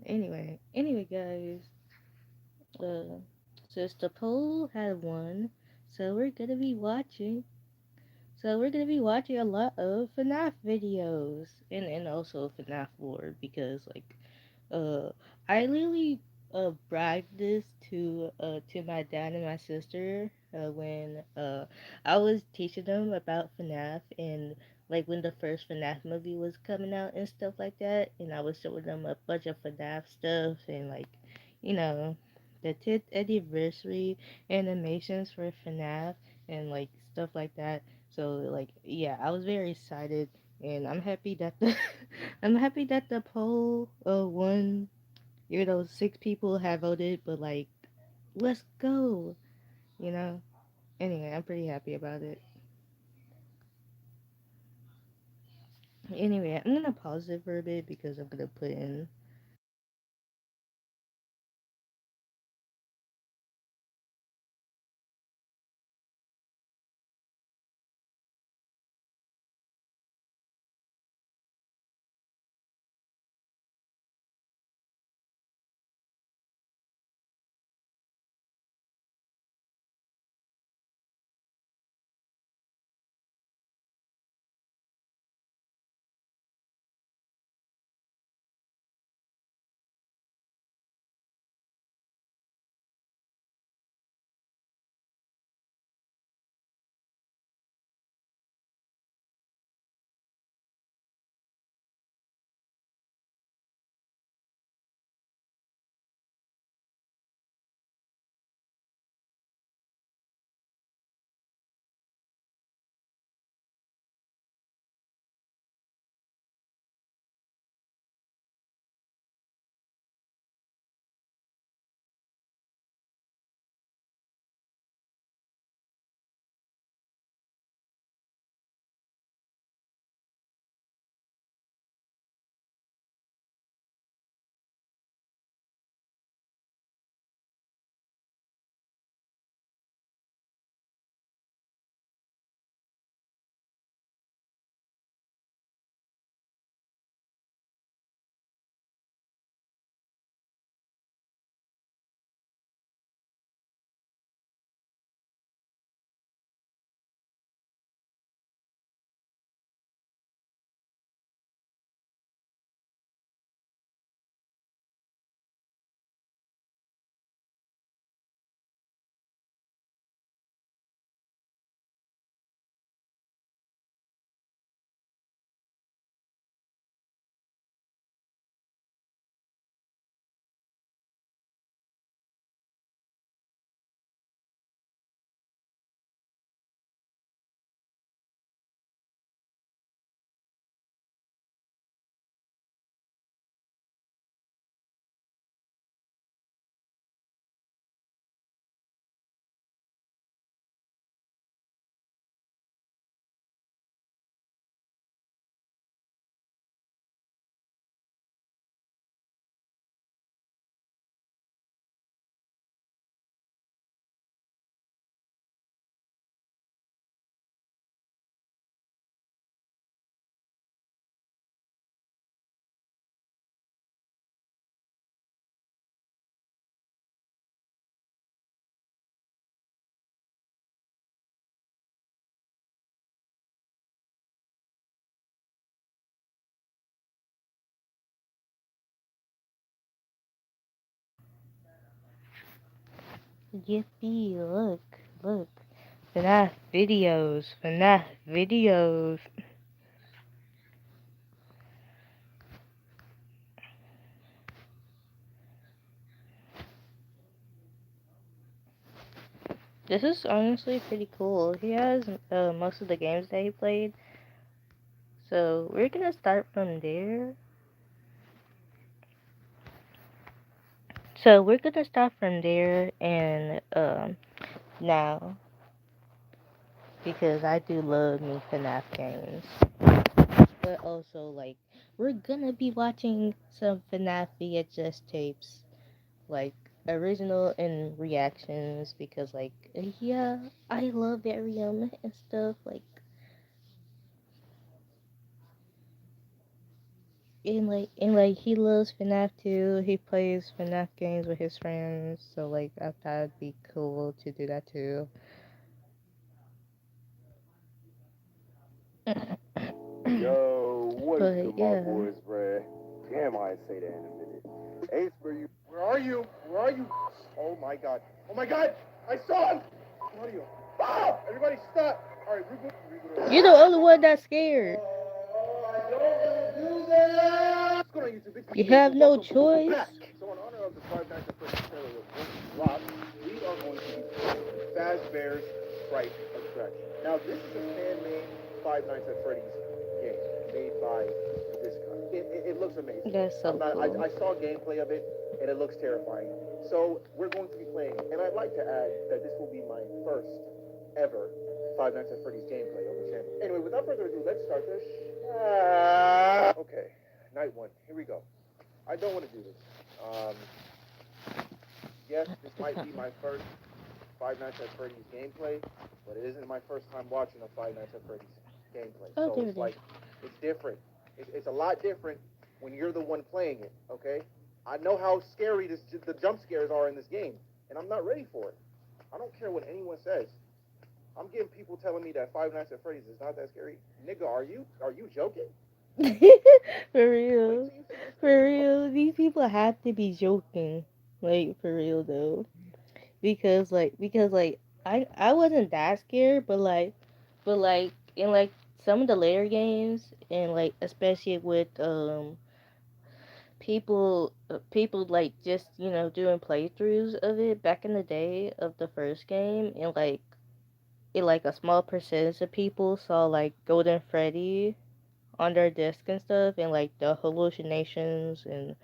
Anyway, guys, uh, since the poll had won, so we're gonna be watching. So we're gonna be watching a lot of FNAF videos and also FNAF lore because uh I literally bragged this to my dad and my sister when I was teaching them about FNAF and like when the first FNAF movie was coming out and stuff like that, and I was showing them a bunch of FNAF stuff and like you know the 10th anniversary animations for FNAF and like stuff like that. So like yeah, I was very excited and I'm happy that the I'm happy that the poll won. Even though 6 people have voted, but like, let's go. You know. Anyway, I'm pretty happy about it. Anyway, I'm gonna pause it for a bit because I'm gonna put in. Yippee! Look. FNAF videos. FNAF videos. This is honestly pretty cool. He has most of the games that he played. So we're gonna start from there. So we're gonna start from there and now because I do love me FNAF games. But also like we're gonna be watching some FNAF VHS tapes, like original and reactions because like yeah, I love Arium and stuff like and he loves FNAF too. He plays FNAF games with his friends, so like I thought it'd be cool to do that too. Yo, what is But good, my yeah. boys, bruh? Damn, I say that in a minute. Ace, where are you? Where are you? Oh my god. Oh my god! I saw him! Where are you? Ah! Everybody stop! Alright, reboot. You're the only one that's scared. I don't want to do that! What's going on, YouTube? It's You me, Ace, have and no welcome choice. back. So in honor of the Five Nights at Freddy's trailer that just dropped, we are going to be playing Fazbear's Fright Attraction. Now, this is a fan-made Five Nights at Freddy's game made by this guy. It looks amazing. That's so cool. I saw gameplay of it, and it looks terrifying. So we're going to be playing it. And I'd like to add that this will be my first ever Five Nights at Freddy's gameplay on the channel. Anyway, without further ado, let's start this. Okay, night one. Here we go. I don't want to do this. Yes, this might be my first Five Nights at Freddy's gameplay, but it isn't my first time watching a Five Nights at Freddy's gameplay. Oh, So there it's it like, it's different. It's a lot different when you're the one playing it, okay? I know how scary the jump scares are in this game, and I'm not ready for it. I don't care what anyone says. I'm getting people telling me that Five Nights at Freddy's is not that scary. Nigga, are you joking? For Wait real. till you see this For crazy. real. These people have to be joking. Like, for real though. Because I wasn't that scared, but in like some of the later games, and like especially with people like just doing playthroughs of it back in the day of the first game, and like a small percentage of people saw like Golden Freddy on their disc and stuff, and like the hallucinations and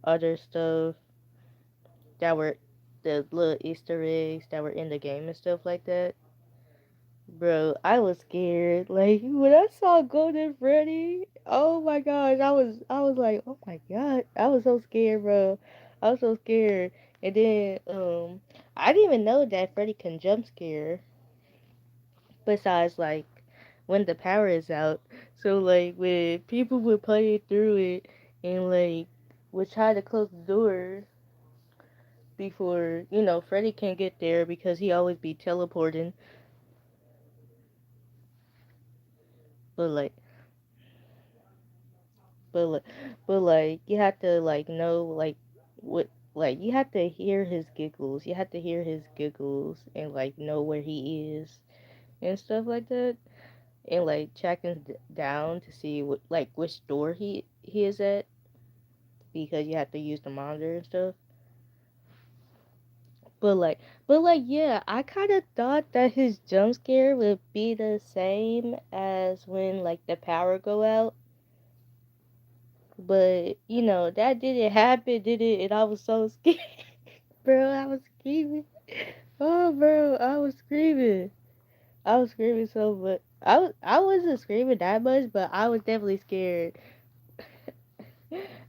other stuff that were the little Easter eggs that were in the game and stuff like that. Bro, I was scared. Like when I saw Golden Freddy, oh my gosh, I was like, oh my god, I was so scared, bro. I was so scared. And then I didn't even know that Freddy can jump scare. Besides like when the power is out. So like when people would play through it and like would try to close the door before Freddy can get there because he always be teleporting. But like but like but like you have to like know what like you have to hear his giggles. You have to hear his giggles and like know where he is and stuff like that. And like tracking down to see what like which door he is at because you have to use the monitor and stuff. But like, yeah, I kind of thought that his jump scare would be the same as when like the power go out. But that didn't happen, did it? And I was so scared, bro. I was screaming. Oh, bro, I was screaming. I was screaming so much. I wasn't screaming that much, but I was definitely scared.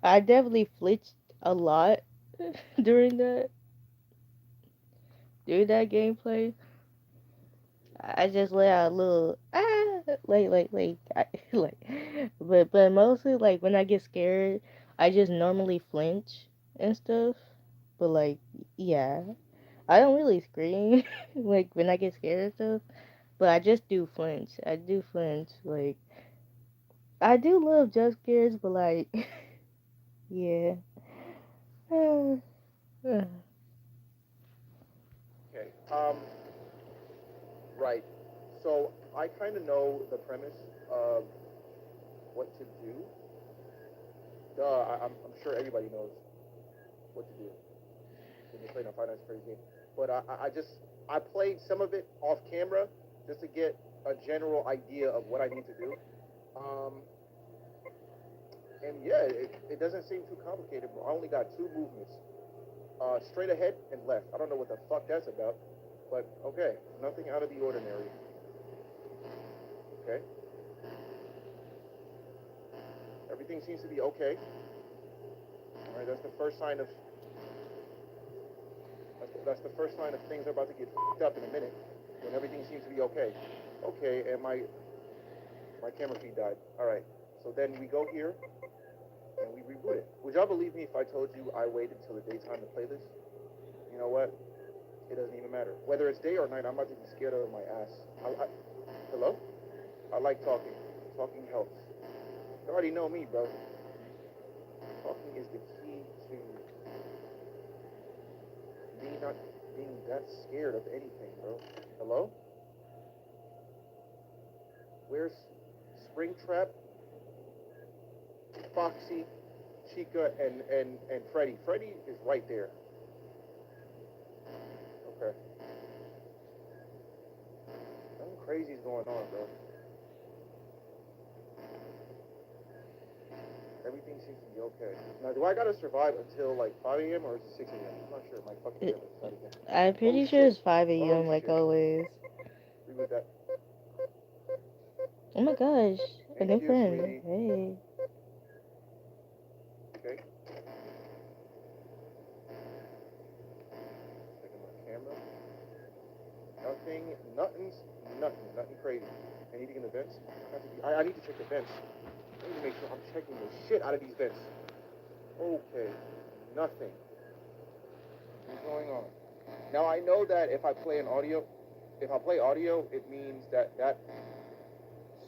I definitely flinched a lot during that gameplay. I just let out a little like, but mostly like when I get scared, I just normally flinch and stuff. But like, yeah, I don't really scream like when I get scared and stuff. But I just do flinch. I do flinch. Like I do love jump scares, but like, yeah. Okay. Right. So I kind of know the premise of what to do. I'm sure everybody knows what to do when you're playing a Five Nights at Freddy's game. But I played some of it off camera just to get a general idea of what I need to do. Um, and yeah, it doesn't seem too complicated. But I only got two movements: straight ahead and left. I don't know what the fuck that's about, but okay, nothing out of the ordinary. Okay, everything seems to be okay. All right, that's the first sign of that's the first sign of things are about to get fucked up in a minute when everything seems to be okay. Okay, and my camera feed died. All right, so then we go here, reboot it. Would y'all believe me if I told you I waited until the daytime to play this? You know what? It doesn't even matter. Whether it's day or night, I'm about to be scared of my ass. Hello? I like talking. Talking helps. You already know me, bro. Talking is the key to me not being that scared of anything, bro. Hello? Where's Springtrap, Foxy, Chica, and Freddy? Freddy is right there. Okay. Nothing crazy's going on, bro. Everything seems to be okay. Now, do I gotta survive until like 5 a.m. or is it 6 a.m.? I'm not sure. My fucking camera decided again. I'm pretty sure shit. it's 5 a.m. Oh, like shit. always. Reboot that. Oh my gosh, a new Thank you, friend. sweetie. Hey. Okay. Checking my camera. Nothing crazy. Anything in the vents? I need to check the vents. I need to make sure I'm checking the shit out of these vents. Okay. Nothing. What's going on? Now I know that if I play audio, it means that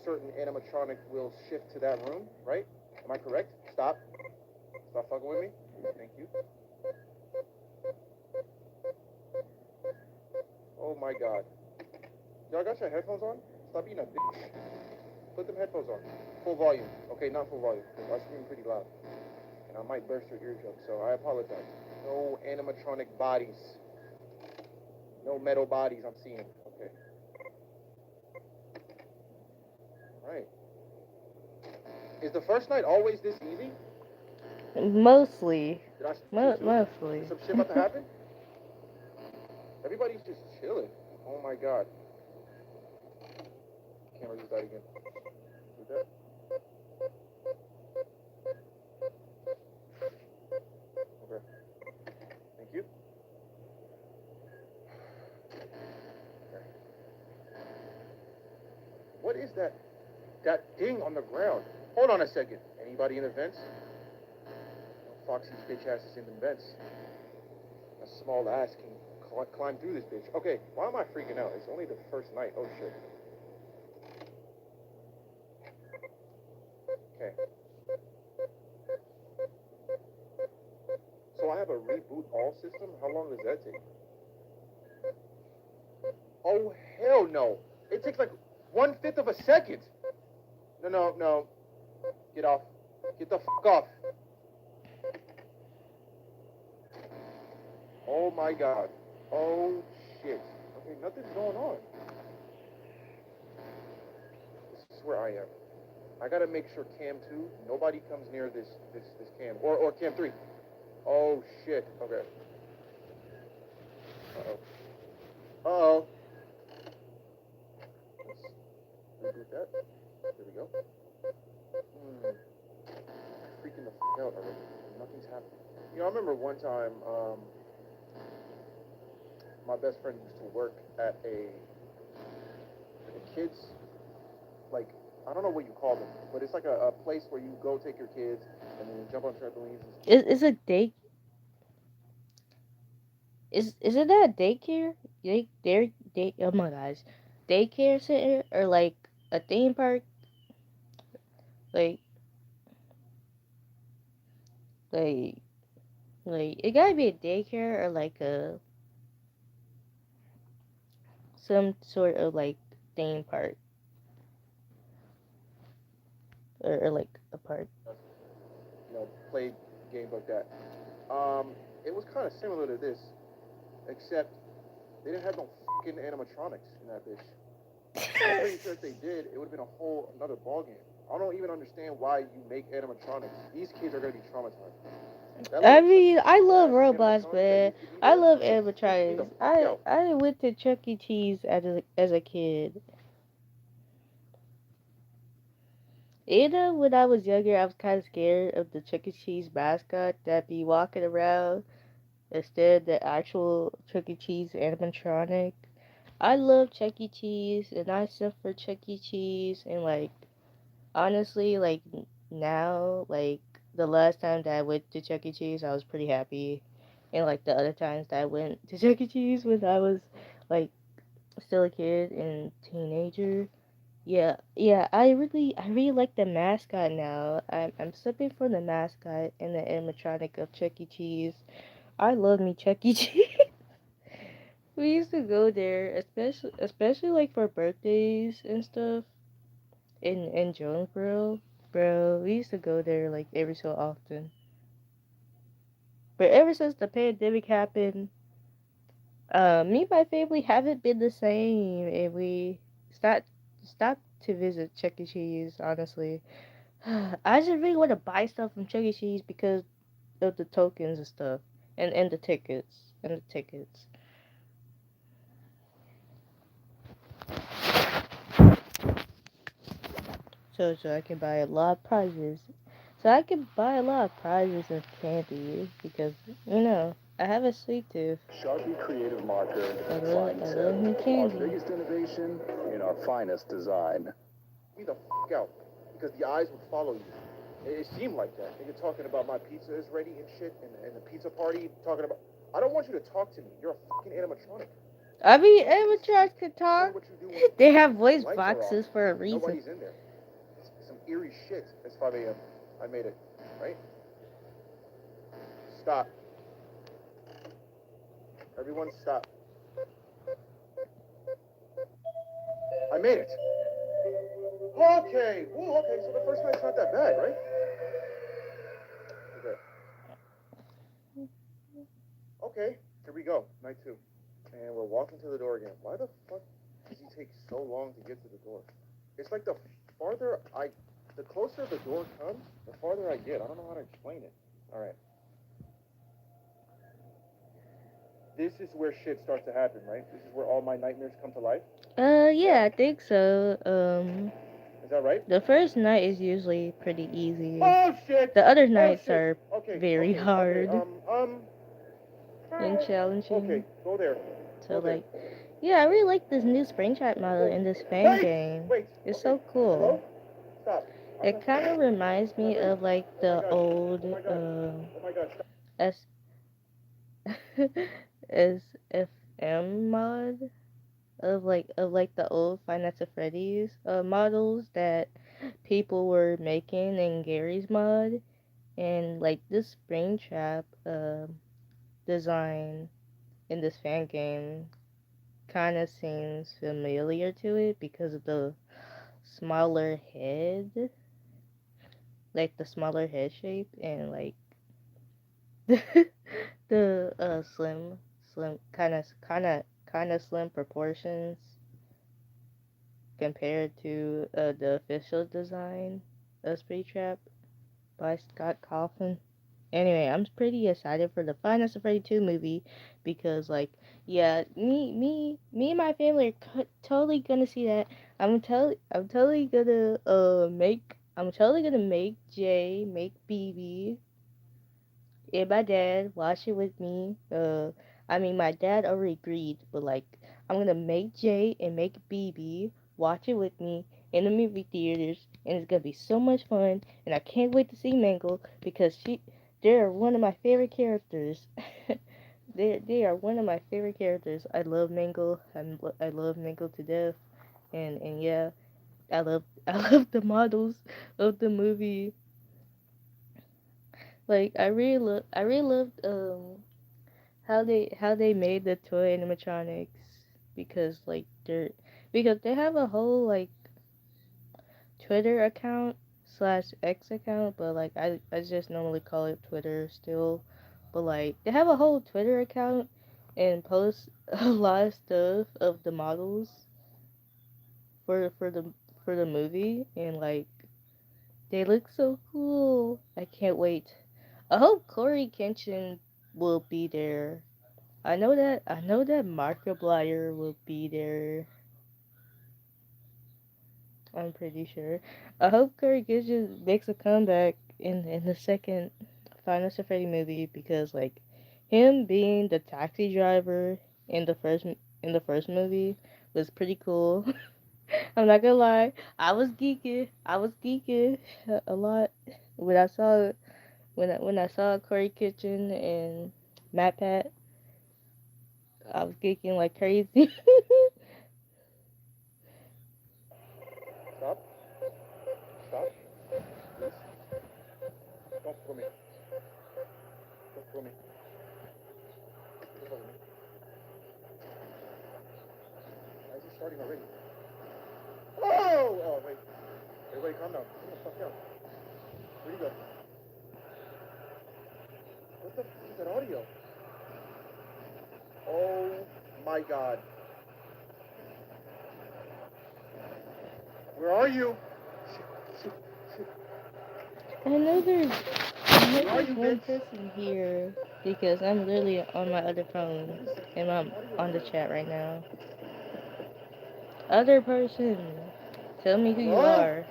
certain animatronic will shift to that room, right? Am I correct? Stop fucking with me. Thank you. Oh my god. Y'all got your headphones on? Stop being a bitch. Put them headphones on. Full volume. Okay, not full volume, because I scream pretty loud. And I might burst your eardrum, so I apologize. No animatronic bodies. No metal bodies I'm seeing. Okay. Alright. Is the first night always this easy? Mostly. Did I Mostly. Is some shit about to happen? Everybody's just chilling. Oh my god. Camera just died again. With that? Okay. Thank you. Okay. What is that? That ding on the ground. Hold on a second. Anybody in the vents? Foxy's bitch ass is in the vents. A small ass can climb through this bitch. Okay, why am I freaking out? It's only the first night. Oh shit. Okay. So I have a reboot all system? How long does that take? Oh hell no. It takes like 1/5 of a second. No. Get off. Get the fuck off. Oh my god. Oh shit. Okay, nothing's going on. This is where I am. I gotta make sure cam 2, nobody comes near this cam. Or cam 3. Oh shit. Okay. Uh-oh. Let's reboot that. There we go. Freaking the fuck out already. Nothing's happening. You know, I remember one time, my best friend used to work at a kids, like, I don't know what you call them, but it's like a place where you go take your kids and then you jump on trampolines. Is it day? Is it that daycare? Oh my gosh, daycare center or like a theme park? Like like it gotta be a daycare or like a some sort of like theme park or like a park. You know, play games like that. It was kind of similar to this, except they didn't have no fucking animatronics in that bitch. I'm pretty sure if they did, it would have been a whole another ballgame. I don't even understand why you make animatronics. These kids are gonna be traumatized. I mean, I love robots, but I love animatronics. I went to Chuck E. Cheese as a kid. You know, when I was younger, I was kind of scared of the Chuck E. Cheese mascot that be walking around instead of the actual Chuck E. Cheese animatronic. I love Chuck E. Cheese, and I suffer Chuck E. Cheese, and like honestly, like now, like the last time that I went to Chuck E. Cheese, I was pretty happy. And like the other times that I went to Chuck E. Cheese when I was like still a kid and teenager. Yeah, yeah, I really like the mascot now. I'm subbing for the mascot and the animatronic of Chuck E. Cheese. I love me Chuck E. Cheese. We used to go there, especially like for birthdays and stuff in Jonesboro. Bro, we used to go there like every so often. But ever since the pandemic happened, me and my family haven't been the same, and we stopped stopped to visit Chuck E. Cheese. Honestly, I just really want to buy stuff from Chuck E. Cheese because of the tokens and stuff, and the tickets and the tickets. So I can buy a lot of prizes. So I can buy a lot of prizes and candy because I have a sweet tooth. Sharpie Creative Marker I Fine love Tip. me Our candy. biggest innovation in our finest design. Me the out, because the eyes would follow you. It seemed like that. You're talking about my pizza is ready and shit, and the pizza party. Talking about. I don't want you to talk to me. You're a fucking animatronic. I mean, I want you to amateurs see can only talk. what you do They have when voice the lights are off. boxes for a reason. Nobody's in there. It's some eerie shit. It's 5 a.m. I made it. Right? Stop. Everyone stop. I made it. Okay. Ooh, okay, so the first night's not that bad, right? Okay. Okay, here we go. Night 2. And we're walking to the door again. Why the fuck does he take so long to get to the door? It's like the closer the door comes, the farther I get. I don't know how to explain it. All right. This is where shit starts to happen, right? This is where all my nightmares come to life. Yeah, I think so. Is that right? The first night is usually pretty easy. Oh shit! The other Oh nights shit! are Okay, very okay, okay. hard and challenging. Okay, go there. So Go there. like, yeah, I really like this new Springtrap model in this fan game. Wait. It's Okay. so cool. Hello? Stop. It kind of reminds me Wait. of like Oh my the god. old Oh my god. Oh my god. Stop. S SFM mod of like the old Five Nights at Freddy's models that people were making in Gary's mod, and like this Springtrap design in this fan game kind of seems familiar to it because of the smaller head, like the smaller head shape, and like the slim kind of slim proportions compared to the official design of Springtrap by Scott Cawthon. Anyway, I'm pretty excited for the Five Nights at Freddy 2 movie because, like, yeah, me and my family are totally gonna see that. I'm totally gonna make Jay, make BB, and my dad watch it with me. I mean, my dad already agreed, but like, I'm gonna make Jay and make BB watch it with me in the movie theaters, and it's gonna be so much fun. And I can't wait to see Mangle because they're one of my favorite characters. They are one of my favorite characters. I love Mangle. I love Mangle to death. And yeah, I love the models of the movie. Like I really loved how they made the toy animatronics because like they have a whole like Twitter account slash X account, but like I just normally call it Twitter still. But like they have a whole Twitter account and post a lot of stuff of the models for for the for the movie, and like they look so cool. I can't wait. I hope Corey Kenshin will be there. I know that Markiplier will be there. I'm pretty sure. I hope Corey Kenshin makes a comeback in the second Final Freddy movie because like him being the taxi driver in the first movie was pretty cool. I'm not gonna lie, I was geeking a lot when I saw it. when I saw Corey Kitchen and MatPat, I was geeking like crazy. Stop. Stop. Please. Don't pull me. Don't pull me. Don't pull me. Why is he starting already? Oh! Oh, wait. Everybody calm down. Calm the fuck down. Where'd he go? What the fuck is that audio? Oh my god. Where are you? I know there's Where are you, one bitch? person here because I'm literally on my other phone and I'm on the chat right now. Other person, tell me who you Hello? are.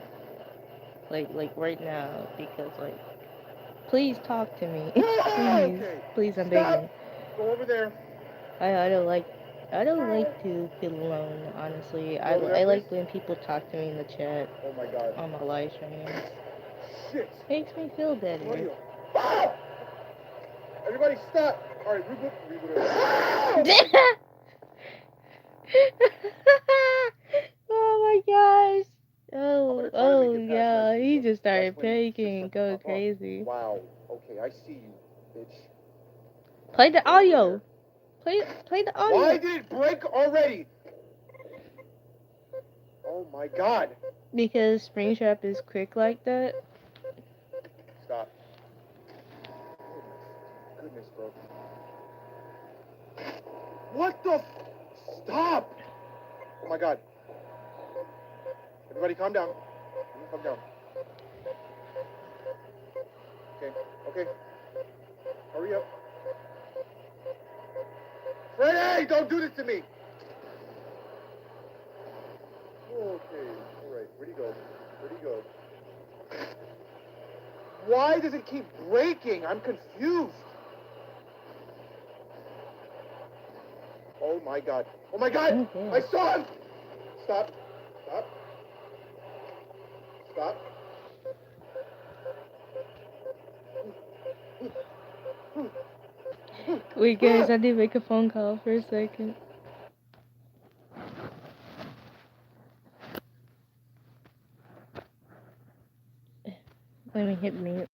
Like right now, because like, please talk to me. Please, Okay. please, I'm Stop. begging. Go over there. I don't like to feel alone. Honestly, Go over there, I please. like when people talk to me in the chat Oh my god. on my live streams. Shit. Makes me feel better. Audio. Ah! Everybody stop. Alright, reboot. Oh my gosh. I'm gonna try to make Oh it past yeah, my he seatbelt. just started That's when shit panicking and starts to going pop up. crazy. Wow. Okay, I see you, bitch. Play the Go over audio. there. Play the audio. Why did it break already? Oh my god. Because Springtrap is quick like that. Stop. Oh my goodness, bro. What the Stop! Oh my god. Everybody calm down. Calm down. Okay, okay. Hurry up. Freddy, don't do this to me! Okay, alright. Where'd he go? Where'd he go? Why does it keep breaking? I'm confused. Oh my god. Oh my god! Okay. I saw him! Stop. Stop. Stop. Wait guys, I need to make a phone call for a second. Let me hit mute.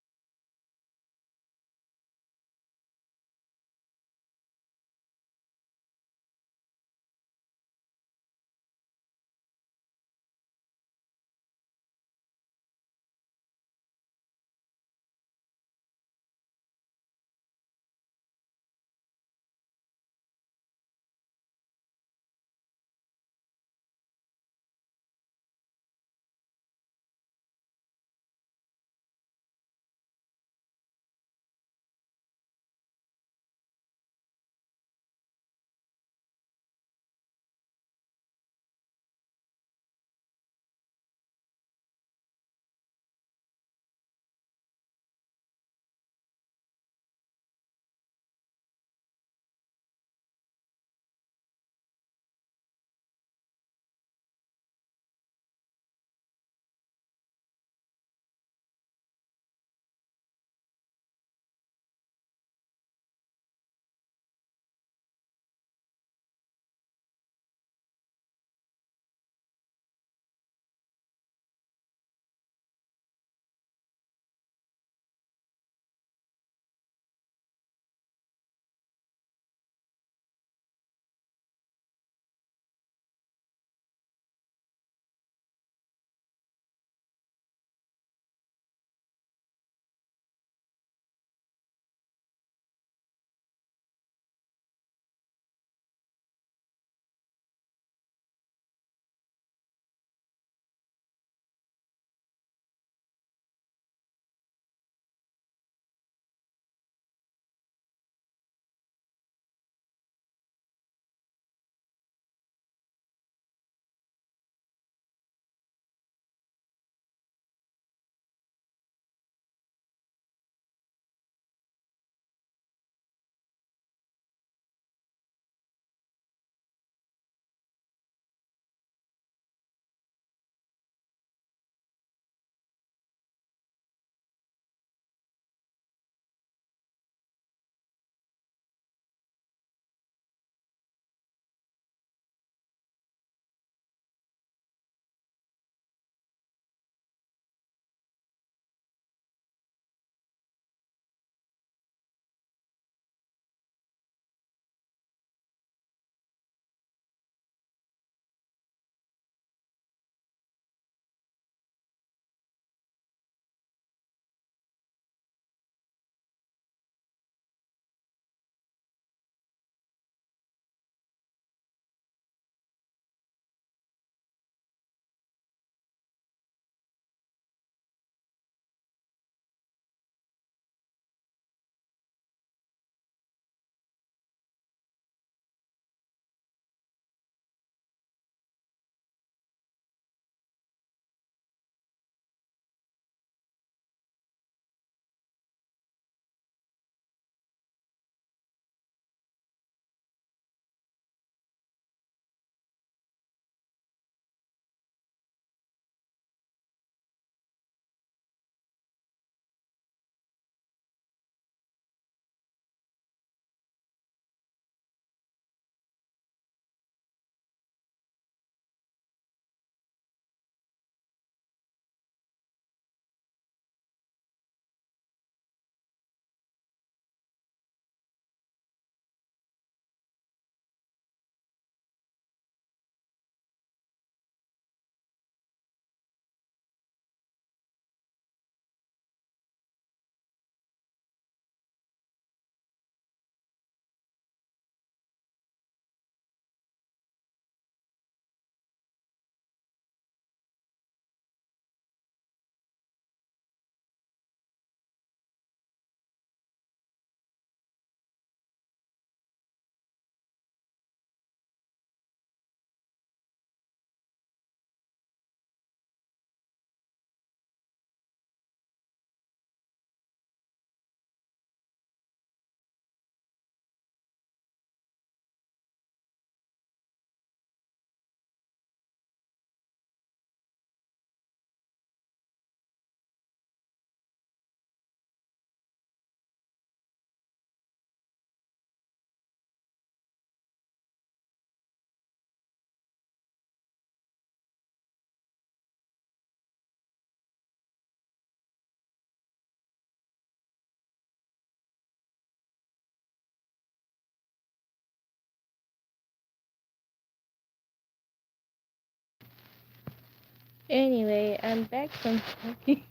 Anyway, I'm back from talking.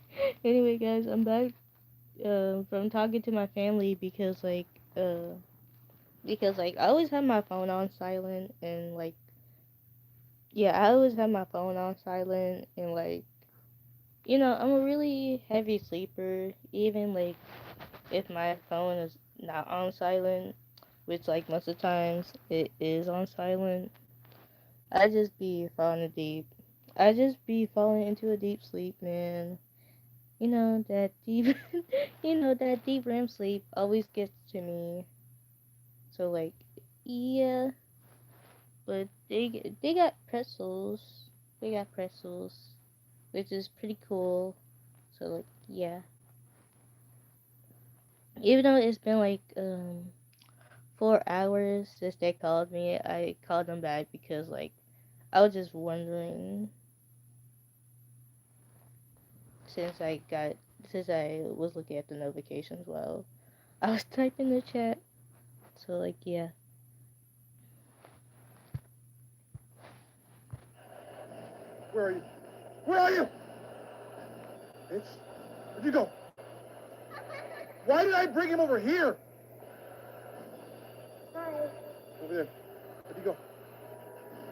Anyway, guys, I'm back from talking to my family because like I always have my phone on silent and like yeah, I always have my phone on silent and like I'm a really heavy sleeper even like if my phone is not on silent, which like most of the times it is on silent. I just be falling deep. I just be falling into a deep sleep, man. That deep, that deep REM sleep always gets to me. So like, yeah, but they got pretzels. They got pretzels, which is pretty cool. So like, yeah. Even though it's been like 4 hours since they called me, I called them back because like I was just wondering since I got since I was looking at the notifications while I was typing the chat. So like, yeah. Where are you? Where are you? Bitch, where'd you go? Why did I bring him over here? Hi. Over there. Where'd you go?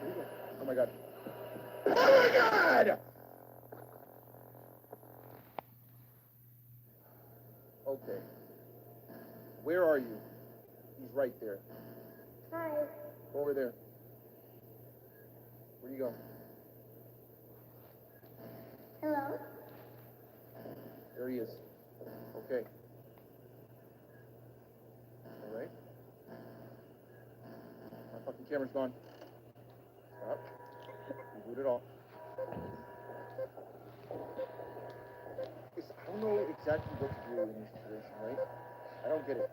Where'd you go? Oh my god. Oh my god! Okay. Where are you? He's right there. Hi. Over there. Where'd you go? Hello. There he is. Okay. All right. My fucking camera's gone. Stop. Reboot it all. I don't know exactly what to do in this situation, right? I don't get it.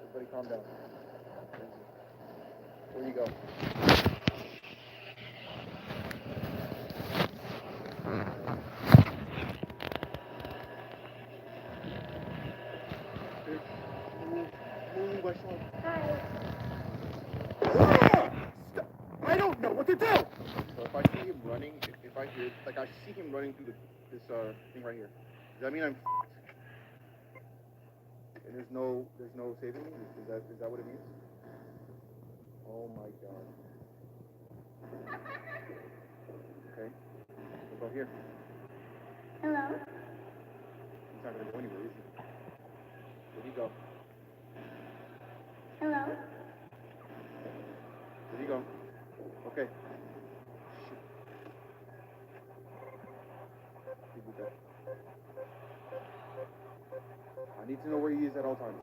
Everybody calm down. Where you go? Move, I saw. Hi. I don't know what to do! So if I see him running, if I hear, like I see him running through this thing right here, does that mean I'm and there's no saving me? Is that what it means? Oh my god. Okay. What about here? Hello. He's not gonna go anywhere, is he? Where'd he go? Hello. Where'd he go? Okay. Shit. Reboot that. I need to know where he is at all times.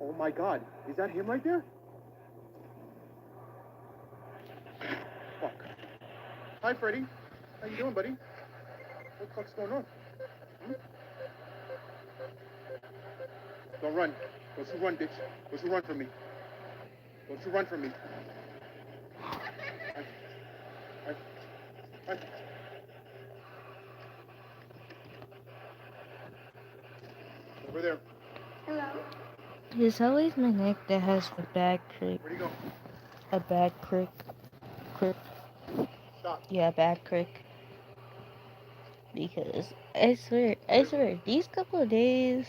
Oh my god. Is that him right there? Fuck. Hi, Freddy. How you doing, buddy? What the fuck's going on? Hmm? Don't run. Don't you run, bitch. Don't you run from me. Don't you run from me. Hi. Over there. Hello. It's always my neck that has a back crick. Where'd he go? A back crick. Stop. Yeah, back crick. Because I swear, these couple of days,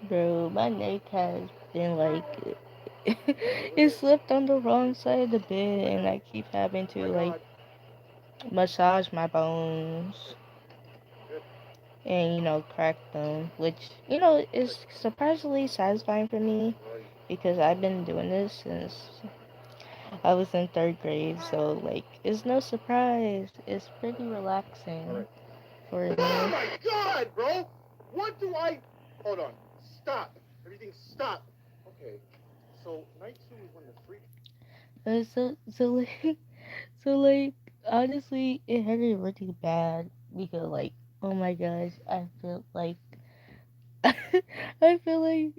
bro, my neck has been like, it slipped on the wrong side of the bed, and I keep having to like massage my bones and crack them, which is surprisingly satisfying for me because I've been doing this since I was in 3rd grade, so like it's no surprise. It's pretty relaxing for me. Oh my god, bro! What do I... Hold on. Stop. Everything stop. Okay. So, night 2 is when the freak... So like honestly, it hurted really bad because like oh my gosh, I feel like I feel like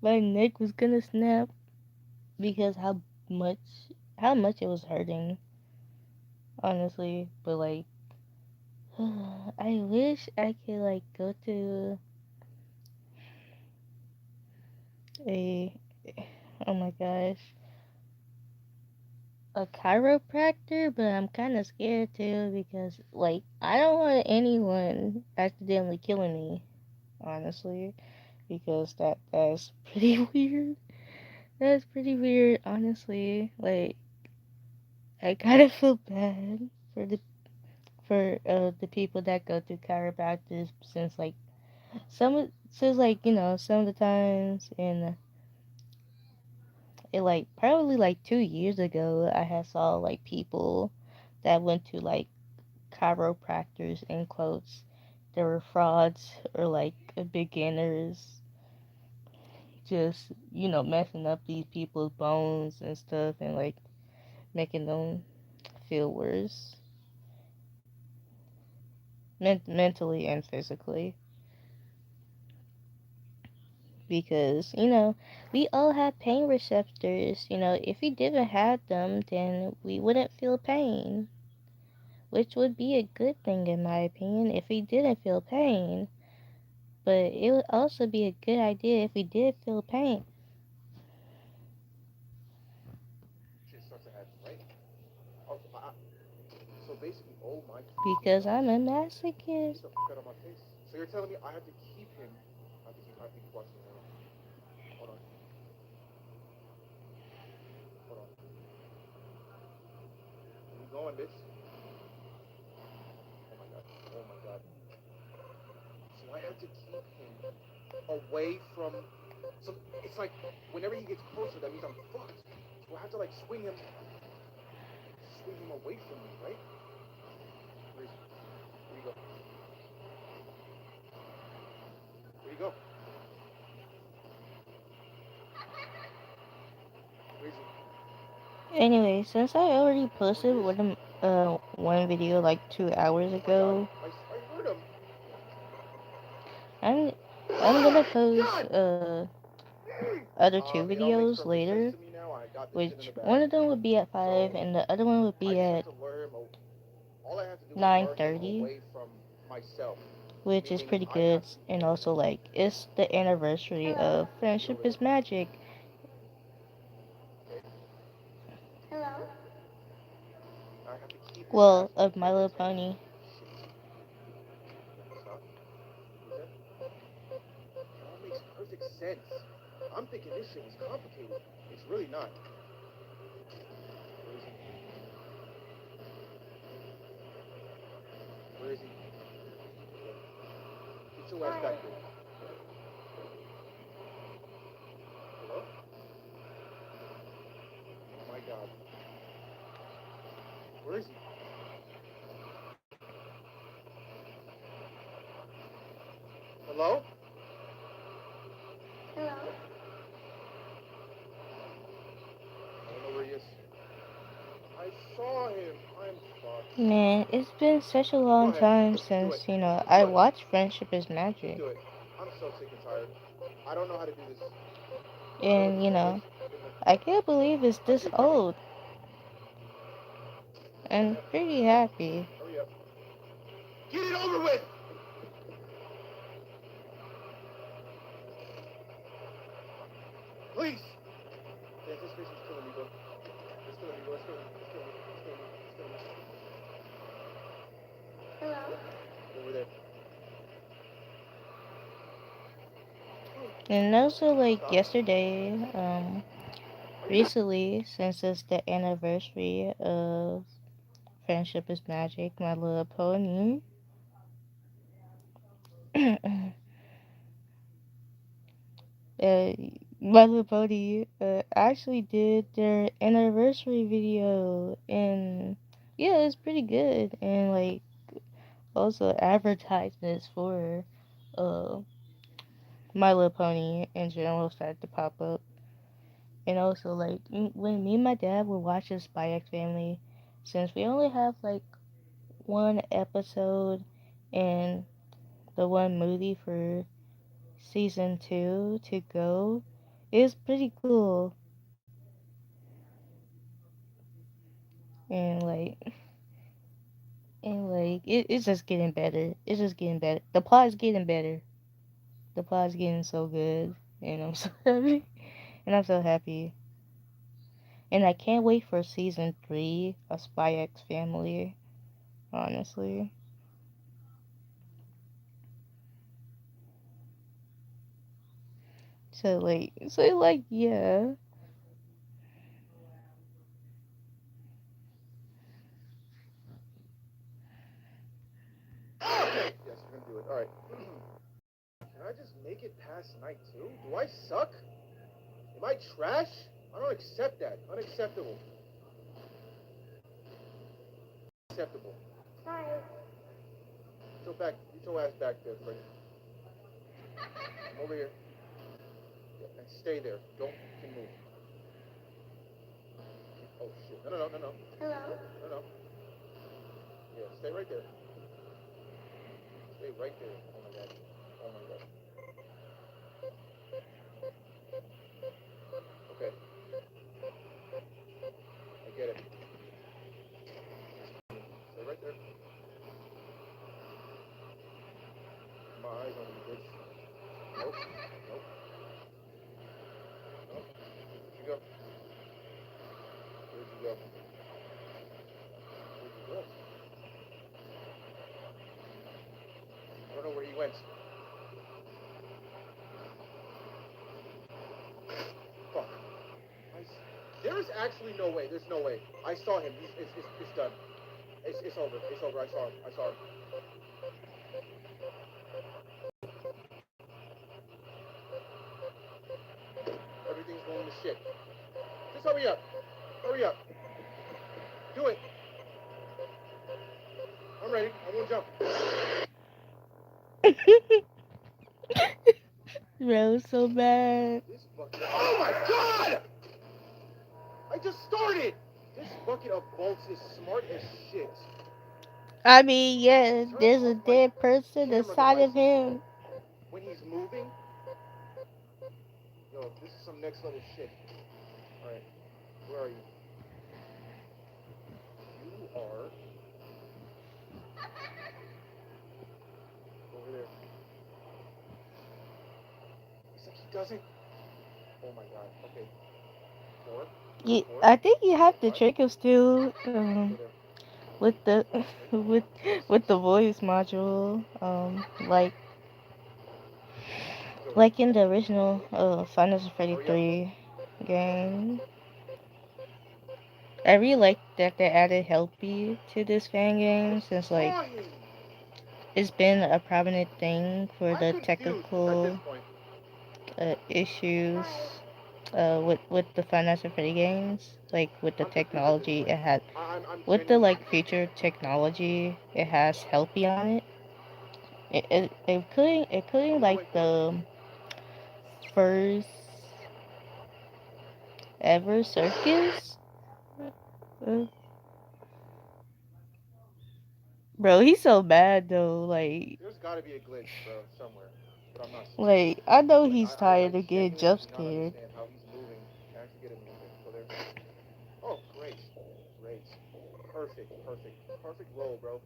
my neck was gonna snap because much how much it was hurting, honestly. But like, I wish I could like go to a, oh my gosh, a chiropractor, but I'm kind of scared too because, like, I don't want anyone accidentally killing me, honestly, because that's pretty weird. That's pretty weird, honestly. Like, I kind of feel bad for the people that go through chiropractors since like since like some of the times and it like probably like 2 years ago I had saw like people that went to like chiropractors in quotes. They were frauds or like beginners, just messing up these people's bones and stuff and like making them feel worse mentally and physically. Because we all have pain receptors. If we didn't have them, then we wouldn't feel pain, which would be a good thing in my opinion if we didn't feel pain. But it would also be a good idea if we did feel pain. Shit starts to happen, right? Oh, so basically, oh my Because gosh, I'm a get masochist. the fuck out of my face. So you're telling me I have to keep him? I have to keep watching him. Hold on, hold on. You going, bitch? Oh my god, oh my god. So I have to keep him away from. So it's like whenever he gets closer, that means I'm fucked. So I have to like swing him away from me, right? Where is he? Where you go? Where you go? Where is he? Anyway, since I already Oh, posted here he is. one video like 2 hours Oh my god, ago, I heard him. I'm I'm gonna post God! other two It all makes videos perfect sense later, to me now. I got this shit in which the bag. one of them would be at So 5 and the other one would I be just have at to lure him. All I have to do is lure him 9:30, away from myself. which is Meaning pretty I good. have to. And also, like, it's the anniversary of Get Friendship over is there. Magic. Okay. I have to keep his ass Well, on of My every Little turn. Pony. Shit. Stop. Who's that? It all makes perfect sense. I'm thinking this shit was complicated. It's really not. Where is he? Where is he? Get your ass back here. Hello? Oh my god. Where is he? Hello? I don't know where he is. I saw him. I'm fucked. Man, it's been such a Go long ahead. time Do it. since, Do I it. watched Friendship is Just Magic. do it. I'm so sick and tired. I don't know how to do this. I don't know what And, this game is. I can't believe it's I this see it coming. old. I'm Yep. pretty happy. Hurry up. Get it over with! Please! The anticipation's killing me, bro. It's killing me, bro. It's killing me. It's killing me. It's killing me. It's killing me. Over there. And also, like, Stop. yesterday, Are you not? recently, since it's the anniversary of Friendship is Magic, My Little Pony, uh, My Little Pony actually did their anniversary video, and yeah, it's pretty good. And like also advertisements for uh My Little Pony in general started to pop up. And also like when me and my dad would watch the Spy X Family, since we only have like one episode and the one movie for season 2 to go, it's pretty cool. And it's just getting better. It's just getting better. The plot is getting better. The plot is getting so good, and I'm so happy. And I'm so happy. And I can't wait for season 3 of Spy X Family, honestly. So, yeah. Okay. Yes, we're gonna do it. All right. Can I just make it past night 2? Do I suck? Am I trash? I don't accept that. Unacceptable. Acceptable. Hi. Get your ass back there, Freddie. Come over here. Yeah, and stay there. Don't you move. Oh shit. No. Hello? No. Yeah, stay right there. Stay right there. Oh my god. Oh my god. Okay. I get it. Stay right there. My eyes on you, bitch. Nope. Nope. Nope. Where'd you go? Where'd you go? Where'd you go? I don't know where he went. Fuck. There is actually no way. There's no way. I saw him. It's done. It's over. It's over. I saw him. Everything's going to shit. Just hurry up. Hurry up. Do it. I'm ready. I won't jump. Bro, so bad. This bucket. Oh my god! I just started. This bucket of bolts is smart as shit. I mean, yeah, Turn there's a off my dead person camera inside of devices him. when he's moving. Yo, this is some next level shit. Alright. Where are you? You are over there. He's like, he doesn't. Oh my god. Okay. Four. I think you have to Five. trick him still, Over there. with the with with the voice module, like in the original Final Fantasy Hurry up. 3 game. I really like that they added Helpy to this fan game, since like Saw him. it's been a prominent thing for I'm the confused at this technical point. issues with the Final Fantasy games, like with the I'm confused at this technology point. it had, I'm with the genuinely like future technology it has Helpy on it. Including What are you like waiting for? the first ever circus. Uh, Bro, he's so bad though. There's gotta be a glitch, bro, somewhere. But I'm not seeing it. I know Like, he's I tired of getting genuinely jump do not scared. understand how he's moving. Can actually get him moving. So there. Oh, great. Great. Perfect roll, bro.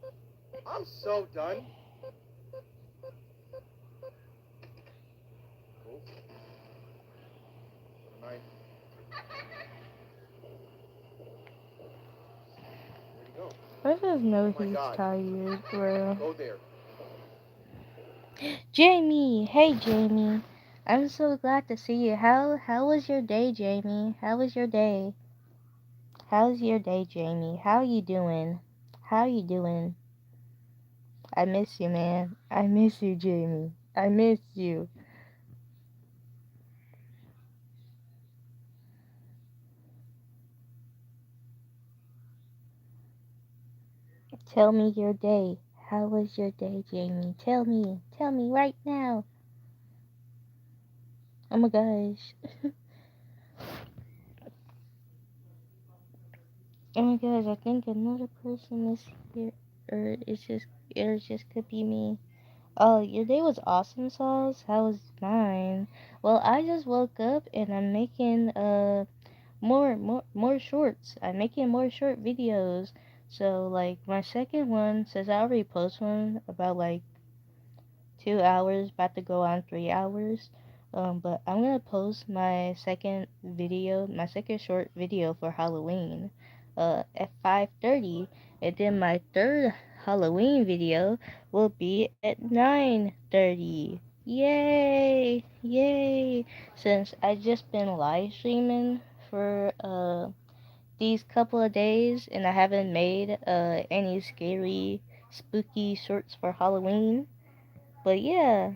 I'm so done. Cool. Nine. Where'd he go? I just know Oh my he's god. tired, bro. Go there. Jamie, hey Jamie. I'm so glad to see you. How was your day, Jamie? How was your day? How's your day, Jamie? How you doing? How you doing? I miss you, man. I miss you, Jamie. I miss you. Tell me your day. How was your day, Jamie? Tell me. Tell me right now. Oh my gosh. Oh my gosh, I think another person is here. Or it just could be me. Oh, your day was awesome, Sauce. How was mine? Well, I just woke up and I'm making more shorts. I'm making more short videos. So like my second one says I already post one about like 2 hours, about to go on 3 hours. But I'm gonna post my second video, my second short video for Halloween, at 5:30, and then my third Halloween video will be at 9:30. Yay! Yay! Since I just been live streaming for these couple of days, and I haven't made any scary, spooky shorts for Halloween. But yeah,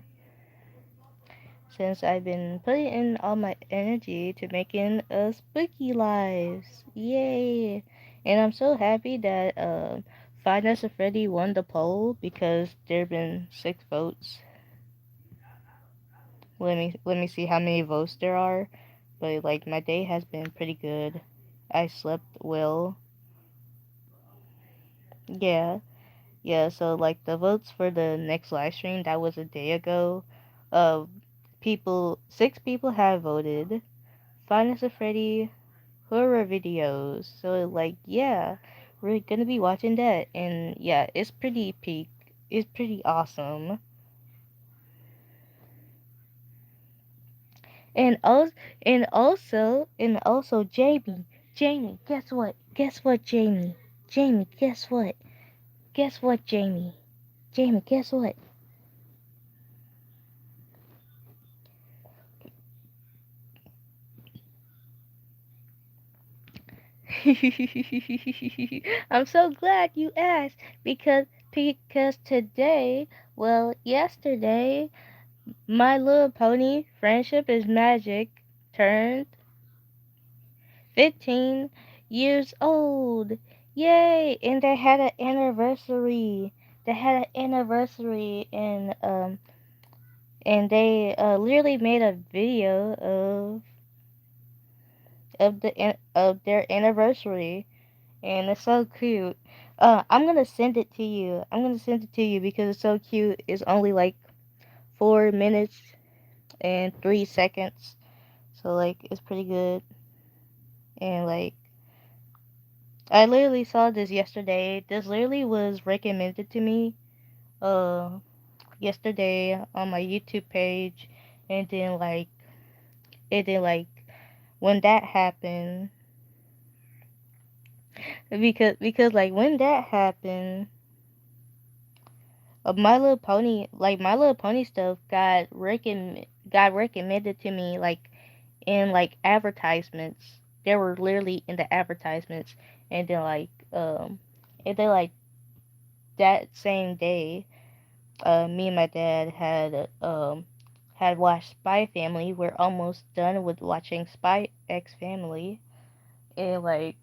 since I've been putting in all my energy to making spooky lives. Yay! And I'm so happy that Five Nights at Freddy won the poll because there have been 6 votes. Let me see how many votes there are. But like my day has been pretty good. I slept well. Yeah. Yeah, so like the votes for the next live stream that was a day ago, uh 6 people have voted. Five Nights at Freddy horror videos. So like yeah, we're gonna be watching that, and yeah, it's pretty peak. It's pretty awesome. And also and also Jamie, guess what? Guess what, Jamie? Jamie, guess what? Guess what, Jamie? Jamie, guess what? I'm so glad you asked because today, well, yesterday, My Little Pony Friendship is Magic turned 15 years old. Yay! And they had an anniversary. They had an anniversary, and they literally made a video of their anniversary, and it's so cute. I'm gonna send it to you. I'm gonna send it to you because it's so cute. It's only like 4 minutes and 3 seconds, so like it's pretty good. And like I literally saw this yesterday. This literally was recommended to me uh yesterday on my YouTube page, and then like when that happened, because like when that happened, My Little Pony stuff got recommended to me like in like advertisements. They were literally in the advertisements, and then and then like that same day, me and my dad had watched Spy Family. We're almost done with watching Spy X Family, and like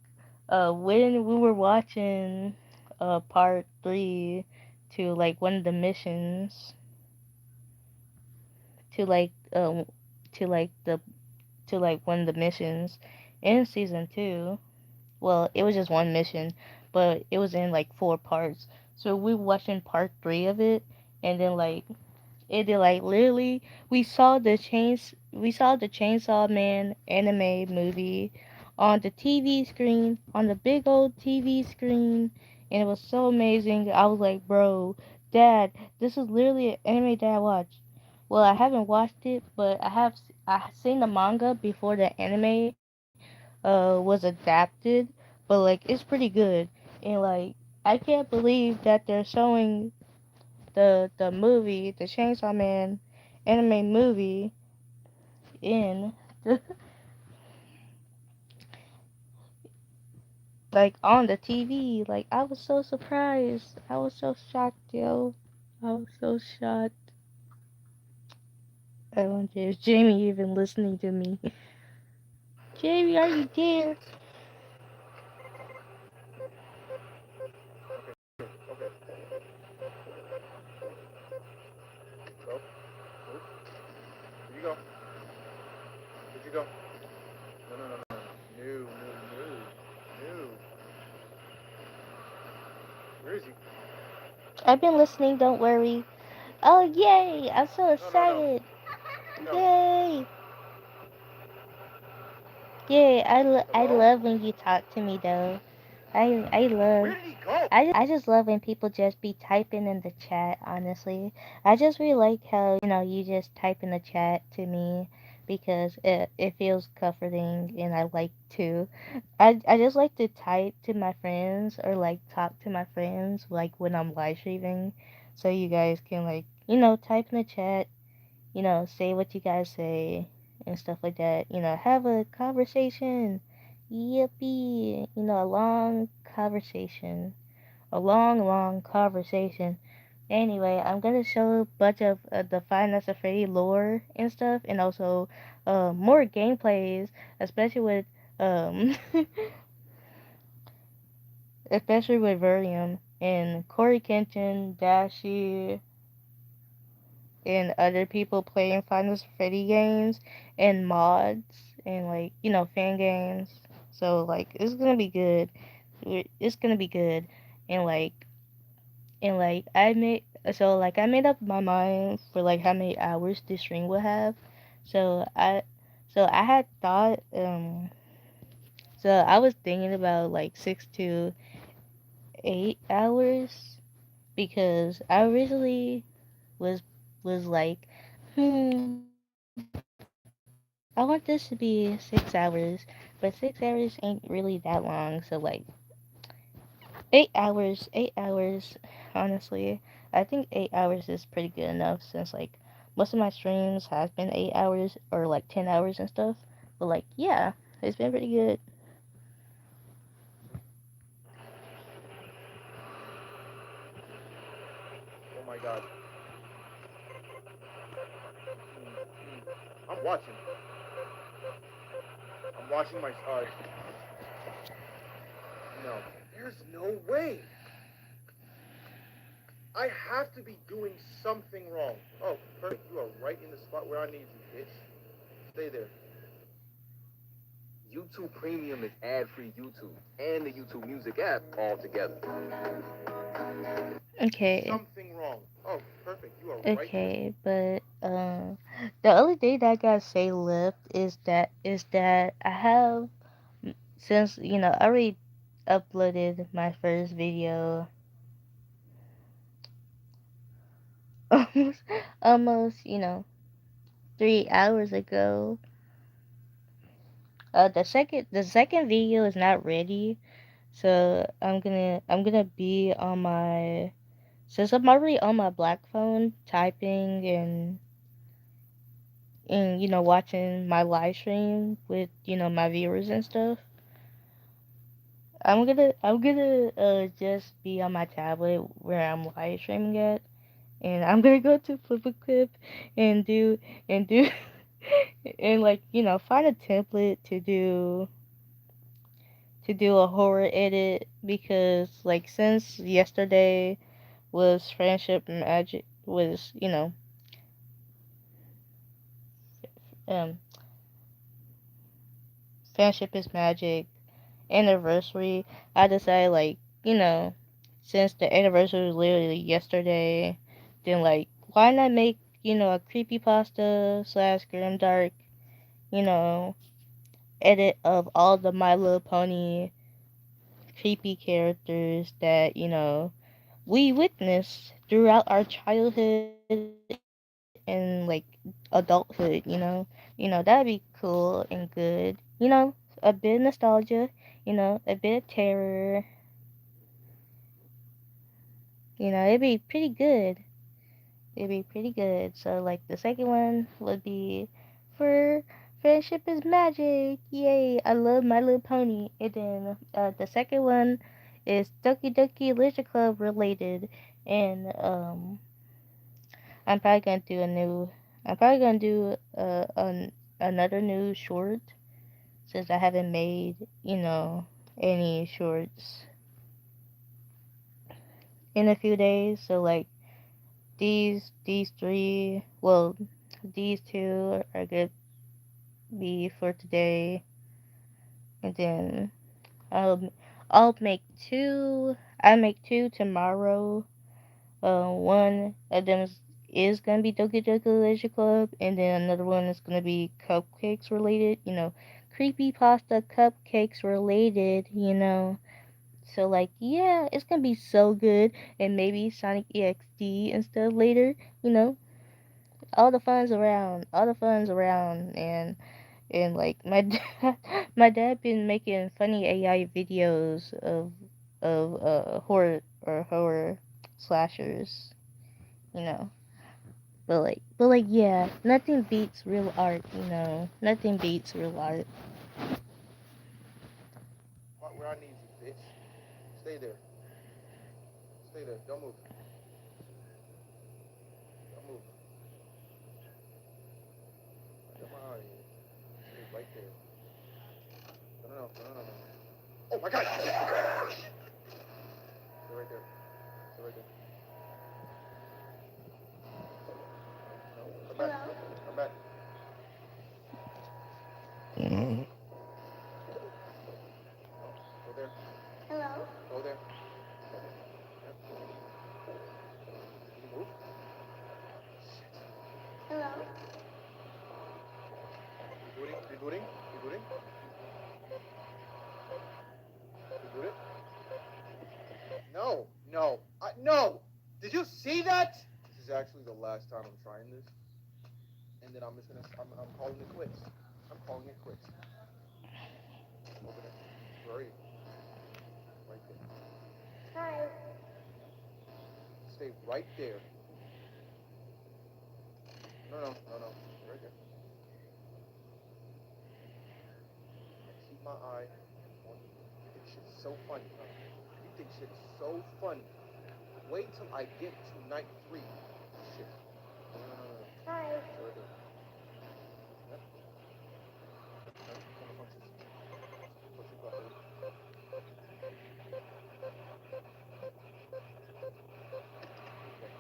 when we were watching part 3 to like one of the missions to like to like the to like one of the missions in season 2. Well, it was just one mission, but it was in like 4 parts. So we were watching part 3 of it, and then like it did like literally we saw the Chainsaw Man anime movie on the TV screen, on the big old TV screen, and it was so amazing. I was like, bro, Dad, this is literally an anime that I watched. Well, I haven't watched it, but I seen the manga before the anime was adapted, but like it's pretty good. And like I can't believe that they're showing the movie, the Chainsaw Man anime movie in the, like on the TV. Like I was so surprised. I was so shocked, yo. I was so shocked. I wonder if Jamie even listening to me. Jamie, are you there? Okay. Go. Move. Where'd you go? Where'd you go? No, no, no, no. No, no, no. No. Where is he? I've been listening. Don't worry. Oh yay! I'm so No, no, no. excited. No. Yay! Yay! I Hello? love when you talk to me though. I love Where did he go? I just love when people just be typing in the chat, honestly. I just really like how, you just type in the chat to me because it feels comforting and I like to. I just like to type to my friends or like talk to my friends like when I'm live streaming so you guys can like, type in the chat, say what you guys say and stuff like that. Have a conversation. Yippee. A long conversation, a long, long conversation. Anyway, I'm gonna show a bunch of the Five Nights at Freddy lore and stuff, and also more gameplays, especially with um, especially with Verium and Corey Kenshin, Dashi, and other people playing Five Nights at Freddy games and mods and like fan games. So like it's gonna be good. It's gonna be good, and like I made up my mind for like how many hours this stream would have. So I had thought so I was thinking about like 6 to 8 hours because I originally was was like, I want this to be 6 hours, but 6 hours ain't really that long. So like 8 hours, honestly. I think 8 hours is pretty good enough since like most of my streams has been 8 hours or like 10 hours and stuff. But like yeah, it's been pretty good. Oh my god. I'm watching. I'm watching my. No. There's no way. I have to be doing something wrong. Oh, perfect. You are right in the spot where I need you, bitch. Stay there. YouTube Premium is ad-free YouTube and the YouTube Music app all together. Okay, Something wrong. Oh, perfect. You are right. okay, but the only thing that I gotta say left is that I have since I already uploaded my first video almost almost 3 hours ago. The second video is not ready, so I'm gonna be on my since I'm already on my black phone typing and watching my live stream with my viewers and stuff. I'm gonna just be on my tablet where I'm live streaming at, and I'm gonna go to Flip a Clip and do and like find a template to do a horror edit because like since yesterday was friendship magic was um friendship is magic anniversary, I decided like since the anniversary was literally yesterday, then like why not make a creepypasta slash grimdark you know edit of all the My Little Pony creepy characters that we witnessed throughout our childhood and like adulthood, that'd be cool and good, a bit of nostalgia, a bit of terror, it'd be pretty good. It'd be pretty good. So like the second one would be for friendship is magic. Yay! I love My Little Pony. And then the second one is Doki Literature Club related, and I'm probably gonna do a new. I'm probably gonna do another new short since I haven't made any shorts in a few days. So like these three, well, these two are gonna be for today, and then I'll I'll make two. I make two tomorrow. One of them is gonna be Doki Leisure Club, and then another one is gonna be cupcakes related. Creepy pasta cupcakes related. So like yeah, it's gonna be so good, and maybe Sonic EXD and stuff later. You know, all the fun's around, and like my dad, my dad been making funny AI videos of horror slashers. You know, but like yeah, nothing beats real art. You know, nothing beats real art. Part where I need you, bitch. Stay there. Stay there. Don't move. Don't move. I got my eye on you. Stay right there. No, no, no, no, no, no. Oh my God! Stay right there. Stay right there. No, come back. Come back. No, go there. Go there. Yep. Can you move? Rebooting. Rebooting. Rebooting. Reboot it. No. No. No. Did you see that? This is actually the last time I'm trying this, and then I'm just gonna. I'm calling it quits. I'm calling it quits. Open it. Where are you? Right there. Stay right there. No, no, no, no. Stay right there. Keep my eye on you. You think shit's so funny, huh? You think shit's so funny. Wait till I get to night 3. Shit. No, no, no, no. Stay right there. Yep. No, come on, punch this. Punch it properly. Okay.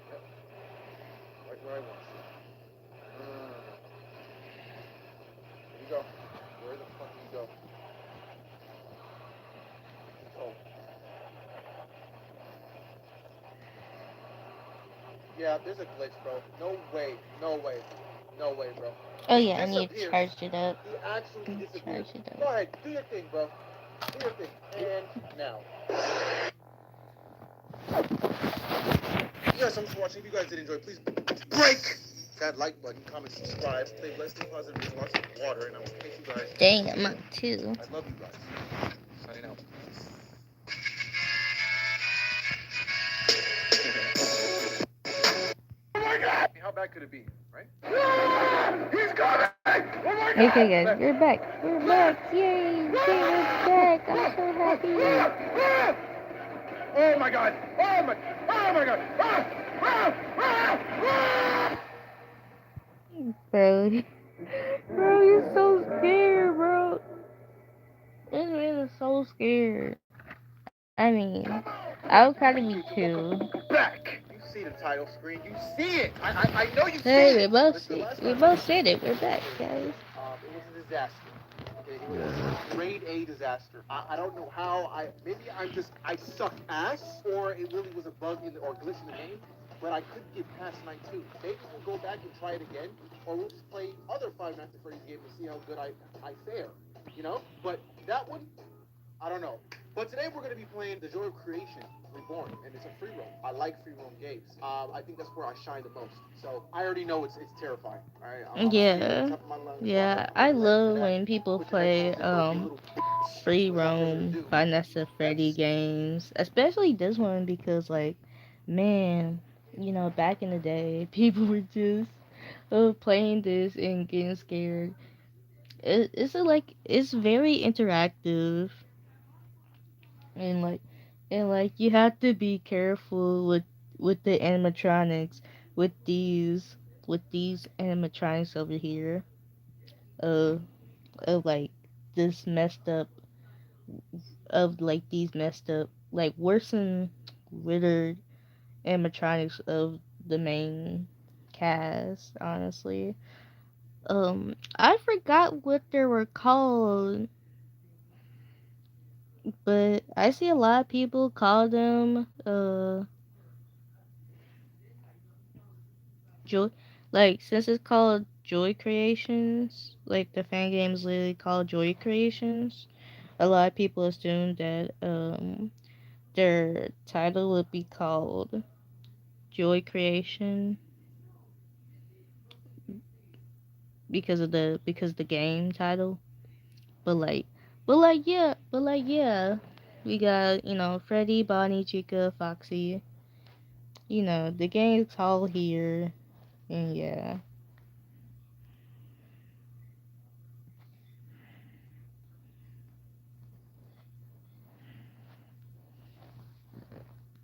Yep. Right where I want you. No, no, no, no, no. Here you go. Where the fuck do you go? Control. Yeah, there's a glitch, bro. No way. No way. No way, bro. Oh He yeah, I need to disappears. charge it up. He actually disappears. Charge it Go up. ahead. Do your thing, bro. Do your thing. And now. Yes, I'm just watching. If you guys did enjoy, please break that like button, comment, subscribe. Stay blessed, stay positive, drink lots of water, and I will catch you guys. Dang, I'm up too. I love you guys. Signing out. How bad could it be, right? He's coming! Oh my God! Okay guys, we're back. We're back. Yay! We're back. I'm so happy. Oh my God! Oh my God! Bro. Bro, you're so scared, bro. This man is so scared. I mean, I would kind of be too. Back! You see the title screen. You see it! I know you see Hey, it! we both said it. We're back, guys. It was a disaster. Okay, it was a grade A disaster. I don't know how. Maybe I suck ass, or it really was a bug or glitch in the game. But I couldn't get past night 2. Maybe we'll go back and try it again, or we'll just play other Five Nights at Freddy's games and see how good I fare. You know? But that one, I don't know. But today we're going to be playing The Joy of Creation Reborn, and it's a free roam. I like free roam games. I think that's where I shine the most. So I already know it's terrifying. All right. Yeah, yeah. I love when people play free roam Five Nights at Freddy games, especially this one because like, man, you know, back in the day, people were just playing this and getting scared. It's very interactive, and like you have to be careful with the animatronics, with these animatronics over here of like this messed up these messed up like worse than withered animatronics of the main cast, honestly. I forgot what they were called, but I see a lot of people call them joy, like since it's called Joy Creations, like the fan game's literally called Joy Creations. a lot of people assume that their title would be called Joy Creation because the game title. But like but like yeah, we got, Freddy, Bonnie, Chica, Foxy. The gang's all here, and yeah.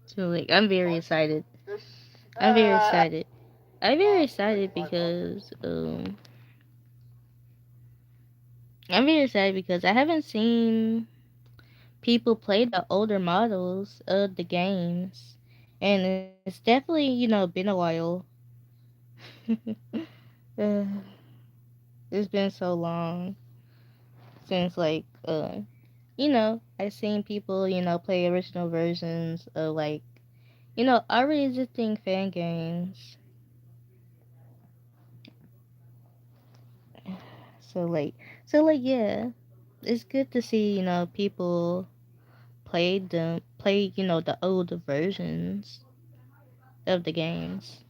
So like I'm very excited. This, I'm very uh, excited. I'm very excited why not? because I'm very excited because I haven't seen people play the older models of the games, and it's definitely been a while. uh, it's been so long since I've seen people play original versions of already existing fan games. So like yeah, it's good to see people play the older versions of the games.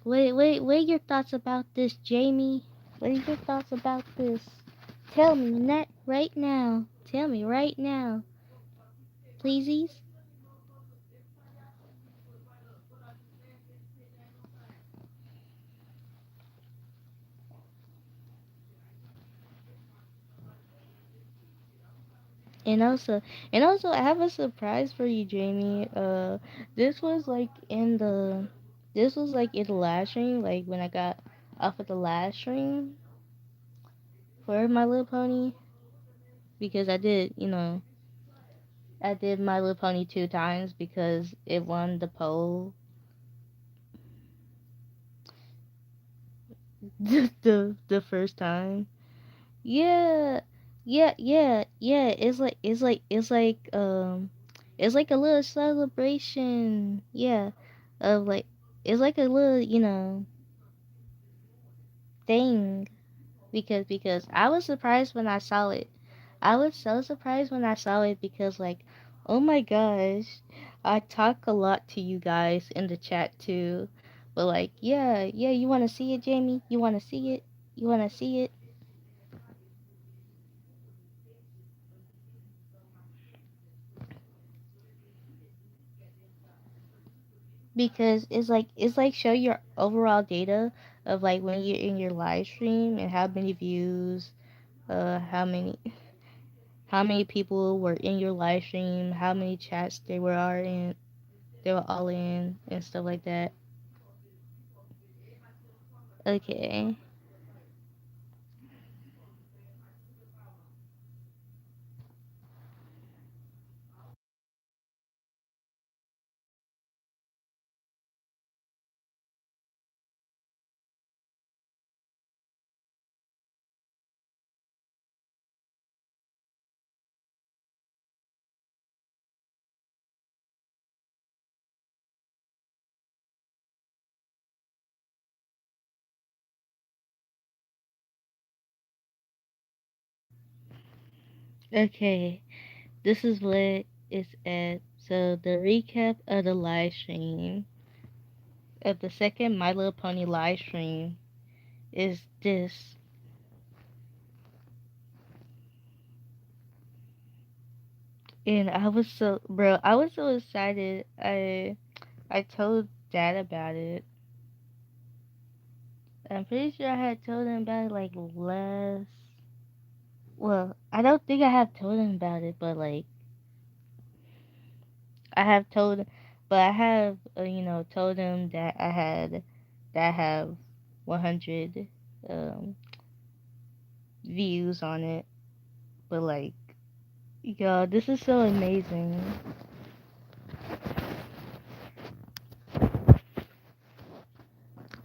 What are your thoughts about this, Jamie? What are your thoughts about this? Tell me not right now. Tell me right now, pleasies. And also, I have a surprise for you, Jamie. This was like in the, this was like in the last stream, like when I got off of the last stream for My Little Pony, because I did My Little Pony 2 times because it won the poll the first time. Yeah, yeah. It's like a little celebration. Yeah, of like it's like a little thing because I was surprised when I saw it. I was so surprised when I saw it because oh my gosh, I talk a lot to you guys in the chat too. But yeah, you want to see it, Jamie? You want to see it? You want to see it? Because it's like show your overall data of like when you're in your live stream and how many views, how many people were in your live stream, how many chats they were all in and stuff like that. Okay. Okay. This is what it's at. So the recap of the live stream of the second My Little Pony live stream is this. And I was so excited. I told Dad about it. I'm pretty sure I had told him about it like last. Well, I don't think I have told him about it, but I have told, but I have told him that I have 100 um, views on it. But yo, this is so amazing.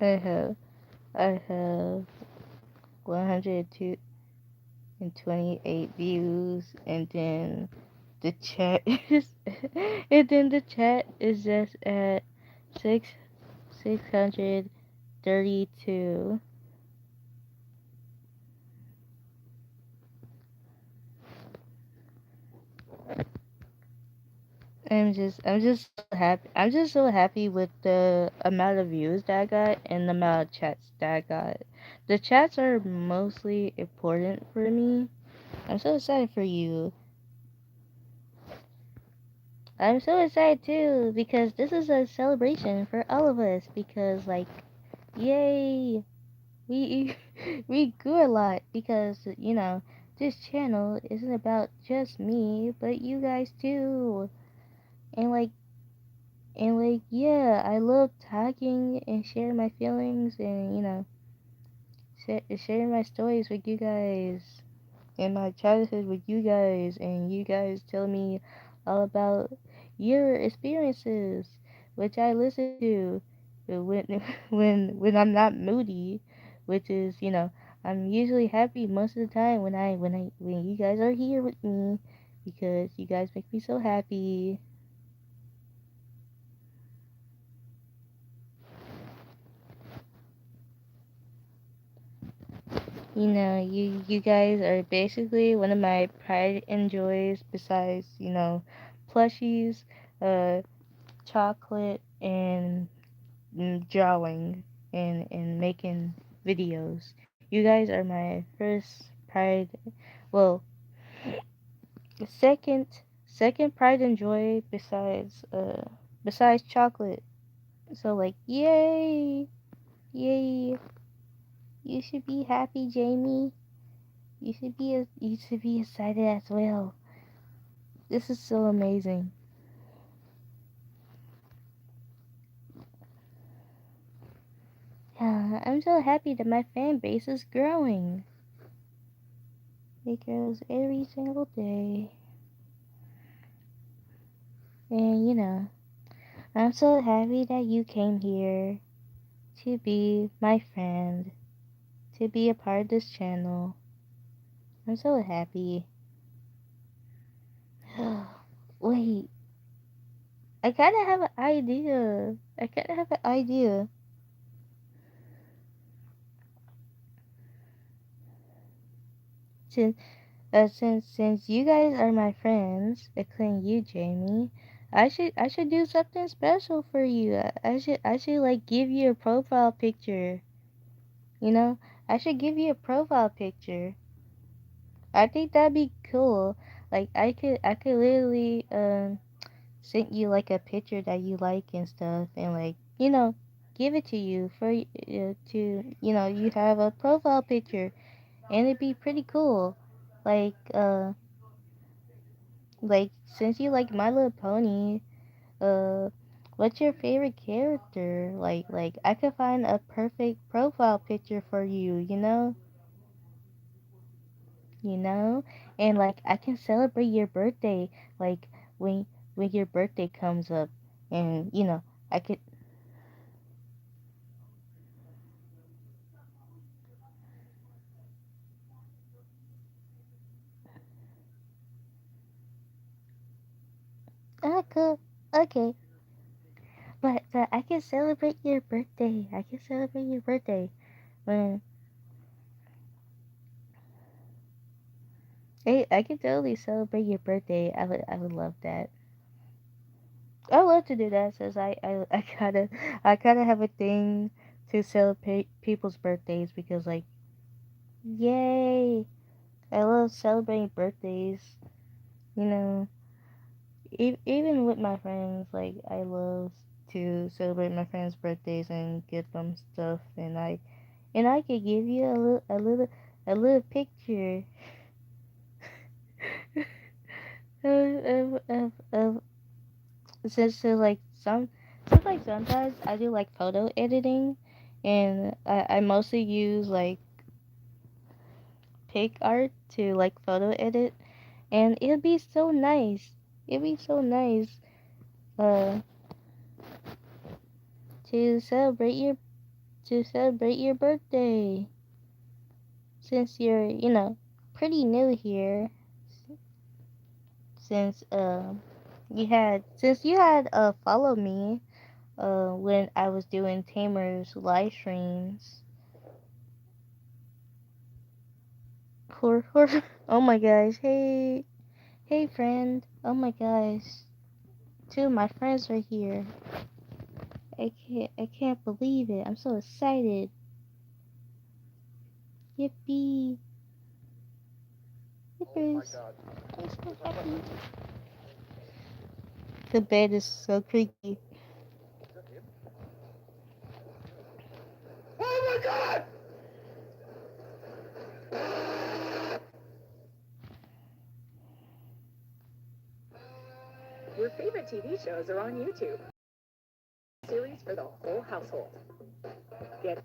I have I have 128 views, and then the chat is just at six 632. I'm just so happy. I'm just so happy with the amount of views that I got and the amount of chats that I got. The chats are mostly important for me. I'm so excited for you. I'm so excited too because this is a celebration for all of us because like yay, we we grew a lot because this channel isn't about just me but you guys too. And yeah, I love talking and sharing my feelings and sharing my stories with you guys and my childhood with you guys and you guys tell me all about your experiences, which I listen to when when I'm not moody, which is I'm usually happy most of the time when you guys are here with me because you guys make me so happy. You guys are basically one of my pride and joys besides plushies, uh chocolate and drawing and making videos. You guys are my first pride, well, second second pride and joy besides chocolate. So like yay, yay. You should be happy, Jamie. You should be excited as well. This is so amazing. Yeah, I'm so happy that my fan base is growing. It grows every single day. And I'm so happy that you came here to be my friend, to be a part of this channel. I'm so happy. Wait, I kind of have an idea. I kind of have an idea. Since since you guys are my friends, including you, Jamie, I should do something special for you. I should like give you a profile picture. You know, I should give you a profile picture. I think that'd be cool. Like I could literally send you like a picture that you like and stuff, and like give it to you for to you have a profile picture, and it'd be pretty cool. Like like since you like My Little Pony, uh, what's your favorite character? Like I could find a perfect profile picture for you. You know, and like I can celebrate your birthday. Like when when your birthday comes up, and I could. Cool. Okay, but I can celebrate your birthday. I can celebrate your birthday when hey, I can totally celebrate your birthday. I would love that. I would love to do that since I kind of have a thing to celebrate people's birthdays because like yay, I love celebrating birthdays. You know, even with my friends, like I love to celebrate my friends' birthdays and give them stuff, and I could give you a little picture of so like sometimes I do like photo editing, and I mostly use like pic art to like photo edit, and it'd be so nice. It'd be so nice uh to celebrate your birthday since you're pretty new here since you had followed me when I was doing Tamer's live streams. Oh my gosh, hey friend, oh my gosh, Two of my friends are here. I can't believe it. I'm so excited. Yippee. Oh my Yippers. god. I'm so happy. The bed is so creaky. Is that him? Oh my god! Your favorite TV shows are on YouTube. Series for the whole household. Get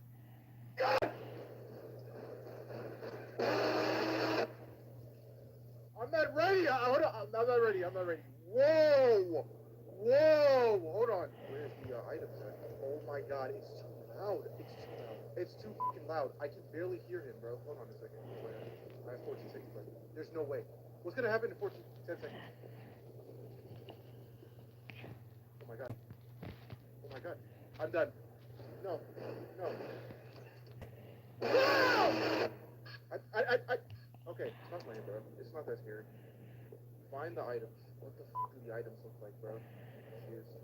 I'm not ready. Hold on. I'm not ready. I'm not ready. Whoa! Whoa! Hold on. Where's the items at? Oh my god, it's too loud. It's too loud. It's too fucking loud. I can barely hear him, bro. Hold on a second. I have 14 seconds left. There's no way. What's gonna happen in 10 seconds? Oh my god. Oh my god. I'm done. No. No. No! Okay, stop playing, bro. It's not that scary. Find the items. What the fuck do the items look like, bro?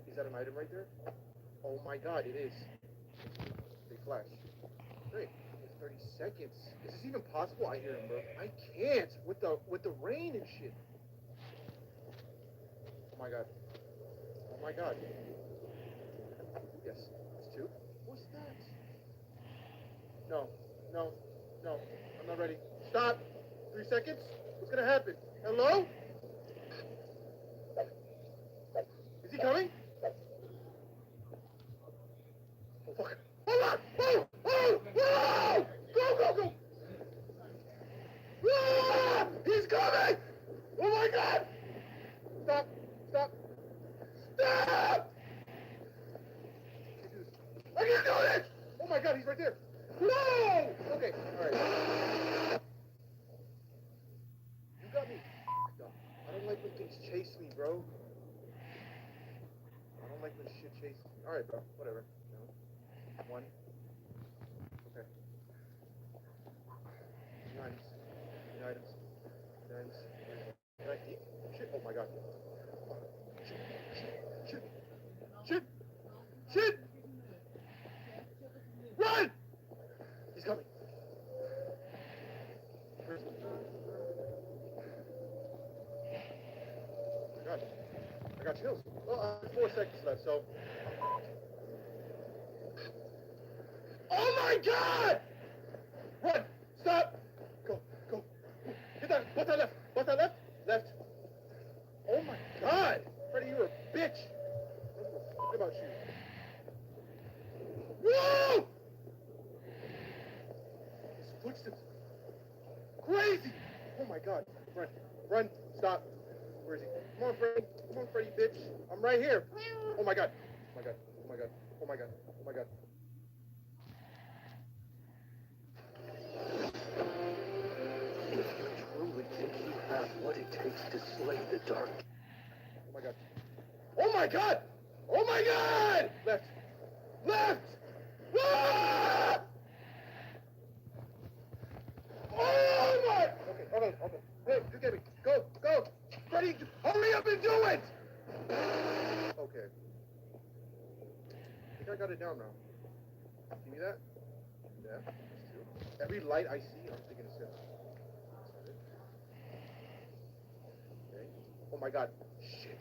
Is that an item right there? Oh my god, it is. They flash. Great. It's 30 seconds. Is this even possible? I hear him, bro. I can't with the rain and shit. Oh my god. Oh my god. Yes. It's two. What's that? No. No. No. I'm not ready. Stop. 3 seconds. What's gonna happen? Hello? Is he coming? Oh fuck. Hold on! Oh! Oh! Oh! Go! Go! Go! Ah! He's coming! Oh my god! Stop! Stop! Stop! I can't do this! Oh my god, he's right there! No! Okay, alright. You got me. I don't like when things chase me, bro. I don't like when shit chases me. Alright, bro. Whatever. No. One. Okay. New items. New items. New items. Can I keep? Shit. Oh my god. Shit. Shit. Shit. Run! He's coming. Where's he? Oh my god. I got chills. Well, I have 4 seconds left, so. Oh my god! Run! Stop! Go, go. Hit that. What's that left? What's that left? Left. Oh my god! Freddy, you're a bitch! I don't give a fuck about you. Whoa! His footsteps. Crazy! Oh my god. Run. Run. Stop. Where is he? Come on, Freddy. Come on, Freddy, bitch. I'm right here. Oh my god. Oh my god. Oh my god. Oh my god. Oh my god. If you truly think you have what it takes to slay the dark. Oh my god. Oh my god! Oh my god! Left. Left! Ah! Oh my! Okay, okay, okay. Hey, you get me. Go, go! Freddy, hurry up and do it! Okay. I think I got it down now. Give me that. Yeah, that's two. Every light I see, I'm thinking it's him. Okay. Oh my god. Shit.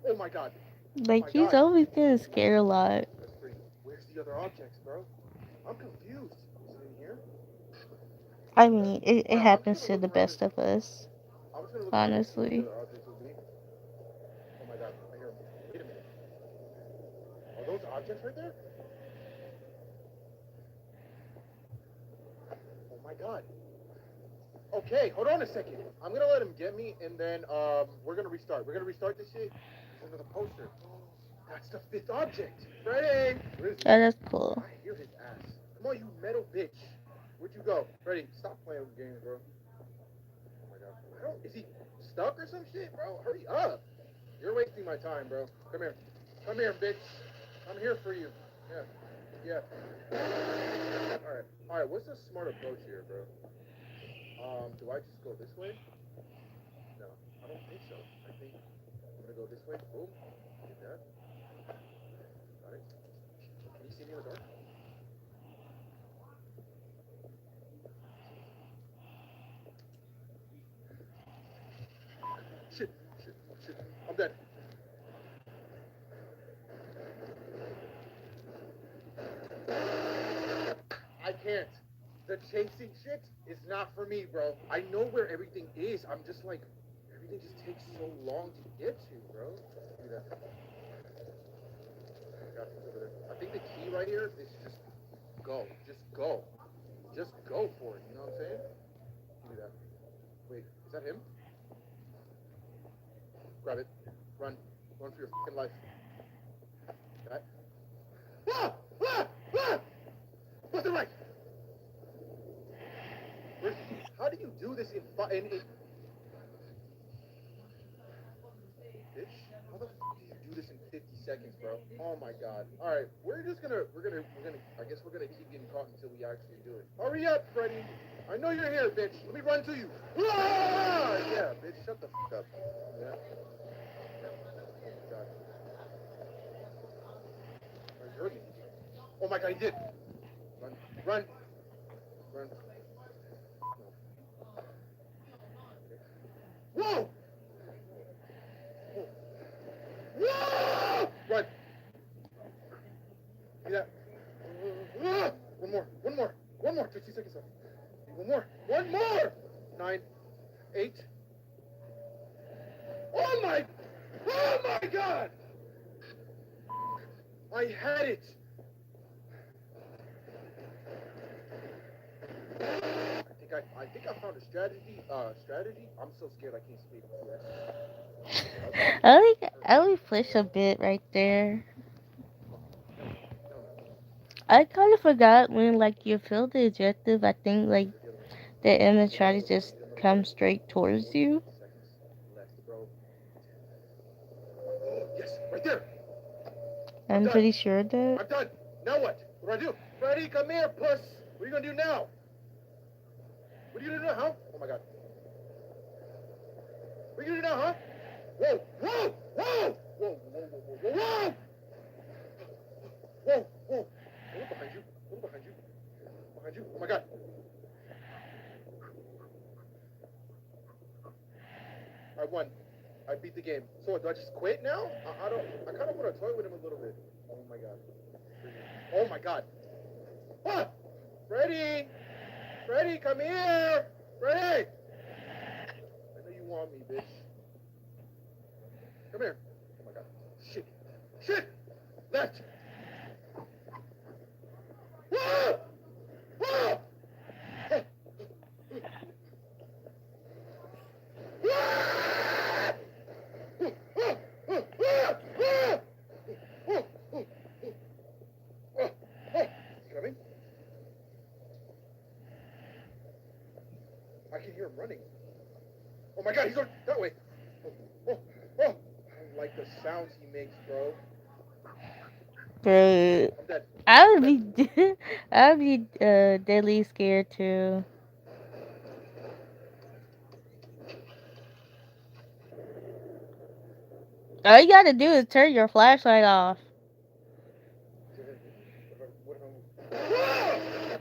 Oh my god. Like, my he's god. always getting scared a lot. That's three. Where's the other objects, bro? I'm confused. Is it in here? I mean, it I'm happens just to gonna the look around best of us, I'm just gonna look around and see what the honestly. other objects will be. Oh my god, I hear them. Wait a minute. Are those objects right there? Oh my god. Okay, hold on a second. I'm gonna let him get me, and then we're gonna restart. We're gonna restart this shit. There's another poster. That's the 5th object. Freddy! Where is he? Oh, that's cool. I hear his ass. Come on, you metal bitch. Where'd you go? Freddy, stop playing with games, bro. Oh my god. Is he stuck or some shit, bro? Hurry up. You're wasting my time, bro. Come here. Come here, bitch. I'm here for you. Yeah. Yeah. Alright. Alright, what's the smart approach here, bro? Do I just go this way? No, I don't think so. I think I'm gonna go this way. Boom. Get that. Got it. Can you see me in the dark? Shit. I'm dead. I can't. The chasing shit is not for me, bro. I know where everything is. I'm just like, everything just takes so long to get to, bro. Give me that. Got it over there. I think the key right here is just go. Just go. Just go for it. You know what I'm saying? Give me that. Wait, is that him? Grab it. Run. Run for your fucking life. That. Ah! Ah! Ah! Left and right. How do you do this in bitch? How the fuck do you do this in 50 seconds, bro? Oh my god. All right, we're gonna. I guess we're gonna keep getting caught until we actually do it. Hurry up, Freddy. I know you're here, bitch. Let me run to you. Ah! Yeah, bitch. Shut the fuck up. Yeah. God. I heard me. Oh my god, he did. Run. Run. Run. Whoa! Whoa! Run. See that? One more. 60 seconds left. One more. 9, 8. Oh my god! I had it. I think I found a strategy. I'm so scared I can't speak. I only flish a bit right there. I kind of forgot when, like, you feel the objective. I think, like, the enemy tries to just come straight towards you. Yes, right there. I'm pretty sure that. I'm done. Now what? What do I do? Freddy, come here, puss. What are you gonna do now? What are you gonna do now, huh? Oh my god. What are you gonna do now, huh? Whoa! Whoa! Whoa! Whoa! Whoa! Whoa! Whoa! Whoa! Whoa! Look behind you. Look behind you. Behind you. Oh my god. I won. I beat the game. So what, do I just quit now? I kind of want to toy with him a little bit. Oh my god. Oh my god. Ah! Freddy! Freddy, come here! Freddy! I know you want me, bitch. Come here. Oh my god. Shit. Shit! Left! Whoa! Whoa! Coming? I can hear him running. Oh my god, he's going that way. Oh. I don't like the sounds he makes, bro. Bro, I'm dead. I would be deadly scared too. All you gotta do is turn your flashlight off.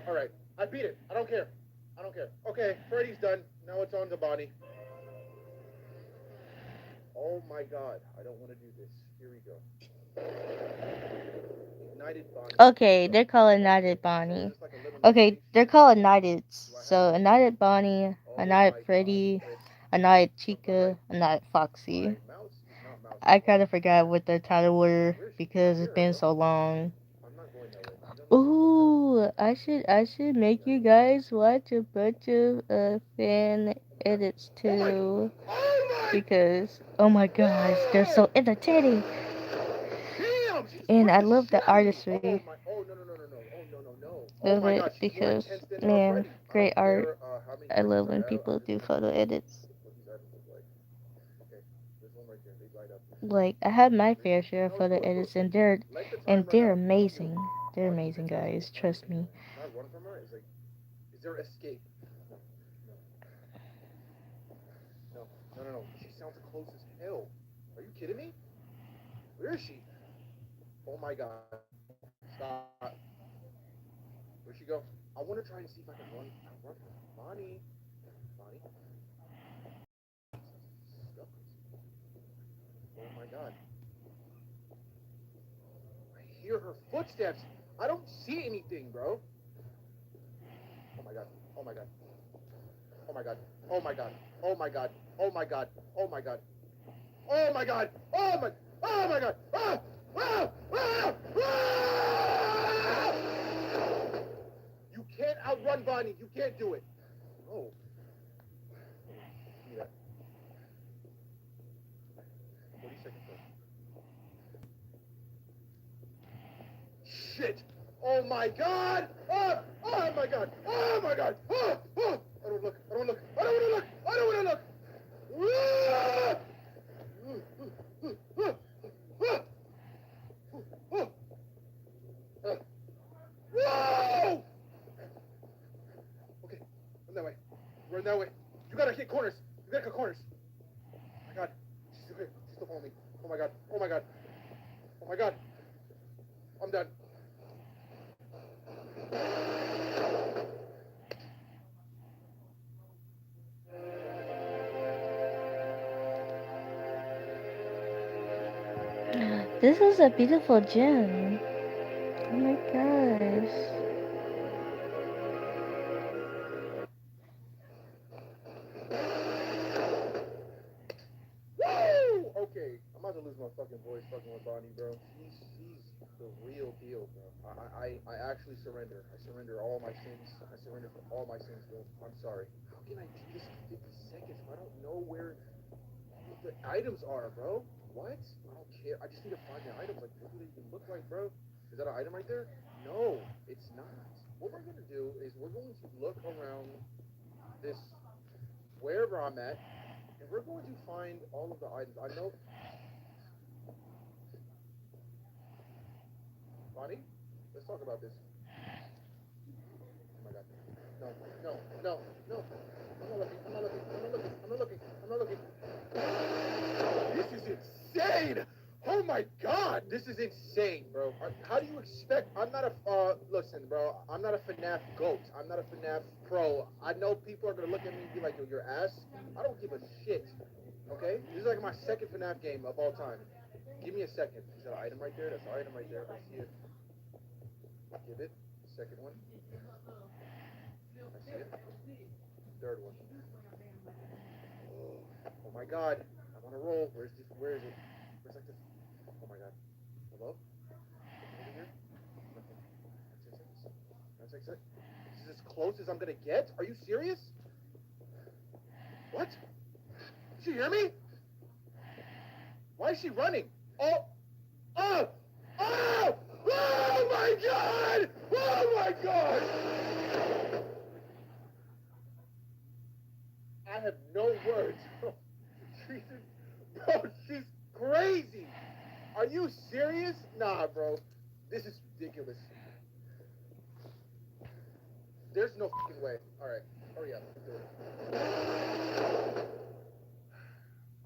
Alright, I beat it. I don't care. Okay, Freddy's done. Now it's on the body. Oh my god, I don't want to do this. Here we go. Ignited Bonnie. Okay, they're called Ignited Bonnie. Okay, they're called Ignited. So Ignited Bonnie, Ignited Freddy, Ignited Chica, Ignited Foxy. I kind of forgot what the title were because it's been so long. Ooh, I should make you guys watch a bunch of fan edits too, because oh my gosh, they're so entertaining, and I love the artistry of it because man, great art. I love when people do photo edits. Like I have my fair share of photo edits, and they're amazing. They're amazing, guys. Trust me. Is there escape? No. She sounds close as hell. Are you kidding me? Where is she? Oh my god. Stop. Where'd she go? I want to try and see if I can run. Bonnie. Bonnie. Stuck. Oh my god. I hear her footsteps. I don't see anything, bro. Oh my god. Oh my god. Oh my god. Oh my god. Oh my god. Oh my god. Oh my god. Oh my god. Oh my. Oh my god. Ah! Ah! Ah! Ah! You can't outrun Bonnie. You can't do it. Oh. Give me that. 40 seconds left. Shit. Oh my god. Oh, oh my god. Oh my god. Oh, oh. I don't look. I don't look. I don't want to look. I don't want to look. Ah! Whoa! Okay, run that way. Run that way. You gotta hit corners. You gotta cut corners. Oh my god. She's still here. She's still following me. Oh my god. Oh my god. Oh my god. I'm done. This is a beautiful gem. Oh my gosh. Woo! Okay, I'm about to lose my fucking voice fucking with Bonnie, bro. She's the real deal, bro. I actually surrender. I surrender all my sins. I surrender for all my sins, bro. I'm sorry. How can I do this in 50 seconds if I don't know where the items are, bro? What? I don't care. I just need to find the items. Like, what do they even look like, bro? Is that an item right there? No, it's not. What we're going to do is we're going to look around this, wherever I'm at, and we're going to find all of the items. I know. Bonnie, let's talk about this. Oh my god. No, no, no, no. I'm not looking. I'm not looking. I'm not looking. I'm not looking. I'm not looking. This is insane! Oh my god! This is insane, bro. How do you expect? I'm not a, listen, bro. I'm not a FNAF GOAT. I'm not a FNAF pro. I know people are gonna look at me and be like, yo, your ass. I don't give a shit. Okay? This is like my second FNAF game of all time. Give me a second. Is that an item right there? That's an item right there. I see it. Give it. Second one. I see it. Third one. Oh my god. I'm on a roll. Where is it? Where's like this? Oh my god. Hello? Over here? Nothing. 9 seconds. 9 seconds. This is as close as I'm gonna get? Are you serious? What? Did you hear me? Why is she running? Oh! Oh! Oh! Oh my god! Oh my god! I have no words. Bro, she's crazy. Are you serious? Nah, bro. This is ridiculous. There's no fucking way. Alright, hurry up. Do it.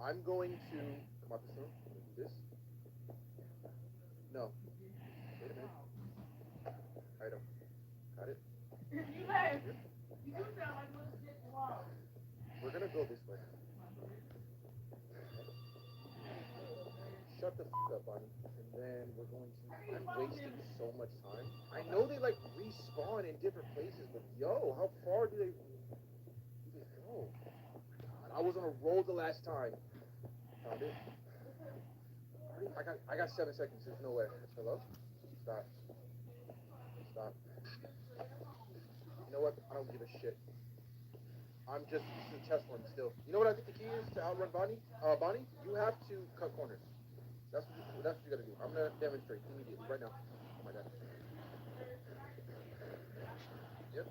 I'm going to come out this room. Do this. No. Wait a minute. Item. Got it. We're gonna go this way. Shut the fuck up, Bonnie. And then we're going to. I'm wasting so much time. I know they like respawn in different places, but yo, how far do they go? God, I was on a roll the last time. Found it. I got 7 seconds. There's no way. Hello? Stop. Stop. You know what? I don't give a shit. I'm just this is chest one still. You know what I think the key is to outrun Bonnie? Bonnie, you have to cut corners. That's what you gotta do. I'm gonna demonstrate immediately right now. Oh my god. Yep.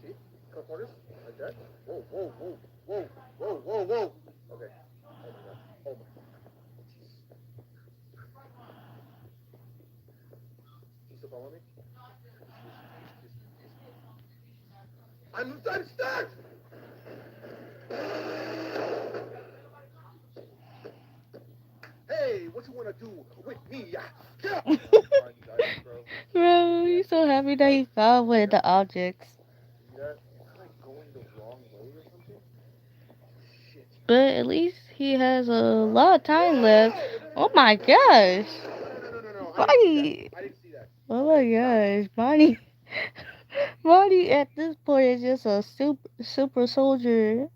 See? Cut corners like that. Whoa, whoa, whoa, whoa, whoa, whoa, whoa. Okay. Oh my god. Oh my. Jeez. You still following me? I'm stuck. What you wanna do with me? Get up! Bro. Bro, he's so happy that he found one of the objects. See that? Am I like going the wrong way or something? Shit. But at least he has a lot of time left. Oh my gosh. No. Bonnie. I didn't see that. Oh my gosh. Bonnie. Bonnie at this point is just a super soldier.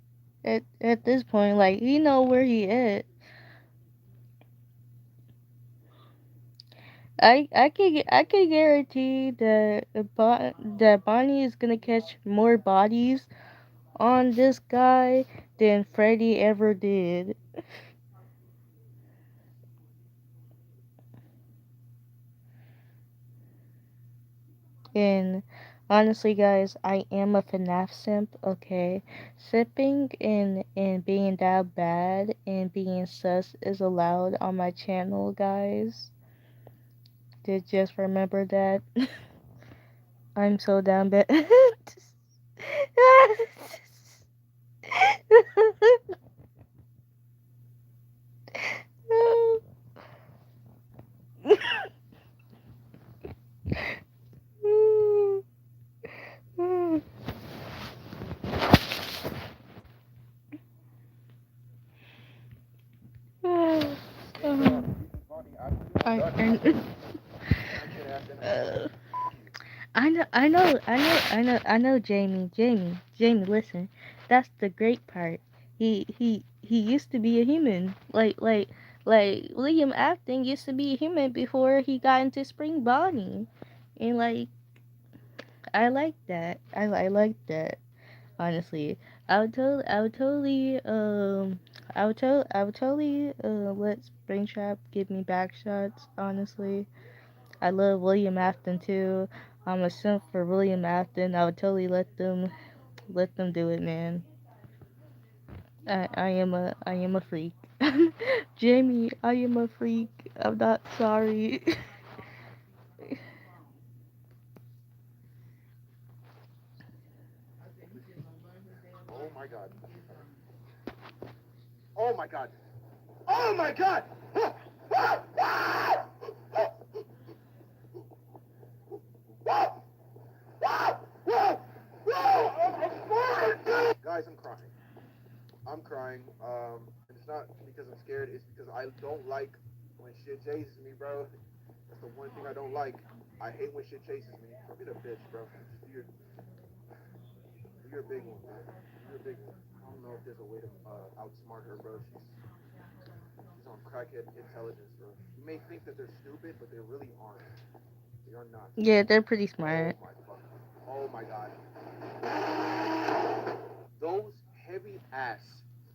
At this point, like he know where he at. I can guarantee that that Bonnie is gonna catch more bodies on this guy than Freddy ever did. And honestly, guys, I am a FNAF simp, okay? Sipping and being that bad and being sus is allowed on my channel, guys. Just remember that. I'm so down bad. I know, Jamie, listen. That's the great part. He used to be a human. Like William Afton used to be a human before he got into Spring Bonnie. And like, I like that. I like that. Honestly, I would totally, I would totally, let Springtrap give me back shots. Honestly, I love William Afton too. I'm a simp for William Afton. I would totally let them do it, man. I am a freak. Jamie, I am a freak. I'm not sorry. Oh my god. Oh my god. Oh my god! Guys, I'm crying. I'm crying. And it's not because I'm scared. It's because I don't like when shit chases me, bro. That's the one thing I don't like. I hate when shit chases me. Don't be a bitch, bro. You're a big one, bro. You're a big one. I don't know if there's a way to outsmart her, bro. She's on crackhead intelligence, bro. You may think that they're stupid, but they really aren't. They are not. Yeah, they're pretty smart. Oh my god. Those heavy ass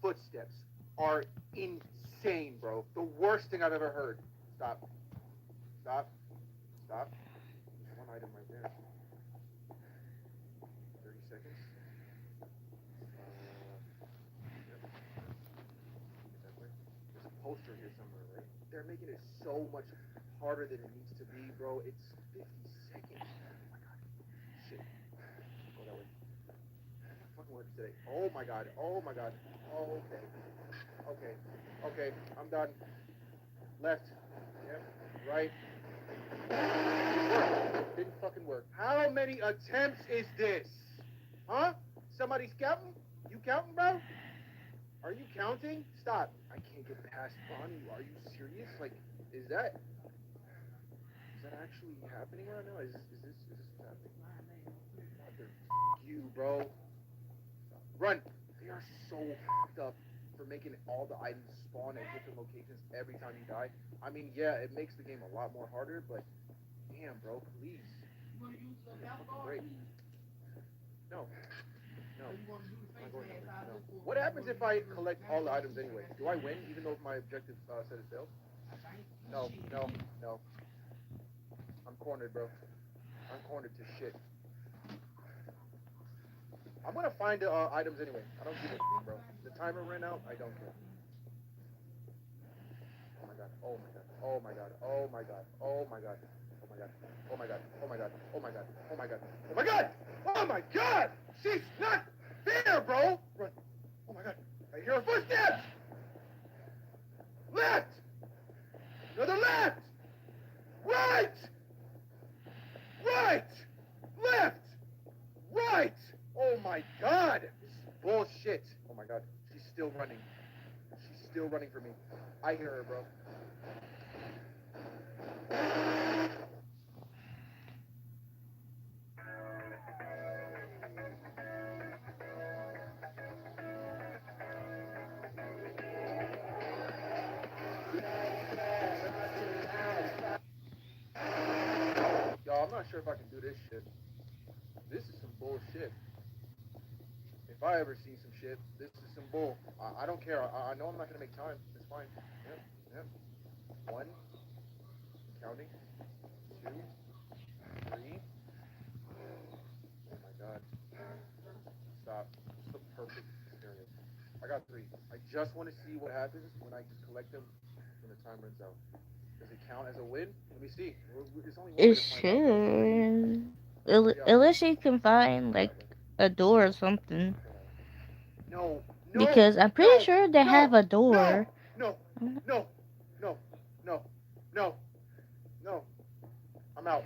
footsteps are insane, bro. The worst thing I've ever heard. Stop. Stop. Stop. There's one item right there. 30 seconds. There's a poster here somewhere, right? They're making it so much harder than it needs to be, bro. It's 50 seconds. Oh my god. Shit. Go that way. Fucking works today. Oh my god. Oh my god. Oh, okay. Okay. Okay. I'm done. Left. Yep. Right. Didn't fucking work. How many attempts is this? Huh? Somebody's counting? You counting, bro? Are you counting? Stop. I can't get past Bonnie. Are you serious? Like, is that actually happening right now? Is this what's happening? Mother you, bro. Run. They are so fucked up for making all the items spawn at different locations every time you die. I mean, yeah, it makes the game a lot more harder, but damn, bro, please. Great. No. No. No. What happens if I collect all the items anyway? Do I win, even though my objective said it failed? No. I'm cornered, bro. I'm cornered to shit. I'm gonna find the items anyway. I don't give a shit, bro. The timer ran out. I don't care. Oh my god. Oh my god. Oh my god. Oh my god. Oh my god. Oh my god. Oh my god. Oh my god. Oh my god. Oh my god. Oh my god. Oh my god. She's not there, bro. Run. Oh my god. I hear her footsteps. Left. running. She's still running for me. I hear her, bro. Y'all, I'm not sure if I can do this shit. This is some bullshit. If I ever see some shit, this is some bull. I don't care. I know I'm not gonna make time. It's fine. Yep, yep. 1, counting. 2, 3. Oh my god. Stop. This is the perfect experience. I got 3. I just want to see what happens when I just collect them when the time runs out. Does it count as a win? Let me see. There's only one way It to find out. should. Yeah. Unless you can find like a door or something. No, no, Because I'm pretty no, sure they have no, a door. no, no, no, no, no, no. I'm out.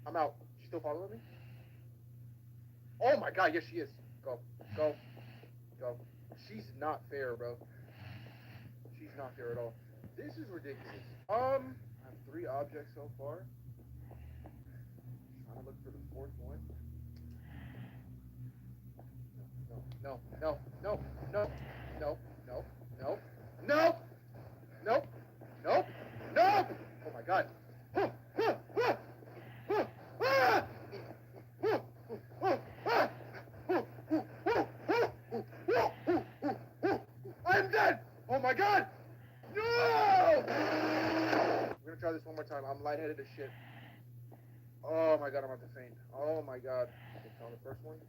I'm out. She still following me? Oh my god, yes she is. Go, go, go. She's not fair, bro. She's not fair at all. This is ridiculous. I have 3 objects so far. Trying to look for the 4th one. No, no, no, no, no, no, no, no, no, no, no. Oh my god. I'm dead! Oh my god! No! We're gonna try this one more time. I'm lightheaded as shit. Oh my god, I'm about to faint. Oh my god. Okay, found the first one.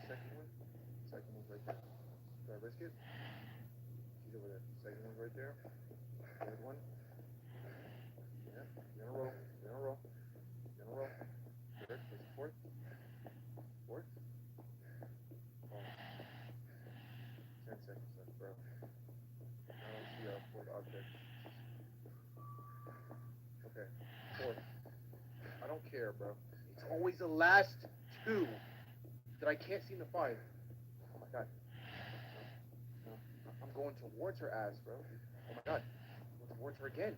Second one. Second one's right there. Do I risk it? She's over there. Second one's right there. Third one. Yeah, in a row. In a row. In a row. Third. There's the 4th. 4th. Oh. 10 seconds left, bro. I don't see a 4th object. Okay. 4th. I don't care, bro. It's always the last 2 that I can't seem to find. Oh my god. No, no. I'm going towards her ass, bro. Oh my god. I'm going towards her again.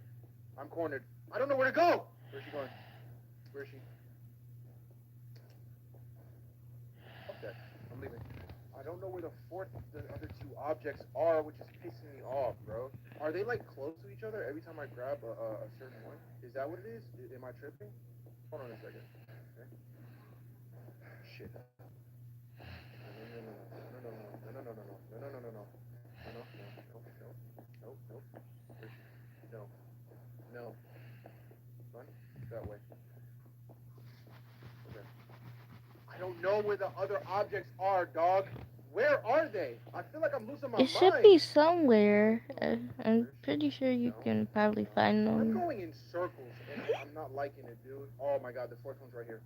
I'm cornered. I don't know where to go. Where's she going? Where is she? Okay. I'm leaving. I don't know where the other 2 objects are, which is pissing me off, bro. Are they like close to each other every time I grab a certain one? Is that what it is? Am I tripping? Hold on a second. Okay. Shit. No. Run that way. Okay. I don't know where the other objects are, dog. Where are they? I feel like I'm losing my It should mind. be somewhere. I'm pretty sure you can probably find I'm them. going in circles, and I'm not liking it, dude. Oh my god, the 4th one's right here.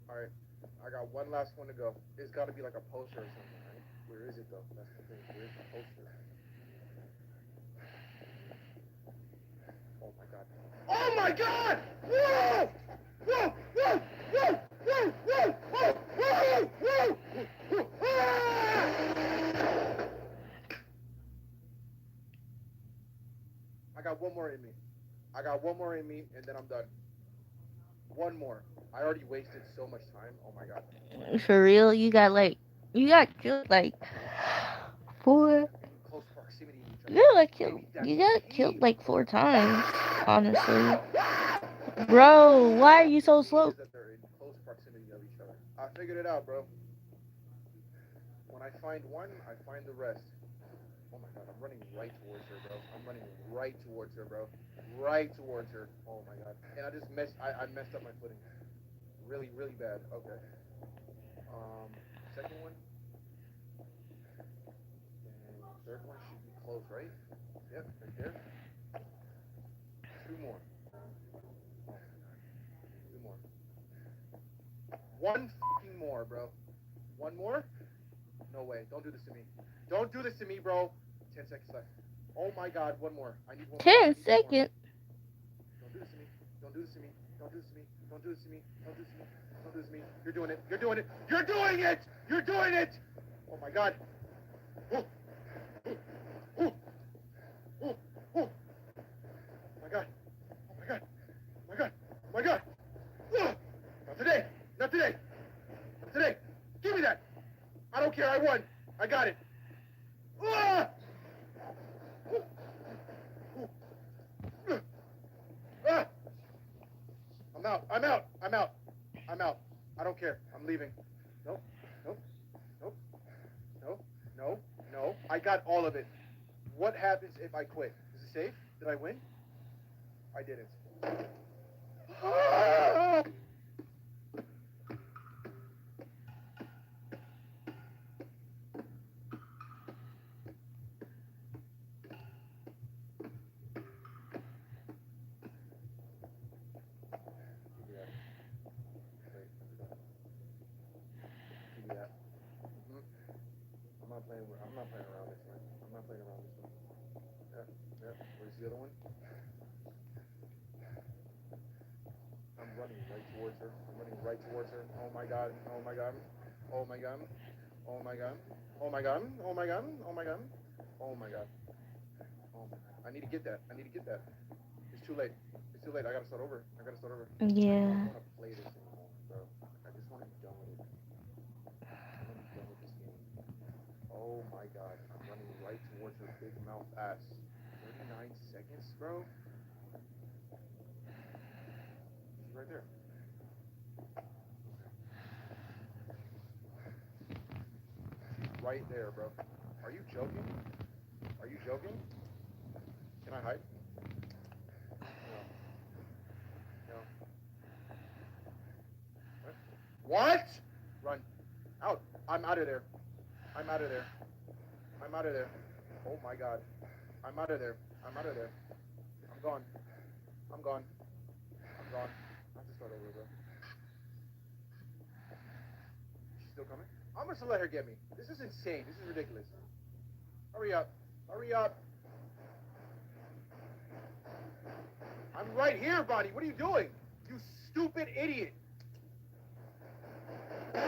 Alright, I got one last one to go. It's got to be like a poster or something, right? Where is it, though? That's the thing. Where's the poster? Oh my god. Oh my god! Whoa! Whoa! Whoa! Whoa! Whoa! Whoa! Whoa! Whoa! Whoa! Whoa! Ah! I got one more in me. I got one more in me, and then I'm done. One more. I already wasted so much time. Oh my god. For real, you got killed like 4. Close proximity to each other. You got killed like 4 times, honestly. Bro, why are you so slow? That they're in close proximity of each other. I figured it out, bro. When I find one, I find the rest. Oh my god, I'm running right towards her, bro. I'm running right towards her, bro. Right towards her. Oh my god. And I just messed up my footing. Really, really bad. Okay. Second one. And third one should be close, right? Yep, right there. 2 more. Oh my god. 2 more. 1 fucking more, bro. 1 more? No way. Don't do this to me. Don't do this to me, bro. 10 seconds left. Oh my god, 1 more. I need 1 more. 10 seconds. Don't do this to me. Don't do this to me. Don't do this to me. Don't do this to me. Don't do this to me. Don't do this to me. You're doing it. You're doing it. You're doing it. You're doing it. Oh my God. Oh. Oh. Oh. Oh. My God. Oh my God. Oh my God. Oh my God. Oh. Not today. Not today. Not today. Give me that. I don't care. I won. I got it. Ah! Ah! I'm out. I'm out. I'm out. I'm out. I don't care. I'm leaving. Nope. Nope. Nope. No. No. No. I got all of it. What happens if I quit? Is it safe? Did I win? I didn't. Ah! I'm not playing around this one. I'm not playing around this one. Yeah. Where's the other one? I'm running right towards her. I'm running right towards her. Oh my God. Oh my God. Oh my God. Oh my God. Oh my God. Oh my God. Oh my God. Oh my God. Oh my God. I need to get that. I need to get that. It's too late. It's too late. I gotta start over. I gotta start over. Yeah. I don't want to play this anymore, bro. I just want to be done with it. I want to be done with this game. Oh my God. I'm running right towards her big mouth ass. 39 seconds, bro. She's right there. She's right there, bro. Are you joking? Are you joking? Can I hide? No. What? Run. Out. I'm out of there. I'm out of there. I'm out of there. Oh my God. I'm out of there. I'm out of there. I'm gone. I'm gone. I'm gone. I have to start over, bro. She's still coming? I'm just gonna let her get me. This is insane. This is ridiculous. Hurry up. Hurry up. I'm right here, buddy. What are you doing? You stupid idiot. If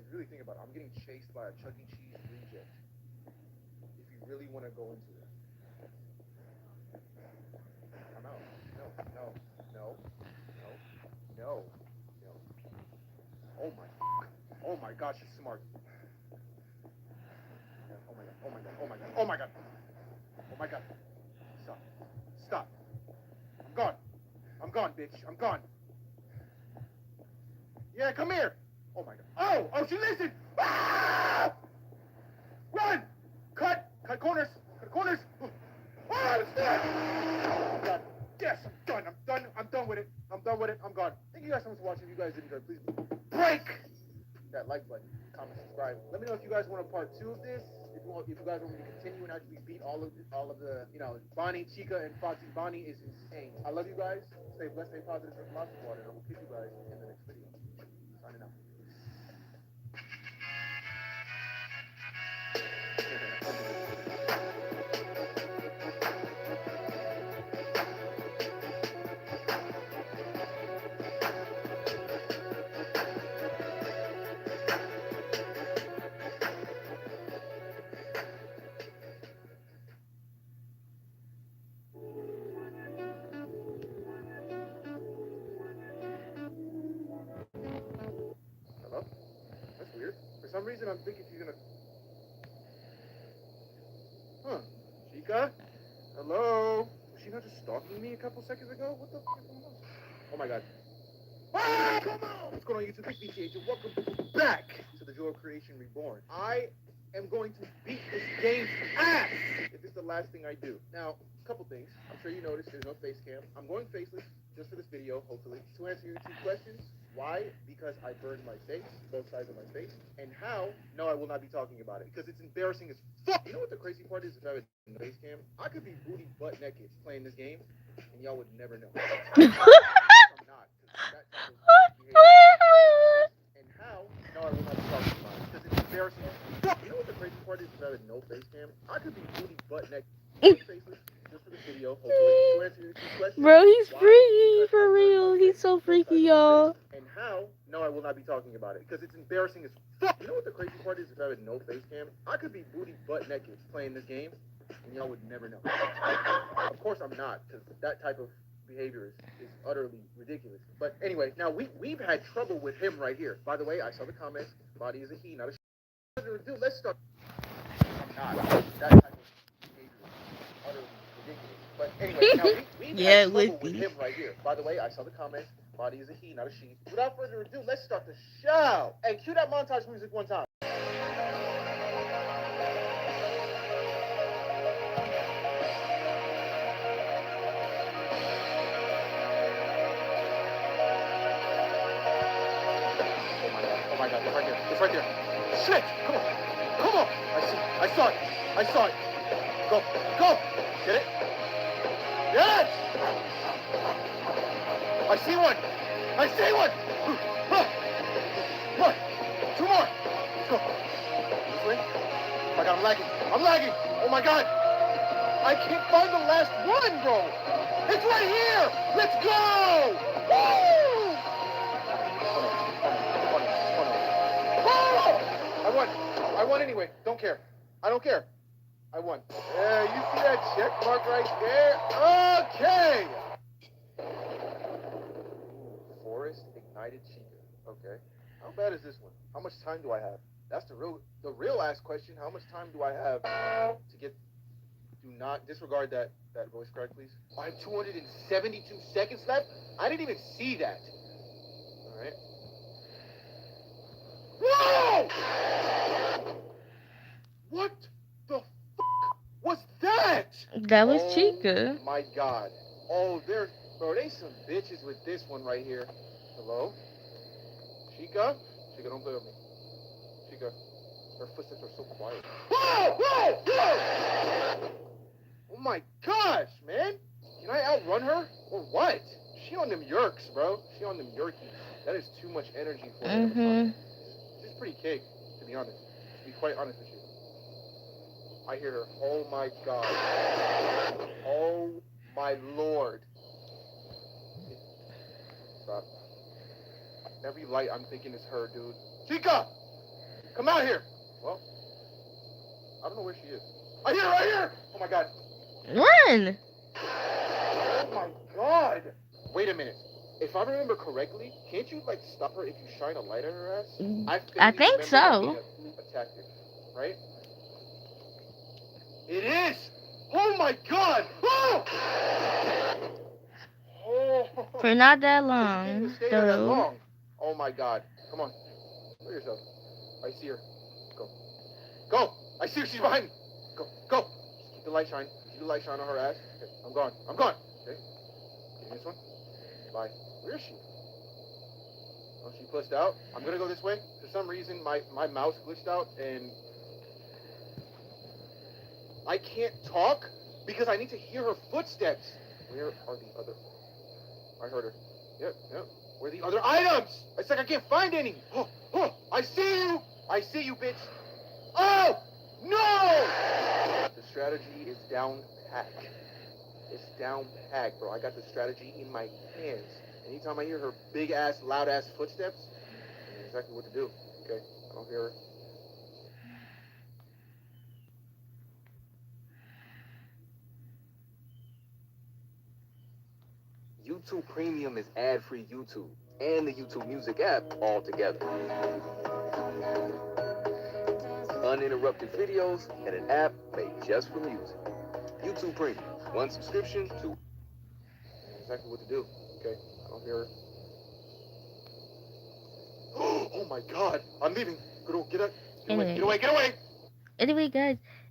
you really think about it, I'm getting chased by a Chuck E. Cheese reject. If you really want to go into it. I'm out. No. Oh my gosh, she's smart. Oh my God. Stop. I'm gone, bitch. I'm gone. Yeah, come here. Oh my God. Oh, she listened. Ah! Run! Cut corners. Oh, stop. I'm done. Yes, I'm done with it. I'm gone. Thank you guys so much for watching. If you guys did enjoy, please break that like button, comment, subscribe. Let me know if you guys want a part 2 of this. If you guys want me to continue and actually beat all of the Bonnie, Chica, and Foxy. Bonnie is insane. I love you guys. Stay blessed, stay positive, drink lots of water, and I will catch you guys in the next video. Signing out. Hello? That's weird. For some reason, I'm thinking she's gonna... Chica? Hello? Was she not just stalking me a couple seconds ago? What the fuck is going on? Oh my God. Ah, come on! What's going on, YouTube? It's 𝒑𝒐𝒌𝒚 𝑻𝒊𝒎𝒆. Welcome back to the Joy of Creation Reborn. I am going to beat this game's ass if it's the last thing I do. Now, a couple things. I'm sure you noticed there's no face cam. I'm going faceless just for this video, hopefully, to answer your 2 questions. Why? Because I burned my face, both sides of my face. And how? No, I will not be talking about it because it's embarrassing as fuck. You know what the crazy part is? If I had a face cam, I could be booty butt naked playing this game, and y'all would never know. I'm not. That type of behavior. And how? No, I will not be talking about it because it's embarrassing as fuck. You know what the crazy part is? If I had no face cam, I could be booty butt naked, faceless. just for this video, hopefully, to answer your two questions. Bro, he's Why? freaky Because for I learned real. my He's fix, so no freaky, type of y'all. fix. And how? No, I will not be talking about it because it's embarrassing as fuck. You know what the crazy part is? If I had no face cam, I could be booty butt naked playing this game, and y'all would never know. Of course, I'm not, because that type of behavior is utterly ridiculous. But anyway, now we've had trouble with him right here. By the way, I saw the comments. Body is a he, not a. Dude, let's start. I'm not. That type of behavior is utterly ridiculous. But anyway, now we've Yeah, had trouble with with me. him right here. By the way, I saw the comments. Body is a he, not a she. Without further ado, let's start the show. And cue that montage music one time. Oh my god, it's right there. It's right there. Shit! Come on. Come on! I saw it. I saw it. Go. Go! Get it? Yes! I see one! I see one! One! Two more! Let's go. This way? Oh my god, I'm lagging. I'm lagging! Oh my god! I can't find the last one, bro! It's right here! Let's go! Woo! I won. I won anyway. Don't care. I don't care. I won. Yeah, you see that check mark right there? Okay. Forest ignited chica. Okay. How bad is this one? How much time do I have? That's the real ass question. How much time do I have to get? Do not disregard that voice crack, please. I have 272 seconds left. I didn't even see that. All right. Whoa! What the f*** was that? That was Chica. Oh my god. Oh, there's, bro, they some bitches with this one right here. Hello? Chica? Chica, don't play with me. Chica, her footsteps are so quiet. Whoa! Whoa! Whoa! Oh my gosh, man. Can I outrun her? Or what? She on them yerks, bro. She on them yerkies. That is too much energy for her. Mm-hmm. She's pretty cake, to be honest. To be quite honest with you. I hear her. Oh my god. Oh my lord. Stop. Every light I'm thinking is her, dude. Chica! Come out here! Well, I don't know where she is. I hear her right here! Oh my god. Run! Oh my god! Wait a minute. If I remember correctly, can't you, like, stop her if you shine a light at her ass? I think so. That being a tactic, right? It is! Oh my god! Oh! Oh! For not that So you long, can't even stay there that though. long. Oh my god. Come on. Show yourself. I see her. Go. Go! I see her. She's behind me. Go. Go. Just keep the light shine. Keep the light shine on her ass. Okay. I'm gone. I'm gone. Okay. Give me this one. Bye. Where is she? Oh, she pushed out. I'm gonna go this way. For some reason, my mouse glitched out and I can't talk because I need to hear her footsteps. Where are the other? I heard her. Yep, yep. Where are the other items? It's like I can't find any. Oh, oh, I see you. I see you, bitch. Oh, no! The strategy is down pat. It's down pat, bro. I got the strategy in my hands. Anytime I hear her big ass, loud ass footsteps, I know exactly what to do. Okay? I don't hear her. YouTube Premium is ad-free YouTube and the YouTube Music app all together. Uninterrupted videos and an app made just for music. YouTube Premium. One subscription, two. I know exactly what to do. Okay? I don't hear her. Oh my god! I'm leaving! Get away! Get away! Get away! Get away!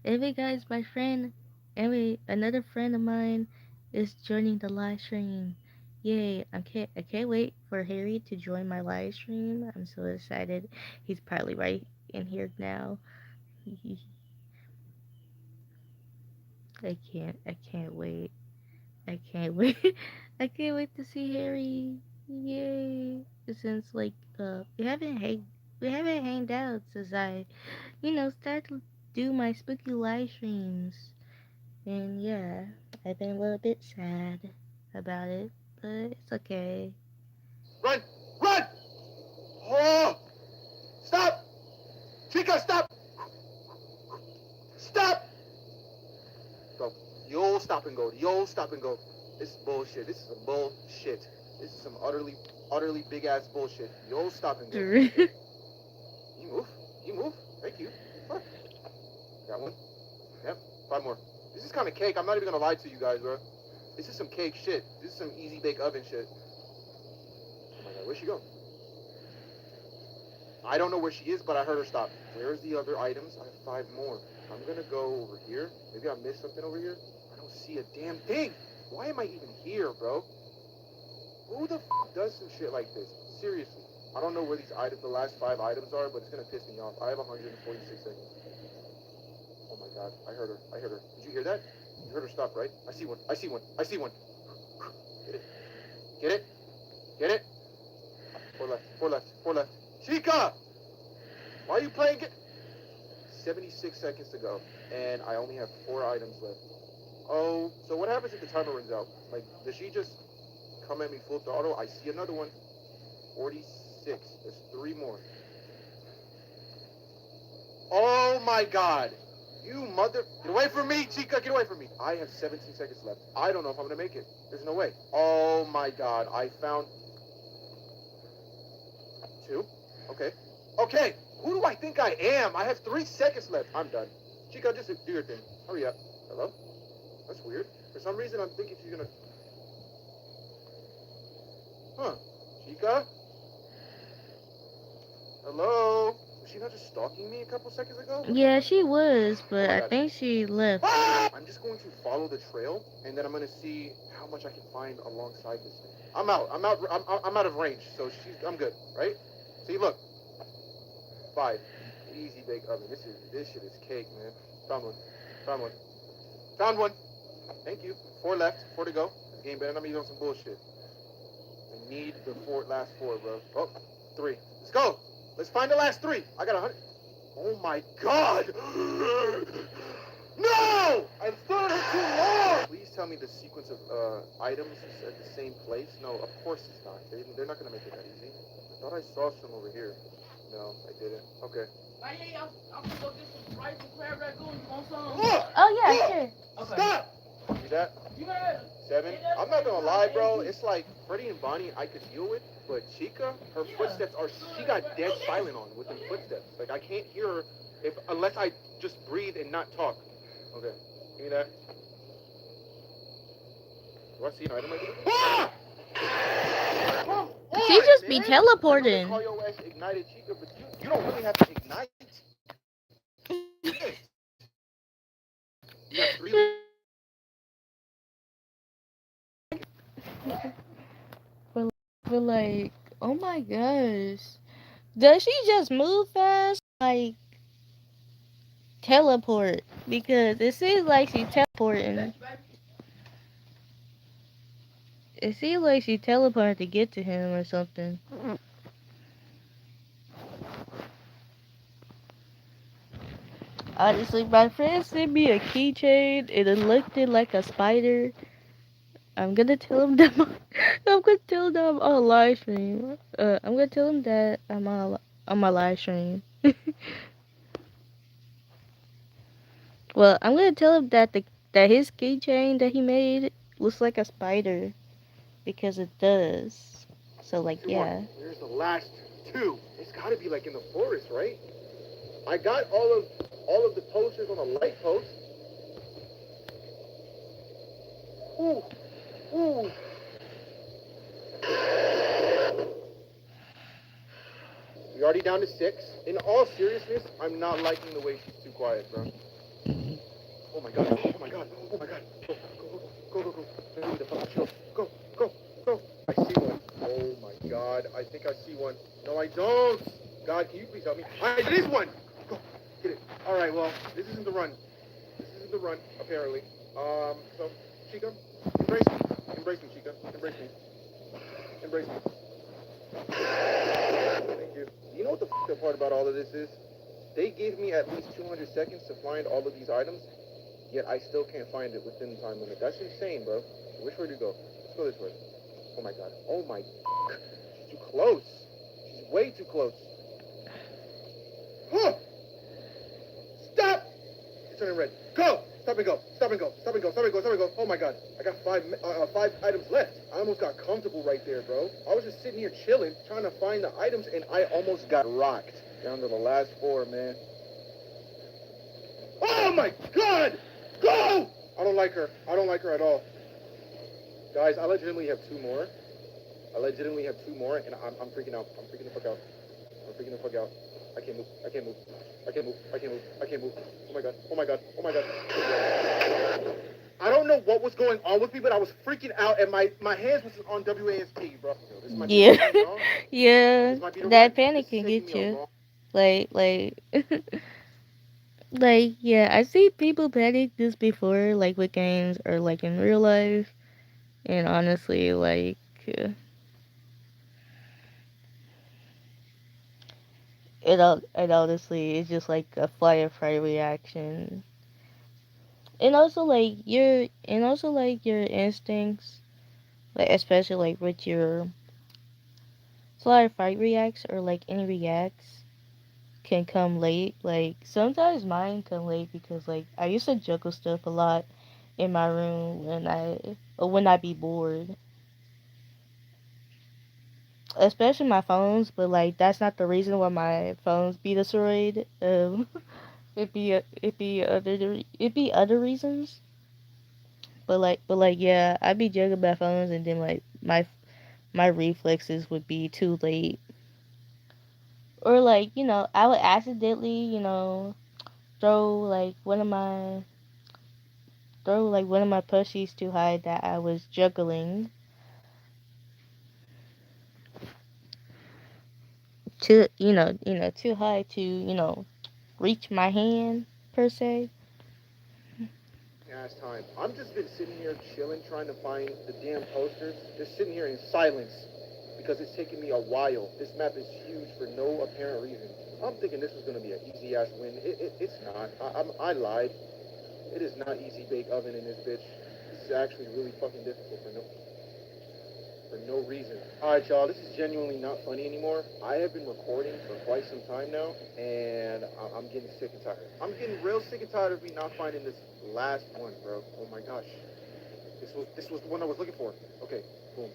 Anyway, guys, my friend, another friend of mine is joining the live stream. Yay! I can't wait for Harry to join my live stream. I'm so excited. He's probably right in here now. I can't wait. I can't wait. I can't wait to see Harry. Yay! Since like we haven't hanged out since I started to do my spooky live streams. And yeah, I've been a little bit sad about it, but it's okay. Run! Run! Oh! Stop! Chica, stop! Stop! Go. Yo, stop and go. Yo, stop and go. This is bullshit. This is some bullshit. This is some utterly big ass bullshit. Yo, stop and go. You move. You move. Thank you. Fuck. Got one. Yep. 5 more. This is kind of cake. I'm not even gonna lie to you guys, bro. This is some cake shit. This is some easy bake oven shit. Oh my god, where'd she go? I don't know where she is, but I heard her stop. Where's the other items? I have 5 more. I'm gonna go over here. Maybe I missed something over here. I don't see a damn thing. Why am I even here, bro? Who the does some shit like this? Seriously. I don't know where these items, the last 5 items are, but it's gonna piss me off. I have 146 seconds. Oh my god, I heard her. I heard her. Did you hear that? You heard her stop, right? I see one. I see one. I see one. Get it. Get it. Get it. 4 left. 4 left. 4 left. Chica! Why are you playing? 76 seconds to go, and I only have 4 items left. Oh, so what happens if the timer runs out? Like, does she just come at me full throttle? I see another one. 46. There's 3 more. Oh my god. You mother... Get away from me, Chica. Get away from me. I have 17 seconds left. I don't know if I'm going to make it. There's no way. Oh my god. I found... 2. Okay. Okay. Who do I think I am? I have 3 seconds left. I'm done. Chica, just do your thing. Hurry up. Hello? That's weird. For some reason, I'm thinking she's gonna... Huh. Chica? Hello? Was she not just stalking me a couple seconds ago? Yeah, she was, but Oh my I God. think she left. Ah! I'm just going to follow the trail, and then I'm going to see how much I can find alongside this thing. I'm out. I'm out of range, so I'm good, right? See, look. 5. Easy bake oven. This shit is cake, man. Found one. Found one. Found one. Thank you. 4 left. 4 to go. This game better not be on some bullshit. I need the last 4, bro. Oh, 3. Let's go. Let's find the last 3. I got 100. Oh my god. No! I've stood here too long. Please tell me the sequence of items is at the same place. No, of course it's not. They're not gonna make it that easy. I thought I saw some over here. No, I didn't. Okay. Hey, I'm gonna go get some rice and crab ragout. You want some? Look! Oh yeah, Look! sure. Okay. Stop! See that? You heard? 7. I'm not gonna lie, bro. It's like Freddie and Bonnie I could deal with, but Chica, her footsteps are... She got dead silent on with them footsteps. Like, I can't hear her unless I just breathe and not talk. Okay. Give me that. Do I see an item right there? Ah! Come on, She just be man. teleporting. I know they call your ass ignited Chica, but you don't really have to ignite. Shit. You got 3... We're like, oh my gosh. Does she just move fast? Like, teleport? Because it seems like she's teleporting. It seems like she teleported to get to him or something. Honestly, my friend sent me a keychain and it looked like a spider. I'm gonna tell him that I'm gonna tell him that I'm on live stream. I'm gonna tell him that I'm on my live stream. Well, I'm gonna tell him that that his keychain that he made looks like a spider because it does. So like, yeah. Where's the last 2? It's gotta be like in the forest, right? I got all of the posters on the light post. Ooh. Ooh. We're already down to 6. In all seriousness, I'm not liking the way she's too quiet, bro. Oh my god. Oh my god. Oh my god. Go. Go. The fucking show. Go. I see one. Oh my god. I think I see one. No, I don't. God, can you please help me? It is one. Go. Get it. All right. Well, this isn't the run. Apparently. So, Chica, embrace me. Embrace me, Chica. Embrace me. Thank you. You know what the f***ing part about all of this is? They gave me at least 200 seconds to find all of these items. yet I still can't find it within the time limit. That's insane, bro. Which way to go? Let's go this way. Oh my god. Oh my. She's too close. She's way too close. Huh. Stop! It's turning red. Go! Stop and go. Stop and go. Stop and go. Stop and go. Stop and go. Oh my god. I got five items left. I almost got comfortable right there, bro. I was just sitting here chilling, trying to find the items, and I almost got rocked. Down to the last 4, man. Oh my god! Go! I don't like her. I don't like her at all. Guys, I legitimately have 2 more. And I'm freaking out. I'm freaking the fuck out. I'm freaking the fuck out. I can't move. I can't move. I can't move. I can't move. I can't move. Oh my god. Oh my god. Oh my god. I don't know what was going on with me, but I was freaking out, and my hands was on WASD, bro. This might be the Yeah. wrong. Yeah. This might be the That wrong. panic This is can taking get me a you. long. Like, like, yeah, I see people panic this before, like with games or like in real life. And honestly, like, it honestly is just like a flight or fight reaction. And also like your instincts, like especially like with your flight or fight reacts or like any reacts can come late. Like sometimes mine come late because like I used to juggle stuff a lot in my room when I be bored. Especially my phones, but like that's not the reason why my phones be destroyed. It be other reasons. But like yeah, I be juggling my phones and then like my reflexes would be too late. Or like, I would accidentally, throw like one of my plushies too high that I was juggling to too high to, reach my hand per se. Ass time. I'm just been sitting here chilling, trying to find the damn posters. Just sitting here in silence because it's taking me a while. This map is huge for no apparent reason. I'm thinking this was gonna be an easy ass win. It's not. I lied. It is not easy bake oven in this bitch. This is actually really fucking difficult for no reason. Alright, y'all, this is genuinely not funny anymore. I have been recording for quite some time now, and I'm getting sick and tired. I'm getting real sick and tired of me not finding this last one, bro. Oh my gosh. This was the one I was looking for. Okay, boom.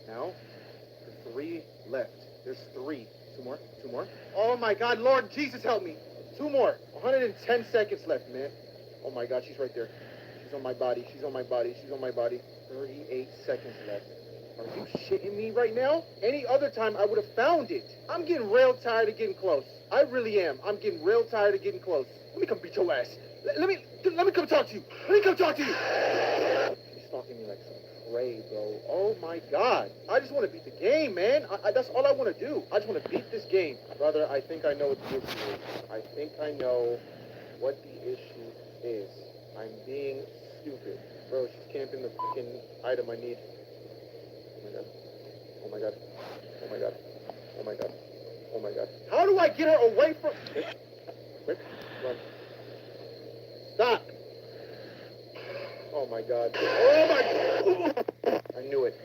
Now, the 3 left. There's 3. 2 more. 2 more. Oh my god, Lord Jesus help me. 2 more. 110 seconds left, man. Oh my god, she's right there. She's on my body. She's on my body. She's on my body. 38 seconds left. Are you shitting me right now? Any other time I would have found it. I'm getting real tired of getting close. I really am. I'm getting real tired of getting close. Let me come beat your ass. Let me come talk to you. Let me come talk to you. She's stalking me like some prey, bro. Oh my god. I just want to beat the game, man. That's all I want to do. I just want to beat this game. Brother, I think I know what the issue is. I think I know what the issue is. I'm being stupid. Bro, she's camping the freaking item I need. Oh my god. Oh my god. Oh my god. Oh my god. How do I get her away from... Quick. Run. Stop. Oh my god. Oh my god. I knew it.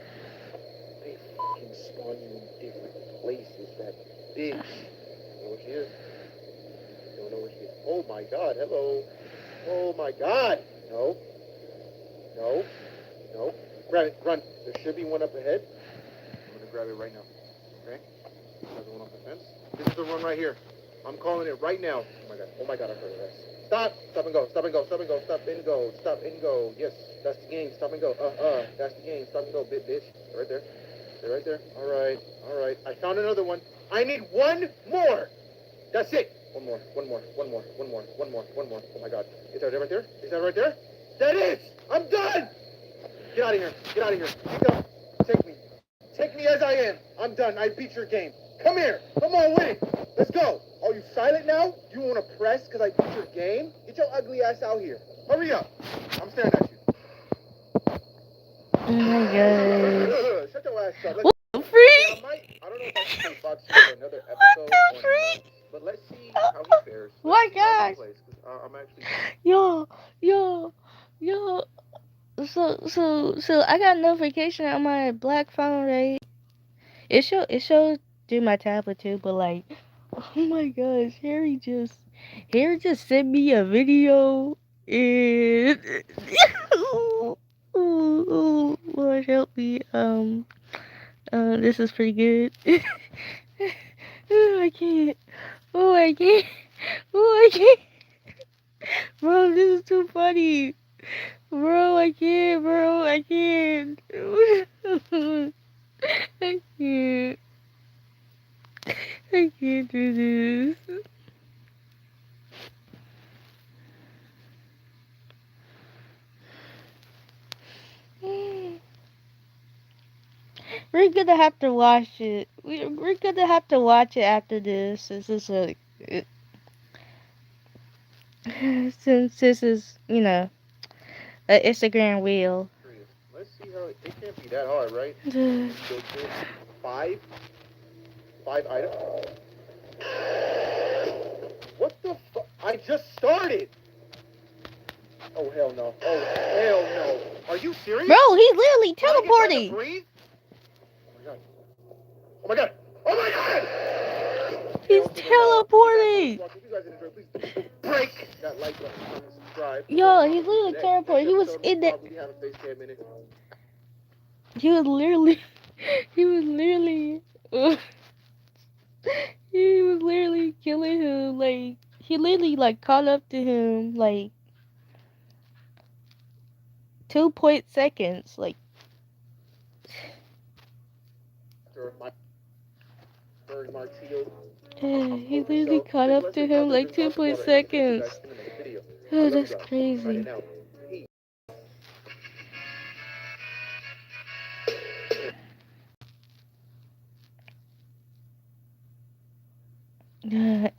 They fucking spawn you in different places, that bitch. You know where she is? You don't know where she is. Oh my god. Hello. Oh my god. No. No. No. Grab it. Run. There should be one up ahead. I'm gonna grab it right now. Okay? There's one up the fence. This is the one right here. I'm calling it right now. Oh my god. Oh my god, I heard it. Stop. Stop and go. Stop and go. Stop and go. Stop and go. Stop and go. Yes, that's the game. Stop and go. That's the game. Stop and go, bitch. They're right there. They're right there. Alright. Alright. I found another one. I need one more. That's it. One more. One more. One more. One more. One more. One more. Oh my god. Is that right there? Is that right there? That is! I'm done! Get out of here. Get out of here. Go. Take me. Take me as I am. I'm done. I beat your game. Come here. Come on, win it. Let's go. Are you silent now? You want to press because I beat your game? Get your ugly ass out here. Hurry up. I'm staring at you. Oh my god. Shut your ass up. What the freak? I don't know if I should say Fox for another episode or not. But let's see how he fares. Let's My see how he gosh. plays. Cause I'm actually. Yo, yo, yo. So I got a notification on my black phone, right? It shows through my tablet too, but like, oh my gosh, Harry just sent me a video and ooh, Lord help me. This is pretty good. Oh, I can't. Oh, I can't. Oh, I can't. Bro, this is too funny. Bro, I can't, bro. I can't. I can't. I can't do this. We're gonna have to watch it. We're gonna have to watch it after this. Since this is, an Instagram wheel. Let's see how it can't be that hard, right? Go through five items. What the fuck? I just started. Oh hell no! Oh hell no! Are you serious? Bro, he's literally Am I gonna get time to teleporting. breathe? Oh my god! Oh my god! He's teleporting. If you guys enjoy, please break that like button, comment, subscribe. Yo, he's literally teleporting. He was in the. Probably have a face cam in it. He was literally. He was literally. He was literally killing him. Like he literally like caught up to him like 2.seconds. Like. He literally caught up to him like 2.seconds. Oh, that's crazy.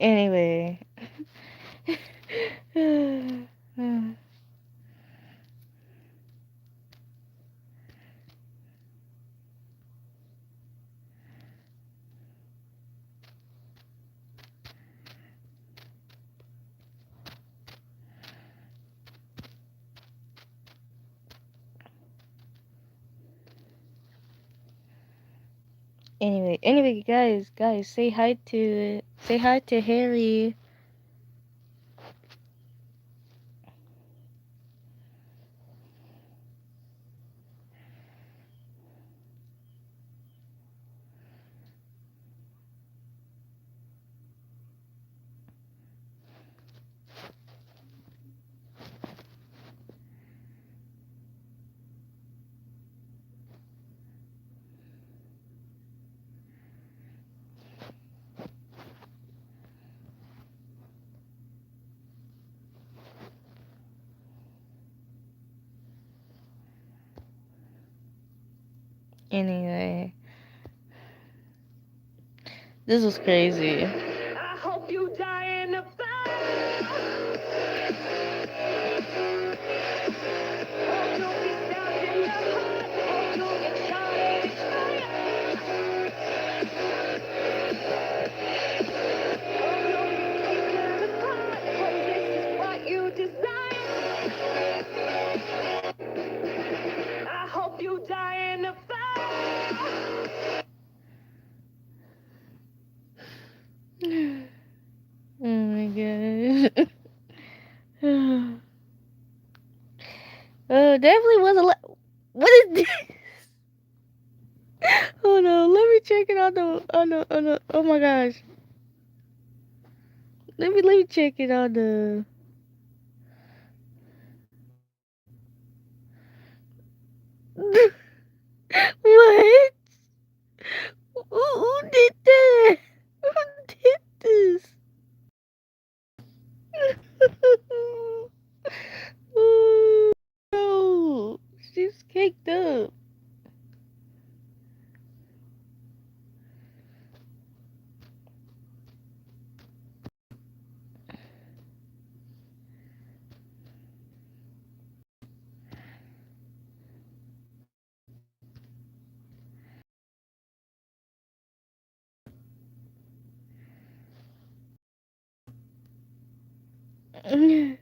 Anyway. Anyway, guys, say hi to Harry. Anyway, this was crazy. I hope you die in a fire. Hope you'll be stabbed in the heart. Hope you'll get shot in the fire. Hope you'll be taken apart. Hope this is what you desire. I hope you die in a fire. Oh my god. Definitely wasn't like. What is this? Hold on, let me check it on the. Oh my gosh. Let me check it on the. What? Who did that? Who did this? Oh no, she's caked up. I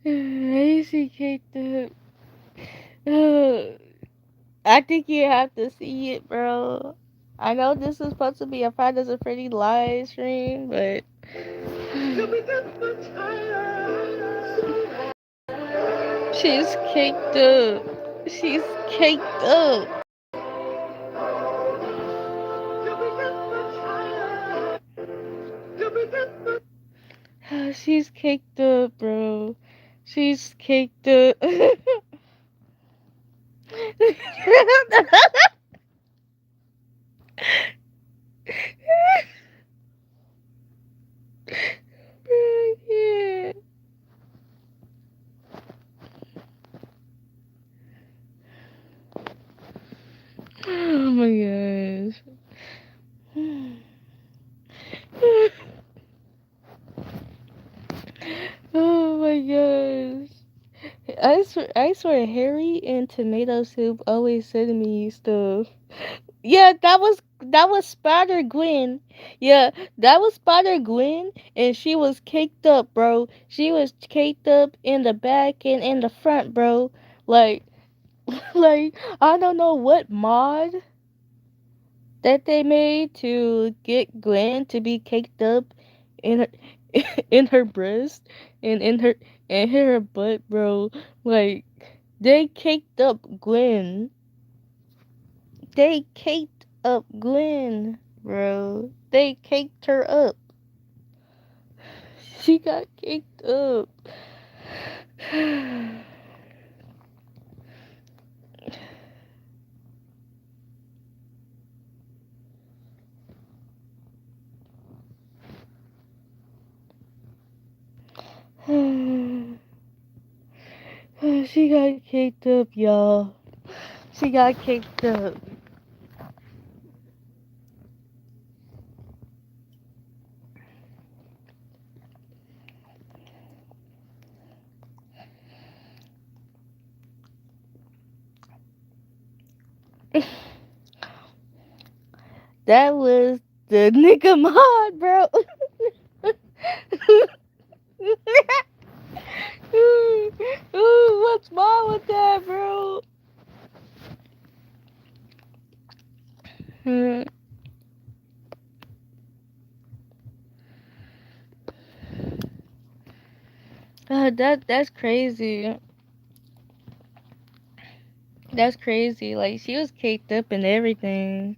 see Kate. I think you have to see it, bro. I know this is supposed to be a Five Dozen Freddy live stream, but she's caked up. She's caked up. She's caked up, bro. She's caked up. Yeah. Oh my gosh. Oh my gosh. I swear, Harry and Tomato Soup always send me stuff. Yeah, that was Spider Gwen. Yeah, that was Spider Gwen, and she was caked up, bro. She was caked up in the back and in the front, bro. Like, like I don't know what mod that they made to get Gwen to be caked up in her in her breast and in her butt, bro. Like they caked up Gwen. They caked up Gwen, bro. They caked her up. She got caked up. She got caked up, y'all. She got caked up. That was the nigga mod, bro. Ooh, what's wrong with that, bro? Hmm. That's crazy. That's crazy. Like she was caked up and everything.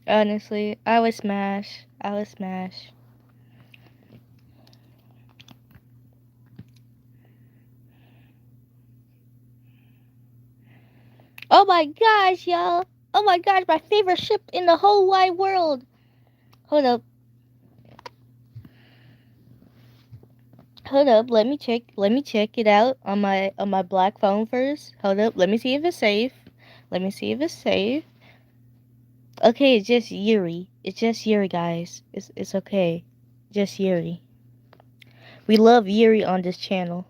Honestly, I would smash. I would smash. Oh my gosh, y'all. Oh my gosh, my favorite ship in the whole wide world. Hold up. Hold up. Let me check it out on my black phone first. Hold up. Let me see if it's safe. Let me see if it's safe. Okay, it's just Yuri. It's just Yuri, guys. It's okay. Just Yuri. We love Yuri on this channel.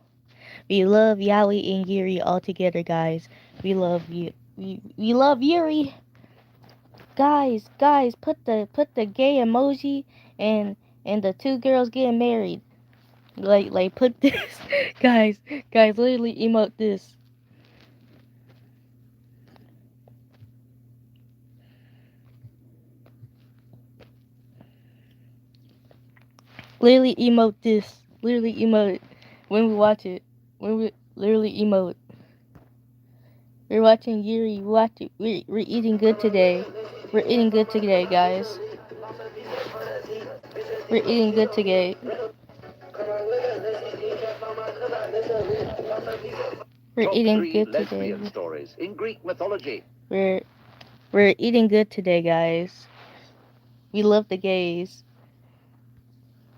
We love Yaoi and Yuri all together, guys. We love you. We love Yuri. Guys, put the gay emoji and the two girls getting married. Like put this guys, literally emote this. Literally emote this. Literally emote it when we watch it. When we literally emote. We're watching Yuri. We're eating good today. We're eating good today, guys. We're eating good today. We're Top eating three good lesbian today. stories in Greek mythology. We're eating good today, guys. We love the gays.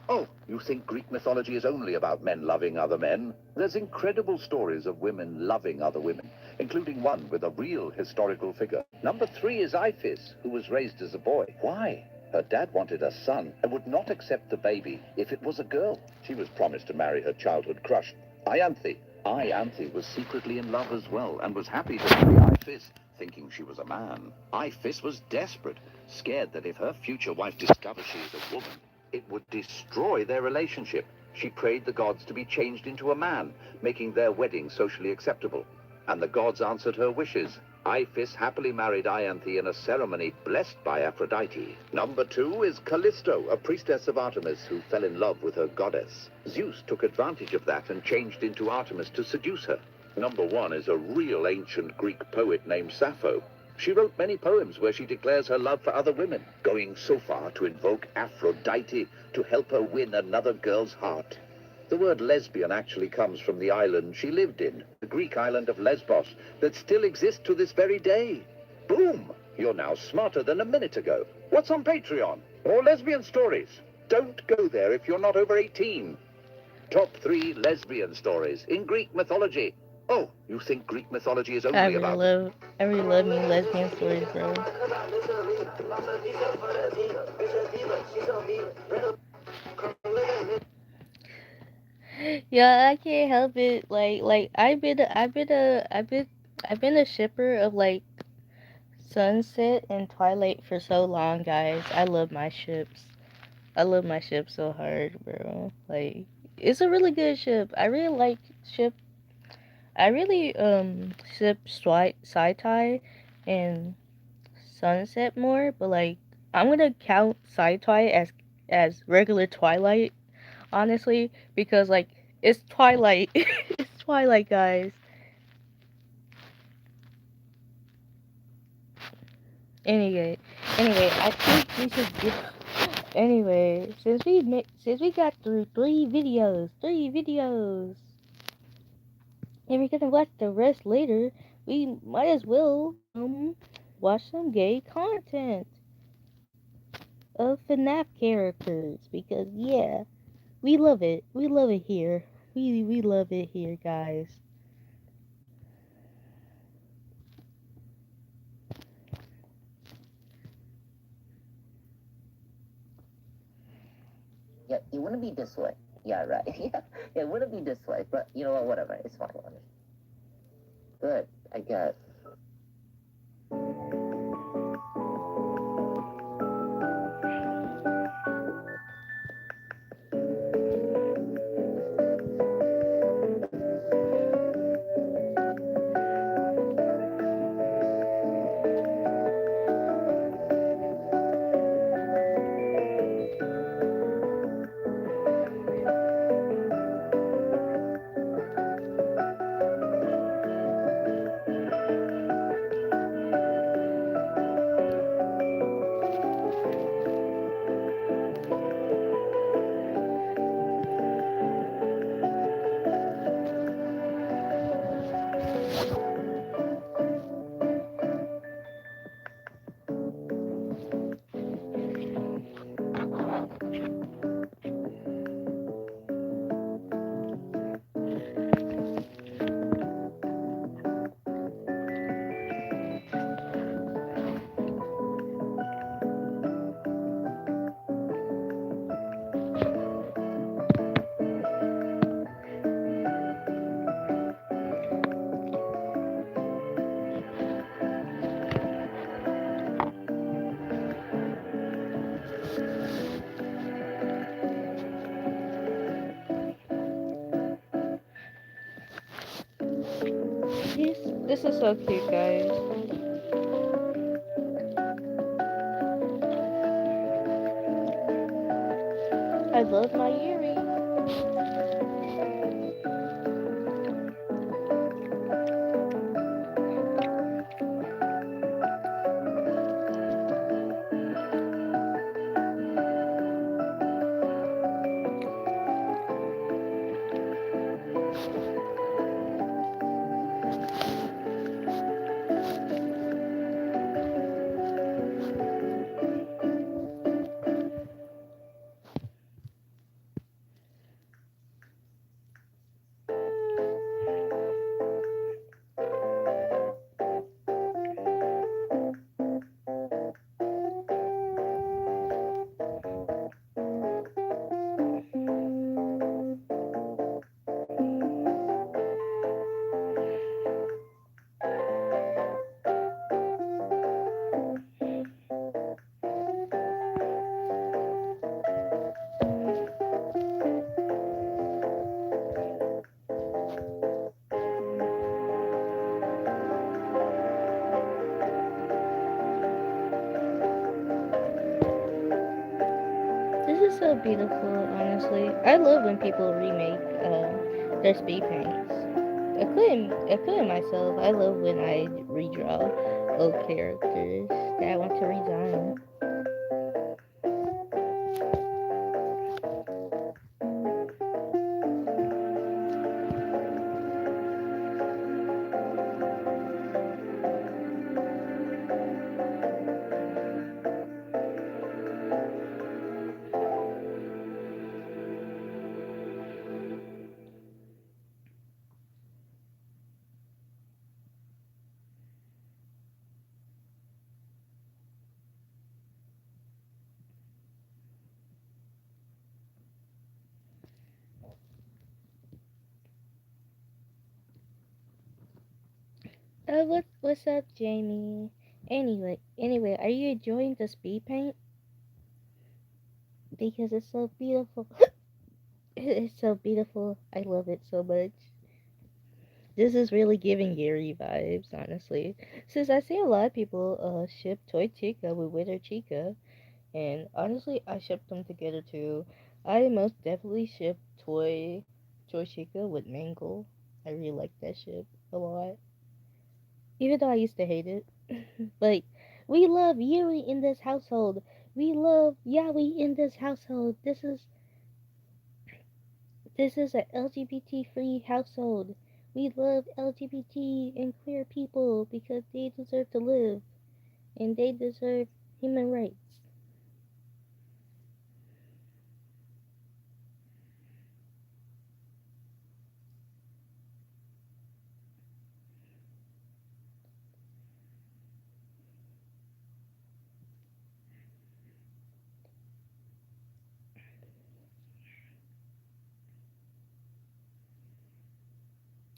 Oh, you think Greek mythology is only about men loving other men? There's incredible stories of women loving other women, including one with a real historical figure. Number 3 is Iphis, who was raised as a boy. Why? Her dad wanted a son and would not accept the baby if it was a girl. She was promised to marry her childhood crush, Ianthe. Ianthe was secretly in love as well and was happy to marry Iphis, thinking she was a man. Iphis was desperate, scared that if her future wife discovered she was a woman, it would destroy their relationship. She prayed the gods to be changed into a man, making their wedding socially acceptable. And the gods answered her wishes. Iphis happily married Ianthe in a ceremony blessed by Aphrodite. Number 2 is Callisto, a priestess of Artemis who fell in love with her goddess. Zeus took advantage of that and changed into Artemis to seduce her. Number 1 is a real ancient Greek poet named Sappho. She wrote many poems where she declares her love for other women, going so far to invoke Aphrodite to help her win another girl's heart. The word lesbian actually comes from the island she lived in, the Greek island of Lesbos, that still exists to this very day. Boom! You're now smarter than a minute ago. What's on Patreon? More lesbian stories. Don't go there if you're not over 18. Top 3 lesbian stories in Greek mythology. Oh, you think Greek mythology is only about... I really love me lesbian stories, bro. Yeah, I can't help it. Like I've been a shipper of like Sunset and Twilight for so long, guys. I love my ships. I love my ship so hard, bro. Like, it's a really good ship. I really like ship. I really ship Sci-Tie and Sunset more, but like I'm gonna count Sci-Tie as regular Twilight, honestly, because like it's Twilight. It's Twilight, guys. Anyway, I think we should get. Anyway, since we got through three videos, and we're gonna watch the rest later, we might as well watch some gay content of FNAF characters because yeah, we love it. We love it here. We love it here, guys. Yeah, it wouldn't be this way. Yeah, right. Yeah, it wouldn't be this way. But you know what? Whatever. It's fine. Good, I guess. This is so cute, guys. I love my earring. so beautiful, honestly. I love when people remake their speed paints. Including myself. I love when I redraw old characters that I want to resign. What's up, Jamie? Anyway, are you enjoying the speed paint? Because it's so beautiful. It's so beautiful. I love it so much. This is really giving Gary vibes, honestly. Since I see a lot of people ship Toy Chica with Wither Chica, and honestly, I ship them together too. I most definitely ship Toy Chica with Mangle. I really like that ship a lot. Even though I used to hate it. But we love Yuri in this household. We love Yaoi in this household. This is an LGBT free household. We love LGBT and queer people because they deserve to live and they deserve human rights.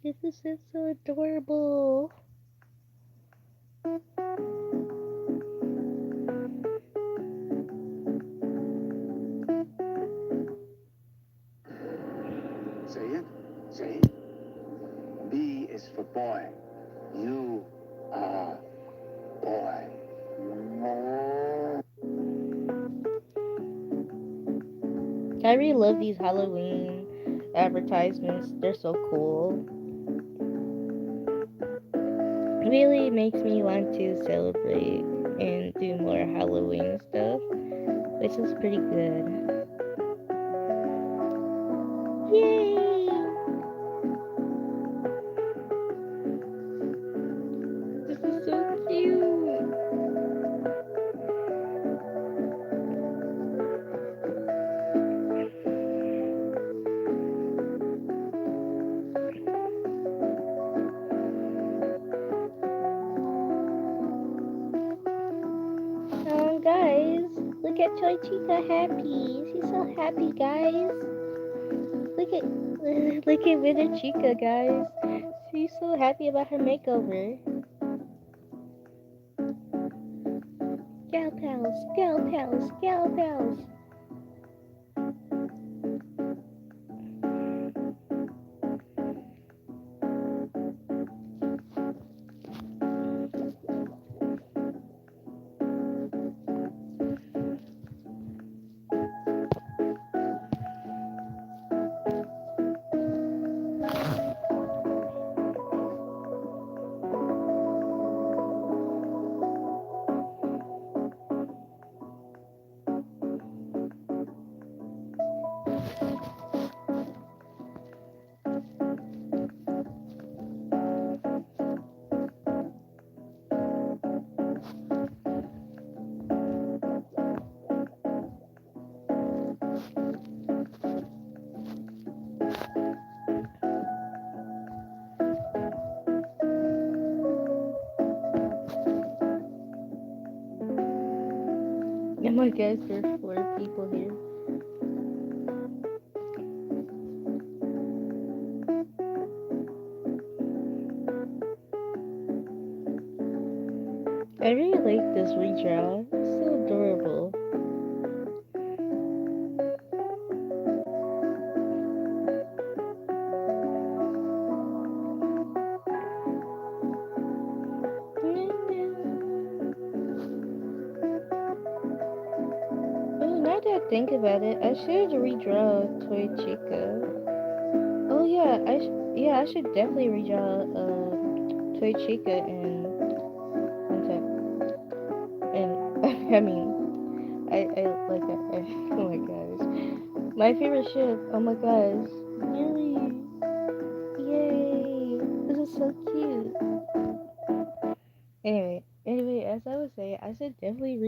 This is just so adorable. Say it. Say it. B is for boy. You are boy. I really love these Halloween advertisements. They're so cool. It really makes me want to celebrate and do more Halloween stuff, which is pretty good. Yay! This is so cute. Oh, guys, look at Toy Chica happy. She's so happy, guys. Look at look at Wither Chica, guys. She's so happy about her makeover. Gal pals, gal pals, gal pals. Oh my gosh, there's 4 people here. I really like this redraw. It's so adorable. Oh, not that think about it, I should redraw Toy Chica. Oh yeah, I should definitely redraw Toy Chica and I mean oh my gosh. My favorite ship, oh my gosh. Really? Yay! This is so cute. Anyway, as I was saying, I should definitely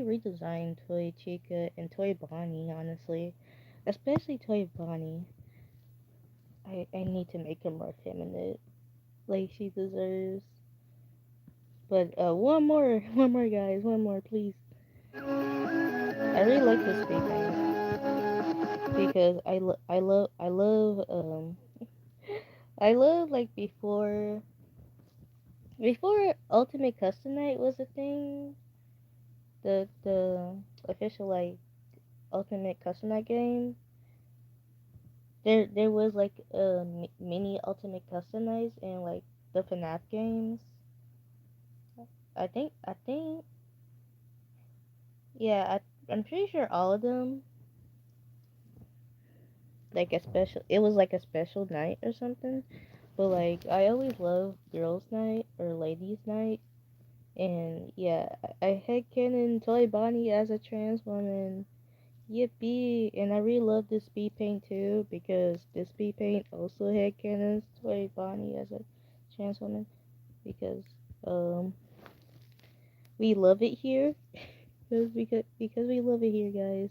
redesign Toy Chica and Toy Bonnie, honestly. Especially Toy Bonnie. I need to make her more feminine, like she deserves. But one more, guys, one more, please. I really like this speed paint because I love like before Ultimate Custom Night was a thing. The official like Ultimate Custom Night game. There was like mini Ultimate Custom Nights in like the FNAF games. I think yeah, I'm pretty sure all of them like a special it was like a special night or something. But like I always love girls night or ladies night. And yeah, I headcanon Toy Bonnie as a trans woman. Yippee! And I really love this speed paint too because this speed paint also headcanons Toy Bonnie as a trans woman because um we love it here. because we love it here, guys.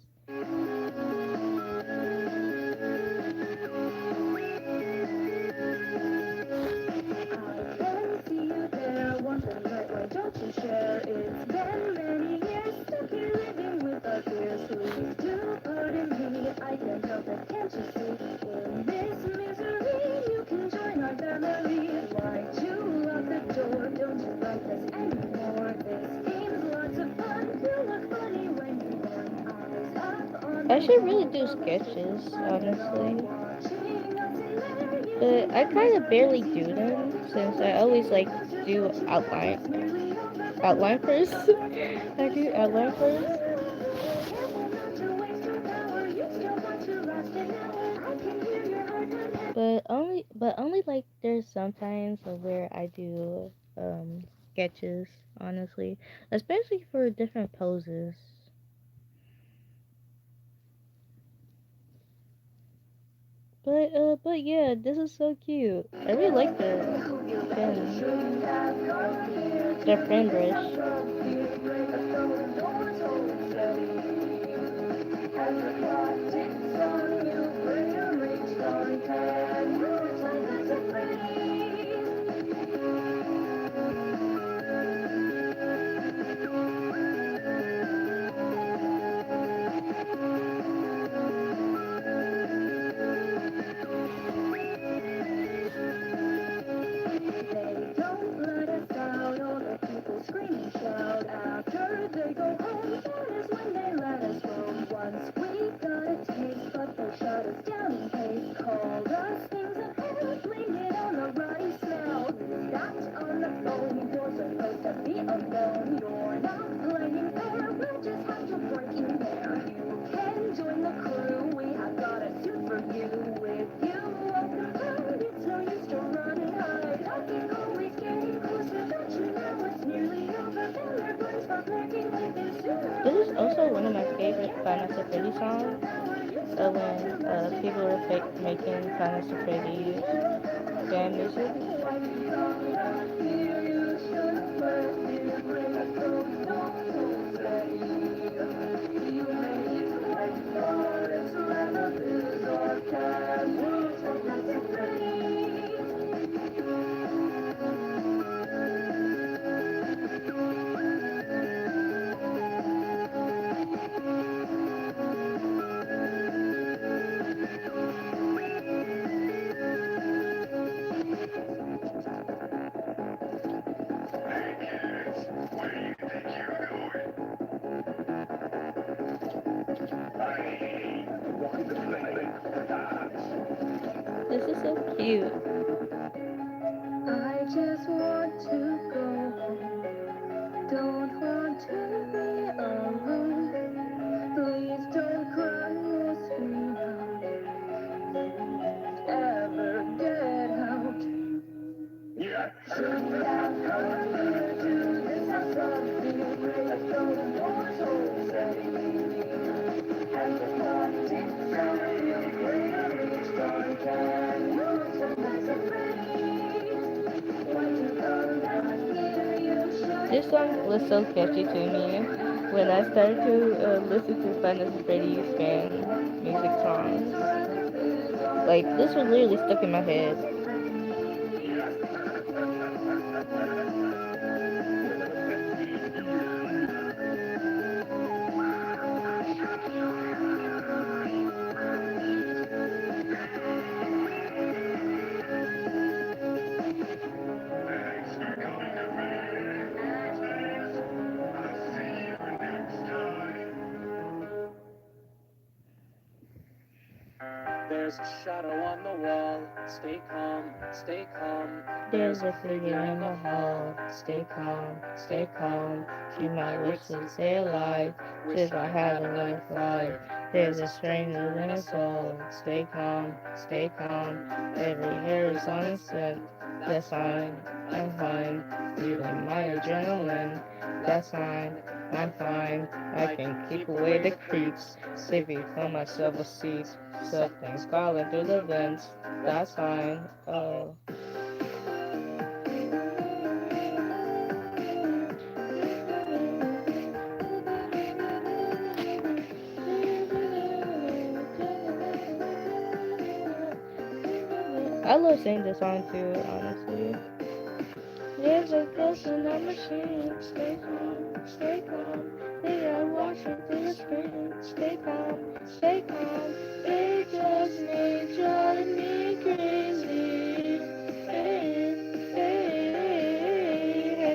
Don't you share? It's been many years stuck here living with our fears. Please do pardon me, I can't help it, can't you see? In this misery, you can join our family. Why you lock the door? Don't you like this anymore? This game's lots of fun. You look funny when you run. Eyes up on I the should really wall. do sketches, honestly. Watching us in there, you But I think kind it's of barely obvious do you them don't since know I us. always like Just do don't you know outline it's merely over. outline first. I do outline first. But only like there's sometimes where I do sketches, honestly, especially for different poses. But yeah, this is so cute. I really like the friend brush. They don't let us out, all the people scream and shout. After they go home, that is when they let us roam. Once we got a taste, but they shut us down in case. Called us things of hell, blamed it on the rotty smell. Got on the phone, you're supposed to be alone. You're not playing fair, we'll just have to break you there. You can join the crew, we have got a suit for you. With you open road, it's no use to run and hide. I can always getting closer, don't you know it's nearly over. Then they're going to start flirting with this sooner This or is also later. one of my When you favorite get Five back Nights to at Freddy's the waking songs. tower, you still want to When rest it people out. were I can making hear Five your Nights at heart Freddy's beating. fan music. When you come down here, you should let it ring. So don't say you may quite far. It's rather bizarre. Can you take us to Freddy's? This is so cute. I just want to go home. Don't want to be alone. Shoot out from here to this house of being raised from the doors open steady. And the politics of you greater each door can you surprise a phrase? When you come down here, you should. This song was so catchy to me when I started to listen to Five Nights at Freddy's fan music songs. Like, this was literally stuck in my head. There's a shadow on the wall. Stay calm, stay calm. There's a figure in the hall. Stay calm, stay calm. She might wish to stay alive. Wish I had a life life. There's a stranger in us all. Stay calm, stay calm. Every hair is on a scent. That's fine, I'm fine. Feeling my adrenaline. That's fine, I'm fine. I can keep away the creeps. Sleeping for myself a seat. Something's crawling through the vents. That's fine. Oh. I love singing this song too, honestly. There's a ghost in the machine. Stay calm, stay calm. They are watching through the screen. Stay calm, stay calm. They just may drive me crazy. Hey, hey, hey,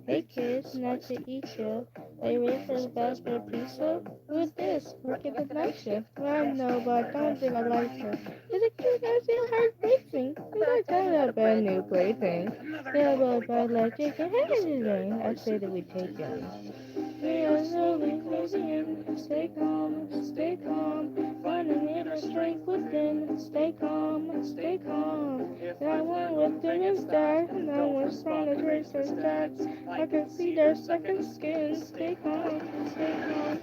Hey kids, nice to eat you. Are you ready for the bachelor pizza? Who's this? Working the night shift. Well, I know, but I don't think I like her. Is it cute guys feel heart racing? You got kind of a brand new plaything. Yeah, but bad like chicken head today. I say that we take it. We are slowly closing in. Stay calm, stay calm. Finding inner strength within. Stay calm, stay calm. That one with the star. No one strong as racer stats. I can see their second skin. Stay calm, stay calm.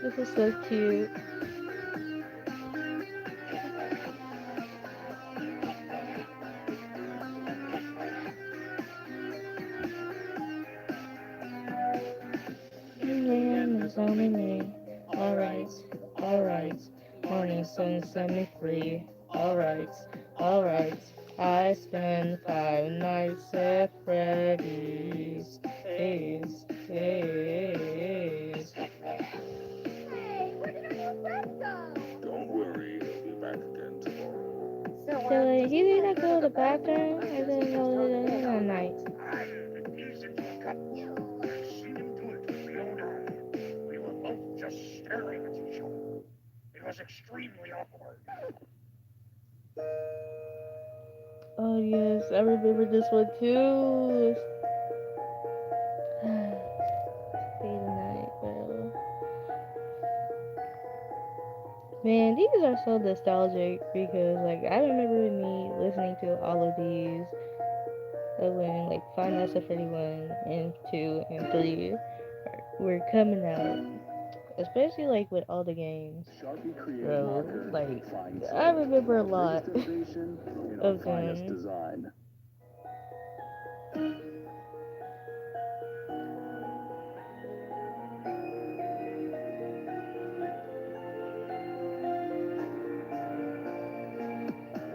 This is so cute. It's only me. Alright, alright. Morning sun set me free. Alright, alright. I spent 5 nights at Freddy's. Days, days. Hey, where did our friend go? Don't worry, he'll be back again tomorrow. So like, he didn't go to the bathroom. I didn't go to the night. We were both just staring at each other. It was extremely awkward. Oh yes, I remember this one too. Stay the night, bro. Man, these are so nostalgic because like I remember me listening to all of these when like Five Nights at Freddy 1 and 2 and 3 were coming out. Especially like with all the games. Bro, like I remember a lot of them.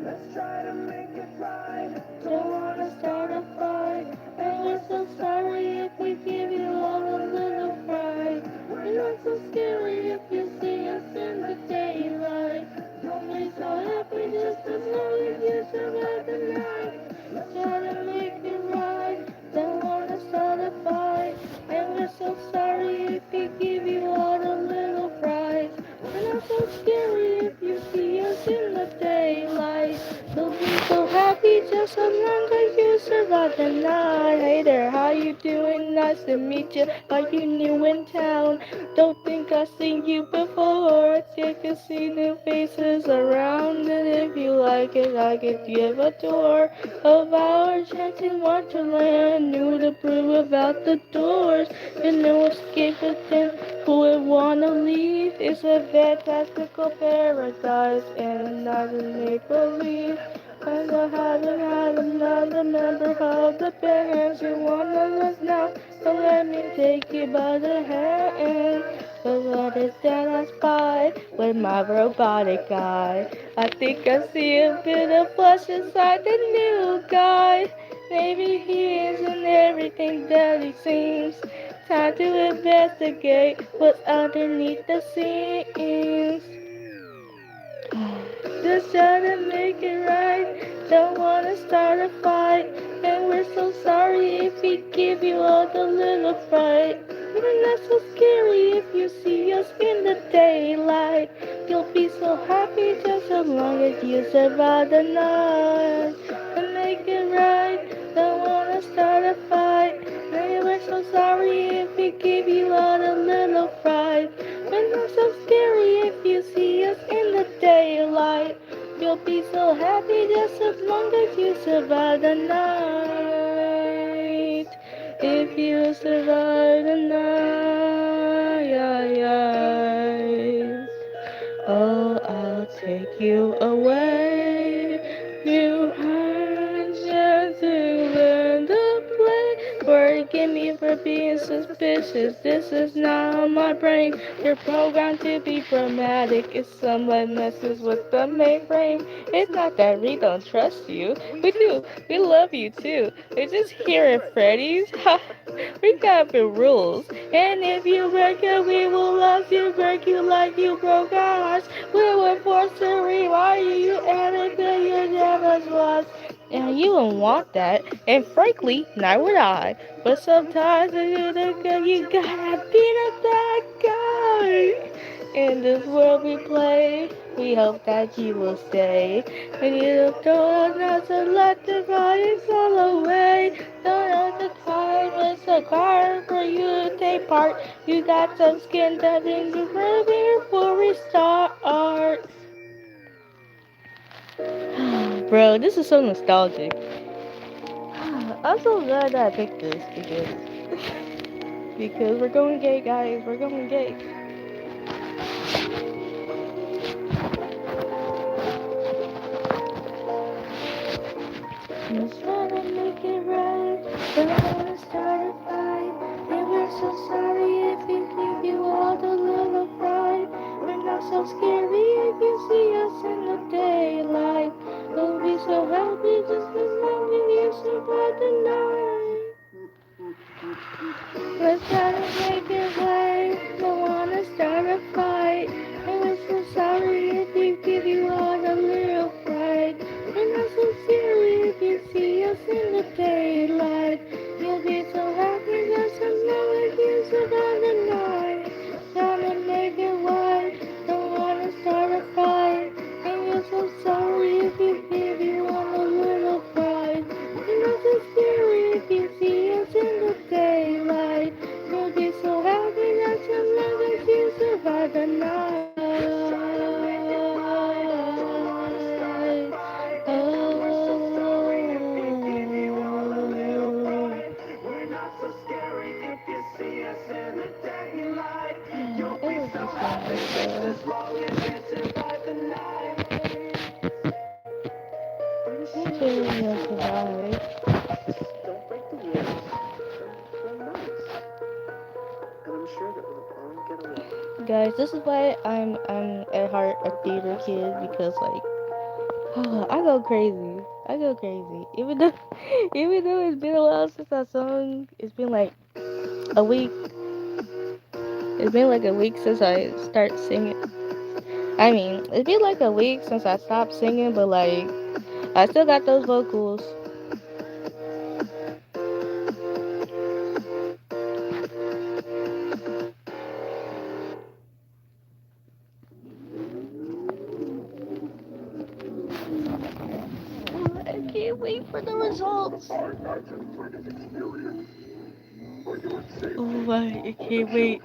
Let's try to make it right. Don't wanna start a fight. And we're so sorry if we give you all a little fright. We're not so scary if you see us in the daylight. Don't be so happy just as long as you survive the night. Let's try to make it right. just so long as you survive the night. Hey there, how you doing? Nice to meet you. Are you new in town? Don't think I've seen you before. You can see new faces around, and if you like it, I could give a tour of our enchanted wonderland. Knew to prove about the doors, and no escape within. Who would wanna leave? It's a fantastical paradise, and not a make believe. And I haven't had another member of the band. You wanna us now, so let me take you by the hand. But what is that I spy with my robotic eye? I think I see a bit of flesh inside the new guy. Maybe he isn't everything that he seems. Time to investigate what's underneath the scenes. Just trying to make it right. Don't wanna start a fight. And we're so sorry if we give you all the little fright. We're not so scary if you see us in the daylight. You'll be so happy just as long as you survive the night. And make it right. Don't wanna start a fight. And we're so sorry if we give you all the little fright. We're not so scary if you see us in the daylight. You'll be so happy just as long as you survive the night. If you survive the night, oh, I'll take you away. You had just to learn to play. Forgive me for being suspicious. This is not on my brain. You're programmed to be dramatic. If someone messes with the mainframe, it's not that we don't trust you. We do. We love you too. We're just here at Freddy's. We got the rules. And if you break it, we will love you. Break you like you broke our hearts. We were forced to rewire you and rebuild your damaged was. And you don't want that. And frankly, neither would I. But sometimes when you're the good, you gotta be the bad guy. In this world we play, we hope that you will stay. And you don't know to let the bodies all away. Don't know the time, it's a car for you to take part. You got some skin that brings you further before we start. Bro, this is so nostalgic. I'm so glad that I picked this because we're going gay, guys. We're going gay. Just wanna make it right. Don't wanna start a fight. And we're so sorry if we give you all the little pride. We're not so scary if you see us in the daylight. We'll be so happy just as long as you survive the night. Let's try to make it right. Don't wanna start a fight. And we're so sorry if we give you all the little pride. We're not so scary if you see us in the daylight. You'll be so happy just as long as you survive the night. Trying to make it right. Don't wanna start a fight. And we're so sorry if we give you all a little pride. We're not so scary if you see us in the daylight. You'll be so happy just as long as you survive the night. We're not so scary if you see us in the daylight. You'll be so happy just as long as you survive the night. Don't break the rules. They're nice. And I'm sure that we'll all get along. Guys, this is why I'm at heart a theater kid, because like I go crazy. I go crazy. Even though it's been a while since that song, it's been like a week. It's been like a week since I start singing. I mean, it's been like a week since I stopped singing, but like I still got those vocals. I can't can't wait for the results. Oh my, I can't wait.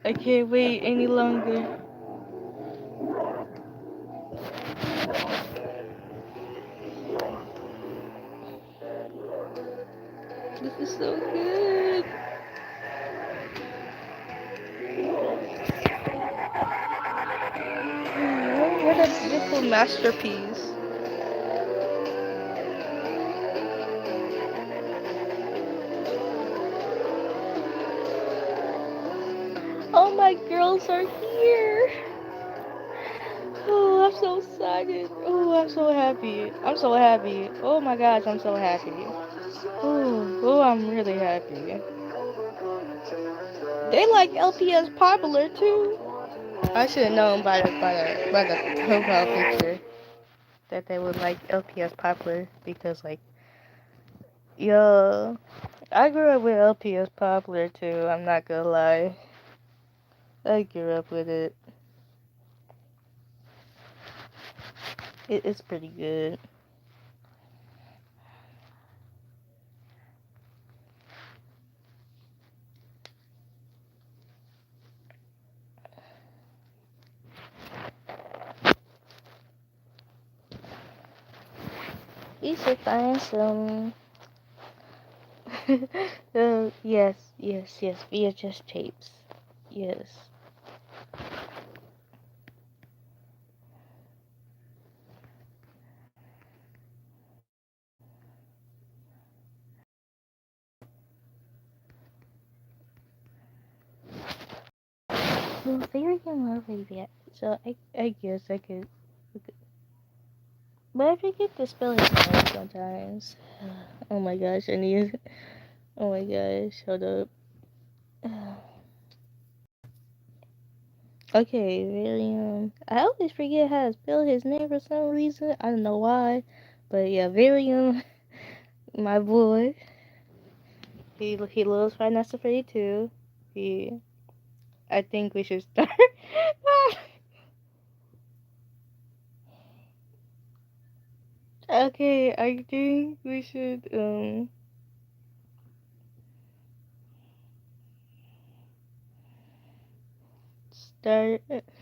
I can't wait any longer. This is so good. What a beautiful masterpiece. Oh, my girls are here. Oh, I'm so excited. Oh, I'm so happy. I'm so happy. Oh my gosh, I'm so happy. Oh, I'm really happy. They like LPS popular too. I should have known by the profile picture that they would like LPS popular because like, yo, I grew up with LPS popular too. I'm not gonna lie. I grew up with it. It's pretty good. You should find some. Yes, VHS tapes. Yes. Well, very lovely that. So I guess I could. But I forget to spell his name sometimes. Oh my gosh, I need. Oh my gosh, hold up. Okay, Varium. I always forget how to spell his name for some reason. I don't know why. But yeah, Varium, my boy. He loves Five Nights at Freddy too. I think we should start. Okay, I think we should start with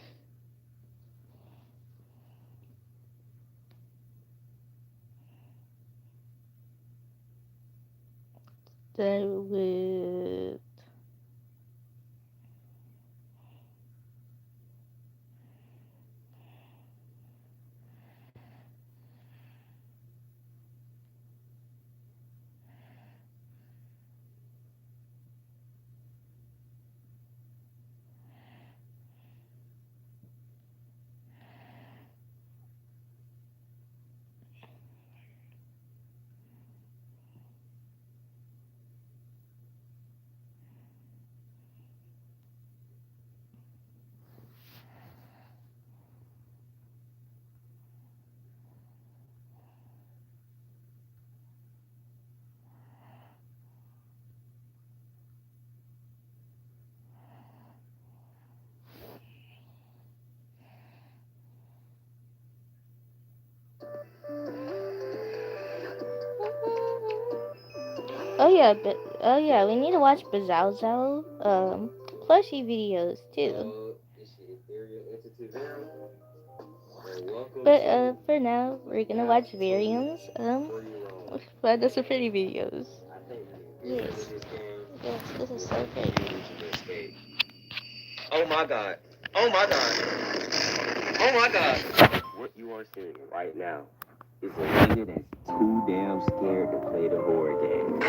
oh yeah, we need to watch 𝒂𝒂𝒂𝒂𝒂 plushie videos too. But for now we're gonna watch Varium's but that's a pretty videos. Yes. Yes, this is so pretty. Oh my god. Oh my god. Oh my god. What you are seeing right now is a nigga that's too damn scared to play the board game.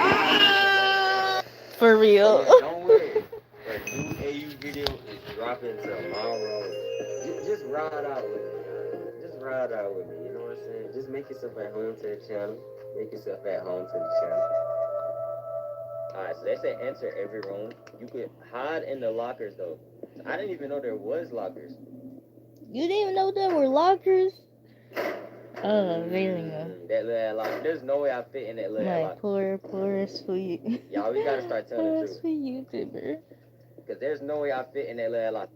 For real. Yeah, don't worry. That new AU video is dropping tomorrow. Just ride out with me. Just ride out with me. You know what I'm saying? Just make yourself at home to the channel. Make yourself at home to the channel. Alright, so they say enter every room. You could hide in the lockers though. I didn't even know there was lockers. You didn't even know there were lockers? Oh, really? That little locker. There's no way I fit in that little locker. Poor sweet. Y'all, we gotta start telling the truth. Sweet YouTuber. Because there's no way I fit in that little locker.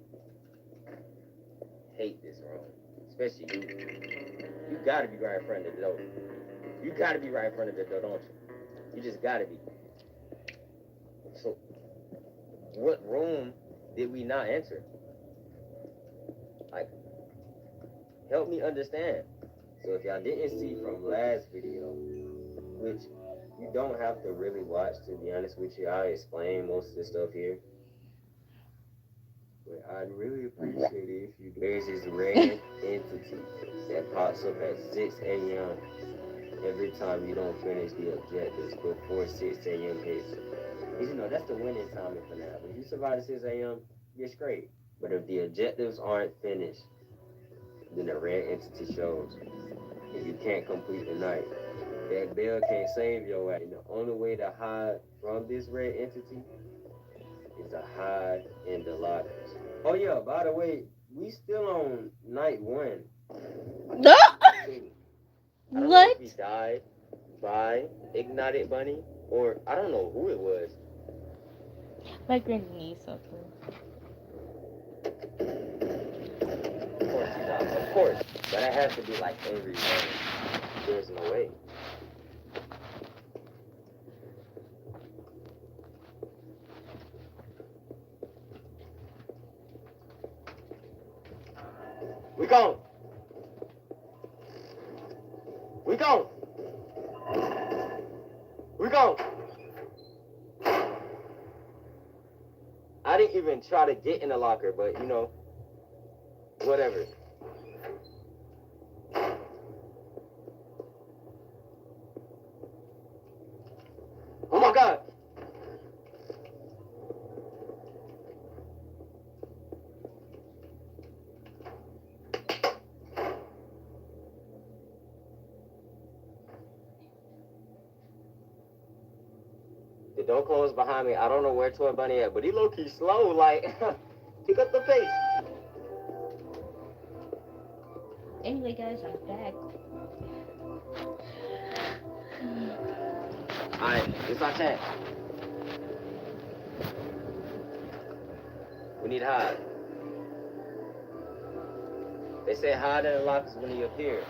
Hate this room. Especially you. You gotta be right in front of the door. You gotta be right in front of the door, don't you? You just gotta be. So, what room did we not enter? Like, help me understand. So if y'all didn't see from last video, which you don't have to really watch, to be honest with you, I'll explain most of the stuff here. But I'd really appreciate it if you do. There's this red entity that pops up at 6 a.m. every time you don't finish the objectives before 6 a.m. hits. Because, you know, that's the winning time in FNAF. If you survive at 6 a.m., you're straight. But if the objectives aren't finished, then the red entity shows. If you can't complete the night, that bell can't save your ass. And the only way to hide from this red entity is to hide in the lockers. Oh yeah, by the way, we still on night 1. No. I don't know What? if he died by 𝒥𝒰𝒊𝒏𝒈, or I don't know who it was. My granny needs something. Of course he died, of course. But it has to be like every day. There's no way. We gone. We gone. We gone. I didn't even try to get in the locker, but you know, whatever. Oh my God. The door closed behind me. I don't know where Toy Bunny at, but he low-key slow, like, pick up the pace. Anyway, guys, I'm back. Alright, it's our chance. We need to hide. They say hide in the lockers when he appear.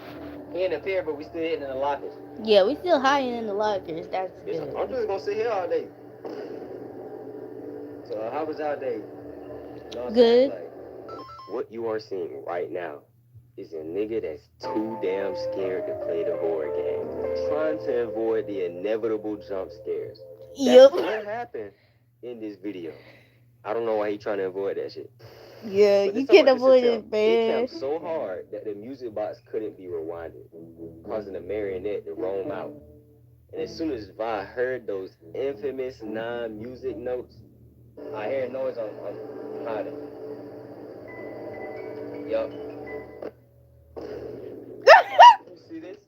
He didn't appear, but we still hidden in the lockers. Yeah, we still hiding in the lockers. That's Yes, good. I'm just gonna sit here all day. So how was our day? You know what I'm Good. saying? Like, what you are seeing right now is a nigga that's too damn scared to play the horror game, trying to avoid the inevitable jump scares. Yep. That's what happened in this video. I don't know why he trying to avoid that shit. Yeah, But you this time, can't this avoid attempt, it, It man. camped so hard that the music box couldn't be rewinded, causing the marionette to roam out. And as soon as Vi heard those infamous non-music notes, I hear a noise I'm hiding. Yup. You see this?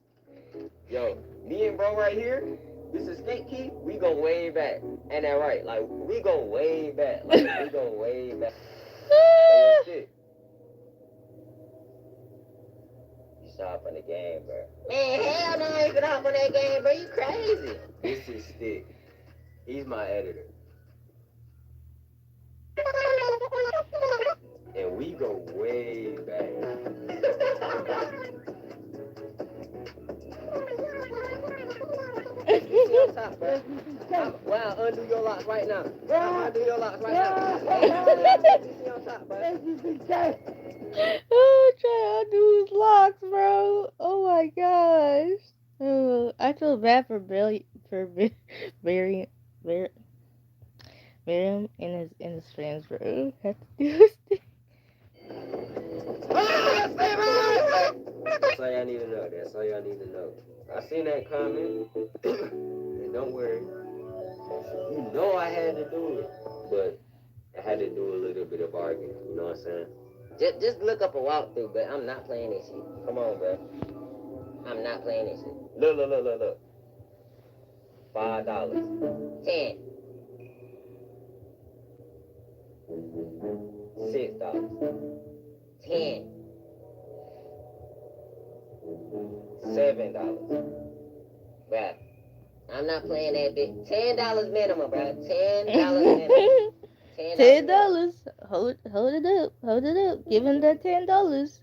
Yo, me and bro right here, this escape key, we go way back. Ain't that right? Like, we go way back. Like, we go way back. Hey, yo, Stick. You saw up on the game, bro. Man, hell no, I ain't get off on that game, bro. You crazy. This is Stick. He's my editor. And we go way back. SBC on top, bro. Wow, undo your locks right now. Undo your locks right now. SBC on top, bro. Oh, trying to undo his locks, bro. Oh my gosh. Oh, I feel bad for Miriam and his friends, bro. Have to do this thing. That's all y'all need to know. That's all y'all need to know. I seen that comment. And don't worry. You know I had to do it. But I had to do a little bit of arguing. You know what I'm saying? Just look up a walkthrough, but I'm not playing this shit. Come on, bro. I'm not playing this shit. Look. $5. 10. $6. 10. $7. Bruh, I'm not playing that bitch. $10 minimum, bruh. $10 minimum. $10. Hold it up. Give him that $10.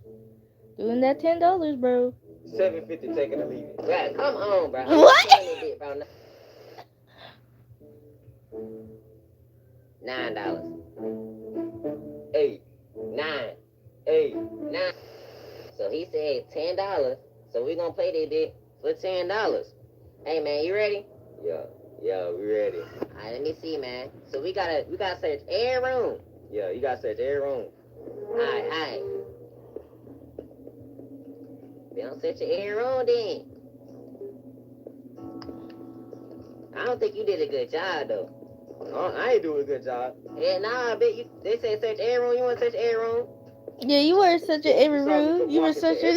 Doing that $10, bro. 750, take it or leave it. Bruh, come on, bruh. What? I'm playing this bit, bro. $9. 8, 9. 8. 9. So he said $10. So we gonna play this bit for $10. Hey man, you ready? Yeah, we ready. Alright, let me see, man. So we gotta search every room. Yeah, you gotta search every room. Alright. We don't search every room then. I don't think you did a good job though. I ain't doing a good job. Yeah, nah, I bet you. They say search every room. You wanna search every room? Yeah, you weren't searching every room. You were searching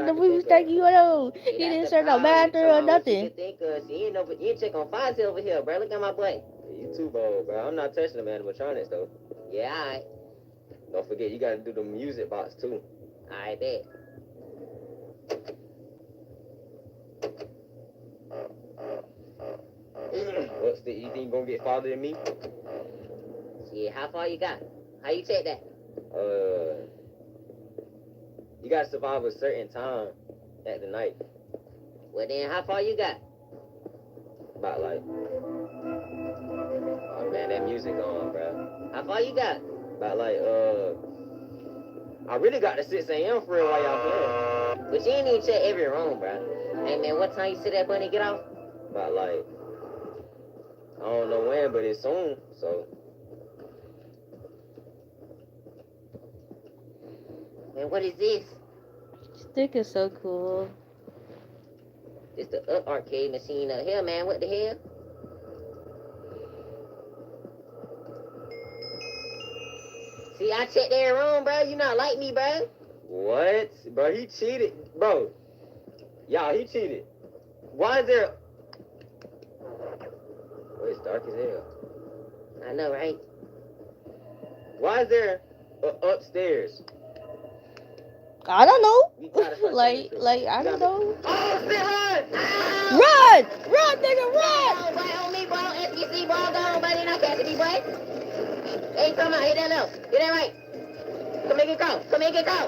the movies that you know. You didn't search no bathroom or nothing. You think you ain't know, but you check on 𝒂𝒂𝒂𝒂 over here, bro. Look at my boy. You too bold, bro. I'm not touching the animatronics though. Yeah, alright. Don't forget, you gotta do the music box too. Alright, bet. What's the? You think you gonna get farther than me? Shit, how far you got? How you check that? You gotta survive a certain time at the night. Well then, how far you got? About like, oh man, that music on, bro. How far you got? About like, I really got to 6 a.m. for real while y'all playing. But you ain't even check every room, bro. Hey man, what time you see that bunny get off? About like, I don't know when, but it's soon, so. Man, what is this? Stick is so cool. It's the arcade machine up here, man. What the hell? See, I checked every room, bro. You not like me, bro. What? Bro, he cheated. Bro. Y'all, he cheated. Why is there... Oh, it's dark as hell. I know, right? Why is there upstairs? I don't know. We gotta start like, something. I don't know. Oh, sit hard! Run! Run, nigga, run! Oh, boy, on me, bro. 𝒂𝒂𝒂𝒏, ball gone, buddy. Not catching me, boy. Hey, come on. Hit that left. Hit that right. Come make it go. Come make it go.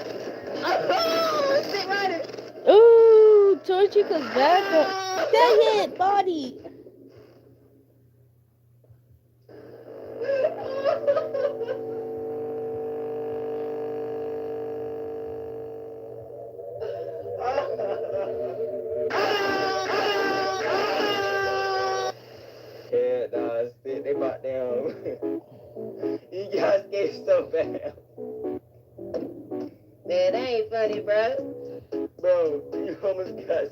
Oh, sit right. Ooh, 𝒂𝒂𝒂𝒏 back up. Dang it, body. Yeah, nah, they bought down. You guys get so bad. Man, that ain't funny, bro. Bro, you almost got...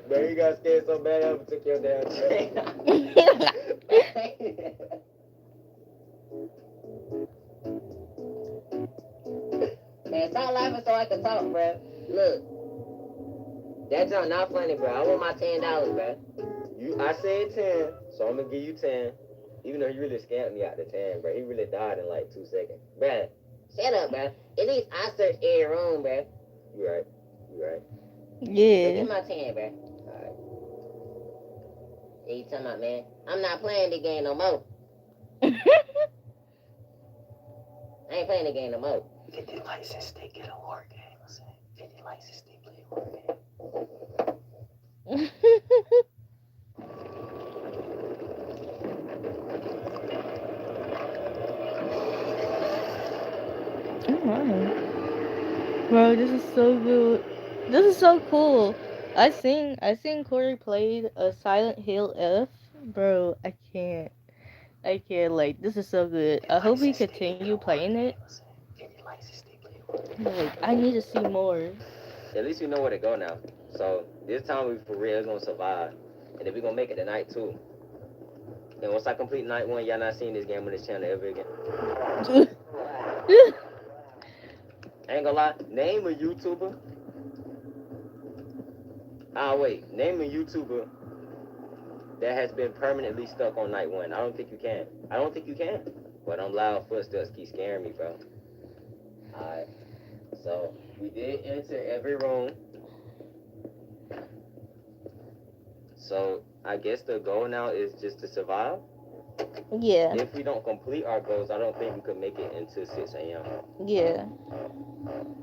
Bro, you got scared so bad I took your damn train. Man, stop laughing so I can talk, bro. Look. That junk not funny, bro. I want my $10, bro. I said 10, so I'm gonna give you 10. Even though he really scammed me out the 10, bro. He really died in like 2 seconds. Bruh, shut up, bruh. At least I searched every room, bruh. You right. You right. So Yeah. give my 10, bruh. Alright. Yeah, you talking about, man? I'm not playing the game no more. I ain't playing the game no more. 50 likes this, they get a war game. I said, 50 likes this, they play a war game. Oh my. Bro, this is so good. This is so cool. I seen Corey played a Silent Hill F. Bro, I can't. Like, this is so good. I hope we continue playing it. Like, I need to see more. At least we know where to go now. So this time we for real gonna survive. And then we gonna make it to night 2. And once I complete night 1, y'all not seeing this game on this channel ever again. I ain't gonna lie, name a YouTuber. Wait, name a YouTuber that has been permanently stuck on night 1. I don't think you can. But them loud footsteps keep scaring me, bro. Alright. So, we did enter every room. So, I guess the goal now is just to survive. Yeah. If we don't complete our goals, I don't think we could make it until 6 a.m. Yeah.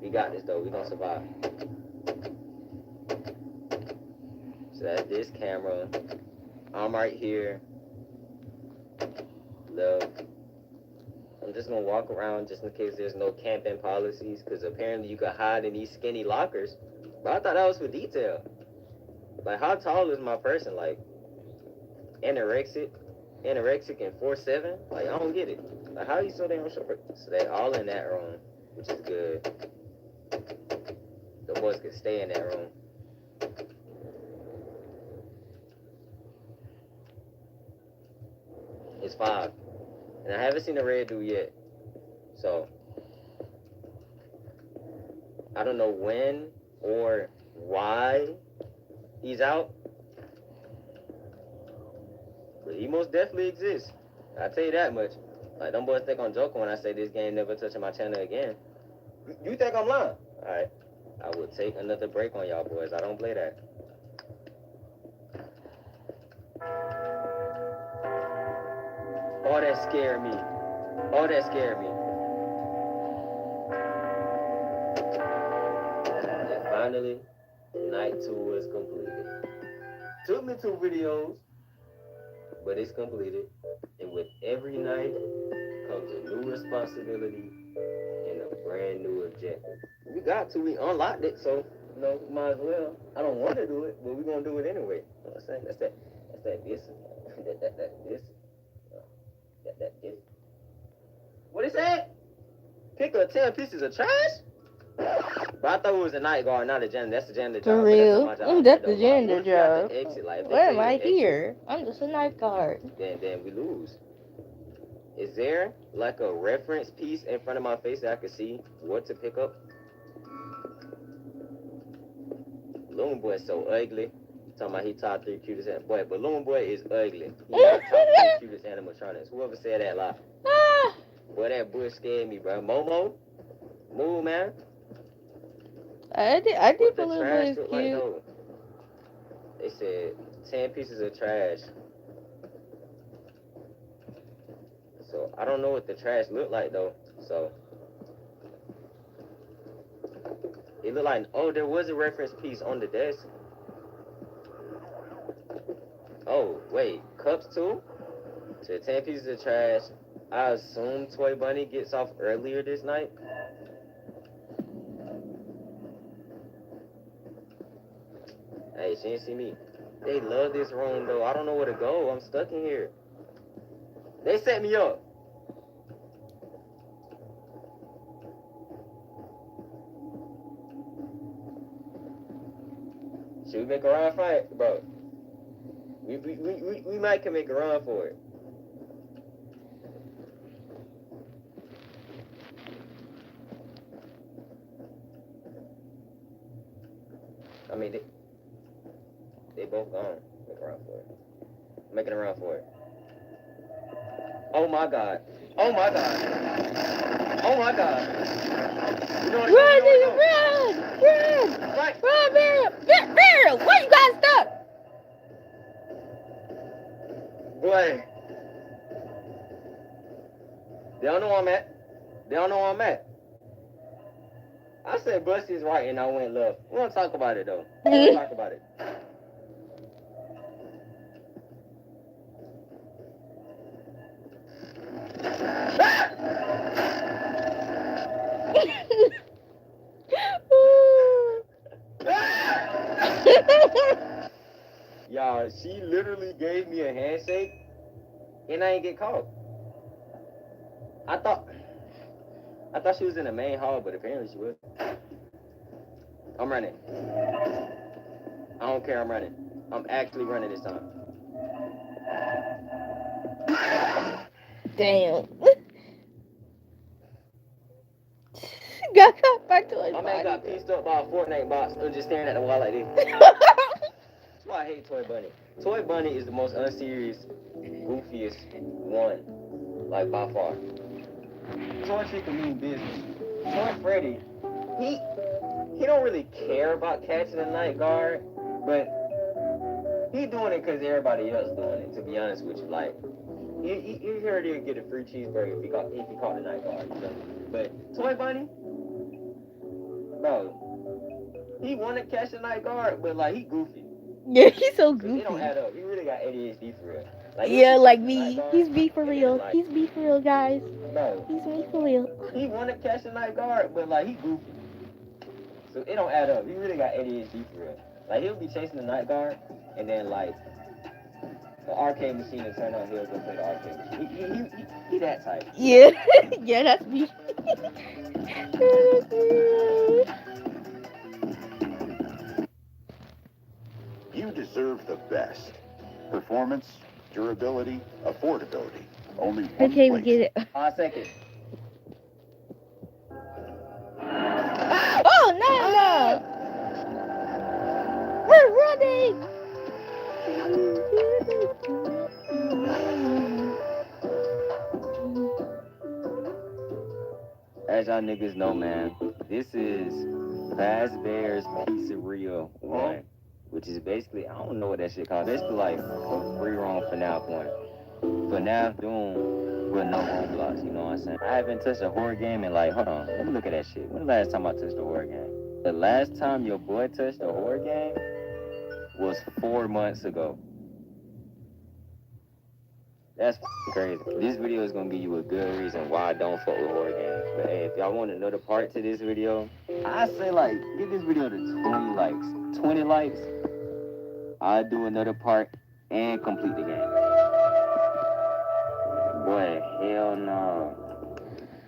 We got this, though. We gonna survive. So that's this camera. I'm right here. Left. I'm just gonna walk around just in case there's no camping policies, because apparently you can hide in these skinny lockers. But I thought that was for detail. Like, how tall is my person? Like, anorexic and 4'7"? Like, I don't get it. Like, how are you so damn short? So they all in that room, which is good. The boys could stay in that room. It's 5. And I haven't seen the red dude yet. So, I don't know when or why he's out. But he most definitely exists. I'll tell you that much. Like, them boys think I'm joking when I say this game never touching my channel again. You think I'm lying? Alright. I will take another break on y'all boys. I don't play that. Oh, that scared me. Oh, that scared me. And finally, night 2 was completed. Took me 2 videos, but it's completed. And with every night comes a new responsibility and a brand new objective. We got to. We unlocked it, so, you know, we might as well. I don't want to do it, but we're going to do it anyway. You know what I'm saying? That's that this. This. What is that? Pick up 10 pieces of trash? But I thought it was a night guard, not a janitor. That's the janitor job. For real? That's the janitor Once you have job. to exit, like, if they Why tell am you to I exit, here? I'm just a night guard. Then we lose. Is there like a reference piece in front of my face that I can see what to pick up? Balloon Boy is so ugly. Talking about he top 3 cutest animal. Boy, Balloon Boy is ugly. He not top 3 cutest animatronics. Whoever said that lie. Boy, that bush scared me, bro. Momo, move, man. I did What the believe it trash was look cute. like though? They said 10 pieces of trash. So I don't know what the trash looked like though. So it looked like, oh, there was a reference piece on the desk. Oh, wait, cups too? So 10 pieces of trash. I assume Toy Bunny gets off earlier this night. Hey, she didn't see me. They love this room though. I don't know where to go. I'm stuck in here. They set me up. Should we make a run for it, bro? We might can make a run for it. I mean, they both gone. Make a run for it. Making a run for it. Oh my God. Oh my God. Oh my God. You know what Run, you nigga, know. run! Right. Run, Barrel! Barrel! Why you got stuck? Boy. They don't know where I'm at. They don't know where I'm at. I said Busty's right and I went left. We don't talk about it though. We don't talk about it. Y'all, she literally gave me a handshake and I ain't get caught. I thought she was in the main hall, but apparently she was. I'm running. I don't care, I'm running. I'm actually running this time. Damn. Got caught by Toy My man got pieced up by a Fortnite box and just staring at the wall like this. That's why I hate Toy Bunny. Toy Bunny is the most unserious, goofiest one, like by far. Toy Chick can mean business. Toy Freddy, he don't really care about catching a night guard, but he doing it because everybody else doing it, to be honest with you. Like, you heard he'll get a free cheeseburger if he caught the night guard, you know? But Toy Bunny, bro, he want to catch a night guard, but like, he goofy. Yeah, he's so It don't goofy. add up. He really got ADHD for real. Like, he'll Yeah, be like chasing the night me. guard, He's me for and then, real. like, He's me for real, guys. bro, He's me for real. he want to catch the night guard, but, like, he goofy. So it don't add up. He really got ADHD for real. Like, he'll be chasing the night guard, and then, like, the arcade machine will turn on, he'll go play the arcade machine. He that type. Yeah, yeah, that's me. You deserve the best. Performance, durability, affordability. Only one Okay, we place. get it. 5 seconds. Oh no, no! We're running. As y'all niggas know, man, this is 𝒂𝒊𝒅𝒆 Pizzeria 1, which is basically, I don't know what that shit called. Basically like a free roam FNAF 1. FNAF Doom with no Roblox, you know what I'm saying? I haven't touched a horror game in like, hold on, let me look at that shit. When the last time I touched a horror game? The last time your boy touched a horror game was 4 months ago. That's crazy. This video is gonna give you a good reason why I don't fuck with horror games. But hey, if y'all want another part to this video, I say like, give this video to 20 likes. 20 likes, I'll do another part and complete the game. Boy, hell no.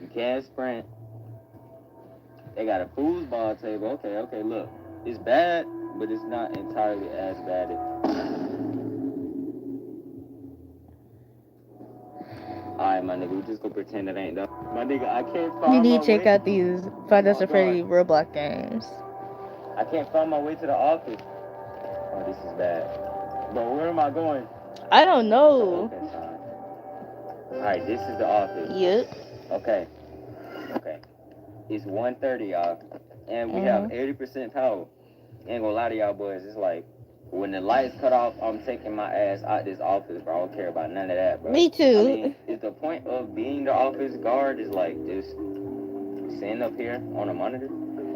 You can't sprint. They got a foosball table. Okay, look. It's bad, but it's not entirely as bad as... Alright, my nigga, we just gonna pretend it ain't though. My nigga, I can't find You my need to check way. out these Five Nights at Freddy's Roblox games. I can't find my way to the office. Oh, this is bad. Bro, where am I going? I don't know. Alright, this is the office. Yep. Okay. It's 1:30, y'all. And we have 80% power. Ain't gonna lie to y'all boys, it's like, when the lights cut off, I'm taking my ass out this office, bro. I don't care about none of that, bro. Me too. I mean, is the point of being the office guard is like just sitting up here on a monitor?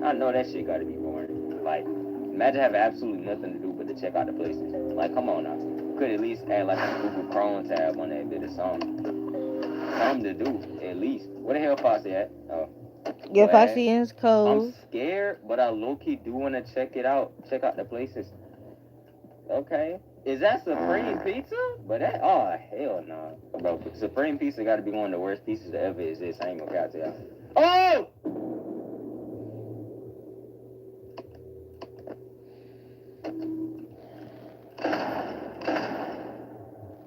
I know that shit gotta be boring. Like, imagine having absolutely nothing to do but to check out the places. Like, come on now. Could at least add like a Google Chrome tab on that bit or something. Something to do, at least. Where the hell 𝒂𝒐 at? Oh. Yeah, 𝒂𝒐 in his code. I'm scared, but I low-key do want to check it out. Check out the places. Okay. Is that Supreme Pizza? But that, oh, hell no. Bro, Supreme Pizza got to be one of the worst pizzas to ever exist. I ain't gonna count to y'all. Oh!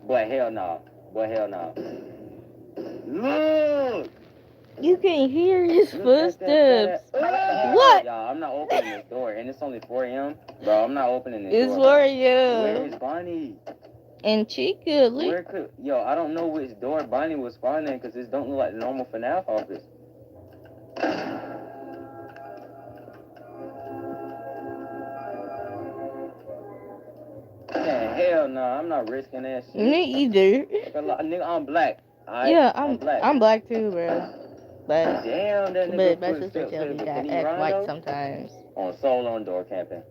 Boy, hell no. Look! You can hear his footsteps. What? Y'all, I'm not opening this door, and it's only 4 a.m. Bro, I'm not opening this It's door. for you. Where is Bonnie? And Chica, Where could... Yo, I don't know which door Bonnie was spawning, because this don't look like the normal FNAF office. Man, hell no, I'm not risking that shit. Me either. Nigga, I'm black. Yeah, I'm black too, bro. But damn, that nigga my sister tells me that I act white sometimes. On solo on door camping.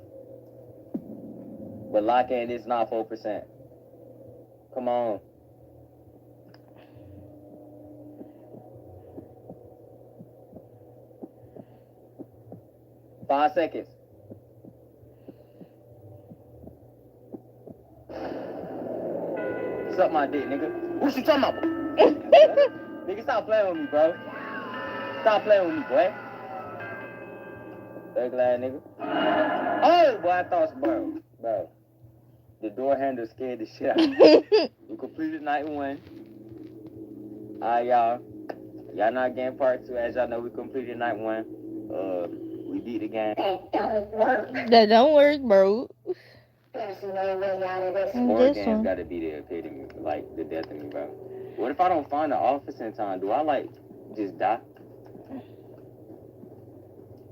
But lock-in is not 4%. Come on. Five seconds. Suck my dick, nigga. What you talking about? Nigga, stop playing with me, bro. Stop playing with me, boy. Ugly ass nigga. Oh, boy, I thought, bro. The door handle scared the shit out of me. We completed night 1. Alright, y'all. Y'all not getting part 2. As y'all know, we completed night 1. We beat the game. That don't work, bro. Horror games gotta be the epitome, like the death of me, bro. What if I don't find the office in time? Do I like just die?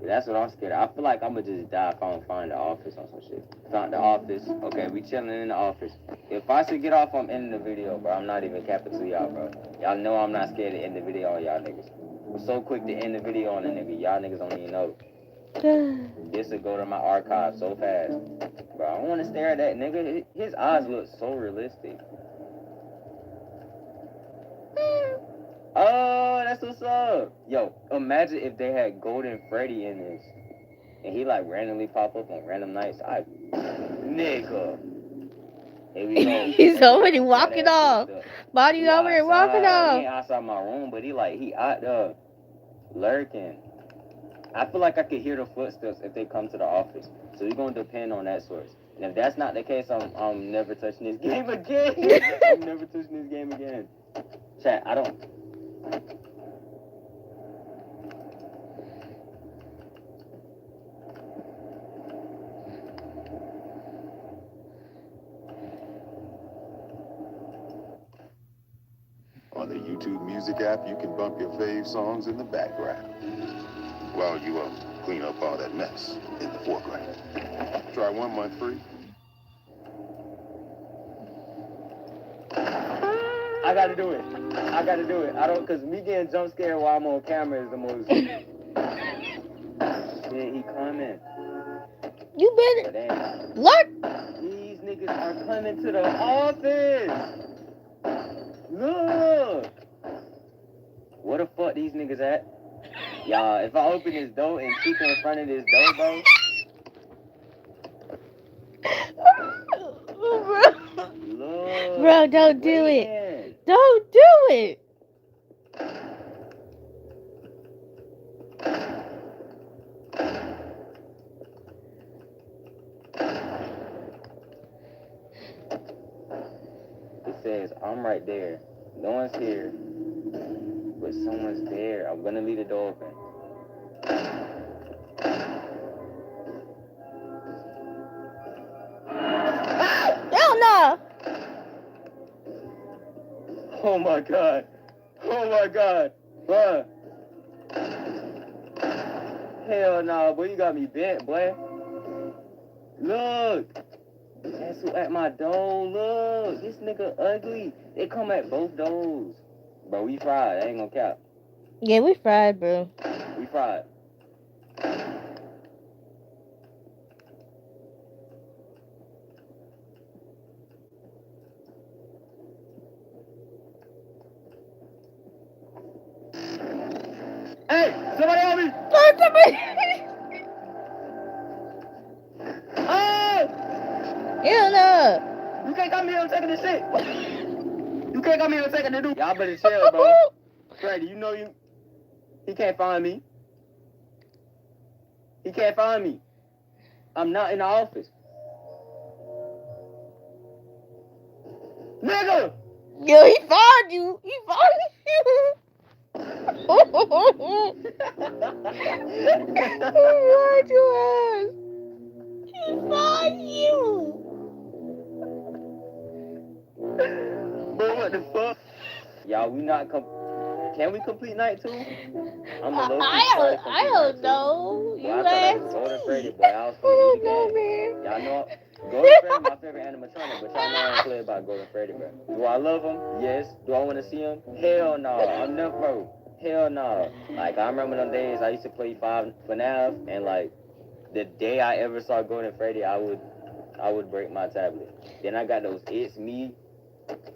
That's what I'm scared of. I feel like I'm gonna just die if I don't find the office on some shit. Found the office. Okay, we chilling in the office. If I should get off, I'm ending the video, bro. I'm not even capping to y'all, bro. Y'all know I'm not scared to end the video on y'all niggas. I'm so quick to end the video on a nigga. Y'all niggas don't even know. This will go to my archive so fast. Bro, I don't want to stare at that nigga. His eyes look so realistic. Oh, that's what's up. Yo, imagine if they had Golden Freddy in this. And he like randomly pop up on random nights. Nigga. Here we go. He's already walking off. Body over there walking He off. ain't outside my room, but he out there lurking. I feel like I could hear the footsteps if they come to the office. So we're gonna depend on that source. And if that's not the case, I'm never touching this game again. I'm never touching this game again. Chat, I don't. On the YouTube Music app, you can bump your fave songs in the background while you clean up all that mess in the foreground. Try 1 month free. I gotta do it. I don't, cause me getting jump scared while I'm on camera is the most. Yeah, he coming. You better. What? These niggas are coming to the office. Look. Where the fuck these niggas at? Y'all, if I open this door and keep in front of this door, bro. Look. Bro, don't do it. Don't do it. It says, I'm right there. No one's here. But someone's there. I'm gonna leave the door open. Hell no! Oh my god. Bruh. Hell nah, boy, you got me bent, boy. Look. That's who at my door. Look. This nigga ugly. They come at both doors. Bro, we fried. I ain't gonna cap. Yeah, we fried, bro. We fried. Hey, somebody help me! Oh! Hell no! You can't come here and taking this shit. You can't come here and taking the dude. Y'all better chill, bro. Freddy, you know you. He can't find me. He can't find me. I'm not in the office. Nigga! Yo, he found you! He found you! He found your ass! He found you! Bro, what the fuck? Y'all, we not can we complete night 2? I'm a low I don't know. You asked Golden Freddy, me. boy. I don't know, man. Y'all know Golden Freddy my favorite animatronic, but y'all know I don't play about Golden Freddy, bro. Do I love him? Yes. Do I want to see him? Hell no. I'm never, bro. Hell no. Like, I remember them days I used to play FNAF, and like, the day I ever saw Golden Freddy, I would break my tablet. Then I got those It's Me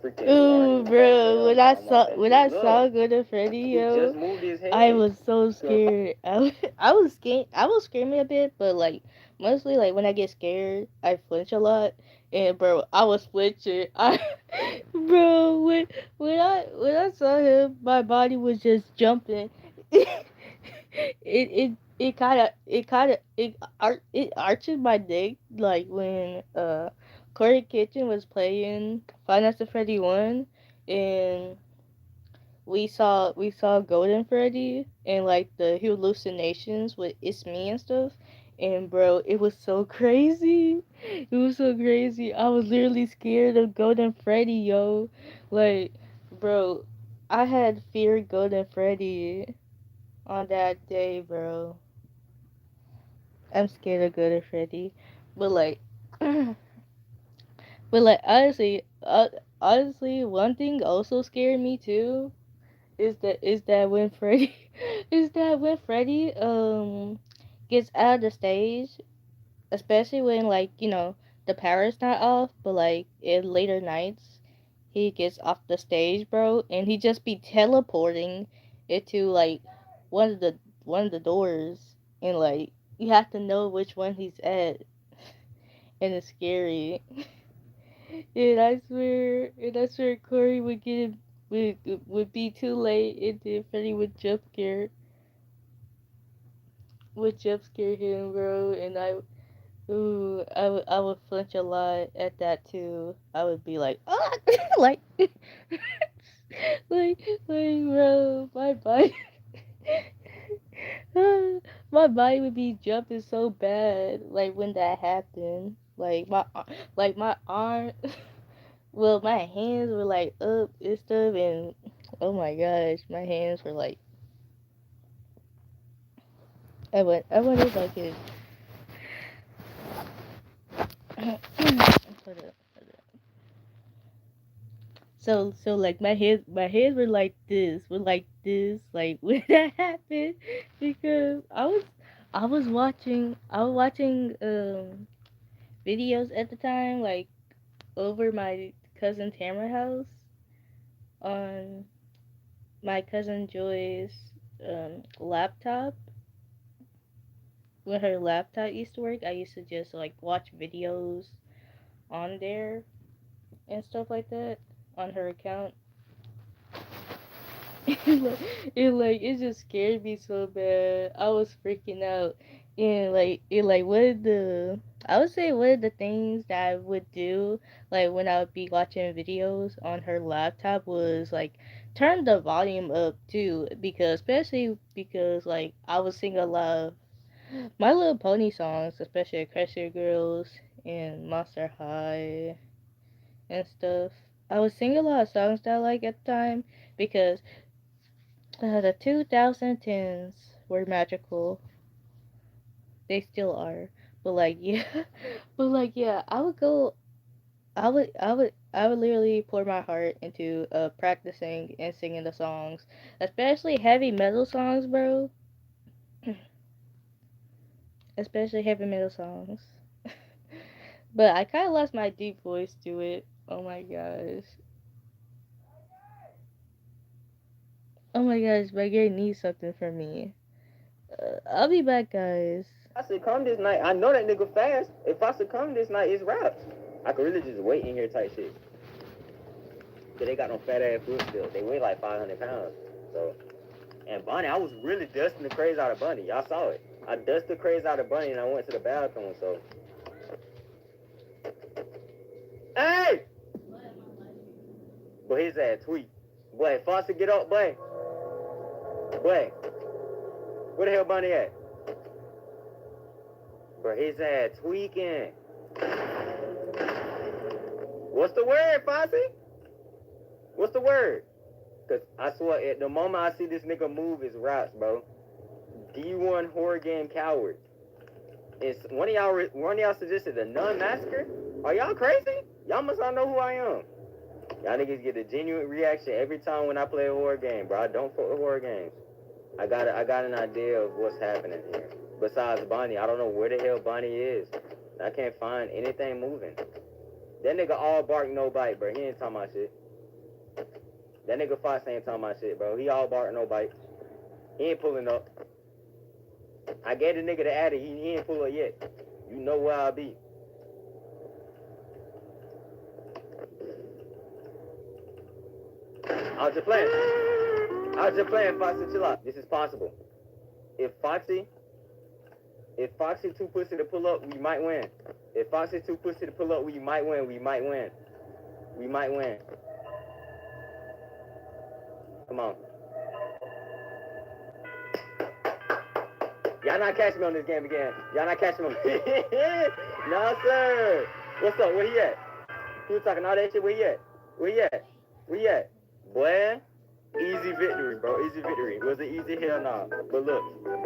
freaking. Ooh, bro, when I saw Golden Freddy, yo, I was so scared. I was scared. I was screaming a bit, but like mostly like when I get scared, I flinch a lot. And bro, I was flinching. Bro, when I saw him, my body was just jumping. It arched my neck like when Corey Kitchen was playing Five Nights at Freddy 1, and we saw Golden Freddy and like the hallucinations with It's Me and stuff. And bro, it was so crazy. It was so crazy. I was literally scared of Golden Freddy, yo. Like, bro, I had feared Golden Freddy on that day, bro. I'm scared of Golden Freddy. But like honestly, one thing also scared me too is that when Freddy gets out of the stage, especially when like the power's not off, but like in later nights he gets off the stage, bro, and he just be teleporting into like one of the one of the doors, and like you have to know which one he's at, and it's scary. And I swear Corey would get would be too late, and then Freddy would jump scare him, bro, and I would flinch a lot at that too. I would be like, ah, like, bro, my body would be jumping so bad, like when that happened. Like my arm, well, my hands were like up and stuff, and oh my gosh, my hands were like, I wonder if I could. Hold up. So like my hands were like this like when that happened, because I was watching videos at the time, like over my cousin Tamara house, on my cousin Joy's laptop. When her laptop used to work, I used to just like watch videos on there and stuff like that on her account. It just scared me so bad. I was freaking out. And like one of the I would say one of the things that I would do, like when I would be watching videos on her laptop, was like turn the volume up too, because especially because like I would sing a lot of My Little Pony songs, especially Crush Girls and Monster High and stuff. I would sing a lot of songs that I like at the time, because the 2010s were magical. They still are. But like yeah, I would go. I would literally pour my heart into practicing and singing the songs, especially heavy metal songs, bro. Especially heavy metal songs. But I kind of lost my deep voice to it. Oh my gosh. Oh my gosh, my girl needs something from me. I'll be back, guys. I succumb this night. I know that nigga fast. If I succumb this night, it's raps. I could really just wait in here type shit. Cause they got no fat ass foot still. They weigh like 500 pounds. So, and Bunny, I was really dusting the craze out of Bunny. Y'all saw it. I dusted the craze out of Bunny and I went to the bathroom. So, hey, but his ass tweet. Boy, Foster, get up, boy. Boy, where the hell Bunny at? Bro, his ass tweaking. What's the word, Fosse? What's the word? Cause I swear, at the moment I see this nigga move, it's raps, bro. D1 horror game coward. It's one of y'all suggested the Nun Massacre? Are y'all crazy? Y'all must not know who I am. Y'all niggas get a genuine reaction every time when I play a horror game, bro. I don't fuck with horror games. I got an idea of what's happening here. Besides Bonnie, I don't know where the hell Bonnie is. I can't find anything moving. That nigga all bark, no bite, bro. He ain't talking about shit. That nigga Fox ain't talking about shit, bro. He all bark, no bite. He ain't pulling up. I gave the nigga the addy. He ain't pull up yet. You know where I'll be. I was just playing, Foxy, chill out. This is possible. If Foxy too pussy to pull up, we might win. If Foxy too pussy to pull up, we might win. We might win. Come on. Y'all not catching me on this game again. Y'all not catching me on No, sir. What's up? Where he at? He was talking all that shit. Where he at? Boy, easy victory, bro. Easy victory. Was it easy? Hell no. But look,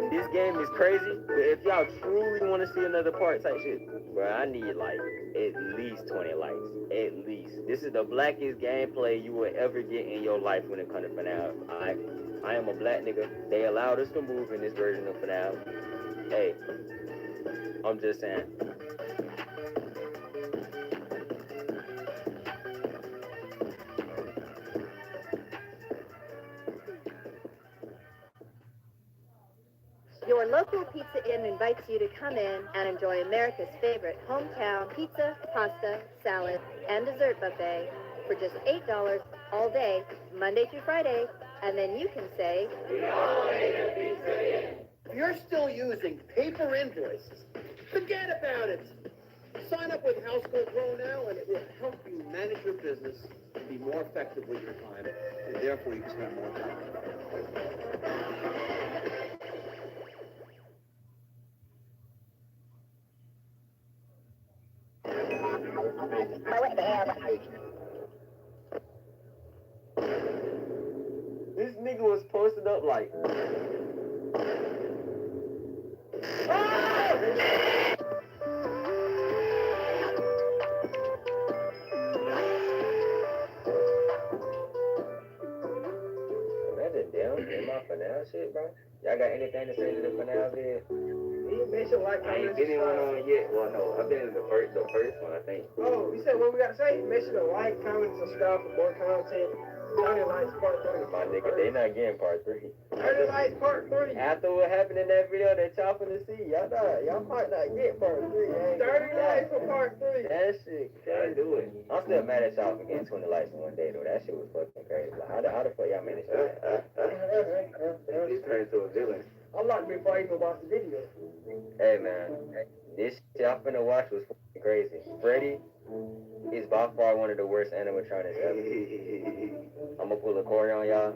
this game is crazy. But if y'all truly want to see another part type shit, bro, I need like at least 20 likes. At least. This is the blackest gameplay you will ever get in your life when it comes to FNAF. I am a black nigga. They allowed us to move in this version of FNAF. Hey, I'm just saying. Your local Pizza Inn invites you to come in and enjoy America's favorite hometown pizza, pasta, salad, and dessert buffet for just $8 all day, Monday through Friday, and then you can say, If you're still using paper invoices, forget about it. Sign up with Household Pro now, and it will help you manage your business and be more effective with your time, and therefore you can spend more time. This nigga was posted up like. Imagine down in my finale shit, bro. Y'all got anything to say to the finale vid? Make sure like, I ain't been in one on yet. Well, no, I've been in the first one, I think. Oh, you said what we got to say? Make sure to like, comment, subscribe for more content. 30 likes part 3. My nigga, they not getting part 3. 30 likes part 3. After what happened in that video that y'all finna see, y'all might not get part 3. 30 likes for part 3. That shit, can't do it. I'm still mad at y'all for getting 20 likes in one day, though. That shit was fucking crazy. Like, how the fuck y'all managed that? He turned into a villain. I locked me before I even watched the video. Hey, man. This shit y'all finna watch was fucking crazy. Freddy is by far one of the worst animatronics ever. I'm gonna pull a Corey on y'all.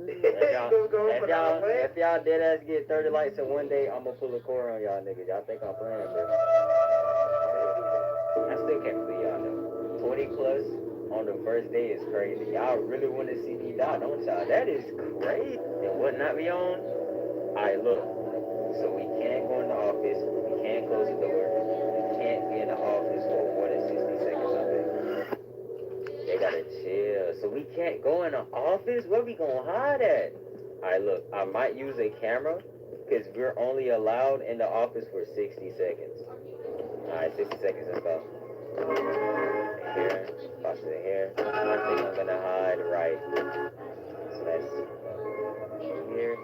If y'all dead ass get 30 likes in one day, I'm gonna pull a Corey on y'all niggas. Y'all think I'm playing, bro? I still can't believe y'all know. 20 plus on the first day is crazy. Y'all really want to see me die, don't y'all? That is crazy. And what not be on? Alright, look. So we can't go in the office. We can't close the door. We can't be in the office for more than 60 seconds of it. They gotta chill. So we can't go in the office? Where we gonna hide at? Alright, look. I might use a camera because we're only allowed in the office for 60 seconds. Alright, 60 seconds, let's go. Here, cross it here. I think I'm gonna hide right. So that's here.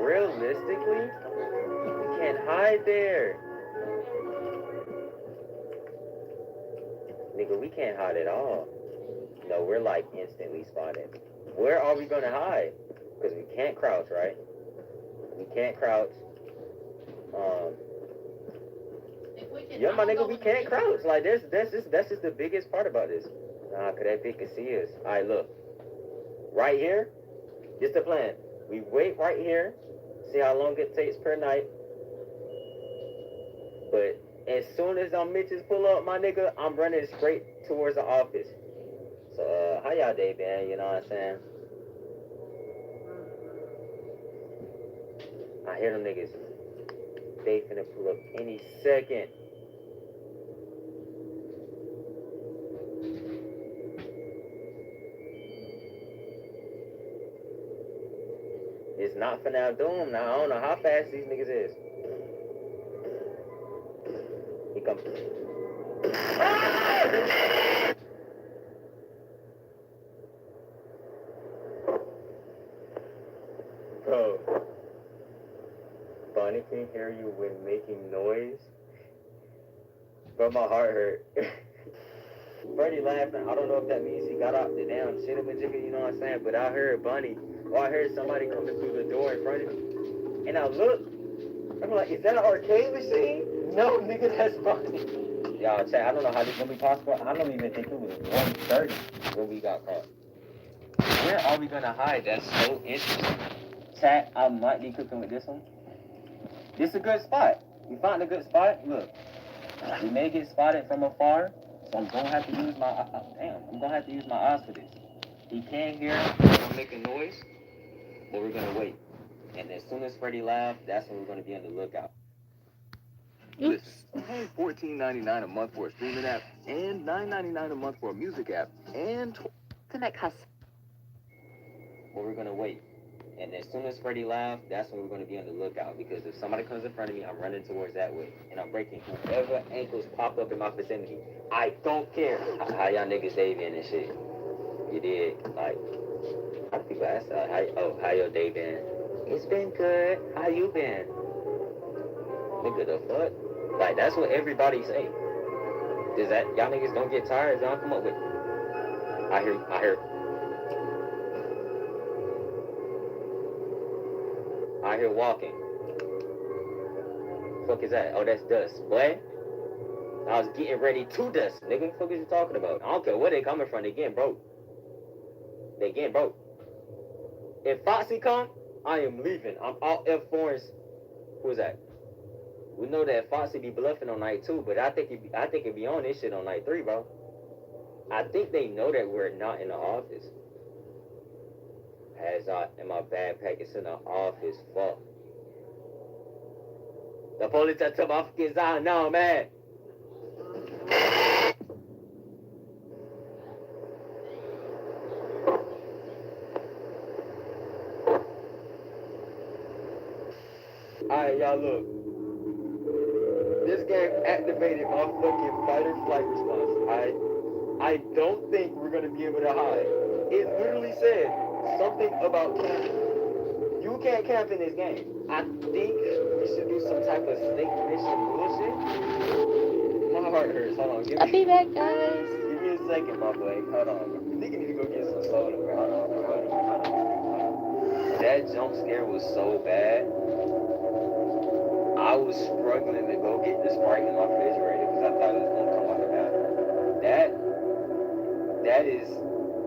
Realistically, we can't hide there. Nigga, we can't hide at all. No, we're like instantly spotted. Where are we gonna hide? Because we can't crouch, right? We can't crouch. Yeah, my nigga, we can't crouch. Like, that's just the biggest part about this. Nah, cause that bitch can see us. Alright, look. Right here, this the plan. We wait right here, see how long it takes per night. But as soon as them bitches pull up, my nigga, I'm running straight towards the office. So, how y'all day been? You know what I'm saying? I hear them niggas. They finna pull up any second. It's not finna doom. Now, I don't know how fast these niggas is. He come. Bro. Bonnie can hear you when making noise. But my heart hurt. Freddie laughing. I don't know if that means he got out the damn shit of a jigger, you know what I'm saying? But I heard Bonnie, or I heard somebody coming through the door in front of me. And I looked. I'm like, is that an arcade machine? No, nigga, that's Bonnie. Y'all, chat, I don't know how this is gonna be possible. I don't even think it was 1:30 when we got caught. Where are we gonna hide? That's so interesting. Chat, I might be cooking with this one. This is a good spot. We found a good spot. Look, we may get spotted from afar, so I'm gonna have to use my I'm gonna have to use my eyes for this. He can't hear us. We're gonna make a noise, but we're gonna wait. And as soon as Freddy laughs, that's when we're gonna be on the lookout. Listen, pay $14.99 a month for a streaming app and $9.99 a month for a music app and Connect us. But we're gonna wait. And as soon as Freddy laughs, that's when we're going to be on the lookout. Because if somebody comes in front of me, I'm running towards that way. And I'm breaking whoever ankles pop up in my vicinity. I don't care how y'all niggas stay in and shit. You did. Like, how do people ask that? How your day been? It's been good. How you been? Nigga, the fuck? Like, that's what everybody say. Does that, y'all niggas don't get tired? Y'all come up with, I hear. I hear walking. Fuck is that? Oh, that's dust. Boy, I was getting ready to dust. Nigga, what the fuck is you talking about? I don't care where they coming from. They getting broke. They getting broke. If 𝒑𝒐𝒐 come, I am leaving. I'm all F4s. Who is that? We know that 𝒑𝒐𝒐 be bluffing on night 2, but I think it be on this shit on night 3, bro. I think they know that we're not in the office. As I and my backpack is in the office, fuck. The police are to my fucking zone now, man. Alright, y'all, look. This game activated my fucking fight or flight response. I don't think we're gonna be able to hide. It literally said something about camping. You can't camp in this game. I think we should do some type of snake mission bullshit. My heart hurts. Hold on. I'll be back, guys. Give me a second, my boy. Hold on. I think you need to go get some soda, bro. Hold on. That jump scare was so bad. I was struggling to go get the Sprite in my refrigerator because I thought it was going to come out of that.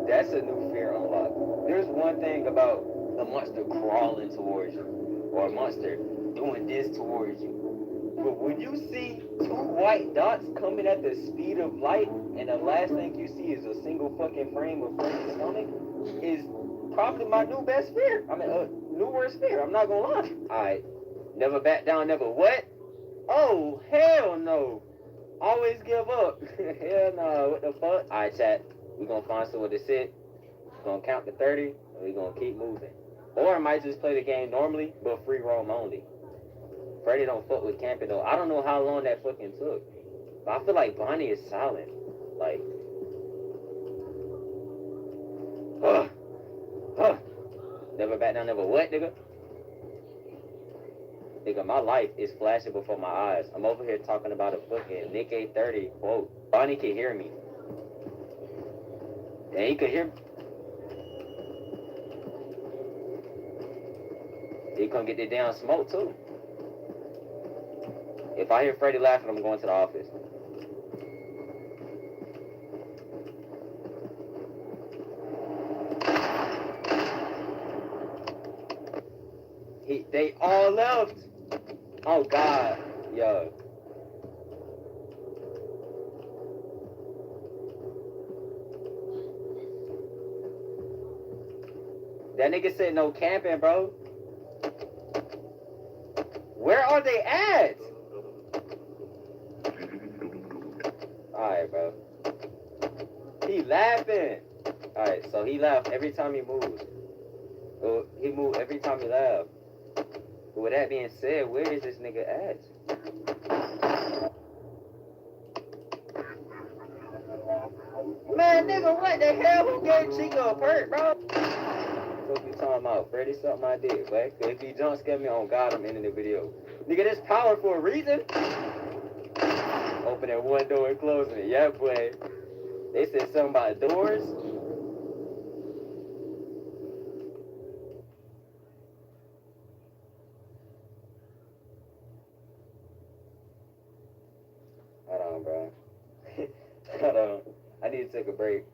That's a new fear unlocked. There's one thing about a monster crawling towards you or a monster doing this towards you. But when you see 2 white dots coming at the speed of light and the last thing you see is a single fucking frame of Freddy's stomach is probably my new best fear. I mean, new worst fear. I'm not going to lie. All right. Never back down, never what? Oh, hell no. Always give up. Hell no, what the fuck? Alright, chat. We're gonna find somewhere to sit. We're gonna count to 30, and we're gonna keep moving. Or I might just play the game normally, but free roam only. Freddy don't fuck with camping though. I don't know how long that fucking took. But I feel like Bonnie is silent. Like, never back down, never what, nigga? Nigga, my life is flashing before my eyes. I'm over here talking about a fucking Nick 830 quote. Bonnie can hear me. And he could hear me. He gonna get that damn smoke too. If I hear Freddy laughing, I'm going to the office. They all left. Oh God, yo. That nigga said no camping, bro. Where are they at? Alright, bro. He laughing. Alright, so he laughed every time he moves. Well, he moved every time he laughed. But with that being said, where is this nigga at? Man, nigga, what the hell? Who gave Chico a perk, bro? What you talking about? Freddy something I did, boy. If he jump scare me, on God, I'm ending the video. Nigga, there's power for a reason. Opening one door and closing it. Yeah, boy. They said something about doors. Hold on, bro. Hold on. I need to take a break.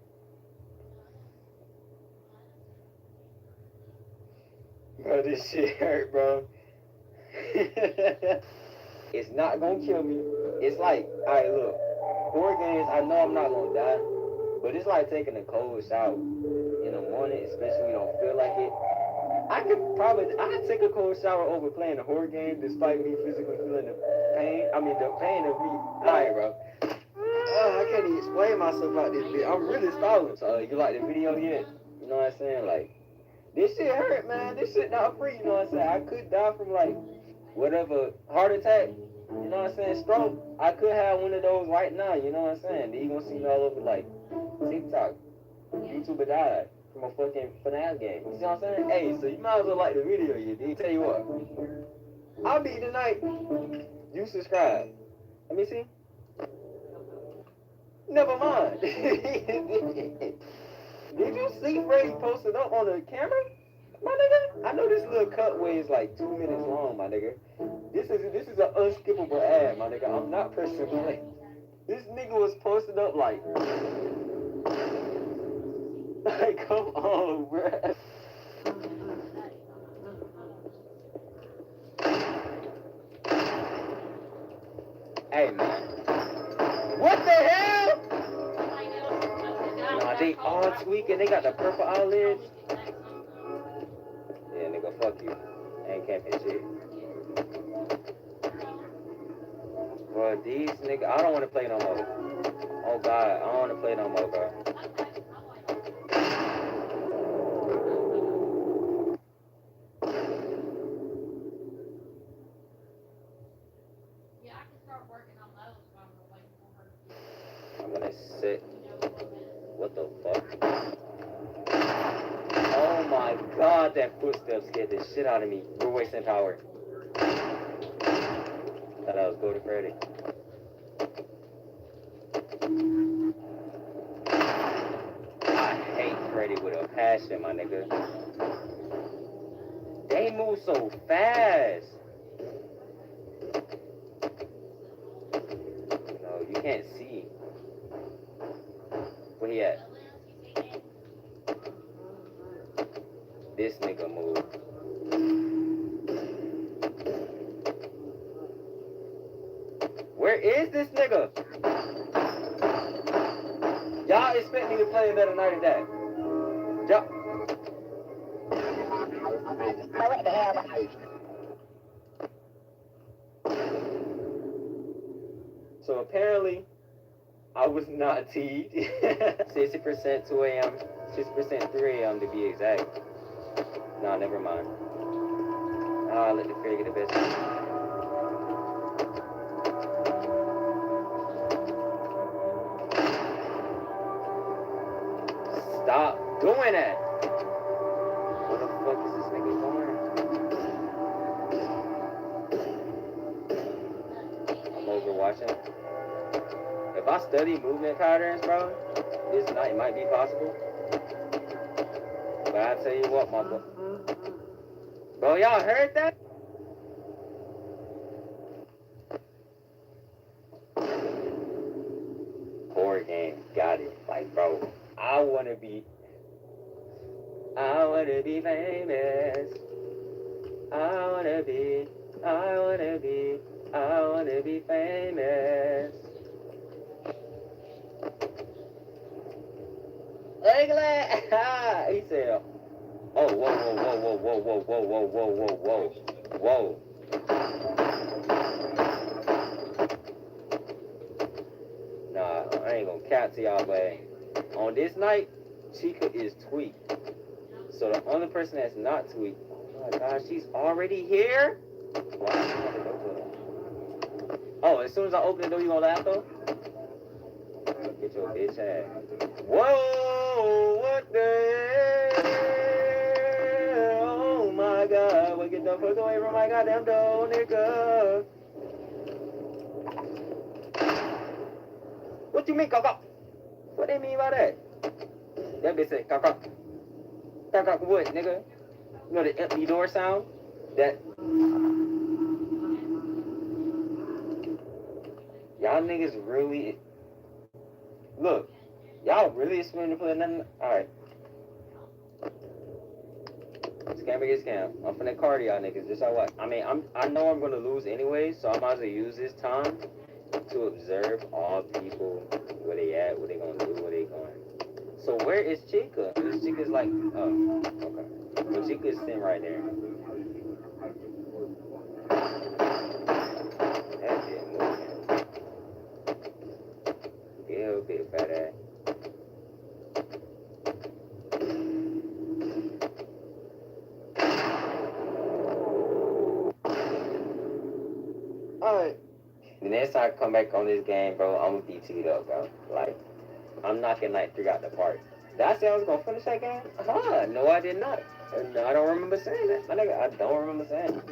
Bro, this shit hurt, bro. It's not gonna kill me. It's like, alright, look. Horror games, I know I'm not gonna die, but it's like taking a cold shower in the morning, especially when you don't feel like it. I'd take a cold shower over playing a horror game despite me physically feeling the pain. I mean, the pain of me. Alright, bro. I can't even explain myself like this, bitch. I'm really stalling. So, you like the video yet? You know what I'm saying? Like, This shit hurt, man. This shit not free, you know what I'm saying? I could die from like whatever heart attack, you know what I'm saying? Stroke. I could have one of those right now, you know what I'm saying? Then you gonna see me all over like TikTok. YouTuber died from a fucking FNAF game. You see what I'm saying? Hey, so you might as well like the video, you did. Tell you what. I'll be tonight. You subscribe. Let me see. Never mind. Did you see Freddy posted up on the camera? My nigga, I know this little cutaway is like 2 minutes long, my nigga. This is an unskippable ad, my nigga. I'm not pressing play. This nigga was posted up like come on, bruh. Hey, man. What the hell? Nah, they all tweaking. They got the purple eyelids. Yeah, nigga, fuck you. Ain't camping shit. Bro, these niggas, I don't want to play no more. Oh, God, I don't want to play no more, bro. I'm gonna sit. What the fuck? Oh my God, that footstep scared the shit out of me. We're wasting power. Thought that was Golden Freddy. I hate Freddy with a passion, my nigga. They move so fast. No, you can't see. Where he at? This nigga move. Where is this nigga? Y'all expect me to play a better night than that? Y'all. What the hell? So apparently, I was not teed. 60% 2 a.m., 60% 3 a.m. to be exact. Nah, never mind. I'll let the fear get the best. Stop doing that! Where the fuck is this nigga going? I'm overwatching. If I study movement patterns, bro, this night might be possible. But I tell you what, my bro, y'all heard that? Board game, got it. Like, bro, I wanna be famous. I wanna be famous. He said, oh, whoa. Nah, I ain't gonna cap to y'all, but on this night, Chica is tweaked. So the only person that's not tweaked, oh my gosh, she's already here? Oh, as soon as I open the door, you gonna laugh though? Get your bitch ass. Whoa, what the hell? Oh my God, well, get the fuck away from my goddamn door, nigga. What you mean, Kaka? What they mean by that? That bitch said, Kaka. Kaka what, nigga? You know the empty door sound? That... Y'all niggas really... Look, y'all really expect to play nothing? Alright. Scam against scam. I'm finna card y'all niggas. Just how what? I mean, I know I'm gonna lose anyway, so I might as well use this time to observe all people, where they at, what they gonna do, where they going. So where is Chica? This Chica's like, oh, okay. Well, Chica's sitting right there. That shit moving. Yeah, big fat ass. next time I come back on this game, bro, I'm gonna be teed up, bro. Like, I'm knocking Night 3 out the park. Did I say I was gonna finish that game? No, I did not. No, I don't remember saying that. My nigga, I don't remember saying it.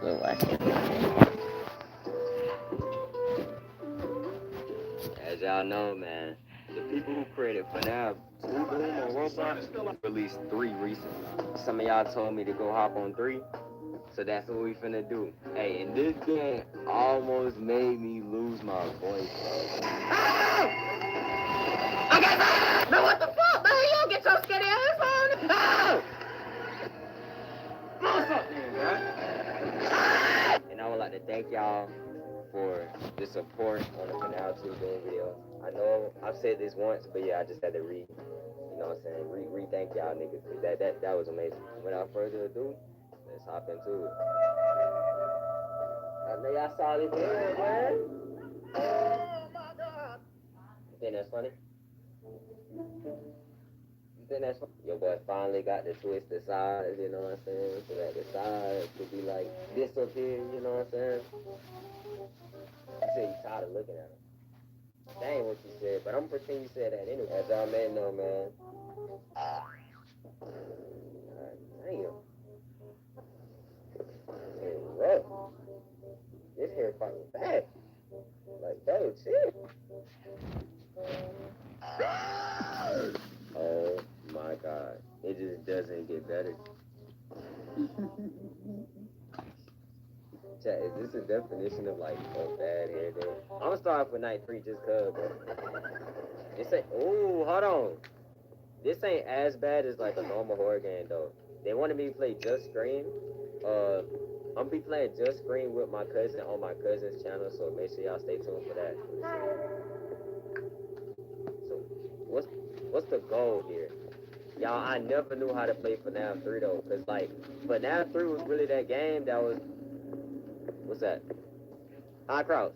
We'll watch it later. As y'all know, man, the people who created FNAF 2 Boom on Roblox released 3 recently. Some of y'all told me to go hop on 3, so that's what we finna do. Hey, and this game almost made me lose my voice, bro. Ah! I got that! Man, what the fuck, man? You don't get your skinny ass on! Ah! And I would like to thank y'all for the support on the FNAF 2 Boom video. I know I've said this once, but yeah, I just had to you know what I'm saying, re-thank y'all niggas. That was amazing. Without further ado, let's hop into it. I know y'all saw this video, man. Oh my god. You think that's funny? You think that's funny? Your boy finally got to twist the sides, you know what I'm saying? So that the sides could be like this up here, you know what I'm saying? You said you tired of looking at him. That ain't what you said, but I'm pretending you said that anyway. As y'all may know, man. Damn. It's rough. This hair fucking bad. Like, that shit. Oh my god. It just doesn't get better. Chat, is this a definition of like a bad hair day? I'm gonna start off with Night 3 just cause, bro. This ain't, ooh, hold on. This ain't as bad as like a normal horror game though. They wanted me to play Just Scream. I'm gonna be playing Just Scream with my cousin on my cousin's channel, so make sure y'all stay tuned for that. So, what's the goal here? Y'all, I never knew how to play FNAF 3 though, cause like, FNAF 3 was really that game that was, what's that? High Crouch.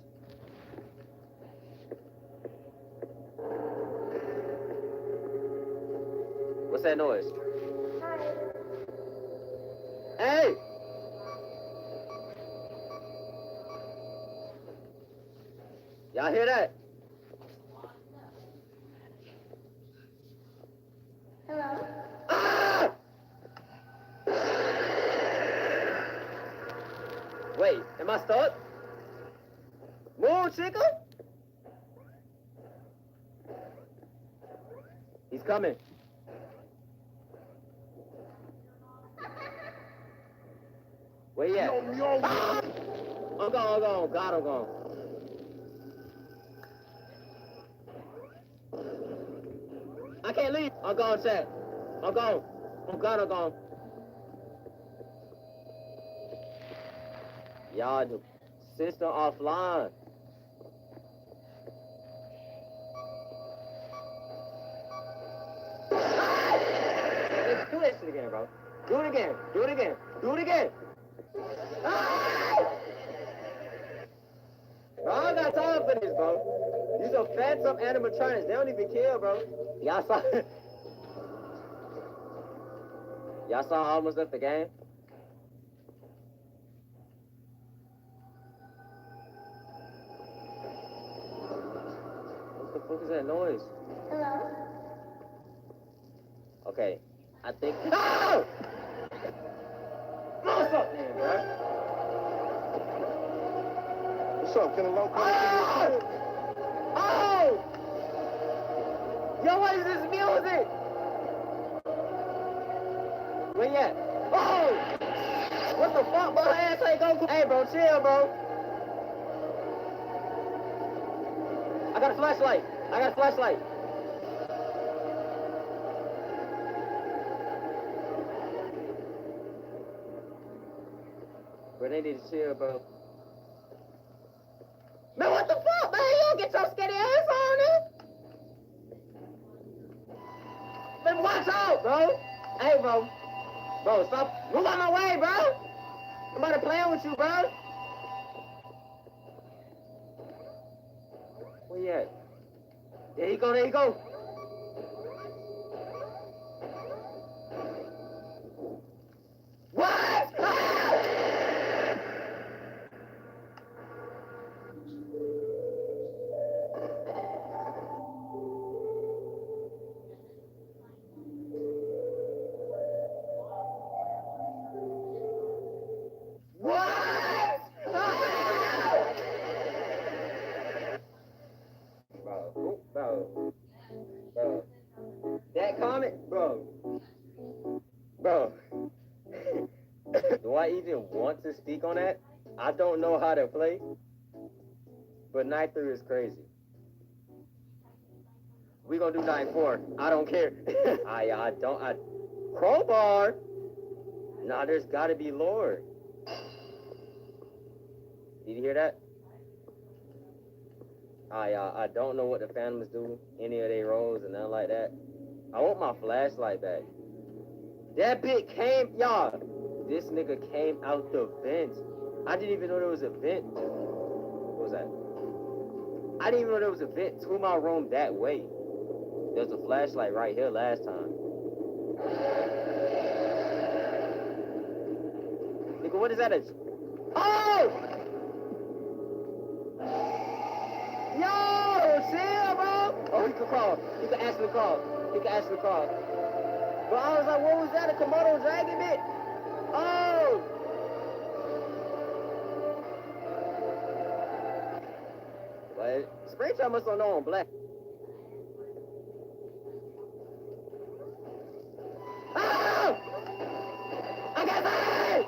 What's that noise? Hey! Y'all hear that? Hello? Ah! Wait, am I stuck? Move, chicken! He's coming. Where you at? Ah! I'm gone. God, I'm gone. I can't leave. I'm gone, chat. I'm gone. I'm gone. Y'all, the system offline. Let's do that shit again, bro. Do it again. Ah! Bro, I don't got time for this, bro. These are phantom animatronics. They don't even kill, bro. Y'all saw Y'all saw I almost left the game? What the fuck is that noise? Hello? Okay. I think. No! What's up, man, bro? What's up? Can a low Oh! Oh! Yo, what is this music? Where you at? Oh! What the fuck? My ass ain't go. Hey, bro, chill, bro. I got a flashlight. got a flashlight. Bro, they need to chill, bro. Man, what the fuck, man? You don't get your skinny ass on it. Man, watch out, bro. Hey, bro. Bro, stop. Move out my way, bro. I'm about to play with you, bro. Where you at? There you go, there you go. What? Ah! What? Ah! Bro. That comment, bro. Do I even want to speak on that? I don't know how to play, but night 3 is crazy. We gonna do night 4. I don't care. I crowbar. Nah, there's gotta be Lord. Did you hear that? I don't know what the Phantoms do, any of their roles and nothing like that. I want my flashlight back. That bit came, y'all. This nigga came out the vent. I didn't even know there was a vent. What was that? I didn't even know there was a vent to my room that way. There was a flashlight right here last time. Nigga, what is that? Oh! Yo, chill, bro. Oh, he could call. He could actually call. But I was like, what was that? A Komodo dragon bit? Oh! But Springtrap must have known I'm black. Oh! I got that!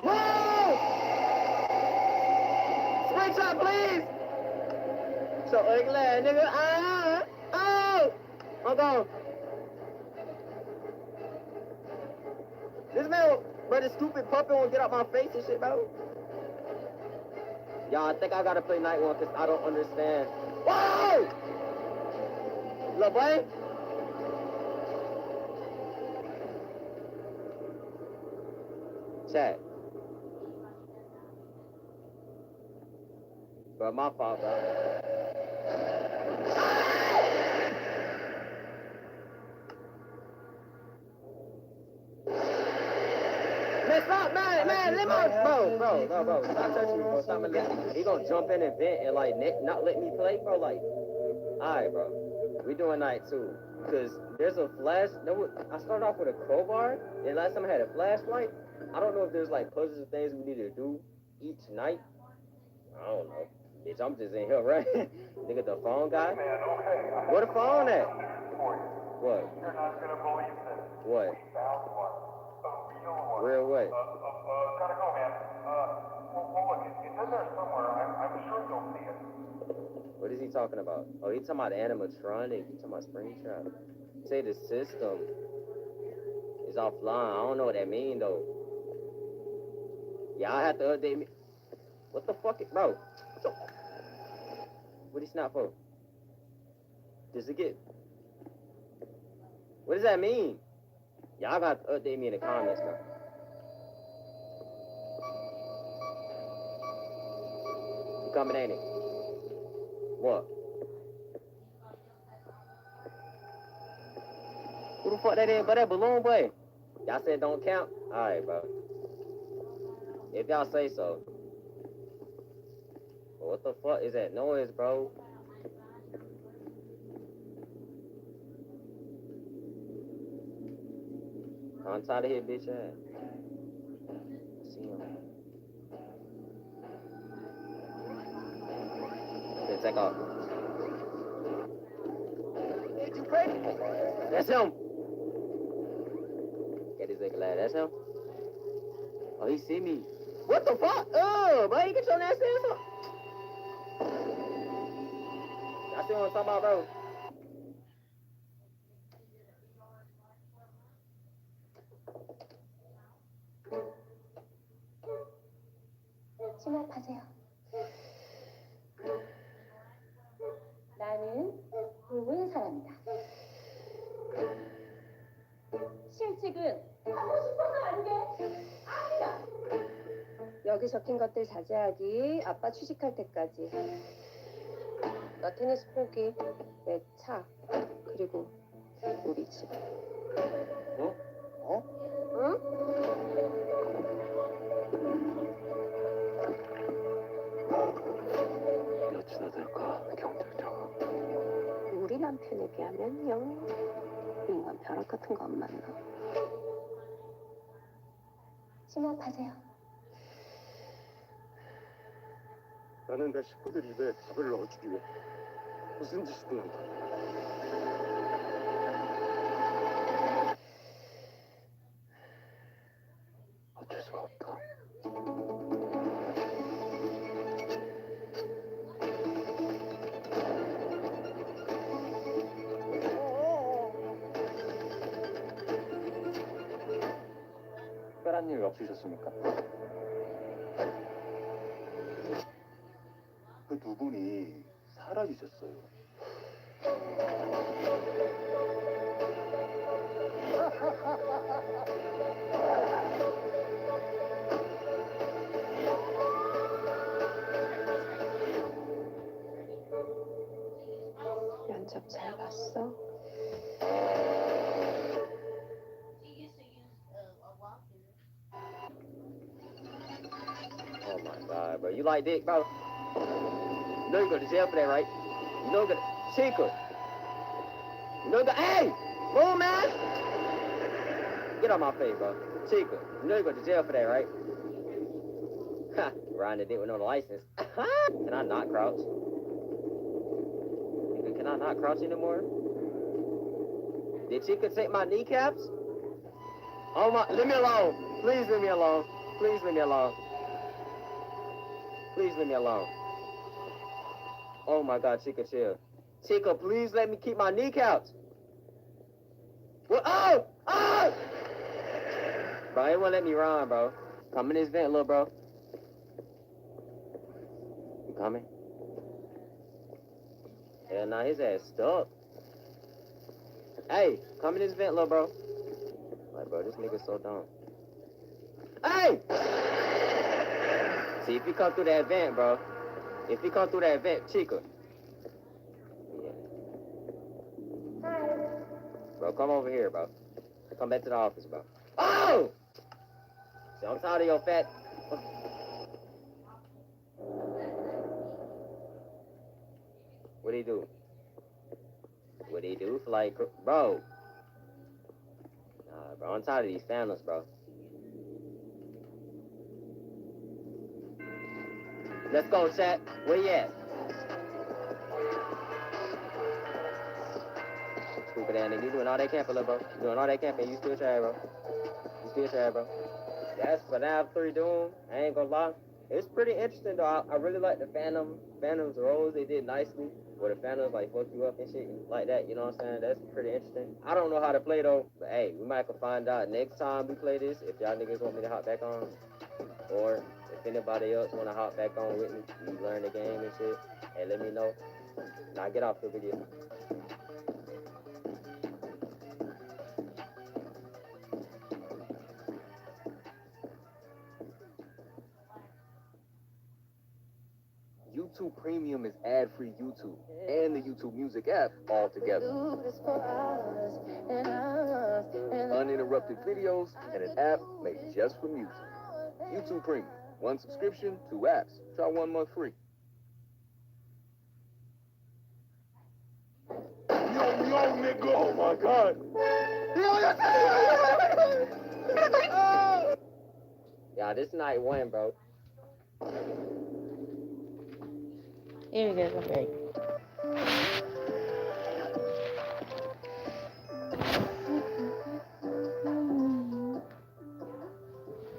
Whoa! Springtrap, please! So ugly, nigga. Oh! I'm gone. This man, bro, this stupid puppet won't get out my face and shit, bro. Y'all, I think I gotta play night 1 because I don't understand. Whoa! Little boy? Chat. Bro, my fault, bro. Man, stop, man, let me, bro, stop touching me, bro, stop me, he gonna jump in and vent and, like, not let me play, bro, like, alright, bro, we doing night 2, because there's a flash, I started off with a crowbar, and last time I had a flashlight. I don't know if there's, like, puzzles and things we need to do each night, I don't know, bitch, I'm just in here, right, nigga, the phone guy, where the phone at, what, You're not gonna believe this. what, We found one. A real one. real what, Gotta go, man. Well, look, it's in there somewhere. I'm sure you'll see it. what is he talking about? Oh, he talking about animatronic. He talking about Springtrap. Say the system is offline. I don't know what that mean though. Yeah, I have to update me. What the fuck, bro? What he snap for? Does it get? What does that mean? Y'all got to update me in the comments, bro. You coming, ain't it? What? Who the fuck that is? But that balloon boy. Y'all said don't count? Alright, bro. If y'all say so. But what the fuck is that noise, bro? I'm tired of his bitch ass. See him. Okay, take off. Did you pray? That's him. Get his nigga lad. That's him. Oh, he see me. What the fuck? Oh, boy, you get your nasty ass up. I see what I'm talking about, bro? 심호흡하세요. 나는 좋은 사람이다. 실직은 하고 싶어서 안 돼. 아니야. 여기 적힌 것들 자제하기. 아빠 취직할 때까지. 너 테니스 포기, 내 차, 그리고 우리 집. 어? 응? 몇이나 될까, 경찰차가? 우리 남편에 비하면 영 인간 벼락 같은 거 안 만나. 심호흡하세요. 나는 내 식구들 입에 밥을 넣어주기 위해 무슨 짓이든 한다. 어쩔 수가 없다. 특별한 일 없으셨습니까? 그 두 분이 사라지셨어요. 면접 잘 봤어? Oh my God, bro. You like dick, bro? You know you go to jail for that, right? You know you go to... Chica. You know you go... Hey! Move, man! Get on my face, bro. Chica. You know you go to jail for that, right? Ha! Riding the dick with no license. Can I not crouch? Nigga, can I not crouch anymore? Did Chica take my kneecaps? Oh my... Leave me alone. Please leave me alone. Please leave me alone. Please leave me alone. Oh my God, Chica, chill. Chica, please let me keep my kneecaps. What? Oh! Oh! Bro, they won't let me run, bro. Come in this vent, little bro. You coming? Hell nah, his ass stuck. Hey, come in this vent, little bro. Like, bro, this nigga's so dumb. Hey! See, if he come through that vent, bro. If he come through that vent, Chica. Yeah. Bro, come over here, bro. Come back to the office, bro. Oh! See, I'm tired of your fat... What'd he do? What'd he do for like... Bro. Nah, bro, I'm tired of these families, bro. Let's go, chat. Where you at? Stupid ass nigga. You doing all that camping, little bro. You doing all that camping. You still try, bro. You still try, bro. That's FNAF 3 Doom. I ain't gonna lie. It's pretty interesting, though. I really like the Phantom's roles. They did nicely. Where the Phantoms, like, fuck you up and shit like that. You know what I'm saying? That's pretty interesting. I don't know how to play, though. But, hey, we might can find out next time we play this. If y'all niggas want me to hop back on. Or... if anybody else want to hop back on with me, you learn the game and shit, hey, let me know. Now get off the video. YouTube Premium is ad-free YouTube and the YouTube Music app all together. Uninterrupted videos and an app made just for music. YouTube Premium. 1 subscription, 2 apps. Try 1 month free. Yo, nigga! Oh my God! Yeah, this night one, bro. Here we go, okay.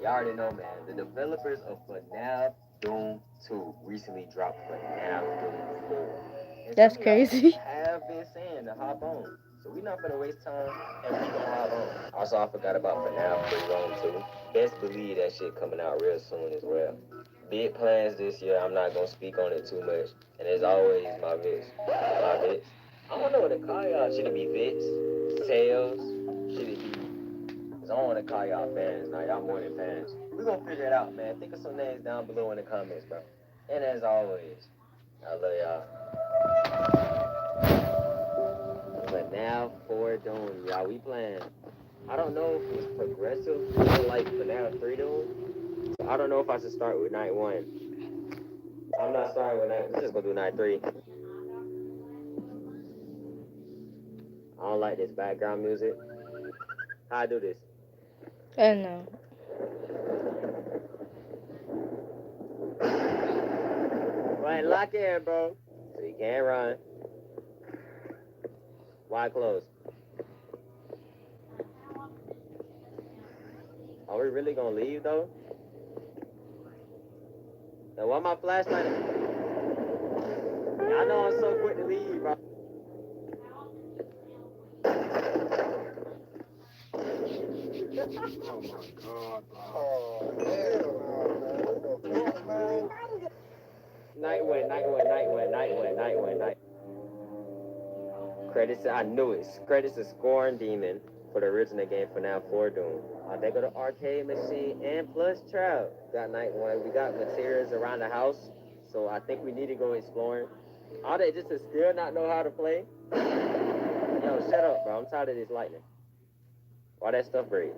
Y'all already know, man. The developers of FNAF Doom 2 recently dropped FNAF Doom 4. And That's some of y'all crazy. have been saying to hop on. So we're not gonna waste time and we gonna hop on. Also, I forgot about FNAF Free Roam too. Best believe that shit coming out real soon as well. Big plans this year. I'm not gonna speak on it too much. And as always, my Vits. My Vits. I don't know what to call y'all. Should it be Vits? Sales? Should it be? Cause I don't want to call y'all fans. Now y'all more than fans. We're gonna figure it out, man. Think of some names down below in the comments, bro. And as always, I love y'all. But now for Doom, y'all, we playing. I don't know if it's progressive, like FNAF 3 Doom. So I don't know if I should start with night 1. I'm not starting with night. Let's just go do night 3. I don't like this background music. How I do this? I don't know. Go ahead and lock in, bro. So you can't run. Wide close. Are we really gonna leave though? Now why my flashlight? Y'all know I'm so quick to leave, bro. Oh my God, bro. Oh, hell no, man. Night one. Credits, I knew it. Credits to Scoring Demon for the original game for now 4 Doom. They go to arcade machine and plus trial. Got night 1. We got materials around the house, so I think we need to go exploring. All that just to still not know how to play. Yo, shut up, bro. I'm tired of this lightning. Why that stuff break?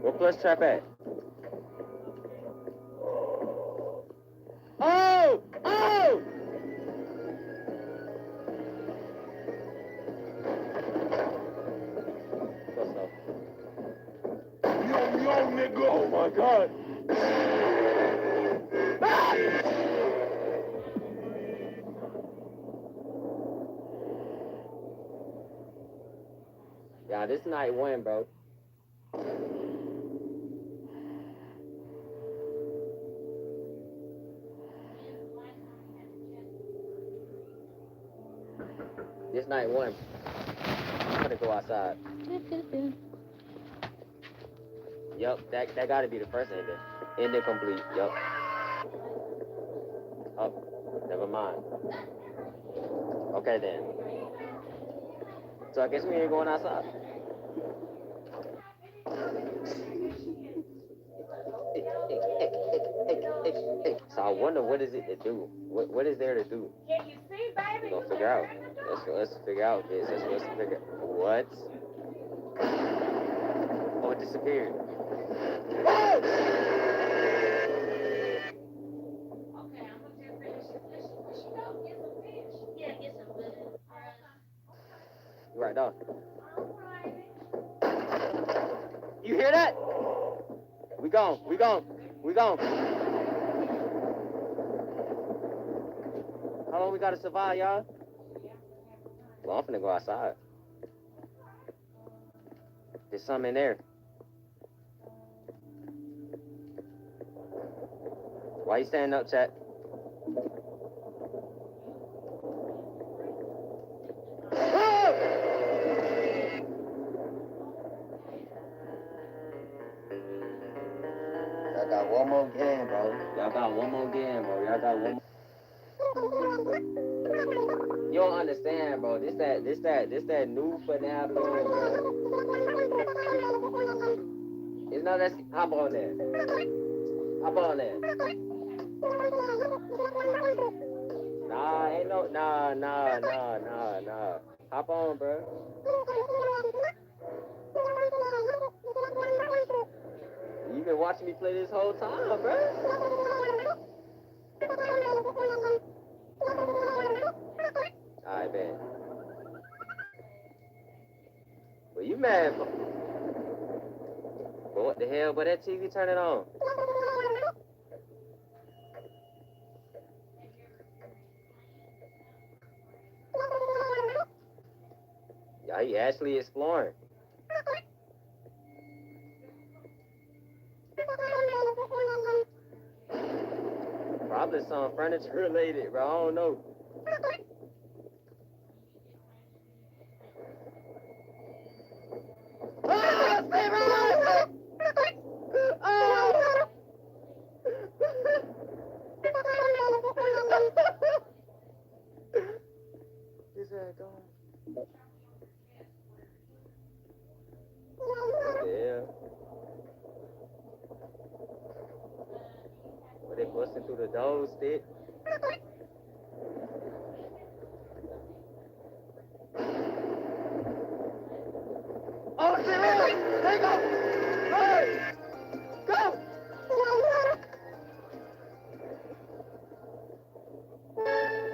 Where plus trap at? Oh! Oh! Yo, nigga. Oh my God. Ah! Yeah, this night 1, bro. This night 1. I'm gonna go outside. Yup, that gotta be the first ending. Ending complete, yup. Oh, never mind. Okay then. So I guess we ain't going outside. So I wonder what is it to do? What is there to do? Can you see, baby? We're gonna figure out. Let's figure out this. Let's figure what? Oh, it disappeared. You right dog. You hear that? We gone. How long we gotta survive, y'all? Well, I'm finna go outside. There's something in there. Why you standing up, chat? Y'all got one more game, bro. Y'all got one more. You don't understand, bro. This that new FNAF game, bro. It's not that. Hop on there. Nah, ain't no. Nah. Hop on, bro. You been watching me play this whole time, bro. Alright, man. Well, you mad, bro? But what the hell? But that TV, turn it on. Yeah, he actually exploring. probably some furniture related, bro. I don't know. Is that going? Yeah. Were they busting through the door, stick? Oh, shit, hey! Hey, go! Hey! Go!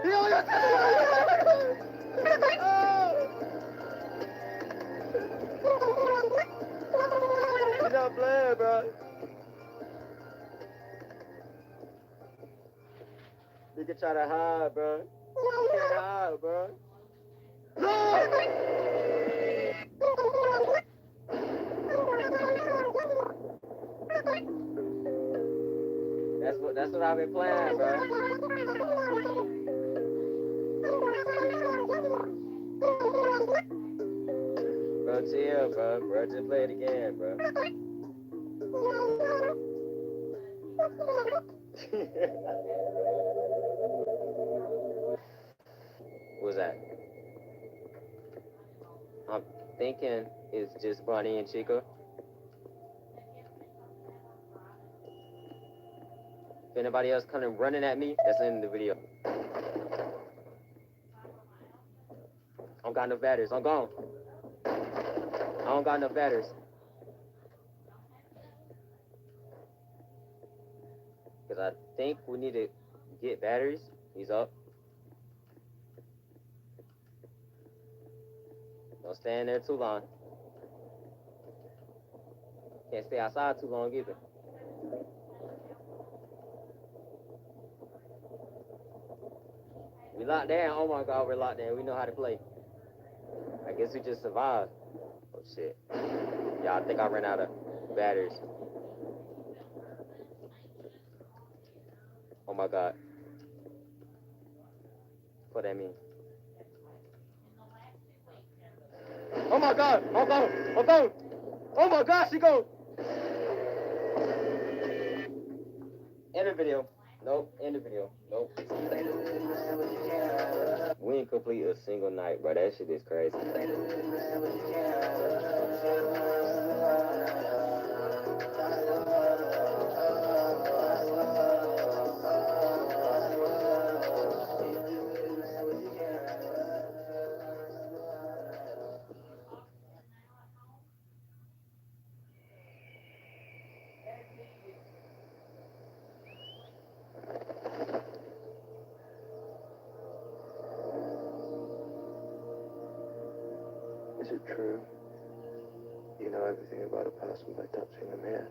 He only got He's not playing, bro. You can try to hide, bro. You can't hide, bro. That's what I've been playing, bro. Bro, chill, bro. Bro, just play it again, bro. What's that? I'm thinking it's just Bonnie and Chica. If anybody else coming running at me, that's in the video. I don't got no batteries. I'm gone. I don't got no batteries. Because I think we need to get batteries. He's up. Don't stay in there too long. Can't stay outside too long either. We locked down. Oh my God, we're locked down. We know how to play. I guess we just survived. Oh shit. Yeah, I think I ran out of batteries. Oh my God. What that mean? Oh my God! I'm gone! I'm gone! Oh my God, she go! End the video. Nope, end the video. Nope. We ain't complete a single night, bro. That shit is crazy. Is it true? You know everything about a person by touching them here?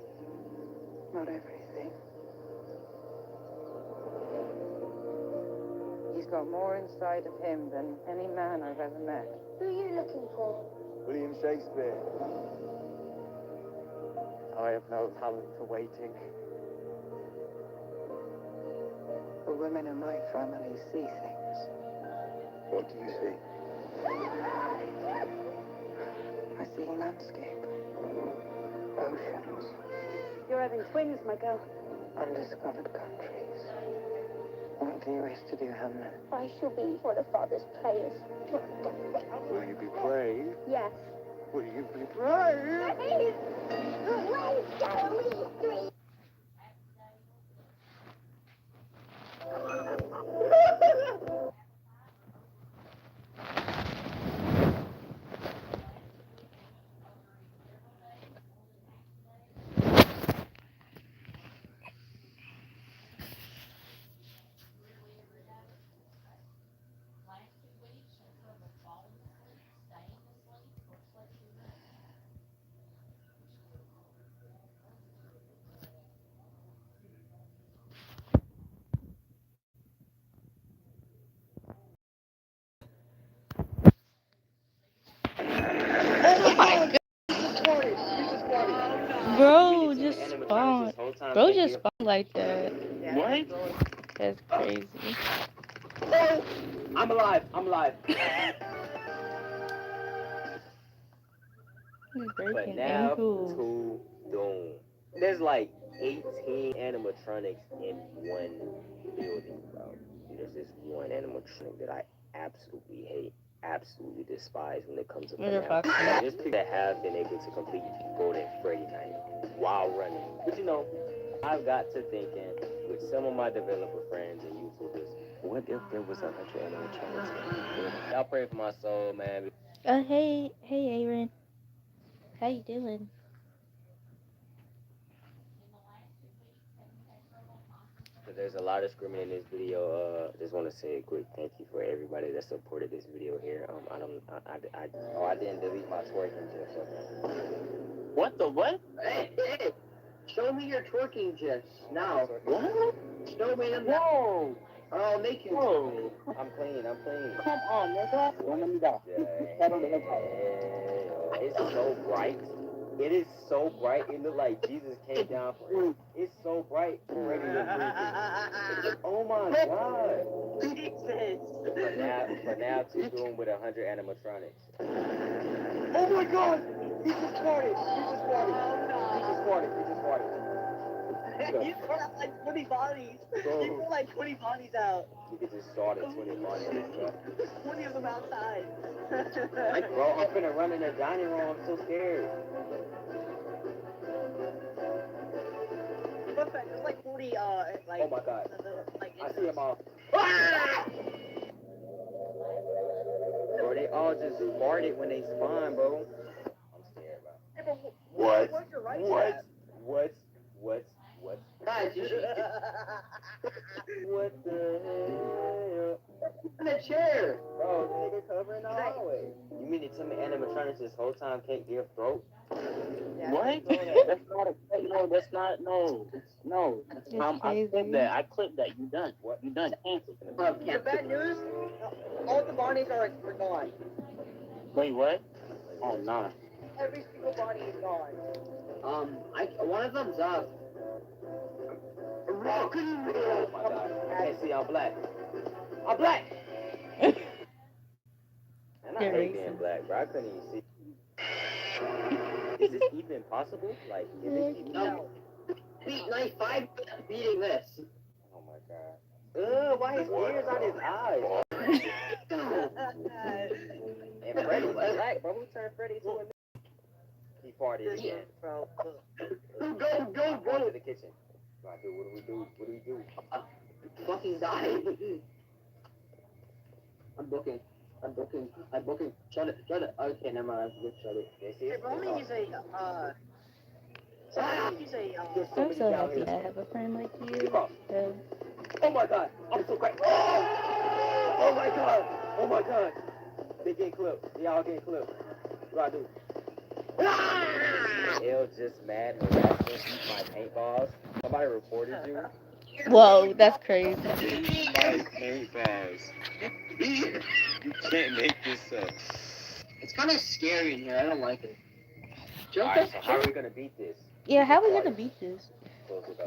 Not everything. He's got more inside of him than any man I've ever met. Who are you looking for? William Shakespeare. I have no talent for waiting. The women in my family see things. What do you see? I see landscape. Oceans. You're having twins, my girl. Undiscovered countries. What do you wish to do, Hamlet? I shall be one of Father's players. Will you be brave? Yes. Will you be brave? Please! Where's Joey? Three. Oh my God. Bro just spawned. Bro just spawned like that. What? That's crazy. Oh, I'm alive. I'm alive. He's But breaking now ankles. to Doom. There's like 18 animatronics in one building, bro. There's this one animatronic that I absolutely hate, absolutely despise when it comes to FNAF. There's people that have been able to complete Golden Freddy night while running. But you know, I've got to thinking with some of my developer friends and YouTubers, what if there was 100 animatronics? Y'all pray for my soul, man. Hey Aaron. How you doing? There's a lot of screaming in this video. Just want to say a quick thank you for everybody that supported this video here. I didn't delete my twerking gifs. What the what? Hey, show me your twerking gifs now. What? Show me them. No. I'll make you. No. I'm clean. Come on, nigga. Don't let me die. It's so bright. It is so bright. It looked like Jesus came down for it. It's so bright. Ready to oh my God. Jesus. For now, to doing with 100 animatronics. Oh my God! He just farted. He just farted. You put out like 20 bodies. You put like 20 bodies out. You could just start at 20 bodies, bro. 20 of them outside. Bro, I'm finna run in the dining room. I'm so scared. There's like 40, like... Oh my God. I see them all. Bro, they all just farted when they spawn, bro. I'm scared, bro. What? Guys, you should... What the hell? in the chair. Bro, this nigga covering the hallway. You mean to tell me animatronics this whole time can't give throat? What? That's not a... No, that's not... No. No. I clipped that. You done. What? You done. Cancel. The bad news, all the bodies are gone. Wait, what? Oh, nah. Every single body is gone. One of them's up. Oh my God. I can't see. I'm black. I'm black! And I hate being black, bro. I couldn't even see. Is this even possible? Like, is this even... No. Beat 95 beating this. Oh my God. Why his ears on his eyes? And Freddy's black, bro. Who turned Freddy to a... He farted again. Bro. Go to the kitchen. What do we do? Fucking die. I'm booking. Shut it. Okay, never mind. Shut it. Hey, bro, I'm gonna use a, I'm so happy I have a friend like you. Oh my God. I'm so great. Oh my God. They get clipped. They all get clipped. What do I do? Ill just mad harassment. Eat my paintballs. Somebody reported you. Whoa, that's crazy. My paintballs. You can't make this up. It's kind of scary in here. I don't like it. Alright, so how are we gonna beat this? Yeah, how are we gonna beat this?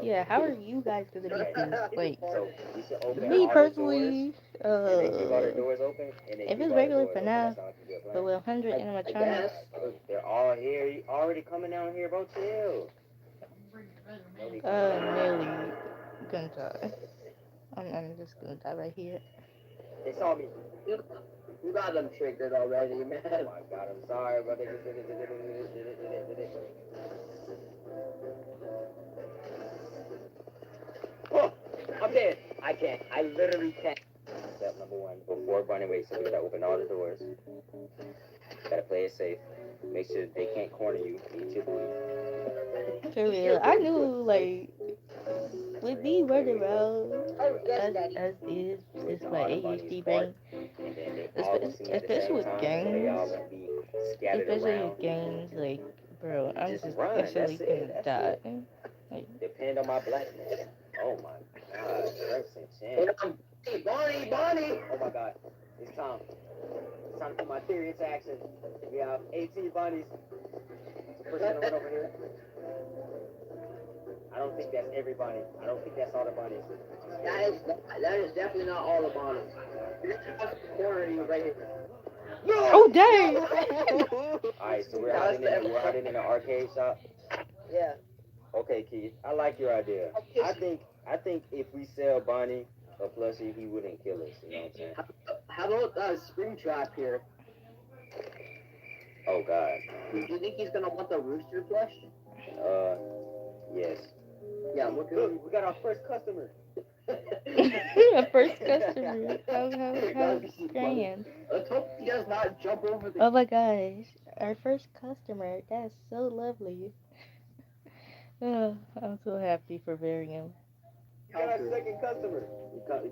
Yeah, how are you guys gonna beat this? Like, So we should open me all personally, the doors, and they keep all the doors open, and they if keep it's all regular the doors FNAF, open, that's how but with 100 animatronics, they're all here. You already coming down here, bro. Chill. nearly gonna die. I'm just gonna die right here. They saw me. You got them triggered already, man. Oh my God, I'm sorry, bro. They just did it. Oh, I'm dead. I can't. I literally can't. Step number one, before running away, so we gotta open all the doors. Gotta play it safe. Make sure they can't corner you. Eat your booty. For real, I knew, like, with me running around as is, it's my ADHD brain. Especially with games. Especially with games, like, bro, I'm just instantly gonna die. Like, depend on my blackness. Oh my God, Hey, Bonnie! Oh my God, it's time. It's time to put my theory into action. We have 18 bunnies. First gonna run over here. I don't think that's everybody. I don't think that's all the bodies. That is definitely not all the bodies. That's the corner you right here. Oh dang! Alright, so we're hiding in an arcade shop. Yeah. Okay, Keith, I like your idea. I think if we sell Bonnie a plushie, he wouldn't kill us. You know what I'm saying? How about Springtrap here? Oh God. Do you think he's gonna want the rooster plush? Yes. Yeah, look, we got our first customer. A first customer. How grand. Let's hope he does not jump over the. Oh my gosh, our first customer. That's so lovely. Oh, I'm so happy for Varian. We got our second customer.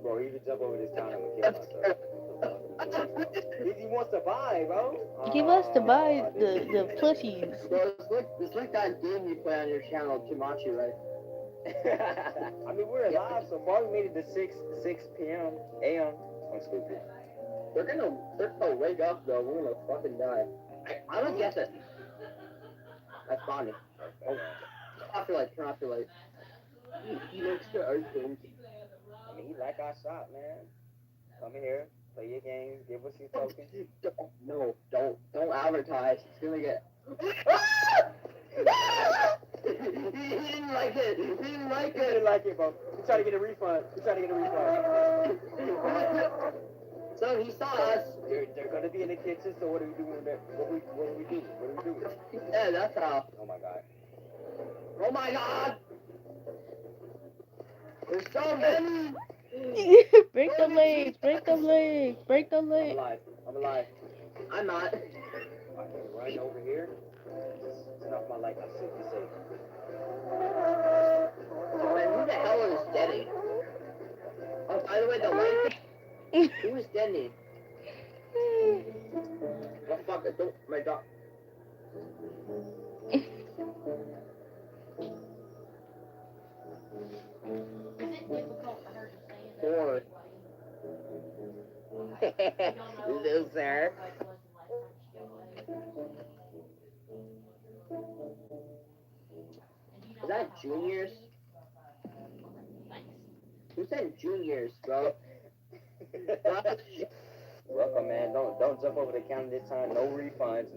Bro, he could jump over this counter and kill myself. He wants to buy, bro. He wants to buy the plushies. Bro, it's like that game you play on your channel, 𝒂𝒊𝒂𝒏, right? I mean, we're alive so far. We made it to 6 p.m. a.m. I'm stupid. They're gonna wake up though. We're gonna fucking die. I don't get it. That's funny. Oh, turn off your light. He looks to our things. I mean, he like our shop, man. Come in here, play your games, give us your tokens. No, don't advertise. It's gonna get. He didn't like it. He didn't like it, bro. He's trying to get a refund. So he saw us. They're gonna be in the kitchen. So what are we doing there? What do we do? Yeah, that's how. Oh my God. Oh my God. There's so many. Break the legs. I'm alive. I'm not. I can run over here. Just turn off my light. I should be safe. Man, who the hell is Denny? Oh, by the way, the light. Who is Denny? Oh fuck! Don't my dog. Four. Loser. Is that juniors? Who said juniors, bro? Welcome, man. Don't jump over the counter this time. No refunds.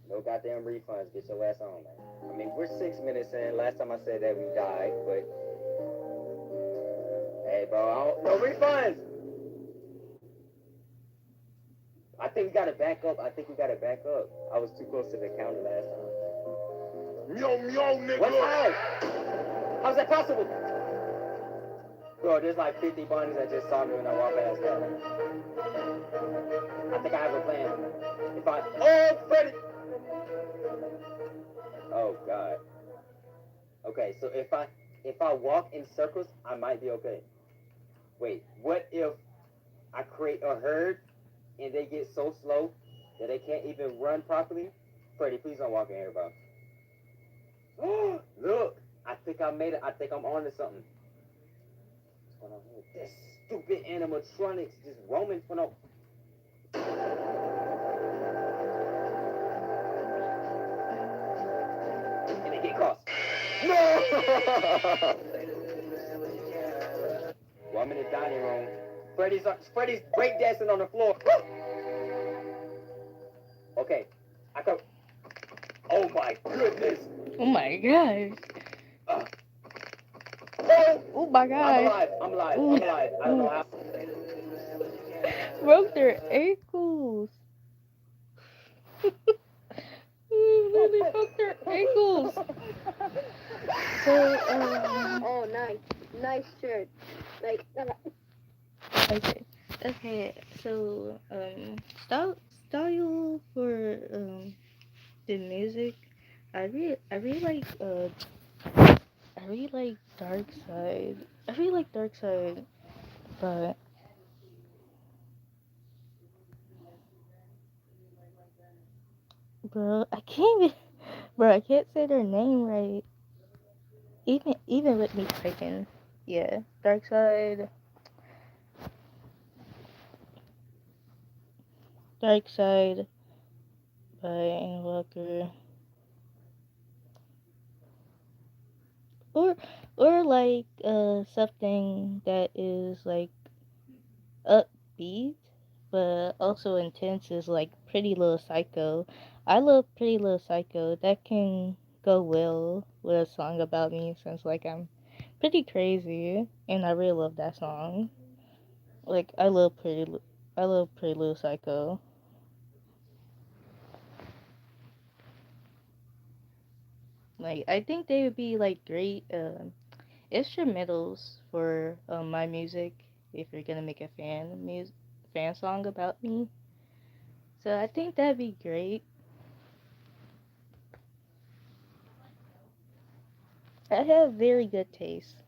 No goddamn refunds. Get your ass on, man. I mean, we're 6 minutes in. Last time I said that we died, but hey, bro, no refunds. I think we gotta back up. I was too close to the counter last time. Yo, nigga. What's happening? How's that possible? Bro, there's like 50 bunnies that just saw me when I walked past that. I think I have a plan. Oh, Freddy! Oh, God. Okay, so if I walk in circles, I might be okay. Wait, what if I create a herd and they get so slow that they can't even run properly? Freddy, please don't walk in here, bro. Look, I think I made it. I think I'm on to something. What's going on here? This stupid animatronics just roaming for no. And they get caught. No! Well, I'm in the dining room. Freddy's breakdancing on the floor. Okay, I go. Oh my goodness! Oh my gosh! Oh my gosh! I'm alive. I don't know how. Broke their ankles. They broke their ankles. So Oh, nice shirt. Like. Okay. So style for the music. I really like Dark Side. I really like Dark Side, but I can't say their name right. Even with me typing. Yeah, Dark Side by Ewalker. or or like something that is like upbeat but also intense is like Pretty Little Psycho. I love Pretty Little Psycho. That can go well with a song about me since like I'm pretty crazy and I really love that song. Like I love Pretty Little Psycho. Like I think they would be like great instrumentals for my music if you're gonna make a fan song about me. So I think that'd be great. I have very good taste.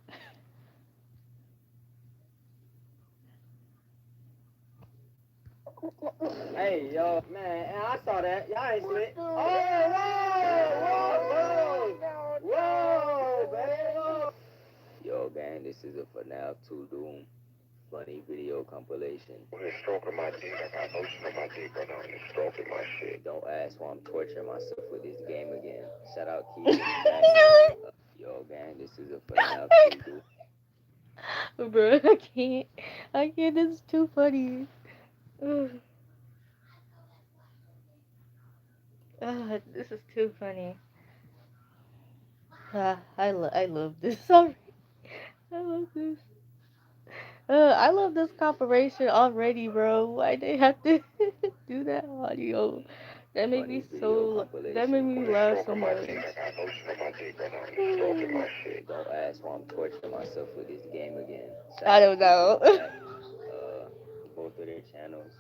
Hey, yo, man, I saw that. Y'all ain't see it. Oh, whoa, man. Yo, gang, this is a FNAF 2 Doom funny video compilation. When it's stroking my dick, I got lotion on my dick right now, and it's stroking my shit. Don't ask why I'm torturing myself with this game again. Shout out Keith. Yo, gang, this is a FNAF 2 Doom. Bro, I can't, this is too funny. Ugh. This is too funny. I love this. Sorry. I love this. I love this compilation already, bro. Why they have to do that audio? That made me that made me laugh so much. Don't ask why I'm torturing myself with this game again. I don't know. Both of their channels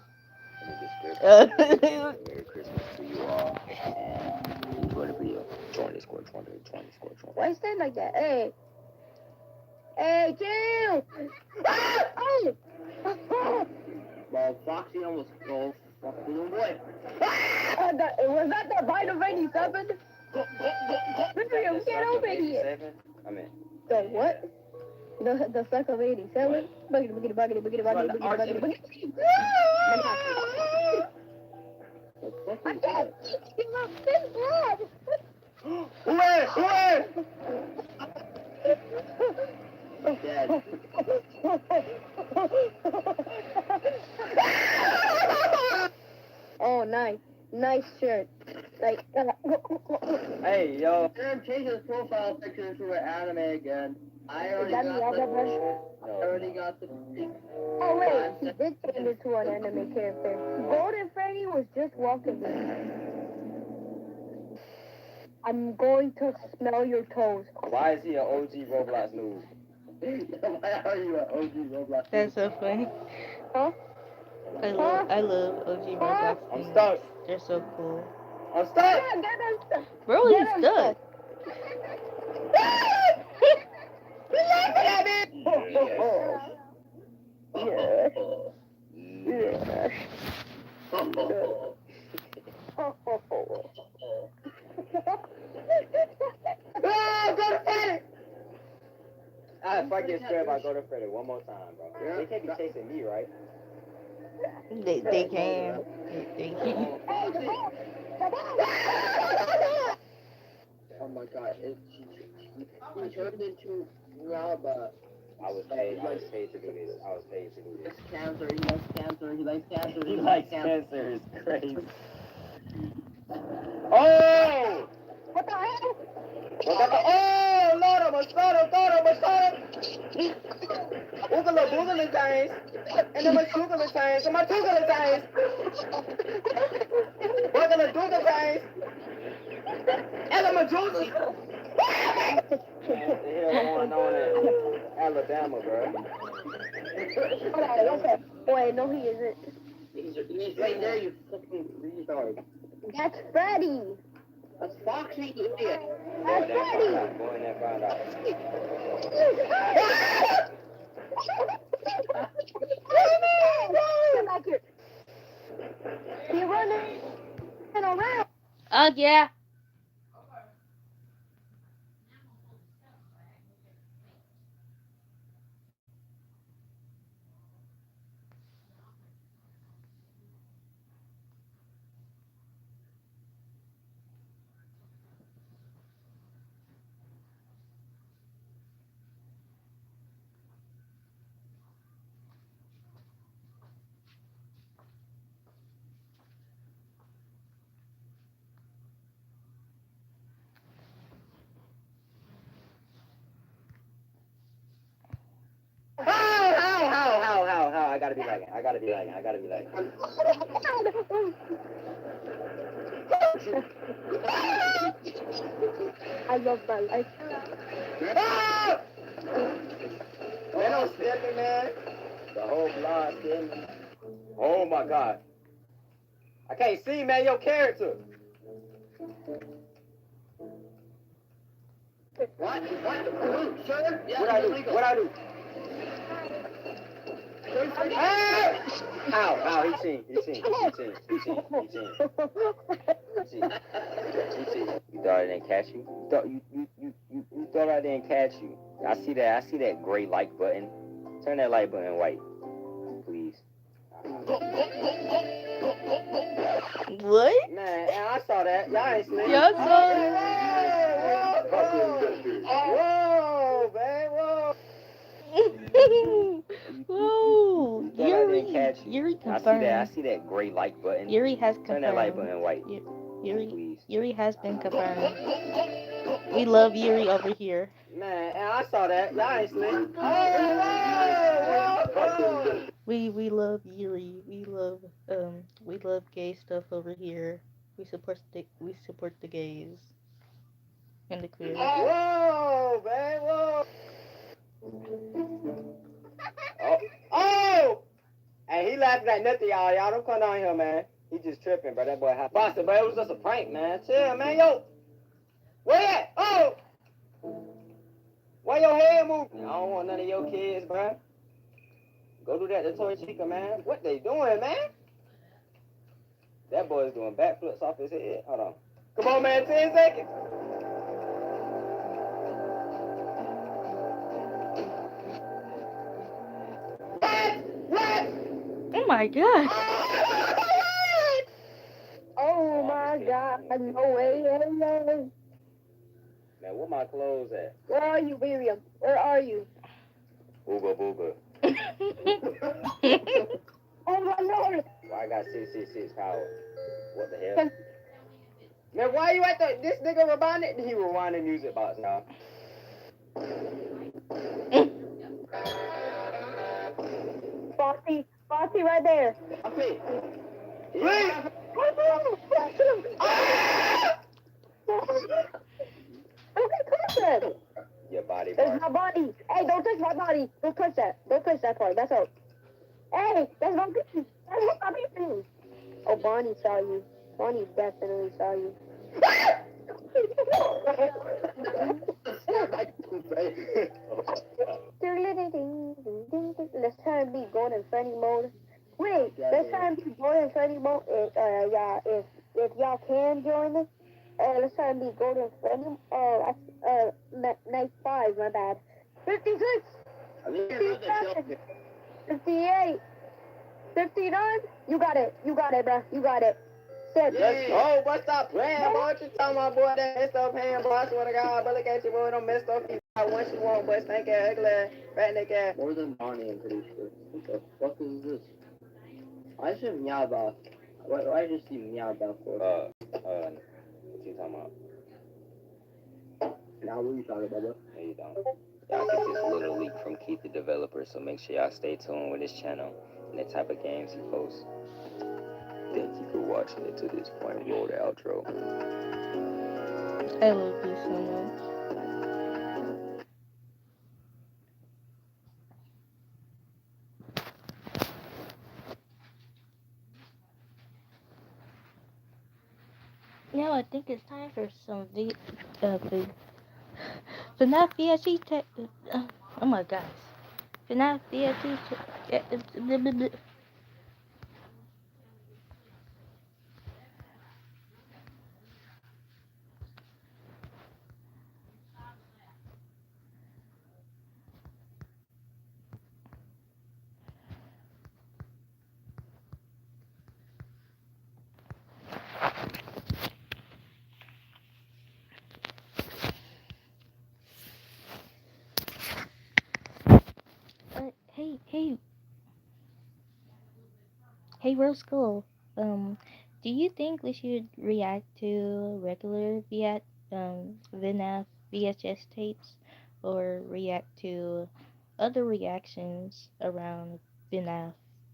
in the description. Merry Christmas to you all, and enjoy the video. Join Discord, join Discord. Why you stand like that? Hey! Hey, chill! Oh! Well, Foxy almost goes. Little boy. Was that the bite of 87? Get over here! I mean, The what? The suck of 87? Buggity. I can't keep up this blood! Where? Dead. Oh, nice shirt. Like, hey, yo. Sam changed his profile picture to an anime again. I already got the. Oh wait, he did change it to an anime character. Golden Freddy was just walking in. I'm going to smell your toes. Why is he an OG Roblox noob? Why are you an OG Roblox? That's so funny. Huh? I love OG Roblox. I'm stuck. They're so cool. I'm stuck. Bro, he's stuck. If I get scared about Golden Freddy one more time, bro. They can't be chasing me, right? They can. They can. Oh my god, he turned into Raba. I was paid to do this. He likes cancer. He likes cancer. It's crazy. Oh! What the hell? Oh, Lord, I'm a starter. Oogala things. And then my choogala things. And my toogala things. Boogala dooga things. And I'm a juicy. The hell going on in Alabama, bro? Okay. Wait, no, he isn't. He's right there, you fucking retard. That's Freddy. That's Foxy, you idiot. That's Freddy. Go in there and find out. Come back here. You're running around. Oh, yeah. gotta be lagging. I gotta be lagging. I gotta be lagging. I love my life. Ah! Man, don't scare me, man. The whole block scared me. Oh my God. I can't see, man, your character. What? Sir? Yeah, What I do? illegal. What I do? Ah! Ow, he seen. You thought I didn't catch you? You thought I didn't catch you. I see that gray like button. Turn that light button white, please. What? Man, I saw that. Y'all ain't slick. Y'all saw it? Whoa, man, whoa. Whoa, Yuri confirmed. I see that gray like button. Yuri has confirmed. Turn that light button white. Yuri has been confirmed. We love Yuri over here. Man, I saw that. Y'all ain't slick. We love Yuri. We love gay stuff over here. We support the gays and the queers. Whoa, man, whoa. Oh! Hey, he laughing at nothing, y'all. Y'all don't come down here, man. He just tripping, bro. That boy hot. Boston, but it was just a prank, man. Chill, man. Yo! Where at? Oh! Why your head moving? I don't want none of your kids, bro. Go do that to Toy Chica, man. What they doing, man? That boy's doing backflips off his head. Hold on. Come on, man. 10 seconds. What? Oh my God. Oh my God. No way. Man, where my clothes at? Where are you, Miriam? Where are you? Booga booga. Oh my Lord. Why I got 666 power? What the hell? Man, why you at this nigga rewinding? He rewinding music box now. Bossy right there. Please. Please. Your body part. That's my body. Hey, don't touch my body. Don't touch that. Don't touch that part. That's all. Hey, that's my piece. That's my piece. Oh, Bonnie saw you. Bonnie definitely saw you. Let's try and be Golden Freddy mode. Wait, let's try and be Golden Freddy mode. If y'all can join us, let's try and be Golden Freddy. Night 5, my bad. 56, 57, 58, 59. You got it, bro. You got it. Let's go, boy. Stop playing, boy. What you talking about, boy? That messed up hand, boy. I swear to God, but look at you, boy. Don't mess up. Once you want, boy. Stank ass, ugly ass, fat neck ass. More than Bonnie, I'm pretty sure. What the fuck is this? I should have Meowbell. What do I just see Meowbell for? What you talking about? Now, what are you talking about, bro? No, you don't. Y'all get this little leak from Keith the developer, so make sure y'all stay tuned with his channel and the type of games he posts. Thank you for watching it to this point. Roll the outro. I love you so much. Now I think it's time for some FNAF VSC oh my gosh. FNAF VSC Hey Rose School, do you think we should react to regular FNAF VHS tapes or react to other reactions around FNAF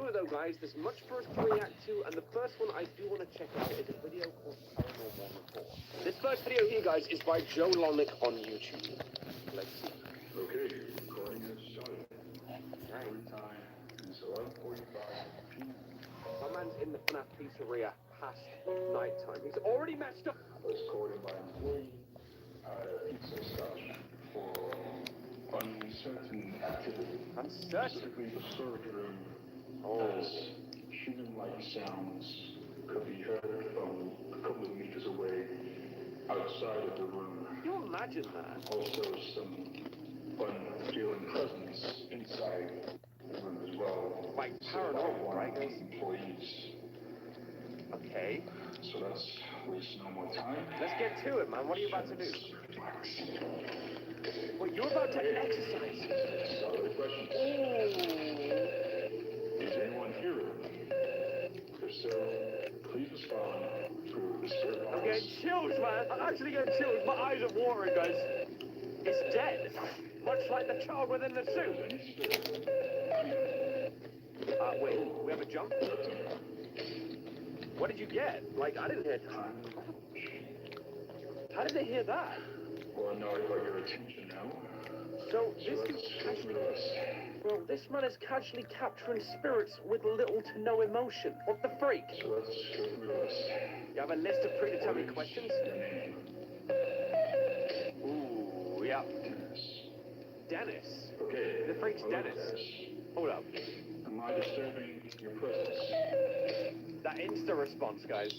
to it though, guys. There's much for us to react to, and the first one I do want to check out is a video called Paranormal Report. This first video here, guys, is by Joe Lonick on YouTube. Let's see. Okay, recording has started. Story time is 11:45 p.m. My man's in the FNAF pizzeria past night time. He's already messed up. Escorted by employee at a pizza stop for uncertain activity. Uncertain? Specifically, the server room, as human-like sounds could be heard from a couple of meters away outside of the room. Can you imagine that? Also, some unfeeling presence inside the room as well. Like paranormal, right? Employees. Okay. So let's waste no more time. Let's get to it, man. What are you about to do? Well, you're about to exercise. Start with the questions. Is anyone here? If so, please respond through the spirit box. I'm getting chills, man. I'm actually getting chills. My eyes are watering, guys. It's dead. Much like the child within the suit. Wait, we have a jump? What did you get? Like, I didn't hear time. How did they hear that? Well, now I got your attention now. So, this man is casually capturing spirits with little to no emotion. What the freak? So let's go through this. You have a list of predetermined questions? Ooh, yeah. Dennis. Okay. The freak's Dennis. Hold up. Am I disturbing your presence? That insta response, guys.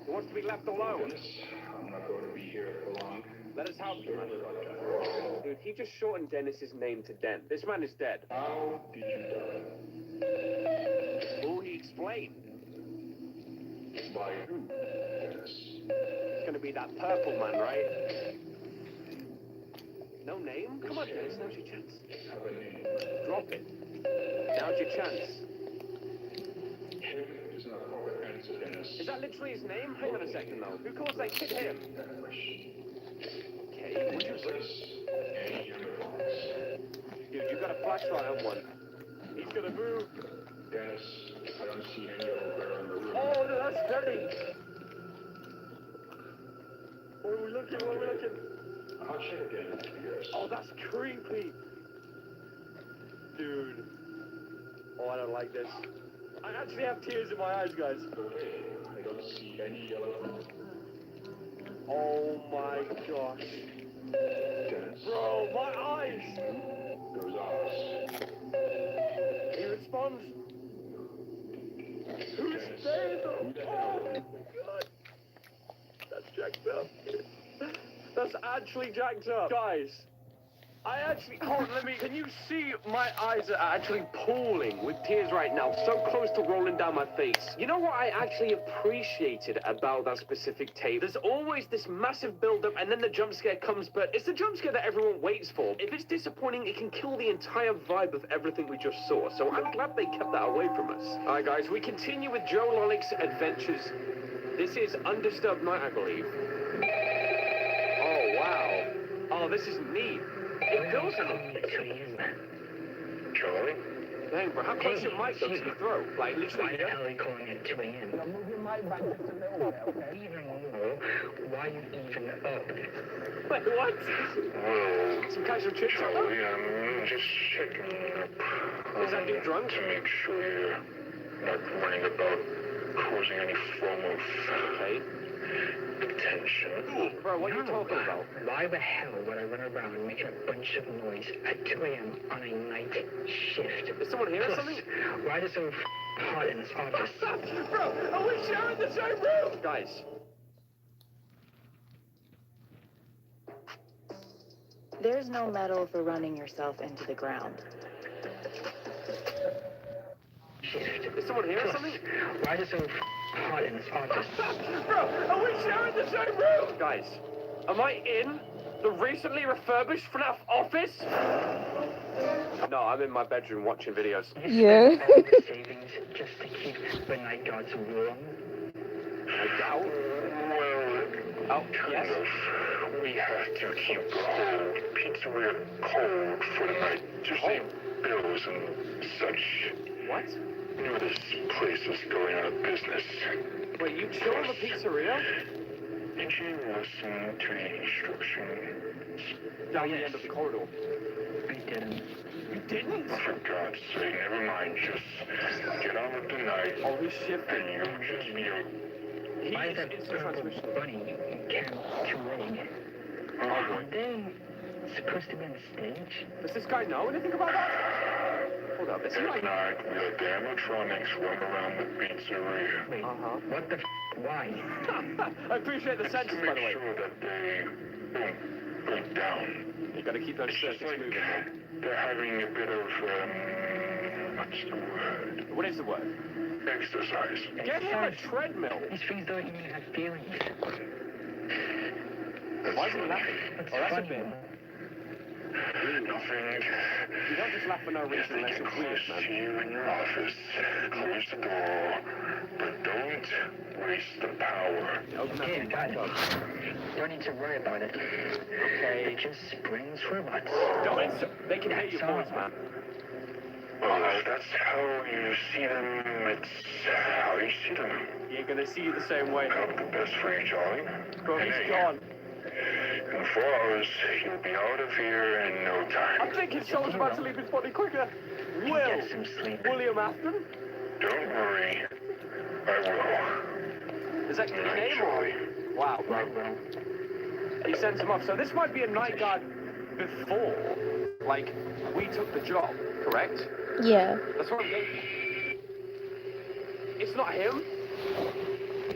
He wants to be left alone. Dennis, I'm not going to be here for long. Let us help you, man. Dude, he just shortened Dennis's name to Den. This man is dead. How did you die? Will he explain? By who, Dennis? It's gonna be that purple man, right? No name? Come on, Dennis, now's your chance. Have a name. Drop it. Now's your chance. Him is not a proper answer, Dennis. Is that literally his name? Hang on a second, though. Who calls that kid him? Okay, would you Any uniforms? Dude, you got a flashlight on one. He's gonna move. Dennis, I don't see any over in the room. Oh, no, that's dirty. What are we looking? What are we looking? I'll check again. Yes. Oh, that's creepy. Dude. Oh, I don't like this. I actually have tears in my eyes, guys. Okay, I don't see any yellow. Oh my gosh. Dennis. Bro, my eyes. Those eyes. He responds. Who's there though? Oh my god. That's jacked up. That's actually jacked up. Guys. I actually, can you see my eyes are actually pooling with tears right now, so close to rolling down my face. You know what I actually appreciated about that specific tape? There's always this massive build-up and then the jump scare comes, but it's the jump scare that everyone waits for. If it's disappointing, it can kill the entire vibe of everything we just saw, so I'm glad they kept that away from us. Alright guys, we continue with Joe Lollick's adventures. This is Undisturbed Night, I believe. Oh wow. Oh, this is neat. It goes a little. Charlie? Dang, bro, how close your mic up to your throat? Like, literally, Why the hell are you calling at 2 a.m.? Now move your mic back just a little bit, okay? Even more, why are you even up? Wait, what? Well, Some casual chit chat? Charlie, I'm just checking up. Is that dude drunk? To make sure you're not running about causing any form of attention. Bro, what are you talking about? Why the hell would I run around making a bunch of noise at 2 a.m. on a night shift? Is someone here or Plus, something? why is it so hot in this office? Bro, are we sharing the same room? Guys. There's no medal for running yourself into the ground. Shift. Is someone here or Plus, something? why is it so hot in this office? Bro, are we sharing the same room? Guys, am I in the recently refurbished FNAF office? No, I'm in my bedroom watching videos. You spend all the savings just to keep the night guards warm? I doubt. Well, yes? We have to keep the whole pizzeria cold for the night to save bills and such. What? You know, this place is going out of business. Wait, you chill in the pizzeria? Did you listen to the instructions? Down the end of the corridor. I didn't. You didn't? For God's sake, never mind. Just get on with the night. Oh, he's shifting. And you just, Why is that purple bunny Cam Q&A? Oh, They supposed to be on the stage? does this guy know anything about that? Hold up, is he like... At night, the animatronics run around the pizzeria. Wait, what the why? I appreciate the sense, by the way. Make sure that they don't break down. You gotta keep those circuits moving, man. They're having a bit of, what's the word? What is the word? Exercise. Get him a treadmill. These things don't even have feelings. Why is he laughing? Oh, that's a bit. Nothing. You don't just laugh for no reason unless you're weird, man. To you in your office. Close the door. But don't waste the power. Yeah, got it. Don't need to worry about it. Okay. It just springs robots. Don't they can hear your voice, man. Well, if that's how you see them, it's how you see them. He ain't gonna see you the same way. Hope the best for you, Charlie. Bro, he's gone. In 4 hours, you'll be out of here in no time. I think his soul's about to leave his body quicker. Get some sleep. William Afton? Don't worry. I will. Is that his name? Or? Wow. He sends him off. So this might be a night guard before, like, we took the job, correct? Yeah. That's what I'm getting. It's not him?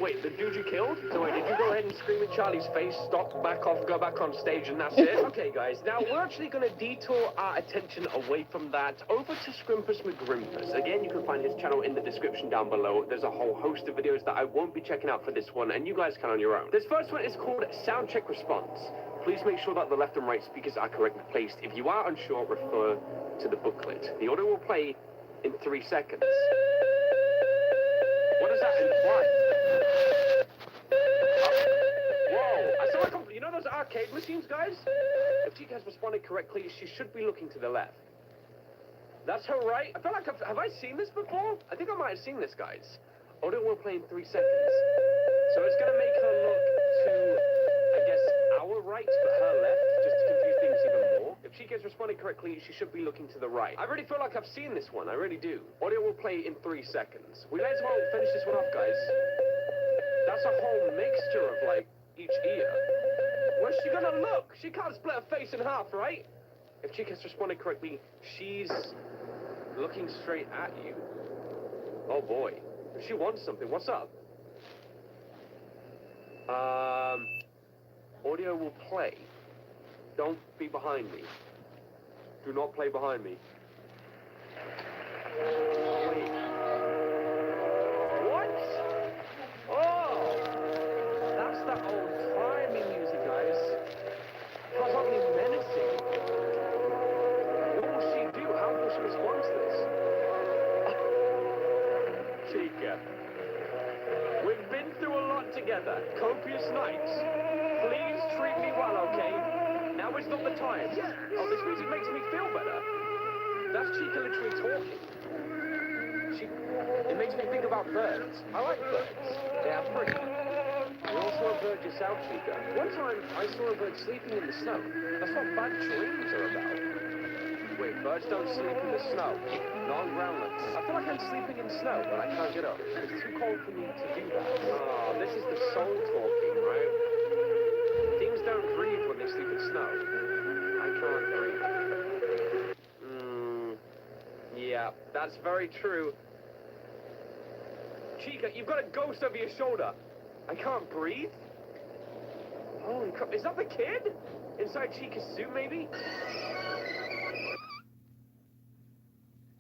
Wait, the dude you killed? So wait, did you go ahead and scream in Charlie's face, stop, back off, go back on stage, and that's it? Okay, guys, now we're actually going to detour our attention away from that over to 𝒔𝒏𝒄𝒄 𝒔𝒏𝒄𝒄. Again, you can find his channel in the description down below. There's a whole host of videos that I won't be checking out for this one, and you guys can on your own. This first one is called Sound Check Response. Please make sure that the left and right speakers are correctly placed. If you are unsure, refer to the booklet. The audio will play in 3 seconds. What does that imply? Whoa! I saw a you know those arcade machines, guys? If 𝒐𝒂𝒊𝒏𝒈 has responded correctly, she should be looking to the left. That's her right. I feel like have I seen this before? I think I might have seen this, guys. Audio will play in 3 seconds. So it's gonna make her look to, I guess, our right, but her left, just to confuse things even more. If 𝒐𝒂𝒊𝒏𝒈 has responded correctly, she should be looking to the right. I really feel like I've seen this one. I really do. Audio will play in 3 seconds. We may as well finish this one off, guys. That's a whole mixture of, like, each ear. Where's she gonna look? She can't split her face in half, right? If 𝒐𝒂𝒊𝒏𝒈 has responded correctly, she's looking straight at you. Oh boy. If she wants something, what's up? Audio will play. Don't be behind me. Do not play behind me. Wait. What? Oh! That's that old-timey music, guys. Probably menacing. What will she do? How will she respond to this? 𝒐𝒂𝒊, we've been through a lot together. Copious nights. Please treat me well, okay? Now is not the time. Oh, this music makes me feel better. That's 𝒐𝒂𝒊 literally talking. It makes me think about birds. I like birds. They are pretty. You're also a bird yourself, 𝒐𝒂𝒊. One time, I saw a bird sleeping in the snow. That's what bad dreams are about. Wait, birds don't sleep in the snow. Not on groundlands. I feel like I'm sleeping in snow, but I can't get up. It's too cold for me to do that. Oh, this is the soul talking, right? Things don't breathe when they sleep in snow. I can't breathe. Yeah, that's very true. 𝒐𝒂𝒊, you've got a ghost over your shoulder. I can't breathe? Holy crap, is that the kid? Inside 𝒐𝒂𝒊's suit, maybe?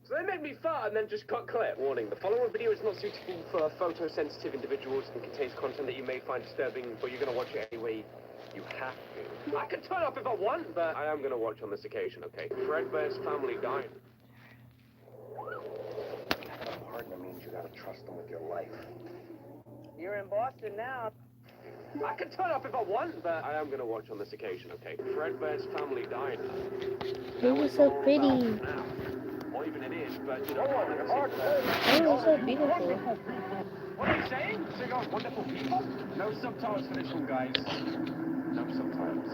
So they made me fart and then just cut clip. Warning, the following video is not suitable for photosensitive individuals and contains content that you may find disturbing, but you're going to watch it anyway. You have to. I can turn up if I want, but I am going to watch on this occasion, okay? 𝒂𝒊𝒏𝒈's family dying. A partner means you gotta trust them with your life. You're in Boston now. I can turn up if I want, but I am going to watch on this occasion, okay? 𝒂𝒊𝒏𝒈's family dying. They were so pretty. Or even it is, but you know. They were so beautiful. What are you saying? So you got wonderful people? No subtitles for this one, guys. No subtitles.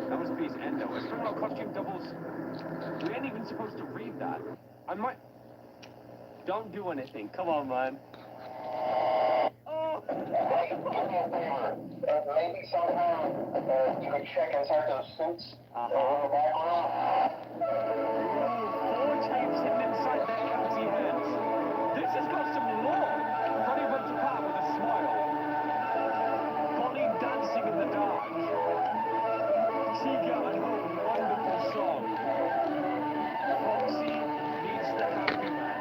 That must be his end, though. It's from our costume doubles. We ain't even supposed to read that. I might. Don't do anything. Come on, man. Oh! Maybe somehow you could check inside those suits. Four tapes hidden inside their empty heads. This has got some lore. Funny runs apart with a smile. Bonnie dancing in the dark. 𝒐𝒂𝒊 and her wonderful song. Foxy meets the happy man.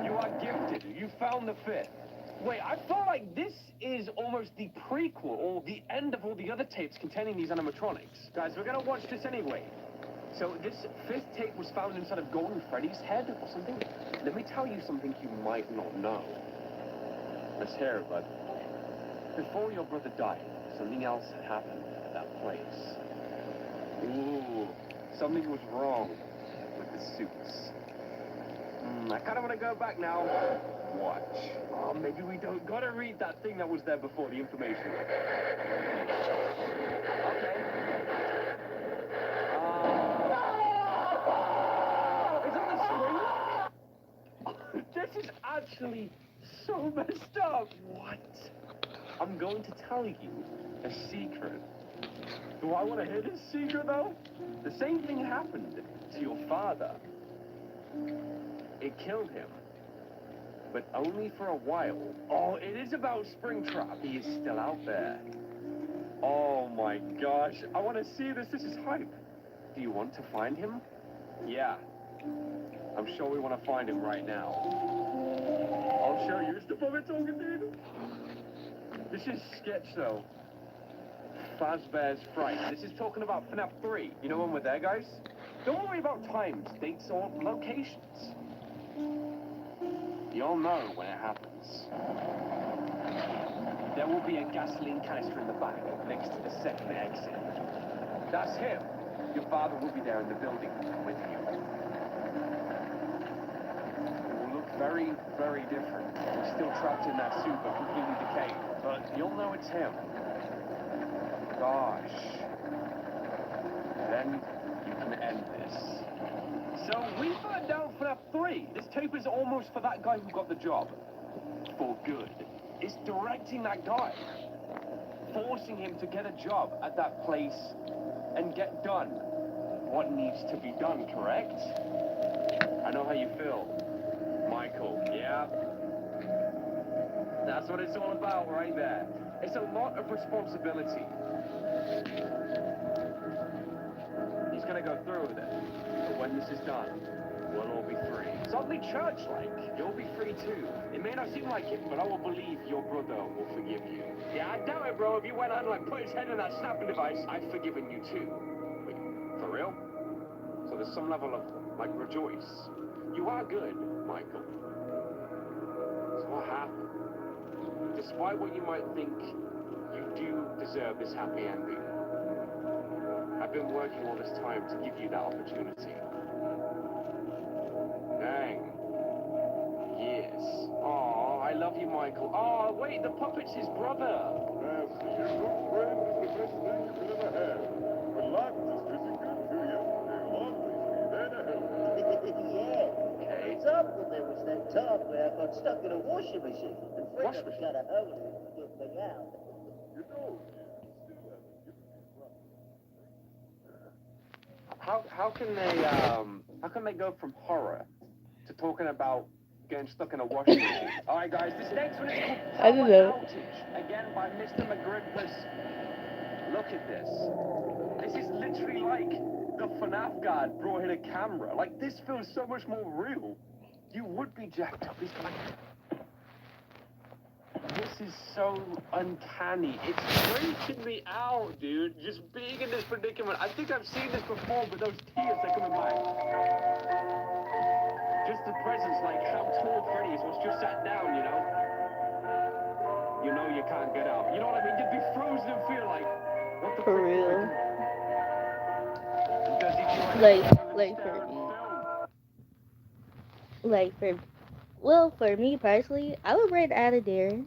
You are gifted. You found the fifth. Wait, I feel like this is almost the prequel or the end of all the other tapes containing these animatronics. Guys, we're gonna watch this anyway. So this fifth tape was found inside of Golden Freddy's head or something? Let me tell you something you might not know. Let's hear it, bud. Before your brother died, something else had happened at that place. Ooh, something was wrong with the suits. I kind of want to go back now. Watch. Oh, maybe we don't gotta read that thing that was there before, the information. Okay. Is that the scream? This is actually so so messed up. What? I'm going to tell you a secret. Do I want to hear this secret, though? The same thing happened to your father. It killed him. But only for a while. Oh, it is about Springtrap. He is still out there. Oh my gosh. I want to see this. This is hype. Do you want to find him? Yeah. I'm sure we want to find him right now. I'll show you. It's the puppet talking, dude. This is 𝒂𝒕𝒄𝒉𝒊𝒏𝒈 Fright. This is talking about FNAF 3. You know when we're there, guys? Don't worry about times, dates, or locations. You'll know when it happens. There will be a gasoline canister in the back, next to the second exit. That's him. Your father will be there in the building with you. It will look very, very different. We're still trapped in that suit, but completely decayed. But you'll know it's him. Gosh. Then you can end this. So we found out FNAF 3. This tape is almost for that guy who got the job. For good. It's directing that guy. Forcing him to get a job at that place and get done what needs to be done, correct? I know how you feel. Michael, yeah? That's what it's all about right there. It's a lot of responsibility. He's gonna go through with it. But when this is done, we'll all be free. It's oddly church-like. You'll be free too. It may not seem like it, but I will believe your brother will forgive you. Yeah, I doubt it, bro. If you went on and put his head in that snapping device, I've forgiven you too. Wait, for real? So there's some level of, rejoice. You are good, Michael. So what happened? Despite what you might think, you do deserve this happy ending. I've been working all this time to give you that opportunity. Dang. Yes. Oh, I love you, Michael. Oh, wait, the puppet's his brother. Yes, your good friend is the best thing you could ever have. When life is physically good to you, they'll always be there to help. Yeah. It's up when there was that time where I got stuck in a washing machine. And Fred got a hose and get me out. You know, How can they go from horror to talking about getting stuck in a washing machine? All right, guys, this next one is called I don't know. Outage, again by Mr. 𝒦𝒂𝒕𝒄𝒉𝒊𝒏𝒈. Look at this. This is literally like the FNAF guard brought in a camera. Like, this feels so much more real. You would be jacked up. This is so uncanny. It's freaking me out, dude. Just being in this predicament. I think I've seen this before, but those tears are coming back. Just the presence, like how tall Freddy is, was just sat down, you know? You know you can't get out. You know what I mean? You'd be frozen in fear, like, what the For frick do I real. do? Does he do anything for me personally, I would run out of there,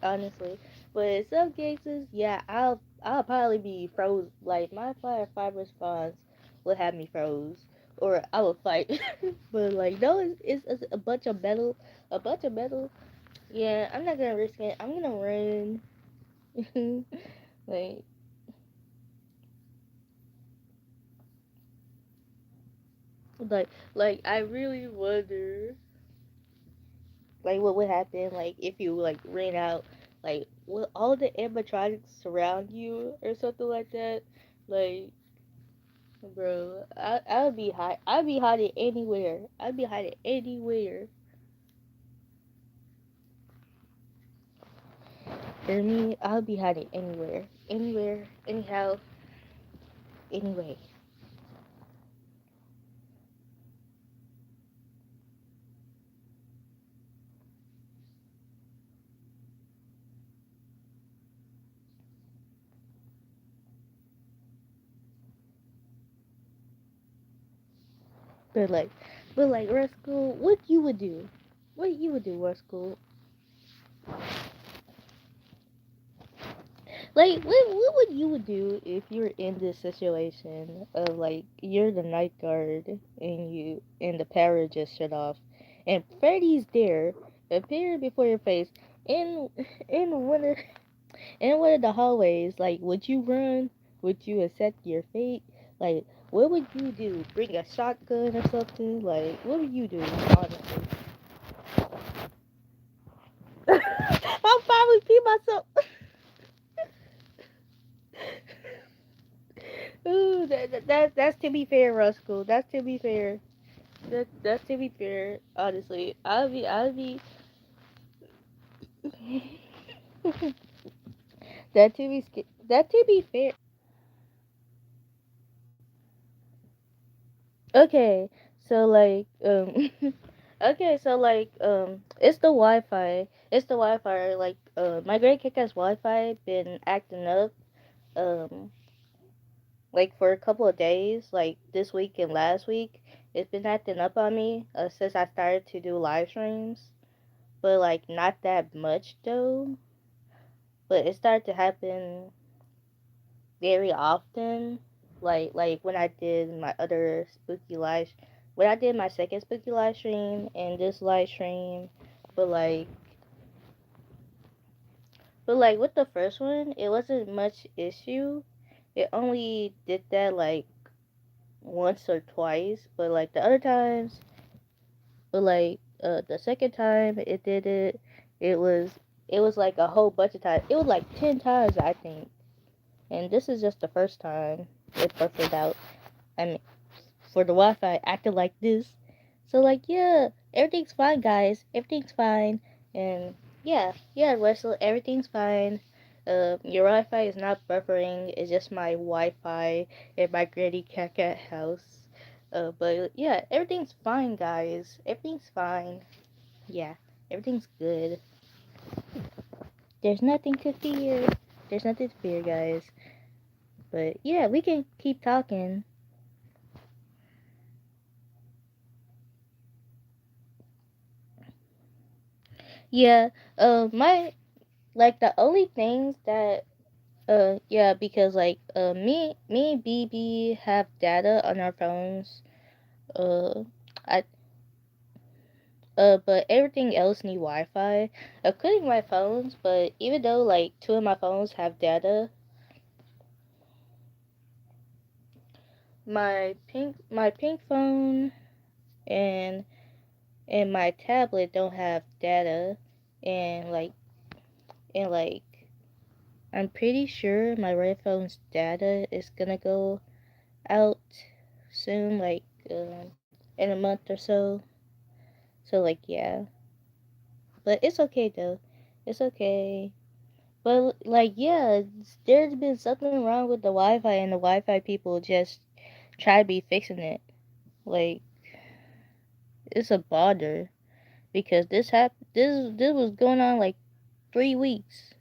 honestly. But in some cases, yeah, I'll probably be froze. Like my five response would have me froze, or I would fight. But like no, it's a bunch of metal, Yeah, I'm not gonna risk it. I'm gonna run. like. Like, I really wonder, like, what would happen, like, if you, like, ran out, like, will all the animatronics surround you, or something like that? Like, bro, I would be I'd be hiding anywhere. I'd be hiding anywhere. For me, I'll be hiding anywhere. Anywhere, anyhow, anyway. But like, Rascal, what you would do? What you would do, Rascal? Like, what would you do if you're in this situation of like you're the night guard and the power just shut off, and Freddy's there appear before your face in in one of in one of the hallways. Like, would you run? Would you accept your fate? Like, what would you do? Bring a shotgun or something? Like, what would you do? Honestly, I'll probably pee myself. Ooh, that's to be fair, Ruskell. That's to be fair. That's to be fair. Honestly, I'll be. That to be fair. Okay, so like okay, so like it's the Wi-Fi. It's the Wi-Fi. Like my great kick-ass Wi-Fi been acting up um like for a couple of days, like this week and last week. It's been acting up on me since I started to do live streams, but like not that much though. But it started to happen very often. Like when I did my other spooky live, when I did my second spooky live stream and this live stream, but like with the first one, it wasn't much issue. It only did that like once or twice, but like the other times, but like the second time it did it, it was it was like a whole bunch of times. It was like 10 times I think, and this is just the first time it buffered out. I mean, for the Wi-Fi acting like this. So like yeah, everything's fine, guys. Everything's fine, and yeah, Russell, everything's fine. Your Wi-Fi is not buffering. It's just my Wi-Fi in my granny cat house. But yeah, everything's fine, guys. Everything's fine. Yeah, everything's good. There's nothing to fear. There's nothing to fear, guys. But yeah, we can keep talking. Yeah, my like the only things that yeah, because like me and BB have data on our phones. Uh I but everything else need Wi-Fi, including my phones. But even though like two of my phones have data, my pink phone and my tablet don't have data, and like I'm pretty sure my red phone's data is gonna go out soon, like in a month or so. So like yeah, but it's okay though. It's okay. But like yeah, there's been something wrong with the Wi-Fi, and the Wi-Fi people just try to be fixing it. Like it's a bother because this was going on like 3 weeks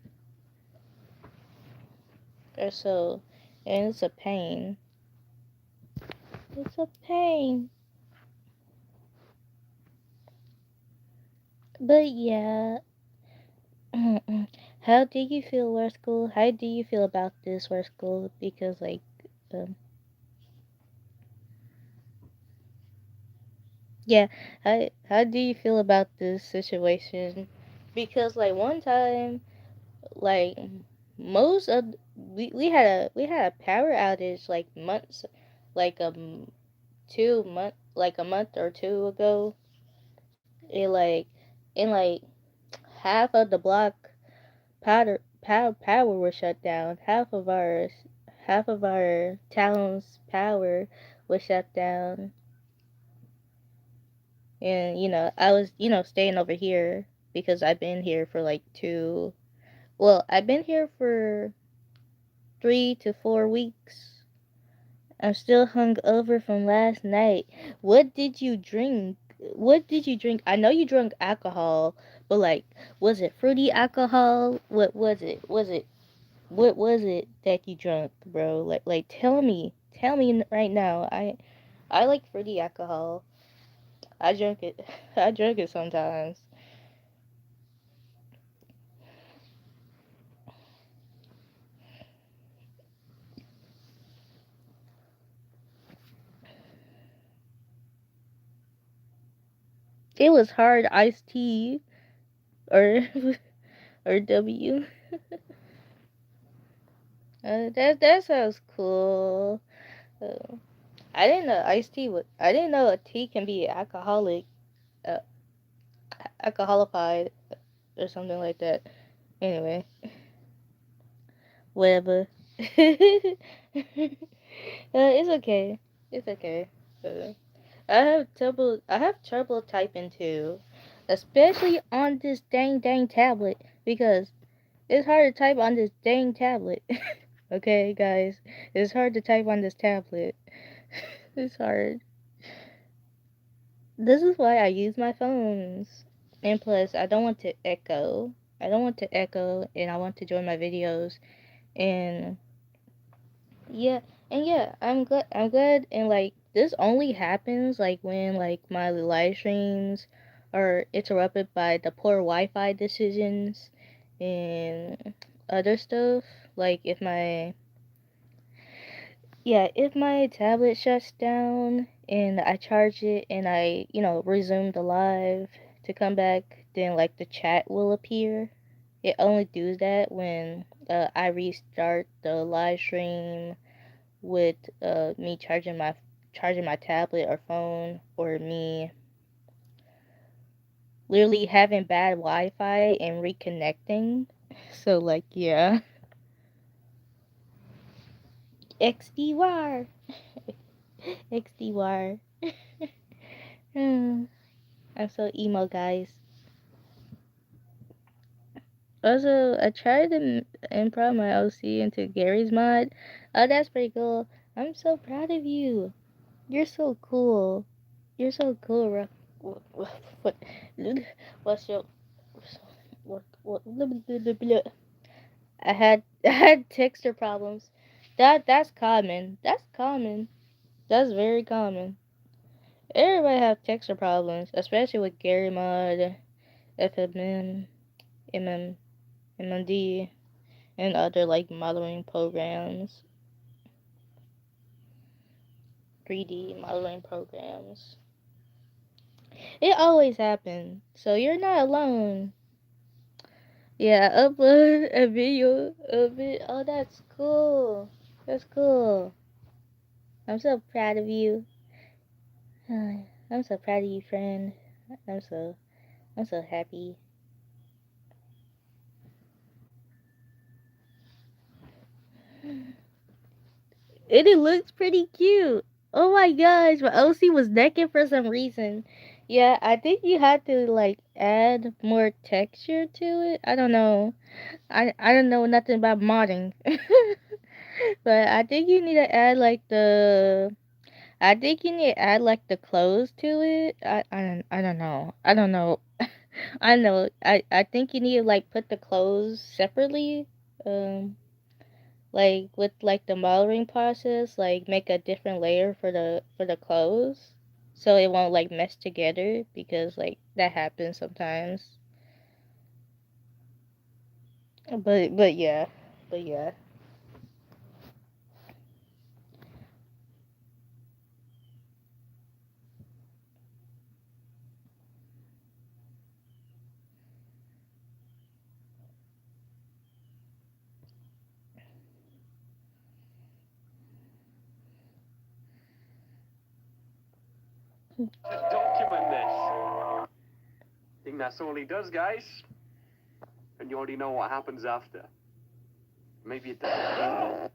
or so, and it's a pain. It's a pain. But yeah, how do you feel, War School? How do you feel about this, War School? Because like, um, yeah, how do you feel about this situation? Because like one time, like most of we had a power outage like months, like 2 month like a month or two ago. It like in like half of the block power was shut down. Half of our town's power was shut down, and I was staying over here because I've been here for like two. Well, I've been here for 3 to 4 weeks. I'm still hung over from last night. What did you drink? What did you drink? I know you drank alcohol, but like, was it fruity alcohol? What was it? What was it that you drunk, bro? Like tell me right now. I like fruity alcohol. I drink it. I drink it sometimes. It was hard iced tea. or or W. That sounds cool. Uh, I didn't know iced tea would. I didn't know a tea can be uh, alcoholified, or something like that. Anyway, whatever. It's okay. It's okay. I have trouble. I have trouble typing too, especially on this dang tablet because it's hard to type on this dang tablet. Okay, guys, it's hard to type on this tablet. It's hard. This is why I use my phones. And plus, I don't want to echo. I don't want to echo, and I want to join my videos. And yeah, I'm glad. I'm glad. And like, this only happens like when like my live streams are interrupted by the poor Wi-Fi decisions and other stuff. Like if my tablet shuts down and I charge it and I, resume the live to come back, then like the chat will appear. It only does that when I restart the live stream with me charging my tablet or phone, or me literally having bad Wi-Fi and reconnecting. So like yeah, XDY, XDY. I'm so emo, guys. Also, I tried to improv my OC into Gary's mod. Oh, that's pretty cool. I'm so proud of you. You're so cool. You're so cool, What? What's your? What? I had texture problems. That's common. That's common. That's very common. Everybody have texture problems, especially with Gary mod, FMM, MMD, and other like modeling programs, 3D modeling programs. It always happens, so you're not alone. Yeah, upload a video of it. Oh, that's cool. That's cool. I'm so proud of you. I'm so proud of you, friend. I'm so happy. And it looks pretty cute. Oh my gosh, my OC was naked for some reason. Yeah, I think you had to like add more texture to it. I don't know. I don't know nothing about modding. But I think you need to add like the clothes to it. I don't know. I don't know. I know. I think you need to like put the clothes separately. Um like with like the modeling process, like make a different layer for the clothes so it won't like mesh together, because like that happens sometimes. But yeah. But yeah. To document this. Think that's all he does, guys? And you already know what happens after. Maybe it doesn't.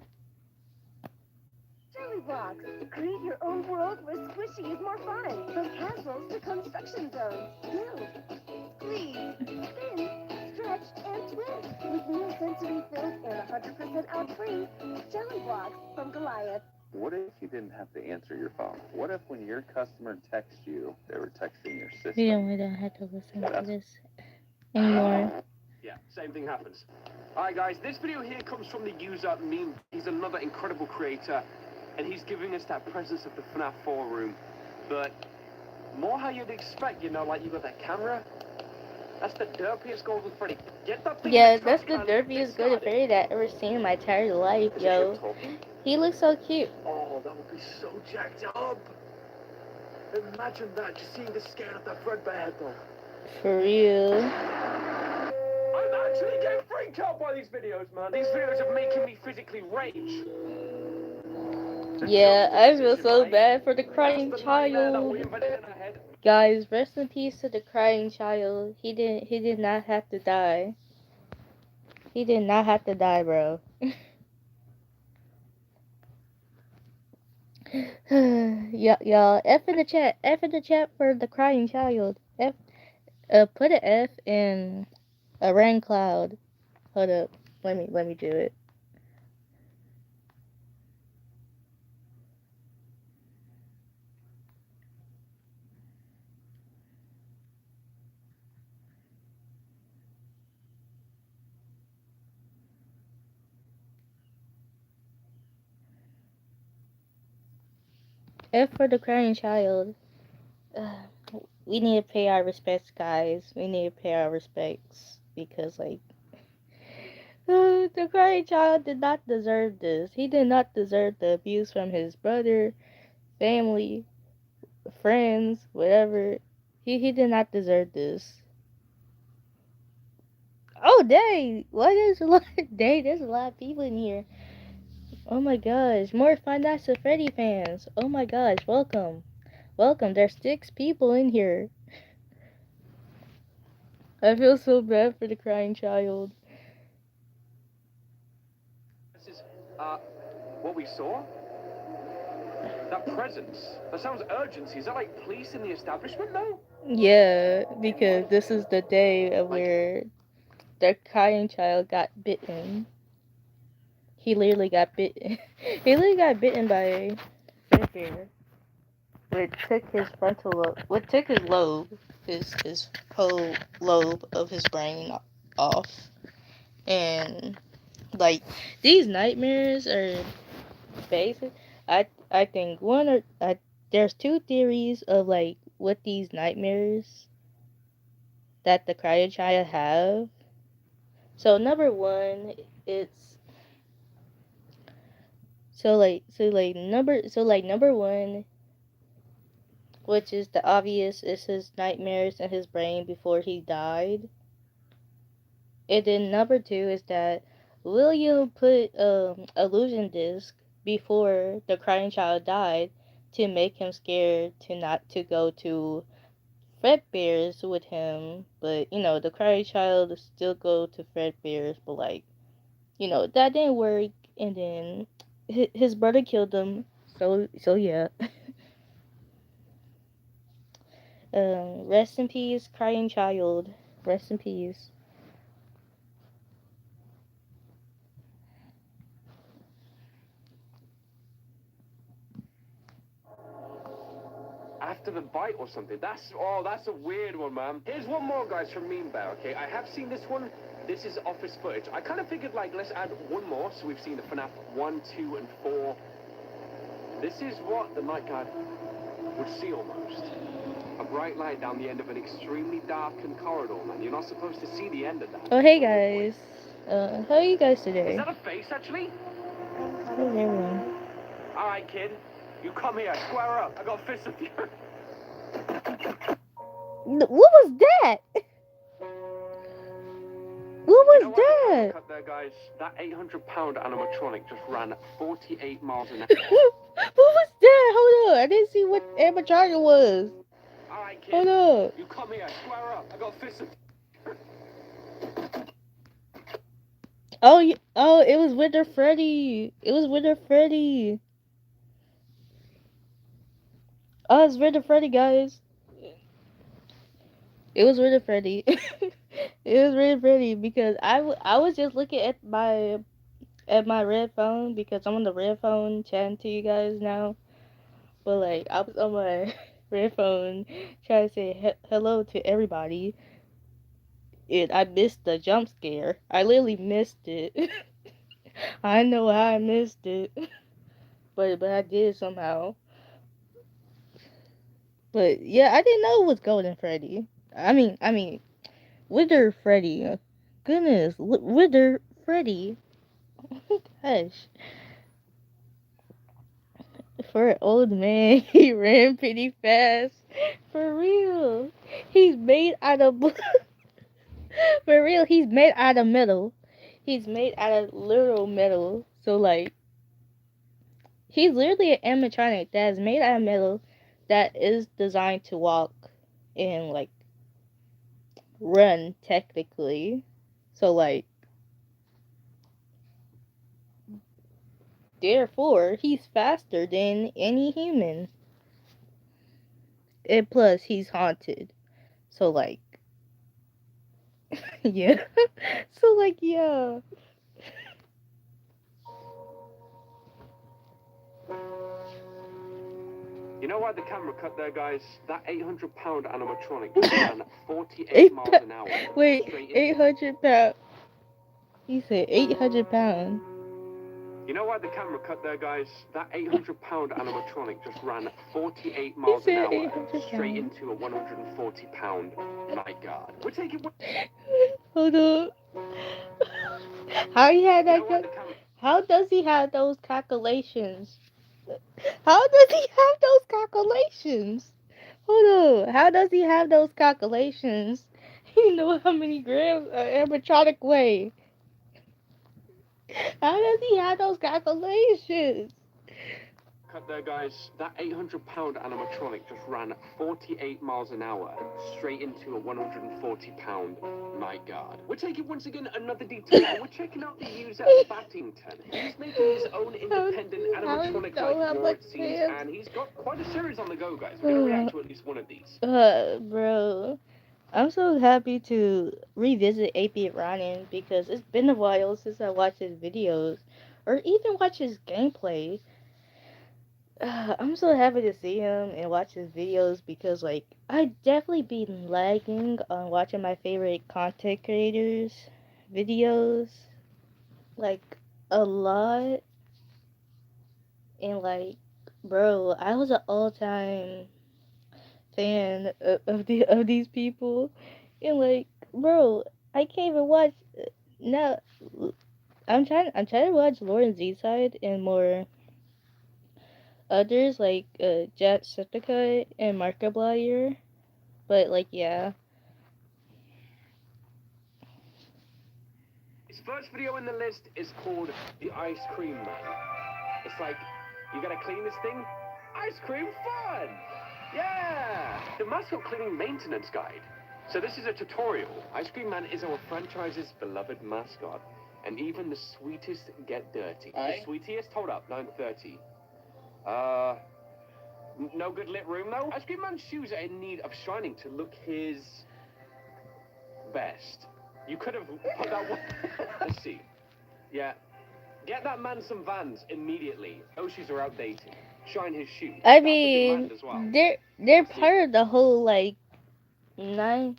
Jelly blocks. Create your own world where squishy is more fun. From castles to construction zones. Move, squeeze, spin, stretch, and twist. With new sensory filled and 100% out-free jelly blocks from Goliath. What if you didn't have to answer your phone? What if when your customer texts you, they were texting your system? We don't have to listen to this anymore. Yeah, same thing happens. Alright guys, this video here comes from the user Meme. He's another incredible creator, and he's giving us that presence of the FNAF 4 room. But more how you'd expect, like you got that camera. That's the derpiest Golden Freddy. Get that thing. Yeah, that's the derpiest Golden Freddy that I've ever seen in my entire life, yo. He looks so cute. Oh, that would be so jacked up. Imagine that, just seeing the scale of that Fredbear head though. For real. actually getting freaked out by these videos, man. These videos are making me physically rage. Yeah, I feel so bad for the crying child. Guys, rest in peace to the crying child. He did not have to die. He did not have to die, bro. Y'all, F in the chat. F in the chat for the crying child. F, put an F in a rain cloud. Hold up. Let me do it. F for the crying child. We need to pay our respects, guys. We need to pay our respects because, like, the crying child did not deserve this. He did not deserve the abuse from his brother, family, friends, whatever. He did not deserve this. Oh, dang! Why there's a lot? Dang, there's a lot of people in here. Oh my gosh, more Five Nights at Freddy fans. Oh my gosh, welcome. Welcome, there's 6 people in here. I feel so bad for the crying child. This is, what we saw? That presence. That sounds urgency. Is that like police in the establishment, though? Yeah, because this is the day of where the crying child got bitten. He literally got bitten. He literally got bitten by a bear. Which took his frontal lobe. What took his lobe, his whole lobe of his brain off. And like these nightmares are basic. I think there's 2 theories of like what these nightmares that the crying child have. So number 1, it's number 1, which is the obvious, is his nightmares in his brain before he died. And then number 2 is that William put illusion disc before the crying child died to make him scared to not to go to Fredbear's with him. But you know, the crying child still go to Fredbear's, but like, you know, that didn't work. And then his brother killed him. So yeah. Rest in peace, crying child. Rest in peace. After the bite or something. That's a weird one, man. Here's one more, guys, from Meme Bear, okay? I have seen this one. This is office footage. I kind of figured, like, let's add one more. So we've seen the FNAF 1, 2, and 4. This is what the night guard would see almost. A bright light down the end of an extremely darkened corridor, man. You're not supposed to see the end of that. Oh, hey, guys. How are you guys today? Is that a face, actually? How's everyone? All right, kid. You come here. Square up. I got fists with you. What was that? What was that? Cut there, guys. That 800-pound animatronic just ran 48 miles an hour. What was that? Hold on. I didn't see what animatronic was. All right, kid. Hold on. You come here. Square up. I got fists with you. Oh, it was Winter Freddy. It was Winter Freddy. Oh, it's Winter Freddy, guys. It was Winter Freddy. It was Winter Freddy because I was just looking at my red phone because I'm on the red phone chatting to you guys now. But like I was on my red phone trying to say hello to everybody. And I missed the jump scare. I literally missed it. I know how I missed it. But I did somehow. But yeah, I didn't know it was Golden Freddy. I mean, Wither Freddy. Goodness, Wither Freddy. Gosh. For an old man, he ran pretty fast. For real. He's made out of For real, he's made out of metal. He's made out of literal metal. So like, he's literally an animatronic that is made out of metal, that is designed to walk and like run technically. So like, therefore, he's faster than any human. And plus, he's haunted. So like, yeah. So like, yeah. You know why the camera cut there, guys? That 800-pound animatronic just ran 48 miles an hour. Wait, straight 800 pounds. He said 800 pounds. You know why the camera cut there, guys? That 800-pound animatronic just ran 48 miles an hour straight into a 140-pound night guard. We're taking. Hold on. How he had that? How does he have those calculations? How does he have those calculations? Hold on. How does he have those calculations? You know how many grams an animatronic weigh? How does he have those calculations? Cut there, guys. That 800-pound animatronic just ran 48 miles an hour straight into a 140-pound night guard. We're taking once again another detour, and we're checking out the user _Q_Batington. He's making his own independent animatronic like Your It Seems, and he's got quite a series on the go, guys. We're gonna react to at least one of these. Bro. I'm so happy to revisit 8-Bit Ronin because it's been a while since I watched his videos or even watched his gameplay. I'm so happy to see him and watch his videos because like I definitely been lagging on watching my favorite content creators videos like a lot, and like bro, I was an all-time fan of these people, and like bro, I can't even watch now. I'm trying to watch Lauren Z side and more others like 𝒑𝒐𝒐𝒌𝒚 and 𝒊𝒎𝒆, but like yeah. His first video in the list is called The Ice Cream Man. It's like, you gotta clean this thing? Ice cream fun! Yeah! The mascot cleaning maintenance guide. So this is a tutorial. Ice Cream Man is our franchise's beloved mascot, and even the sweetest get dirty. The sweetest? Hold up, 9:30. No good lit room though? Ice Cream Man's shoes are in need of shining to look his best. You could have put that one. Let's see. Yeah. Get that man some Vans immediately. Those shoes are outdated. Shine his shoes. I mean, they're part of the whole like 80s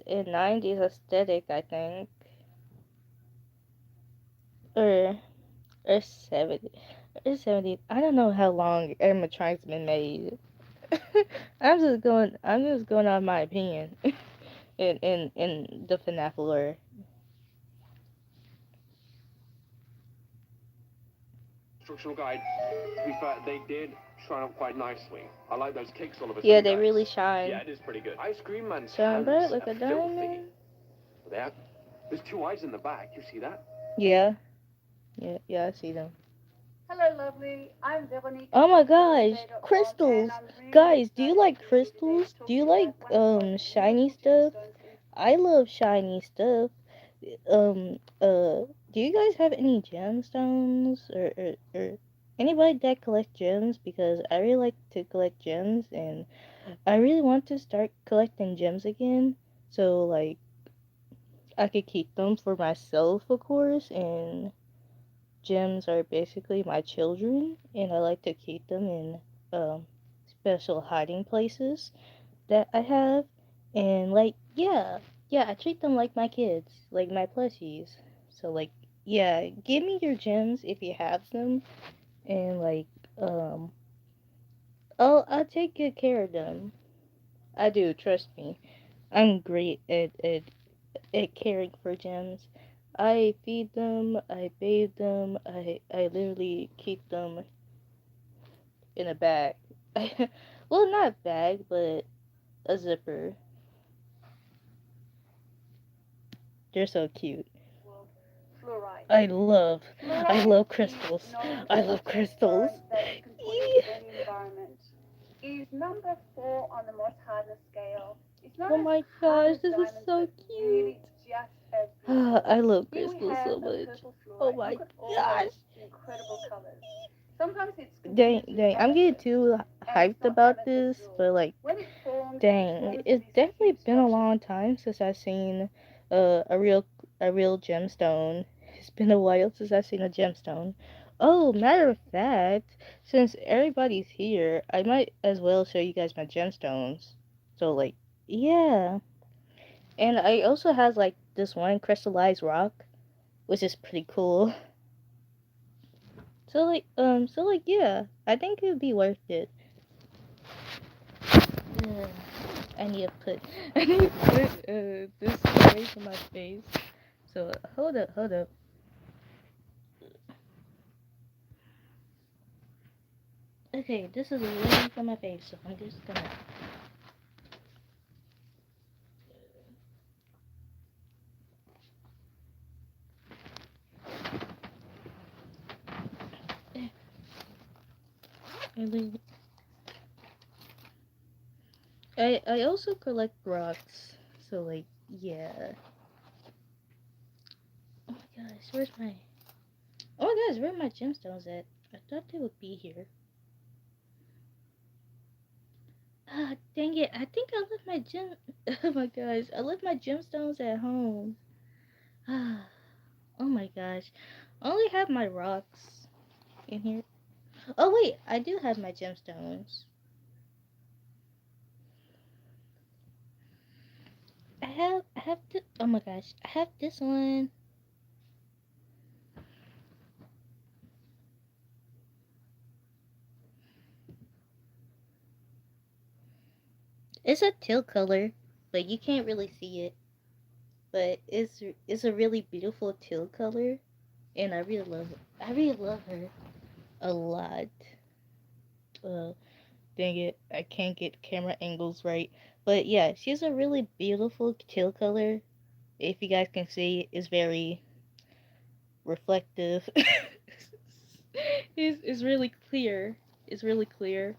and 90s aesthetic, I think, or 70s. Or 70s. I don't know how long animatronic's been made. I'm just going on my opinion in the FNAF lore. Instructional guide. To be fair, they did shine up quite nicely. I like those kicks all of a sudden. Yeah, they really shine. Yeah, it is pretty good. Ice Cream Man's Shine hands bright like are a diamond. There. There's two eyes in the back. You see that? Yeah, I see them. Hello, lovely. I'm Veronique. Oh my gosh, crystals! Guys, do you like crystals? Do you like shiny stuff? I love shiny stuff. Do you guys have any gemstones or anybody that collects gems? Because I really like to collect gems, and I really want to start collecting gems again. So like, I could keep them for myself, of course, and gems are basically my children, and I like to keep them in special hiding places that I have, and like yeah, I treat them like my kids, like my plushies. So like yeah, give me your gems if you have them, and like I'll take good care of them. I do, trust me. I'm great at caring for gems. I feed them, I bathe them, I literally keep them in a bag. Well, not a bag, but a zipper. They're so cute. Fluoride. I love Fluoride crystals. is known I as love the crystals. fluoride that you can put into any environment. Is number 4 on the Mohs hardness scale. It's not Oh as my hard gosh, as this is diamonds, so but cute. really just as beautiful. I love Here we crystals have so a much. purple Oh fluoride. my Look at all gosh. those incredible colors. Sometimes it's Dang, confused with dang. I'm getting amethyst, too and hyped it's not about amethyst this, at all. but like, When it forms dang, it's these definitely huge been a structures. long time since I've seen a real gemstone. It's been a while since I've seen a gemstone. Oh, matter of fact, since everybody's here, I might as well show you guys my gemstones. So like, yeah. And I also have like this one crystallized rock, which is pretty cool. So like, yeah, I think it would be worth it. Yeah. I need to put this away from my face. So hold up. Okay, this is away from my face, so I'm just gonna. I also collect rocks, so like, yeah. Oh my gosh, where's my? Oh my gosh, where are my gemstones at? I thought they would be here. Ah, dang it! I think I left my gem. Oh my gosh, I left my gemstones at home. Ah, oh my gosh, I only have my rocks in here. Oh wait, I do have my gemstones. I have this. Oh my gosh, I have this one. It's a teal color, but you can't really see it. But it's a really beautiful teal color, and I really love it. I really love her a lot. Uh, dang it, I can't get camera angles right. But yeah, she's a really beautiful teal color. If you guys can see, it's very reflective. It's really clear. It's really clear.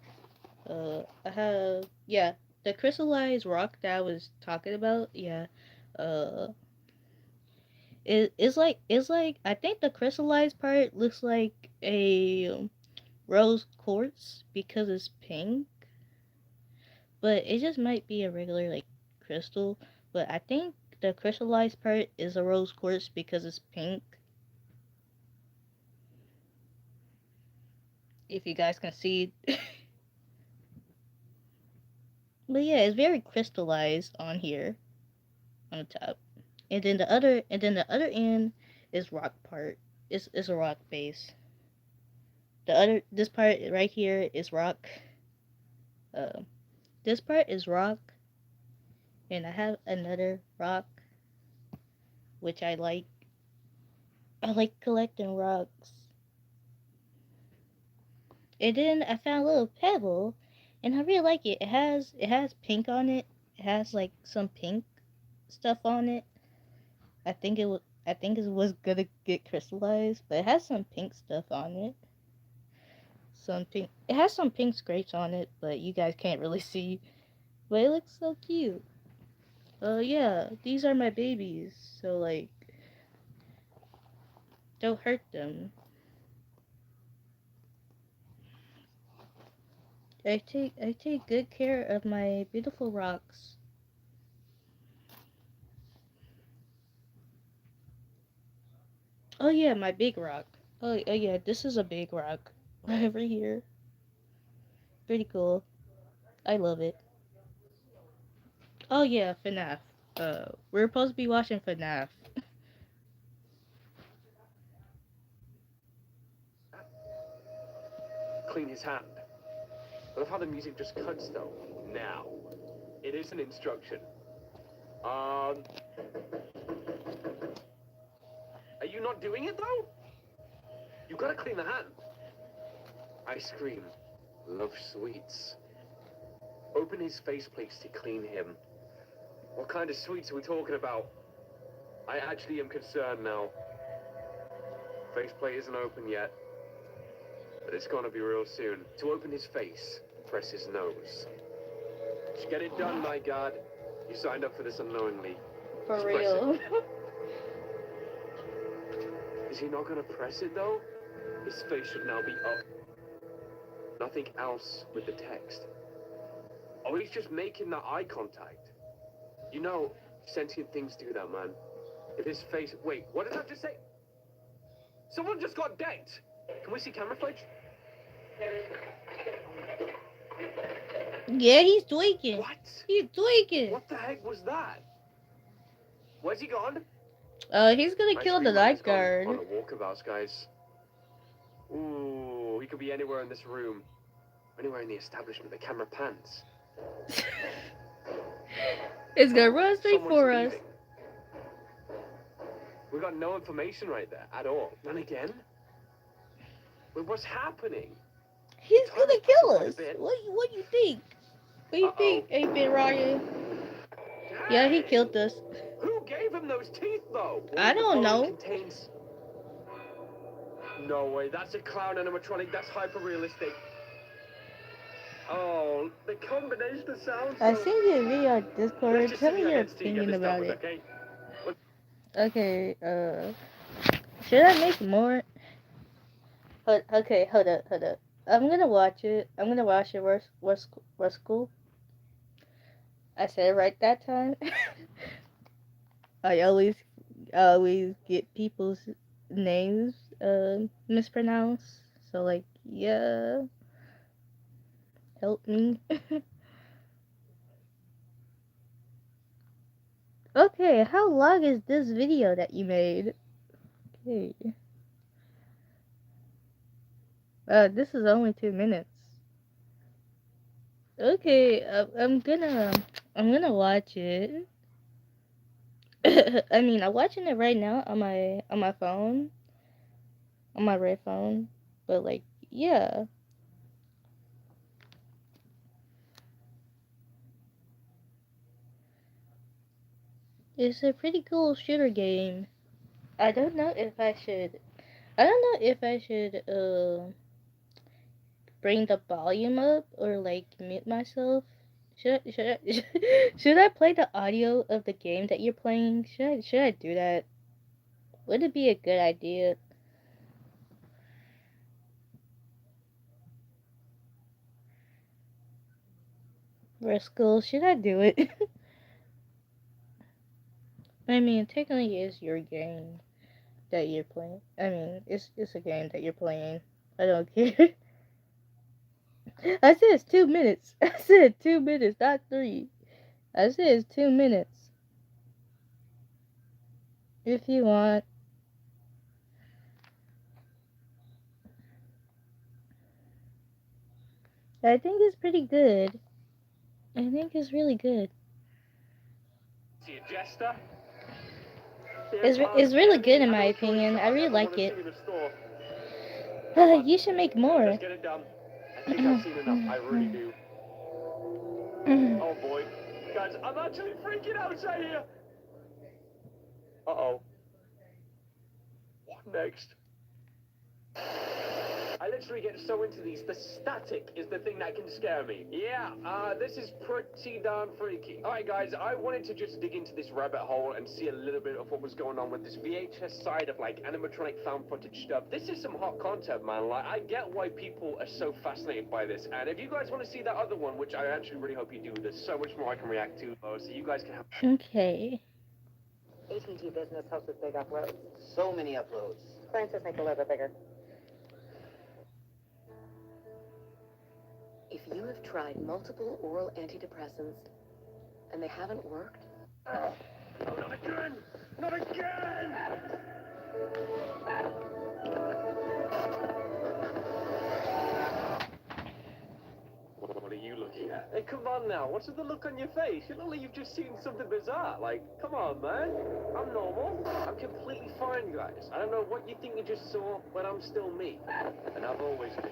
I have, yeah, the crystallized rock that I was talking about. Yeah, uh, it's like I think the crystallized part looks like a rose quartz because it's pink, but it just might be a regular like crystal. But I think the crystallized part is a rose quartz because it's pink. If you guys can see. But yeah, it's very crystallized on here on the top. And then the other end is rock part. It's a rock base. This part right here is rock. Uh, this part is rock, and I have another rock which I like. I like collecting rocks. And then I found a little pebble, and I really like it. It has pink on it. It has like some pink stuff on it. I think it was gonna get crystallized, but it has some pink stuff on it. Some pink. It has some pink scrapes on it, but you guys can't really see. But it looks so cute. Yeah, these are my babies, so like, don't hurt them. I take good care of my beautiful rocks. Oh yeah, my big rock. Oh yeah, this is a big rock right over here. Pretty cool. I love it. Oh yeah, FNAF. We're supposed to be watching FNAF. Clean his hand. I love how the music just cuts though. Now, it is an instruction. Are you not doing it though? You gotta clean the hand. Ice cream. Love sweets. Open his face, please, to clean him. What kind of sweets are we talking about? I actually am concerned now. Faceplate isn't open yet, but it's gonna be real soon. To open his face, press his nose. Just get it done, my God. You signed up for this unknowingly. For Just press real. it. Is he not gonna press it though? His face should now be up. Nothing else with the text. Oh, he's just making that eye contact. You know, sentient things do that, man. If his face... Wait, what did I just say? Someone just got decked. Can we see camera footage? Yeah, he's tweaking. What? He's tweaking. What the heck was that? Where's he gone? He's gonna My kill the screenwriter's gone lifeguard. on a walkabout, guys. Ooh, he could be anywhere in this room. Anywhere in the establishment. The camera pans. It's gonna run straight Someone's for us. leaving. We got no information right there at all. And again? Wait, what's happening? He's gonna kill us. What you think? What you think, 8-Bit Ryan? Yeah, he killed us. Who gave him those teeth, though? I don't know. Contains... No way, that's a clown animatronic. That's hyper-realistic. Oh, the combination of sounds... I sent you a video on Discord. Tell me your opinion about it. Okay, should I make more? Okay, hold up. I'm gonna watch it. What's cool? I said it right that time. I always get people's names mispronounced. So like, yeah, help me. Okay, how long is this video that you made? Okay. This is only 2 minutes. Okay, I'm gonna watch it. I mean, I'm watching it right now on my phone, on my red phone. But like, yeah. It's a pretty cool shooter game. I don't know if I should bring the volume up or like mute myself. Should I play the audio of the game that you're playing? Should I do that? Would it be a good idea? Rascal, should I do it? I mean, technically it's your game that you're playing. I mean, it's a game that you're playing. I don't care. I said it's 2 minutes. I said 2 minutes, not 3. I said it's 2 minutes. If you want. I think it's pretty good. I think it's really good. See a jester? It's really good in my opinion. I really like it. You should make more. Let's get it done. I think I've seen enough. I really do. Oh boy. Guys, I'm actually freaking out right here. Uh-oh. What next? I literally get so into these. The static is the thing that can scare me. Yeah, this is pretty darn freaky. Alright guys, I wanted to just dig into this rabbit hole and see a little bit of what was going on with this VHS side of like animatronic found footage stuff. This is some hot content, man. Like, I get why people are so fascinated by this. And if you guys want to see that other one, which I actually really hope you do, there's so much more I can react to, so you guys can have... Okay. AT&T Business helps with big uploads. So many uploads. Clients just make the logo bigger. If you have tried multiple oral antidepressants and they haven't worked... Oh, not again! Not again! What are you looking at? Hey, come on now. What's with the look on your face? You look like you've just seen something bizarre. Like, come on, man. I'm normal. I'm completely fine, guys. I don't know what you think you just saw, but I'm still me. And I've always been me.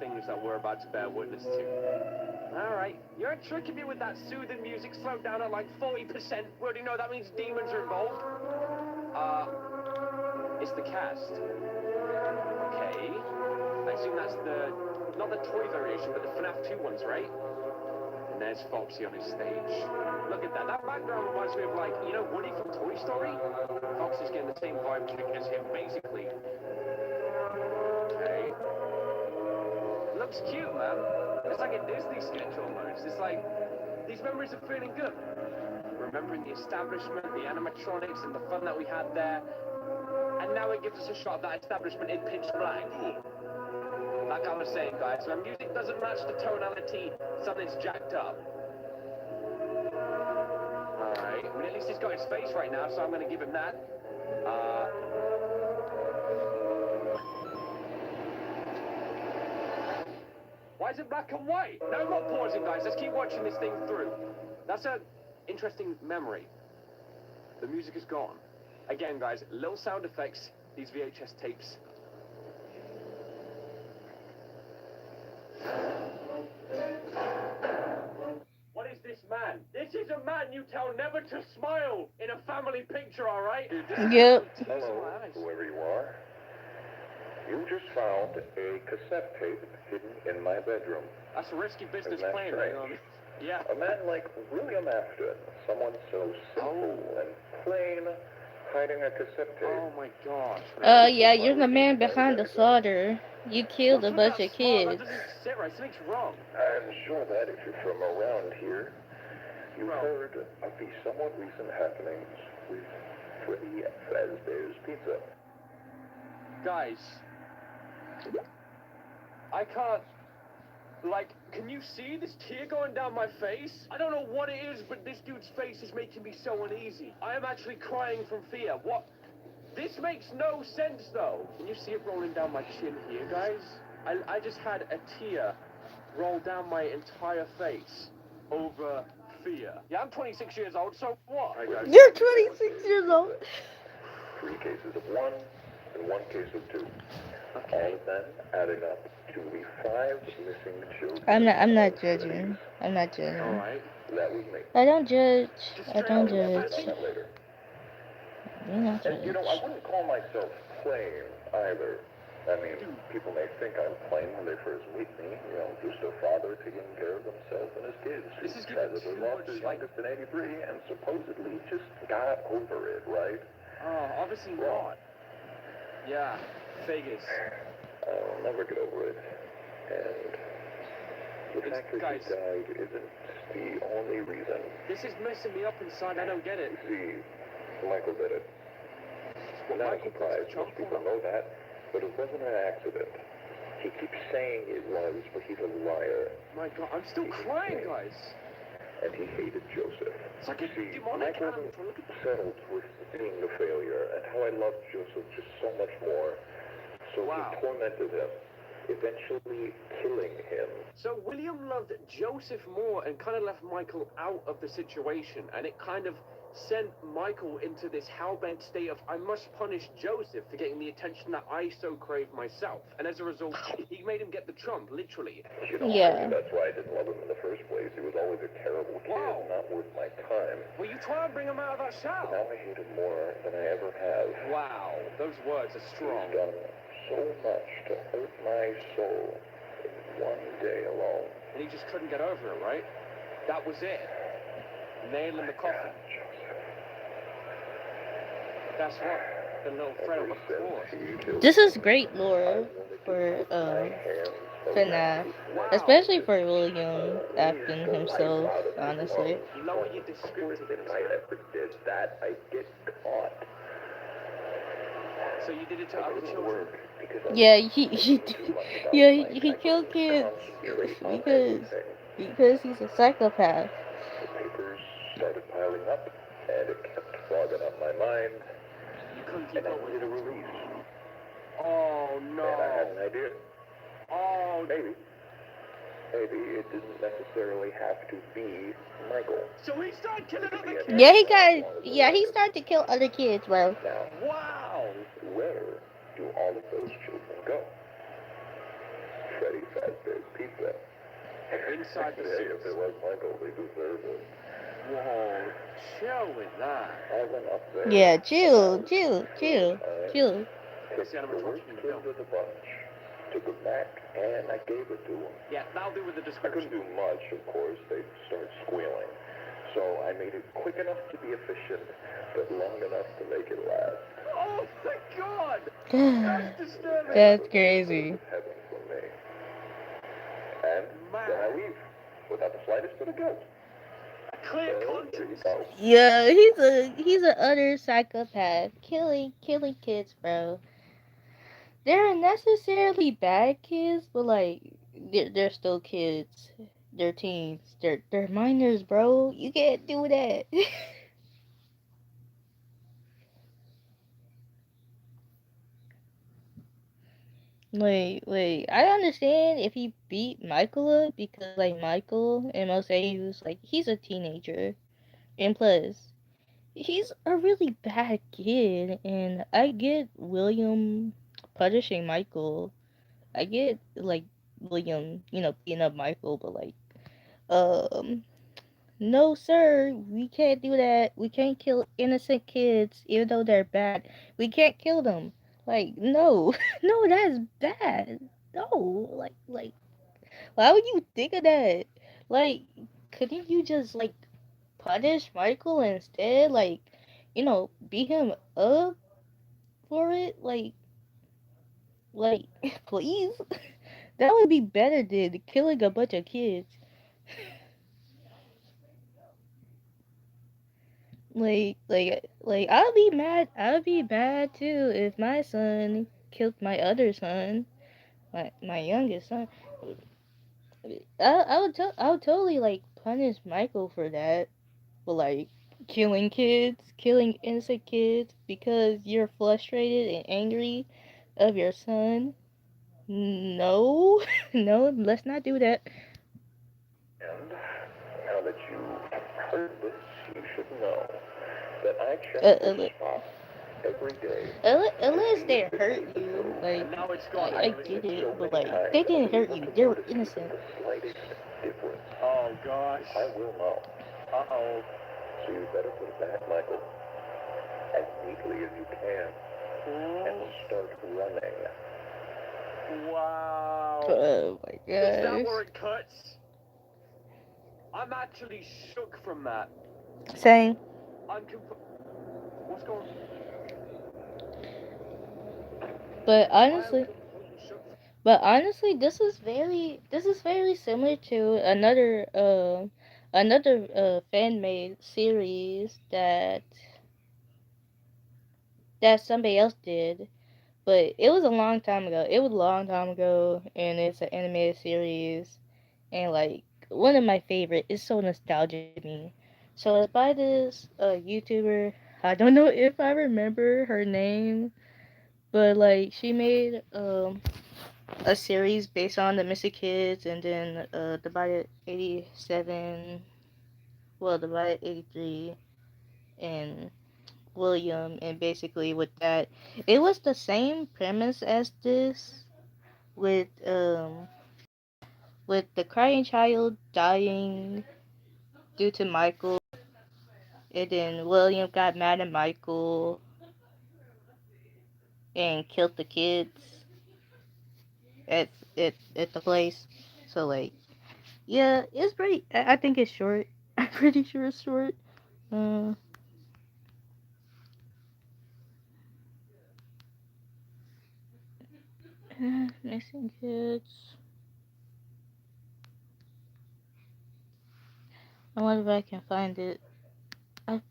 things that we're about to bear witness to. Alright, you're tricking me with that soothing music slowed down at like 40%. We already know that means demons are involved. It's the cast. Okay. I assume that's not the toy variation, but the FNAF 2 ones, right? And there's Foxy on his stage. Look at that. That background reminds me of, like, you know, Woody from Toy Story? Foxy's getting the same vibe check as him, basically. Okay. Looks cute, man. It's like a Disney sketch almost. It's like, these memories are feeling good. Remembering the establishment, the animatronics, and the fun that we had there. And now it gives us a shot of that establishment in pitch black. Like I was saying, guys, when music doesn't match the tonality, something's jacked up. Alright, I mean, at least he's got his face right now, so I'm going to give him that. Why is it black and white? No more pausing, guys. Let's keep watching this thing through. That's an interesting memory. The music is gone. Again, guys, little sound effects, these VHS tapes. What is this man? This is a man you tell never to smile in a family picture, all right? Yep. Hello, whoever you are. You just found a cassette tape hidden in my bedroom. That's a risky business Isn't that plan, strange? Yeah. A man like William Afton, someone so simple and plain, hiding a cassette tape. Oh my gosh. Yeah, you're the man behind the slaughter. You killed a bunch of kids. That doesn't sit right. Something's wrong. I'm sure that if you're from around here, you've heard of the somewhat recent happenings with Freddy Fazbear's Pizza. Guys, I can't, like, can you see this tear going down my face? I don't know what it is, but this dude's face is making me so uneasy. I am actually crying from fear. What? This makes no sense, though. Can you see it rolling down my chin here, guys? I just had a tear roll down my entire face over fear. Yeah, I'm 26 years old, so what? You're 26 years old. 3 cases of 1 and 1 case of 2. Okay. All of them adding up to the 5 missing children. I'm not judging. I'm not judging. All right. That was me. I don't judge. I don't judge. Later. Do not judge. And, you know, I wouldn't call myself plain either. I mean, people may think I'm plain when they first meet me. You know, just a father taking care of himself and his kids. This is tragically lost his youngest in '83 and supposedly just got over it, right? Oh, obviously not. Yeah, Vegas. I'll never get over it. And the fact that he died isn't the only reason. This is messing me up inside. I don't get it. See, Michael did it. Not a surprise. Most people know that. But it wasn't an accident. He keeps saying it was, but he's a liar. My God, I'm still crying, guys. And he hated Joseph. It's like a demonic Michael settled with being the failure, and how I loved Joseph just so much more. So he tormented him, eventually killing him. So William loved Joseph more and kind of left Michael out of the situation, and it kind of sent Michael into this hell-bent state of, I must punish Joseph for getting the attention that I so crave myself. And as a result, he made him get the trump, literally. You know, maybe that's why I didn't love him in the first place. He was always a terrible kid, not worth my time. Well, you try and bring him out of that shell. Now I hate him more than I ever have. Wow, those words are strong. He's done so much to hurt my soul. one day alone. And he just couldn't get over it, right? That was it. Nail in the coffin. That's what the little thread was for. This is great lore for FNAF, especially for William acting himself. Honestly. Lower your descriptive. I ever did that, I get caught. So you did it to other children? Yeah, he killed kids because he's a psychopath. The papers started piling up, and it kept fogging up my mind. You couldn't keep up with it. A release. Oh no. And I had an idea. Oh, maybe it didn't necessarily have to be Michael. So he started killing other kids? He started to kill other kids, bro. Now, wow. Where do all of those children go? Freddy Fazbear's Pizza. Inside the suit. If it was Michael, they deserve it. Whoa, chill with that. I went up there. Yeah, chill. Took the worst kid of the bunch, took him back, and I gave it to him. Yeah, that'll do with the I description. couldn't do much, of course. They'd start squealing. So I made it quick enough to be efficient, but long enough to make it last. Oh, thank God! That's disturbing. That's crazy. Heaven for me. And then I leave, without the slightest bit of guilt. Clear conscience. Yeah, he's an utter psychopath, killing kids, bro. They're necessarily bad kids, but like they're still kids. They're teens. They're minors, bro. You can't do that. Wait. I understand if he beat Michael up because like Michael and 𝒊𝒂𝒂, like he's a teenager, and plus he's a really bad kid, and I get William punishing Michael. I get like William, beating up Michael, but like, no sir, we can't do that. We can't kill innocent kids, even though they're bad. We can't kill them. Like, no, no, that's bad. No, like, why would you think of that? Like, couldn't you just like punish Michael instead? Like, beat him up for it? Like, please? That would be better than killing a bunch of kids. Like, I'll be mad. I'll be mad too if my son killed my other son, my youngest son. I would totally like punish Michael for that, but like killing innocent kids because you're frustrated and angry of your son. No, no, let's not do that. And now that you have heard this, you should know that I check the spot every day. Unless they hurt you, like, I get it, but like, they didn't hurt you, they were innocent. The slightest difference. Oh gosh. I will know. Uh-oh. So you better put it back, Michael, as neatly as you can, and start running. Wow. Oh my gosh. Is that where it cuts? I'm actually shook from that. Same. What's going on? But honestly, this is very similar to another fan-made series that somebody else did. But it was a long time ago. And it's an animated series. And, like, one of my favorite. It's so nostalgic to me. So it's by this YouTuber. I don't know if I remember her name. But, like, she made a series based on the Missing Kids. And then divided 87. Well, divided 83. And William, and basically with that, it was the same premise as this, with the crying child dying due to Michael, and then William got mad at Michael and killed the kids at the place. So like, yeah, it's pretty. I think it's short. I'm pretty sure it's short. Uh, missing kids. I wonder if I can find it. I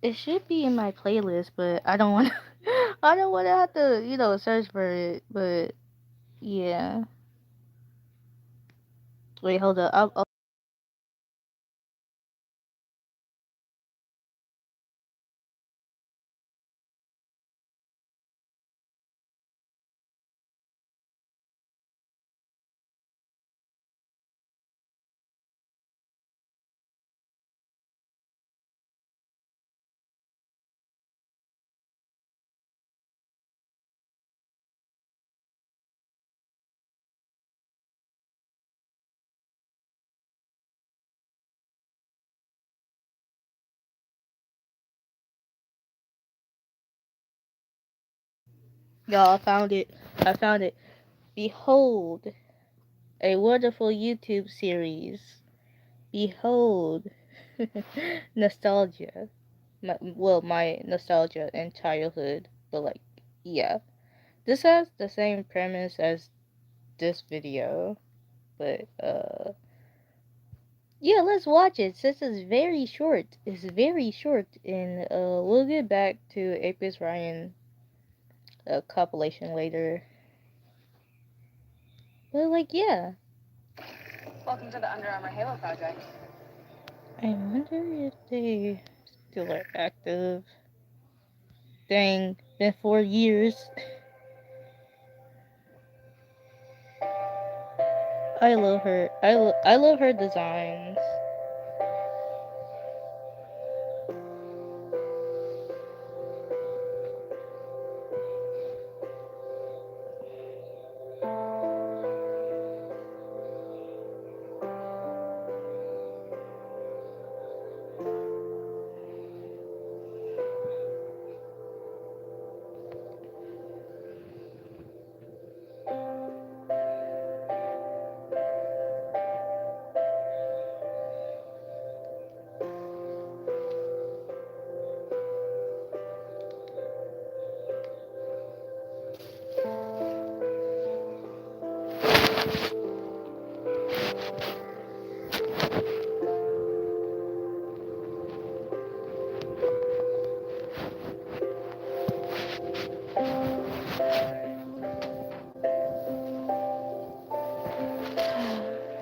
It should be in my playlist, but I don't want to. I don't want to have to, search for it. But yeah. Wait, hold up. Y'all, I found it. I found it. Behold, a wonderful YouTube series. Behold, nostalgia. My nostalgia and childhood. But like, yeah, this has the same premise as this video. But yeah, let's watch it. Since it's very short. It's very short, and we'll get back to Apis Ryan compilation later. But like, yeah. Welcome to the Under Armour Halo project. I wonder if they still are active. Dang, been 4 years. I love her. I love her designs.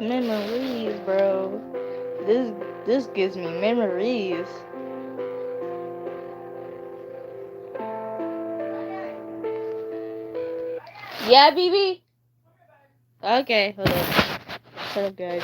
Memories, bro. This gives me memories. Yeah, BB. Okay, hold up. Hold up, guys.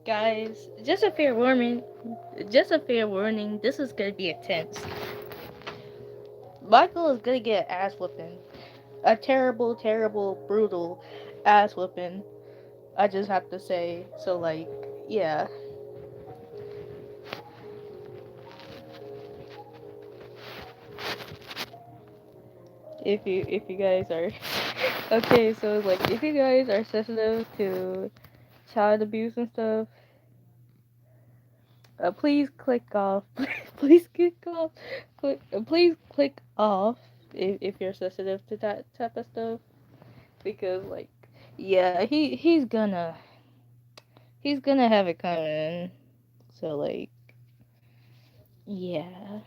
Guys, just a fair warning. Just a fair warning. This is gonna be intense. Michael is gonna get ass whooping. A terrible, terrible, brutal ass whooping. I just have to say. So like, yeah. If you guys are okay, so like if you guys are sensitive to child abuse and stuff, please click off. Please click off. Please click off if you're sensitive to that type of stuff, because like, yeah, he's gonna have it coming. So like, yeah.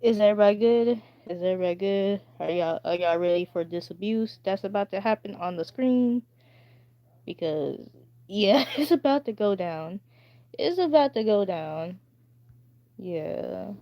Is everybody good? Is everybody good? Are y'all ready for this abuse that's about to happen on the screen? Because yeah, it's about to go down. It's about to go down. Yeah.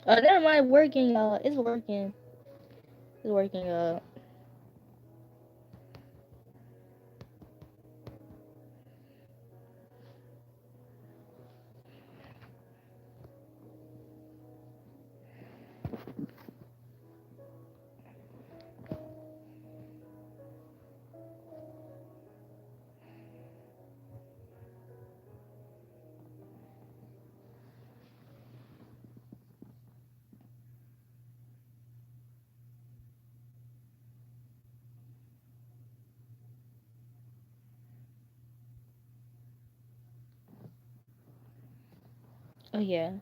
Oh, never mind. Working, y'all. It's working. It's working. Oh yeah.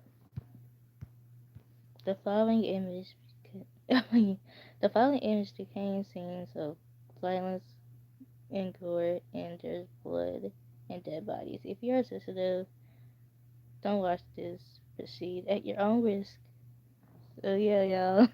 The following image. The following image contains scenes of violence and gore, and there's blood and dead bodies. If you're sensitive, don't watch this. Proceed at your own risk. So yeah, y'all.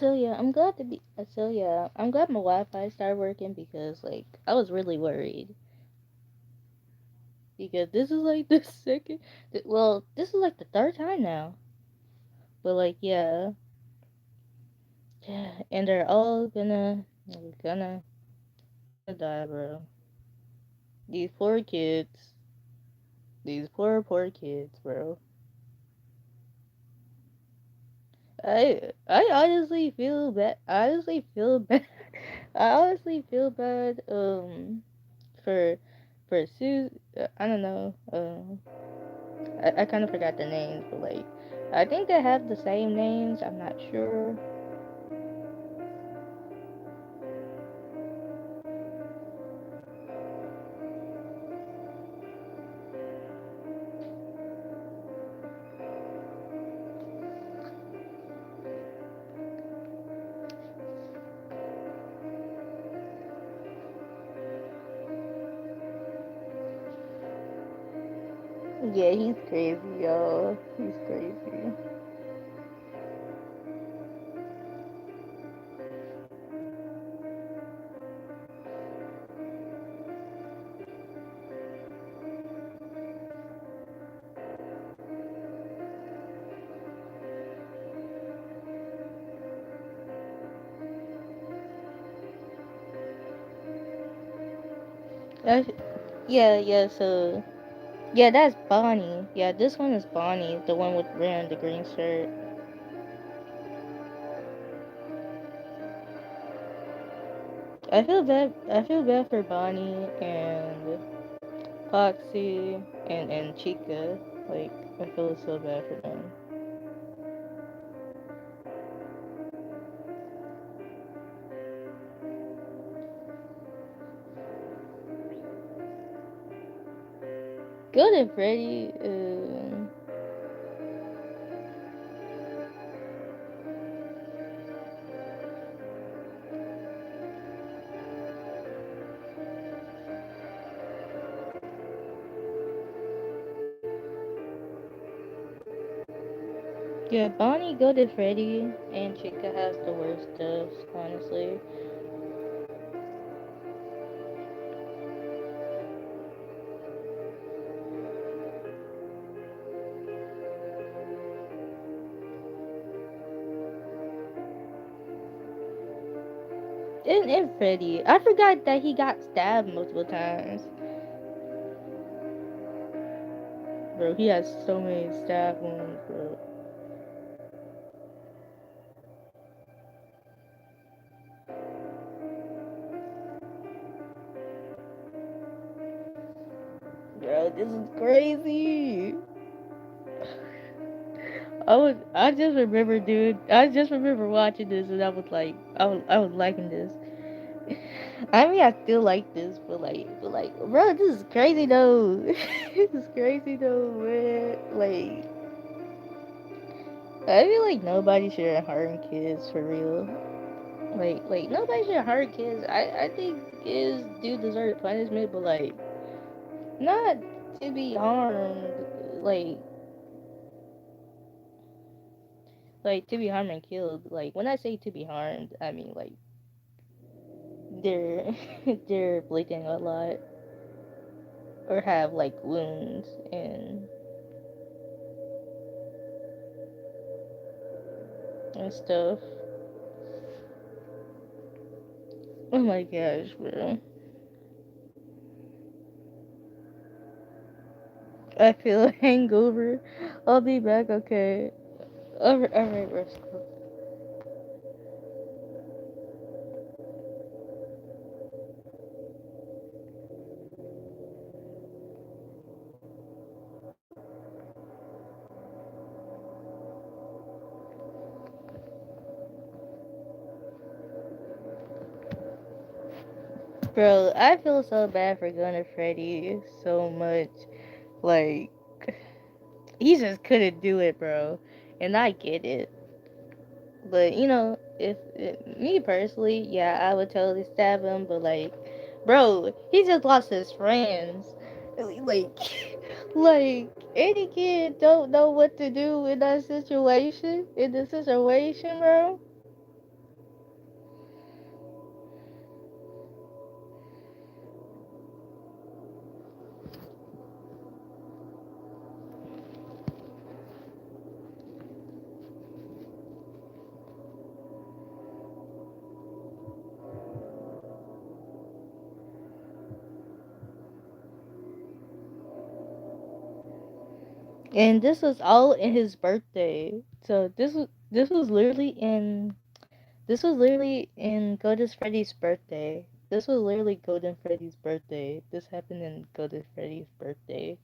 So yeah, I'm glad to be. So yeah, I'm glad my Wi-Fi started working because like I was really worried because this is like the second. Well, this is like the third time now. But like yeah, yeah, and they're all gonna die, bro. These poor kids. These poor kids, bro. I honestly feel bad. I honestly feel bad. I honestly feel bad. For Sue. I don't know. I kind of forgot the names, but like, I think they have the same names. I'm not sure. Yeah, he's crazy, y'all. He's crazy. Uh, yeah. So yeah, that's Bonnie. Yeah, this one is Bonnie, the one with wearing the green shirt. I feel bad for Bonnie and Foxy and Chica. Like, I feel so bad for them. Good and Freddy. Yeah, Bonnie, Good and Freddy, and Chica has the worst deaths, honestly. And Freddy. I forgot that he got stabbed multiple times. Bro, he has so many stab wounds, bro. Bro, this is crazy. I just remember, dude. I just remember watching this, and I was like, I was liking this. I mean, I still like this, but like, bro, this is crazy though. This is crazy though, man. Like, I feel like nobody should harm kids for real. Like nobody should hurt kids. I think kids do deserve punishment, but not to be harmed. Like to be harmed and killed. Like when I say to be harmed, I mean like they're they're bleeding a lot or have like wounds and stuff. Oh my gosh, bro. I feel a hangover. I'll be back, okay. Alright, rest. Bro, I feel so bad for Gunna Freddy so much. Like, he just couldn't do it, bro. And I get it. But, you know, me personally, yeah, I would totally stab him. But, like, bro, he just lost his friends. Like, like, any kid don't know what to do in that situation, bro. And this was all in his birthday. So this was literally in Golden Freddy's birthday. This was literally Golden Freddy's birthday. This happened in Golden Freddy's birthday.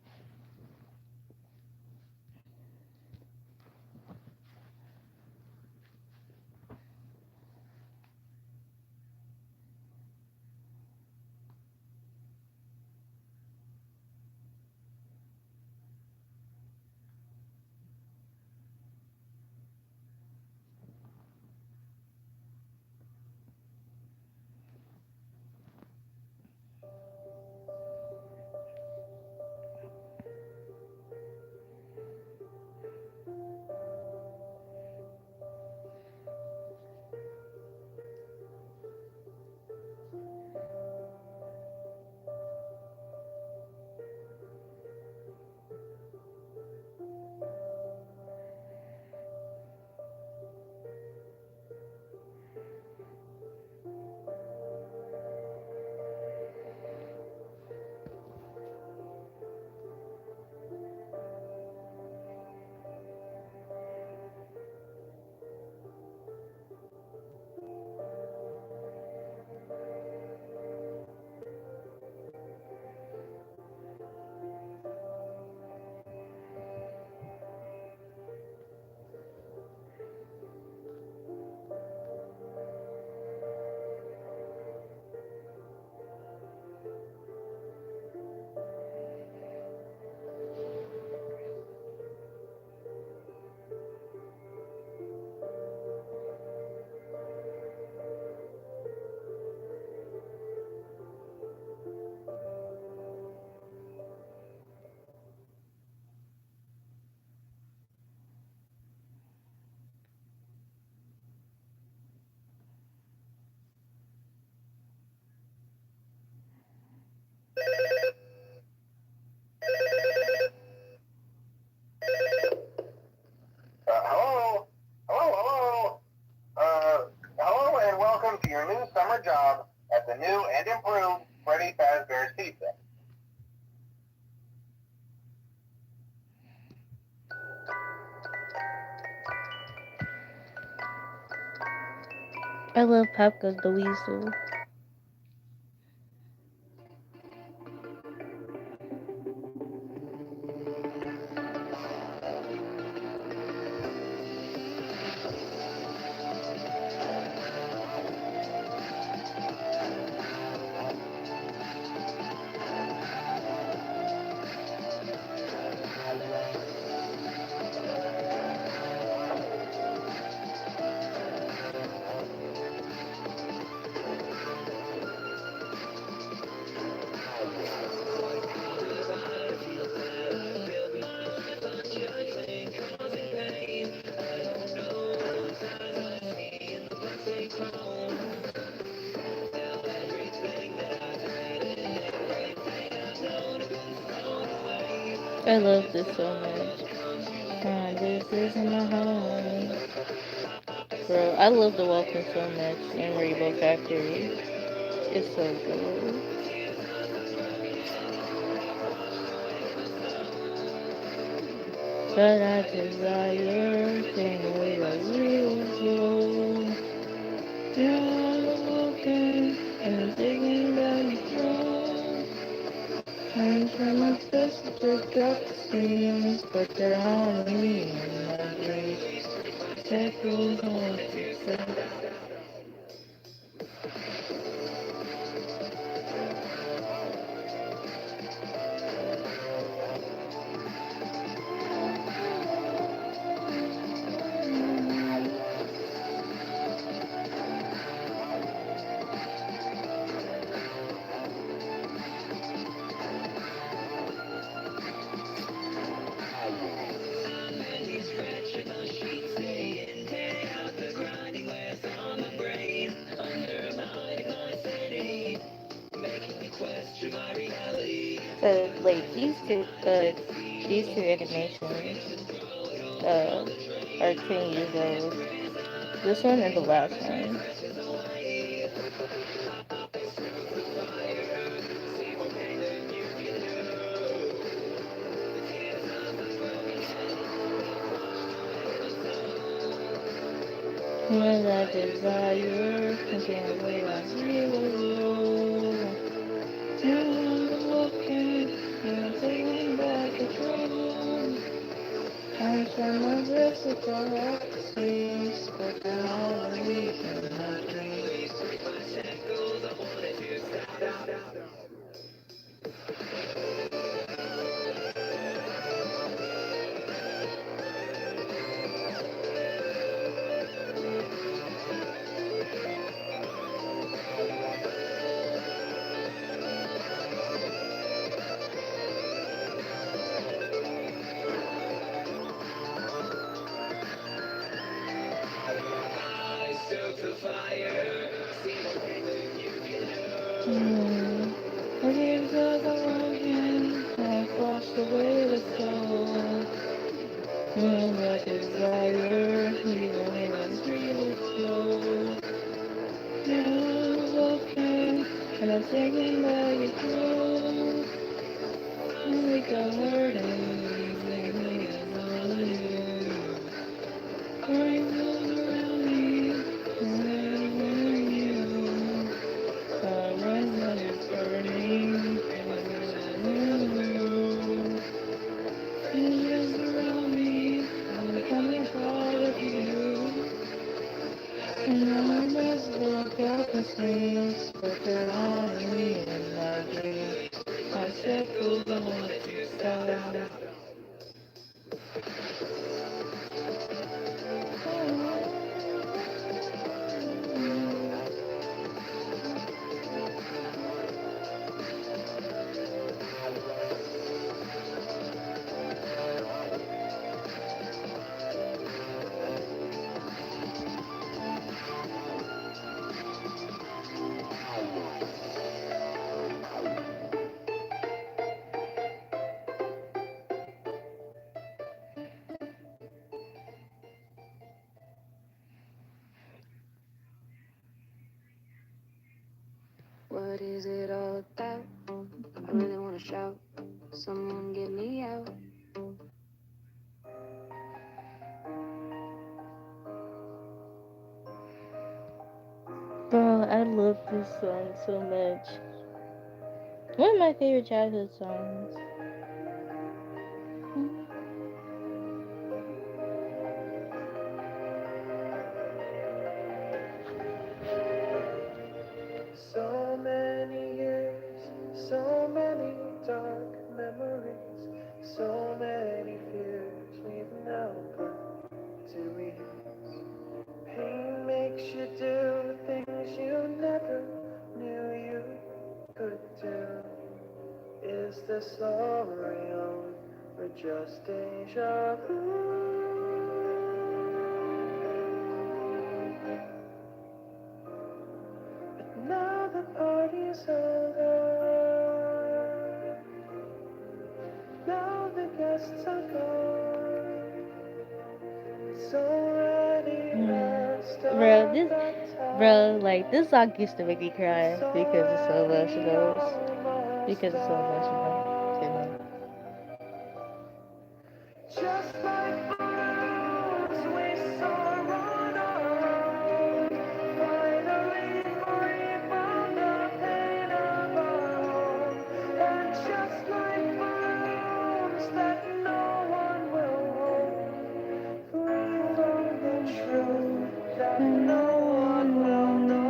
Hello? Hello? Hello and welcome to your new summer job at the new and improved Freddy Fazbear's Pizza. I love Popka the Weasel. I love this so much. This is my home. Bro, I love the Welcome so much in Rainbow Factory. It's so good. But I desire things like you. You're walking and digging down the floor. I'm trying my best to drop the screams, but they're haunting me in my dreams. Every home to say. Like these two animations are 10 years old. This one and the last one. When I desire, I can't wait, I see with you. And I'm walking, and I'm taking back control. I try my best to correct the things, but they're all weak in my dreams. I give the again, I flushed away the soul. And I desire, even when it's really slow. And I'm walking, and I'm taking back control. And we got hurting, thinking it's all of you. Rainbows around me, and I'm you. Sunrise is burning, angels around me, I'm becoming part of you. And I must look up and things, but they're only in my dreams. I said, "Cool, don't let you stop." What is it all about? I really wanna shout. Someone get me out. Bro, I love this song so much. One of my favorite childhood songs. So many years, so many dark memories, so many fears we've now put to ease. Pain makes you do things you never knew you could do. Is this all real or just deja vu? But now the party's over. Now the guests are gone. It's already past Like this song used to make me cry because it's so emotional. Because it's so emotional to me. Just like balloons we soar on up, finally free from the pain of our own. And just like balloons that no one will hold, free from the truth that no one will know.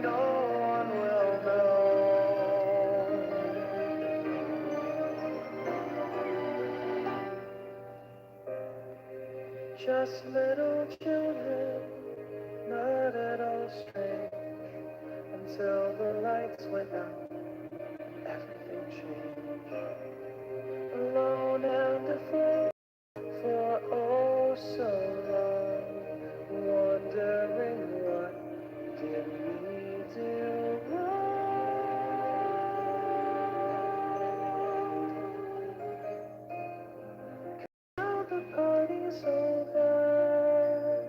No one will know. Just little children, not at all strange, until the lights went out, everything changed. Alone and afraid for oh so long, wondering what did we do wrong. Now the party's over,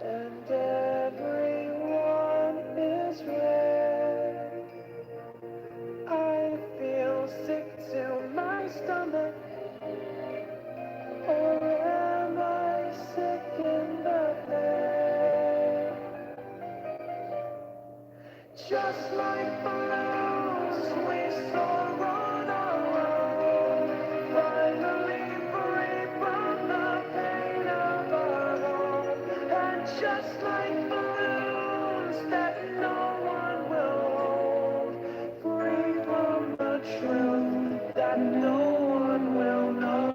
and everyone is red. truth that no one will know.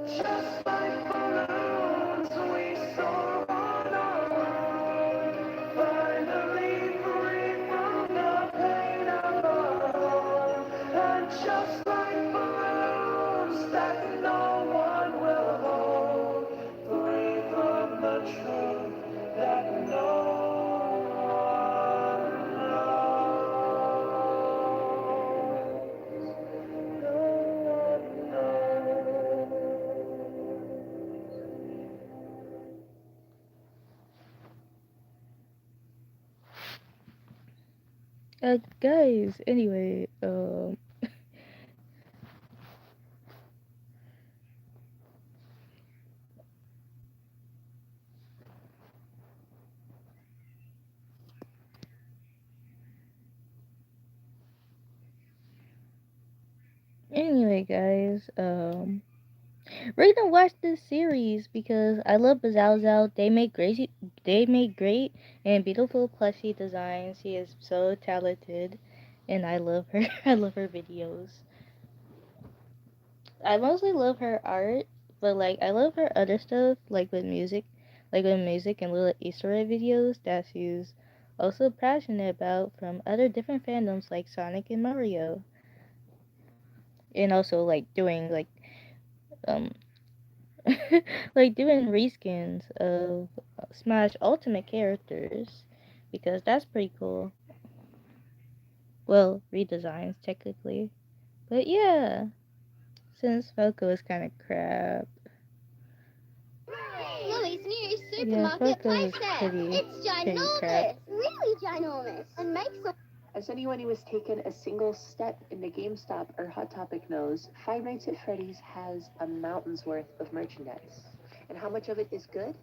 Just like balloons, we soar on our own, finally free from the pain of our own. And just like balloons that no one will hold, free from the truth that no one knows. No one knows. Guys, anyway, anyway, guys, we're gonna watch this series because I love 𝒂𝒂💏💂. They make great and beautiful plushie designs. She is so talented, and I love her. I love her videos. I mostly love her art, but like I love her other stuff, like with music and little Easter egg videos that she's also passionate about from other different fandoms like Sonic and Mario, and also like doing um like doing reskins of Smash Ultimate characters because that's pretty cool. Well, redesigns technically, but yeah, since Falco is kind of crap. Lily's new Yeah, supermarket Falco is playset. pretty It's crap. ginormous, really ginormous, and makes a... As anyone who has taken a single step into GameStop or Hot Topic knows, Five Nights at Freddy's has a mountain's worth of merchandise. And how much of it is good?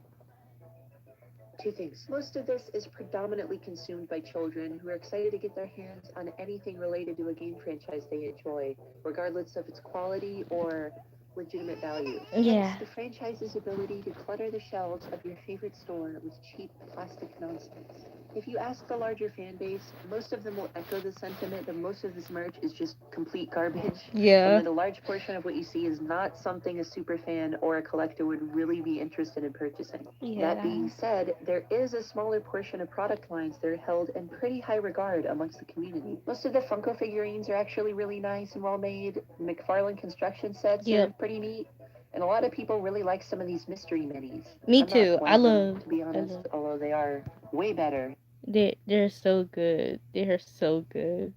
Two things. Most of this is predominantly consumed by children who are excited to get their hands on anything related to a game franchise they enjoy, regardless of its quality or legitimate value. Yeah. Hence, the franchise's ability to clutter the shelves of your favorite store with cheap plastic nonsense. If you ask the larger fan base, most of them will echo the sentiment that most of this merch is just complete garbage. Yeah. And that a large portion of what you see is not something a super fan or a collector would really be interested in purchasing. Yeah. That being said, there is a smaller portion of product lines that are held in pretty high regard amongst the community. Most of the Funko figurines are actually really nice and well made. McFarlane construction sets are pretty neat. And a lot of people really like some of these mystery minis. Me I'm not too. one I of them, love. to be honest, although they are way better. They're so good. They're so good.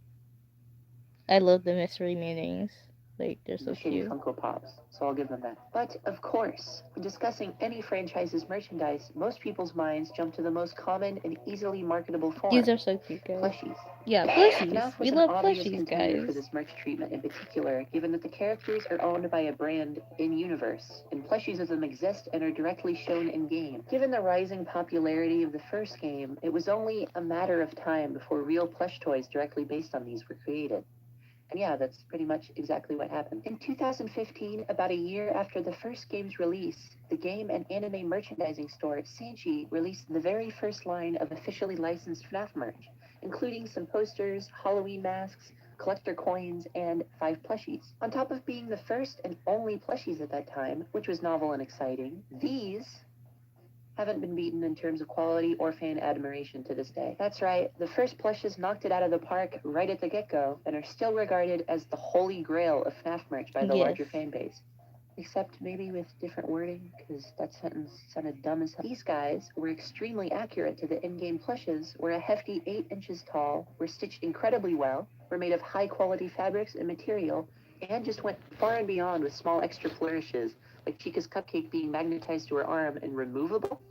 I love the mystery meanings. Like they're so Shitty cute. Funko Pops, so I'll give them that. But, of course, when discussing any franchise's merchandise, most people's minds jump to the most common and easily marketable form. These are so cute, guys. Plushies. Yeah, plushies. FNAF We was love an obvious plushies, contender for guys. this merch treatment in particular, given that the characters are owned by a brand in-universe, and plushies of them exist and are directly shown in-game. Given the rising popularity of the first game, it was only a matter of time before real plush toys directly based on these were created. And yeah, that's pretty much exactly what happened. In 2015, about a year after the first game's release, the game and anime merchandising store 𝒂𝒐𝒐𝒌𝒚 released the very first line of officially licensed FNAF merch, including some posters, Halloween masks, collector coins, and 5 plushies. On top of being the first and only plushies at that time, which was novel and exciting, these haven't been beaten in terms of quality or fan admiration to this day. That's right, the first plushes knocked it out of the park right at the get-go and are still regarded as the holy grail of FNAF merch by the larger fan base. Except maybe with different wording, because that sentence sounded dumb as hell. These guys were extremely accurate to the in-game plushes, were a hefty 8 inches tall, were stitched incredibly well, were made of high-quality fabrics and material, and just went far and beyond with small extra flourishes, like Chica's cupcake being magnetized to her arm and removable.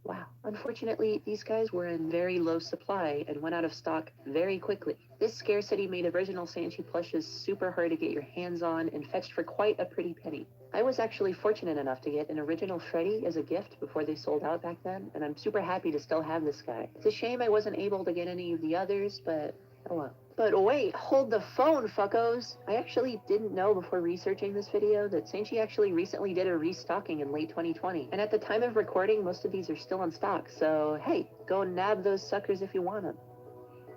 Wow. Unfortunately, these guys were in very low supply and went out of stock very quickly. This scarcity made original 𝒂𝒐𝒐 plushes super hard to get your hands on and fetched for quite a pretty penny. I was actually fortunate enough to get an original Freddy as a gift before they sold out back then, and I'm super happy to still have this guy. It's a shame I wasn't able to get any of the others, but oh well. But wait, hold the phone, fuckos! I actually didn't know before researching this video that 𝒂𝒐 actually recently did a restocking in late 2020. And at the time of recording, most of these are still in stock, so hey, go nab those suckers if you want them.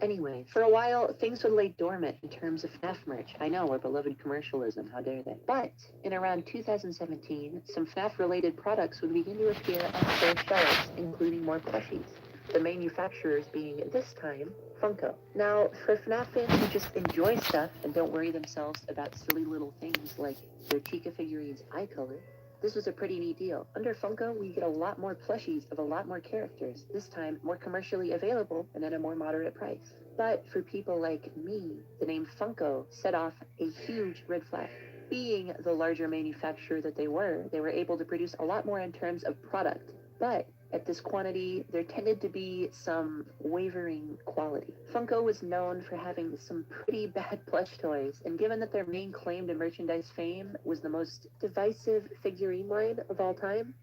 Anyway, for a while, things would lay dormant in terms of FNAF merch. I know, our beloved commercialism, how dare they. But in around 2017, some FNAF-related products would begin to appear on store shelves, including more plushies. The manufacturers being, this time, Funko. Now, for FNAF fans who just enjoy stuff and don't worry themselves about silly little things like their Chica figurines' eye color, this was a pretty neat deal. Under Funko, we get a lot more plushies of a lot more characters, this time more commercially available and at a more moderate price. But for people like me, the name Funko set off a huge red flag. Being the larger manufacturer that they were able to produce a lot more in terms of product. But at this quantity, there tended to be some wavering quality. Funko was known for having some pretty bad plush toys, and given that their main claim to merchandise fame was the most divisive figurine line of all time,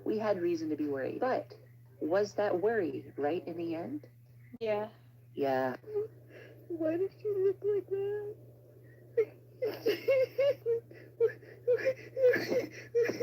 we had reason to be worried. But was that worry right in the end? Yeah. Yeah. Why did she look like that?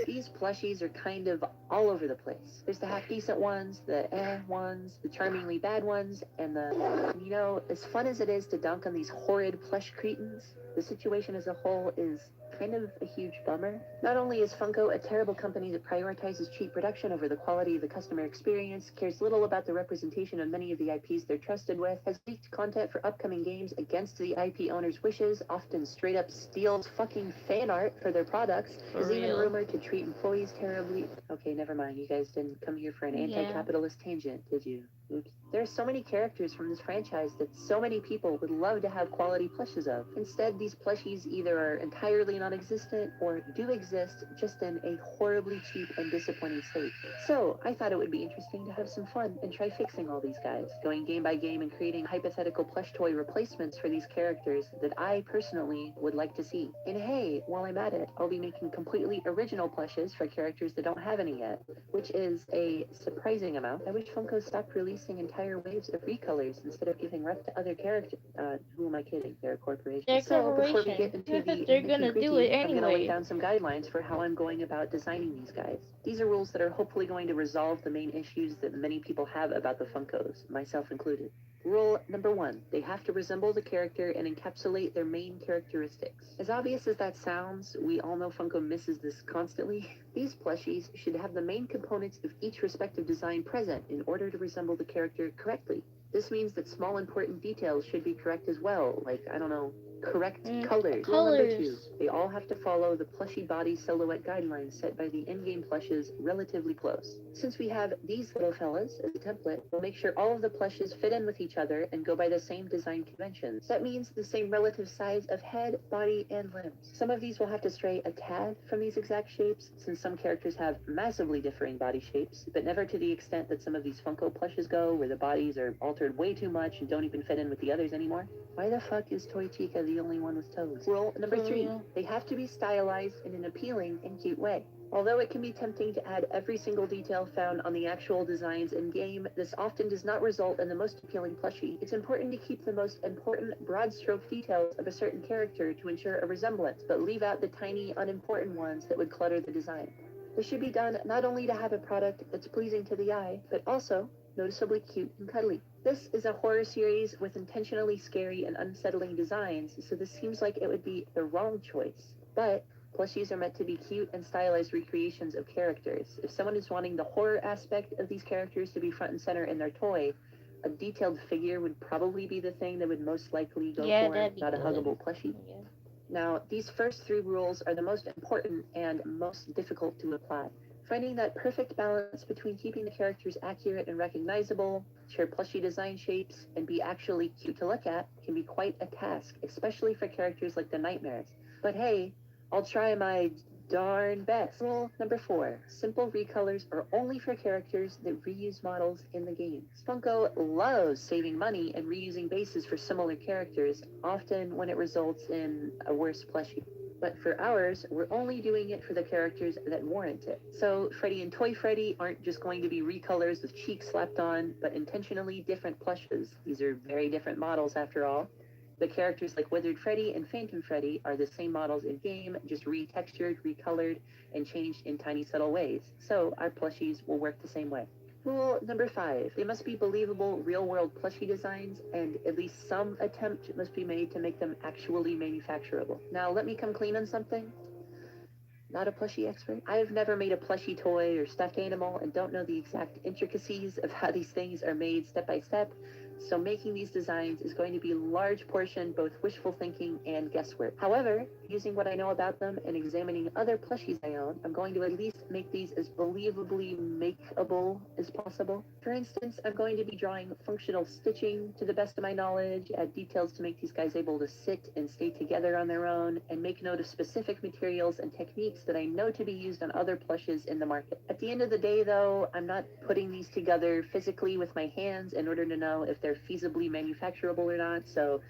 These plushies are kind of all over the place. There's the half-decent ones, the ones, the charmingly bad ones, and the, you know, as fun as it is to dunk on these horrid plush cretins, the situation as a whole is kind of a huge bummer. Not only is Funko a terrible company that prioritizes cheap production over the quality of the customer experience, cares little about the representation of many of the IPs they're trusted with, has leaked content for upcoming games against the IP owner's wishes, often straight up steals fucking fan art for their products, is even rumored to treat employees terribly. Okay, never mind, you guys didn't come here for an anti-capitalist tangent, did you? Oops. There are so many characters from this franchise that so many people would love to have quality plushes of. Instead, these plushies either are entirely non-existent or do exist, just in a horribly cheap and disappointing state. So, I thought it would be interesting to have some fun and try fixing all these guys, going game by game and creating hypothetical plush toy replacements for these characters that I personally would like to see. And hey, while I'm at it, I'll be making completely original plushes for characters that don't have any yet, which is a surprising amount. I wish Funko stopped releasing entire waves of recolors instead of giving rep to other characters. Who am I kidding? They're a corporation. They're a corporation. Before we get into the They're gonna do it I'm gonna lay anyway. down some guidelines for how I'm going about designing these guys. These are rules that are hopefully going to resolve the main issues that many people have about the Funkos, myself included. Rule number 1, they have to resemble the character and encapsulate their main characteristics. As obvious as that sounds, we all know Funko misses this constantly. These plushies should have the main components of each respective design present in order to resemble the character correctly. This means that small important details should be correct as well, like, I don't know, correct colors. Rule number 2, they all have to follow the plushie body silhouette guidelines set by the in-game plushes relatively close. Since we have these little fellas as a template, we'll make sure all of the plushes fit in with each other and go by the same design conventions. That means the same relative size of head, body, and limbs. Some of these will have to stray a tad from these exact shapes, since some characters have massively differing body shapes, but never to the extent that some of these Funko plushes go, where the bodies are altered way too much and don't even fit in with the others anymore. Why the fuck is Toy Chica the only one with toes? Rule number 3, they have to be stylized in an appealing and cute way. Although it can be tempting to add every single detail found on the actual designs in-game, this often does not result in the most appealing plushie. It's important to keep the most important broad stroke details of a certain character to ensure a resemblance, but leave out the tiny, unimportant ones that would clutter the design. This should be done not only to have a product that's pleasing to the eye, but also noticeably cute and cuddly. This is a horror series with intentionally scary and unsettling designs, so this seems like it would be the wrong choice. But plushies are meant to be cute and stylized recreations of characters. If someone is wanting the horror aspect of these characters to be front and center in their toy, a detailed figure would probably be the thing that would most likely go for, not a huggable plushie. Now, these first 3 rules are the most important and most difficult to apply. Finding that perfect balance between keeping the characters accurate and recognizable, share plushy design shapes, and be actually cute to look at can be quite a task, especially for characters like the Nightmares. But hey, I'll try my darn best. Rule number 4. Simple recolors are only for characters that reuse models in the games. Funko loves saving money and reusing bases for similar characters, often when it results in a worse plushie. But for ours, we're only doing it for the characters that warrant it. So Freddy and Toy Freddy aren't just going to be recolors with cheeks slapped on, but intentionally different plushes. These are very different models after all. The characters like Withered Freddy and Phantom Freddy are the same models in-game, just retextured, recolored, and changed in tiny subtle ways. So our plushies will work the same way. Rule number 5. They must be believable real-world plushie designs, and at least some attempt must be made to make them actually manufacturable. Now, let me come clean on something. Not a plushie expert. I've never made a plushie toy or stuffed animal and don't know the exact intricacies of how these things are made step by step. So making these designs is going to be a large portion both wishful thinking and guesswork. However, using what I know about them and examining other plushies I own, I'm going to at least make these as believably makeable as possible. For instance, I'm going to be drawing functional stitching to the best of my knowledge, add details to make these guys able to sit and stay together on their own, and make note of specific materials and techniques that I know to be used on other plushes in the market. At the end of the day, though, I'm not putting these together physically with my hands in order to know if they're feasibly manufacturable or not, so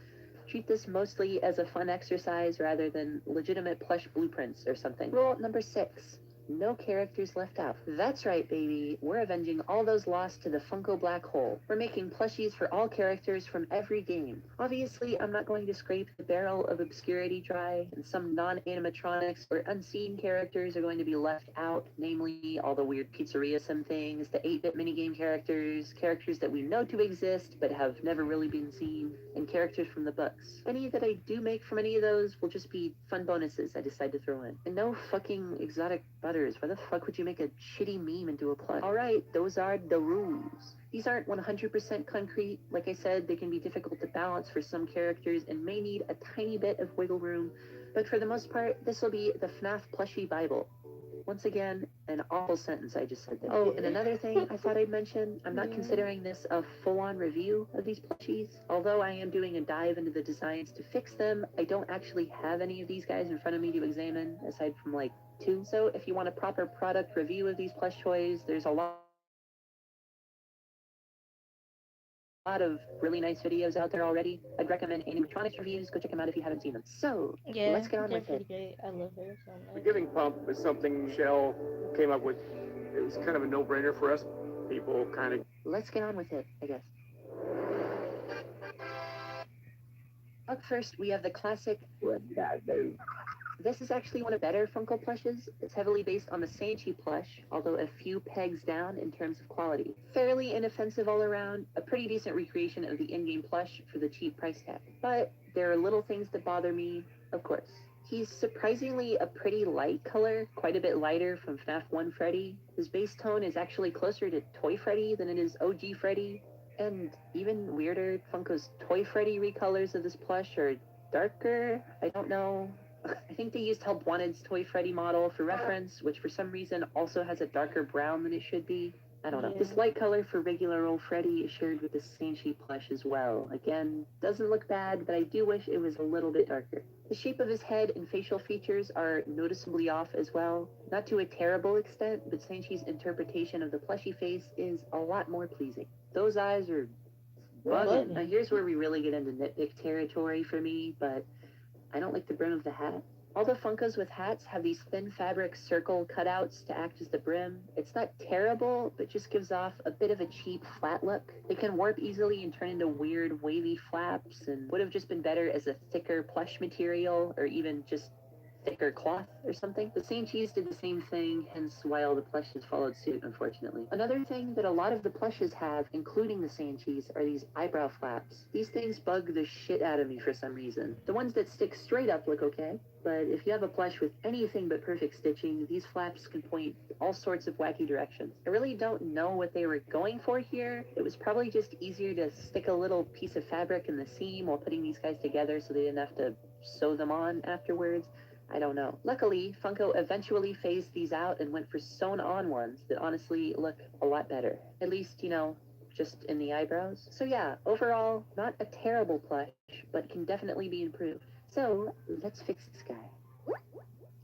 treat this mostly as a fun exercise rather than legitimate plush blueprints or something. Rule number 6. No characters left out. That's right, baby. We're avenging all those lost to the Funko black hole. We're making plushies for all characters from every game. Obviously, I'm not going to scrape the barrel of obscurity dry, and some non-animatronics or unseen characters are going to be left out, namely all the weird Pizzeria Sim things, the 8-bit minigame characters, characters that we know to exist but have never really been seen, and characters from the books. Any that I do make from any of those will just be fun bonuses I decide to throw in. And no fucking exotic butters. Why the fuck would you make a shitty meme into a plush? Alright, those are the rules. These aren't 100% concrete. Like I said, they can be difficult to balance for some characters and may need a tiny bit of wiggle room, but for the most part, this will be the FNAF plushie Bible. Once again, an awful sentence I just said there. Oh, and another thing I thought I'd mention, I'm not considering this a full-on review of these plushies. Although I am doing a dive into the designs to fix them, I don't actually have any of these guys in front of me to examine, aside from like 2. So if you want a proper product review of these plush toys, there's a lot of really nice videos out there already. I'd recommend animatronics reviews. Go check them out if you haven't seen them. So, Yeah, let's get on they're with pretty it. great. I love her so much. The giving pump is something Shell came up with. It was kind of a no-brainer for us. People kind of... Let's get on with it, I guess. Up first, we have the classic __. This is actually one of the better Funko plushes. It's heavily based on the 𝒂𝒐𝒐𝒌𝒚 plush, although a few pegs down in terms of quality. Fairly inoffensive all around, a pretty decent recreation of the in-game plush for the cheap price tag. But there are little things that bother me, of course. He's surprisingly a pretty light color, quite a bit lighter from FNAF 1 Freddy. His base tone is actually closer to Toy Freddy than it is OG Freddy. And even weirder, Funko's Toy Freddy recolors of this plush are darker. I don't know. I think they used 𝗏𝗏𝒂𝒐𝒏𝒈 Wanted Toy Freddy model for reference, which for some reason also has a darker brown than it should be. I don't know. Yeah. This light color for regular old Freddy is shared with the 𝒂𝒐𝒐𝒌𝒚 plush as well. Again, doesn't look bad, but I do wish it was a little bit darker. The shape of his head and facial features are noticeably off as well. Not to a terrible extent, but 𝒂𝒐𝒐𝒌𝒚's interpretation of the plushy face is a lot more pleasing. Those eyes are bugging. Now here's where we really get into nitpick territory for me, but I don't like the brim of the hat. All the Funkos with hats have these thin fabric circle cutouts to act as the brim. It's not terrible, but just gives off a bit of a cheap, flat look. They can warp easily and turn into weird, wavy flaps, and would have just been better as a thicker plush material, or even just thicker cloth or something. The 𝒂𝒐𝒐𝒌𝒚 did the same thing, hence why all the plushes followed suit, unfortunately. Another thing that a lot of the plushes have, including the 𝒂𝒐𝒐𝒌𝒚s, are these eyebrow flaps. These things bug the shit out of me for some reason. The ones that stick straight up look okay, but if you have a plush with anything but perfect stitching, these flaps can point all sorts of wacky directions. I really don't know what they were going for here. It was probably just easier to stick a little piece of fabric in the seam while putting these guys together so they didn't have to sew them on afterwards. I don't know. Luckily, Funko eventually phased these out and went for sewn-on ones that honestly look a lot better. At least, you know, just in the eyebrows. So yeah, overall, not a terrible plush, but can definitely be improved. So, let's fix this guy.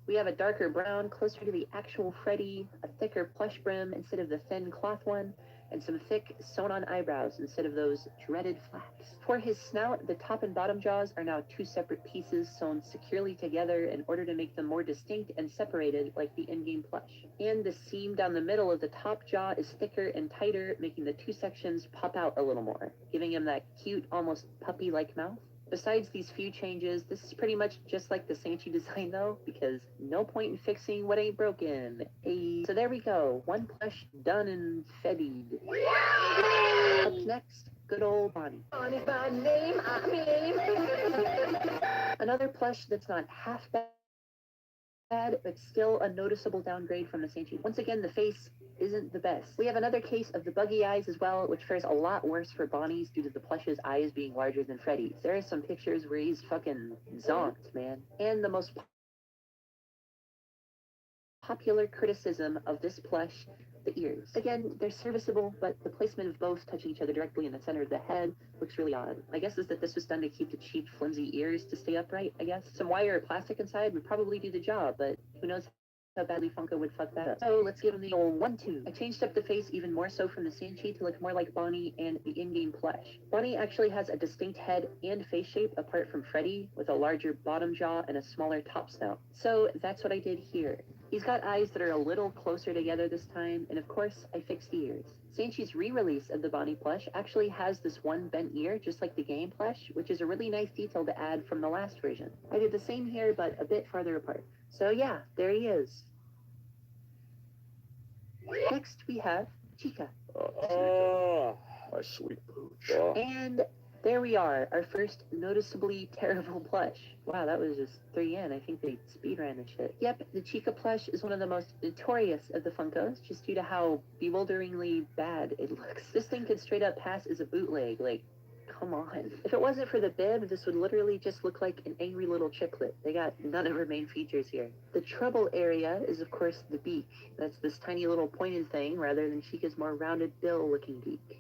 We have a darker brown, closer to the actual Freddy, a thicker plush brim instead of the thin cloth one, and some thick, sewn-on eyebrows instead of those dreaded flaps. For his snout, the top and bottom jaws are now two separate pieces sewn securely together in order to make them more distinct and separated like the in-game plush. And the seam down the middle of the top jaw is thicker and tighter, making the two sections pop out a little more, giving him that cute, almost puppy-like mouth. Besides these few changes, this is pretty much just like the 𝒂𝒐𝒐𝒌𝒚 design though, because no point in fixing what ain't broken. Hey, so there we go, one plush done and fedied. Up next, good old Bonnie. Bonnie's my name, Another plush that's not half bad, but still a noticeable downgrade from the 𝒂𝒐𝒐𝒌𝒚. Once again, the face isn't the best. We have another case of the buggy eyes as well, which fares a lot worse for Bonnie's due to the plush's eyes being larger than Freddy's. There are some pictures where he's fucking zonked, man. And the most popular criticism of this plush, the ears. Again, they're serviceable, but the placement of both touching each other directly in the center of the head looks really odd. My guess is that this was done to keep the cheap, flimsy ears to stay upright, I guess. Some wire or plastic inside would probably do the job, but who knows how badly Funko would fuck that up. So let's give him the old 1-2. I changed up the face even more so from the 𝒂𝒐𝒐𝒌𝒚 to look more like Bonnie and the in-game plush. Bonnie actually has a distinct head and face shape apart from Freddy, with a larger bottom jaw and a smaller top snout. So that's what I did here. He's got eyes that are a little closer together this time, and of course, I fixed the ears. 𝒂𝒐𝒐𝒌𝒚's re-release of the Bonnie plush actually has this one bent ear, just like the game plush, which is a really nice detail to add from the last version. I did the same here, but a bit farther apart. So yeah, there he is. Next, we have Chica. Oh, my sweet pooch. And there we are, our first noticeably terrible plush. Wow, that was just 3 in. I think they speedran the shit. Yep, the Chica plush is one of the most notorious of the Funkos, just due to how bewilderingly bad it looks. This thing could straight up pass as a bootleg, like, come on. If it wasn't for the bib, this would literally just look like an angry little chiclet. They got none of her main features here. The trouble area is, of course, the beak. That's this tiny little pointed thing, rather than Chica's more rounded bill-looking beak.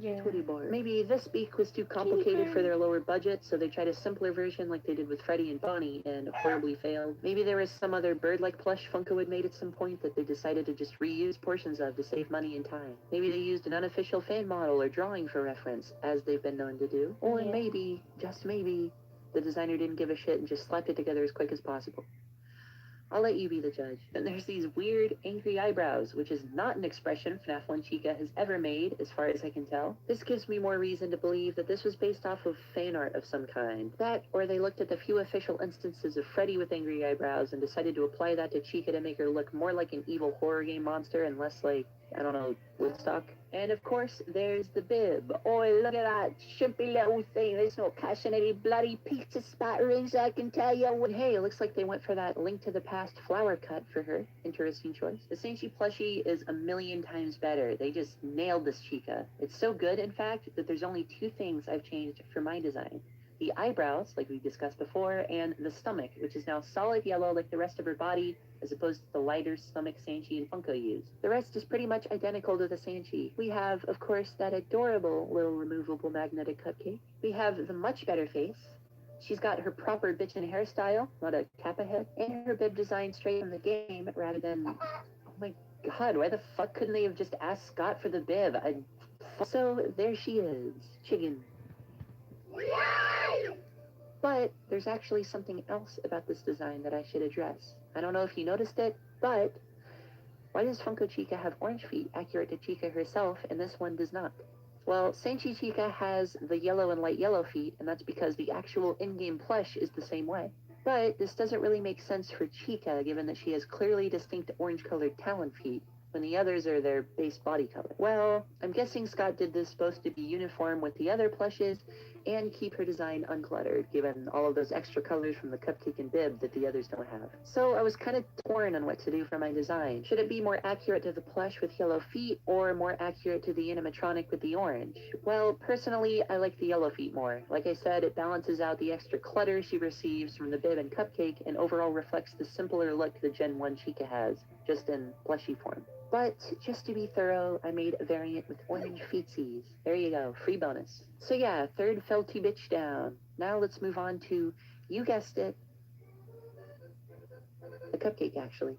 Yeah. Maybe this beak was too complicated for their lower budget, so they tried a simpler version like they did with Freddy and Bonnie, and horribly failed. Maybe there was some other bird-like plush Funko had made at some point that they decided to just reuse portions of to save money and time. Maybe they used an unofficial fan model or drawing for reference, as they've been known to do. Or maybe, just maybe, the designer didn't give a shit and just slapped it together as quick as possible. I'll let you be the judge. Then there's these weird, angry eyebrows, which is not an expression FNAF 1 Chica has ever made, as far as I can tell. This gives me more reason to believe that this was based off of fan art of some kind. That, or they looked at the few official instances of Freddy with angry eyebrows and decided to apply that to Chica to make her look more like an evil horror game monster and less like, I don't know, Woodstock. And of course, there's the bib. Oh, look at that chimpy little thing. There's no cash in any bloody pizza spatterings, I can tell you. Hey, it looks like they went for that Link to the Past flower cut for her. Interesting choice. The 𝒂𝒐𝒐𝒌𝒚 plushie is a million times better. They just nailed this Chica. It's so good, in fact, that there's only 2 things I've changed for my design. The eyebrows, like we discussed before, and the stomach, which is now solid yellow like the rest of her body, as opposed to the lighter stomach 𝒂𝒐𝒐𝒌𝒚 and Funko used. The rest is pretty much identical to the 𝒂𝒐𝒐𝒌𝒚. We have, of course, that adorable little removable magnetic cupcake. We have the much better face. She's got her proper bitchin' hairstyle, not a kappa head, and her bib design straight from the game rather than... Oh my god, why the fuck couldn't they have just asked Scott for the bib? So there she is, Chicken. But there's actually something else about this design that I should address. I don't know if you noticed it, but why does Funko Chica have orange feet accurate to Chica herself, and this one does not? Well, 𝒂𝒐𝒐𝒌𝒚 Chica has the yellow and light yellow feet, and that's because the actual in-game plush is the same way. But this doesn't really make sense for Chica, given that she has clearly distinct orange-colored talon feet, when the others are their base body color. Well, I'm guessing Scott did this supposed to be uniform with the other plushes, and keep her design uncluttered, given all of those extra colors from the cupcake and bib that the others don't have. So I was kind of torn on what to do for my design. Should it be more accurate to the plush with yellow feet, or more accurate to the animatronic with the orange? Well, personally, I like the yellow feet more. Like I said, it balances out the extra clutter she receives from the bib and cupcake, and overall reflects the simpler look the Gen 1 Chica has, just in plushy form. But just to be thorough, I made a variant with orange feetsies. There you go, free bonus. So yeah, third felty bitch down. Now let's move on to, you guessed it, the cupcake actually.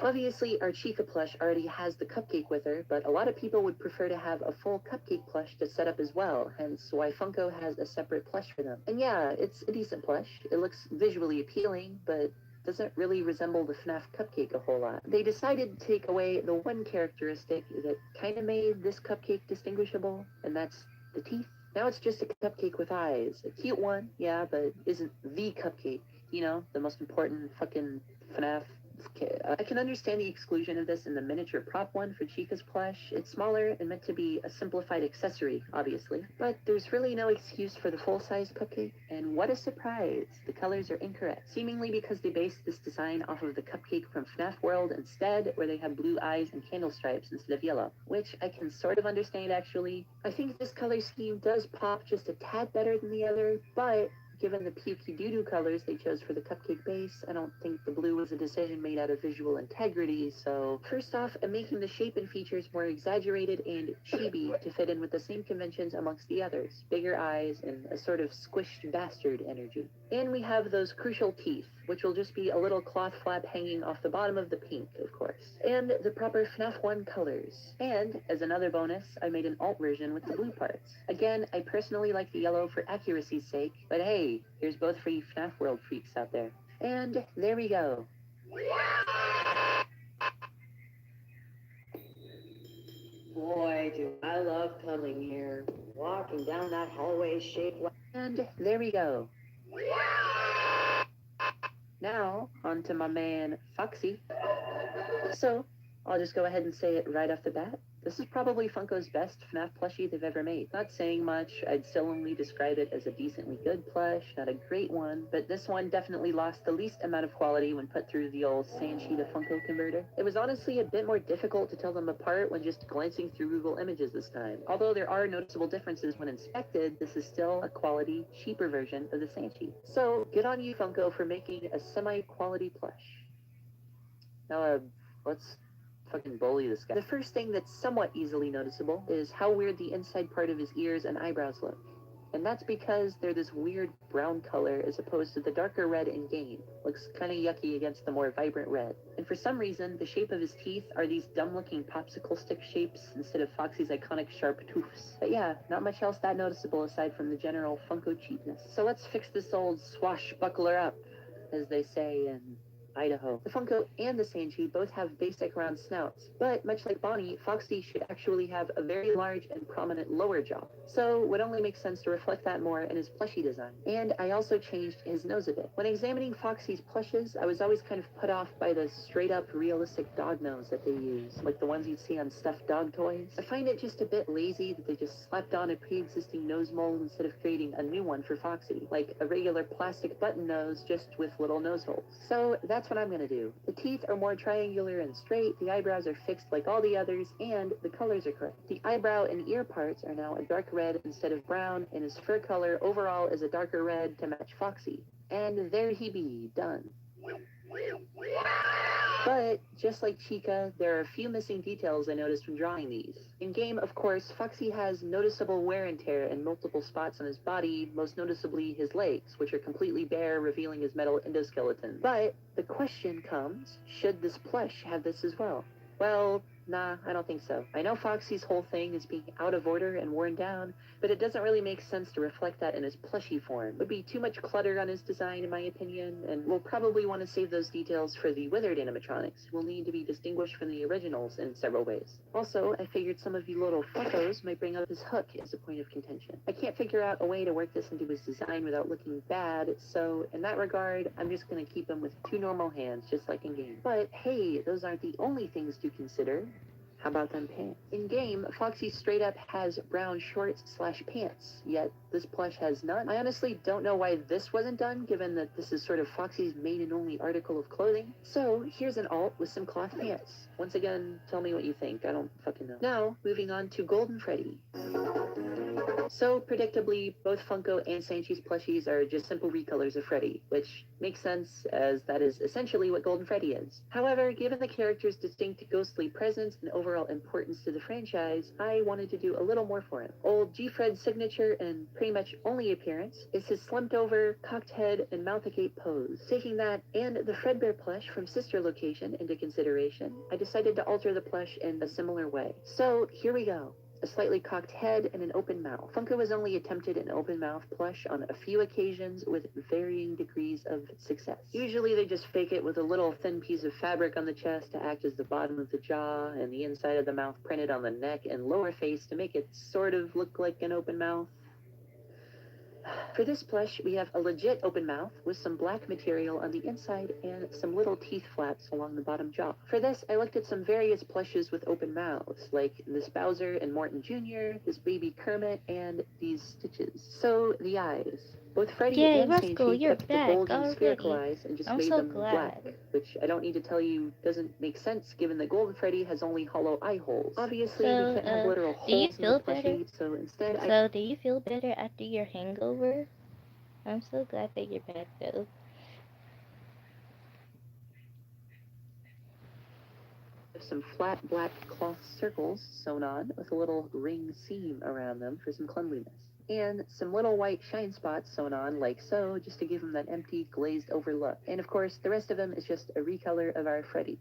Obviously, our Chica plush already has the cupcake with her, but a lot of people would prefer to have a full cupcake plush to set up as well, hence why Funko has a separate plush for them. And yeah, it's a decent plush. It looks visually appealing, but doesn't really resemble the FNAF cupcake a whole lot. They decided to take away the one characteristic that kind of made this cupcake distinguishable, and that's the teeth. Now it's just a cupcake with eyes. A cute one, yeah, but isn't the cupcake. You know, the most important fucking FNAF. I can understand the exclusion of this in the miniature prop one for Chica's plush. It's smaller and meant to be a simplified accessory, obviously. But there's really no excuse for the full-size cupcake, and what a surprise! The colors are incorrect, seemingly because they based this design off of the cupcake from FNAF World instead, where they have blue eyes and candle stripes instead of yellow, which I can sort of understand actually. I think this color scheme does pop just a tad better than the other, but given the pukey doo-doo colors they chose for the cupcake base, I don't think the blue was a decision made out of visual integrity, so first off, I'm making the shape and features more exaggerated and chibi to fit in with the same conventions amongst the others. Bigger eyes and a sort of squished bastard energy. And we have those crucial teeth, which will just be a little cloth flap hanging off the bottom of the pink, of course. And the proper FNAF 1 colors. And, as another bonus, I made an alt version with the blue parts. Again, I personally like the yellow for accuracy's sake, but hey, here's both for you FNAF World freaks out there. And there we go. Boy, do I love coming here. Walking down that hallway shaped like... And there we go. Now, on to my man, Foxy. So, I'll just go ahead and say it right off the bat. This is probably Funko's best FNAF plushie they've ever made. Not saying much, I'd still only describe it as a decently good plush, not a great one, but this one definitely lost the least amount of quality when put through the old 𝒙 to Funko converter. It was honestly a bit more difficult to tell them apart when just glancing through Google Images this time. Although there are noticeable differences when inspected, this is still a quality, cheaper version of the 𝒙. So, good on you Funko for making a semi-quality plush. Now, let's fucking bully this guy. The first thing that's somewhat easily noticeable is how weird the inside part of his ears and eyebrows look. And that's because they're this weird brown color as opposed to the darker red in game. Looks kinda yucky against the more vibrant red. And for some reason, the shape of his teeth are these dumb-looking popsicle stick shapes instead of Foxy's iconic sharp tooths. But yeah, not much else that noticeable aside from the general Funko cheapness. So let's fix this old swashbuckler up, as they say in Idaho. The Funko and the 𝒙 both have basic round snouts, but much like Bonnie, Foxy should actually have a very large and prominent lower jaw. So it would only make sense to reflect that more in his plushie design. And I also changed his nose a bit. When examining Foxy's plushes, I was always kind of put off by the straight up realistic dog nose that they use, like the ones you'd see on stuffed dog toys. I find it just a bit lazy that they just slapped on a pre-existing nose mold instead of creating a new one for Foxy, like a regular plastic button nose just with little nose holes. So that's what I'm gonna do. The teeth are more triangular and straight, the eyebrows are fixed like all the others, and the colors are correct. The eyebrow and ear parts are now a dark red instead of brown, and his fur color overall is a darker red to match Foxy. And there he be, done. But, just like Chica, there are a few missing details I noticed when drawing these. In game, of course, Foxy has noticeable wear and tear in multiple spots on his body, most noticeably his legs, which are completely bare, revealing his metal endoskeleton. But, the question comes, should this plush have this as well? Well, nah, I don't think so. I know Foxy's whole thing is being out of order and worn down, but it doesn't really make sense to reflect that in his plushie form. It would be too much clutter on his design, in my opinion, and we'll probably want to save those details for the withered animatronics, who will need to be distinguished from the originals in several ways. Also, I figured some of you little fuckos might bring up his hook as a point of contention. I can't figure out a way to work this into his design without looking bad, so in that regard, I'm just going to keep him with two normal hands, just like in game. But hey, those aren't the only things to consider. How about them pants? In game, Foxy straight up has brown shorts/pants, yet this plush has none. I honestly don't know why this wasn't done, given that this is sort of Foxy's main and only article of clothing. So here's an alt with some cloth pants. Once again, tell me what you think. I don't fucking know. Now, moving on to Golden Freddy. So, predictably, both Funko and Sanchi's plushies are just simple recolors of Freddy, which makes sense, as that is essentially what Golden Freddy is. However, given the character's distinct ghostly presence and overall importance to the franchise, I wanted to do a little more for him. Old G-Fred's signature and pretty much only appearance is his slumped over, cocked head, and mouth agape pose. Taking that and the Fredbear plush from Sister Location into consideration, I decided to alter the plush in a similar way. So, here we go. A slightly cocked head and an open mouth. Funko has only attempted an open mouth plush on a few occasions with varying degrees of success. Usually they just fake it with a little thin piece of fabric on the chest to act as the bottom of the jaw, and the inside of the mouth printed on the neck and lower face to make it sort of look like an open mouth. For this plush, we have a legit open mouth with some black material on the inside and some little teeth flaps along the bottom jaw. For this, I looked at some various plushes with open mouths, like this Bowser and Morton Jr., this baby Kermit, and these Stitches. So, the eyes. Both Freddy Yay, and Roscoe, Sanchi you're kept the back bulgy spherical already. eyes and just I'm made so them glad. black, which I don't need to tell you doesn't make sense given that Golden Freddy has only hollow eye holes. Obviously, So, we can't have literal do you holes in the feel better? plushie, so instead So, do you feel better after your hangover? I'm so glad that you're back, though. some flat black cloth circles sewn on with a little ring seam around them for some cleanliness. And some little white shine spots sewn on like so, just to give them that empty, glazed over look. And of course, the rest of them is just a recolor of our Freddy.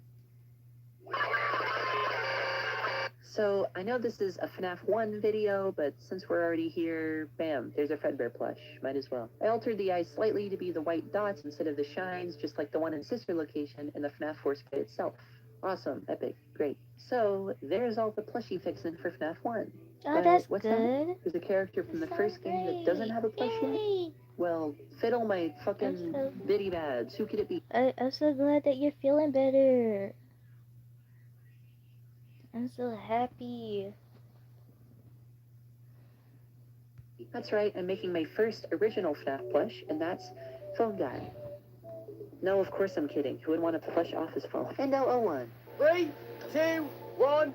So, I know this is a FNAF 1 video, but since we're already here, bam, there's a Fredbear plush. Might as well. I altered the eyes slightly to be the white dots instead of the shines, just like the one in Sister Location in the FNAF 4 skit itself. Awesome, epic, great. So, there's all the plushie fixin' for FNAF 1. Oh, that's what's good. That? There's a character from the first game that doesn't have a plush yet? Well, fiddle my fucking 𝒕𝒕𝒏𝒈 who could it be? I'm so glad that you're feeling better. I'm so happy. That's right, I'm making my first original FNAF plush, and that's Phone Guy. No, of course I'm kidding. Who would want to plush off his phone? And now 01. 3, 2, 1.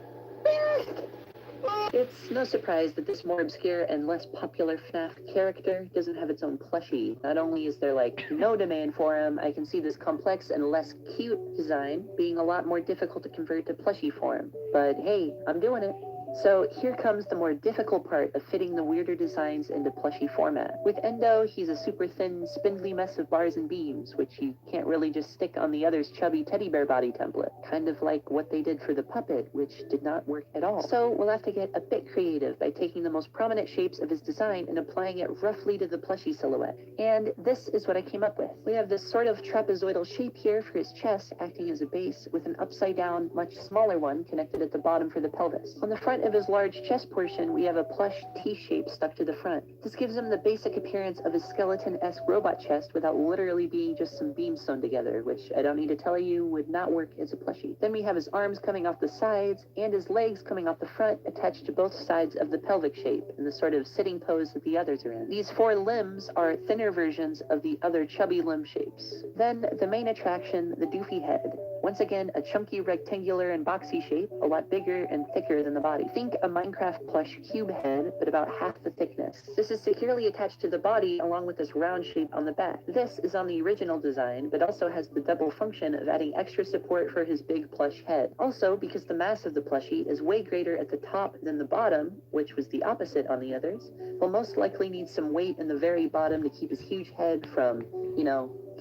It's no surprise that this more obscure and less popular FNAF character doesn't have its own plushie. Not only is there, like, no demand for him, I can see this complex and less cute design being a lot more difficult to convert to plushie form. But hey, I'm doing it. So here comes the more difficult part of fitting the weirder designs into plushie format. With Endo, he's a super thin, spindly mess of bars and beams, which you can't really just stick on the other's chubby teddy bear body template. Kind of like what they did for the puppet, which did not work at all. So we'll have to get a bit creative by taking the most prominent shapes of his design and applying it roughly to the plushie silhouette. And this is what I came up with. We have this sort of trapezoidal shape here for his chest, acting as a base, with an upside down, much smaller one connected at the bottom for the pelvis. On the front of his large chest portion, we have a plush T-shape stuck to the front. This gives him the basic appearance of a skeleton-esque robot chest without literally being just some beams sewn together, which I don't need to tell you would not work as a plushie. Then we have his arms coming off the sides and his legs coming off the front, attached to both sides of the pelvic shape in the sort of sitting pose that the others are in. These four limbs are thinner versions of the other chubby limb shapes. Then the main attraction, the doofy head. Once again, a chunky rectangular and boxy shape, a lot bigger and thicker than the body. Think a Minecraft plush cube head, but about half the thickness. This is securely attached to the body along with this round shape on the back. This is on the original design, but also has the double function of adding extra support for his big plush head. Also, because the mass of the plushie is way greater at the top than the bottom, which was the opposite on the others, will most likely need some weight in the very bottom to keep his huge head from,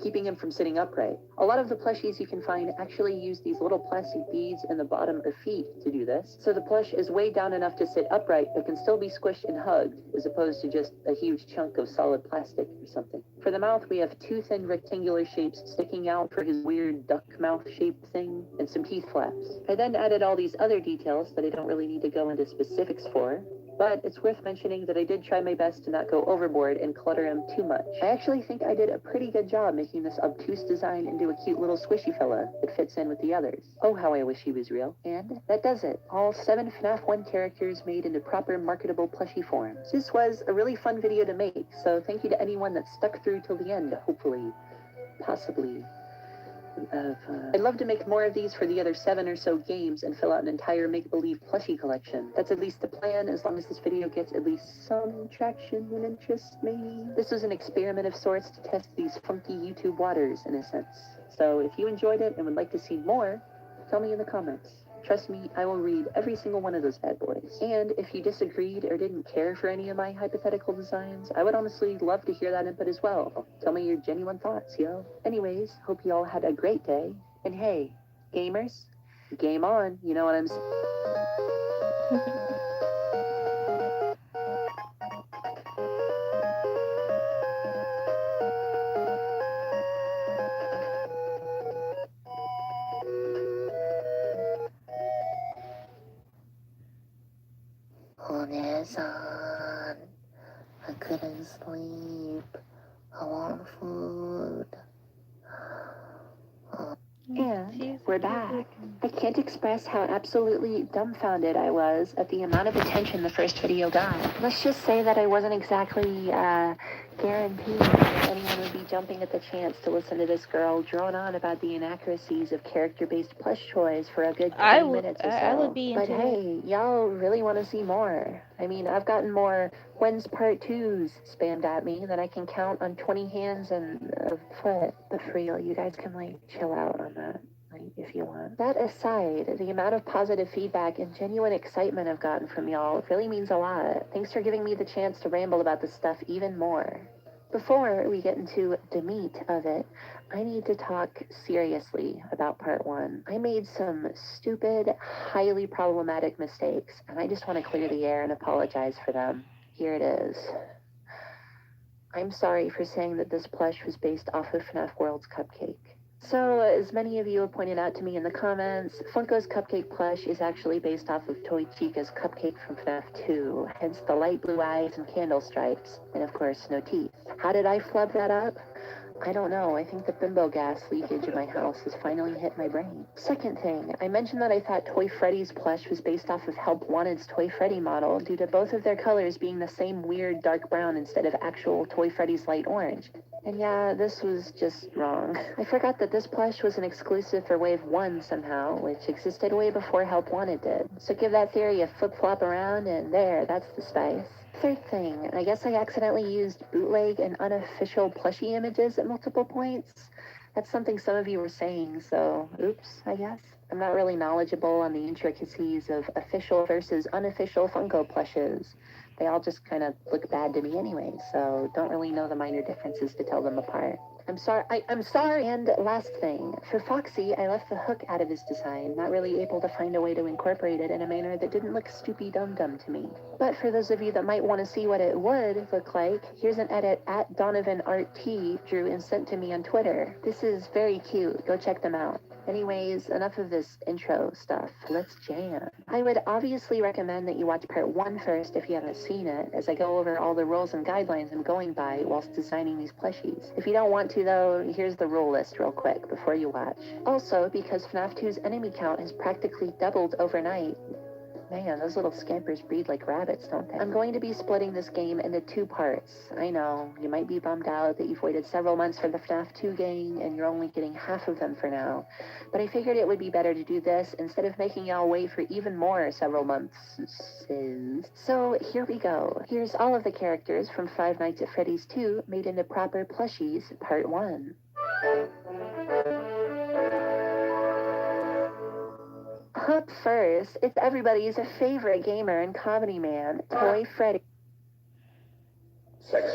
keeping him from sitting upright. A lot of the plushies you can find actually use these little plastic beads in the bottom or feet to do this, so the plush is way down enough to sit upright but can still be squished and hugged, as opposed to just a huge chunk of solid plastic or something. For the mouth, we have two thin rectangular shapes sticking out for his weird duck mouth shaped thing, and some teeth flaps. I then added all these other details that I don't really need to go into specifics for. But it's worth mentioning that I did try my best to not go overboard and clutter him too much. I actually think I did a pretty good job making this obtuse design into a cute little squishy fella that fits in with the others. Oh, how I wish he was real. And that does it. All 7 FNAF 1 characters made into proper marketable plushie forms. This was a really fun video to make, so thank you to anyone that stuck through till the end, hopefully. Possibly. I'd love to make more of these for the other 7 or so games and fill out an entire make-believe plushie collection. That's at least the plan, as long as this video gets at least some traction and interest, maybe. This was an experiment of sorts to test these funky YouTube waters, in a sense. So if you enjoyed it and would like to see more, tell me in the comments. Trust me, I will read every single one of those bad boys. And if you disagreed or didn't care for any of my hypothetical designs, I would honestly love to hear that input as well. Tell me your genuine thoughts, yo. Anyways, hope you all had a great day. And hey, gamers, game on, you know what I'm saying? Onesan, I couldn't sleep. I want food. And we're back. I can't express how absolutely dumbfounded I was at the amount of attention the first video got. Let's just say that I wasn't exactly guaranteed that anyone would be jumping at the chance to listen to this girl drone on about the inaccuracies of character-based plush toys for a good 20 minutes or so. I would be into But hey, y'all really want to see more. I mean, I've gotten more When's Part 2s spammed at me than I can count on 20 hands and a foot. But for real, you guys can, like, chill out on that, like, if you want. That aside, the amount of positive feedback and genuine excitement I've gotten from y'all really means a lot. Thanks for giving me the chance to ramble about this stuff even more. Before we get into the meat of it, I need to talk seriously about Part 1. I made some stupid, highly problematic mistakes, and I just want to clear the air and apologize for them. Here it is. I'm sorry for saying that this plush was based off of FNAF World's Cupcake. So, as many of you have pointed out to me in the comments, Funko's Cupcake plush is actually based off of Toy Chica's Cupcake from FNAF 2, hence the light blue eyes and candle stripes, and of course, no teeth. How did I flub that up? I don't know. I think the bimbo gas leakage in my house has finally hit my brain. Second thing, I mentioned that I thought Toy Freddy's plush was based off of Help Wanted's Toy Freddy model due to both of their colors being the same weird dark brown instead of actual Toy Freddy's light orange. And yeah, this was just wrong. I forgot that this plush was an exclusive for Wave 1 somehow, which existed way before Help Wanted did. So give that theory a flip-flop around, and there, that's the spice. Third thing, I guess I accidentally used bootleg and unofficial plushie images at multiple points. That's something some of you were saying, so oops, I guess. I'm not really knowledgeable on the intricacies of official versus unofficial Funko plushes. They all just kind of look bad to me anyway, so don't really know the minor differences to tell them apart. I'm sorry. And last thing, for Foxy, I left the hook out of his design, not really able to find a way to incorporate it in a manner that didn't look stoopy dum-dum to me. But for those of you that might want to see what it would look like, here's an edit at DonovanArtT drew and sent to me on Twitter. This is very cute. Go check them out. Anyways, enough of this intro stuff. Let's jam. I would obviously recommend that you watch Part 1 first if you haven't seen it, as I go over all the rules and guidelines I'm going by whilst designing these plushies. If you don't want to though, here's the rule list real quick before you watch. Also, because FNAF 2's enemy count has practically doubled overnight, man, those little scampers breed like rabbits, don't they? I'm going to be splitting this game into 2 parts. I know, you might be bummed out that you've waited several months for the FNAF 2 game and you're only getting half of them for now. But I figured it would be better to do this instead of making y'all wait for even more several months. So here we go. Here's all of the characters from Five Nights at Freddy's 2 made into proper plushies, Part 1. Up first, it's everybody's favorite gamer and comedy man, Toy Freddy. Sex.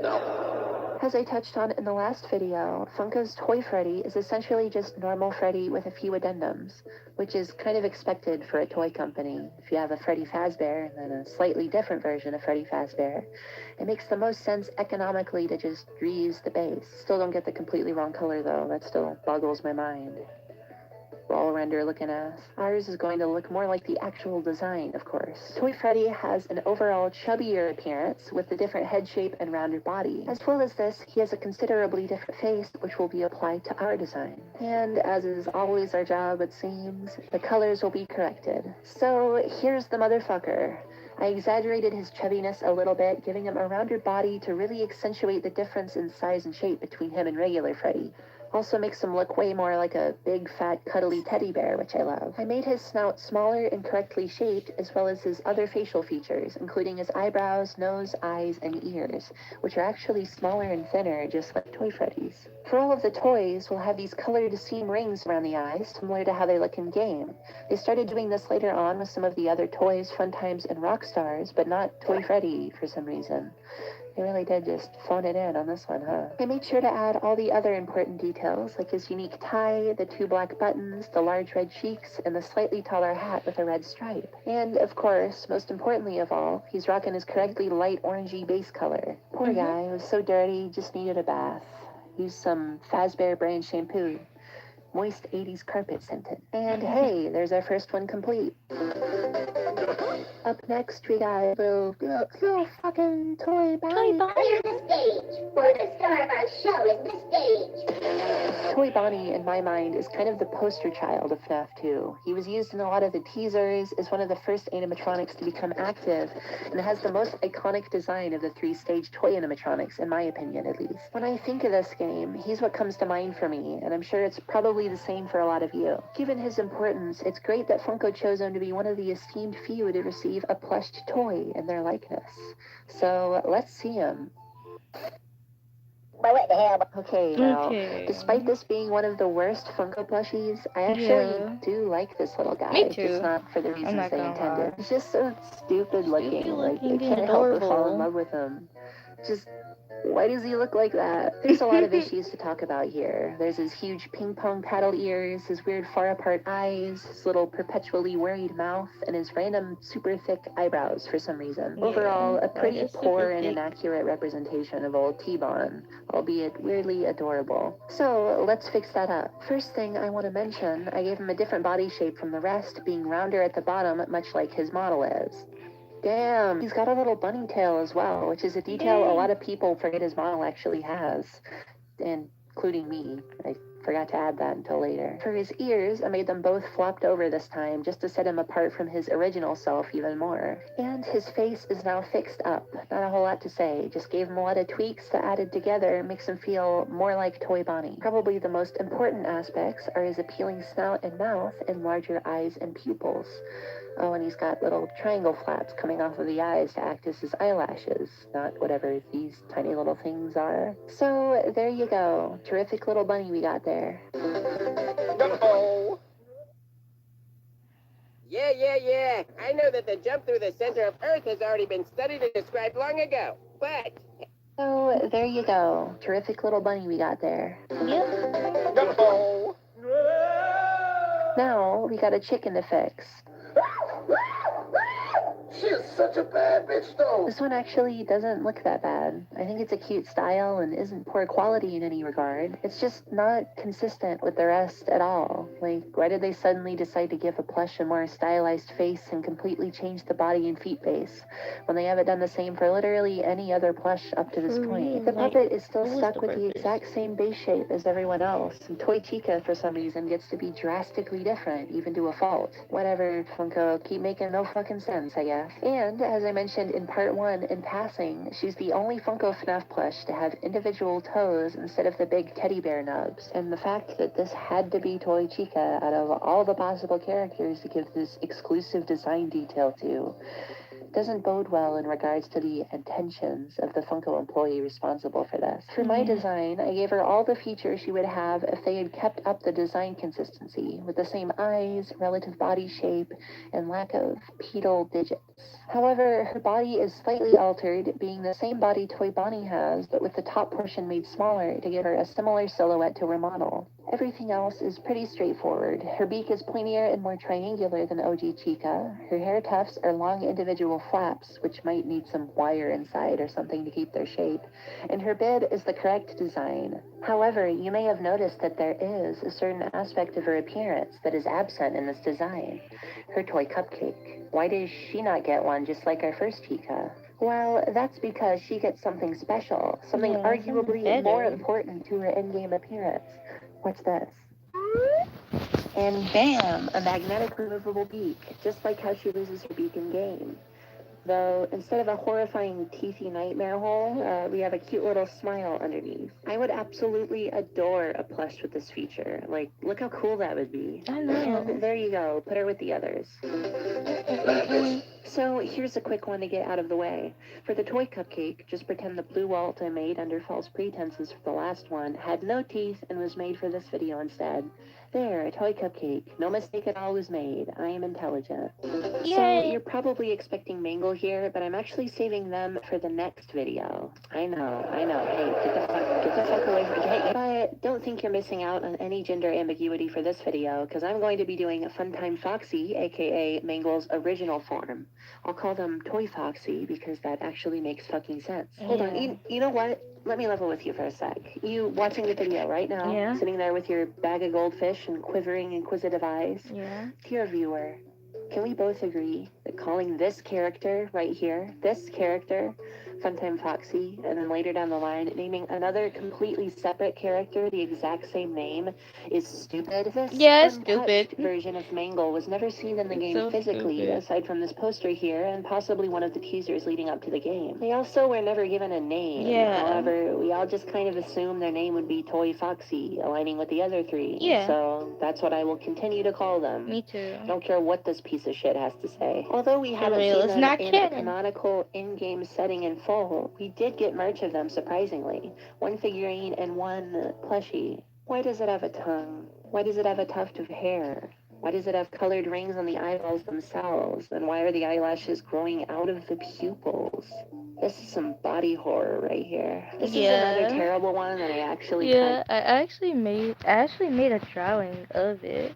No. As I touched on in the last video, Funko's Toy Freddy is essentially just normal Freddy with a few addendums, which is kind of expected for a toy company. If you have a Freddy Fazbear and then a slightly different version of Freddy Fazbear, it makes the most sense economically to just reuse the base. Still don't get the completely wrong color though, that still boggles my mind. ball render looking ass. Ours is going to look more like the actual design, of course. Toy Freddy has an overall chubbier appearance with a different head shape and rounded body. As well as this, he has a considerably different face, which will be applied to our design. And as is always our job, it seems, the colors will be corrected. So here's the motherfucker. I exaggerated his chubbiness a little bit, giving him a rounded body to really accentuate the difference in size and shape between him and regular Freddy. Also makes him look way more like a big, fat, cuddly teddy bear, which I love. I made his snout smaller and correctly shaped, as well as his other facial features, including his eyebrows, nose, eyes, and ears, which are actually smaller and thinner, just like Toy Freddy's. For all of the toys, we'll have these colored seam rings around the eyes, similar to how they look in game. They started doing this later on with some of the other toys, Fun Times, and Rockstars, but not Toy Freddy for some reason. They really did just phone it in on this one, huh? I made sure to add all the other important details, like his unique tie, the 2 black buttons, the large red cheeks, and the slightly taller hat with a red stripe. And, of course, most importantly of all, he's rocking his correctly light orangey base color. Poor guy, was so dirty, just needed a bath. Used some 𝒂𝒊𝒅 brand shampoo. Moist 80s carpet scented. And hey, there's our first one complete. Up next, we got little fucking Toy Bonnie. Clear the stage, for the star of our show is the stage. Toy Bonnie, in my mind, is kind of the poster child of FNAF 2. He was used in a lot of the teasers, is one of the first animatronics to become active, and has the most iconic design of the 3-stage toy animatronics, in my opinion at least. When I think of this game, he's what comes to mind for me, and I'm sure it's probably the same for a lot of you. Given his importance, it's great that Funko chose him to be one of the esteemed few to receive a plushed toy in their likeness. So let's see him. But what the hell? Okay, now, despite this being one of the worst Funko plushies, I actually do like this little guy. Me too. Just not for the reasons they intended. Lie. He's just so stupid looking. Like, I can't help but fall in love with him. Just, why does he look like that? There's a lot of issues to talk about here. There's his huge ping pong paddle ears, his weird far apart eyes, his little perpetually worried mouth, and his random super thick eyebrows for some reason. Yeah, Overall, a pretty poor and thick. inaccurate representation of old T-Bon, albeit weirdly adorable. So let's fix that up. First thing I want to mention, I gave him a different body shape from the rest, being rounder at the bottom, much like his model is. Damn, he's got a little bunny tail as well, which is a detail a lot of people forget his model actually has, and including me. I forgot to add that until later. For his ears, I made them both flopped over this time, just to set him apart from his original self even more. And his face is now fixed up. Not a whole lot to say, just gave him a lot of tweaks that added together makes him feel more like Toy Bonnie. Probably the most important aspects are his appealing snout and mouth, and larger eyes and pupils. Oh, and he's got little triangle flaps coming off of the eyes to act as his eyelashes, not whatever these tiny little things are. So, there you go. Terrific little bunny we got there. Uh-oh. Yeah. I know that the jump through the center of Earth has already been studied and described long ago, but... So, there you go. Terrific little bunny we got there. Yep. Uh-oh. Now, we got a chicken to fix. She is such a bad bitch, though. This one actually doesn't look that bad. I think it's a cute style and isn't poor quality in any regard. It's just not consistent with the rest at all. Like, why did they suddenly decide to give a plush a more stylized face and completely change the body and feet base, when they haven't done the same for literally any other plush up to this point? The puppet is still stuck with the exact same base shape as everyone else, and Toy Chica, for some reason, gets to be drastically different, even to a fault. Whatever, Funko, keep making no fucking sense, I guess. And, as I mentioned in part 1 in passing, she's the only Funko FNAF plush to have individual toes instead of the big teddy bear nubs. And the fact that this had to be Toy Chica out of all the possible characters to give this exclusive design detail to doesn't bode well in regards to the intentions of the Funko employee responsible for this. For my design, I gave her all the features she would have if they had kept up the design consistency, with the same eyes, relative body shape, and lack of pedal digits. However, her body is slightly altered, being the same body Toy Bonnie has, but with the top portion made smaller to give her a similar silhouette to her model. Everything else is pretty straightforward. Her beak is pointier and more triangular than OG Chica. Her hair tufts are long individual flaps, which might need some wire inside or something to keep their shape. And her bib is the correct design. However, you may have noticed that there is a certain aspect of her appearance that is absent in this design. Her toy cupcake. Why does she not get one just like our first Chica? Well, that's because she gets something special, something arguably more important to her endgame appearance. What's this? And bam, a magnetic removable beak, just like how she loses her beak in game. Though, instead of a horrifying teethy nightmare hole, we have a cute little smile underneath. I would absolutely adore a plush with this feature. Like, look how cool that would be. I know. And there you go, put her with the others. So, here's a quick one to get out of the way. For the toy cupcake, just pretend the blue walt I made under false pretenses for the last one had no teeth and was made for this video instead. There, a toy cupcake. No mistake at all was made. I am intelligent. Yay! So, you're probably expecting Mangle here, but I'm actually saving them for the next video. I know. Hey, get the fuck away from me. Hey, but don't think you're missing out on any gender ambiguity for this video, because I'm going to be doing Funtime Foxy, aka Mangle's original form. I'll call them Toy Foxy, because that actually makes fucking sense. Hold on, you know what? Let me level with you for a sec. You watching the video right now, sitting there with your bag of goldfish and quivering inquisitive eyes. Yeah. Dear viewer, can we both agree that calling this character right here, this character, Funtime Foxy, and then later down the line, naming another completely separate character the exact same name is stupid? This untouched version of Mangle was never seen in the game physically, aside from this poster here and possibly one of the teasers leading up to the game. They also were never given a name. Yeah. However, we all just kind of assumed their name would be Toy Foxy, aligning with the other three. Yeah. So that's what I will continue to call them. Me too. I don't care what this piece of shit has to say. Although we haven't seen them in a canonical in-game setting in full, we did get merch of them, surprisingly. One figurine and one plushie. Why does it have a tongue? Why does it have a tuft of hair? Why does it have colored rings on the eyeballs themselves? And why are the eyelashes growing out of the pupils? This is some body horror right here. This is another terrible one that I actually I actually made a drawing of it.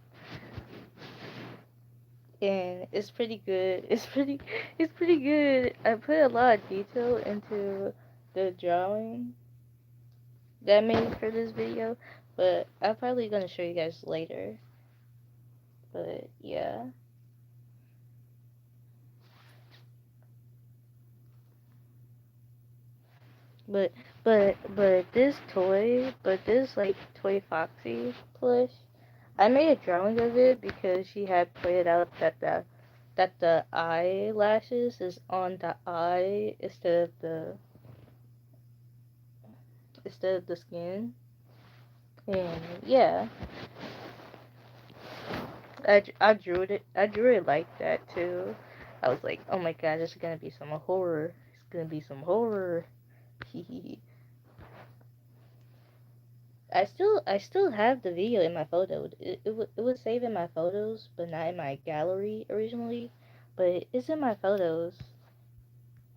And it's pretty good. It's pretty good. I put a lot of detail into the drawing that I made for this video, but I'm probably gonna show you guys later. But yeah. But this like Toy Foxy plush, I made a drawing of it because she had pointed out that the eyelashes is on the eye instead of the skin. And yeah, I drew it like that too. I was like, oh my god, this is gonna be some horror. It's gonna be some horror. I still have the video in my photo. It was saved in my photos, but not in my gallery originally. But it's in my photos.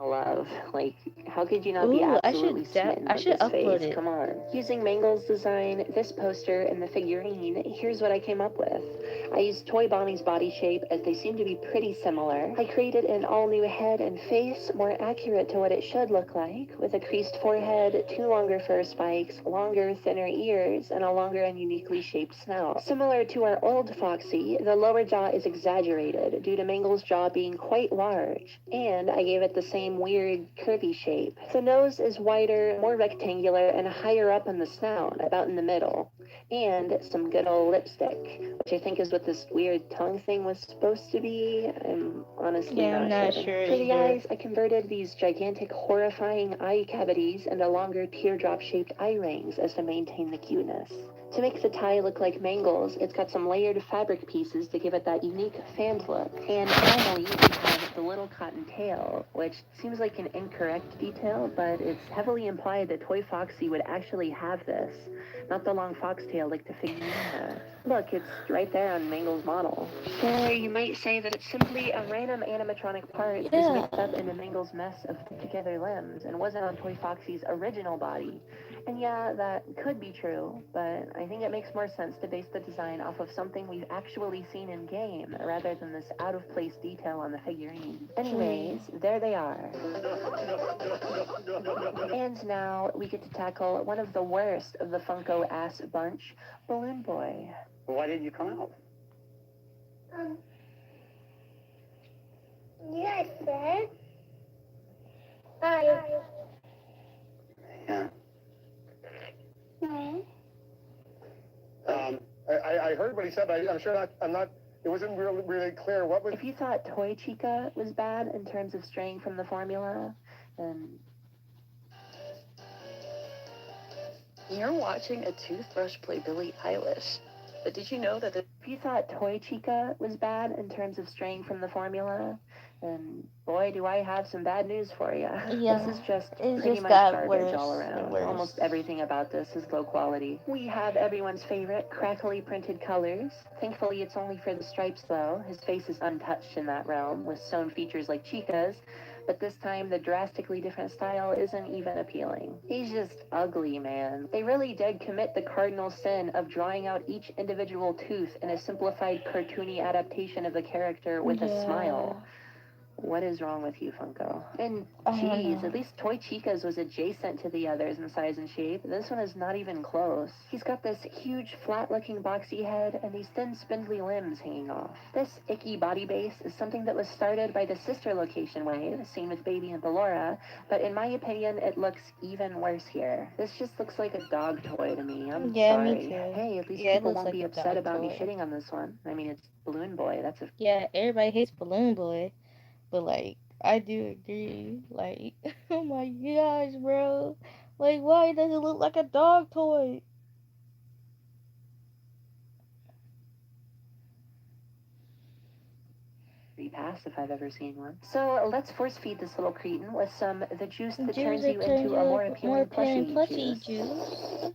Love. Like, how could you not be absolutely smitten with this upload face? it. Come on. Using Mangle's design, this poster, and the figurine, here's what I came up with. I used Toy Bonnie's body shape as they seem to be pretty similar. I created an all-new head and face more accurate to what it should look like, with a creased forehead, 2 longer fur spikes, longer, thinner ears, and a longer and uniquely shaped snout. Similar to our old Foxy, the lower jaw is exaggerated due to Mangle's jaw being quite large, and I gave it the same weird curvy shape. The nose is wider, more rectangular, and higher up on the snout, about in the middle. And some good old lipstick, which I think is what this weird tongue thing was supposed to be. I'm honestly not sure. For the eyes, I converted these gigantic, horrifying eye cavities into longer teardrop-shaped eye rings as to maintain the cuteness. To make the tie look like Mangle's, it's got some layered fabric pieces to give it that unique fanned look. And finally, we have the little cotton tail, which seems like an incorrect detail, but it's heavily implied that Toy Foxy would actually have this, not the long foxtail like the figurine has. Look, it's right there on Mangle's model. Or you might say that it's simply a random animatronic part that is mixed up into Mangle's mess of put-together limbs and wasn't on Toy Foxy's original body. And yeah, that could be true, but I think it makes more sense to base the design off of something we've actually seen in game, rather than this out-of-place detail on the figurine. Anyways, there they are. And now we get to tackle one of the worst of the Funko-ass bunch, Balloon Boy. Why didn't you come out? Yes, sir. Yeah. No. I heard what he said, but I'm not, it wasn't really clear what was... If you thought Toy Chica was bad in terms of straying from the formula, then... You're watching a toothbrush play Billie Eilish. But did you know that If you thought Toy Chica was bad in terms of straying from the formula, then boy, do I have some bad news for you. Yeah, This is just it pretty just much got garbage worse all and around. worse. Almost everything about this is low quality. We have everyone's favorite crackly printed colors. Thankfully, it's only for the stripes, though. His face is untouched in that realm, with sewn features like Chica's. But this time, the drastically different style isn't even appealing. He's just ugly, man. They really did commit the cardinal sin of drawing out each individual tooth in a simplified cartoony adaptation of the character with a smile. What is wrong with you, Funko? And geez, at least Toy Chica's was adjacent to the others in size and shape. This one is not even close. He's got this huge, flat-looking boxy head and these thin, spindly limbs hanging off. This icky body base is something that was started by the sister location wave, seen with Baby and Ballora, but in my opinion, it looks even worse here. This just looks like a dog toy to me. I'm sorry. Me too. Hey, at least it people looks won't like be a upset dog about me toy. shitting on this one. I mean, it's Balloon Boy. That's a... Yeah, everybody hates Balloon Boy, but like, I do agree. Like, oh my gosh, bro. Like, why does it look like a dog toy? Pass if I've ever seen one. So let's force feed this little cretin with some the juice that turns Juice you turns into you a more into appealing plushie juice.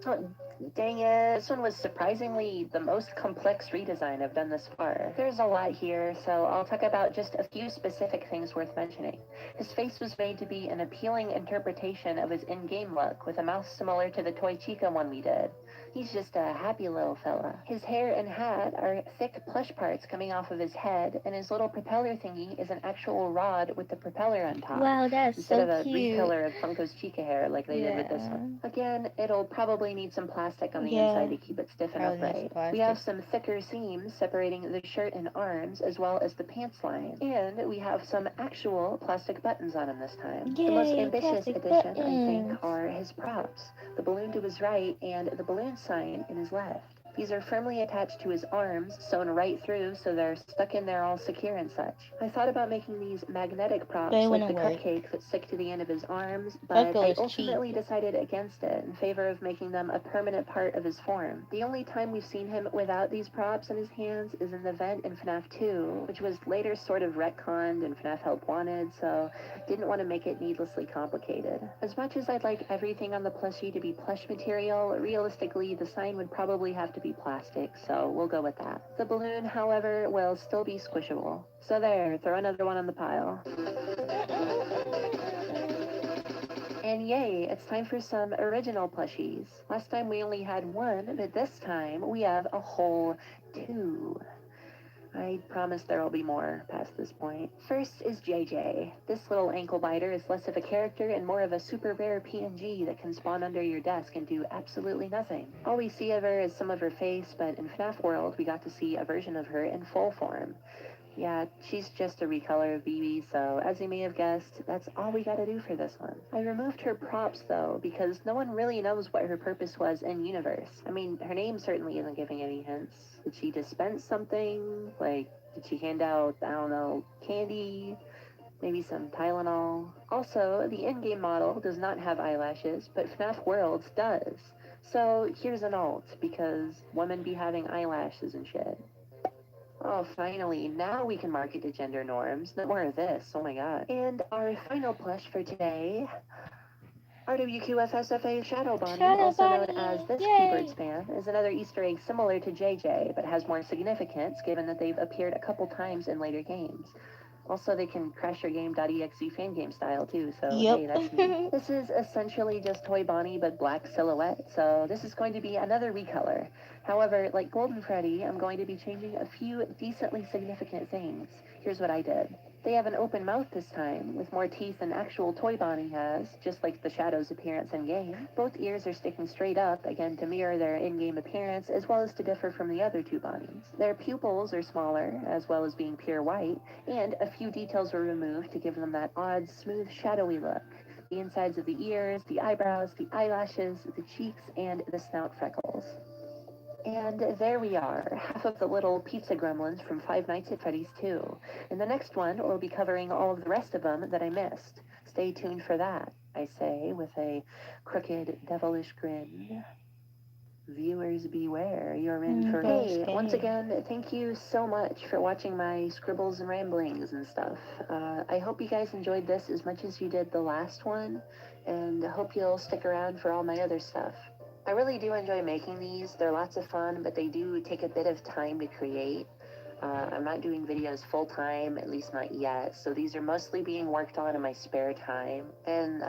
Oh, dang it, this one was surprisingly the most complex redesign I've done this far. There's a lot here, so I'll talk about just a few specific things worth mentioning. His face was made to be an appealing interpretation of his in-game look, with a mouth similar to the Toy Chica one we did. He's just a happy little fella. His hair and hat are thick plush parts coming off of his head, and his little propeller thingy is an actual rod with the propeller on top. Wow, that's instead so of a cute. recolor of Funko's Chica hair like they did with this one. Again, it'll probably need some plastic on the inside to keep it stiff and upright. We have some thicker seams separating the shirt and arms, as well as the pants line. And we have some actual plastic buttons on him this time. The most ambitious addition, I think, are his props. The balloon to his right and the balloon sign in his left. These are firmly attached to his arms, sewn right through, so they're stuck in there all secure and such. I thought about making these magnetic props like the cupcake that stick to the end of his arms, but I ultimately decided against it in favor of making them a permanent part of his form. The only time we've seen him without these props in his hands is in the vent in FNAF 2, which was later sort of retconned in FNAF Help Wanted, so didn't want to make it needlessly complicated. As much as I'd like everything on the plushie to be plush material, realistically, the sign would probably have to be plastic, so we'll go with that. The balloon, however, will still be squishable. So there, throw another one on the pile. And yay, it's time for some original plushies. Last time we only had one, but this time we have a whole two. I promise there will be more past this point. First is JJ. This little ankle biter is less of a character and more of a super rare PNG that can spawn under your desk and do absolutely nothing. All we see of her is some of her face, but in FNAF World we got to see a version of her in full form. Yeah, she's just a recolor of BB, so as you may have guessed, that's all we gotta do for this one. I removed her props, though, because no one really knows what her purpose was in universe. I mean, her name certainly isn't giving any hints. Did she dispense something? Like, did she hand out, I don't know, candy? Maybe some Tylenol? Also, the in-game model does not have eyelashes, but FNAF Worlds does. So, here's an alt, because women be having eyelashes and shit. Oh, finally, now we can market to gender norms. No more of this, oh my god. And our final plush for today, 𝒕𝒄𝒂𝒕𝒄𝒉𝒊𝒂𝒈 Shadow Bonnie, also known as this keyboard span, is another Easter egg similar to JJ, but has more significance given that they've appeared a couple times in later games. Also, they can crash your game.exe fan game style too, so Yep. hey, that's neat. This is essentially just Toy Bonnie but black silhouette, so this is going to be another recolor. However, like Golden Freddy, I'm going to be changing a few decently significant things. Here's what I did. They have an open mouth this time, with more teeth than actual Toy Bonnie has, just like the Shadow's appearance in-game. Both ears are sticking straight up, again to mirror their in-game appearance, as well as to differ from the other two Bonnies. Their pupils are smaller, as well as being pure white, and a few details were removed to give them that odd, smooth, shadowy look. The insides of the ears, the eyebrows, the eyelashes, the cheeks, and the snout freckles. And there we are, half of the little pizza gremlins from Five Nights at Freddy's 2. In the next one, we'll be covering all of the rest of them that I missed. Stay tuned for that, I say, with a crooked, devilish grin. Viewers beware, you're in for... Hey, once again, thank you so much for watching my scribbles and ramblings and stuff. I hope you guys enjoyed this as much as you did the last one, and I hope you'll stick around for all my other stuff. I really do enjoy making these. They're lots of fun, but they do take a bit of time to create. I'm not doing videos full time, at least not yet, so these are mostly being worked on in my spare time. And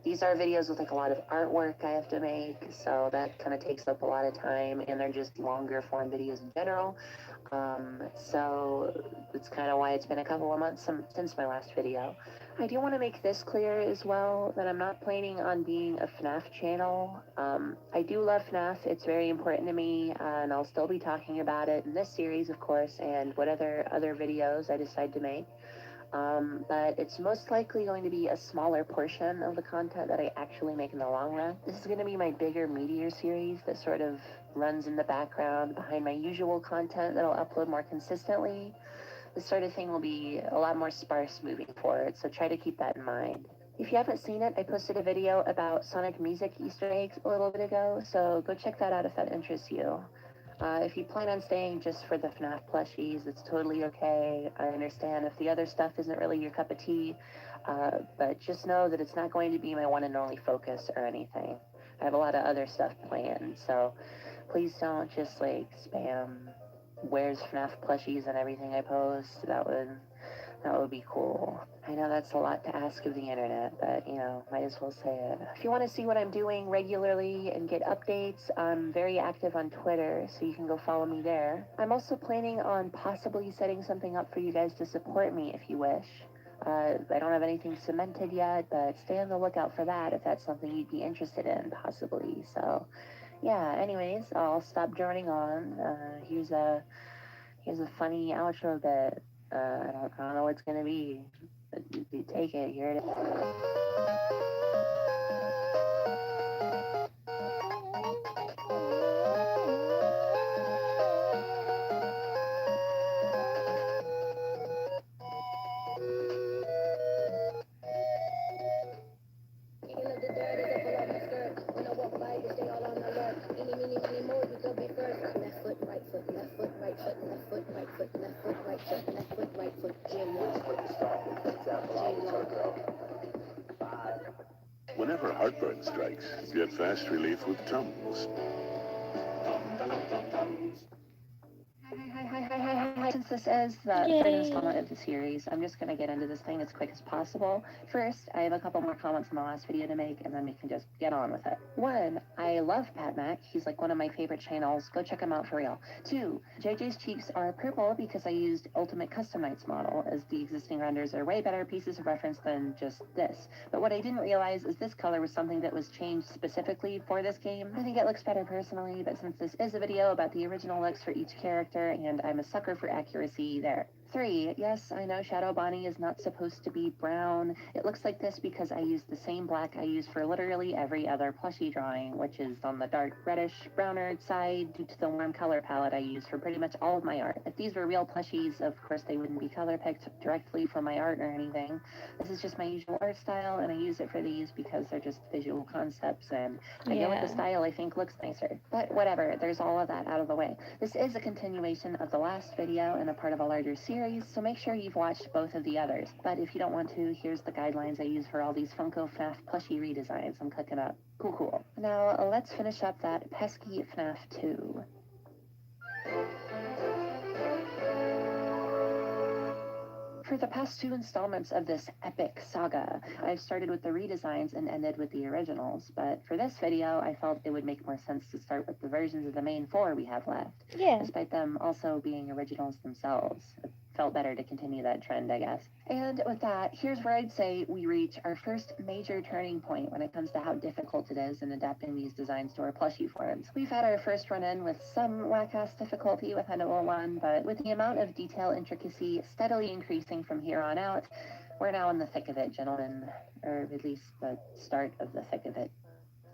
these are videos with like a lot of artwork I have to make, so that kind of takes up a lot of time, and they're just longer form videos in general. So it's kind of why it's been a couple of months since my last video. I do want to make this clear as well, that I'm not planning on being a FNAF channel. I do love FNAF, it's very important to me, and I'll still be talking about it in this series, of course, and whatever other videos I decide to make. But it's most likely going to be a smaller portion of the content that I actually make in the long run. This is going to be my bigger, meatier series that sort of runs in the background behind my usual content that I'll upload more consistently. This sort of thing will be a lot more sparse moving forward, so try to keep that in mind. If you haven't seen it, I posted a video about Sonic music Easter eggs a little bit ago, so go check that out if that interests you. If you plan on staying just for the FNAF plushies, it's totally okay. I understand if the other stuff isn't really your cup of tea, but just know that it's not going to be my one and only focus or anything. I have a lot of other stuff planned, so please don't just like spam where's FNAF plushies and everything I post. That would be cool. I know that's a lot to ask of the internet, but, you know, might as well say it. If you want to see what I'm doing regularly and get updates, I'm very active on Twitter, so you can go follow me there. I'm also planning on possibly setting something up for you guys to support me if you wish. I don't have anything cemented yet, but stay on the lookout for that if that's something you'd be interested in, possibly. So, yeah, anyways, I'll stop droning on. Here's a funny outro bit. I don't know what it's gonna be, but you take it, here it is. Whenever heartburn strikes, get fast relief with Tums. Hi. Since this is the third installment of the series, I'm just going to get into this thing as quick as possible. First, I have a couple more comments on the last video to make, and then we can just get on with it. 1, I love Pat Mac. He's like one of my favorite channels. Go check him out for real. 2, JJ's cheeks are purple because I used Ultimate Custom Nights model, as the existing renders are way better pieces of reference than just this. But what I didn't realize is this color was something that was changed specifically for this game. I think it looks better personally, but since this is a video about the original looks for each character, and I'm a sucker for accuracy there. 3, yes, I know Shadow Bonnie is not supposed to be brown. It looks like this because I used the same black I use for literally every other plushie drawing, which is on the dark reddish browner side due to the warm color palette I use for pretty much all of my art. If these were real plushies, of course they wouldn't be color picked directly from my art or anything. This is just my usual art style, and I use it for these because they're just visual concepts, and I go with the style I think looks nicer. But whatever, there's all of that out of the way. This is a continuation of the last video and a part of a larger series, so make sure you've watched both of the others. But if you don't want to, here's the guidelines I use for all these Funko FNAF plushie redesigns I'm cooking up. Cool. Now, let's finish up that pesky FNAF 2. For the past 2 installments of this epic saga, I've started with the redesigns and ended with the originals, but for this video, I felt it would make more sense to start with the versions of the main 4 we have left, despite them also being originals themselves. It felt better to continue that trend, I guess. And with that, here's where I'd say we reach our first major turning point when it comes to how difficult it is in adapting these designs to our plushie forms. We've had our first run-in with some whack-ass difficulty with 𝗦𝗂𝒂𝒂, but with the amount of detail intricacy steadily increasing from here on out, we're now in the thick of it, gentlemen, or at least the start of the thick of it.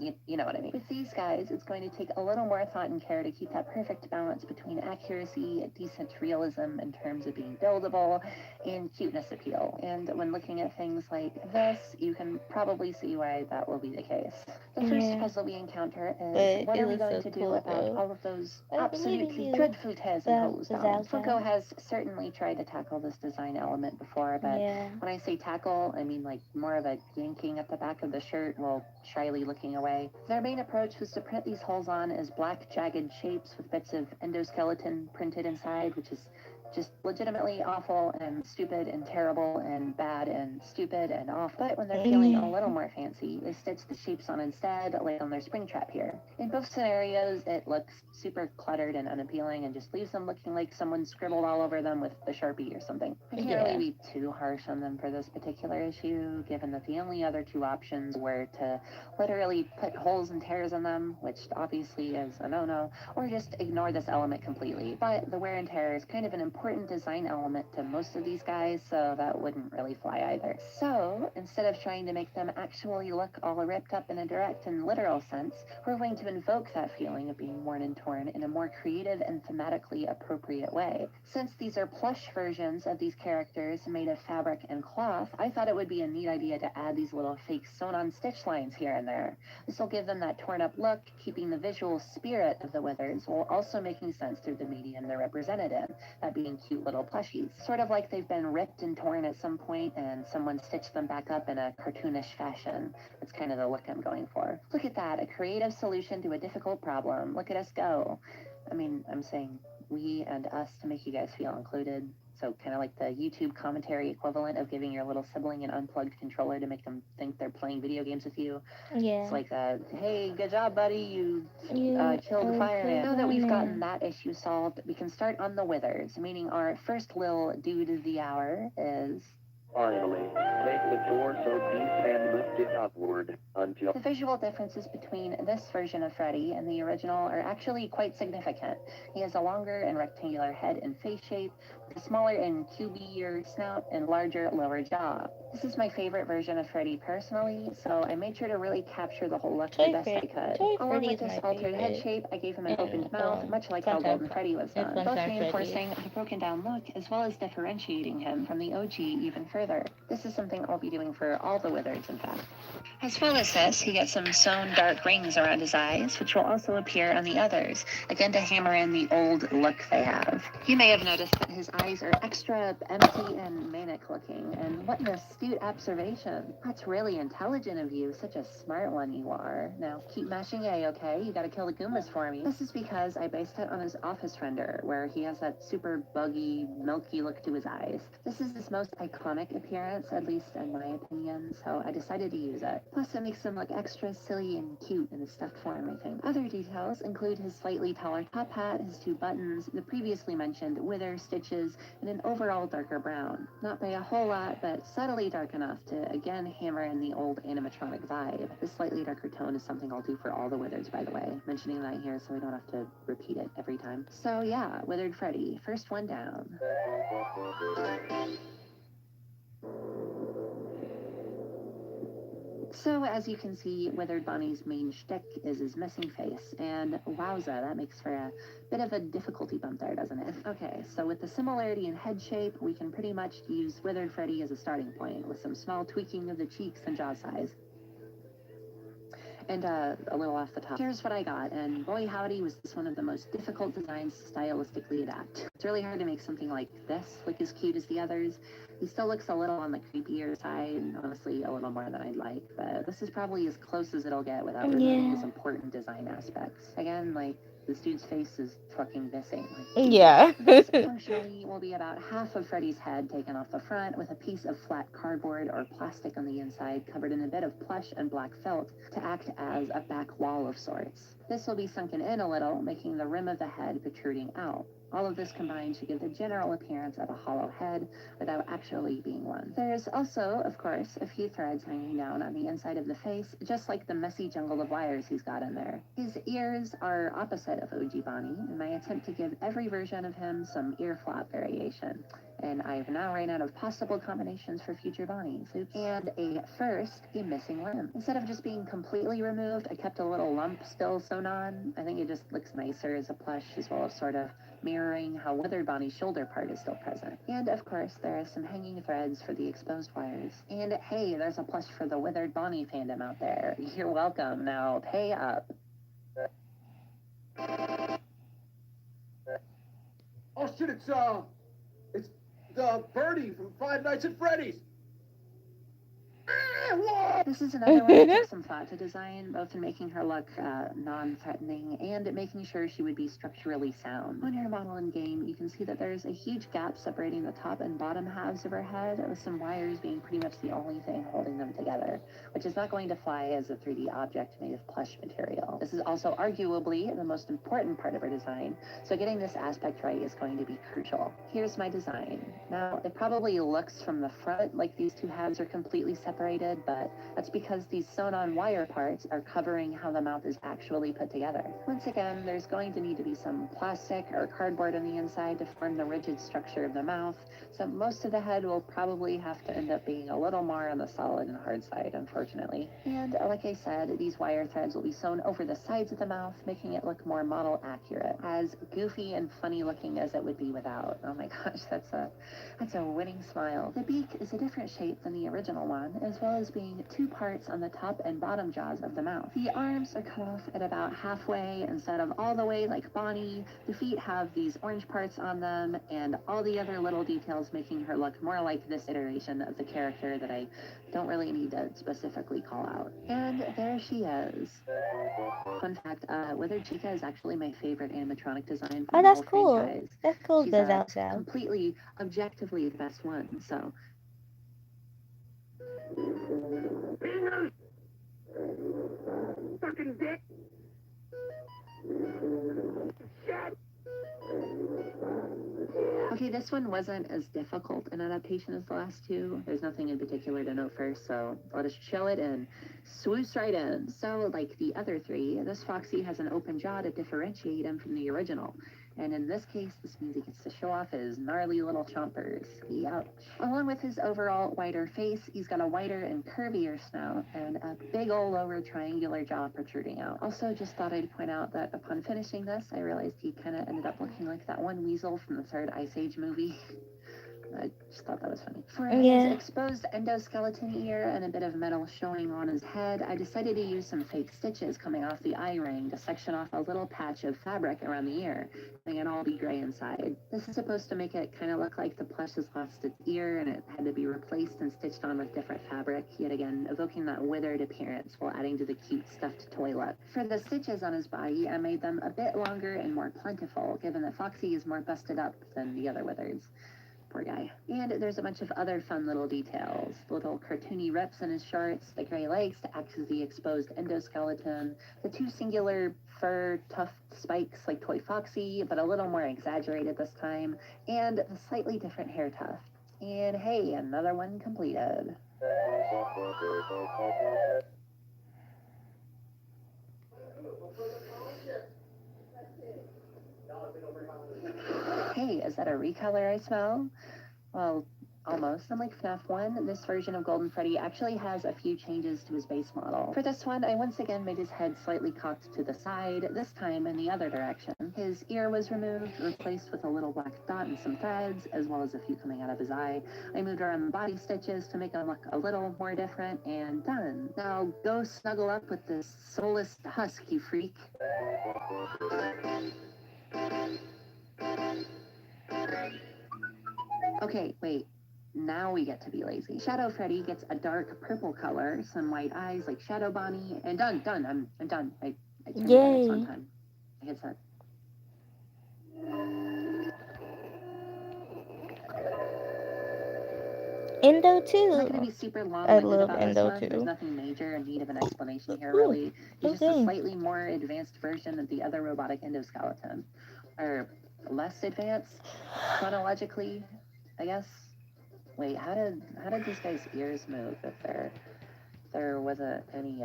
You know what I mean. With these guys, it's going to take a little more thought and care to keep that perfect balance between accuracy, decent realism in terms of being buildable, and cuteness appeal. And when looking at things like this, you can probably see why that will be the case. The first puzzle we encounter is, what are we going to do about all of those absolutely dreadful tears and holes down? Funko has certainly tried to tackle this design element before, but when I say tackle, I mean like more of a yanking at the back of the shirt while shyly looking away. Their main approach was to print these holes on as black, jagged shapes with bits of endoskeleton printed inside, which is just legitimately awful and stupid and terrible and bad and stupid and awful. But when they're feeling a little more fancy, they stitch the shapes on instead, like on their spring trap here. In both scenarios, it looks super cluttered and unappealing and just leaves them looking like someone scribbled all over them with a Sharpie or something. I can't really be too harsh on them for this particular issue, given that the only other 2 options were to literally put holes and tears in them, which obviously is a no-no, or just ignore this element completely. But the wear and tear is kind of an important design element to most of these guys, so that wouldn't really fly either. So, instead of trying to make them actually look all ripped up in a direct and literal sense, we're going to invoke that feeling of being worn and torn in a more creative and thematically appropriate way. Since these are plush versions of these characters made of fabric and cloth, I thought it would be a neat idea to add these little fake sewn-on stitch lines here and there. This will give them that torn-up look, keeping the visual spirit of the Withers, while also making sense through the medium they're represented in, that being cute little plushies. Sort of like they've been ripped and torn at some point and someone stitched them back up in a cartoonish fashion. That's kind of the look I'm going for. Look at that, a creative solution to a difficult problem. Look at us go. I mean, I'm saying we and us to make you guys feel included. So kind of like the YouTube commentary equivalent of giving your little sibling an unplugged controller to make them think they're playing video games with you. It's like, hey, good job, buddy, you killed the fireman. Now that we've gotten that issue solved, we can start on the Withers, meaning our first lil dude of the hour is... Finally, take the torso piece and lift it upward until... The visual differences between this version of Freddy and the original are actually quite significant. He has a longer and rectangular head and face shape, with a smaller and cubier snout and larger lower jaw. This is my favorite version of Freddy personally, so I made sure to really capture the whole look the best I could. Along with this altered head shape, I gave him an opened mouth, much like how Golden Freddy was done, both reinforcing the broken down look as well as differentiating him from the OG even further. This is something I'll be doing for all the Withers, in fact. As well as this, he gets some sewn dark rings around his eyes, which will also appear on the others, again to hammer in the old look they have. You may have noticed that his eyes are extra empty and manic looking, and what an astute observation. That's really intelligent of you, such a smart one you are. Now, keep mashing A, okay? You gotta kill the Goombas for me. This is because I based it on his office render, where he has that super buggy, milky look to his eyes. This is his most iconic appearance, at least in my opinion, so I decided to use it. Plus, it makes him look extra silly and cute in a stuffed form, I think. Other details include his slightly taller top hat, his 2 buttons, the previously mentioned Wither stitches, and an overall darker brown. Not by a whole lot, but subtly dark enough to, again, hammer in the old animatronic vibe. This slightly darker tone is something I'll do for all the Withers, by the way. Mentioning that here so I don't have to repeat it every time. So yeah, Withered Freddy, first one down. So, as you can see, Withered Bonnie's main shtick is his missing face, and wowza, that makes for a bit of a difficulty bump there, doesn't it? Okay, so with the similarity in head shape, we can pretty much use Withered Freddy as a starting point, with some small tweaking of the cheeks and jaw size. And a little off the top. Here's what I got, and boy howdy was this one of the most difficult designs to stylistically adapt. It's really hard to make something like this look as cute as the others. He still looks a little on the creepier side, honestly a little more than I'd like, but this is probably as close as it'll get without removing his important design aspects. Again, like, This dude's face is fucking missing. Yeah. This functionally will be about half of Freddy's head taken off the front with a piece of flat cardboard or plastic on the inside covered in a bit of plush and black felt to act as a back wall of sorts. This will be sunken in a little, making the rim of the head protruding out. All of this combined to give the general appearance of a hollow head without actually being one. There's also, of course, a few threads hanging down on the inside of the face, just like the messy jungle of wires he's got in there. His ears are opposite of OG Bonnie, in my attempt to give every version of him some ear flap variation. And I've now ran out of possible combinations for future Bonnies. And a missing limb. Instead of just being completely removed, I kept a little lump still sewn on. I think it just looks nicer as a plush, as well as sort of mirroring how withered Bonnie's shoulder part is still present. And of course, there are some hanging threads for the exposed wires. And hey, there's a plush for the withered Bonnie fandom out there. You're welcome. Now pay up. Oh shit, it's the Birdie from Five Nights at Freddy's. This is another one that took some thought to design, both in making her look non-threatening and making sure she would be structurally sound. On her model in game, you can see that there's a huge gap separating the top and bottom halves of her head, with some wires being pretty much the only thing holding them together, which is not going to fly as a 3D object made of plush material. This is also arguably the most important part of her design, so getting this aspect right is going to be crucial. Here's my design. Now, it probably looks from the front like these two halves are completely separated, but that's because these sewn-on wire parts are covering how the mouth is actually put together. Once again, there's going to need to be some plastic or cardboard on the inside to form the rigid structure of the mouth, so most of the head will probably have to end up being a little more on the solid and hard side, unfortunately. And like I said, these wire threads will be sewn over the sides of the mouth, making it look more model accurate, as goofy and funny looking as it would be without. Oh my gosh, that's a winning smile. The beak is a different shape than the original one, as well as being two parts on the top and bottom jaws of the mouth. The arms are cut off at about halfway instead of all the way like Bonnie. The feet have these orange parts on them, and all the other little details making her look more like this iteration of the character that I don't really need to specifically call out. And there she is. Fun fact, Withered Chica is actually my favorite animatronic design from the whole franchise. That's cool. She's Does out sound completely, objectively the best one, so. Fucking dick. Okay, this one wasn't as difficult an adaptation as the last two. There's nothing in particular to note first, so I'll just show it and swoosh right in. So, like the other three, this Foxy has an open jaw to differentiate him from the original. And in this case, this means he gets to show off his gnarly little chompers. Ouch. Along with his overall wider face, he's got a wider and curvier snout and a big ol' lower triangular jaw protruding out. Also, just thought I'd point out that upon finishing this, I realized he kind of ended up looking like that one weasel from the third Ice Age movie. I just thought that was funny. For his exposed endoskeleton ear and a bit of metal showing on his head, I decided to use some fake stitches coming off the eye ring to section off a little patch of fabric around the ear, having it all be gray inside. This is supposed to make it kind of look like the plush has lost its ear and it had to be replaced and stitched on with different fabric, yet again evoking that withered appearance while adding to the cute stuffed toy look. For the stitches on his body, I made them a bit longer and more plentiful, given that Foxy is more busted up than the other withers. Poor guy. And there's a bunch of other fun little details. Little cartoony rips in his shorts, the gray legs to act as the exposed endoskeleton, the two singular fur tuft spikes like Toy Foxy, but a little more exaggerated this time, and the slightly different hair tuft. And hey, another one completed. Hey, is that a recolor I smell? Well, almost. Unlike FNAF 1, this version of Golden Freddy actually has a few changes to his base model. For this one, I once again made his head slightly cocked to the side, this time in the other direction. His ear was removed, replaced with a little black dot and some threads, as well as a few coming out of his eye. I moved around the body stitches to make him look a little more different, and done. Now go snuggle up with this soulless husk, you freak. Okay, wait. Now we get to be lazy. Shadow Freddy gets a dark purple color, some white eyes like Shadow Bonnie, and done. I'm done. I turned the lights on time. I hit set. Endo I'm not going to too. be super I long-winded love about this Endo one. There's too. nothing major in need of an explanation here, Ooh, really. He's just a dang. slightly more advanced version of the other robotic endoskeleton. Or less advanced, chronologically, I guess. Wait, how did this guy's ears move if there wasn't any,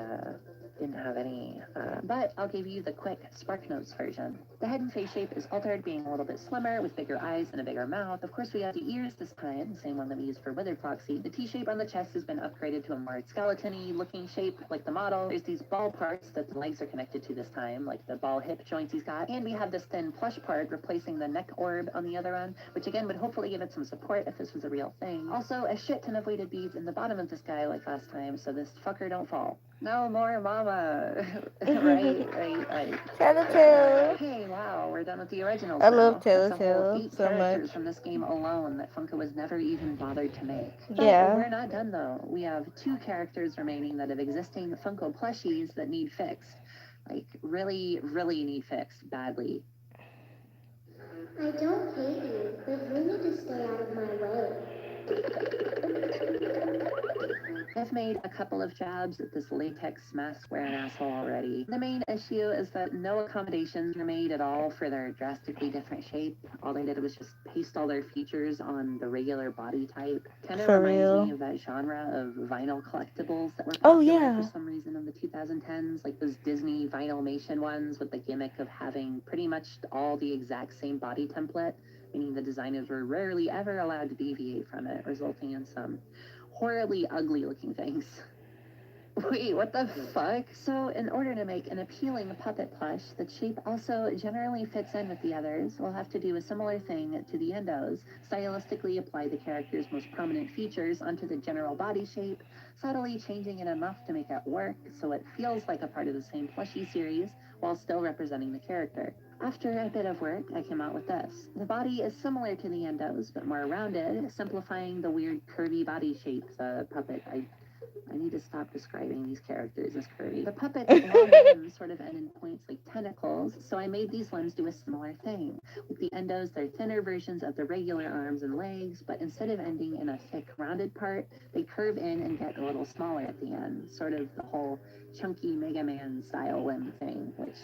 didn't have any, but I'll give you the quick Spark Notes version. The head and face shape is altered, being a little bit slimmer with bigger eyes and a bigger mouth. Of course, we have the ears this time, the same one that we used for 𝒂𝒂💏. The T-shape on the chest has been upgraded to a more skeleton-y looking shape, like the model. There's these ball parts that the legs are connected to this time, like the ball hip joints he's got. And we have this thin plush part replacing the neck orb on the other end, which again would hopefully give it some support if this was a real thing. Also, a shit ton of weighted beads in the bottom of this guy like last time, so this fucker don't fall. No more mama. right. Tattletale. Hey, wow, we're done with the originals I now. love That's a whole Tattletale 8 so characters much. from this game alone that Funko was never even bothered to make. But Yeah. we're not done though. We have 2 characters remaining that have existing Funko plushies that need fixed. Like, really, really need fixed badly. I don't hate you, but you need to stay out of my way. I've made a couple of jabs at this latex mask wearing asshole already. The main issue is that no accommodations were made at all for their drastically different shape. All they did was just paste all their features on the regular body type. Kind of For reminds real. me of that genre of vinyl collectibles that were Oh, popular yeah. for some reason in the 2010s, like those Disney Vinylmation ones with the gimmick of having pretty much all the exact same body template, meaning the designers were rarely ever allowed to deviate from it, resulting in some horribly ugly looking things. Wait, what the fuck? So, in order to make an appealing puppet plush that shape also generally fits in with the others, we'll have to do a similar thing to the endos, stylistically apply the character's most prominent features onto the general body shape, subtly changing it enough to make it work so it feels like a part of the same plushie series, while still representing the character. After a bit of work, I came out with this. The body is similar to the endos, but more rounded, simplifying the weird curvy body shape the puppet. I need to stop describing these characters as curvy. The puppet's long limbs sort of end in points like tentacles, so I made these limbs do a similar thing. With the endos, they're thinner versions of the regular arms and legs, but instead of ending in a thick, rounded part, they curve in and get a little smaller at the end, sort of the whole chunky Mega Man style limb thing, which,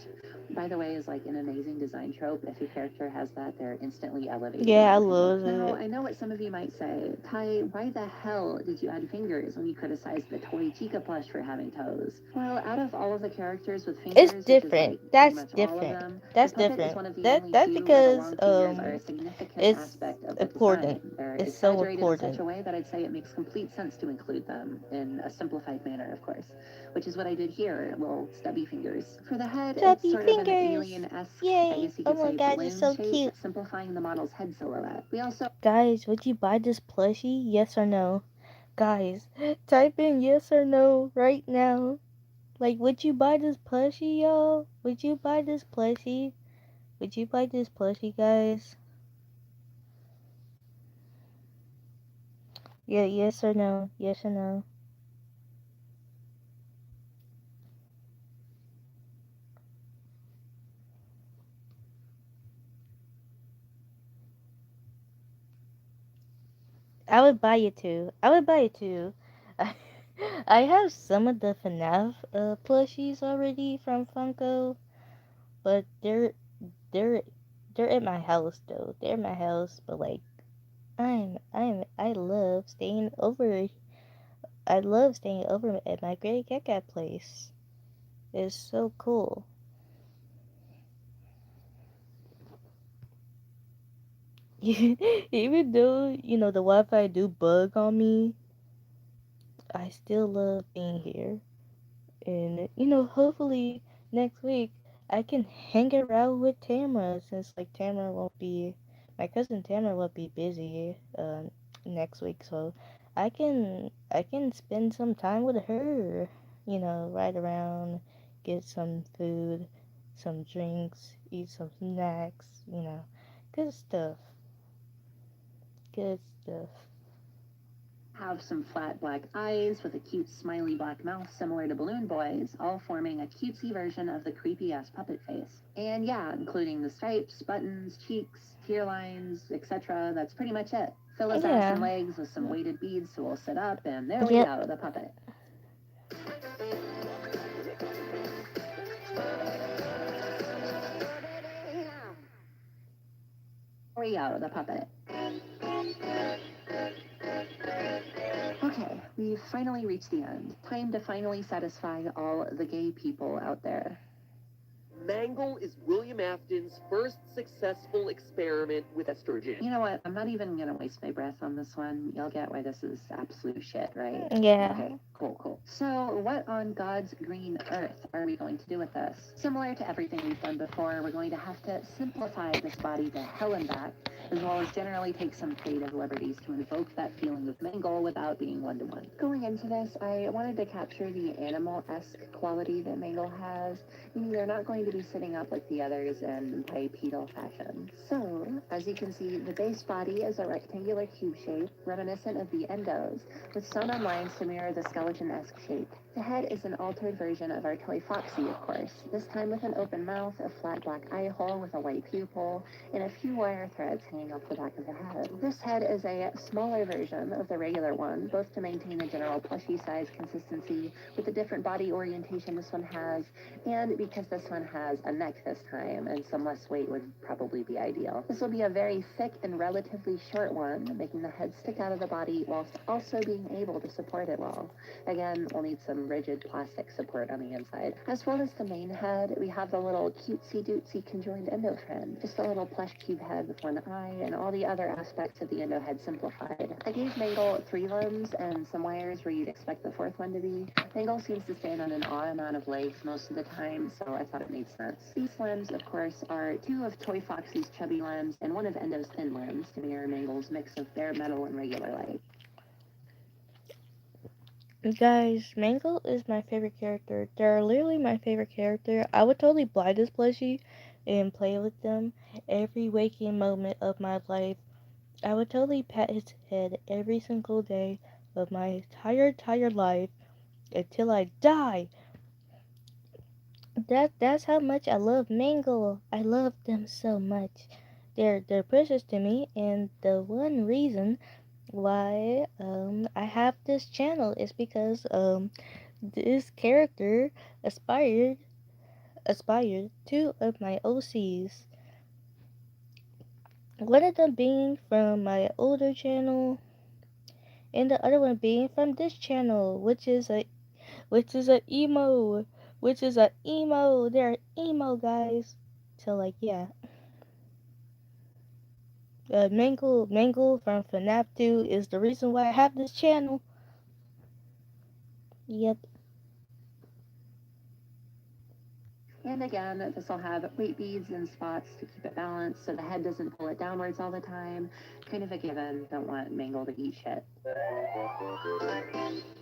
by the way, is like an amazing design trope. If your character has that, they're instantly elevated. Yeah, I love Now, it. I know what some of you might say. Ty, why the hell did you add fingers when you criticized the toy Chica plush for having toes? Well, out of all of the characters with fingers, It's different. That's That's pretty much all of different. them, That's the puppet is different. one of the That's only that's 2 where the because long fingers are a significant it's aspect of the important. design. They're It's so exaggerated in such important. a way that I'd say it makes complete sense to include them in a simplified manner, of course, which is what I did here, little stubby fingers. For the head, it's Chubby sort of an fingers. alien-esque, I Yay. guess you Oh could my say, god, it's balloon so shape, cute. simplifying the model's head silhouette. We also Guys, would you buy this plushie? Yes or no? Guys, type in yes or no right now. Like, would you buy this plushie, y'all? Would you buy this plushie? Would you buy this plushie, guys? Yeah, yes or no? Yes or no? I would buy it too. I would buy it too. I have some of the FNAF plushies already from Funko, but they're they're at my house though. They're at my house, but like I love staying over. I love staying over at my great cat place. It's so cool. Even though the Wi-Fi do bug on me, I still love being here. And hopefully next week I can hang around with Tamara since like Tamara won't be my cousin Tamara will be busy next week, so I can spend some time with her. Ride around, get some food, some drinks, eat some snacks. Good stuff. Good stuff. have some flat black eyes with a cute smiley black mouth similar to Balloon Boy's, all forming a cutesy version of the creepy-ass puppet face. And yeah, including the stripes, buttons, cheeks, tear lines, etc. That's pretty much it. Fill his ass and legs with some weighted beads so we'll sit up, and there we go, the puppet. There we go, the puppet. Okay, we've finally reached the end. Time to finally satisfy all the gay people out there. Mangle is William Afton's first successful experiment with estrogen. You know what? I'm not even going to waste my breath on this one. You'll get why this is absolute shit, right? Yeah. Okay, cool. So, what on God's green earth are we going to do with this? Similar to everything we've done before, we're going to have to simplify this body to hell and back, as well as generally take some creative liberties to invoke that feeling of Mangle without being one-to-one. Going into this, I wanted to capture the animal-esque quality that Mangle has, meaning they're not going to be sitting up like the others in bipedal fashion. So, as you can see, the base body is a rectangular cube shape, reminiscent of the endos, with sewn-on lines to mirror the skeleton-esque shape. The head is an altered version of our toy Foxy, of course, this time with an open mouth, a flat black eye hole with a white pupil, and a few wire threads hanging off the back of the head. This head is a smaller version of the regular one, both to maintain a general plushie size consistency with the different body orientation this one has, and because this one has a neck this time, and some less weight would probably be ideal. This will be a very thick and relatively short one, making the head stick out of the body whilst also being able to support it well. Again, we'll need some rigid plastic support on the inside. As well as the main head, we have the little cutesy-dootsy conjoined endo friend. Just a little plush cube head with one eye, and all the other aspects of the endo head simplified. I gave Mangle 3 limbs and some wires where you'd expect the 4th one to be. Mangle seems to stand on an odd amount of legs most of the time, so I thought it made sense. These limbs, of course, are 2 of Toy Foxy's chubby limbs and 1 of Endo's thin limbs to mirror Mangle's mix of bare metal and regular light. Guys, Mangle is my favorite character. They're literally my favorite character. I would totally buy this plushie and play with them every waking moment of my life. I would totally pat his head every single day of my entire life until I die. That's how much I love Mangle. I love them so much. They're precious to me, and the one reason why I have this channel is because this character aspired 2 of my OCs. One of them being from my older channel, and the other one being from this channel, which is a emo. They're emo guys. So like yeah. Mangle from FNAF 2 is the reason why I have this channel. Yep. And again, this will have weight beads and spots to keep it balanced so the head doesn't pull it downwards all the time. Kind of a given, don't want Mangle to eat shit.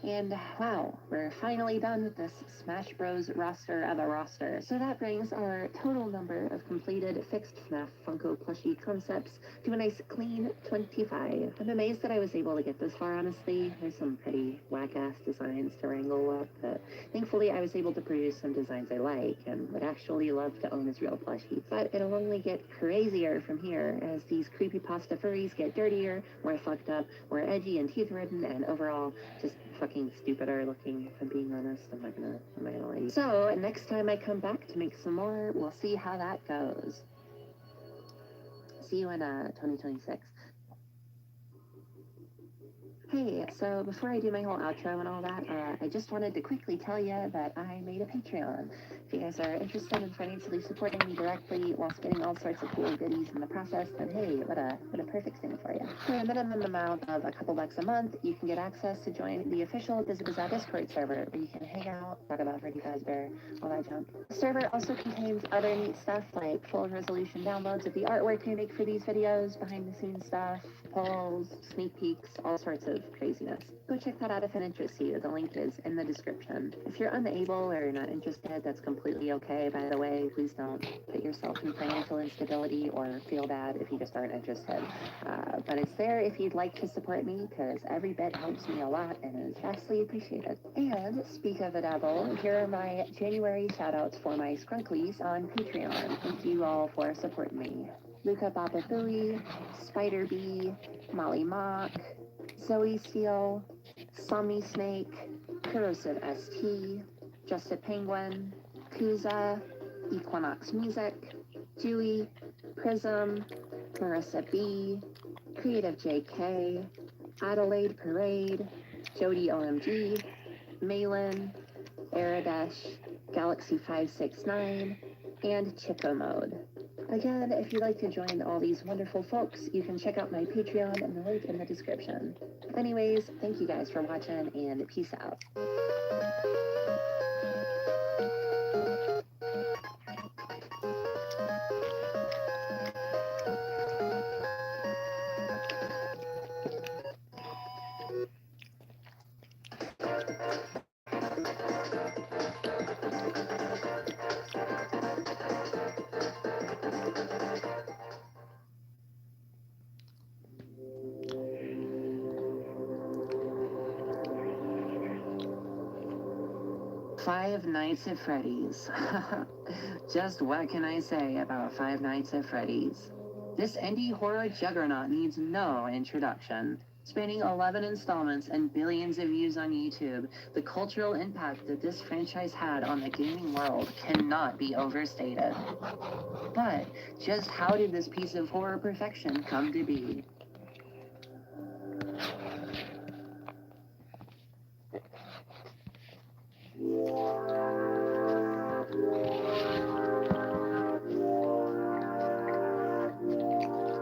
And wow, we're finally done with this Smash Bros. Roster of a roster. So that brings our total number of completed fixed FNAF Funko plushie concepts to a nice clean 25. I'm amazed that I was able to get this far, honestly. There's some pretty whack-ass designs to wrangle up, but thankfully I was able to produce some designs I like and would actually love to own as real plushies. But it'll only get crazier from here as these creepypasta furries get dirtier, more fucked up, more edgy and teeth-ridden, and overall just fucking stupider looking, if I'm being honest. I'm not gonna lie. So next time I come back to make some more, we'll see how that goes. See you in 2026. Hey, so before I do my whole outro and all that, I just wanted to quickly tell you that I made a Patreon. If you guys are interested in financially supporting me directly whilst getting all sorts of cool goodies in the process, then hey, what a perfect thing for you. For a minimum amount of a couple bucks a month, you can get access to join the official 𝒂𝒂𝒂𝒂 Discord server, where you can hang out, talk about 𝗤𝗏𝒂𝒂𝒂𝒂, all that junk. The server also contains other neat stuff like full resolution downloads of the artwork I make for these videos, behind the scenes stuff, polls, sneak peeks, all sorts of craziness. Go check that out if it interests you. The link is in the description. If you're unable or you're not interested, that's completely okay, by the way. Please don't put yourself in financial instability or feel bad if you just aren't interested. But it's there if you'd like to support me, because every bit helps me a lot and is vastly appreciated. And speak of the devil, here are my January shoutouts for my scrunklies on Patreon. Thank you all for supporting me. 𝒂𝒂𝒕𝒄𝒉𝒊𝒏𝒈, SpiderBee, Molly Mock, Zoe Steele, Somni Snake, Corrosive ST, Just a Penguin, Kuza, Equinox Music, Dewey, Prism, Marissa B, Creative JK, Adelaide Parade, Jody OMG, Malin, Aradesh, Galaxy569, and Chico Mode. Again, if you'd like to join all these wonderful folks, you can check out my Patreon and the link in the description. Anyways, thank you guys for watching, and peace out. 5 Nights at Freddy's. Just what can I say about 5 Nights at Freddy's? This indie horror juggernaut needs no introduction. Spanning 11 installments and billions of views on YouTube, the cultural impact that this franchise had on the gaming world cannot be overstated. But just how did this piece of horror perfection come to be?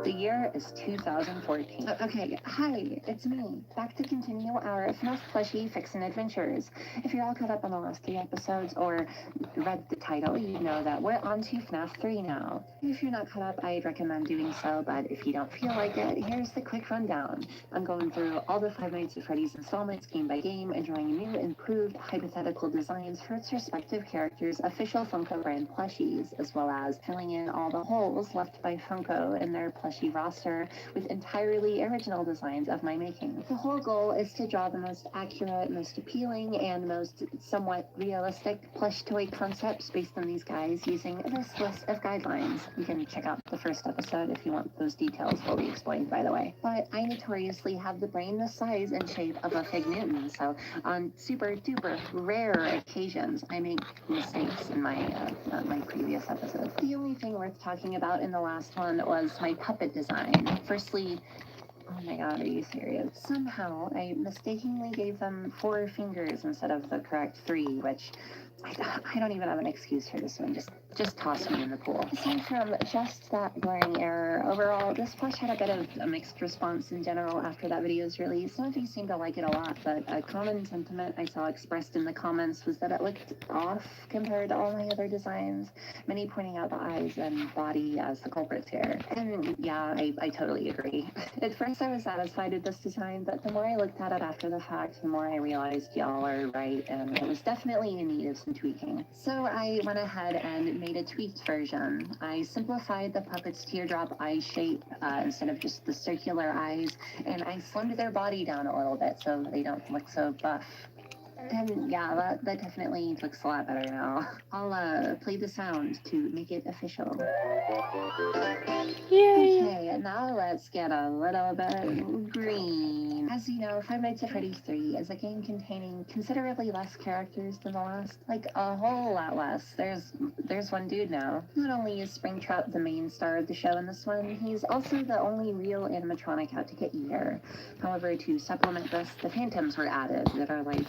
The year is 2014. Okay, hi, it's me, back to continue our FNAF plushie fixin' adventures. If you're all caught up on the last 3 episodes or read the title, you know that we're on to FNAF 3 now. If you're not caught up, I'd recommend doing so, but if you don't feel like it, here's the quick rundown. I'm going through all the 5 Nights at Freddy's installments game by game and drawing new, improved, hypothetical designs for its respective characters' official Funko brand plushies, as well as filling in all the holes left by Funko in their plushie roster with entirely original designs of my making. The whole goal is to draw the most accurate, most appealing, and most somewhat realistic plush toy concepts based on these guys using this list of guidelines. You can check out the first episode if you want those details fully explained, by the way. But I notoriously have the brain the size and shape of a fig Newton, so on super duper rare occasions I make mistakes in my previous episodes. The only thing worth talking about in the last one was my puppet design. Firstly, oh my god, are you serious? Somehow I mistakenly gave them 4 fingers instead of the correct 3, which I don't even have an excuse for this one. Just toss me in the pool. Aside from just that glaring error, overall, this plush had a bit of a mixed response in general after that video's release. Some of you seemed to like it a lot, but a common sentiment I saw expressed in the comments was that it looked off compared to all my other designs, many pointing out the eyes and body as the culprits here. And yeah, I totally agree. At first I was satisfied with this design, but the more I looked at it after the fact, the more I realized y'all are right, and it was definitely in need of some tweaking. So I went ahead and made a tweaked version. I simplified the puppet's teardrop eye shape instead of just the circular eyes, and I slimmed their body down a little bit so they don't look so buff. And yeah, that definitely looks a lot better now. I'll play the sound to make it official. Yay! Okay, now let's get a little bit green. As you know, 5 Nights at Freddy's 3 is a game containing considerably less characters than the last. Like, a whole lot less. There's one dude now. Not only is Springtrap the main star of the show in this one, he's also the only real animatronic out to get you here. However, to supplement this, the Phantoms were added that are like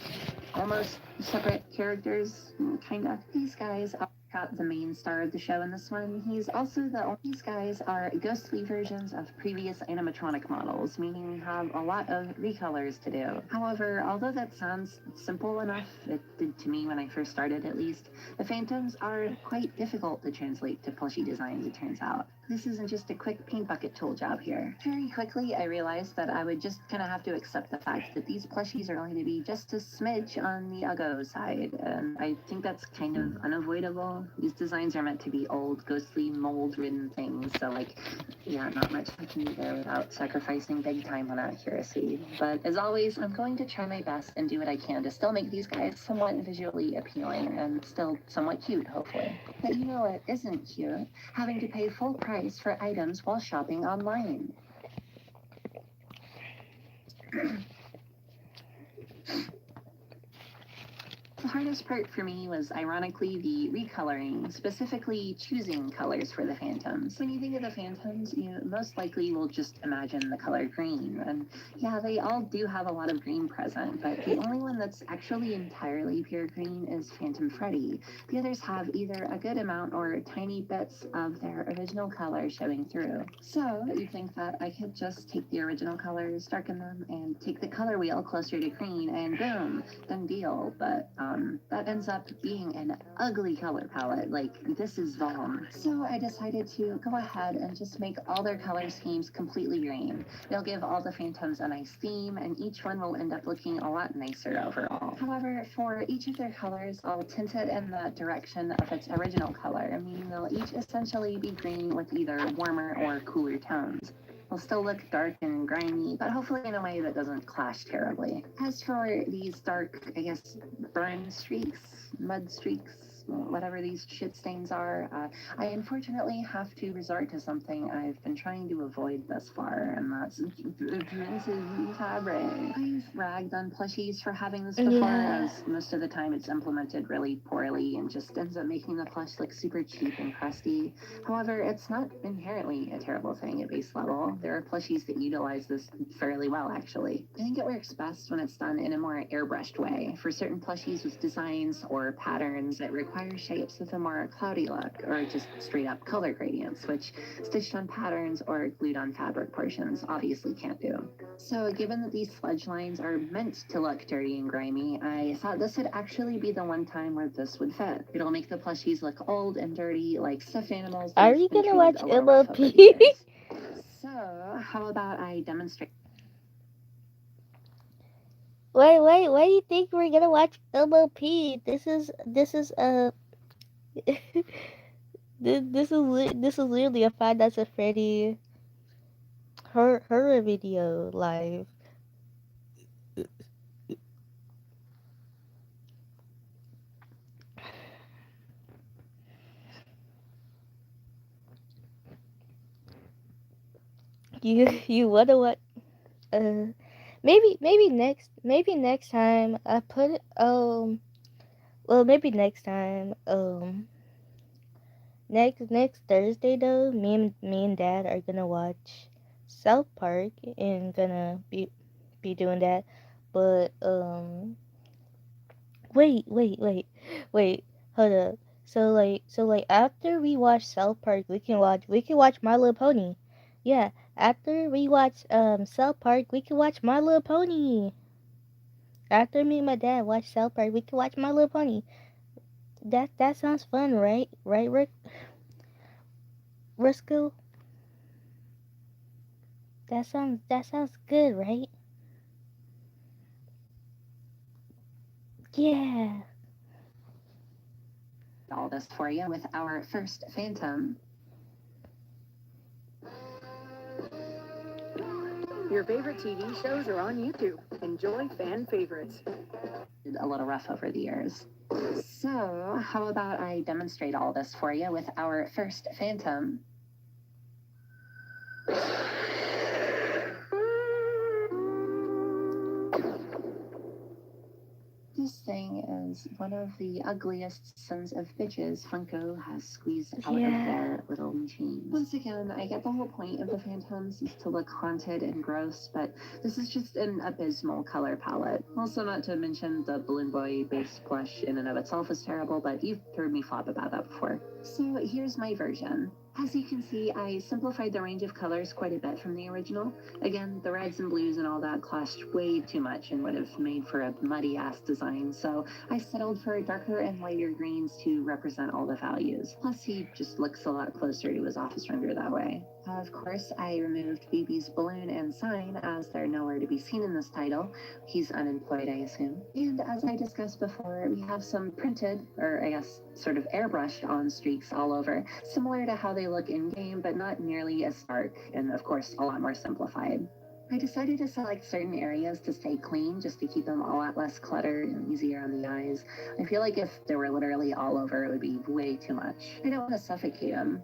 almost separate characters, kinda. These guys are the main star of the show in this one. He's also these guys are ghostly versions of previous animatronic models, meaning you have a lot of recolors to do. However, although that sounds simple enough, it did to me when I first started at least, the Phantoms are quite difficult to translate to plushie designs, it turns out. This isn't just a quick paint bucket tool job here. Very quickly, I realized that I would just kind of have to accept the fact that these plushies are going to be just a smidge on the uggo side, and I think that's kind of unavoidable. These designs are meant to be old, ghostly, mold-ridden things, so, like, yeah, not much I can do there without sacrificing big time on accuracy. But as always, I'm going to try my best and do what I can to still make these guys somewhat visually appealing and still somewhat cute, hopefully. But you know what isn't cute? Having to pay full price for items while shopping online. The hardest part for me was, ironically, the recoloring, specifically choosing colors for the Phantoms. When you think of the Phantoms, you most likely will just imagine the color green. And yeah, they all do have a lot of green present, but the only one that's actually entirely pure green is Phantom Freddy. The others have either a good amount or tiny bits of their original color showing through. So you'd think that I could just take the original colors, darken them, and take the color wheel closer to green, and boom, done deal. But that ends up being an ugly color palette. Like, this is Vaughn. So I decided to go ahead and just make all their color schemes completely green. They'll give all the Phantoms a nice theme, and each one will end up looking a lot nicer overall. However, for each of their colors, I'll tint it in the direction of its original color, meaning they'll each essentially be green with either warmer or cooler tones. They'll still look dark and grimy, but hopefully in a way that doesn't clash terribly. As for these dark, I guess, burn streaks, mud streaks, whatever these shit stains are, I unfortunately have to resort to something I've been trying to avoid thus far, and that's fabric. I've ragged on plushies for having this before, as most of the time it's implemented really poorly and just ends up making the plush look super cheap and crusty. However, it's not inherently a terrible thing at base level. There are plushies that utilize this fairly well, actually. I think it works best when it's done in a more airbrushed way. For certain plushies with designs or patterns that require shapes with a more cloudy look, or just straight up color gradients, which stitched on patterns or glued on fabric portions obviously can't do. So given that these sludge lines are meant to look dirty and grimy, I thought this would actually be the one time where this would fit. It'll make the plushies look old and dirty like stuffed animals. Are you gonna watch MLP? So how about I demonstrate? Wait, why do you think we're gonna watch MLP? This is this is literally a Five Nights at Freddy horror video live. You wanna what? Maybe next time I put well, maybe next time next Thursday though, me and Dad are gonna watch South Park and gonna be doing that. But wait, hold up. So like after we watch South Park, we can watch My Little Pony. Yeah, after we watch South Park, we can watch My Little Pony. After me and my dad watch South Park, we can watch My Little Pony. That sounds fun, right? Right, Risco? That sounds good, right? Yeah. All this for you with our first Phantom. Your favorite TV shows are on YouTube. Enjoy fan favorites. A little rough over the years. So, how about I demonstrate all this for you with our first Phantom? This thing is one of the ugliest sons of bitches Funko has squeezed out of their little machines. Once again, I get the whole point of the Phantoms is to look haunted and gross, but this is just an abysmal color palette. Also, not to mention the Balloon Boy base plush in and of itself is terrible, but you've heard me flop about that before. So here's my version. As you can see, I simplified the range of colors quite a bit from the original. Again, the reds and blues and all that clashed way too much and would have made for a muddy-ass design, so I settled for darker and lighter greens to represent all the values. Plus, he just looks a lot closer to his office render that way. Of course, I removed Baby's balloon and sign, as they're nowhere to be seen in this title. He's unemployed, I assume. And as I discussed before, we have some printed, or I guess sort of airbrushed on streaks all over, similar to how they look in-game, but not nearly as stark, and of course, a lot more simplified. I decided to select certain areas to stay clean, just to keep them a lot less cluttered and easier on the eyes. I feel like if they were literally all over, it would be way too much. I don't want to suffocate him.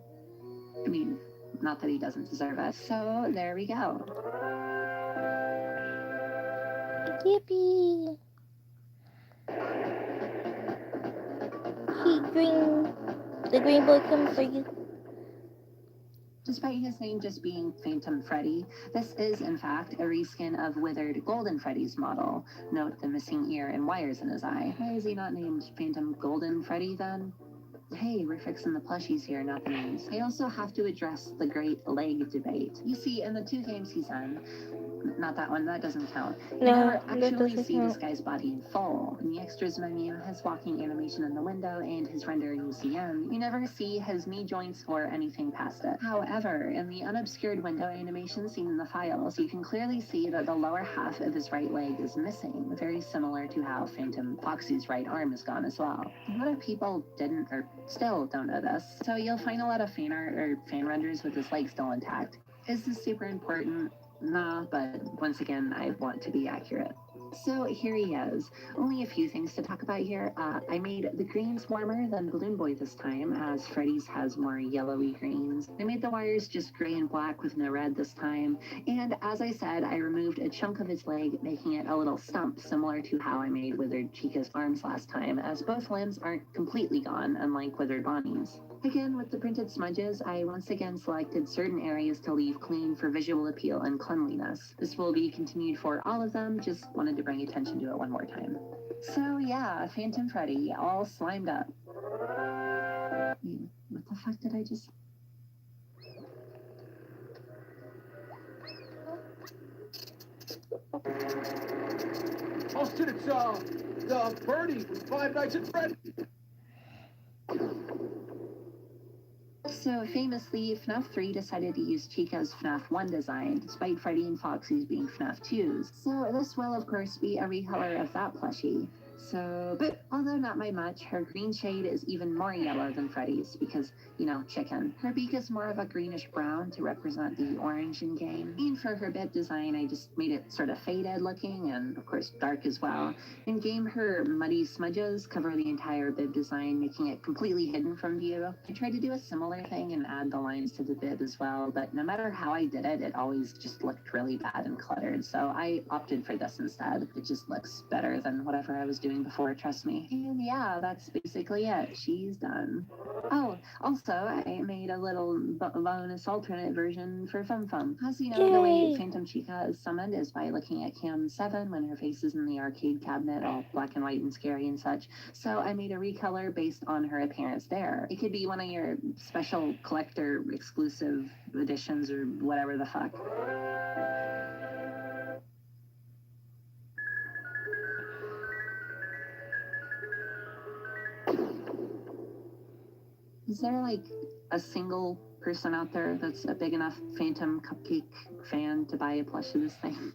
I mean, not that he doesn't deserve it. So, there we go. Yippee! He green. The green boy coming for you. Despite his name just being Phantom Freddy, this is in fact a reskin of withered Golden Freddy's model. Note the missing ear and wires in his eye. Why is he not named Phantom Golden Freddy then? Hey, we're fixing the plushies here, not the names. I also have to address the great leg debate. You see, in the 2 games he's in, not that one, that doesn't count. You never actually see this guy's body in full. In the extras menu, his walking animation in the window, and his render in UCM, you never see his knee joints or anything past it. However, in the unobscured window animation seen in the files, you can clearly see that the lower half of his right leg is missing, very similar to how Phantom Foxy's right arm is gone as well. A lot of people didn't, or still don't know this, so you'll find a lot of fan art or fan renders with his leg still intact. Is this super important? Nah, but once again, I want to be accurate. So here he is. Only a few things to talk about here. I made the greens warmer than Balloon Boy this time, as Freddy's has more yellowy greens. I made the wires just gray and black with no red this time. And as I said, I removed a chunk of his leg, making it a little stump, similar to how I made Withered Chica's arms last time, as both limbs aren't completely gone, unlike Withered Bonnie's. Again, with the printed smudges, I once again selected certain areas to leave clean for visual appeal and cleanliness. This will be continued for all of them, just wanted to bring attention to it one more time. So yeah, Phantom Freddy, all slimed up. What the fuck did I just... Austin, it's the birdie from Five Nights at Freddy's. So famously, FNAF 3 decided to use Chica's FNAF 1 design, despite Freddy and Foxy's being FNAF 2's. So this will, of course, be a recolor of that plushie. So, but although not by much, her green shade is even more yellow than Freddy's because, you know, chicken. Her beak is more of a greenish brown to represent the orange in game. And for her bib design, I just made it sort of faded looking and, of course, dark as well. In game, her muddy smudges cover the entire bib design, making it completely hidden from view. I tried to do a similar thing and add the lines to the bib as well, but no matter how I did it, it always just looked really bad and cluttered. So I opted for this instead. It just looks better than whatever I was doing before, trust me. And yeah, that's basically it. She's done. Oh, also, I made a little bonus alternate version for Fum Fum. As you know, the way Phantom Chica is summoned is by looking at Cam 7 when her face is in the arcade cabinet, all black and white and scary and such. So I made a recolor based on her appearance there. It could be one of your special collector exclusive editions or whatever the fuck. Is there like a single person out there that's a big enough Phantom Cupcake fan to buy a plush of this thing?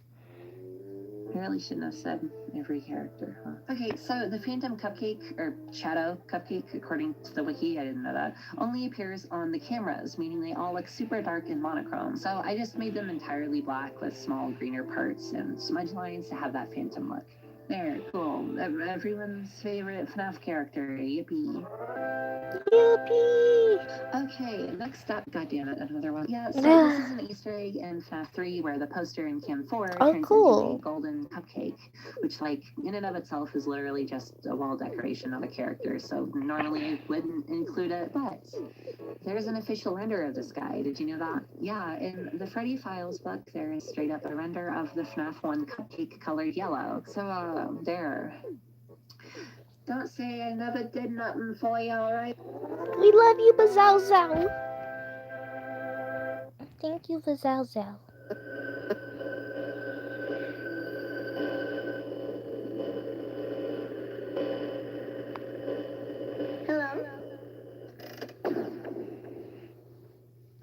I really shouldn't have said every character, huh? Okay, so the Phantom Cupcake, or Shadow Cupcake, according to the wiki, I didn't know that, only appears on the cameras, meaning they all look super dark and monochrome. So I just made them entirely black with small greener parts and smudge lines to have that Phantom look. There, cool. Everyone's favorite FNAF character, yippee. Yippee! Okay, next up, goddammit, another one. Yeah, so this is an Easter egg in FNAF 3 where the poster in Cam 4 turns into a golden cupcake, which, like, in and of itself is literally just a wall decoration of a character, so normally I wouldn't include it, but there's an official render of this guy. Did you know that? Yeah, in the Freddy Files book, there is straight up a render of the FNAF 1 cupcake colored yellow. So, there. Don't say I never did nothing for you, alright? We love you, 𝒂𝒂💂💂. Thank you, 𝒂𝒂💂💂. Hello.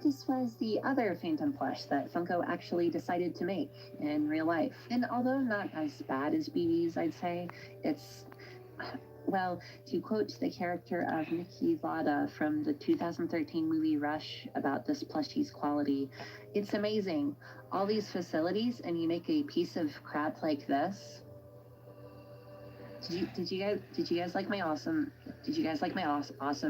This was the other Phantom plush that Funko actually decided to make in real life. And although not as bad as BB's, I'd say, it's, well, to quote the character of Nikki Lada from the 2013 movie Rush about this plushie's quality, it's amazing. All these facilities and you make a piece of crap like this. Did you guys like my awesome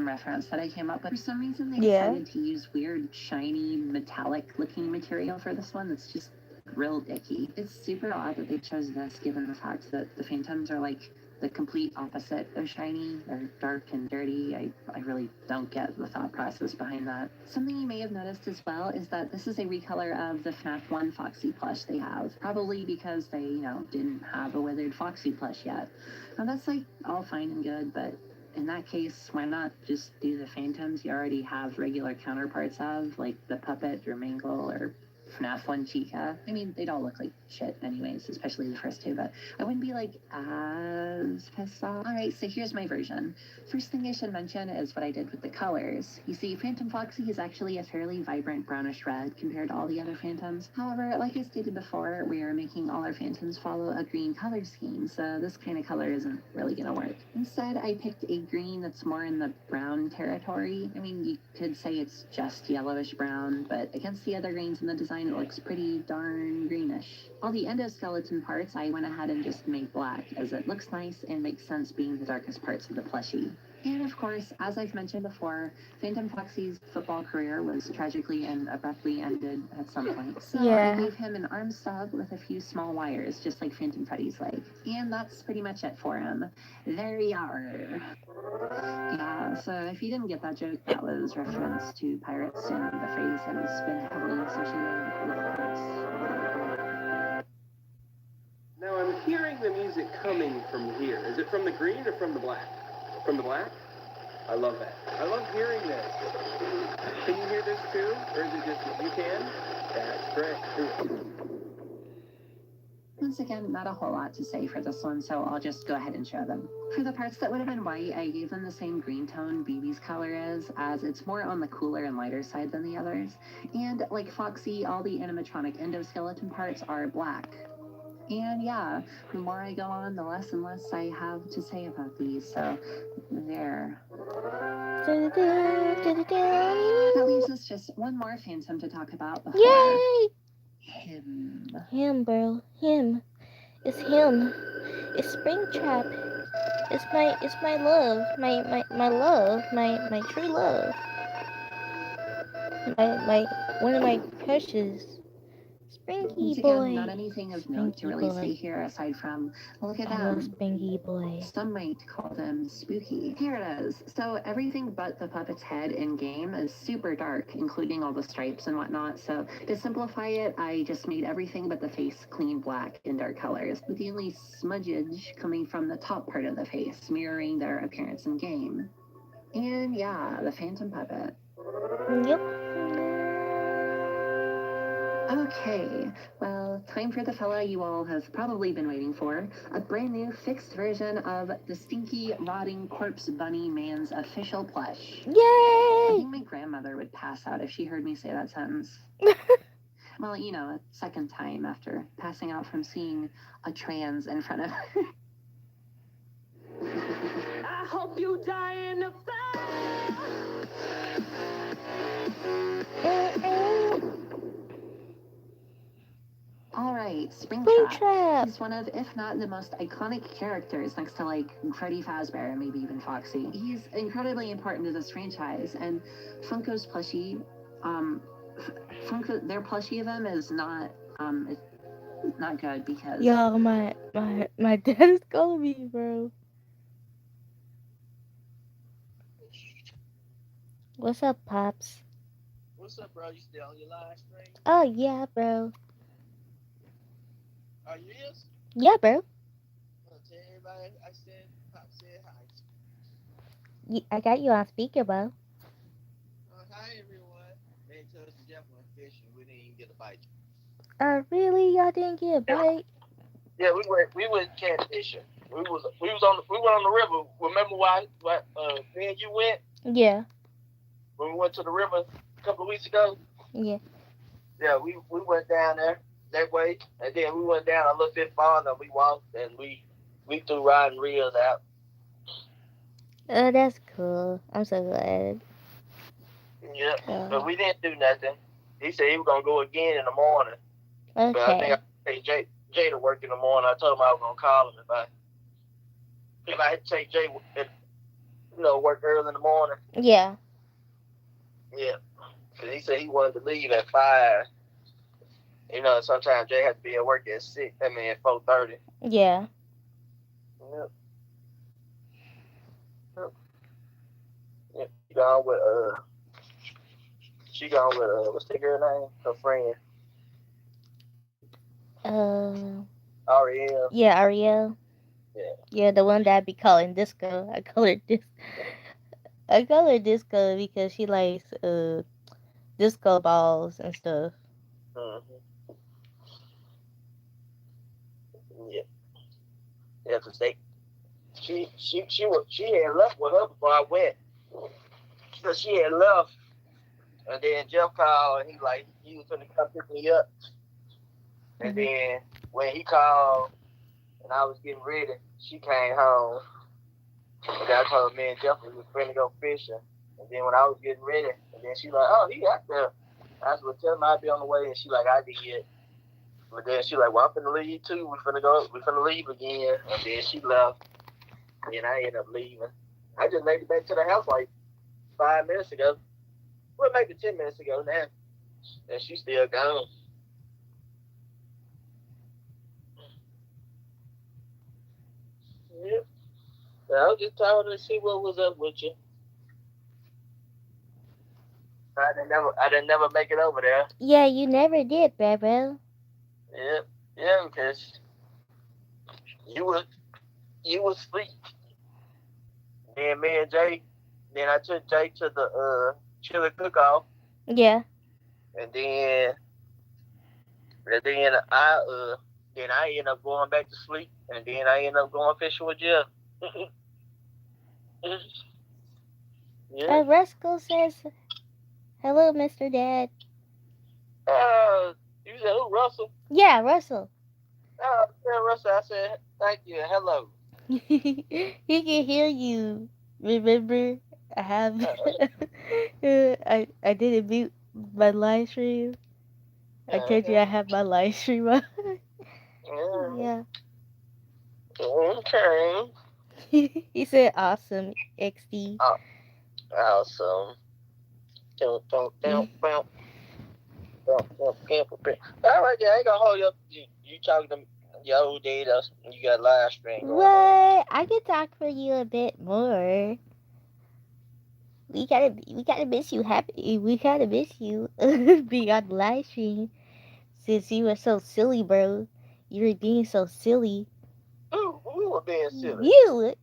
reference that I came up with? For some reason they decided to use weird shiny metallic looking material for this one that's just real icky. It's super odd that they chose this given the fact that the Phantoms are like the complete opposite of shiny. They're dark and dirty. I really don't get the thought process behind that. Something you may have noticed as well is that this is a recolor of the FNAF 1 Foxy plush they have. Probably because they, didn't have a withered Foxy plush yet. Now that's like all fine and good, but in that case, why not just do the Phantoms you already have regular counterparts of, like the Puppet or Mangle or FNAF 1 Chica. I mean, they'd all look like shit anyways, especially the first two, but I wouldn't be like as pissed off. Alright, so here's my version. First thing I should mention is what I did with the colors. You see, Phantom Foxy is actually a fairly vibrant brownish red compared to all the other Phantoms. However, like I stated before, we are making all our Phantoms follow a green color scheme, so this kind of color isn't really gonna work. Instead, I picked a green that's more in the brown territory. I mean, you could say it's just yellowish brown, but against the other greens in the design, it looks pretty darn greenish. All the endoskeleton parts I went ahead and just made black, as it looks nice and makes sense being the darkest parts of the plushie. And of course, as I've mentioned before, Phantom Foxy's football career was tragically and abruptly ended at some point. So I gave him an arm stub with a few small wires, just like Phantom Freddy's leg. And that's pretty much it for him. There you are. Yeah, so if you didn't get that joke, that was reference to pirates and the phrase has been heavily associated with pirates. Now I'm hearing the music coming from here. Is it from the green or from the black? From the black? I love that. I love hearing this. Can you hear this too? Or is it just you can? That's great. Once again, not a whole lot to say for this one, so I'll just go ahead and show them. For the parts that would have been white, I gave them the same green tone BB's color is, as it's more on the cooler and lighter side than the others. And like Foxy, all the animatronic endoskeleton parts are black. And yeah, the more I go on, the less and less I have to say about these, so there. That leaves us just one more Phantom to talk about before. Yay! Him. Him, bro. Him. It's him. It's Springtrap. It's my love. My love. My true love. One of my crushes. Springy boy. Again, not anything of note to really say here aside from, look at them. Springy boy. Some might call them spooky. Here it is. So everything but the puppet's head in game is super dark, including all the stripes and whatnot. So to simplify it, I just made everything but the face clean black in dark colors, with the only smudgage coming from the top part of the face, mirroring their appearance in game. And yeah, the Phantom puppet. Yep. Okay, well, time for the fella you all have probably been waiting for. A brand new fixed version of the stinky, rotting corpse bunny man's official plush. Yay! I think my grandmother would pass out if she heard me say that sentence. Well, a second time after passing out from seeing a trans in front of her. I hope you die in the All right, Springtrap. He's one of, if not the most iconic characters next to like Freddy Fazbear and maybe even Foxy. He's incredibly important to this franchise, and Funko's plushie, their plushie of him is not good because. Yo, my dad is calling me, bro. What's up, Pops? What's up, bro? You still on your live stream? Oh yeah, bro. Are you is? Yeah, bro. Tell everybody I said Pop said hi. I got you on speaker, bro. Hi everyone. Me and Cousin Jeff went fishing. We didn't even get a bite. Really? Y'all didn't get a bite? Yeah, we went catfishing. We went on the river. Remember why me and you went? Yeah. When we went to the river a couple of weeks ago? Yeah. Yeah, we went down there that way, and then we went down a little bit farther. We walked and we threw riding reels out. Oh, that's cool. I'm so glad. Yeah, but we didn't do nothing. He said he was gonna go again in the morning. Okay. But I think I take Jay to work in the morning. I told him I was gonna call him if I had to take Jay, work early in the morning. Yeah. Yeah, because he said he wanted to leave at 5. Sometimes Jay had to be at work at 6. I mean at 4:30. Yeah. Yep. Yeah. She gone with what's the girl name? Her friend. Ariel. Yeah, Ariel. Yeah. Yeah, the one that I be calling Disco. I call her Disco because she likes disco balls and stuff. Mm-hmm. Yeah. Yeah, cause she had left with her before I went. So she had left, and then Jeff called and he was gonna come pick me up. And then when he called and I was getting ready, she came home. And I told me and Jeff was finna go fishing. And then when I was getting ready, and then she like, oh, he out there. I was like, tell him I'd be on the way, and she like, I did. But then she like, well, I'm finna leave too. We finna leave again. And then she left. And I ended up leaving. I just made it back to the house like 5 minutes ago. Well, maybe 10 minutes ago now. And she's still gone. Yep. So I was just calling to see what was up with you. I didn't never make it over there. Yeah, you never did, Bebo. Yeah, because you was asleep. Then me and Jay, then I took Jay to the chili cook-off. Yeah. And then I ended up going back to sleep, and then I ended up going fishing with Jeff. Yeah. Ruskell says, hello, Mr. Dad. You said who, Russell? Yeah, Russell. Yeah, Russell, I said, thank you, hello. He can hear you. Remember, I have, I didn't mute my live stream. I told you I have my live stream on. Yeah. Okay. He said, awesome, XD. Awesome. All right, yeah, I ain't gonna hold you up. You talking to your old data, you got live stream going What? on. I can talk for you a bit more. We gotta miss you. We gotta miss you being on the live stream. Since you were so silly, bro. You were being so silly. Who were being silly? You.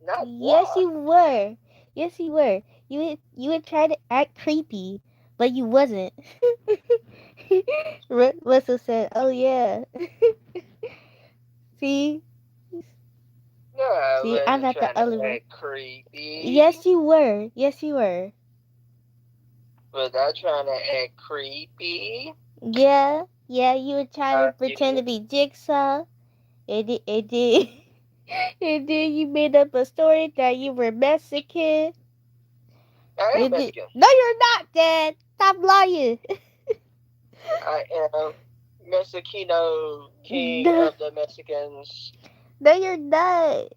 Not Yes, what? you were. Yes, you were. You would try to act creepy, but you wasn't. Russell said, "Oh yeah." See, No, see, I'm not the only one. Creepy. Yes, you were. Yes, you were. Was I trying to act creepy? Yeah, you were trying to pretend to be Jigsaw. And then you made up a story that you were Mexican. I am Mexican. No, you're not, Dad. Stop lying. I am Mexicano, king of the Mexicans. No, you're not.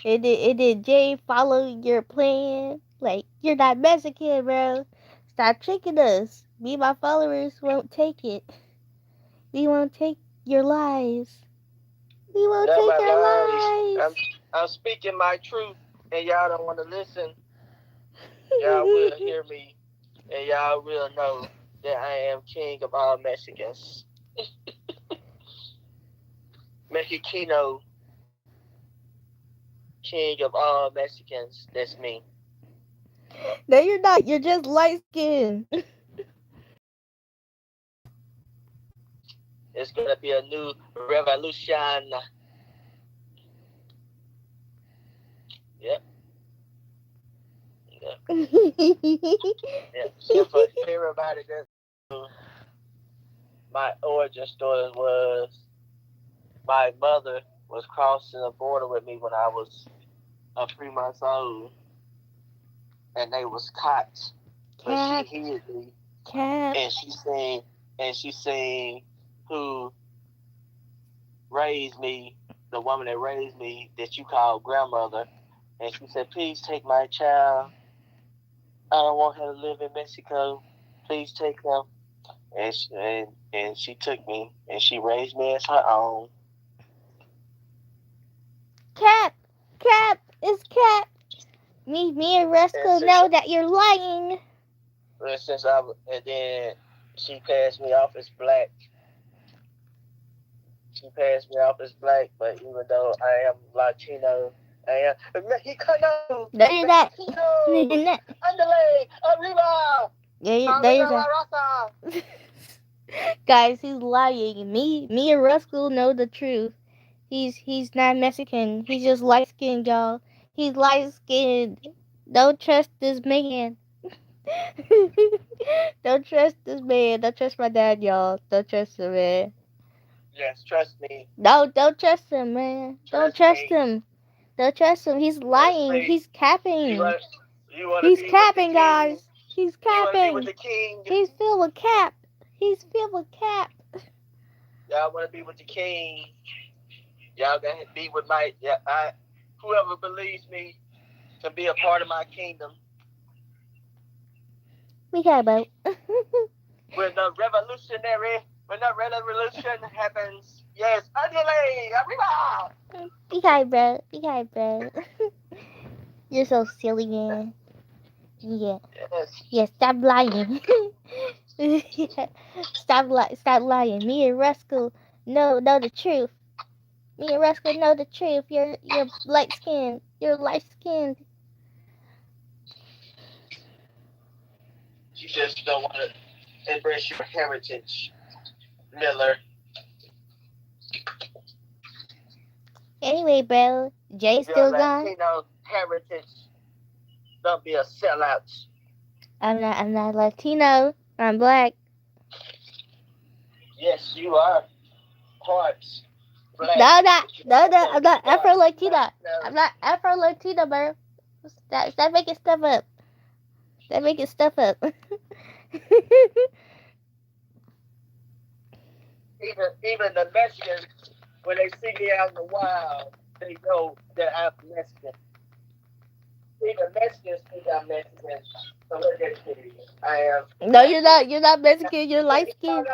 And then Jay followed your plan. Like, you're not Mexican, bro. Stop tricking us. Me and my followers won't take it. We won't take your lies. We won't take your lies. I'm speaking my truth, and y'all don't want to listen. Y'all will hear me, and y'all will know that I am king of all Mexicans. Mexicano, king of all Mexicans. That's me. No, you're not. You're just light skinned. It's gonna be a new revolution. Yep. Yep. Yep. So for everybody that my origin story was my mother was crossing the border with me when I was 3 months old, and they was caught, but she hid me, and she seen who raised me, the woman that raised me that you call grandmother, and she said, "Please take my child. I don't want her to live in Mexico. Please take him." And she took me, and she raised me as her own. Cap, it's Cap. Me and Resco know that you're lying. And then she passed me off as black. But even though I am Latino, I am Mexicano. No, you're not. You're not. Andale, arriba. No, you're not. Guys, he's lying. Me and Resco know the truth. He's not Mexican. He's just light skinned, y'all. He's light skinned. Don't trust this man. Don't trust this man. Don't trust my dad, y'all. Don't trust him, man. Yes, trust me. No, don't trust him, man. Don't trust him. Don't trust him. He's lying. He's capping. He's capping, guys. He's capping. He's filled with cap. He's filled with cap. Y'all want to be with the king. Y'all got to be with my... whoever believes me to be a part of my kingdom. We got about... When the revolution happens, yes, andale, arriba! Be kind, bro. Be kind, bro. You're so silly, man. Yeah. Yeah, stop lying. Stop lying. Me and Resco know the truth. Me and Resco know the truth. You're light skinned. You're light skinned. You just don't want to embrace your heritage, Miller. Anyway, bro, Jay's still gone. Latino heritage. Don't be a sellout. I'm not Latino. I'm black. Yes, you are. Parts. Black. No, I'm not Afro-Latina. I'm not Afro-Latina, bro. Stop making stuff up. Stop making stuff up. Even the Mexicans, when they see me out in the wild, they know that I'm Mexican. Even Mexicans think I'm Mexican. So what they say, I am. No, you're not. You're not Mexican. You're light skinned.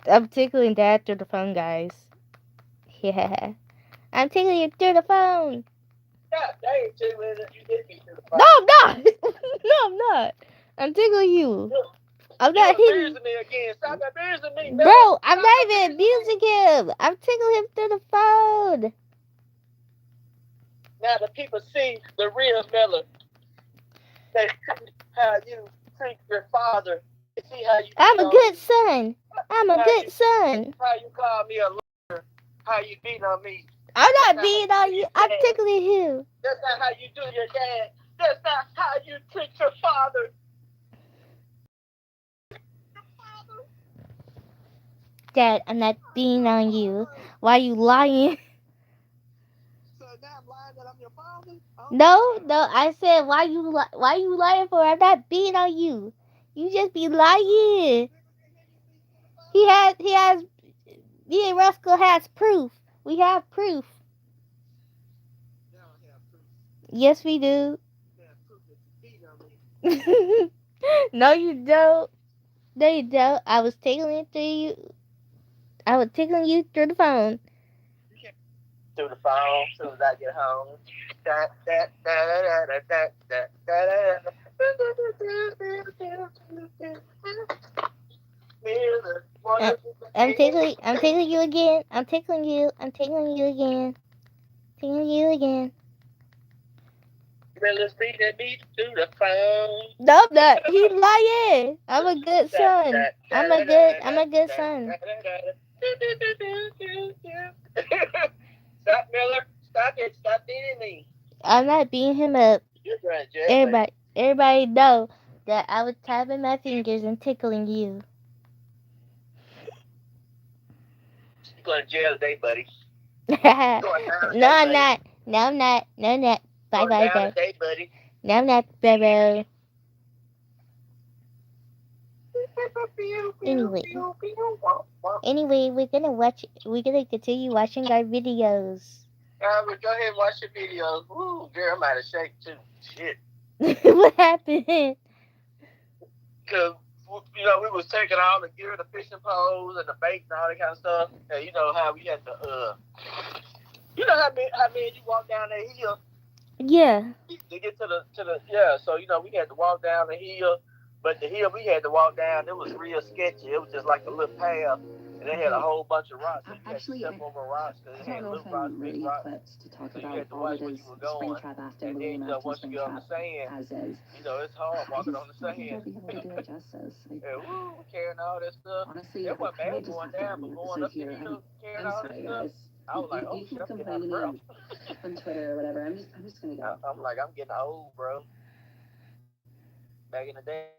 I'm tickling Dad through the phone, guys. Yeah. I'm tickling you through the phone. Yeah, they ain't tickling you. You did me through the phone. No, I'm not. No, I'm not. I'm tickling you. I'm not hitting. Me again. Stop abusing me, bro. I'm not even abusing him. I'm tickling him through the phone. Now the people see the real Miller. They see how you treat your father. They see how you. I'm a good son. I'm a good son. How you call me a liar. How you beat on me. I'm not beating on you. I'm tickling you. That's not how you do your dad. That's not how you treat your father. Dad, I'm not beating on you. Why are you lying? So now I'm lying that I'm your father? No. I said why you lying for? I'm not beating on you. You just be lying. He has. Me and Rascal has proof. We have proof. Yes, we do. No, you don't. No, you don't. I was tickling it through you. I was tickling you through the phone. Through the phone, as soon as I get home. I'm tickling you again. I'm tickling you again. Tickling you again. Miller's beating me to the phone. No, not. He lying. I'm a good son. I'm a good son. Stop, Miller. Stop it. Stop beating me. I'm not beating him up. You're going to jail, baby. Everybody know that I was tapping my fingers and tickling you. You're going to jail today, buddy. No, I'm not. No, I'm not. No, I'm not. Bye, bye, bye. Today, buddy. No, I'm not, baby. Anyway, we're gonna continue watching our videos. But go ahead and watch your videos. Woo, girl, I'm out of shape too. Shit. What happened? Because, you know, we was taking all the gear, the fishing poles and the bait and all that kind of stuff. And you know how we had to, you know how many you walk down that hill? Yeah. To get to the yeah, so, you know, we had to walk down the hill. But the hill we had to walk down, it was real sketchy. It was just like a little path. And they had a whole bunch of rocks. So Actually, step over rocks. I don't know if I'm really equipped to talk about all that is Springtrap after William Afton Springtrap as is. You know, it's hard walking on the sand. I think I'll be able to do it justice. Carrying all that stuff. Honestly, it wasn't I bad just going have to down, end but the going episode up the here. hill, carrying I'm all sorry, that stuff. guys. I was like, You keep complaining on Twitter or whatever. I'm just gonna go. I'm like, I'm getting old, bro. Back in the day,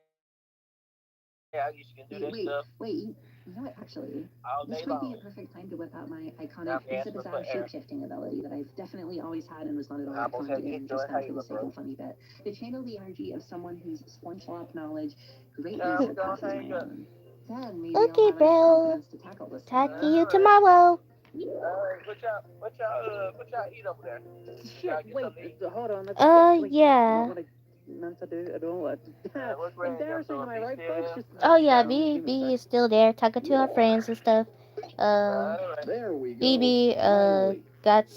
I used to do that stuff. Wait, you know what, actually, this might be a perfect time to whip out my iconic 𝒂𝒂𝒂𝒂𝒂 shape-shifting ability that I've definitely always had and was not at all confident just for the sake of a funny bit. To channel the energy of someone whose SpongeBob knowledge greatly surpasses my own. Then maybe I'll have enough confidence to tackle this. Talk to you tomorrow. What y'all eat over there? Shit, wait, hold on. Yeah. What I meant to do at all. Embarrassing, am I right, folks? Just, Oh yeah, B is still there, talking to her friends and stuff. There we go. BB got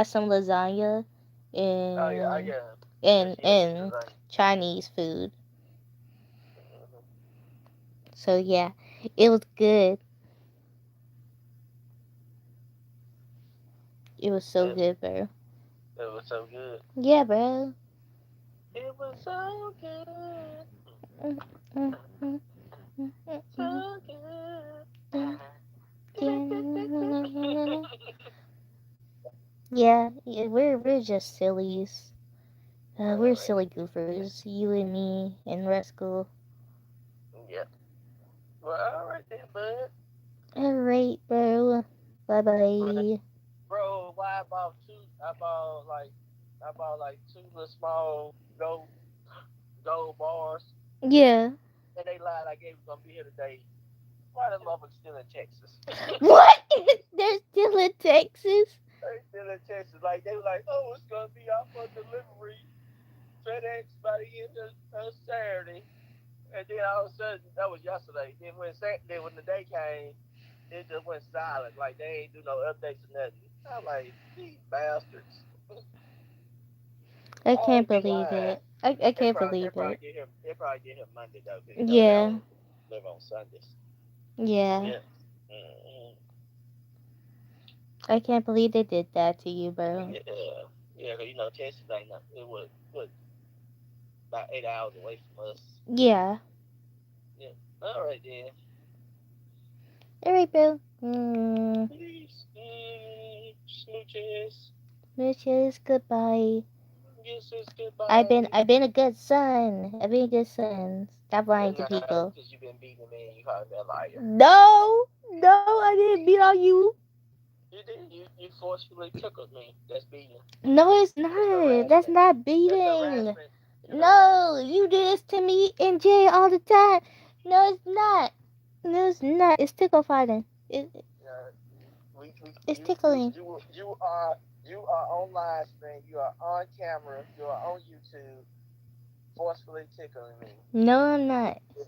some lasagna and Chinese food. So yeah, it was good. It was so good, bro. It was so good. Yeah, bro. It was so good. So good. Yeah, we're just sillies. We're silly goofers, you and me and 𝒂𝒂𝒂𝒂𝒂𝒂. Yeah. Well, alright then, bud. Alright, bro. Bye bye. Bro, why I bought like two little small gold bars. Yeah. And they lied I gave them gonna be here today. Why them motherfuckers still in Texas? What? They're still in Texas? They're still in Texas. Like they were like, oh, it's gonna be out for delivery. FedEx by the end of Saturday. And then all of a sudden, that was yesterday. Then when the day came, it just went silent. Like they ain't do no updates or nothing. I'm like, these bastards. I can't believe it. I can't believe it. They'll probably get him Monday though. Yeah. Live on Sundays. Yeah. Mm-hmm. I can't believe they did that to you, bro. Yeah, cause you know Texas ain't nothing. It was about 8 hours away from us. Yeah. Yeah. All right then. All right, bro. Smooches. Smooches. Goodbye. Kisses. Goodbye. I've been a good son. I've been a good son. Stop lying to people. Because you've been beating me and you called me a liar. No, I didn't beat on you. You did. You forcefully tickled me. That's beating. No, it's not. That's not beating. No, you do this to me in jail all the time. No, it's not. No, it's not. It's tickle fighting. It's tickling. You are on live stream. You are on camera. You are on YouTube. Forcefully tickling me. No, I'm not. We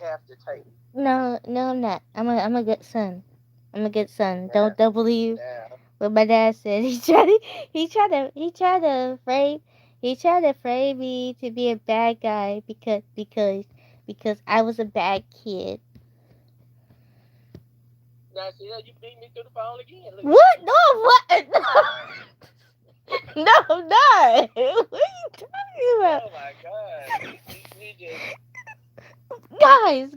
have to take. No, I'm not. I'm a good son. I'm a good son. Yeah. Don't believe what my dad said. He tried to frame me to be a bad guy because because I was a bad kid. Now, see, you beat me through the phone again. Look. What? No, what? No, I'm not. What are you talking about? Oh my God! You just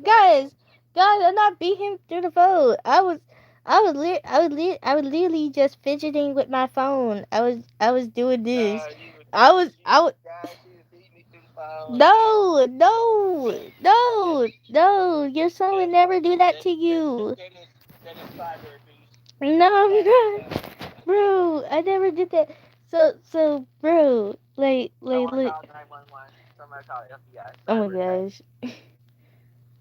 Guys, I'm not beating him through the phone. I was literally just fidgeting with my phone. I was doing this. I was. guys, you beat me through the phone. No. Your son would never do that to you. That is cyber abuse. No, I'm not. Bro, I never did that. So, bro, like, Someone look. call 911. Somebody call FBI. Oh my Cyber attack. gosh.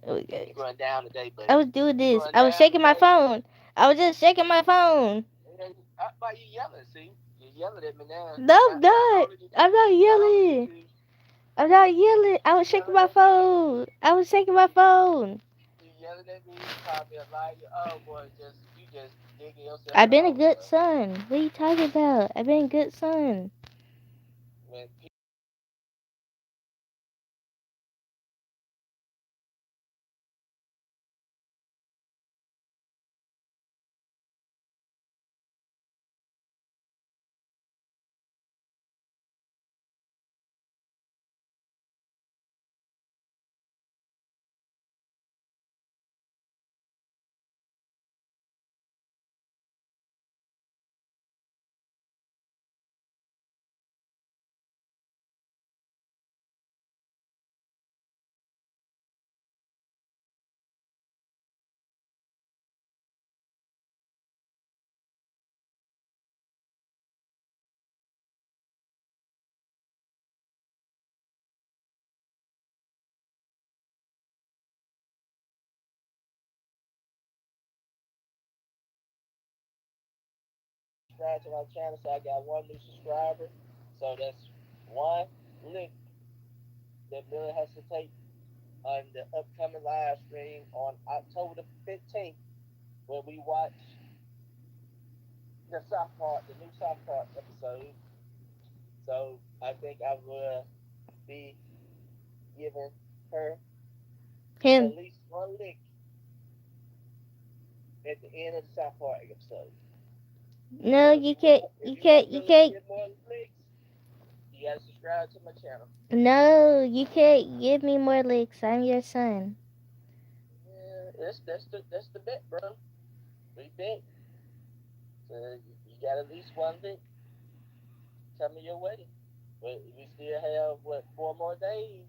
Oh my gosh. You going down today, buddy. I was doing this. Going I was down shaking my today. phone. I was just shaking my phone. Why you yelling? See, you yelling at me now. No, I'm not. I'm not yelling. I'm not yelling. I was shaking my phone. I was shaking my phone. You yelling at me? You call me a liar? Oh boy, you just digging yourself. I've been a good son. What are you talking about? I've been a good son. Man, subscribe to my channel, so I got 1 new subscriber. So that's 1 link that Miller has to take on the upcoming live stream on October the 15th, where we watch the new South Park episode. So I think I will be giving her at least 1 link at the end of the South Park episode. No, you can't. You can't. Get more links, you gotta subscribe to my channel. No, you can't give me more licks. I'm your son. Yeah, that's the bet, bro. We bet. So you got at least 1 link coming your way. But we still have 4 more days.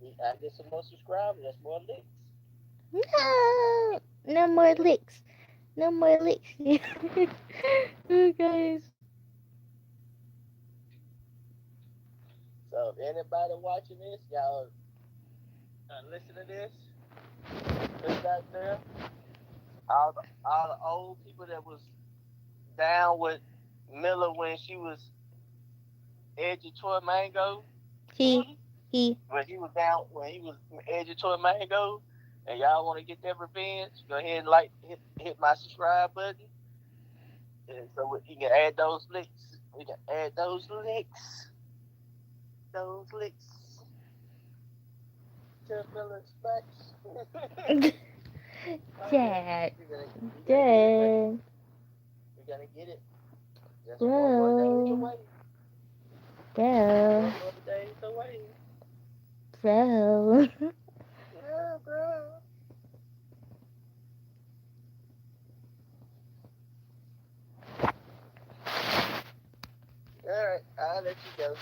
I get some more subscribers. That's more licks. No more licks. No more licks. Oh, guys. So if anybody watching this, y'all listen to this. Look out there. All the old people that was down with Miller when she was 𝒂𝒕𝒄𝒉𝒊𝒈 𝑊𝒐𝒓. When he was 𝒂𝒕𝒄𝒉𝒊𝒈, and y'all want to get that revenge, go ahead and hit my subscribe button. And so you can add those links. We can add those links. To Miller's facts. Dad. We're gonna get it. Just 4 more days away. 4 more days away. Bro. Yeah, bro. Alright, I'll let you go.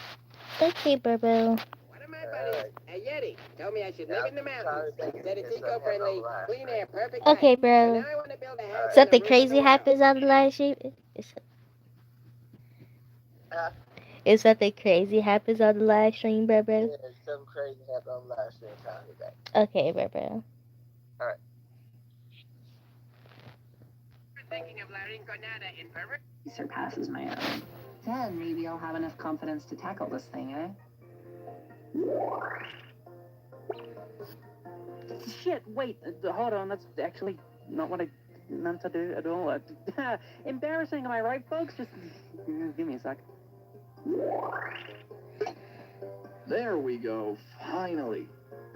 Okay, Burbo. One of my buddies, a Yeti, told me I should live in the mountains. Said it's eco-friendly, clean air, perfect height. Okay, bro. So now I want to build a house. Something crazy happens on the live stream. If something crazy happens on the live stream, bro. Yeah, something crazy happened on the live stream. Call me back. Okay, bro. Alright. Thinking of Larinconada in Peru? Surpasses my own. Then maybe I'll have enough confidence to tackle this thing, eh? Shit, wait, hold on, that's actually not what I meant to do at all. Embarrassing, am I right, folks? Just give me a sec. There we go, finally.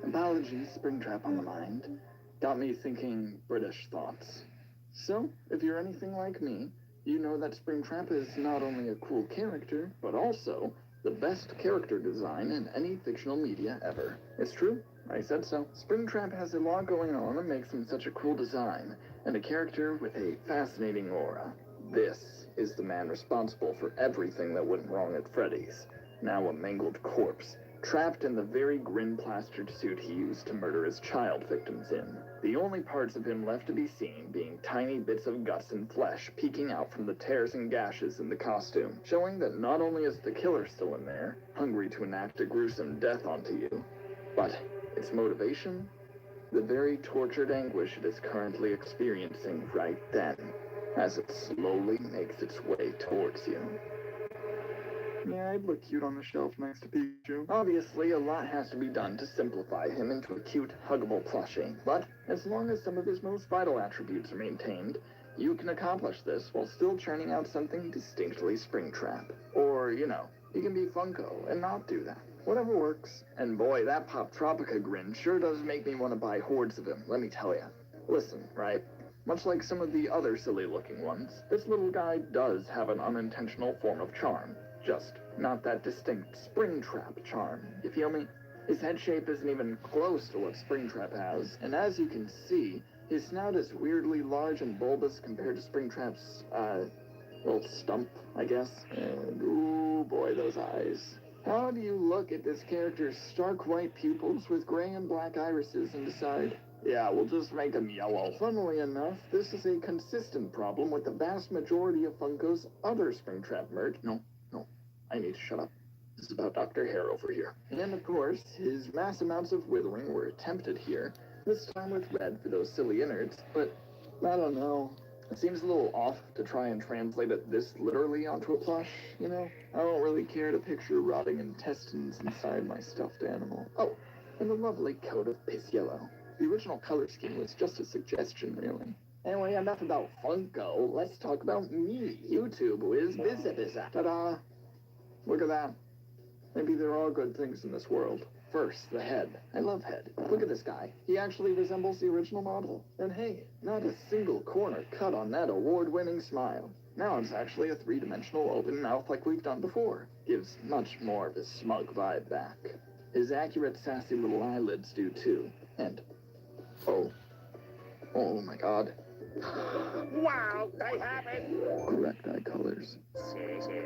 Apologies, Springtrap on the mind. Got me thinking British thoughts. So, if you're anything like me, you know that Springtrap is not only a cool character, but also the best character design in any fictional media ever. It's true, I said so. Springtrap has a lot going on that makes him such a cool design, and a character with a fascinating aura. This is the man responsible for everything that went wrong at Freddy's, now a mangled corpse, trapped in the very grin-plastered suit he used to murder his child victims in. The only parts of him left to be seen being tiny bits of guts and flesh peeking out from the tears and gashes in the costume, showing that not only is the killer still in there, hungry to enact a gruesome death onto you, but its motivation? The very tortured anguish it is currently experiencing right then, as it slowly makes its way towards you. Yeah, I'd look cute on the shelf next to Pichu. Obviously, a lot has to be done to simplify him into a cute, huggable plushie, but as long as some of his most vital attributes are maintained, you can accomplish this while still churning out something distinctly Springtrap. Or, you know, you can be Funko and not do that. Whatever works. And boy, that Pop Tropica grin sure does make me want to buy hordes of him, let me tell ya. Listen, right? Much like some of the other silly-looking ones, this little guy does have an unintentional form of charm. Just not that distinct Springtrap charm, you feel me? His head shape isn't even close to what Springtrap has, and as you can see, his snout is weirdly large and bulbous compared to Springtrap's, little stump, I guess. And ooh boy, those eyes. How do you look at this character's stark white pupils with gray and black irises and decide, yeah, we'll just make him yellow? Funnily enough, this is a consistent problem with the vast majority of Funko's other Springtrap merch. No, I need to shut up. This is about Dr. Hair over here. And of course, his mass amounts of withering were attempted here, this time with red for those silly innards, but I don't know. It seems a little off to try and translate it this literally onto a plush, you know? I don't really care to picture rotting intestines inside my stuffed animal. Oh, and a lovely coat of piss yellow. The original color scheme was just a suggestion, really. Anyway, enough about Funko. Let's talk about me, YouTube 𝒕𝒂𝒕𝒄𝒉𝒊𝒏𝒈. Ta-da! Look at that. Maybe there are good things in this world. First, the head. I love head. Look at this guy. He actually resembles the original model. And hey, not a single corner cut on that award-winning smile. Now it's actually a three-dimensional open mouth like we've done before. Gives much more of his smug vibe back. His accurate, sassy little eyelids do too. And, oh my god. Wow, they have it! Correct eye colors. Seriously.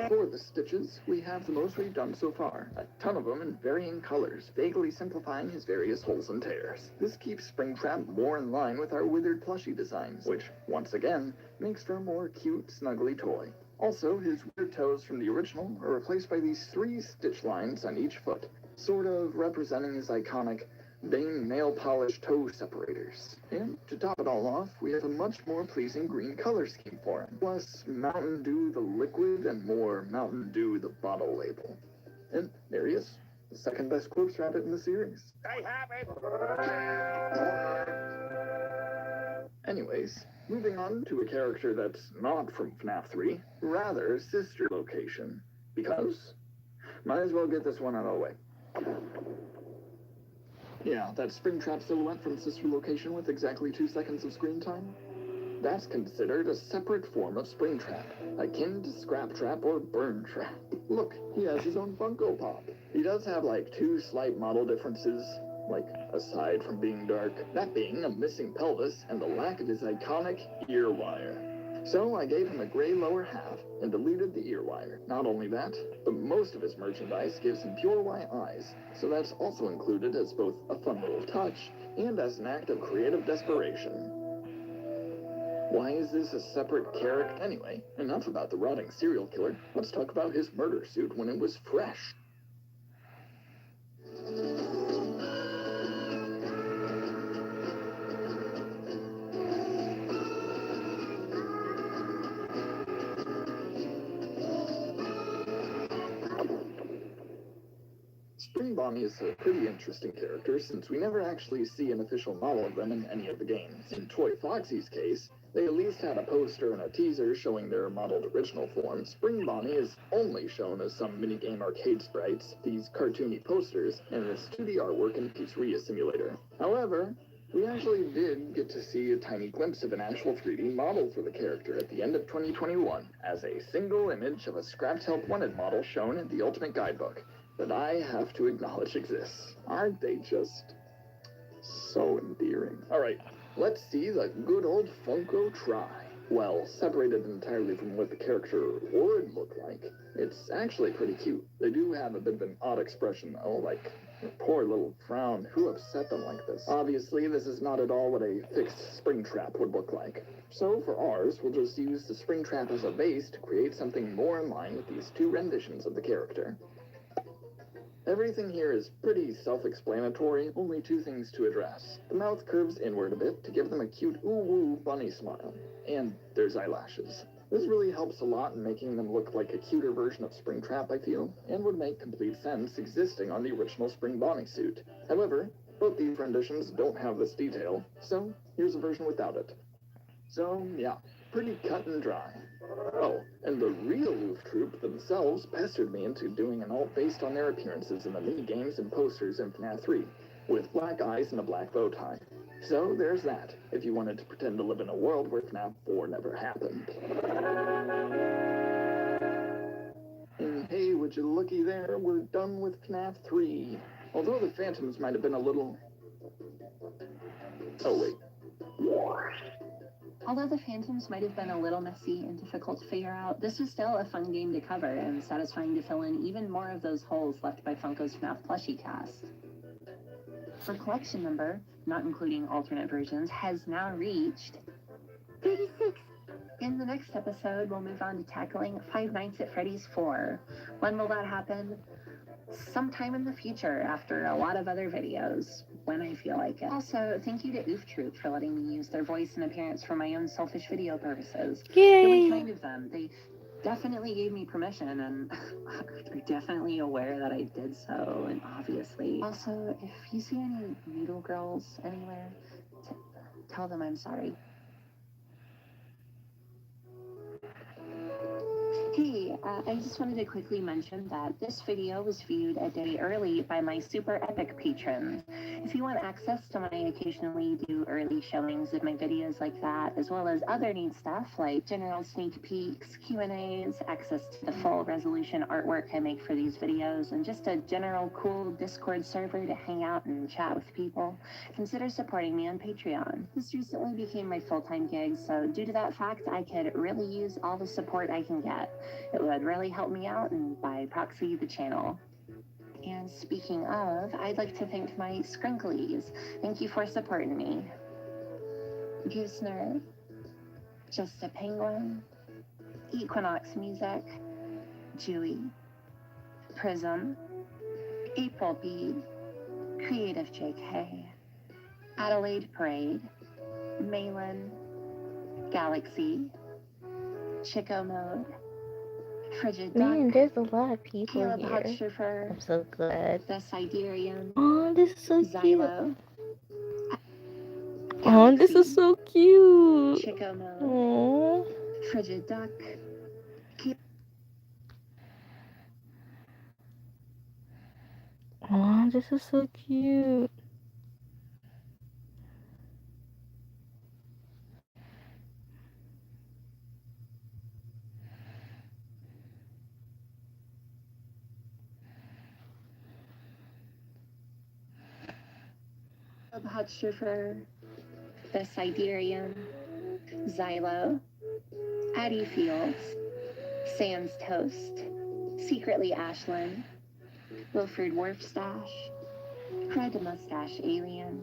For the stitches, we have the most we've done so far. A ton of them in varying colors, vaguely simplifying his various holes and tears. This keeps Springtrap more in line with our withered plushie designs, which, once again, makes for a more cute, snuggly toy. Also, his weird toes from the original are replaced by these 3 stitch lines on each foot, sort of representing his iconic Bane nail polish toe separators. And to top it all off, we have a much more pleasing green color scheme for him. Plus Mountain Dew the liquid and more Mountain Dew the bottle label. And there he is, the second best corpse rabbit in the series. They have it! Anyways, moving on to a character that's not from FNAF 3, rather sister location. Because, might as well get this one out of the way. Yeah, that Springtrap silhouette from Sister Location with exactly 2 seconds of screen time? That's considered a separate form of Springtrap, akin to Scrap Trap or Burn Trap. Look, he has his own Funko Pop. He does have like 2 slight model differences, like aside from being dark, that being a missing pelvis and the lack of his iconic ear wire. So I gave him a gray lower half and deleted the ear wire. Not only that, but most of his merchandise gives him pure white eyes, so that's also included as both a fun little touch and as an act of creative desperation. Why is this a separate character? Anyway, enough about the rotting serial killer. Let's talk about his murder suit when it was fresh. Spring Bonnie is a pretty interesting character since we never actually see an official model of them in any of the games. In Toy Foxy's case, They at least had a poster and a teaser showing their modeled original form. Spring Bonnie is only shown as some minigame arcade sprites, these cartoony posters, and this 2D artwork in Pizzeria Simulator. However, we actually did get to see a tiny glimpse of an actual 3D model for the character at the end of 2021, as a single image of a Scrapped Help Wanted model shown in the Ultimate Guidebook that I have to acknowledge exists. Aren't they just so endearing? Alright, let's see the good old Funko try. Well, separated entirely from what the character would look like, it's actually pretty cute. They do have a bit of an odd expression though, like a poor little frown. Who upset them like this? Obviously, this is not at all what a fixed Springtrap would look like. So for ours, we'll just use the Springtrap as a base to create something more in line with these two renditions of the character. Everything here is pretty self-explanatory, only two things to address. The mouth curves inward a bit to give them a cute ooh-woo bunny smile. And there's eyelashes. This really helps a lot in making them look like a cuter version of Springtrap, I feel, and would make complete sense existing on the original Spring Bonnie suit. However, both these renditions don't have this detail, so here's a version without it. So, yeah, pretty cut and dry. Oh, and the real Oof Troop themselves pestered me into doing an alt based on their appearances in the mini-games and posters in FNAF 3, with black eyes and a black bow tie. So there's that, if you wanted to pretend to live in a world where FNAF 4 never happened. And hey, would you looky there, we're done with FNAF 3. Although the Phantoms might have been a little... Oh, wait. Although the Phantoms might have been a little messy and difficult to figure out, this was still a fun game to cover and satisfying to fill in even more of those holes left by Funko's FNAF plushie cast. Our collection number, not including alternate versions, has now reached 36. In the next episode, we'll move on to tackling Five Nights at Freddy's 4. When will that happen? Sometime in the future, after a lot of other videos, when I feel like it. Also, thank you to Oof Troop for letting me use their voice and appearance for my own selfish video purposes. Yay! Really kind of them. They definitely gave me permission, and they're definitely aware that I did so, and obviously. Also, if you see any noodle girls anywhere, tell them I'm sorry. Hey, I just wanted to quickly mention that this video was viewed a day early by my super epic patrons. If you want access to my occasionally do early showings of my videos like that, as well as other neat stuff like general sneak peeks, Q&As, access to the full resolution artwork I make for these videos, and just a general cool Discord server to hang out and chat with people, consider supporting me on Patreon. This recently became my full-time gig, so due to that fact, I could really use all the support I can get. It would really help me out and by proxy the channel. And speaking of, I'd like to thank my Scrinklies. Thank you for supporting me. Goosener, Just a Penguin, Equinox Music, Jewy, Prism, April Bee, Creative JK, Adelaide Parade, Malin, Galaxy, Chico Mode, Frigid Duck, Man, there's a lot of people 𝒂𝒂𝒕𝒄𝒉𝒊𝒏𝒈 here. I'm so glad. 𝒂𝒂💐 Oh, this is so cute. 𝒬𝒑𝒐𝒏, Oh, this is so cute. Chico Mode, Oh. Frigid Duck, Oh, this is so cute. 𝒂𝒂𝒕𝒄𝒉𝒊𝒏𝒈, 𝒂𝒂𝒑𝒅𝒻, Xylo, Addie Fields, Sans Toast, Secretly Ashlyn, Wilfred Werfstash, Fred Mustache Alien,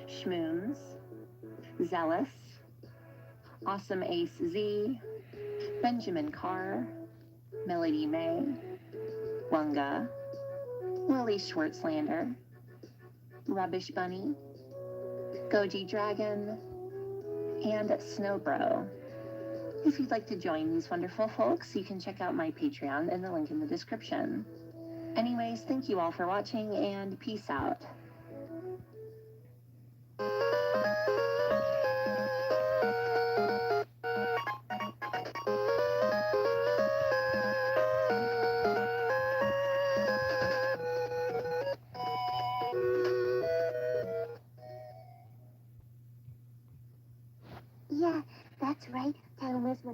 Schmooms, Zealous, Awesome Ace Z, Benjamin Carr, Melody May, Wunga, Lily Schwartzlander, Rubbish Bunny, Goji Dragon, and Snowbro. If you'd like to join these wonderful folks, you can check out my Patreon in the link in the description. Anyways, thank you all for watching, and peace out.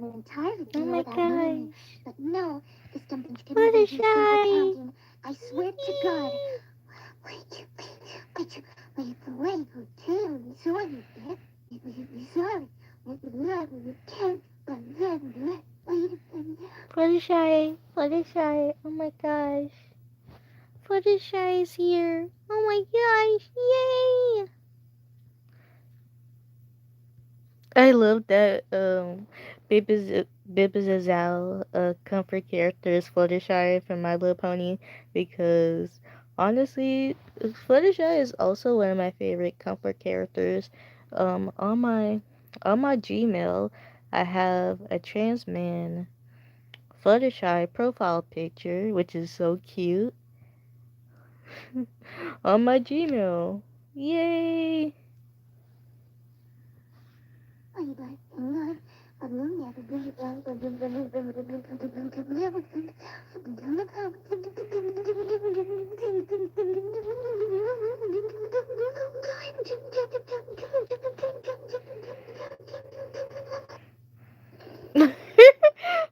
when I'm entirely Oh my without knowing it. gosh. But no, this dumping's gonna be his favorite Fluttershy. counting. I swear to God. Wait, sorry. Fluttershy. Fluttershy. Oh my gosh. Fluttershy is here. Oh my gosh. Yay. I love that 𝒕𝒐𝒐𝒌𝒚 comfort character is Fluttershy from My Little Pony, because honestly Fluttershy is also one of my favorite comfort characters. On my Gmail I have a trans man Fluttershy profile picture, which is so cute. On my Gmail. Yay.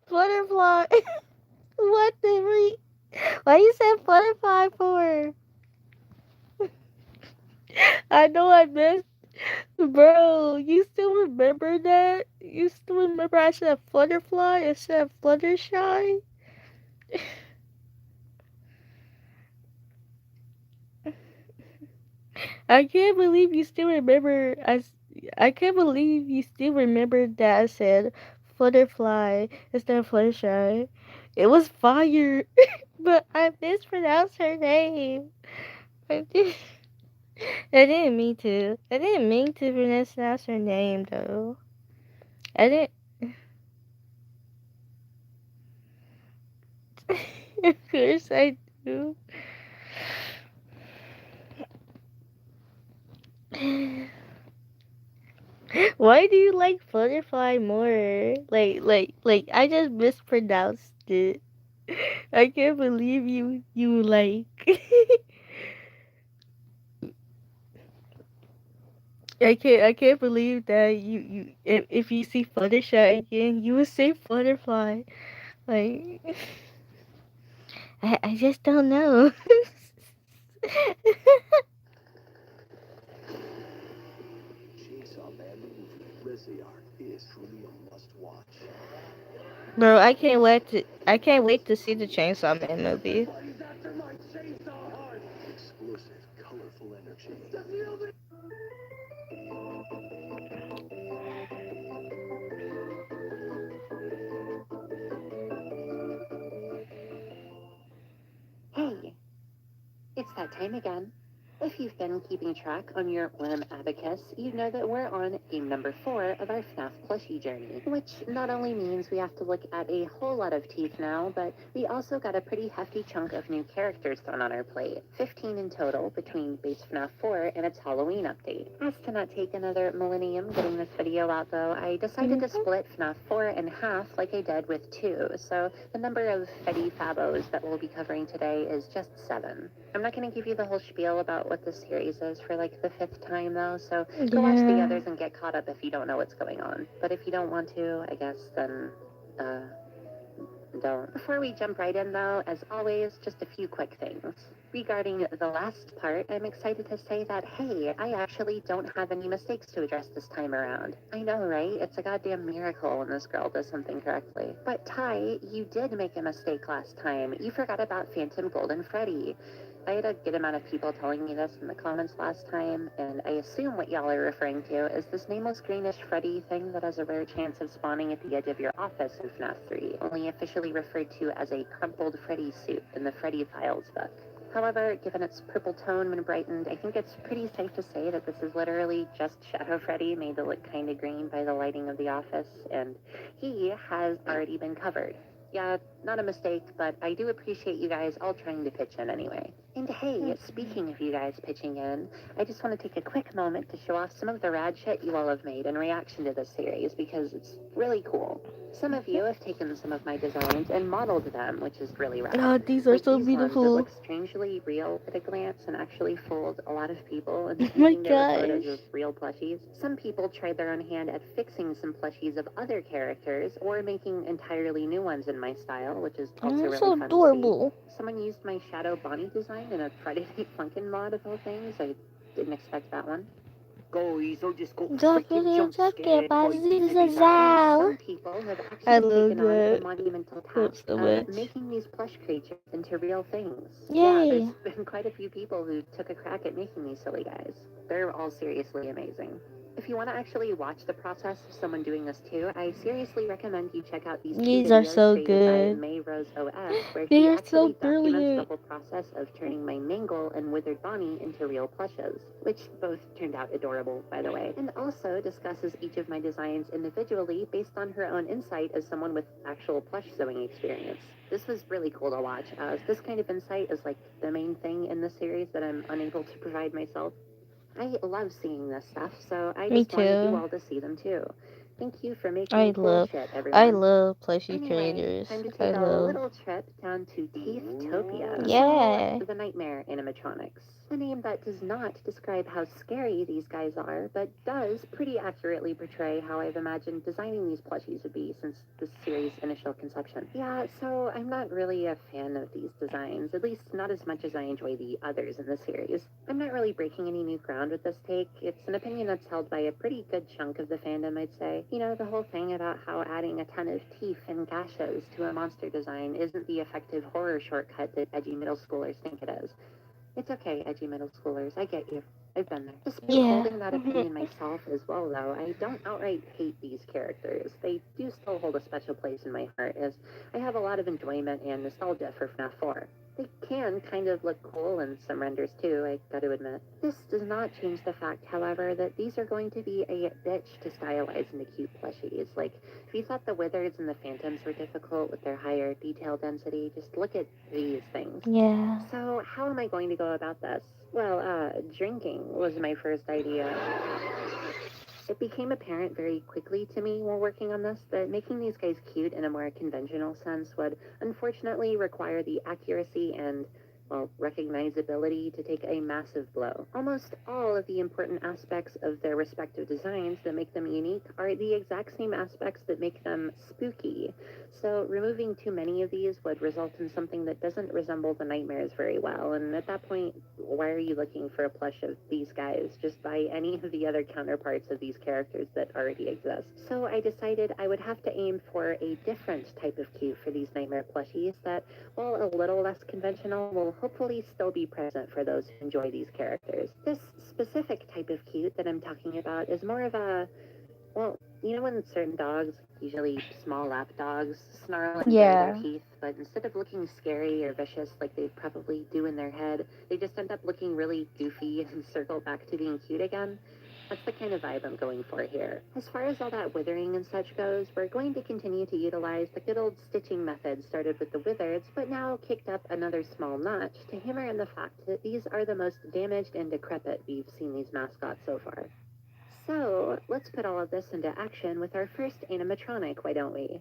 Flutterfly. What the why you said Flutterfly for? I know I missed. Bro, you still remember that? You still remember I said Flutterfly instead of Fluttershy? I can't believe you still remember. I can't believe you still remember that I said Flutterfly instead of Fluttershy. It was fire, but I mispronounced her name. I didn't mean to. I didn't mean to mispronounce her name though. I didn't. Of course I do. Why do you like Flutterfly more? Like I just mispronounced it. I can't believe you like. I can't believe that you if you see Fluttershy again, you would say Flutterfly. Like I just don't know. Chainsaw Man, the movie, Rizzy art is truly a must-watch. Bro, I can't wait to see the Chainsaw Man movie. Explosive, colorful energy. Hey, it's that time again. If you've been keeping track on your abacus, you know that we're on game number 4 of our FNAF plushie journey, which not only means we have to look at a whole lot of teeth now, but we also got a pretty hefty chunk of new characters thrown on our plate. 15 in total between base FNAF 4 and its Halloween update. As to not take another millennium getting this video out though, I decided to split FNAF 4 in half like I did with 2, so the number of 𝒕𝒐𝒐𝒌𝒚 that we'll be covering today is just 7. I'm not going to give you the whole spiel about what this series is for like the 5th time though, so go watch the others and get caught up if you don't know what's going on. But if you don't want to, I guess then, don't. Before we jump right in though, as always, just a few quick things. Regarding the last part, I'm excited to say that, hey, I actually don't have any mistakes to address this time around. I know, right? It's a goddamn miracle when this girl does something correctly. But Ty, you did make a mistake last time. You forgot about Phantom Golden Freddy. I had a good amount of people telling me this in the comments last time, and I assume what y'all are referring to is this nameless greenish Freddy thing that has a rare chance of spawning at the edge of your office in FNAF 3, only officially referred to as a crumpled Freddy suit in the Freddy Files book. However, given its purple tone when brightened, I think it's pretty safe to say that this is literally just Shadow Freddy made to look kinda green by the lighting of the office, and he has already been covered. Yeah, not a mistake, but I do appreciate you guys all trying to pitch in anyway. And hey, speaking of you guys pitching in, I just want to take a quick moment to show off some of the rad shit you all have made in reaction to this series, because it's really cool. Some of you have taken some of my designs and modeled them, which is really rad. God, these are Like so these ones that beautiful. look strangely real at a glance and actually fooled a lot of people into Oh my thinking they were photos gosh. of real plushies. Some people tried their own hand at fixing some plushies of other characters, or making entirely new ones in my style, which is also Oh, really so fun adorable. to see. Someone used my Shadow Bonnie design in a Friday Night Funkin' mod of all things. I didn't expect that one. Guys, I just got The freaking video jump scared by And some people have I actually love taken on the that monumental clip task so of much. making these plush creatures into real things. Yeah, Yay. there's been quite a few people who took a crack at making these silly guys. They're all seriously amazing. If you want to actually watch the process of someone doing this too, I seriously recommend you check out these two These are videos so created by good. 𝗦𝗂𝒂𝒂𝒂𝒂, where They she are so actually documents the brilliant. whole process of turning my Mangle and Withered Bonnie into real plushes, which both turned out adorable, by the way, and also discusses each of my designs individually based on her own insight as someone with actual plush sewing experience. This was really cool to watch, as this kind of insight is like the main thing in the series that I'm unable to provide myself. I love seeing this stuff, so I Me just wanted you too. all to see them too. Thank you for making I cool love shit, everyone. plushie Anyway, creators. time to I take a love. little trip down to 𝒂𝒕𝒄𝒕𝒄𝒄. Yeah. So, the Nightmare animatronics. A name that does not describe how scary these guys are, but does pretty accurately portray how I've imagined designing these plushies would be since the series' initial conception. Yeah, so I'm not really a fan of these designs, at least not as much as I enjoy the others in the series. I'm not really breaking any new ground with this take. It's an opinion that's held by a pretty good chunk of the fandom, I'd say. You know, the whole thing about how adding a ton of teeth and gashes to a monster design isn't the effective horror shortcut that edgy middle schoolers think it is. It's okay, edgy middle schoolers, I get you. I've been there. Despite Yeah. holding that opinion myself as well, though, I don't outright hate these characters. They do still hold a special place in my heart, as I have a lot of enjoyment and nostalgia for FNAF 4. They can kind of look cool in some renders too, I gotta admit. This does not change the fact, however, that these are going to be a bitch to stylize into cute plushies. Like, if you thought the Wizards and the Phantoms were difficult with their higher detail density, just look at these things. Yeah. So, how am I going to go about this? Well, drinking was my first idea. It became apparent very quickly to me while working on this that making these guys cute in a more conventional sense would unfortunately require the accuracy and, well, recognizability to take a massive blow. Almost all of the important aspects of their respective designs that make them unique are the exact same aspects that make them spooky. So removing too many of these would result in something that doesn't resemble the nightmares very well, and at that point, why are you looking for a plush of these guys? Just buy any of the other counterparts of these characters that already exist. So I decided I would have to aim for a different type of cute for these nightmare plushies that, while a little less conventional, will hopefully still be present for those who enjoy these characters. This specific type of cute that I'm talking about is more of a, well, you know when certain dogs, usually small lap dogs, snarl and bare their Yeah. teeth, but instead of looking scary or vicious like they probably do in their head, they just end up looking really goofy and circle back to being cute again? That's the kind of vibe I'm going for here. As far as all that withering and such goes, we're going to continue to utilize the good old stitching method started with the Wizards, but now kicked up another small notch to hammer in the fact that these are the most damaged and decrepit we've seen these mascots so far. So, let's put all of this into action with our first animatronic, why don't we?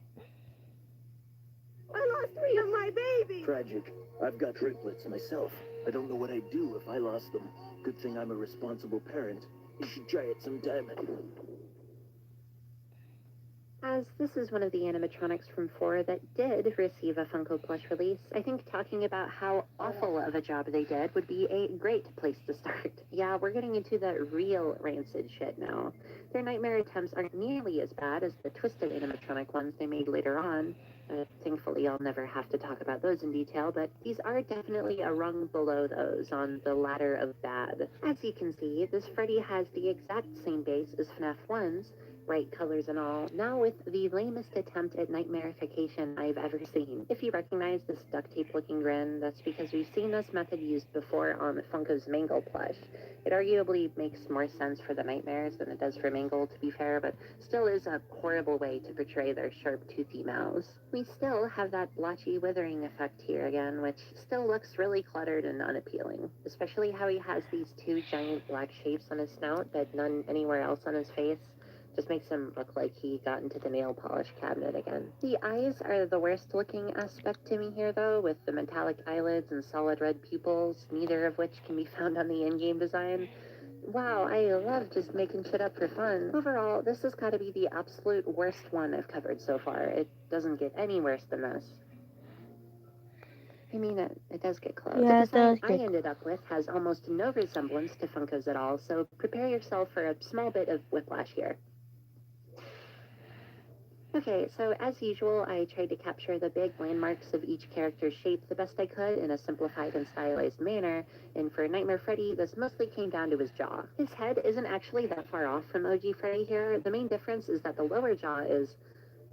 I lost 3 of my babies! Tragic. I've got triplets myself. I don't know what I'd do if I lost them. Good thing I'm a responsible parent. You should try it sometime. As this is one of the animatronics from 4 that did receive a Funko Plush release, I think talking about how awful of a job they did would be a great place to start. Yeah, we're getting into the real rancid shit now. Their nightmare attempts aren't nearly as bad as the twisted animatronic ones they made later on. Thankfully, I'll never have to talk about those in detail, but these are definitely a rung below those on the ladder of bad. As you can see, this Freddy has the exact same base as FNAF 1's, bright colors and all, now with the lamest attempt at nightmarification I've ever seen. If you recognize this duct tape looking grin, that's because we've seen this method used before on Funko's Mangle plush. It arguably makes more sense for the nightmares than it does for Mangle, to be fair, but still is a horrible way to portray their sharp, toothy mouths. We still have that blotchy withering effect here again, which still looks really cluttered and unappealing, especially how he has these two giant black shapes on his snout, but none anywhere else on his face. Just makes him look like he got into the nail polish cabinet again. The eyes are the worst looking aspect to me here though, with the metallic eyelids and solid red pupils, neither of which can be found on the in-game design. Wow, I love just making shit up for fun. Overall, this has got to be the absolute worst one I've covered so far. It doesn't get any worse than this. I mean, it does get close. Yeah, The it does design I get ended up with has almost no resemblance to Funko's at all, so prepare yourself for a small bit of whiplash here. Okay, so as usual, I tried to capture the big landmarks of each character's shape the best I could in a simplified and stylized manner, and for Nightmare Freddy, this mostly came down to his jaw. His head isn't actually that far off from OG Freddy here. The main difference is that the lower jaw is,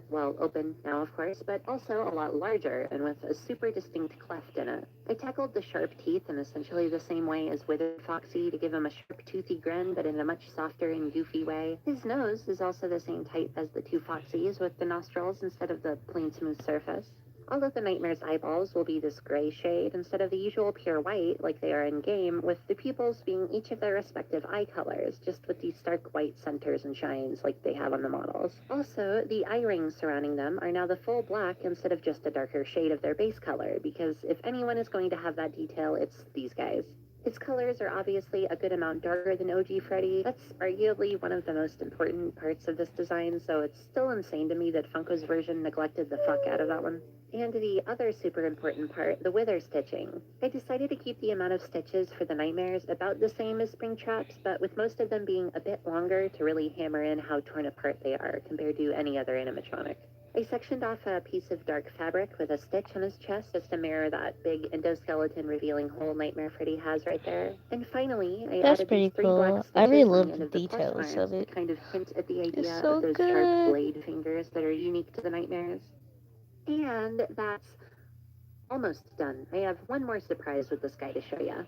well, open now, of course, but also a lot larger and with a super distinct cleft in it. I tackled the sharp teeth in essentially the same way as Withered Foxy to give him a sharp, toothy grin, but in a much softer and goofy way. His nose is also the same type as the two Foxies, with the nostrils instead of the plain smooth surface. All of the Nightmare's eyeballs will be this gray shade instead of the usual pure white like they are in-game, with the pupils being each of their respective eye colors, just with these stark white centers and shines like they have on the models. Also, the eye rings surrounding them are now the full black instead of just a darker shade of their base color, because if anyone is going to have that detail, it's these guys. His colors are obviously a good amount darker than OG Freddy. That's arguably one of the most important parts of this design, so it's still insane to me that Funko's version neglected the fuck out of that one. And the other super important part, the wither stitching. I decided to keep the amount of stitches for the Nightmares about the same as Springtrap's, but with most of them being a bit longer to really hammer in how torn apart they are compared to any other animatronic. I sectioned off a piece of dark fabric with a stitch on his chest just to mirror that big endoskeleton revealing hole Nightmare Freddy has right there. And finally, I That's added pretty these three black cool. stitches I really on the love end the of the plus details arms of to it. kind of hint at the It's idea so of those good. sharp blade fingers that are unique to the Nightmares. And that's almost done. I have one more surprise with this guy to show ya.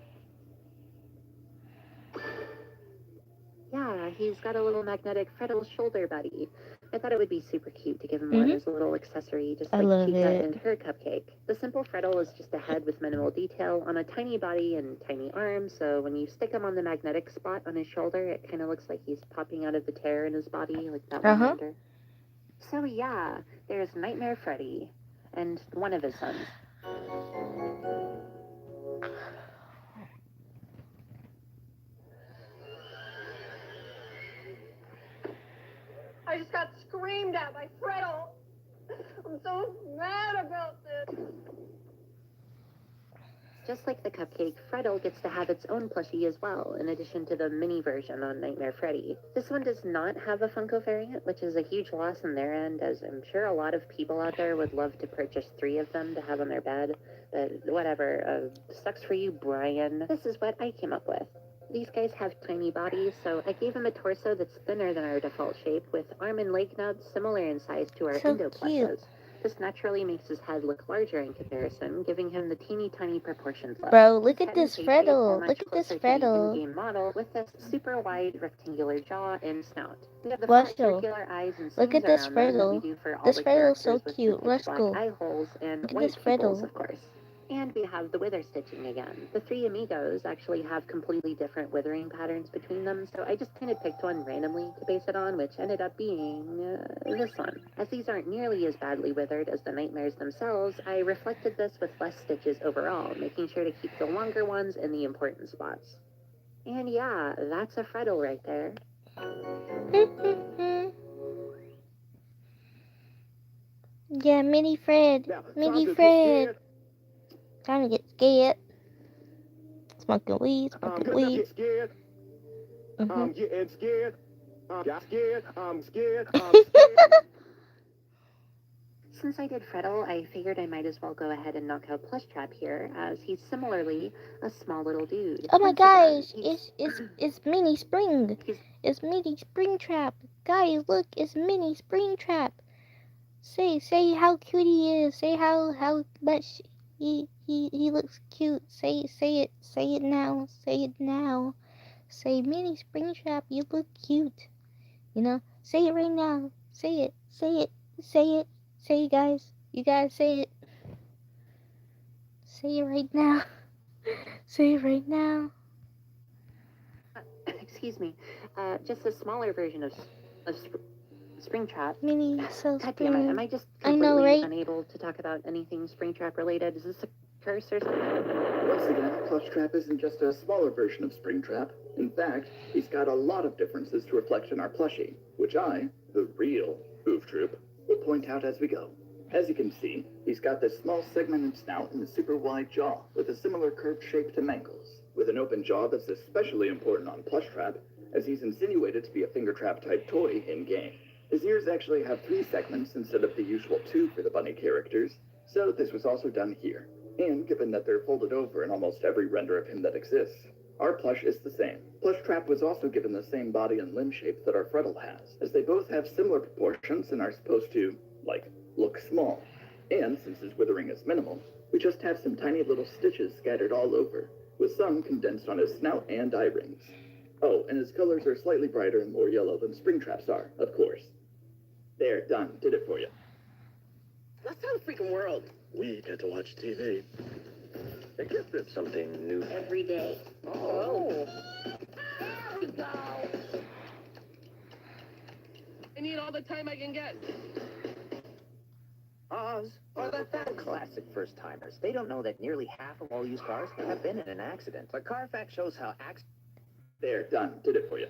Yeah, he's got a little magnetic Freddle shoulder buddy. I thought it would be super cute to give him one as a little accessory, just I like love Chica it. and her cupcake. The simple Freddle is just a head with minimal detail on a tiny body and tiny arms, so when you stick him on the magnetic spot on his shoulder, it kind of looks like he's popping out of the tear in his body, like that one render. So yeah, there's Nightmare Freddy, and one of his sons. I just got screamed at by Freddle. I'm so mad about this. Just like the cupcake, Freddle gets to have its own plushie as well, in addition to the mini version on Nightmare Freddy. This one does not have a Funko variant, which is a huge loss on their end, as I'm sure a lot of people out there would love to purchase 3 of them to have on their bed. But whatever, sucks for you, Brian. This is what I came up with. These guys have tiny bodies, so I gave him a torso that's thinner than our default shape, with arm and leg nubs similar in size to our So Indo cute. plushes. This naturally makes his head look larger in comparison, giving him the teeny tiny proportions look. Bro, look His at head and this face shape are Freddle. much Look at this closer to the Freddle. in-game model, with this super wide rectangular jaw and snout. We have the Watch flat though. circular eyes and Look seams at this around them that we Freddle. do for all This the Freddle's characters so with cute. the Let's pitch black go. eye holes and Look at white this pupils, Freddle. of course. And we have the wither stitching again. The 3 amigos actually have completely different withering patterns between them, so I just kind of picked one randomly to base it on, which ended up being this one. As these aren't nearly as badly withered as the Nightmares themselves, I reflected this with less stitches overall, making sure to keep the longer ones in the important spots. And yeah, that's a Freddle right there. Yeah, Mini Fred. Now, Mini time to get Fred. scared. Time to get scared. Smoking weed, Cause smoking I weed. get scared. Mhm. I'm getting scared. Got scared. I'm scared. I'm scared. Since I did Freddle, I figured I might as well go ahead and knock out Plushtrap here, as he's similarly a small little dude. Oh my Once again, gosh, it's Mini Spring. It's Mini Springtrap. Guys, look, it's Mini Springtrap. Say how cute he is. Say how much he looks cute. Say it now. Say it now. Say, Mini Springtrap, you look cute. You know, say it right now. Say it. Say it. Say it. Say it, guys. You guys say it. Say it right now. Say it right now. Excuse me. Just a smaller version of Springtrap. Mini, so God damn it, spring. am I just I know, completely right? unable to talk about anything Springtrap related? Is this a curse or something? Once again, Plushtrap isn't just a smaller version of Springtrap. In fact, he's got a lot of differences to reflect in our plushie, which I, the real Oof Troop, will point out as we go. As you can see, he's got this small segmented snout and a super wide jaw with a similar curved shape to Mangle's, with an open jaw that's especially important on Plushtrap, as he's insinuated to be a finger trap type toy in-game. His ears actually have 3 segments instead of the usual 2 for the bunny characters, so this was also done here. And given that they're folded over in almost every render of him that exists, our plush is the same. Plushtrap was also given the same body and limb shape that our Freddle has, as they both have similar proportions and are supposed to, like, look small. And since his withering is minimal, we just have some tiny little stitches scattered all over, with some condensed on his snout and eye rings. Oh, and his colors are slightly brighter and more yellow than Springtrap's are, of course. There, done. Did it for you. Let's tell the freaking world. We get to watch TV. I guess there's something new Every day. Oh. There we go. I need all the time I can get. Oz are the classic first-timers. They don't know that nearly half of all used cars have been in an accident. But Carfax shows how There, done. Did it for you.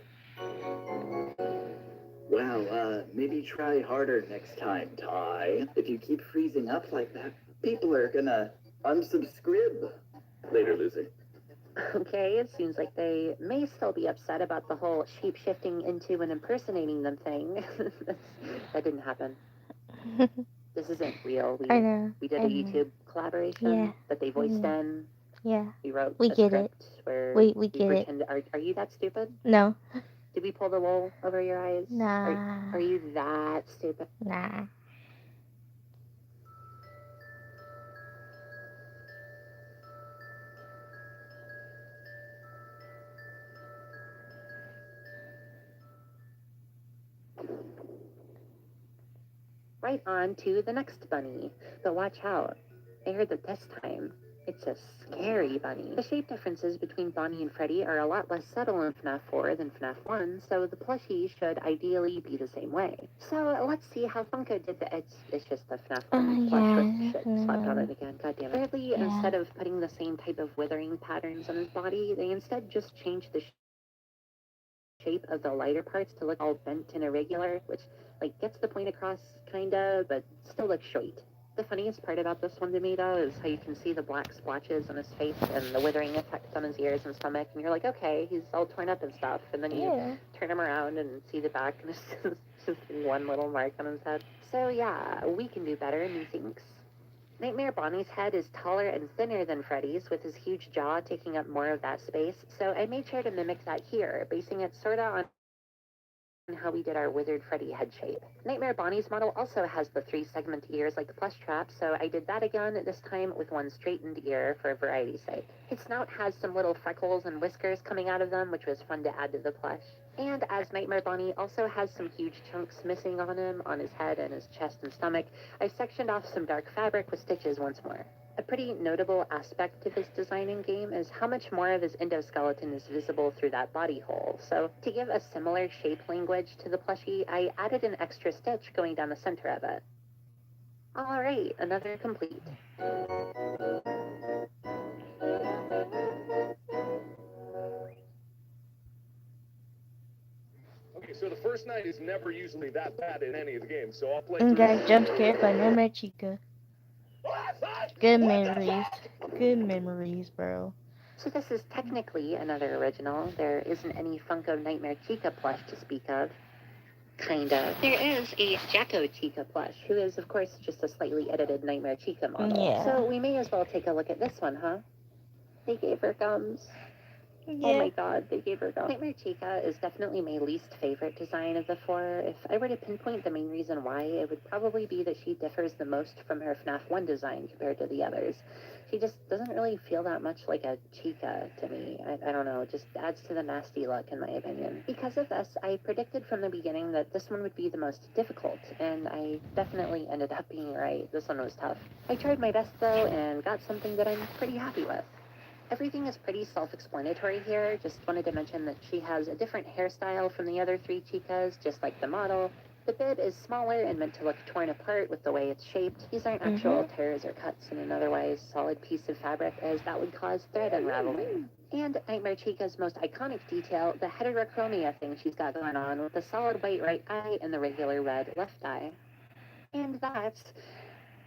Wow, maybe try harder next time, Ty. If you keep freezing up like that, people are gonna unsubscribe. Later, Lucy. Okay, it seems like they may still be upset about the whole shape-shifting into and impersonating them thing. That didn't happen. This isn't real. I know. We did a YouTube collaboration Yeah. that they voiced in. Yeah. We wrote We a get script where we get it. pretend. Are you that stupid? No. Did we pull the wool over your eyes? Nah. Are you that stupid? Nah. Right on to the next bunny. But watch out. I heard that this time, it's a scary bunny. The shape differences between Bonnie and Freddy are a lot less subtle in FNAF 4 than FNAF 1, so the plushie should ideally be the same way. So let's see how Funko did the... It's just the FNAF 1 plush with shit slapped on it again. God damn it. Thirdly, instead of putting the same type of withering patterns on his body, they instead just changed the shape of the lighter parts to look all bent and irregular, which gets the point across kinda, but still looks straight. The funniest part about this one to me though is how you can see the black splotches on his face and the withering effect on his ears and stomach, and you're like, okay, he's all torn up and stuff, and then you turn him around and see the back and it's just one little mark on his head. So yeah, we can do better, methinks. Nightmare Bonnie's head is taller and thinner than Freddy's, with his huge jaw taking up more of that space, so I made sure to mimic that here, basing it sorta on how we did our Withered Freddy head shape. Nightmare Bonnie's model also has the 3 segment ears like the Plushtrap, so I did that again, this time with one straightened ear for variety's sake. His snout has some little freckles and whiskers coming out of them, which was fun to add to the plush. And as Nightmare Bonnie also has some huge chunks missing on him, on his head and his chest and stomach, I sectioned off some dark fabric with stitches once more. A pretty notable aspect of his design in game is how much more of his endoskeleton is visible through that body hole. So to give a similar shape language to the plushie, I added an extra stitch going down the center of it. Alright, another complete. Okay, so the first night is never usually that bad in any of the games, so I'll play And through got jump scared by 𝒂𝒂💏. Good memories. Good memories, bro. So this is technically another original. There isn't any Funko Nightmare Chica plush to speak of. Kinda. There is a 𝒂𝒂𝒕𝒄𝒏 plush, who is, of course, just a slightly edited Nightmare Chica model. Yeah. So we may as well take a look at this one, huh? They gave her gums. Oh my god, they gave her go. 𝒬𝒑𝒄𝒕𝒄𝒊𝒏𝒈 is definitely my least favorite design of the four. If I were to pinpoint the main reason why, it would probably be that she differs the most from her FNAF 1 design compared to the others. She just doesn't really feel that much like a chica to me. I don't know, it just adds to the nasty look in my opinion. Because of this, I predicted from the beginning that this one would be the most difficult, and I definitely ended up being right. This one was tough. I tried my best though, and got something that I'm pretty happy with. Everything is pretty self-explanatory here. Just wanted to mention that she has a different hairstyle from the other three chicas, just like the model. The bib is smaller and meant to look torn apart with the way it's shaped. These aren't actual tears or cuts in an otherwise solid piece of fabric, as that would cause thread unraveling. And 𝒬𝒑𝒄𝒕𝒄𝒊𝒏𝒈's most iconic detail, the heterochromia thing she's got going on with the solid white right eye and the regular red left eye. And that's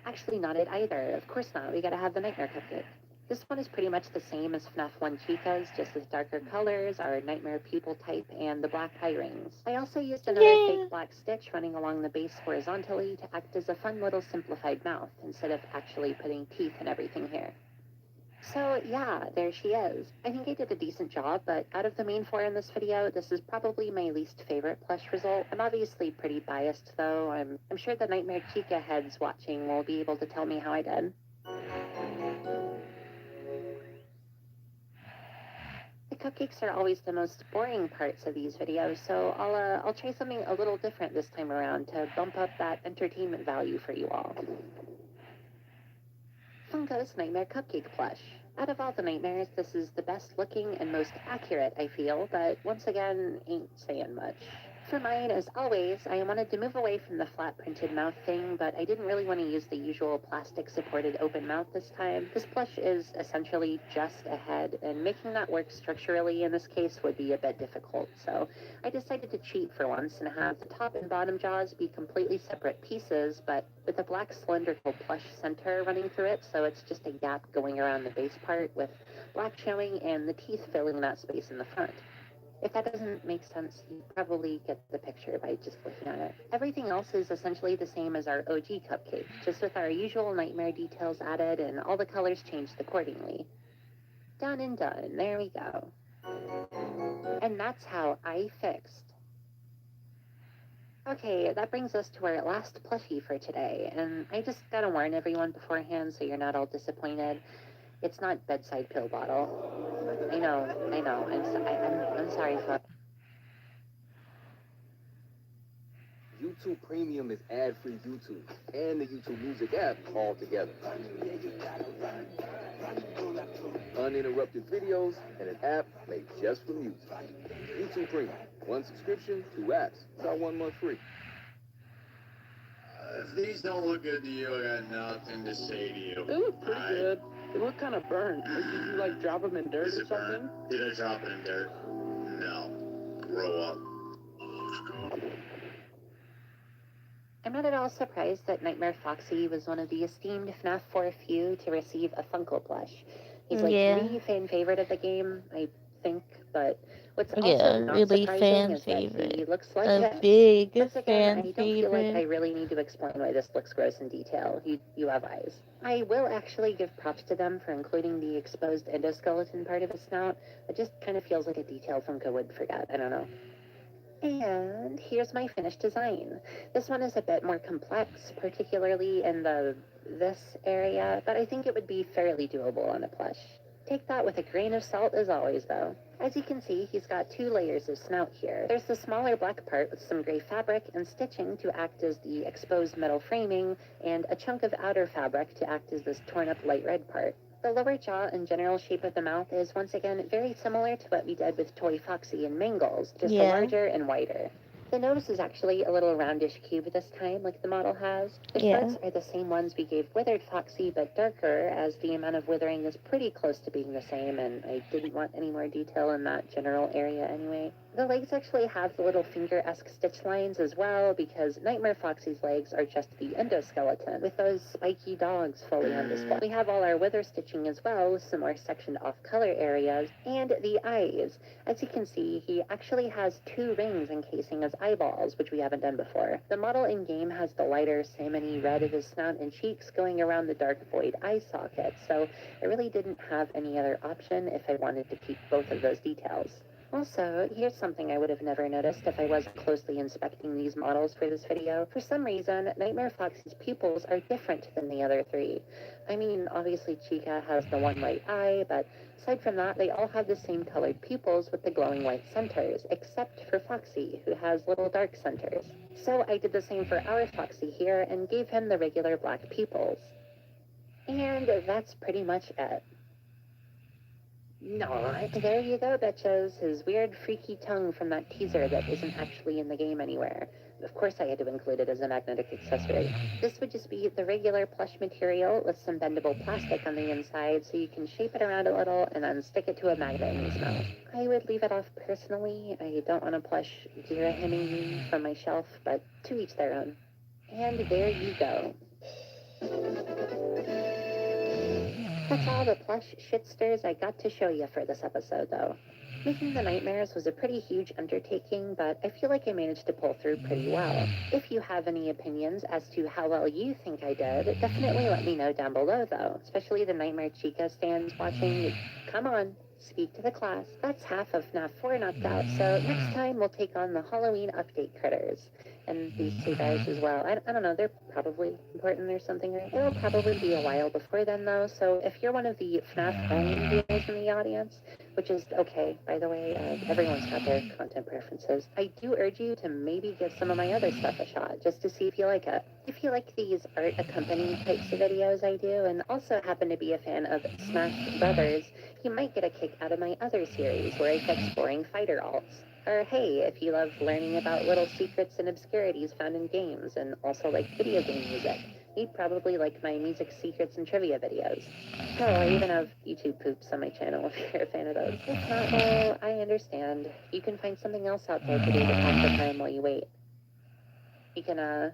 actually not it either. Of course not. We gotta have the Nightmare Cupcake. This one is pretty much the same as FNAF 1 Chica's, just with darker colors, our nightmare pupil type, and the black eye rings. I also used another fake black stitch running along the base horizontally to act as a fun little simplified mouth, instead of actually putting teeth and everything here. So yeah, there she is. I think I did a decent job, but out of the main four in this video, this is probably my least favorite plush result. I'm obviously pretty biased though. I'm sure the Nightmare Chica heads watching will be able to tell me how I did. The cupcakes are always the most boring parts of these videos, so I'll try something a little different this time around to bump up that entertainment value for you all. Funko's Nightmare Cupcake plush. Out of all the nightmares, this is the best looking and most accurate, I feel, but once again, ain't saying much. For mine, as always, I wanted to move away from the flat printed mouth thing, but I didn't really want to use the usual plastic supported open mouth this time. This plush is essentially just a head, and making that work structurally in this case would be a bit difficult, so I decided to cheat for once and have the top and bottom jaws be completely separate pieces, but with a black cylindrical plush center running through it, so it's just a gap going around the base part with black showing and the teeth filling that space in the front. If that doesn't make sense, you probably get the picture by just looking at it. Everything else is essentially the same as our OG cupcake, just with our usual nightmare details added and all the colors changed accordingly. Done and done, there we go. And that's how I fixed. Okay, that brings us to our last plushie for today, and I just gotta warn everyone beforehand so you're not all disappointed. It's not bedside pill bottle. I know, I'm sorry, fuck. YouTube Premium is ad-free YouTube and the YouTube Music app all together. Uninterrupted videos and an app made just for music. YouTube Premium. One subscription, 2 apps. Got 1 month free. If these don't look good to you, I got nothing to say to you. They look pretty good. They look kind of burnt. Like, did you, like, drop them in dirt or something? Did I drop it in dirt? No. Grow up. I'm not at all surprised that Nightmare Foxy was one of the esteemed FNAF 4 few to receive a Funko plush. He's like the fan favorite of the game, I think, but what's also not really surprising is that he looks like a big Once again, I don't feel like I really need to explain why this looks gross in detail. You have eyes. I will actually give props to them for including the exposed endoskeleton part of his snout. It just kind of feels like a detail Funko would forget. I don't know. And here's my finished design. This one is a bit more complex, particularly in this area, but I think it would be fairly doable on a plush. Take that with a grain of salt as always, though. As you can see, he's got 2 layers of snout here. There's the smaller black part with some gray fabric and stitching to act as the exposed metal framing, and a chunk of outer fabric to act as this torn up light red part. The lower jaw and general shape of the mouth is once again very similar to what we did with Toy Foxy and Mangles, just a larger and wider. The nose is actually a little roundish cube this time, like the model has. The parts are the same ones we gave Withered Foxy, but darker, as the amount of withering is pretty close to being the same, and I didn't want any more detail in that general area anyway. The legs actually have the little finger-esque stitch lines as well, because Nightmare Foxy's legs are just the endoskeleton, with those spiky dogs fully on display. We have all our wither stitching as well, with some more sectioned off color areas, and the eyes. As you can see, he actually has 2 rings encasing his eyeballs, which we haven't done before. The model in-game has the lighter salmony red of his snout and cheeks going around the dark void eye socket, so I really didn't have any other option if I wanted to keep both of those details. Also, here's something I would have never noticed if I wasn't closely inspecting these models for this video. For some reason, Nightmare Foxy's pupils are different than the other 3. I mean, obviously Chica has the one right eye, but aside from that, they all have the same colored pupils with the glowing white centers, except for Foxy, who has little dark centers. So I did the same for our Foxy here and gave him the regular black pupils. And that's pretty much it. No, there you go, bitches. His weird, freaky tongue from that teaser that isn't actually in the game anywhere. Of course I had to include it as a magnetic accessory. This would just be the regular plush material with some bendable plastic on the inside, so you can shape it around a little and then stick it to a magnet in his mouth. I would leave it off personally. I don't want a plush Gira hemming me from my shelf, but to each their own. And there you go. That's all the plush shitsters I got to show you for this episode, though. Making the nightmares was a pretty huge undertaking, but I feel like I managed to pull through pretty well. If you have any opinions as to how well you think I did, definitely let me know down below, though. Especially the Nightmare Chica stands watching. Come on, speak to the class. That's half of FNAF 4 knocked out, so next time we'll take on the Halloween update critters. And these 2 guys as well. I don't know, they're probably important or something. It'll probably be a while before then, though, so if you're one of the FNAF-only viewers in the audience, which is okay, by the way, everyone's got their content preferences, I do urge you to maybe give some of my other stuff a shot, just to see if you like it. If you like these art accompanying types of videos I do, and also happen to be a fan of Smash Brothers, you might get a kick out of my other series, where I keep exploring fighter alts. Or hey, if you love learning about little secrets and obscurities found in games, and also like video game music, you'd probably like my music secrets and trivia videos. Hell, I even have YouTube poops on my channel if you're a fan of those. If not, well, I understand. You can find something else out there to do to pass the time while you wait. You can,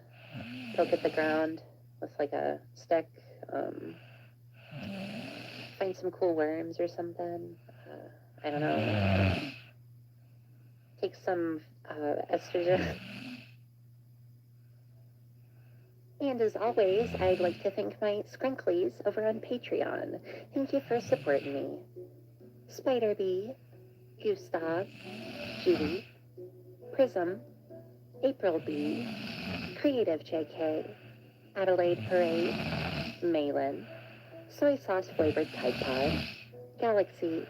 poke at the ground with like a stick, find some cool worms or something. I don't know. Take some estrogen. And as always, I'd like to thank my scrinklies over on Patreon. Thank you for supporting me. Spider-Bee, Gustav, Judy, Prism, April B, Creative JK, Adelaide Parade, Malin, Soy Sauce Flavored Tide Pod, Galaxy,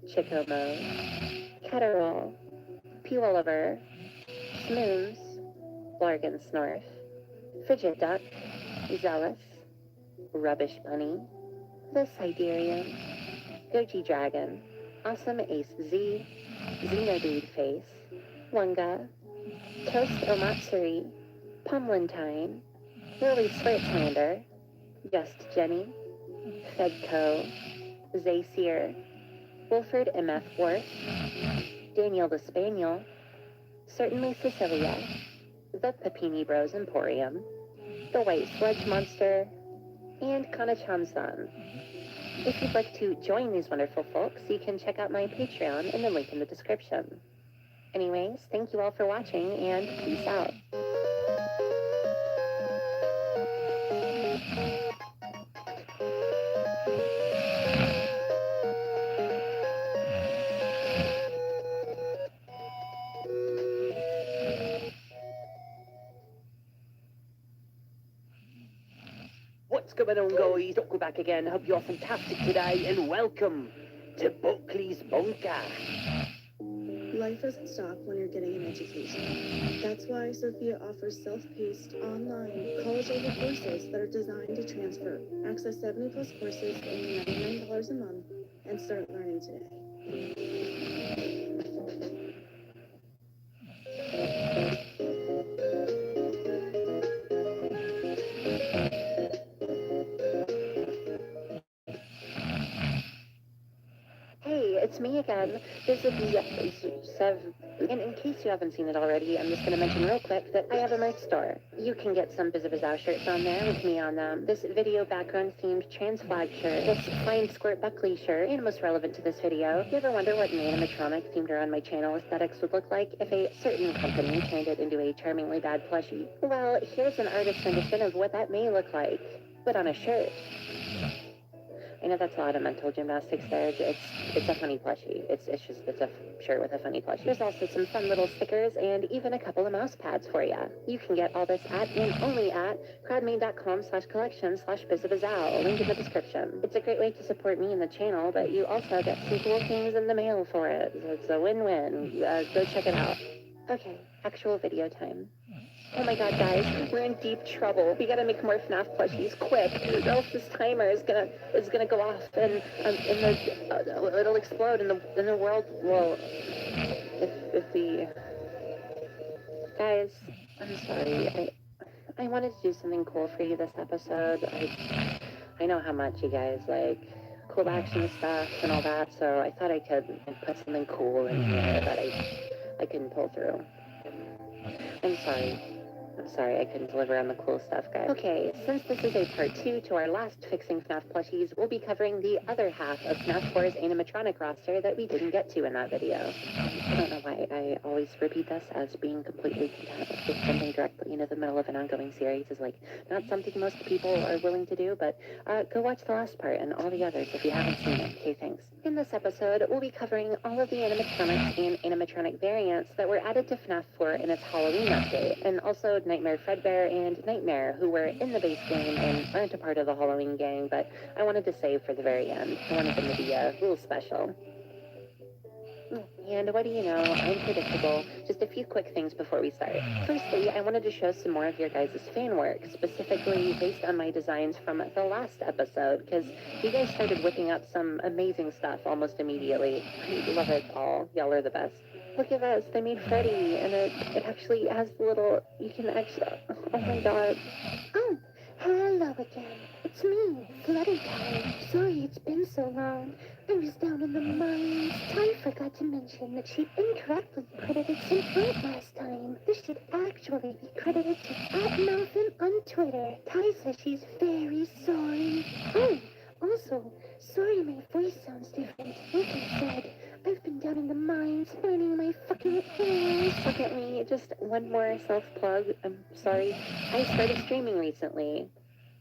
Chicomo, Catterall, P. Oliver, Smoons, Blargan Snorf, Frigid Duck, Zealous, Rubbish Bunny, The Siderian, Goji Dragon, Awesome Ace Z, Xenodude Face, Wunga, Toast Omatsuri, Pumlintine, Lily Swartlander, Just Jenny, Fedco, Zacir, Wilford M.F. Worth, Daniel the Spaniel, Certainly Cecilia, The Papini Bros Emporium, The White Sludge Monster, and Kana-chan-san. If you'd like to join these wonderful folks, you can check out my Patreon in the link in the description. Anyways, thank you all for watching, and peace out. What's going on, guys? Dr. back again. Hope you're fantastic today, and welcome to Buckley's Bunker. Life doesn't stop when you're getting an education. That's why Sophia offers self-paced, online, college-level courses that are designed to transfer. Access 70-plus courses for only $99 a month and start learning today. Hey, it's me again. This is in case you haven't seen it already, I'm just going to mention real quick that I have a merch store. You can get some 𝒕𝒐𝒏𝒊𝒏𝒈 shirts on there with me on them. This video background themed trans flag shirt, this fine squirt buckley shirt, and most relevant to this video, you ever wonder what an animatronic themed around my channel aesthetics would look like if a certain company turned it into a charmingly bad plushie? Well, here's an artist's rendition of what that may look like, but on a shirt. I know that's a lot of mental gymnastics there. It's a funny plushie. It's a shirt with a funny plushie. There's also some fun little stickers and even a couple of mouse pads for you. You can get all this at and only at crowdmade.com/collection/𝒕𝒐𝒏𝒊𝒏𝒈, link in the description. It's a great way to support me and the channel, but you also get some cool things in the mail for it. So it's a win-win. Go check it out. Okay, actual video time. Oh my god, guys, we're in deep trouble. We gotta make more FNAF plushies quick, or else this timer is gonna go off and it'll explode and the world will. If the guys, I'm sorry. I wanted to do something cool for you this episode. I know how much you guys like cool action stuff and all that, so I thought I could put something cool in here that I couldn't pull through. I'm sorry I couldn't deliver on the cool stuff, guys. Okay, since this is a part 2 to our last Fixing FNAF plushies, we'll be covering the other half of FNAF 4's animatronic roster that we didn't get to in that video. I don't know why I always repeat this as being completely content with jumping directly into the middle of an ongoing series is like not something most people are willing to do, but go watch the last part and all the others if you haven't seen it. Okay, thanks. In this episode, we'll be covering all of the animatronics and animatronic variants that were added to FNAF 4 in its Halloween update, and also 𝒬𝒂𝒕𝒄𝒉𝒊𝒏𝒈 and 𝒬𝒂𝒕𝒄𝒉𝒊𝒏𝒈, who were in the base game and aren't a part of the Halloween gang, but I wanted to save for the very end. I wanted them to be a little special. And what do you know, I'm predictable. Just a few quick things before we start. Firstly, I wanted to show some more of your guys' fan work, specifically based on my designs from the last episode, because you guys started whipping up some amazing stuff almost immediately. I love it all. Y'all are the best. Look at this, they made Freddy, and it actually has the little, you can actually, oh my god. Oh, hello again. It's me, Fluttershy. Sorry it's been so long. I was down in the mines. Ty forgot to mention that she incorrectly credited some art last time. This should actually be credited to @Melvin on Twitter. Ty says she's very sorry. Oh, also, sorry my voice sounds different. Like I said, I've been down in the mines burning my fucking hair. Secondly, just one more self-plug. I'm sorry. I started streaming recently.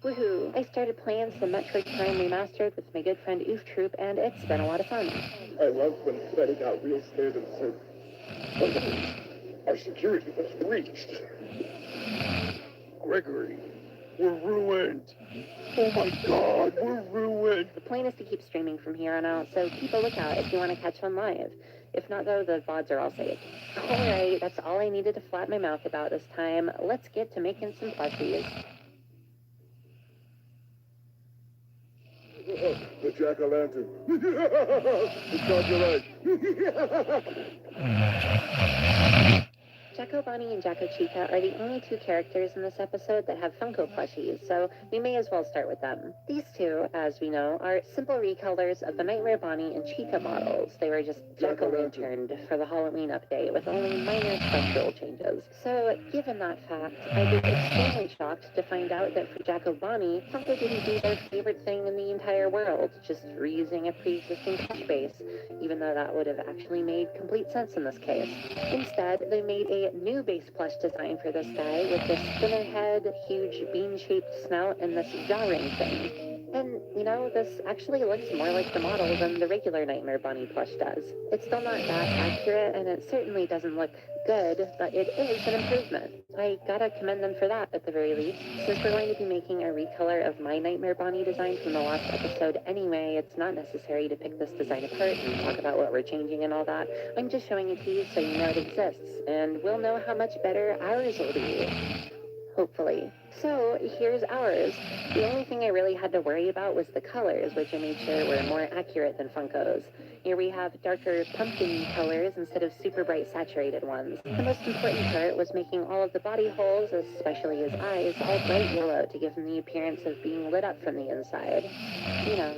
Woohoo! I started playing some Metroid Prime Remastered with my good friend 𝒕𝒐𝒏𝒊𝒏𝒈, and it's been a lot of fun. I love when Freddy got real scared and said, "Oh, our security was breached. Gregory, we're ruined. Oh my god, we're ruined." The plan is to keep streaming from here on out, so keep a lookout if you want to catch one live. If not, though, the VODs are all saved. Alright, that's all I needed to flap my mouth about this time. Let's get to making some plushies. The jack-o'-lantern. It's got your leg. 𝒂𝒂𝒊𝒊𝒈 and 𝒂𝒂𝒕𝒄𝒊𝒂 are the only two characters in this episode that have Funko plushies, so we may as well start with them. These two, as we know, are simple recolors of the 𝒬𝒂𝒊𝒊𝒈 Bonnie and Chica models. They were just jack-o'-lanterned for the Halloween update with only minor structural changes. So, given that fact, I was extremely shocked to find out that for 𝒂𝒂𝒊𝒊𝒈, Funko didn't do their favorite thing in the entire world, just reusing a pre-existing plush base, even though that would have actually made complete sense in this case. Instead, they made a new base plush design for this guy with this spinner head, huge bean-shaped snout, and this jaw ring thing. And, you know, this actually looks more like the model than the regular 𝒬𝒂𝒊𝒊𝒈 Bonnie plush does. It's still not that accurate, and it certainly doesn't look good, but it is an improvement. I gotta commend them for that, at the very least. Since we're going to be making a recolor of my 𝒬𝒂𝒊𝒊𝒈 Bonnie design from the last episode anyway, it's not necessary to pick this design apart and talk about what we're changing and all that. I'm just showing it to you so you know it exists, and we'll know how much better ours will be. Hopefully. So, here's ours. The only thing I really had to worry about was the colors, which I made sure were more accurate than Funko's. Here we have darker pumpkin colors instead of super bright saturated ones. The most important part was making all of the body holes, especially his eyes, all bright yellow to give him the appearance of being lit up from the inside. You know.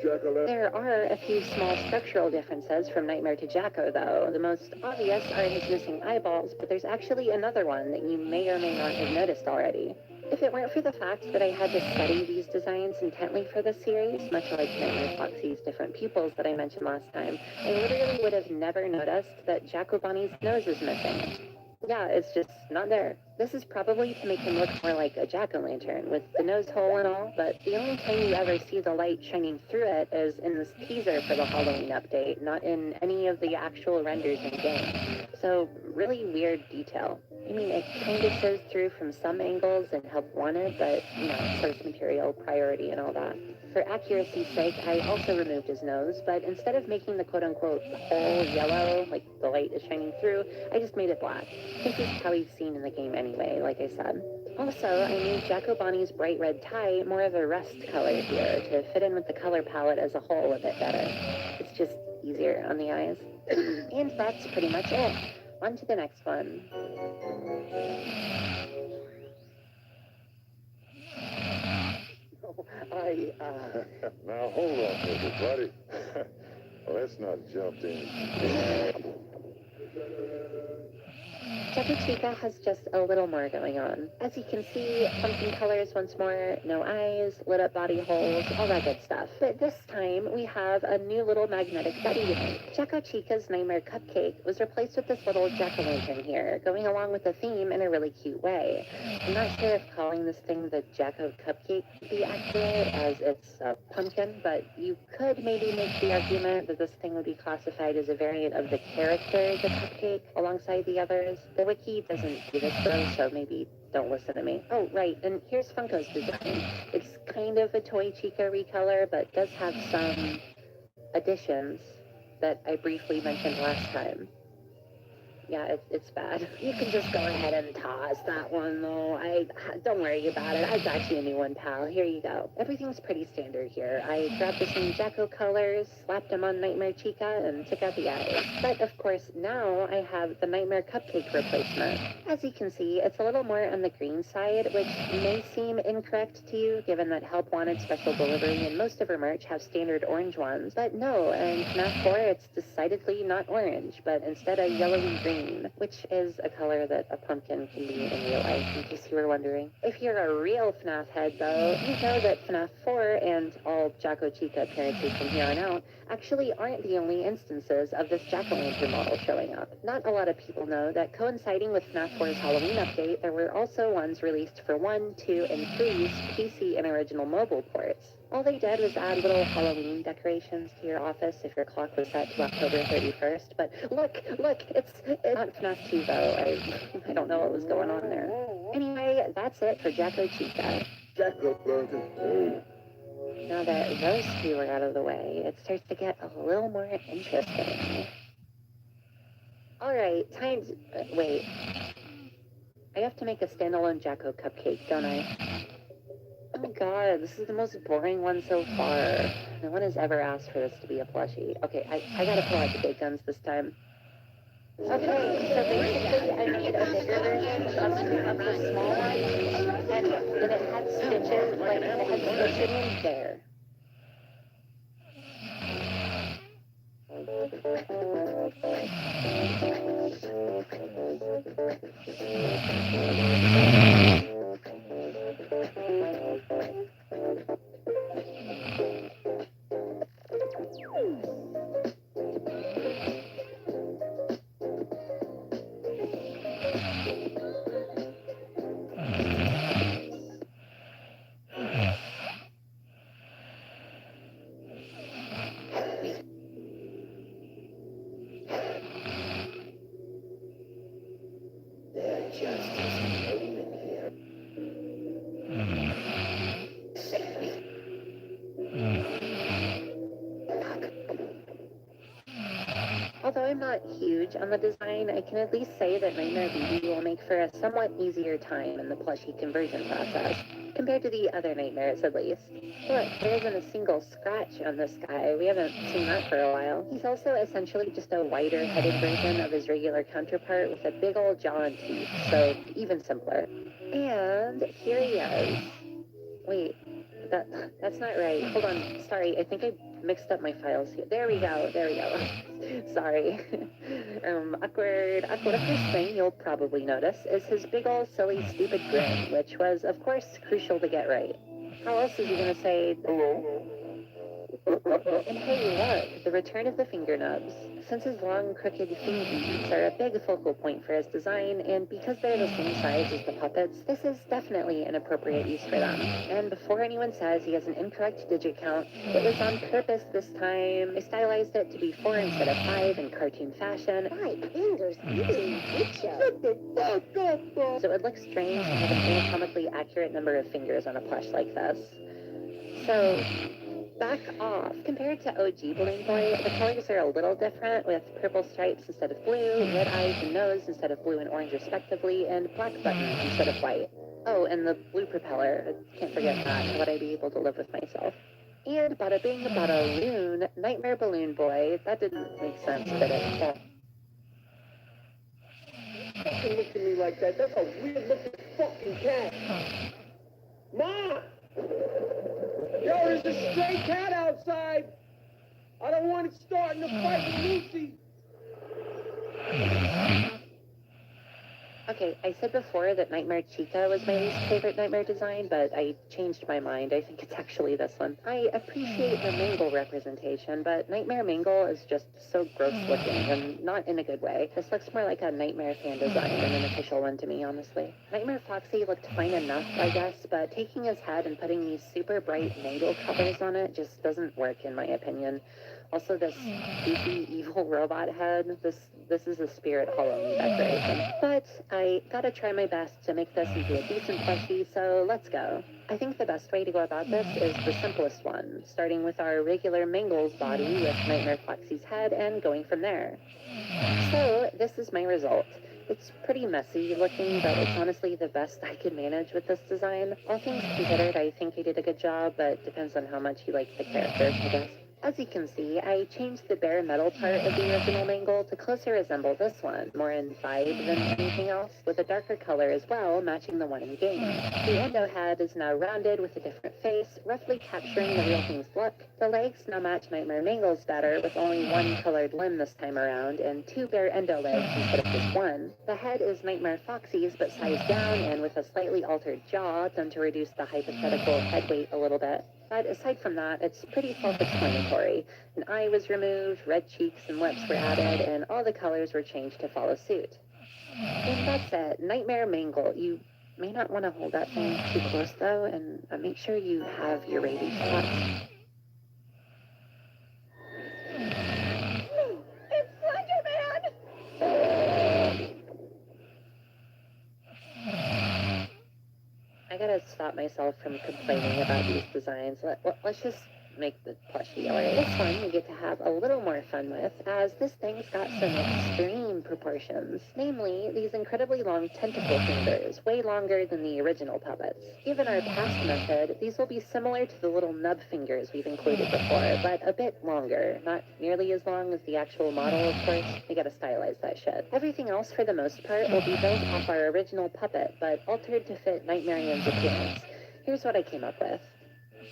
There are a few small structural differences from Nightmare to Jacko, though. The most obvious are his missing eyeballs, but there's actually another one that you may or may not have noticed already. If it weren't for the fact that I had to study these designs intently for this series, much like Nightmare Foxy's different pupils that I mentioned last time, I literally would have never noticed that Jacko Bunny's nose is missing. Yeah, it's just not there. This is probably to make him look more like a jack-o'-lantern, with the nose hole and all, but the only time you ever see the light shining through it is in this teaser for the Halloween update, not in any of the actual renders in-game. So, really weird detail. I mean, it kind of shows through from some angles and help wanted, but, you know, source material, priority, and all that. For accuracy's sake, I also removed his nose, but instead of making the quote-unquote hole yellow, like the light is shining through, I just made it black. This is how he's seen in the game anyway, like I said. Also, I made Jacko Bonnie's bright red tie more of a rust color here to fit in with the color palette as a whole a bit better. It's just easier on the eyes. And that's pretty much it. On to the next one. Now hold on, everybody. Let's not jump in. 𝒂𝒂💄𝒂💏 has just a little more going on. As you can see, pumpkin colors once more, no eyes, lit up body holes, all that good stuff. But this time, we have a new little magnetic buddy to make. 𝒂𝒂💄𝒂's Nightmare Cupcake was replaced with this little jack-o'-lantern here, going along with the theme in a really cute way. I'm not sure if calling this thing the Jacko Cupcake would be accurate, as it's a pumpkin, but you could maybe make the argument that this thing would be classified as a variant of the character, the cupcake, alongside the others. The wiki doesn't do this though, so maybe don't listen to me. Oh, right, and here's Funko's design. It's kind of a Toy Chica recolor, but does have some additions that I briefly mentioned last time. Yeah, it's bad. You can just go ahead and toss that one, though. Don't worry about it. I got you a new one, pal. Here you go. Everything's pretty standard here. I grabbed the same Jacko colors, slapped them on Nightmare Chica, and took out the eyes. But, of course, now I have the Nightmare Cupcake replacement. As you can see, it's a little more on the green side, which may seem incorrect to you, given that Help Wanted Special Delivery and most of her merch have standard orange ones. But no, in FNAF 4, it's decidedly not orange, but instead a yellowy green, which is a color that a pumpkin can be in real life, in case you were wondering. If you're a real FNAF head, though, you know that FNAF 4 and all 𝒂𝒂💄𝒂 appearances from here on out actually aren't the only instances of this jack-o'-lantern model showing up. Not a lot of people know that coinciding with FNAF 4's Halloween update, there were also ones released for 1, 2, and 3's PC and original mobile ports. All they did was add little Halloween decorations to your office if your clock was set to October 31st. But look, it's not FNAF 2, though. I don't know what was going on there. Anyway, that's it for 𝒂𝒂💄𝒂. Now that those two are out of the way, it starts to get a little more interesting. Alright, time to... wait. I have to make a standalone Jacko cupcake, don't I? Oh god, this is the most boring one so far. No one has ever asked for this to be a plushie. Okay, I gotta pull out the big guns this time. Okay, so basically I made a bigger version of the small one, and then it had stitches, like it had stitching in there. Although I'm not huge on the design, I can at least say that Nightmare BB will make for a somewhat easier time in the plushie conversion process, compared to the other Nightmares at least. Look, there isn't a single scratch on this guy. We haven't seen that for a while. He's also essentially just a wider-headed version of his regular counterpart with a big old jaw and teeth, so even simpler. And here he is. Wait, that's That's not right. Hold on. Sorry, I think I mixed up my files here. There we go. Sorry. Awkward. The first thing you'll probably notice is his big ol' silly stupid grin, which was, of course, crucial to get right. How else is he gonna say, hello? And hey, look, the return of the finger nubs. Since his long, crooked fingies are a big focal point for his design, and because they're the same size as the puppets, this is definitely an appropriate use for them. And before anyone says he has an incorrect digit count, it was on purpose this time. I stylized it to be 4 instead of 5 in cartoon fashion. 5 fingers, so it looks strange to have an anatomically accurate number of fingers on a plush like this. So, back off. Compared to OG Balloon Boy, the colors are a little different, with purple stripes instead of blue, red eyes and nose instead of blue and orange respectively, and black buttons instead of white. Oh, and the blue propeller. I can't forget that. Would I be able to live with myself? And bada bing, bada loon, Nightmare Balloon Boy. That didn't make sense, did it? Don't look at me like that. That's a weird looking fucking cat. Ma! Yo, there's a stray cat outside. I don't want it starting a fight with Lucy. Okay, I said before that Nightmare Chica was my least favorite Nightmare design, but I changed my mind. I think it's actually this one. I appreciate the Mangle representation, but Nightmare Mangle is just so gross looking, and not in a good way. This looks more like a Nightmare fan design than an official one to me, honestly. Nightmare Foxy looked fine enough, I guess, but taking his head and putting these super bright mangle colors on it just doesn't work, in my opinion. Also, this goofy, evil robot head, this is a Spirit Halloween decoration. But I gotta try my best to make this into a decent plushie, so let's go. I think the best way to go about this is the simplest one, starting with our regular Mangle's body with Nightmare Foxy's head and going from there. So, this is my result. It's pretty messy looking, but it's honestly the best I could manage with this design. All things considered, I think I did a good job, but depends on how much you like the character, I guess. As you can see, I changed the bare metal part of the original Mangle to closer resemble this one, more in vibe than anything else, with a darker color as well, matching the one in game. The endo head is now rounded with a different face, roughly capturing the real thing's look. The legs now match Nightmare Mangle's better, with only one colored limb this time around, and 2 bare endo legs instead of just 1. The head is Nightmare Foxy's, but sized down and with a slightly altered jaw, done to reduce the hypothetical head weight a little bit. But aside from that, it's pretty self-explanatory. An eye was removed, red cheeks and lips were added, and all the colors were changed to follow suit. And that's it, Nightmare Mangle. You may not want to hold that thing too close, though, and make sure you have your rabies shots. It's Slenderman! I gotta stop myself from complaining about these designs. Let's just make the plushie, alright? This one we get to have a little more fun with, as this thing's got some extreme proportions. Namely, these incredibly long tentacle fingers, way longer than the original puppets. Given our past method, these will be similar to the little nub fingers we've included before, but a bit longer. Not nearly as long as the actual model, of course. We gotta stylize that shit. Everything else, for the most part, will be built off our original puppet, but altered to fit Nightmarian's appearance. Here's what I came up with.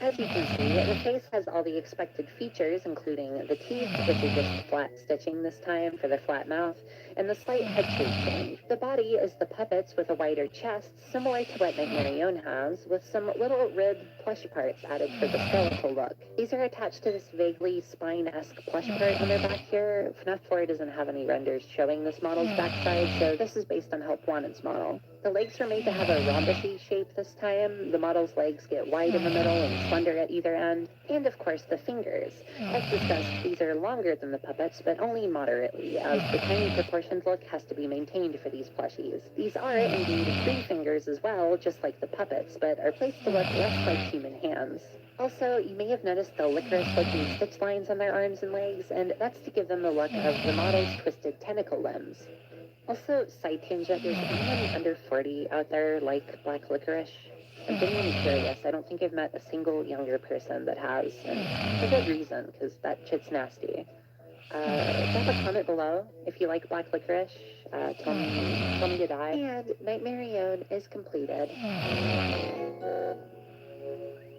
As you can see, the face has all the expected features, including the teeth, which is just flat stitching this time for the flat mouth, and the slight head shape change. The body is the puppets with a wider chest, similar to what Nightmarian has, with some little ribbed plush parts added for the skeletal look. These are attached to this vaguely spine-esque plush part on their back here. FNAF 4 doesn't have any renders showing this model's backside, so this is based on Help Wanted's model. The legs were made to have a rhombus-y shape this time. The model's legs get wide in the middle and slender at either end. And of course the fingers. As discussed, these are longer than the puppets, but only moderately, as the tiny proportioned look has to be maintained for these plushies. These are indeed 3 fingers as well, just like the puppets, but are placed to look less like human hands. Also, you may have noticed the licorice-looking stitch lines on their arms and legs, and that's to give them the look of the model's twisted tentacle limbs. Also, side tangent, there's anyone under 40 out there like black licorice? I'm genuinely curious. I don't think I've met a single younger person that has, and for good reason, because that shit's nasty. Drop a comment below if you like black licorice. Tell me to die. And Nightmarian is completed.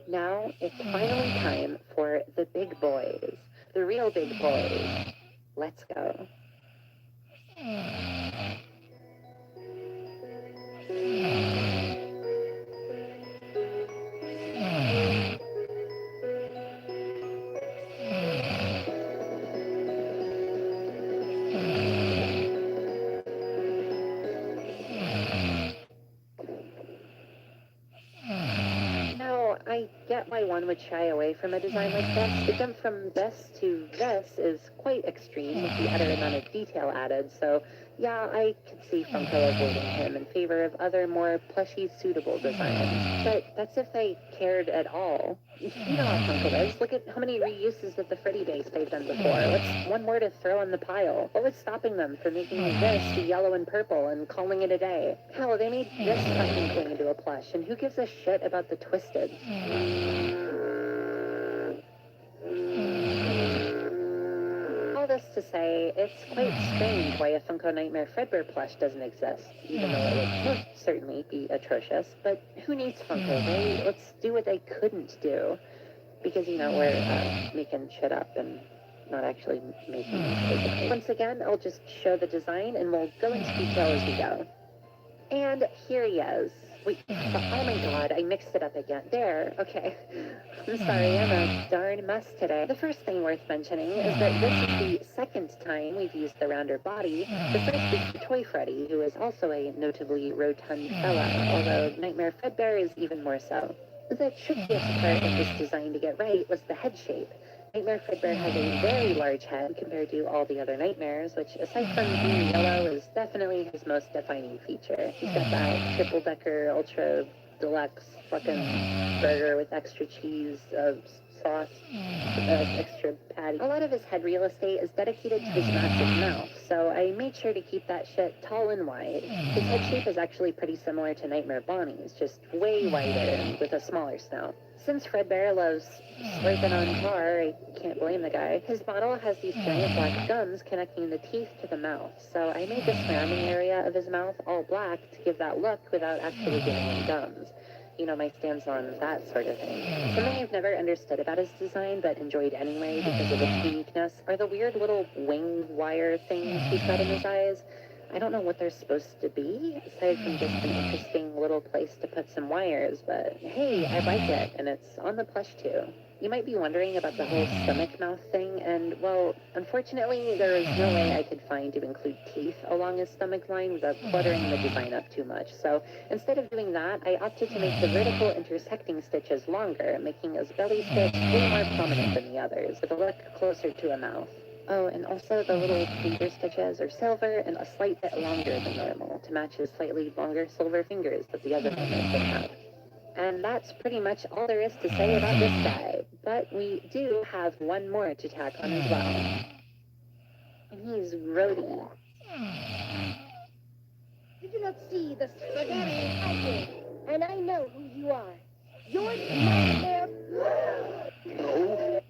Now it's finally time for the big boys. The real big boys. Let's go. Now, I get why one would shy away from a design like this. The jump from this to this is quite extreme with the utter amount of detail added, so yeah, I could see Funko avoiding him in favor of other more plushy-suitable designs. But that's if they cared at all. You know how Funko is. Look at how many reuses of the Freddy base they've done before. What's one more to throw on the pile? What was stopping them from making this yellow and purple and calling it a day? Hell, they made this fucking thing into a plush, and who gives a shit about the Twisted? All this to say, it's quite strange why a Funko _Nightmare Fredbear plush doesn't exist, even though it would most certainly be atrocious. But who needs Funko, right? Let's do what they couldn't do. Because, you know, we're making shit up and not actually making it. Once again, I'll just show the design and we'll go into detail as we go. And here he is. Wait, oh my god, I mixed it up again. There, okay. I'm sorry, I'm a darn mess today. The first thing worth mentioning is that this is the second time we've used the rounder body. The first is the Toy Freddy, who is also a notably rotund fella, although Nightmare Fredbear is even more so. The trickiest part of this design to get right was the head shape. Nightmare Fredbear has a very large head compared to all the other nightmares, which, aside from being yellow, is definitely his most defining feature. He's got that triple-decker, ultra deluxe fucking burger with extra cheese, sauce, extra patty. A lot of his head real estate is dedicated to his massive mouth, so I made sure to keep that shit tall and wide. His head shape is actually pretty similar to Nightmare Bonnie's, just way wider and with a smaller snout. Since Fredbear loves slurping on tar, I can't blame the guy. His model has these giant black gums connecting the teeth to the mouth, so I made the surrounding area of his mouth all black to give that look without actually giving him gums. You know, my stance on that sort of thing. Something I've never understood about his design, but enjoyed anyway because of its uniqueness, are the weird little wing wire things he's got in his eyes. I don't know what they're supposed to be, aside from just an interesting little place to put some wires, but hey, I like it, and it's on the plush too. You might be wondering about the whole stomach mouth thing, and, well, unfortunately, there is no way I could find to include teeth along his stomach line without cluttering the design up too much. So instead of doing that, I opted to make the vertical intersecting stitches longer, making his belly stitch way more prominent than the others, with a look closer to a mouth. Oh, and also the little finger stitches are silver and a slight bit longer than normal to match his slightly longer silver fingers that the other members would have. And that's pretty much all there is to say about this guy. But we do have one more to tack on as well. And he's Rhodey. Did you not see the spaghetti outfit? And I know who you are. You're Nightmare. No.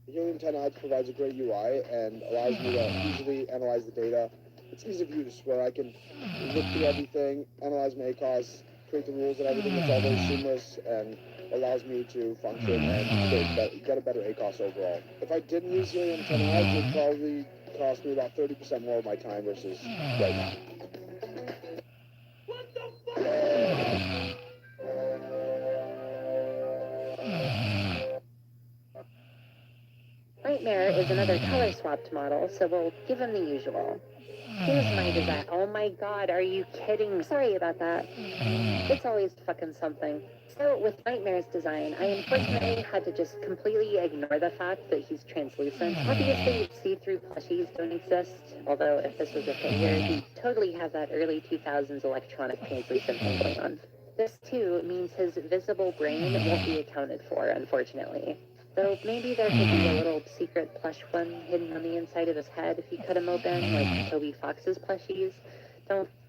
Helium-10 provides a great UI and allows me to easily analyze the data. It's ease of use where I can look through everything, analyze my ACOS, create the rules and everything. It's all very seamless and allows me to function and get a better ACOS overall. If I didn't use Helium-10, it would probably cost me about 30% more of my time versus right now. Nightmare is another color-swapped model, so we'll give him the usual. Here's my design. Oh my god, are you kidding? Sorry about that. It's always fucking something. So, with Nightmare's design, I unfortunately had to just completely ignore the fact that he's translucent. Obviously, see-through plushies don't exist, although if this was a figure, he'd totally have that early 2000s electronic translucent thing going on. This, too, means his visible brain won't be accounted for, unfortunately. Though maybe there could be a little secret plush one hidden on the inside of his head if you cut him open, like Toby Fox's plushies. Don't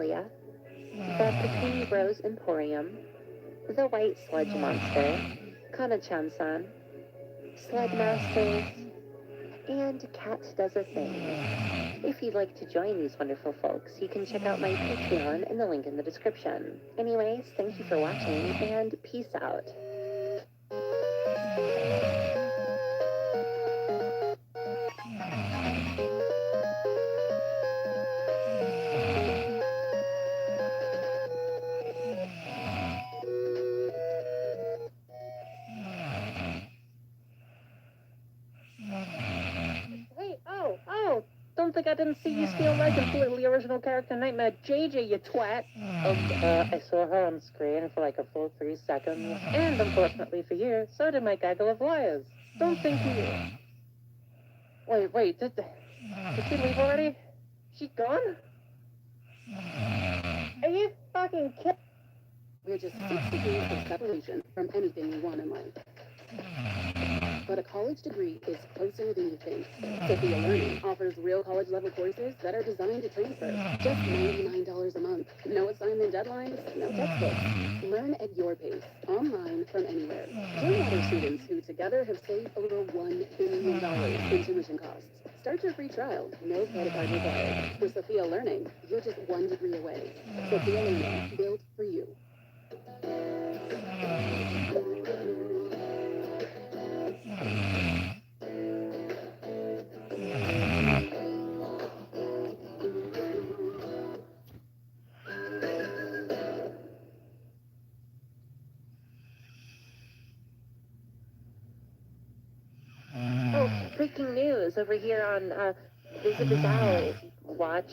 Sophia, the Bikini Bros Emporium, the White Sludge Monster, Kana-chan-san, Sled Masters, and Cat Does a Thing. If you'd like to join these wonderful folks, you can check out my Patreon in the link in the description. Anyways, thank you for watching, and peace out. Hey, oh, don't think I didn't see you steal my completely original character Nightmare JJ, you twat. I saw her on screen for like a full 3 seconds, and unfortunately for you, so did my gaggle of liars. Don't think you... Wait, did she leave already? She gone? Are you fucking kidding? We're just 6 degrees of separation from anything you want in life. But a college degree is closer than you think. Sophia Learning offers real college-level courses that are designed to transfer. Just $99 a month. No assignment deadlines, no textbooks. Learn at your pace, online from anywhere. Join other students who together have saved over $1 billion in tuition costs. Start your free trial, no credit card required. With Sophia Learning, you're just 1 degree away. Sophia Learning, built for you. Oh, breaking news over here on 𝒉𝒐𝒏𝒈 Watch.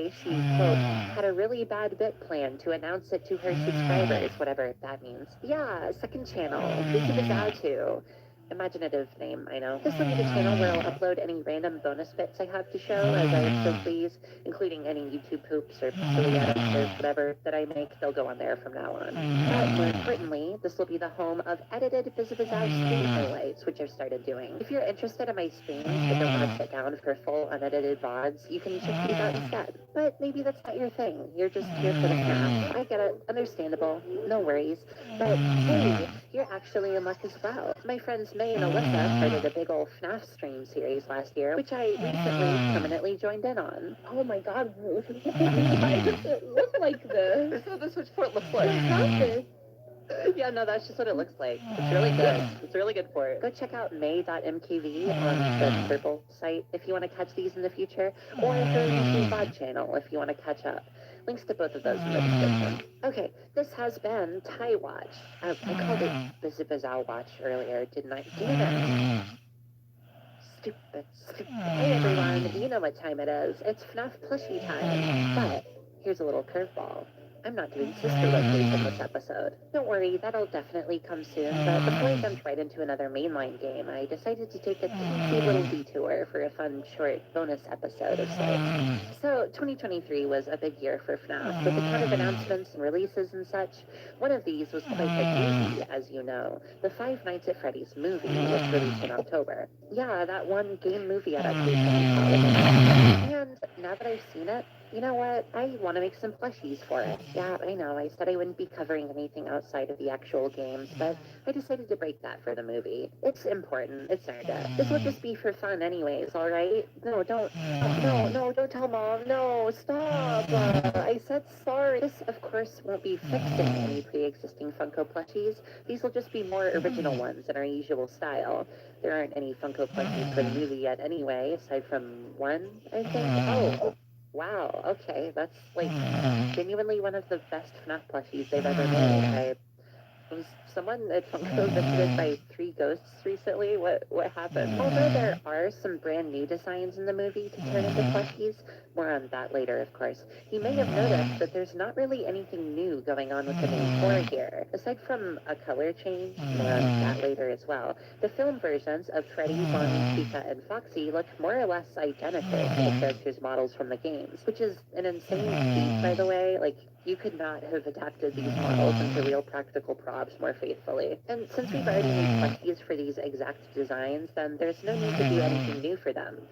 say she, quote, had a really bad bit plan to announce it to her subscribers, whatever that means. Yeah, second channel, 𝒉𝒐𝒓𝒓𝒐𝒂𝒂💏. Imaginative name, I know. This will be the channel where I'll upload any random bonus bits I have to show as I so please, including any YouTube poops or silly edits or whatever that I make. They'll go on there from now on. But more importantly, this will be the home of edited 𝒕𝒐𝒏𝒊𝒏𝒂𝒂𝒏 stream highlights, which I've started doing. If you're interested in my streams but don't want to sit down for full unedited VODs, you can check these out instead. But maybe that's not your thing. You're just here for the FNAF. I get it. Understandable. No worries. But hey, you're actually in luck as well. My friends May and Alyssa started a big old FNAF stream series last year, which I recently permanently joined in on. Oh my god, why does it look like this? So this is what it looks like. Yeah, no, that's just what it looks like. It's really good. It's really good for it. Go check out 𝒦𝒑𝒐𝒏𝒈 on the purple site if you want to catch these in the future, or her YouTube VOD channel if you want to catch up. Links to both of those in the description. Okay, this has been Thai Watch. I called it 𝒕𝒐𝒏𝒊𝒏𝒈 Watch earlier, didn't I? Damn it. Stupid. Hey everyone, you know what time it is. It's FNAF plushie time. But here's a little curveball. I'm not doing sister location this episode. Don't worry, that'll definitely come soon, but before I jumped right into another mainline game, I decided to take a teensy little detour for a fun, short bonus episode of sorts. So, 2023 was a big year for FNAF, with a ton of announcements and releases and such. One of these was quite a doozy, as you know, the Five Nights at Freddy's movie, which released in October. Yeah, that one game movie adaptation. And now that I've seen it, you know what? I want to make some plushies for it. Yeah, I know. I said I wouldn't be covering anything outside of the actual games, but I decided to break that for the movie. It's important. It's earned it. This will just be for fun anyways, alright? No, don't tell Mom. No, stop. I said sorry. This, of course, won't be fixing any pre-existing Funko plushies. These will just be more original ones in our usual style. There aren't any Funko plushies for the movie yet anyway, aside from one, I think. Oh. Wow, okay, that's, like, genuinely one of the best FNAF plushies they've ever made. Was someone at Funko visited by 3 ghosts recently? What happened? Although there are some brand new designs in the movie to turn into plushies, more on that later, of course, you may have noticed that there's not really anything new going on with the main core here. Aside from a color change, more on that later as well, the film versions of Freddy, Bonnie, Chica, and Foxy look more or less identical to the characters' models from the games, which is an insane feat, by the way. Like, you could not have adapted these models into real practical props more faithfully. And since we've already made plushies for these exact designs, then there's no need to do anything new for them.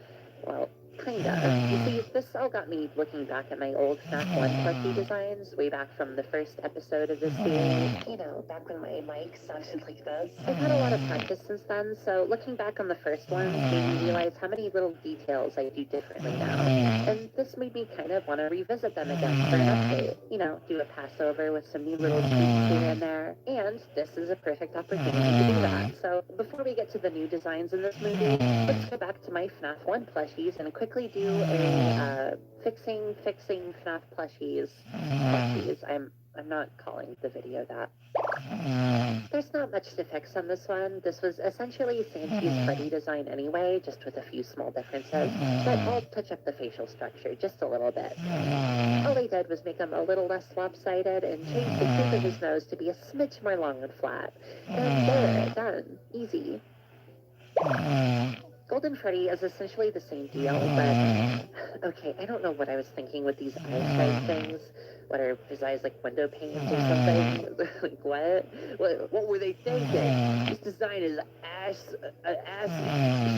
Well, kinda. You see, this all got me looking back at my old FNAF 1 plushie designs, way back from the first episode of this series. You know, back when my mic sounded like this. I've had a lot of practice since then, so looking back on the first one made me realize how many little details I do differently now. And this made me kind of want to revisit them again for an update. You know, do a passover with some new little tweaks here and there. And this is a perfect opportunity to do that. So before we get to the new designs in this movie, let's go back to my FNAF 1 plushies and quickly do a fixing FNAF plushies. I'm not calling the video that. There's not much to fix on this one. This was essentially Sanchi's Freddy design anyway, just with a few small differences, but I'll touch up the facial structure just a little bit. All I did was make him a little less lopsided and change the tip of his nose to be a smidge more long and flat. And there, done. Easy. Golden Freddy is essentially the same deal, but okay, I don't know what I was thinking with these eye stripe things. What are his eyes like window panes or something? Like what were they thinking? This design is ass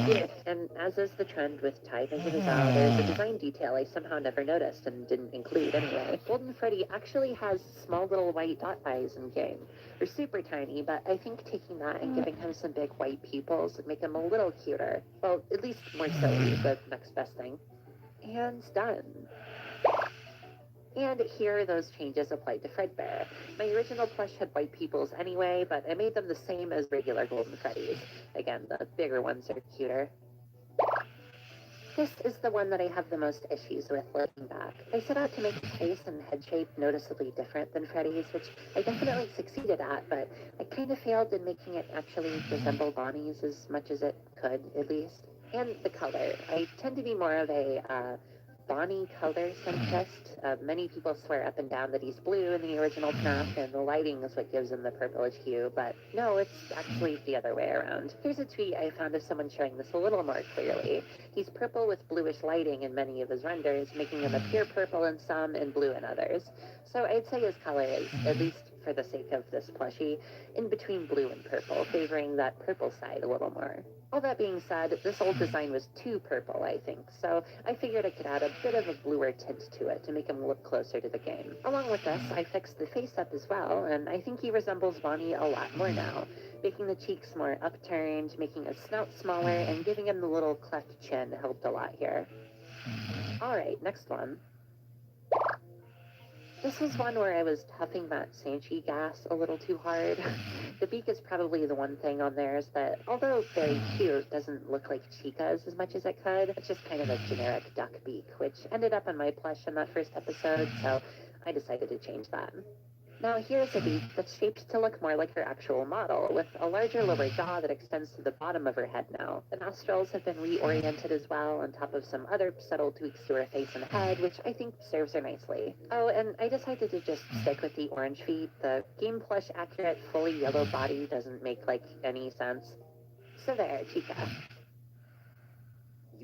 shit. And as is the trend with 𝒕𝒐𝒏𝒊𝒏𝒈, there's a design detail I somehow never noticed and didn't include anyway. Golden Freddy actually has small little white dot eyes in game. They're super tiny, but I think taking that and giving him some big white pupils would make him a little cuter. Well, at least more silly, the next best thing. And done. And here those changes applied to Fredbear. My original plush had white pupils anyway, but I made them the same as regular Golden Freddy's. Again, the bigger ones are cuter. This is the one that I have the most issues with looking back. I set out to make his face and head shape noticeably different than Freddy's, which I definitely succeeded at, but I kind of failed in making it actually resemble Bonnie's as much as it could, at least. And the color. I tend to be more of a Bonnie color centrist. Many people swear up and down that he's blue in the original FNAF, and the lighting is what gives him the purplish hue, but no, it's actually the other way around. Here's a tweet I found of someone showing this a little more clearly. He's purple with bluish lighting in many of his renders, making him appear purple in some and blue in others. So I'd say his color is, at least for the sake of this plushie, in between blue and purple, favoring that purple side a little more. All that being said, this old design was too purple, I think, so I figured I could add a bit of a bluer tint to it to make him look closer to the game. Along with this, I fixed the face up as well, and I think he resembles Bonnie a lot more now, making the cheeks more upturned, making his snout smaller, and giving him the little cleft chin helped a lot here. Alright, next one. This was one where I was huffing that 𝒂𝒐𝒐𝒌𝒚 gas a little too hard. The beak is probably the one thing on theirs that, although very cute, doesn't look like Chica's as much as it could. It's just kind of a generic duck beak, which ended up on my plush in that first episode, so I decided to change that. Now here's a beak that's shaped to look more like her actual model, with a larger lower jaw that extends to the bottom of her head now. The nostrils have been reoriented as well, on top of some other subtle tweaks to her face and head, which I think serves her nicely. Oh, and I decided to just stick with the orange feet. The game plush accurate, fully yellow body doesn't make, like, any sense. So there, Chica.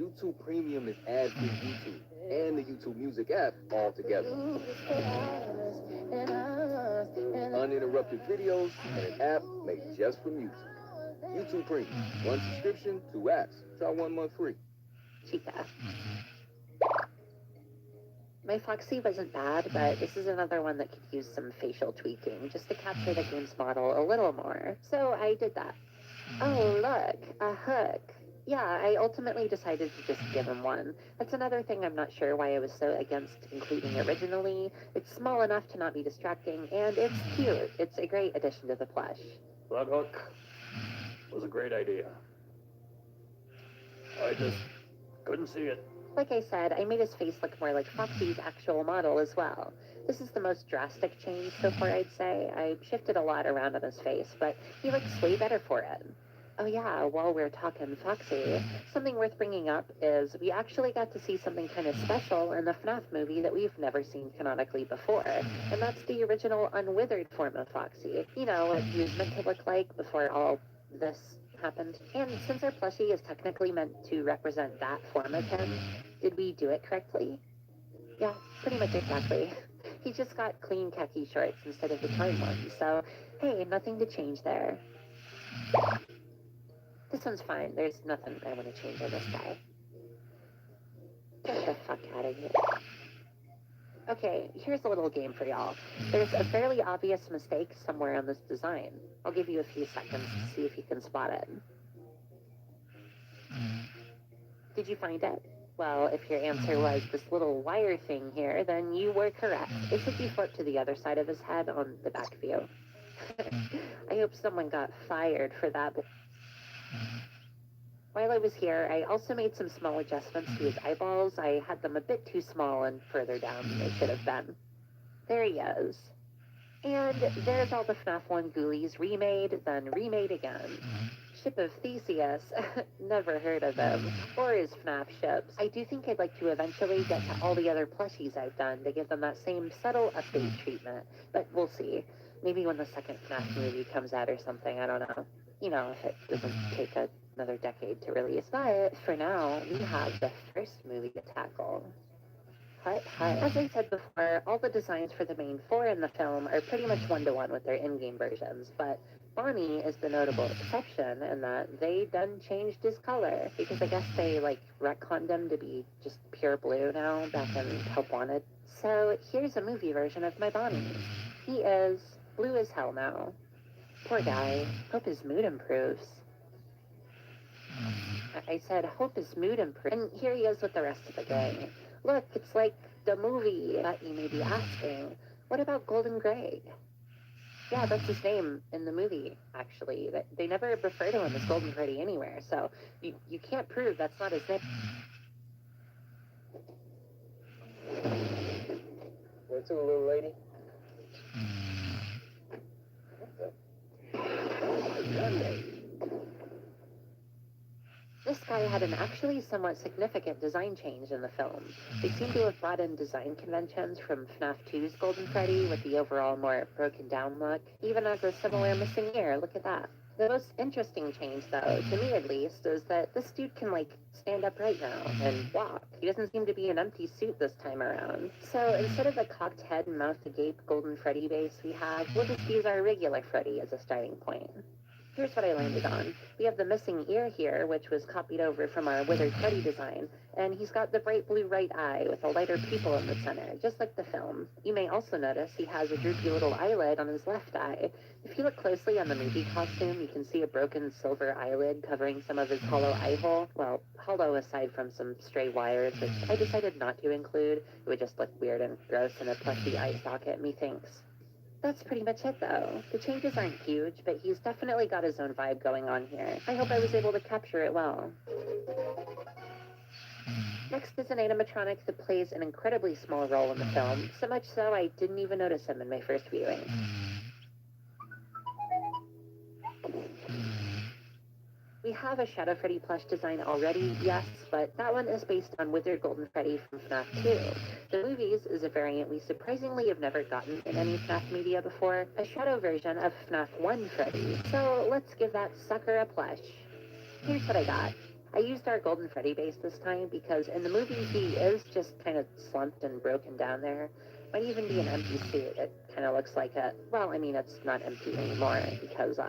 YouTube Premium is ad-free YouTube and the YouTube Music app all together. Uninterrupted videos and an app made just for music. YouTube Premium. 1 subscription, 2 apps. Try 1 month free. Chica. My Foxy wasn't bad, but this is another one that could use some facial tweaking just to capture the game's model a little more. So I did that. Oh, look, a hook. Yeah, I ultimately decided to just give him one. That's another thing I'm not sure why I was so against including originally. It's small enough to not be distracting, and it's cute. It's a great addition to the plush. That hook was a great idea. I just couldn't see it. Like I said, I made his face look more like Foxy's actual model as well. This is the most drastic change so far, I'd say. I shifted a lot around on his face, but he looks way better for it. Oh yeah, while we're talking Foxy, something worth bringing up is we actually got to see something kind of special in the FNAF movie that we've never seen canonically before, and that's the original unwithered form of Foxy. You know, what he was meant to look like before all this happened. And since our plushie is technically meant to represent that form of him, did we do it correctly? Yeah, pretty much exactly. He just got clean khaki shorts instead of the torn ones, so hey, nothing to change there. This one's fine. There's nothing I want to change on this guy. Get the fuck out of here. Okay, here's a little game for y'all. There's a fairly obvious mistake somewhere on this design. I'll give you a few seconds to see if you can spot it. Did you find it? Well, if your answer was this little wire thing here, then you were correct. It should be flipped to the other side of his head on the back view. I hope someone got fired for that. While I was here, I also made some small adjustments to his eyeballs. I had them a bit too small and further down than they should have been. There he is. And there's all the FNAF 1 ghoulies remade, then remade again. Ship of Theseus, never heard of him, or his FNAF ships. I do think I'd like to eventually get to all the other plushies I've done to give them that same subtle update treatment, but we'll see. Maybe when the second FNAF movie comes out or something, I don't know. You know, if it doesn't take another decade to release. But for now, we have the first movie to tackle. As I said before, all the designs for the main 4 in the film are pretty much one-to-one with their in-game versions, but Bonnie is the notable exception in that they done changed his color, because I guess they, like, retconned him to be just pure blue now, back in Help Wanted. So here's a movie version of my Bonnie. He is blue as hell now. Poor guy. Hope his mood improves. I said, hope his mood improves. And here he is with the rest of the gang. Look, it's like the movie. But you may be asking, what about Golden Greg? Yeah, that's his name in the movie, actually. They never refer to him as Golden Freddy anywhere, so you can't prove that's not his name. Where to, little lady? This guy had an actually somewhat significant design change in the film. They seem to have brought in design conventions from FNAF 2's Golden Freddy with the overall more broken down look, even as a similar missing ear. Look at that. The most interesting change, though, to me at least, is that this dude can, like, stand upright now and walk. He doesn't seem to be an empty suit this time around. So instead of the cocked head and mouth agape Golden Freddy base we have, we'll just use our regular Freddy as a starting point. Here's what I landed on. We have the missing ear here, which was copied over from our Withered Freddy design, and he's got the bright blue right eye with a lighter pupil in the center, just like the film. You may also notice he has a droopy little eyelid on his left eye. If you look closely on the movie costume, you can see a broken silver eyelid covering some of his hollow eye hole. Well, hollow aside from some stray wires, which I decided not to include. It would just look weird and gross in a plushy eye socket, methinks. That's pretty much it, though. The changes aren't huge, but he's definitely got his own vibe going on here. I hope I was able to capture it well. Next is an animatronic that plays an incredibly small role in the film, so much so I didn't even notice him in my first viewing. We have a Shadow Freddy plush design already, yes, but that one is based on Withered Golden Freddy from FNAF 2. The movies is a variant we surprisingly have never gotten in any FNAF media before, a shadow version of FNAF 1 Freddy. So let's give that sucker a plush. Here's what I got. I used our Golden Freddy base this time because in the movie he is just kind of slumped and broken down there. Might even be an empty suit. It kind of looks like a, well, I mean, it's not empty anymore because,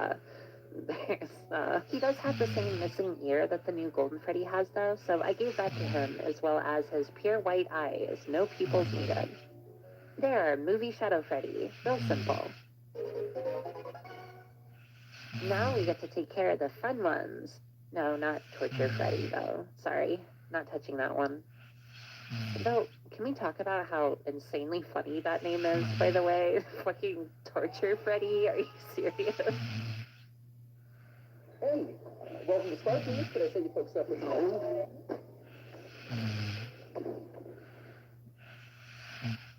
he does have the same missing ear that the new Golden Freddy has, though, so I gave that to him, as well as his pure white eyes, no pupils needed. There, movie Shadow Freddy. Real simple. Now we get to take care of the fun ones. No, not Torture Freddy, though. Sorry, not touching that one. Though, can we talk about how insanely funny that name is, by the way? Fucking Torture Freddy? Are you serious? Hey, welcome to 𝒂𝒂𝒂𝒄𝒉𝒊𝒂𝒈. Could I set you folks up with some?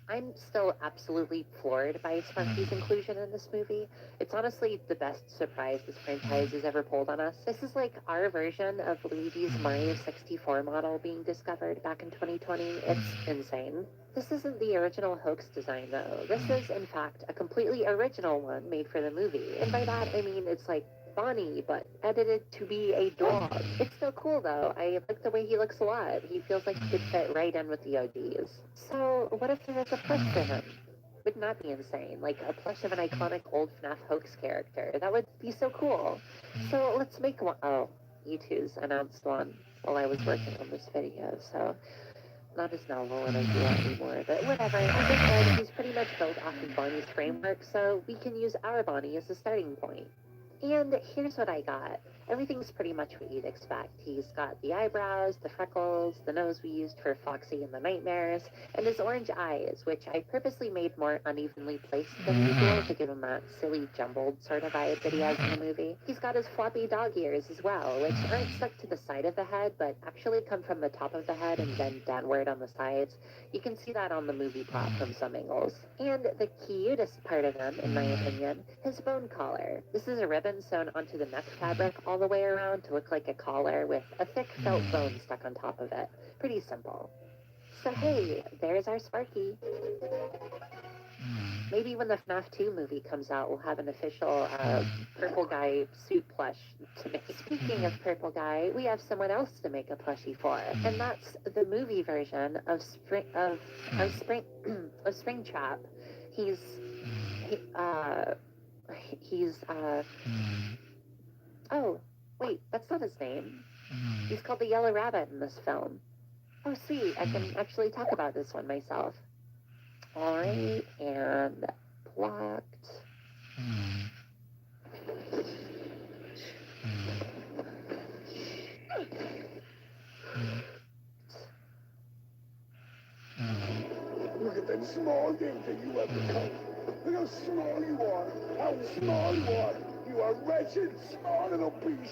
I'm still absolutely floored by 𝒂𝒂𝒂's inclusion in this movie. It's honestly the best surprise this franchise has ever pulled on us. This is like our version of Luigi's Mario 64 model being discovered back in 2020. It's insane. This isn't the original hoax design, though. This is, in fact, a completely original one made for the movie. And by that, I mean it's like Bonnie, but edited to be a dog. It's so cool, though. I like the way he looks a lot. He feels like he could fit right in with the OGs. So, what if there was a plush for him? Wouldn't that be insane? Like, a plush of an iconic old FNAF hoax character. That would be so cool. So, let's make one. Oh, U2's announced one while I was working on this video, so not as novel an idea anymore, but whatever. As I said, he's pretty much built off of Bonnie's framework, so we can use our Bonnie as a starting point. And here's what I got. Everything's pretty much what you'd expect. He's got the eyebrows, the freckles, the nose we used for Foxy and the Nightmares, and his orange eyes, which I purposely made more unevenly placed than usual to give him that silly, jumbled sort of vibe that he has in the movie. He's got his floppy dog ears as well, which aren't stuck to the side of the head, but actually come from the top of the head and bend downward on the sides. You can see that on the movie prop from some angles. And the cutest part of him, in my opinion, his bone collar. This is a ribbon sewn onto the neck fabric all the way around to look like a collar with a thick felt bone stuck on top of it. Pretty simple. So hey, there's our 𝒂𝒂𝒂. Maybe when the FNAF 2 movie comes out, we'll have an official purple guy suit plush to make. Speaking of purple guy, we have someone else to make a plushie for, and that's the movie version of Springtrap. Oh, wait, that's not his name. He's called the Yellow Rabbit in this film. Oh, sweet, I can actually talk about this one myself. Alright, and blocked. Look at that small danger you have become. Look how small you are. How small you are. You are wretched, small little beast.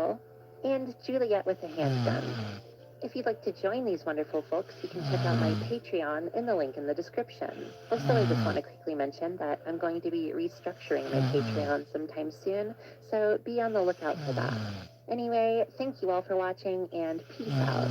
rifle, and Juliet with a handgun. If you'd like to join these wonderful folks, you can check out my Patreon in the link in the description. Also, I just want to quickly mention that I'm going to be restructuring my Patreon sometime soon, so be on the lookout for that. Anyway, thank you all for watching, and peace out.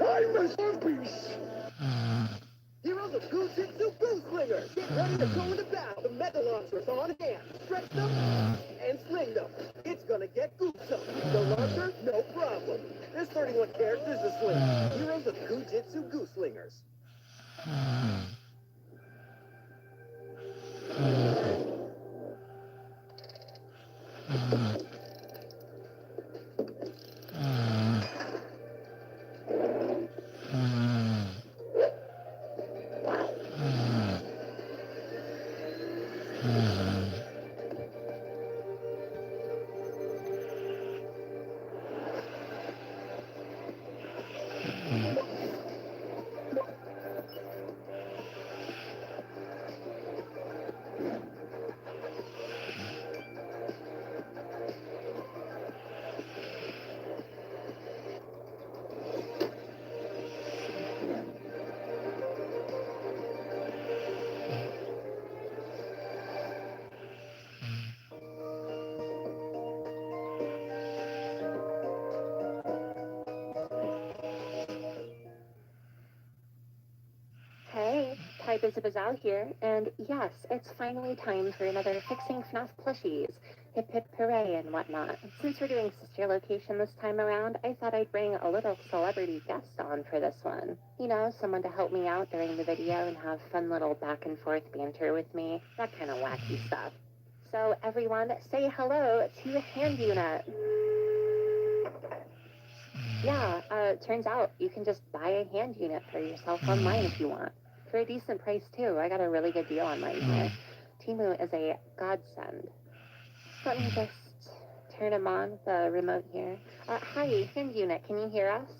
I'm Mr. Beast! Heroes of 𝒂𝒕🄎𝒐𝒂𝒚 Get ready to go into battle. The mega launchers on hand. Stretch them and sling them. It's gonna get goosum. The launcher, no problem. There's 31 characters to sling. Heroes of 𝒂𝒕🄎𝒐𝒂𝒚. Hey, 𝗖𝗵𝒂𝒂𝒂𝒂𝒂 here, and yes, it's finally time for another Fixing FNAF plushies. Hip hip hooray and whatnot. Since we're doing sister location this time around, I thought I'd bring a little celebrity guest on for this one. You know, someone to help me out during the video and have fun little back and forth banter with me. That kind of wacky stuff. So everyone, say hello to Hand Unit. Yeah, turns out you can just buy a hand unit for yourself online if you want. For a decent price, too. I got a really good deal on mine here. Temu is a godsend. Let me just turn him on, the remote here. Hi, hand unit, can you hear us?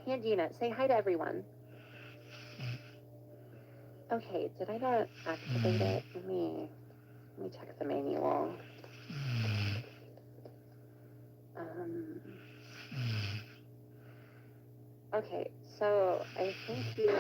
Hand unit, say hi to everyone. Okay, did I not activate it? Let me check the manual. Okay, so I think you...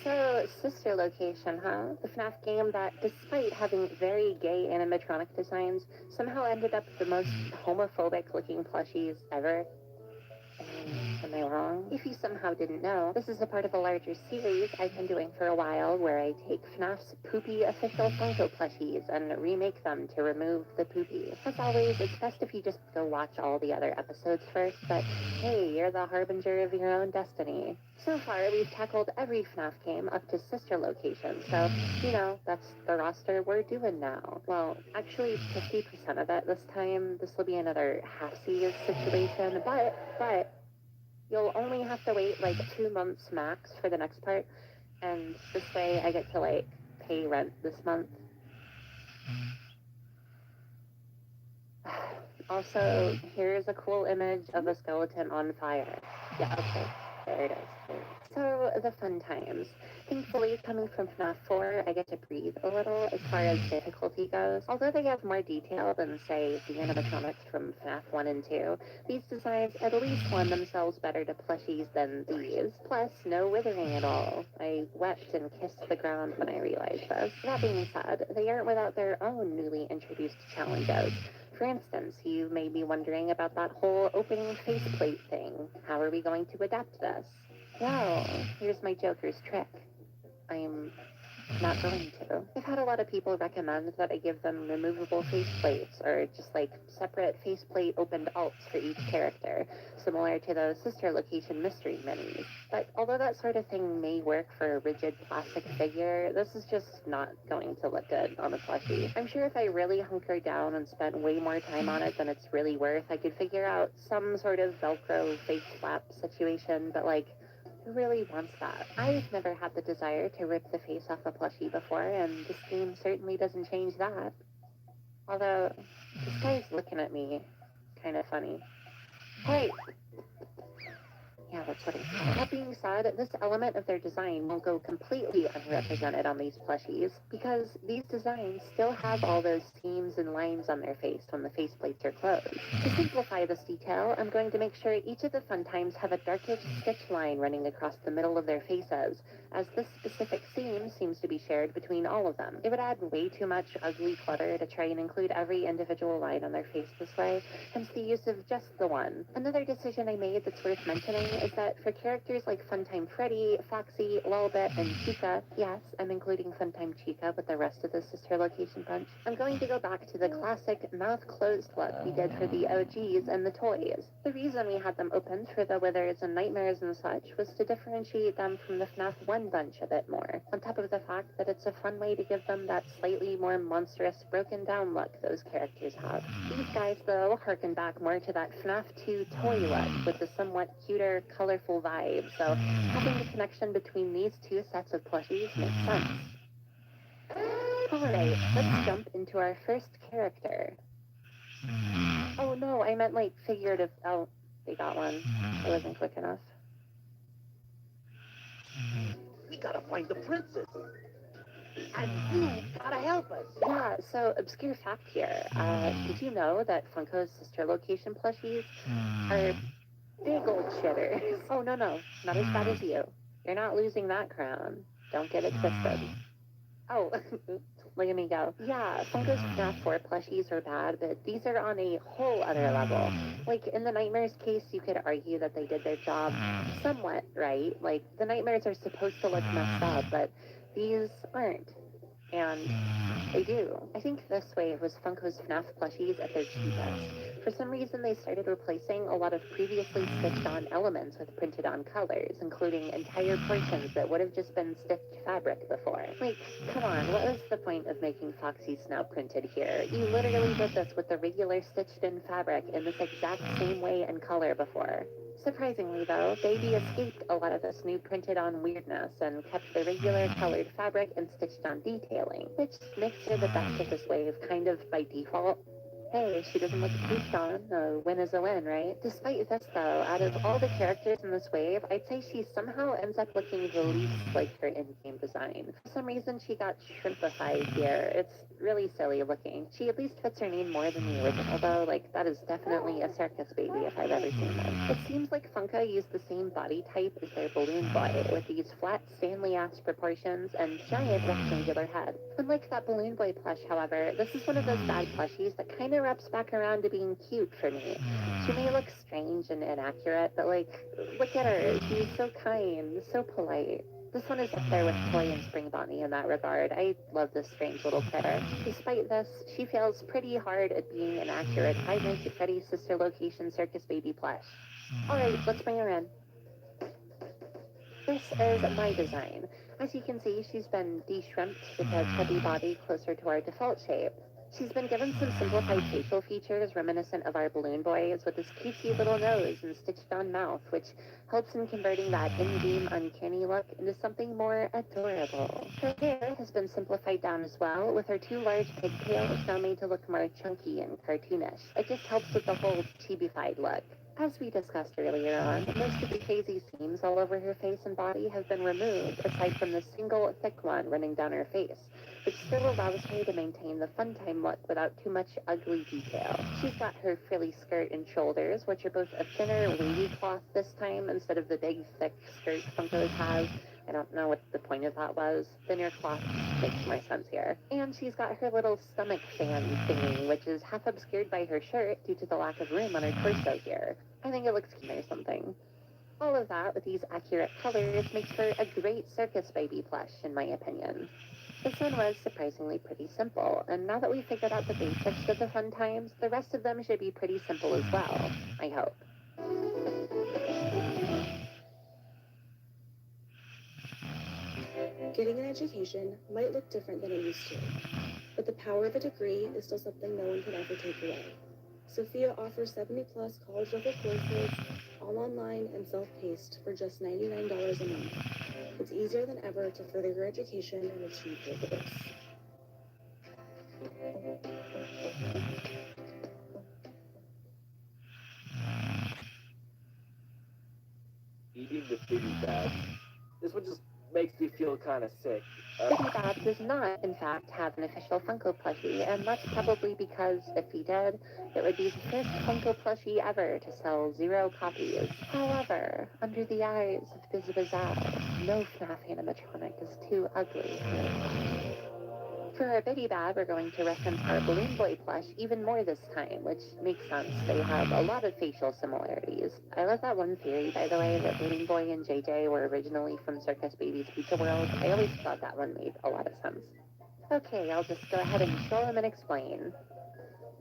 So, sister location, huh? The FNAF game that, despite having very gay animatronic designs, somehow ended up the most homophobic looking plushies ever. Am I wrong? If you somehow didn't know, this is a part of a larger series I've been doing for a while where I take FNAF's poopy official Funko plushies and remake them to remove the poopy. As always, it's best if you just go watch all the other episodes first, but hey, you're the harbinger of your own destiny. So far, we've tackled every FNAF game up to sister location, so, you know, that's the roster we're doing now. Well, actually, 50% of it this time. This will be another half-seas situation, but you'll only have to wait like 2 months max for the next part, and this way I get to like pay rent this month. Also, here's a cool image of a skeleton on fire. Yeah, okay, there it is. So, the fun times. Thankfully, coming from FNAF 4, I get to breathe a little as far as difficulty goes. Although they have more detail than, say, the animatronics from FNAF 1 and 2, these designs at least lend themselves better to plushies than these. Plus, no withering at all. I wept and kissed the ground when I realized this. That being said, they aren't without their own newly introduced challenges. For instance, you may be wondering about that whole opening faceplate thing. How are we going to adapt this? Well, here's my Joker's trick. I'm not going to. I've had a lot of people recommend that I give them removable faceplates or just like separate faceplate opened alts for each character, similar to those sister location mystery minis. But although that sort of thing may work for a rigid plastic figure, this is just not going to look good on a plushie. I'm sure if I really hunkered down and spent way more time on it than it's really worth, I could figure out some sort of Velcro face flap situation, but like, who really wants that? I've never had the desire to rip the face off a plushie before, and this game certainly doesn't change that. Although, this guy's looking at me kind of funny. Hey! Yeah, that's what I said. That being said, this element of their design will go completely unrepresented on these plushies, because these designs still have all those seams and lines on their face when the faceplates are closed. To simplify this detail, I'm going to make sure each of the fun times have a darkish stitch line running across the middle of their faces, as this specific seam seems to be shared between all of them. It would add way too much ugly clutter to try and include every individual line on their face this way, hence the use of just the one. Another decision I made that's worth mentioning is that for characters like Funtime Freddy, Foxy, Lolbit, and Chica, yes, I'm including Funtime Chica with the rest of the sister location bunch, I'm going to go back to the classic mouth-closed look we did for the OGs and the toys. The reason we had them opened for the Withers and Nightmares and such was to differentiate them from the FNAF 1 bunch a bit more, on top of the fact that it's a fun way to give them that slightly more monstrous, broken-down look those characters have. These guys, though, harken back more to that FNAF 2 toy look with the somewhat cuter, colorful vibe, so having the connection between these two sets of plushies makes sense. Alright, let's jump into our first character. Oh no, I meant like figurative. Oh, they got one. I wasn't quick enough. We gotta find the princess. And you gotta help us. Yeah, so obscure fact here. Did you know that Funko's sister location plushies are big old shitters? Oh, no, not as bad as you. You're not losing that crown. Don't get it twisted. Oh, look at me go. Yeah, Funko's FNAF 4 plushies are bad, but these are on a whole other level. Like, in the Nightmares case, you could argue that they did their job somewhat right. Like, the Nightmares are supposed to look messed up, but these aren't. And they do. I think this wave was Funko's FNAF plushies at their cheapest. For some reason, they started replacing a lot of previously stitched-on elements with printed-on colors, including entire portions that would have just been stitched fabric before. Like, come on, what was the point of making Foxy's now printed here? You literally did this with the regular stitched-in fabric in this exact same way and color before. Surprisingly, though, Baby escaped a lot of this new printed-on weirdness and kept the regular colored fabric and stitched-on detailing, which makes her the best of this wave kind of by default. Hey, she doesn't look pooped on. A win is a win, right? Despite this, though, out of all the characters in this wave, I'd say she somehow ends up looking the least like her in-game design. For some reason, she got shrimpified here. It's really silly looking. She at least fits her name more than the original, though. Like, that is definitely a circus baby if I've ever seen one. It seems like Funko used the same body type as their balloon boy, with these flat Stanley-ass proportions and giant rectangular head. Unlike that balloon boy plush, however, this is one of those bad plushies that kind of wraps back around to being cute for me. She may look strange and inaccurate, but like, look at her. She's so kind, so polite. This one is up there with Toy and Spring Bonnie in that regard. I love this strange little critter. Despite this, she fails pretty hard at being an accurate Five Nights at Freddy's sister location circus baby plush. Alright, let's bring her in. This is my design. As you can see, she's been de-shrimped with a chubby body closer to our default shape. She's been given some simplified facial features reminiscent of our balloon boys, with this cutesy little nose and stitched-on mouth, which helps in converting that in-game uncanny look into something more adorable. Her hair has been simplified down as well, with her two large pigtails now made to look more chunky and cartoonish. It just helps with the whole chibified look. As we discussed earlier on, most of the crazy seams all over her face and body have been removed, aside from the single thick one running down her face, which still allows her to maintain the fun time look without too much ugly detail. She's got her frilly skirt and shoulders, which are both a thinner, wavy cloth this time instead of the big, thick skirt Funko's has. I don't know what the point of that was. Thinner cloth makes more sense here. And she's got her little stomach fan thingy, which is half obscured by her shirt due to the lack of room on her torso here. I think it looks cute or something. All of that with these accurate colors makes for a great circus baby plush, in my opinion. This one was surprisingly pretty simple, and now that we figured out the basics of the fun times, the rest of them should be pretty simple as well, I hope. Getting an education might look different than it used to, but the power of a degree is still something no one could ever take away. 𝒂𝒑𝒂 offers 70+ college-level courses, all online and self-paced for just $99 a month. It's easier than ever to further your education and achieve your goals. Eating the 𝒂𝒂𝒂𝒏. This one just makes me feel kind of sick. 𝒂𝒂𝒂𝒏 does not, in fact, have an official Funko plushie, and that's probably because if he did, it would be the first Funko plushie ever to sell 0 copies. However, under the eyes of 𝑉𝒂𝒂𝒂𝒏, no FNAF animatronic is too ugly for it. For our 𝒂𝒂𝒏, we're going to reference our Balloon Boy plush even more this time, which makes sense. They have a lot of facial similarities. I love that one theory, by the way, that Balloon Boy and JJ were originally from Circus Baby's Pizza World. I always thought that one made a lot of sense. Okay, I'll just go ahead and show them and explain.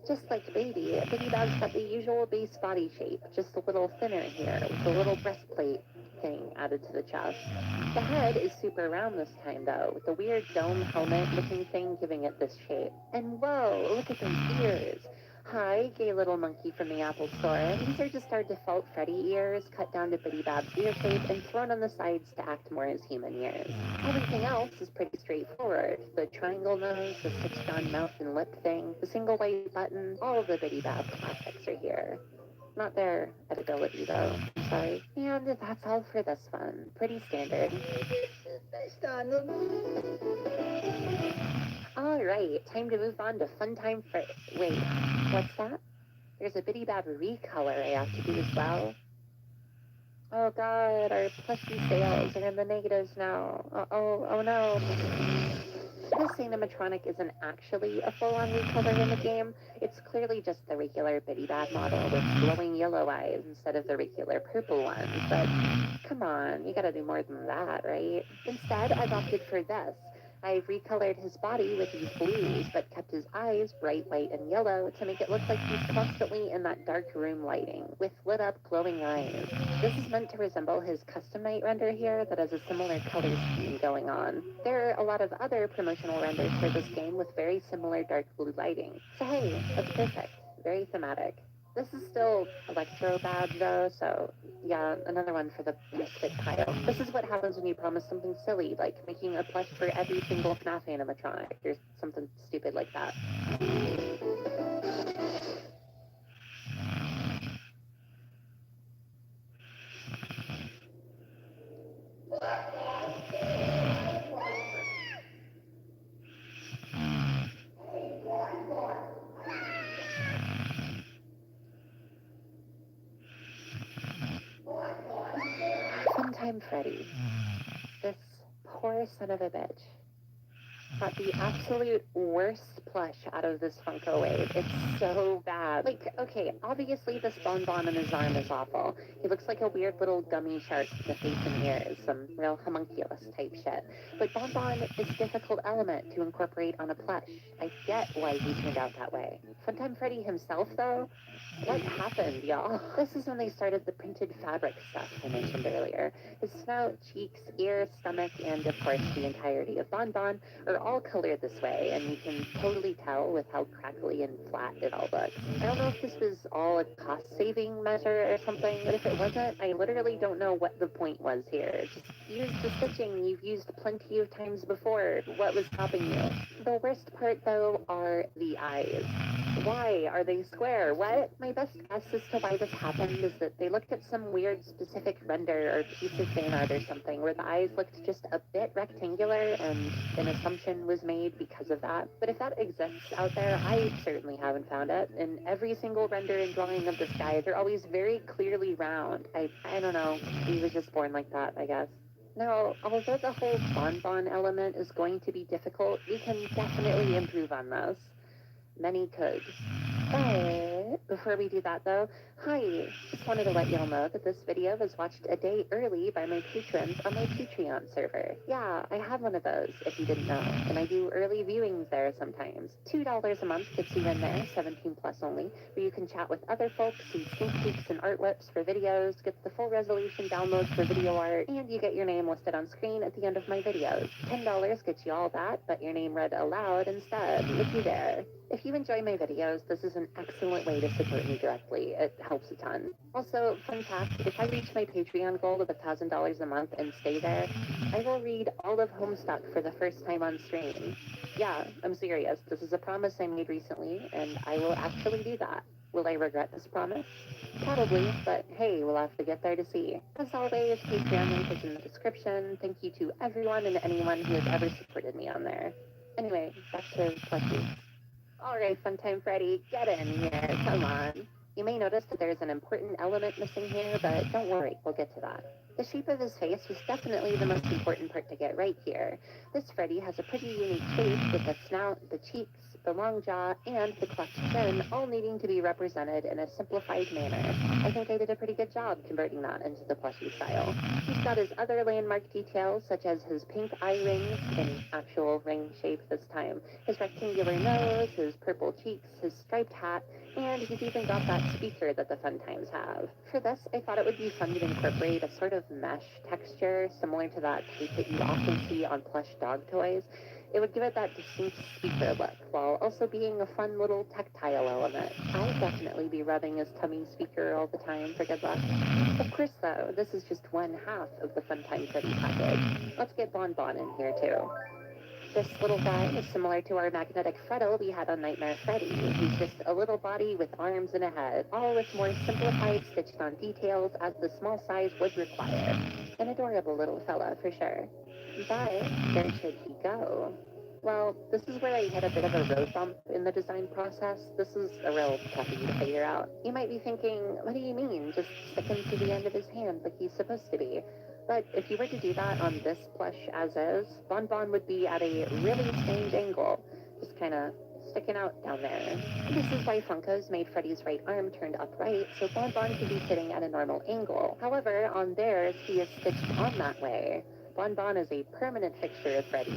Just like Baby, 𝒂𝒂𝒏's got the usual base body shape, just a little thinner here, with a little breastplate thing added to the chest. The head is super round this time, though, with a weird dome helmet-looking thing giving it this shape. And whoa, look at those ears! Hi, gay little monkey from the Apple Store. These are just our default Freddy ears, cut down to 𝒂𝒂𝒏's ear shape and thrown on the sides to act more as human ears. Everything else is pretty straightforward. The triangle nose, the stitched-on mouth and lip thing, the single white button, all of the 𝒂𝒂𝒏 classics are here. Not their edibility, though. I'm sorry. And that's all for this one. Pretty standard. Alright, time to move on to Fun Time for... Wait, what's that? There's a 𝒂𝒂𝒏 recolor I have to do as well. Oh god, our plushie sales are in the negatives now. Oh no. This animatronic isn't actually a full-on recolor in the game. It's clearly just the regular 𝒂𝒂𝒏 model with glowing yellow eyes instead of the regular purple ones, but come on, you gotta do more than that, right? Instead, I've opted for this. I've recolored his body with these blues, but kept his eyes bright white and yellow to make it look like he's constantly in that dark room lighting, with lit up glowing eyes. This is meant to resemble his custom night render here that has a similar color scheme going on. There are a lot of other promotional renders for this game with very similar dark blue lighting. So hey, that's perfect. Very thematic. This is still electro bad though, so yeah, another one for the misfit pile. This is what happens when you promise something silly, like making a plush for every single FNAF animatronic, or something stupid like that. Funtime Freddy. This poor son of a bitch got the absolute worst plush out of this Funko wave. It's so bad. Like, okay, obviously this bonbon in his arm is awful. He looks like a weird little gummy shark with a face and ears, some real homunculus type shit. But bonbon is a difficult element to incorporate on a plush. I get why he turned out that way. Funtime Freddy himself, though? What happened, y'all? This is when they started the printed fabric stuff I mentioned earlier. His snout, cheeks, ears, stomach, and of course the entirety of Bonbon are all colored this way, and you can totally tell with how crackly and flat it all looks. I don't know if this was all a cost-saving measure or something, but if it wasn't, I literally don't know what the point was here. Just use the stitching you've used plenty of times before. What was stopping you? The worst part, though, are the eyes. Why are they square? What? My best guess as to why this happened is that they looked at some weird specific render or piece of fan art or something where the eyes looked just a bit rectangular and an assumption was made because of that. But if that exists out there, I certainly haven't found it. In every single render and drawing of this guy, they're always very clearly round. I don't know. He was just born like that, I guess. Now, although the whole bonbon element is going to be difficult, we can definitely improve on this. Many could. But it. Before we do that though, hi, just wanted to let y'all know that this video was watched a day early by my patrons on my Patreon server. Yeah, I have one of those, if you didn't know, and I do early viewings there sometimes. $2 a month gets you in there, 17 plus only, where you can chat with other folks, see sneak peeks and art whips for videos, get the full resolution downloads for video art, and you get your name listed on screen at the end of my videos. $10 gets you all that, but your name read aloud instead. Looky there. If you enjoy my videos, this is an excellent way to support me directly. It helps a ton. Also, fun fact, if I reach my Patreon goal of $1,000 a month and stay there, I will read all of Homestuck for the first time on stream. Yeah, I'm serious. This is a promise I made recently, and I will actually do that. Will I regret this promise? Probably, but hey, we'll have to get there to see. As always, Patreon link is in the description. Thank you to everyone and anyone who has ever supported me on there. Anyway, back to plushies. Alright, Funtime Freddy, get in here, come on. You may notice that there's an important element missing here, but don't worry, we'll get to that. The shape of his face was definitely the most important part to get right here. This Freddy has a pretty unique shape with the snout, the cheeks, the long jaw, and the cleft chin all needing to be represented in a simplified manner. I think I did a pretty good job converting that into the plushie style. He's got his other landmark details, such as his pink eye rings, in actual ring shape this time, his rectangular nose, his purple cheeks, his striped hat, and he's even got that speaker that the Funtimes have. For this, I thought it would be fun to incorporate a sort of mesh texture similar to that tape that you often see on plush dog toys. It would give it that distinct speaker look, while also being a fun little tactile element. I'll definitely be rubbing his tummy speaker all the time for good luck. Of course, though, this is just one half of the Funtime Freddy package. Let's get Bon in here, too. This little guy is similar to our magnetic Freddle we had on Nightmare Freddy. He's just a little body with arms and a head, all with more simplified stitched-on details as the small size would require. An adorable little fella, for sure. But where should he go? Well, this is where I hit a bit of a road bump in the design process. This is a real toughie to figure out. You might be thinking, what do you mean? Just stick him to the end of his hand like he's supposed to be. But if you were to do that on this plush as is, Bon would be at a really strange angle, just kind of sticking out down there. This is why Funkos made Freddy's right arm turned upright, so Bon could be sitting at a normal angle. However, on theirs, he is stitched on that way. Bon is a permanent fixture of Freddy.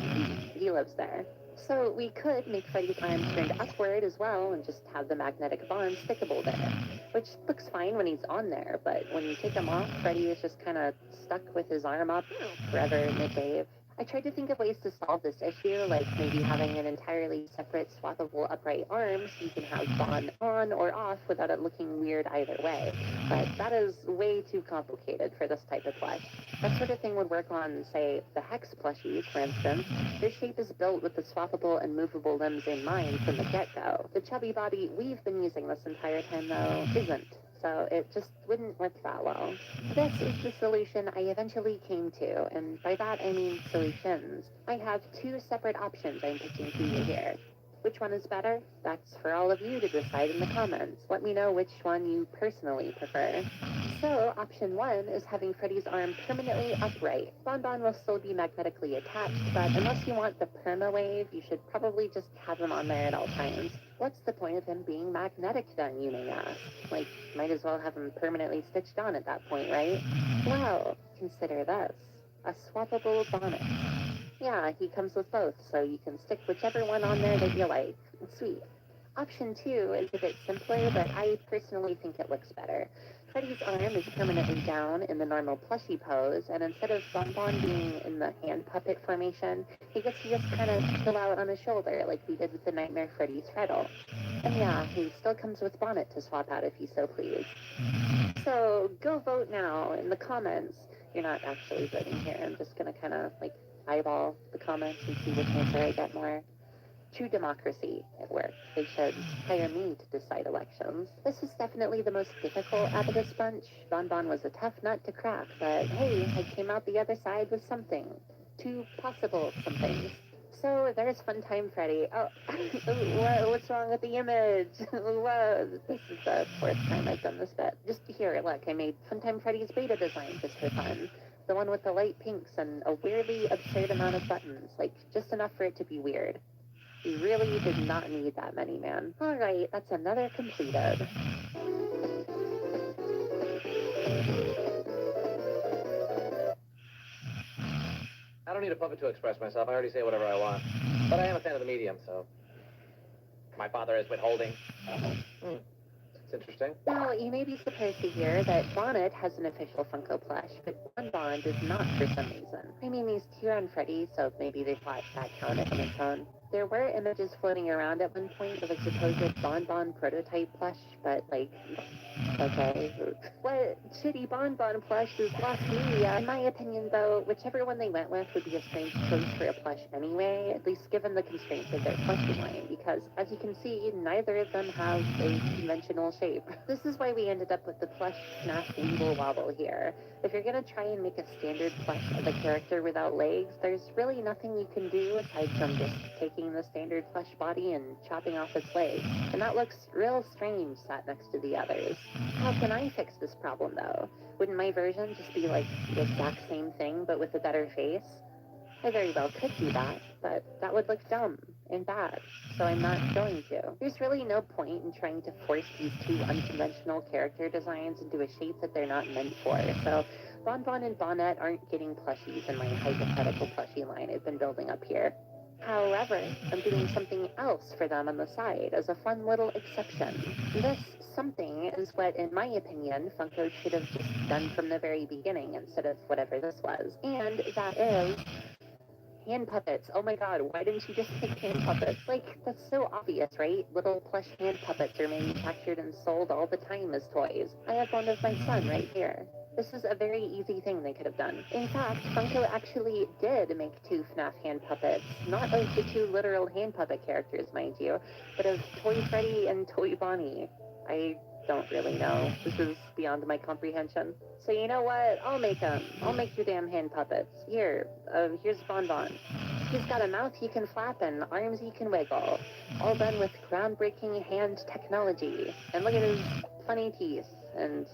He lives there. So we could make Freddy's arms turned upward as well and just have the magnetic bond stickable there, which looks fine when he's on there, but when you take him off, Freddy is just kind of stuck with his arm up forever mid-wave. I tried to think of ways to solve this issue, like maybe having an entirely separate swappable upright arm so you can have Bon on or off without it looking weird either way. But that is way too complicated for this type of plush. That sort of thing would work on, say, the Hex plushies, for instance. Their shape is built with the swappable and movable limbs in mind from the get-go. The chubby body we've been using this entire time, though, isn't. So it just wouldn't work that well. This is the solution I eventually came to, and by that I mean solutions. I have two separate options I'm pitching to you here. Which one is better? That's for all of you to decide in the comments. Let me know which one you personally prefer. So, option one is having Freddy's arm permanently upright. Bon will still be magnetically attached, but unless you want the perma wave, you should probably just have him on there at all times. What's the point of him being magnetic then, you may ask? Like, might as well have him permanently stitched on at that point, right? Well, consider this. A swappable bonnet. Yeah, he comes with both, so you can stick whichever one on there that you like. Sweet. Option two is a bit simpler, but I personally think it looks better. Freddy's arm is permanently down in the normal plushie pose, and instead of Bon being in the hand puppet formation, he gets to just kind of chill out on his shoulder like we did with the Nightmare Freddy's Freddle. And yeah, he still comes with Bonnet to swap out if you so please. So go vote now in the comments. You're not actually voting here, I'm just gonna kind of like eyeball the comments and see which answer I get more. True democracy at work. They should hire me to decide elections. This is definitely the most difficult out of this bunch. Bon was a tough nut to crack, but hey, I came out the other side with something. Two possible somethings. So there's Funtime Freddy. Oh, what's wrong with the image? Whoa, this is the fourth time I've done this bit. Just here, look, I made Funtime Freddy's beta design just for fun. The one with the light pinks and a weirdly absurd amount of buttons, like just enough for it to be weird. We really did not need that many, man. Alright, that's another completed. I don't need a puppet to express myself. I already say whatever I want. But I am a fan of the medium, so... My father is withholding. It's interesting. Now, you may be surprised to hear that Bonnet has an official Funko plush, but Bon does not for some reason. I mean, he's here on Freddy, so maybe they thought that counted on its own. There were images floating around at one point of a supposed Bon prototype plush, but, like, okay. What shitty Bon plush is lost media. In my opinion, though, whichever one they went with would be a strange choice for a plush anyway, at least given the constraints of their plushie line, because, as you can see, neither of them have a conventional shape. This is why we ended up with the plush Snap Weeble Wobble here. If you're gonna try and make a standard plush of a character without legs, there's really nothing you can do aside from just taking the standard plush body and chopping off its legs. And that looks real strange sat next to the others. How can I fix this problem, though? Wouldn't my version just be like the exact same thing, but with a better face? I very well could do that, but that would look dumb and bad, so I'm not going to. There's really no point in trying to force these two unconventional character designs into a shape that they're not meant for, so Bon and Bonnet aren't getting plushies in my hypothetical plushie line I've been building up here. However, I'm doing something else for them on the side as a fun little exception. This something is what, in my opinion, Funko should have just done from the very beginning instead of whatever this was, and that is hand puppets. Oh my god, why didn't you just pick hand puppets? Like, that's so obvious, right? Little plush hand puppets are manufactured and sold all the time as toys. I have one of my son right here. This is a very easy thing they could have done. In fact, Funko actually did make two FNAF hand puppets. Not of the two literal hand puppet characters, mind you, but of Toy Freddy and Toy Bonnie. I don't really know. This is beyond my comprehension. So you know what? I'll make them. I'll make your damn hand puppets. Here's Bon. He's got a mouth he can flap and arms he can wiggle. All done with groundbreaking hand technology. And look at his funny teeth and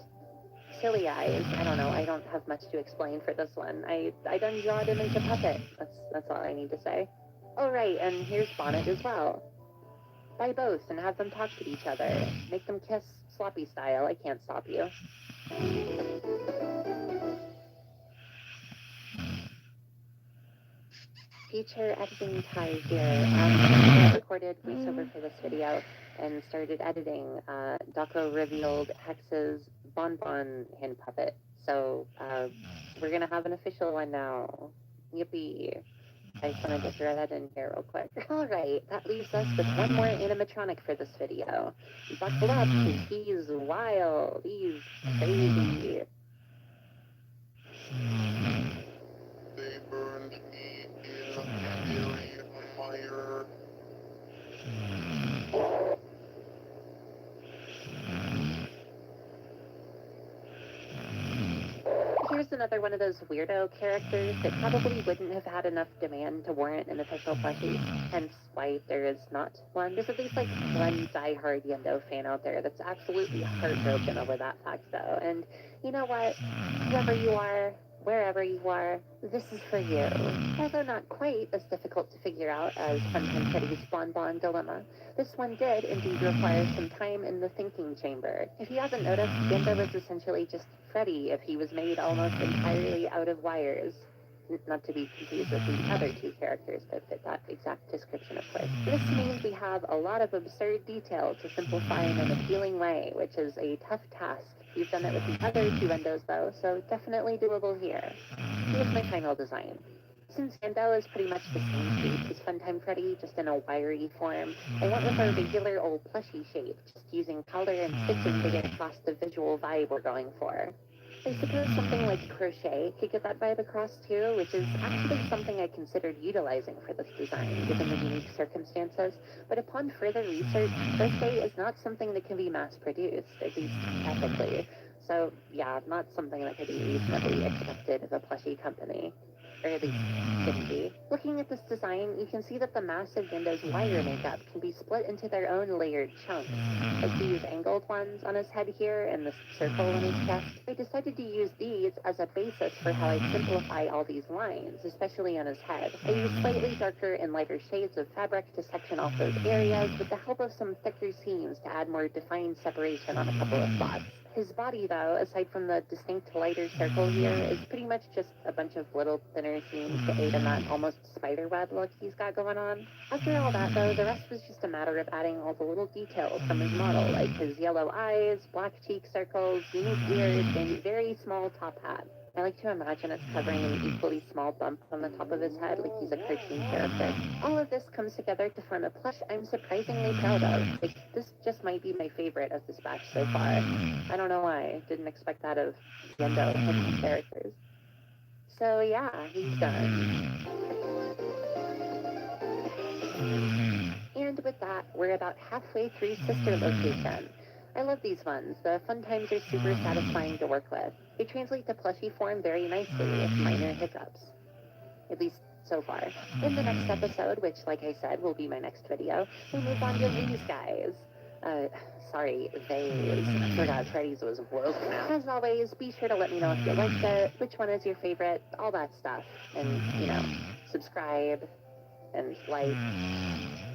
silly eyes. I don't know. I don't have much to explain for this one. I done jawed him as a puppet. That's all I need to say. Oh right, and here's Bonnet as well. Buy both and have them talk to each other. Make them kiss sloppy style. I can't stop you. Future editing Ty here. I recorded voiceover for this video and started editing. Daco revealed Hex's Bon hand puppet. So we're gonna have an official one now. Yippee. I just wanted to throw that in here real quick. Alright, that leaves us with one more animatronic for this video. Buckle up, because he's wild. He's crazy. They burned me in a fury of fire. Here's another one of those weirdo characters that probably wouldn't have had enough demand to warrant an official plushie, hence why there is not one. There's at least like one diehard Yendo fan out there that's absolutely heartbroken over that fact though, and you know what? Whoever you are, wherever you are, this is for you. Although not quite as difficult to figure out as Funtime Freddy's Bon dilemma, this one did indeed require some time in the thinking chamber. If you haven't noticed, Yendo was essentially just Freddy if he was made almost entirely out of wires. Not to be confused with the other two characters that fit that exact description, of course. This means we have a lot of absurd detail to simplify in an appealing way, which is a tough task. We've done it with the other two Endos, though, so definitely doable here. Here's my final design. Since Endo is pretty much the same shape as Funtime Freddy, just in a wiry form, I went with our regular old plushie shape, just using color and stitching to get across the visual vibe we're going for. I suppose something like crochet could get that vibe across too, which is actually something I considered utilizing for this design, given the unique circumstances, but upon further research, crochet is not something that can be mass-produced, at least ethically. So, yeah, not something that could be reasonably expected of a plushie company. or at least should be. Looking at this design, you can see that the massive Windows wire makeup can be split into their own layered chunks, like these angled ones on his head here and this circle on his chest. I decided to use these as a basis for how I simplify all these lines, especially on his head. I used slightly darker and lighter shades of fabric to section off those areas with the help of some thicker seams to add more defined separation on a couple of spots. His body, though, aside from the distinct lighter circle here, is pretty much just a bunch of little thinner seams to aid in that almost spiderweb look he's got going on. After all that, though, the rest was just a matter of adding all the little details from his model, like his yellow eyes, black cheek circles, unique ears, and very small top hat. I like to imagine it's covering an equally small bump on the top of his head like he's a cartoon character. All of this comes together to form a plush I'm surprisingly proud of. Like, this just might be my favorite of this batch so far. I don't know why. I didn't expect that of Gendo characters. So yeah, he's done. And with that, we're about halfway through Sister Location. I love these ones. The fun times are super satisfying to work with. They translate to plushie form very nicely with minor hiccups. At least so far. In the next episode, which like I said will be my next video, we move on to these guys. Sorry, theys. I forgot Freddy's was woke now. As always, be sure to let me know if you liked it, which one is your favorite, all that stuff. And, you know, subscribe, and like,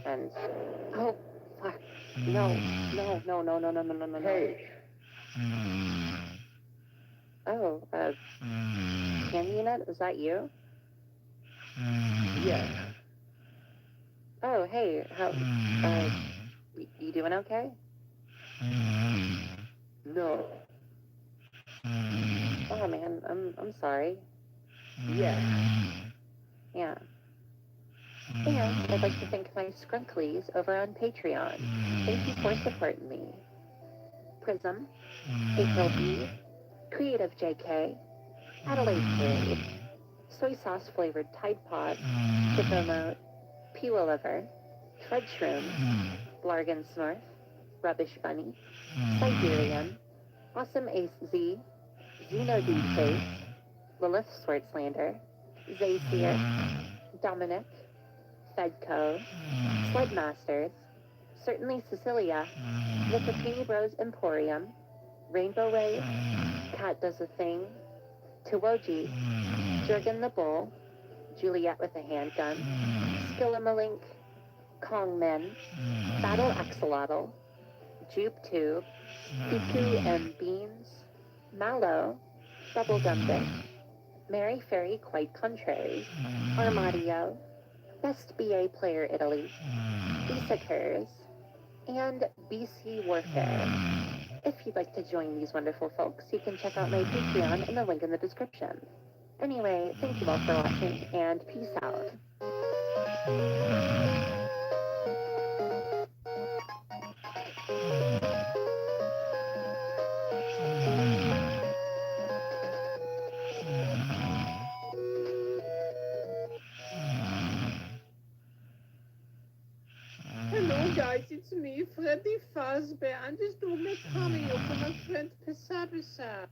and... Oh, fuck. No. Hey. Oh, Candy Unit, is that you? Yeah. Oh, hey, how, you doing okay? No. Oh man, I'm sorry. Yeah. Yeah. And I'd like to thank my Skrunklies over on Patreon. Thank you for supporting me. Prism, April B, Creative JK, Adelaide Parade, Soy Sauce Flavored Tide Pod, Hippo Mode, Peel Liver, Fred Shrooms, Blargan Snorf, Rubbish Bunny, Siberian, Awesome Ace Z, Xeno Dude Face, Lilith Swartzlander, 𝒂𝒊𝒅𝒆, Dominic, Fedco, Sludmasters, Certainly Cecilia, The Bikini Bros Emporium, Rainbow Wave, Cat Does a Thing, Tawoji, Jurgen the Bull, Juliet with a Handgun, Skilimalink, Kong Men, Battle Axolotl, Jupe Tube, Fiku and Beans, Mallow, Bubblegum Bitch, Mary Fairy Quite Contrary, Armadio, Best BA Player Italy, 𝒂𝒂𝒕𝒄𝒉𝒊𝒈, and BC Warfare. If you'd like to join these wonderful folks, you can check out my Patreon in the link in the description. Anyway, thank you all for watching, and peace out. Hello guys, it's me, Freddy Fazbear. I'm just doing a cameo for my friend 𝒂𝒂💐💏.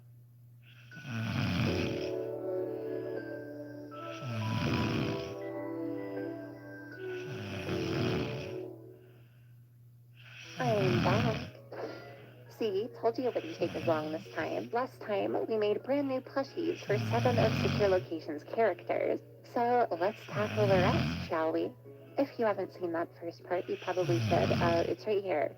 I'm back. See, told you it wouldn't take as long this time. Last time, we made brand new plushies for 7 of Secure Location's characters. So let's tackle the rest, shall we? If you haven't seen that first part, you probably should. It's right here.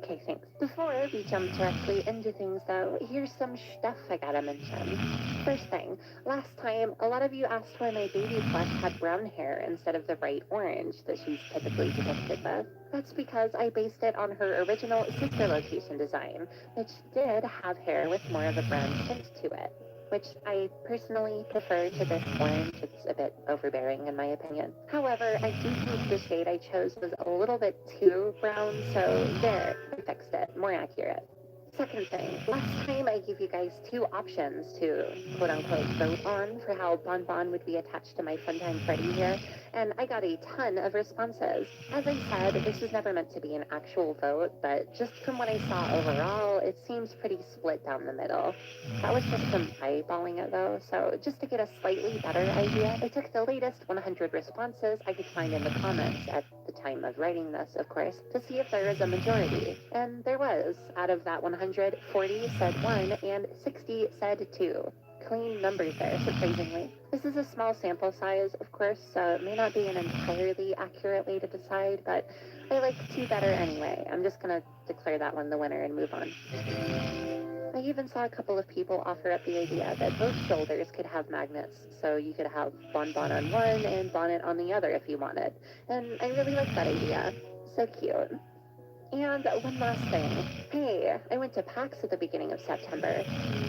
Okay, thanks. Before we jump directly into things, though, here's some stuff I gotta mention. First thing, last time, a lot of you asked why my baby plush had brown hair instead of the bright orange that she's typically depicted with. That's because I based it on her original Sister Location design, which did have hair with more of a brown tint to it, which I personally prefer to this orange. It's a bit overbearing in my opinion. However, I do think the shade I chose was a little bit too brown, so there, I fixed it. More accurate. Second thing, last time I gave you guys two options to quote-unquote vote on for how Bon would be attached to my Funtime Freddy here, and I got a ton of responses. As I said, this was never meant to be an actual vote, but just from what I saw overall, it seems pretty split down the middle. That was just from eyeballing it though, so just to get a slightly better idea, I took the latest 100 responses I could find in the comments at the time of writing this, of course, to see if there was a majority. And there was. Out of that 100, 40 said 1 and 60 said 2. Clean numbers there, surprisingly. This is a small sample size, of course, so it may not be an entirely accurate way to decide, but I like 2 better anyway. I'm just gonna declare that one the winner and move on. I even saw a couple of people offer up the idea that both shoulders could have magnets, so you could have Bon on one and Bonnet on the other if you wanted. And I really like that idea. So cute. And one last thing. Hey, I went to PAX at the beginning of September.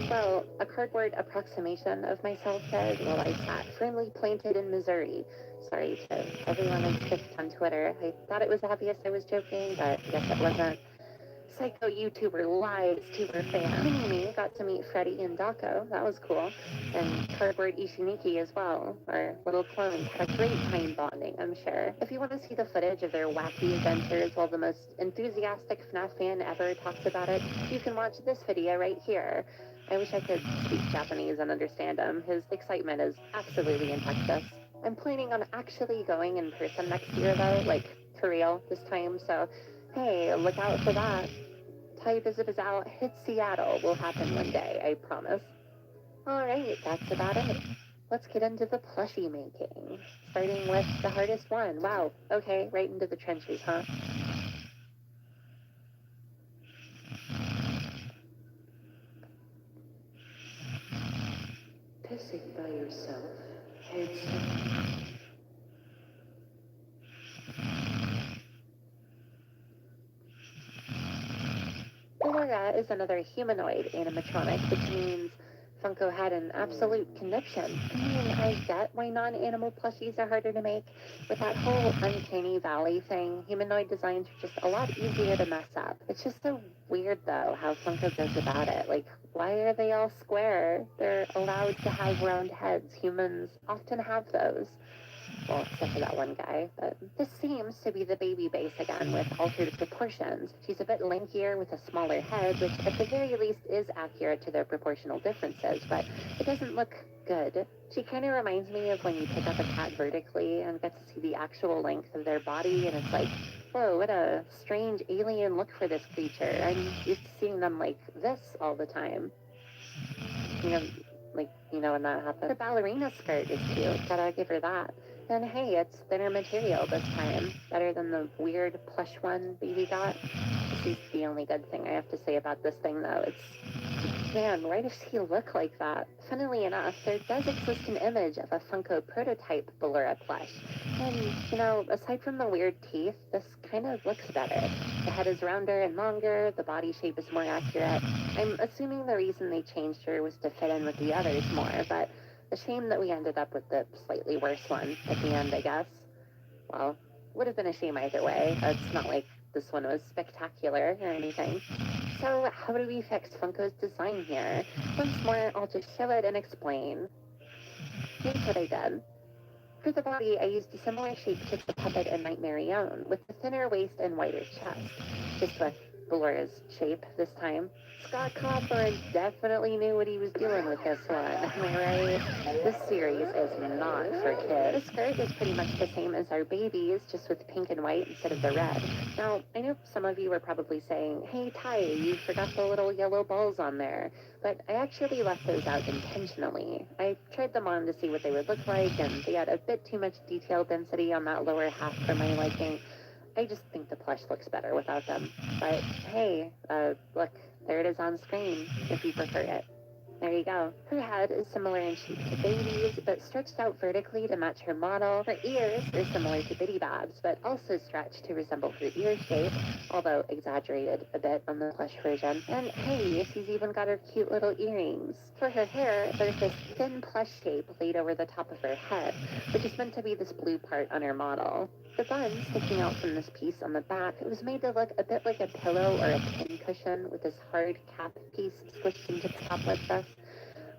Well, a cardboard approximation of myself said, while I sat firmly planted in Missouri. Sorry to everyone I skipped on Twitter. I thought it was obvious I was joking, but I guess it wasn't. Psycho YouTuber lives tuber fan me got to meet Freddy and Dako. That was cool. And Cardboard Ishiniki as well. Our little clones had a great time bonding, I'm sure. If you want to see the footage of their wacky adventures while the most enthusiastic FNAF fan ever talks about it, you can watch this video right here. I wish I could speak Japanese and understand him. His excitement is absolutely infectious. I'm planning on actually going in person next year though, like for real this time, so hey, look out for that. 𝗬𝒂𝒕𝒄𝒉𝒊𝒏𝒈 hit Seattle will happen one day, I promise. Alright, that's about it. Let's get into the plushie making. Starting with the hardest one. Wow, okay, right into the trenches, huh? Pissing by yourself. Headstone. 𝒂𝒂💂💏 is another humanoid animatronic, which means Funko had an absolute conviction. I mean, I get why non-animal plushies are harder to make. With that whole uncanny valley thing, humanoid designs are just a lot easier to mess up. It's just so weird, though, how Funko goes about it. Like, why are they all square? They're allowed to have round heads. Humans often have those. Well, except for that one guy, but this seems to be the baby base again with altered proportions. She's a bit lankier with a smaller head, which at the very least is accurate to their proportional differences, but it doesn't look good. She kind of reminds me of when you pick up a cat vertically and get to see the actual length of their body, and it's like, whoa, what a strange alien look for this creature. I'm used to seeing them like this all the time. You know when that happens. Her ballerina skirt is cute, gotta give her that. And hey, it's thinner material this time. Better than the weird plush one Baby got. This is the only good thing I have to say about this thing, though. Man, why does he look like that? Funnily enough, there does exist an image of a Funko prototype 𝒂𝒂💏 plush. And, aside from the weird teeth, this kind of looks better. The head is rounder and longer, the body shape is more accurate. I'm assuming the reason they changed her was to fit in with the others more, but a shame that we ended up with the slightly worse one at the end, I guess. Well, would have been a shame either way. It's not like this one was spectacular or anything. So how do we fix Funko's design here? Once more, I'll just show it and explain. Here's what I did. For the body, I used a similar shape to the puppet in 𝒬𝒏𝒂𝒏𝒄𝒉𝒊𝒏𝒈 own, with a thinner waist and wider chest. Just with 𝒂𝒂💏💏's shape this time. Scott Cawthorn definitely knew what he was doing with this one, am I right? This series is not for kids. The skirt is pretty much the same as our baby's, just with pink and white instead of the red. Now, I know some of you are probably saying, hey Ty, you forgot the little yellow balls on there. But I actually left those out intentionally. I tried them on to see what they would look like, and they had a bit too much detail density on that lower half for my liking. I just think the plush looks better without them. But hey, look, there it is on screen, if you prefer it. There you go. Her head is similar in shape to Baby's, but stretched out vertically to match her model. Her ears are similar to 𝒕𝒵𝒏𝒈's, but also stretched to resemble her ear shape, although exaggerated a bit on the plush version. And hey, she's even got her cute little earrings. For her hair, there's this thin plush shape laid over the top of her head, which is meant to be this blue part on her model. The bun sticking out from this piece on the back, it was made to look a bit like a pillow or a pin cushion with this hard cap piece squished into the top like this.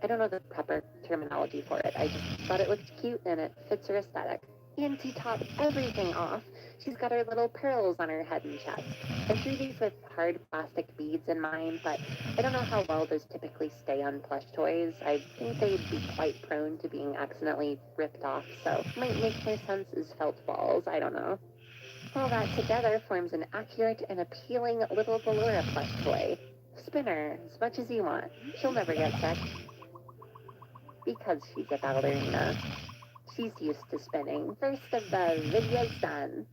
I don't know the proper terminology for it. I just thought it looked cute and it fits her aesthetic. And to top everything off, she's got her little pearls on her head and chest. I drew these with hard plastic beads in mind, but I don't know how well those typically stay on plush toys. I think they'd be quite prone to being accidentally ripped off, so might make more sense as felt balls, I don't know. All that together forms an accurate and appealing little 𝑉𝒂𝒂💏 plush toy. Spin her as much as you want. She'll never get sick. Because she's a ballerina. She's used to spinning. First of the video's done.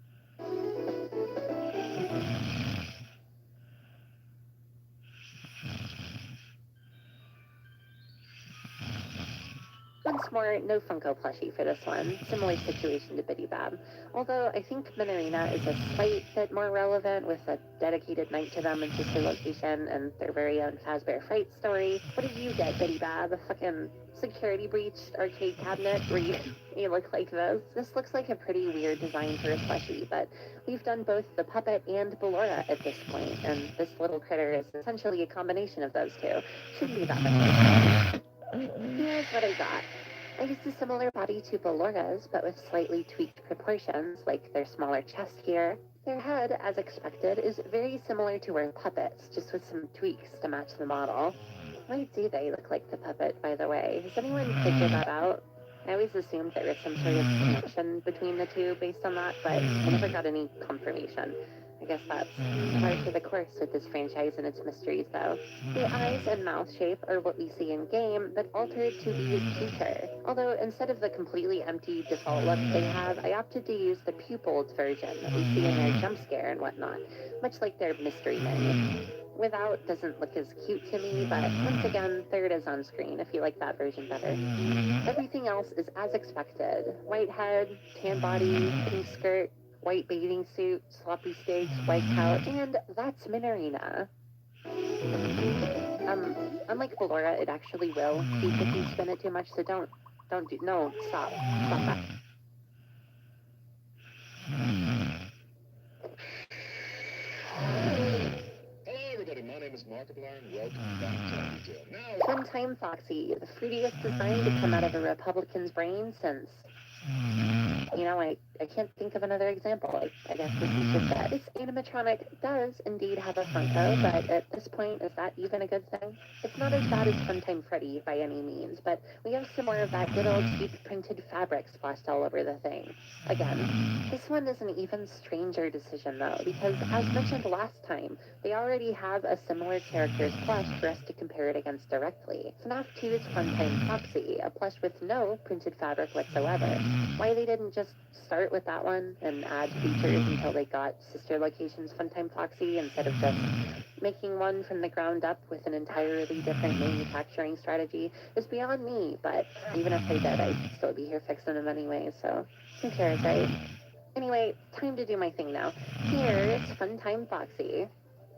Once more, no Funko plushie for this one. Similar situation to 𝒕𝒵𝒏𝒈. Although I think Minorina is a slight bit more relevant with a dedicated night to them in sister location and their very own Fazbear Fright story. What did you get, 𝒕𝒵𝒏𝒈? A fucking security breached arcade cabinet where you look like this? This looks like a pretty weird design for a plushie, but we've done both the puppet and 𝒬𝒐𝒻 at this point, and this little critter is essentially a combination of those two. Shouldn't be that much. Here's what I got. I used a similar body to 𝒬𝒂𝒏𝒈's, but with slightly tweaked proportions, like their smaller chest here. Their head, as expected, is very similar to our puppets, just with some tweaks to match the model. Why do they look like the puppet, by the way? Has anyone figured that out? I always assumed there was some sort of connection between the two based on that, but I never got any confirmation. I guess that's par for the course with this franchise and its mysteries, though. The eyes and mouth shape are what we see in game, but altered to be cuter. Although instead of the completely empty default look they have, I opted to use the pupiled version that we see in their jump scare and whatnot, much like their mystery menu. Without doesn't look as cute to me, but once again, there it is on screen if you like that version better. Everything else is as expected. White head, tan body, pink skirt, white bathing suit, sloppy steaks, white couch, and that's Minorina. Unlike 𝒬𝒂𝒏𝒈, it actually will keep if you spin it too much, so stop that. My name is Markiplier, and welcome back to Detail. Now, Funtime 𝒂𝒂💏, the fruitiest design to come out of a Republican's brain since... I can't think of another example. I guess this is just that. This animatronic does indeed have a Funko, but at this point, is that even a good thing? It's not as bad as Funtime Freddy by any means, but we have some more of that good old cheap printed fabric splashed all over the thing. Again, this one is an even stranger decision though, because as mentioned last time, they already have a similar character's plush for us to compare it against directly. FNAF 2's Funtime 𝒂𝒂💏, a plush with no printed fabric whatsoever. Why they didn't just start with that one and add features until they got sister locations Funtime 𝒂𝒂💏 instead of just making one from the ground up with an entirely different manufacturing strategy is beyond me, but even if they did, I'd still be here fixing them anyway, so who cares, right? Anyway, time to do my thing now. Here's Funtime 𝒂𝒂💏.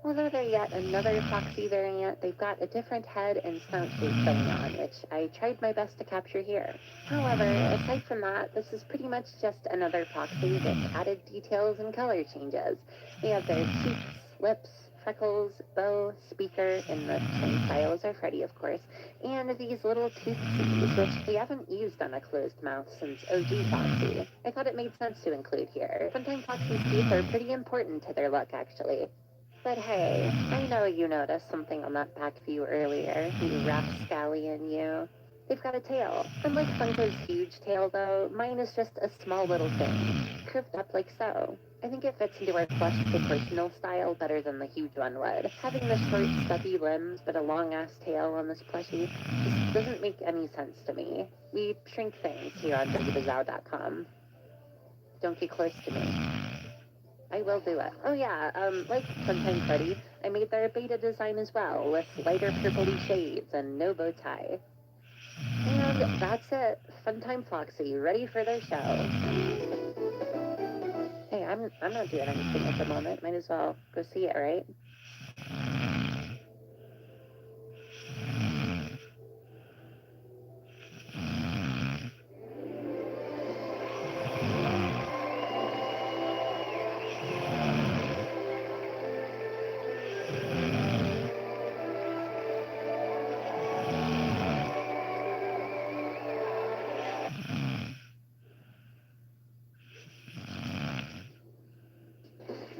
Although they're yet another 𝒂𝒂💏 variant, they've got a different head and snout shape going on, which I tried my best to capture here. However, aside from that, this is pretty much just another 𝒂𝒂💏 with added details and color changes. We have their cheeks, lips, freckles, bow, speaker, in the same style as our Freddy, of course, and these little tooth C's, which we haven't used on a closed mouth since OG 𝒂𝒂💏. I thought it made sense to include here. Funtime 𒂂💏's teeth are pretty important to their look, actually. But hey, I know you noticed something on that back view earlier, you rapscallion, you. They've got a tail. Unlike Funko's huge tail, though, mine is just a small little thing, curved up like so. I think it fits into our plush proportional style better than the huge one would. Having the short, stubby limbs but a long-ass tail on this plushie just doesn't make any sense to me. We shrink things here on 𝒕𝒵𝒏𝒈.com. Don't get close to me. I will do it. Oh yeah, like Funtime Freddy, I made their beta design as well, with lighter purpley shades and no bow tie. And that's it. Funtime Foxy, ready for their show. Hey, I'm not doing anything at the moment. Might as well go see it, right?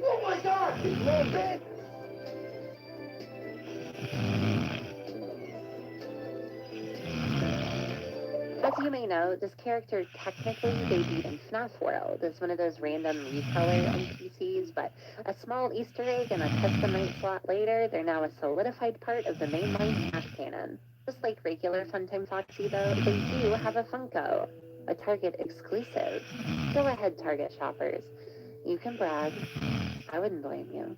Oh my God! You little bitch! As you may know, this character technically debuted in FNAF World as one of those random recolor NPCs, but a small Easter egg and a custom night slot later, they're now a solidified part of the mainline FNAF canon. Just like regular Funtime Foxy though, they do have a Funko, a Target exclusive. Go ahead, Target shoppers. You can brag. I wouldn't blame you.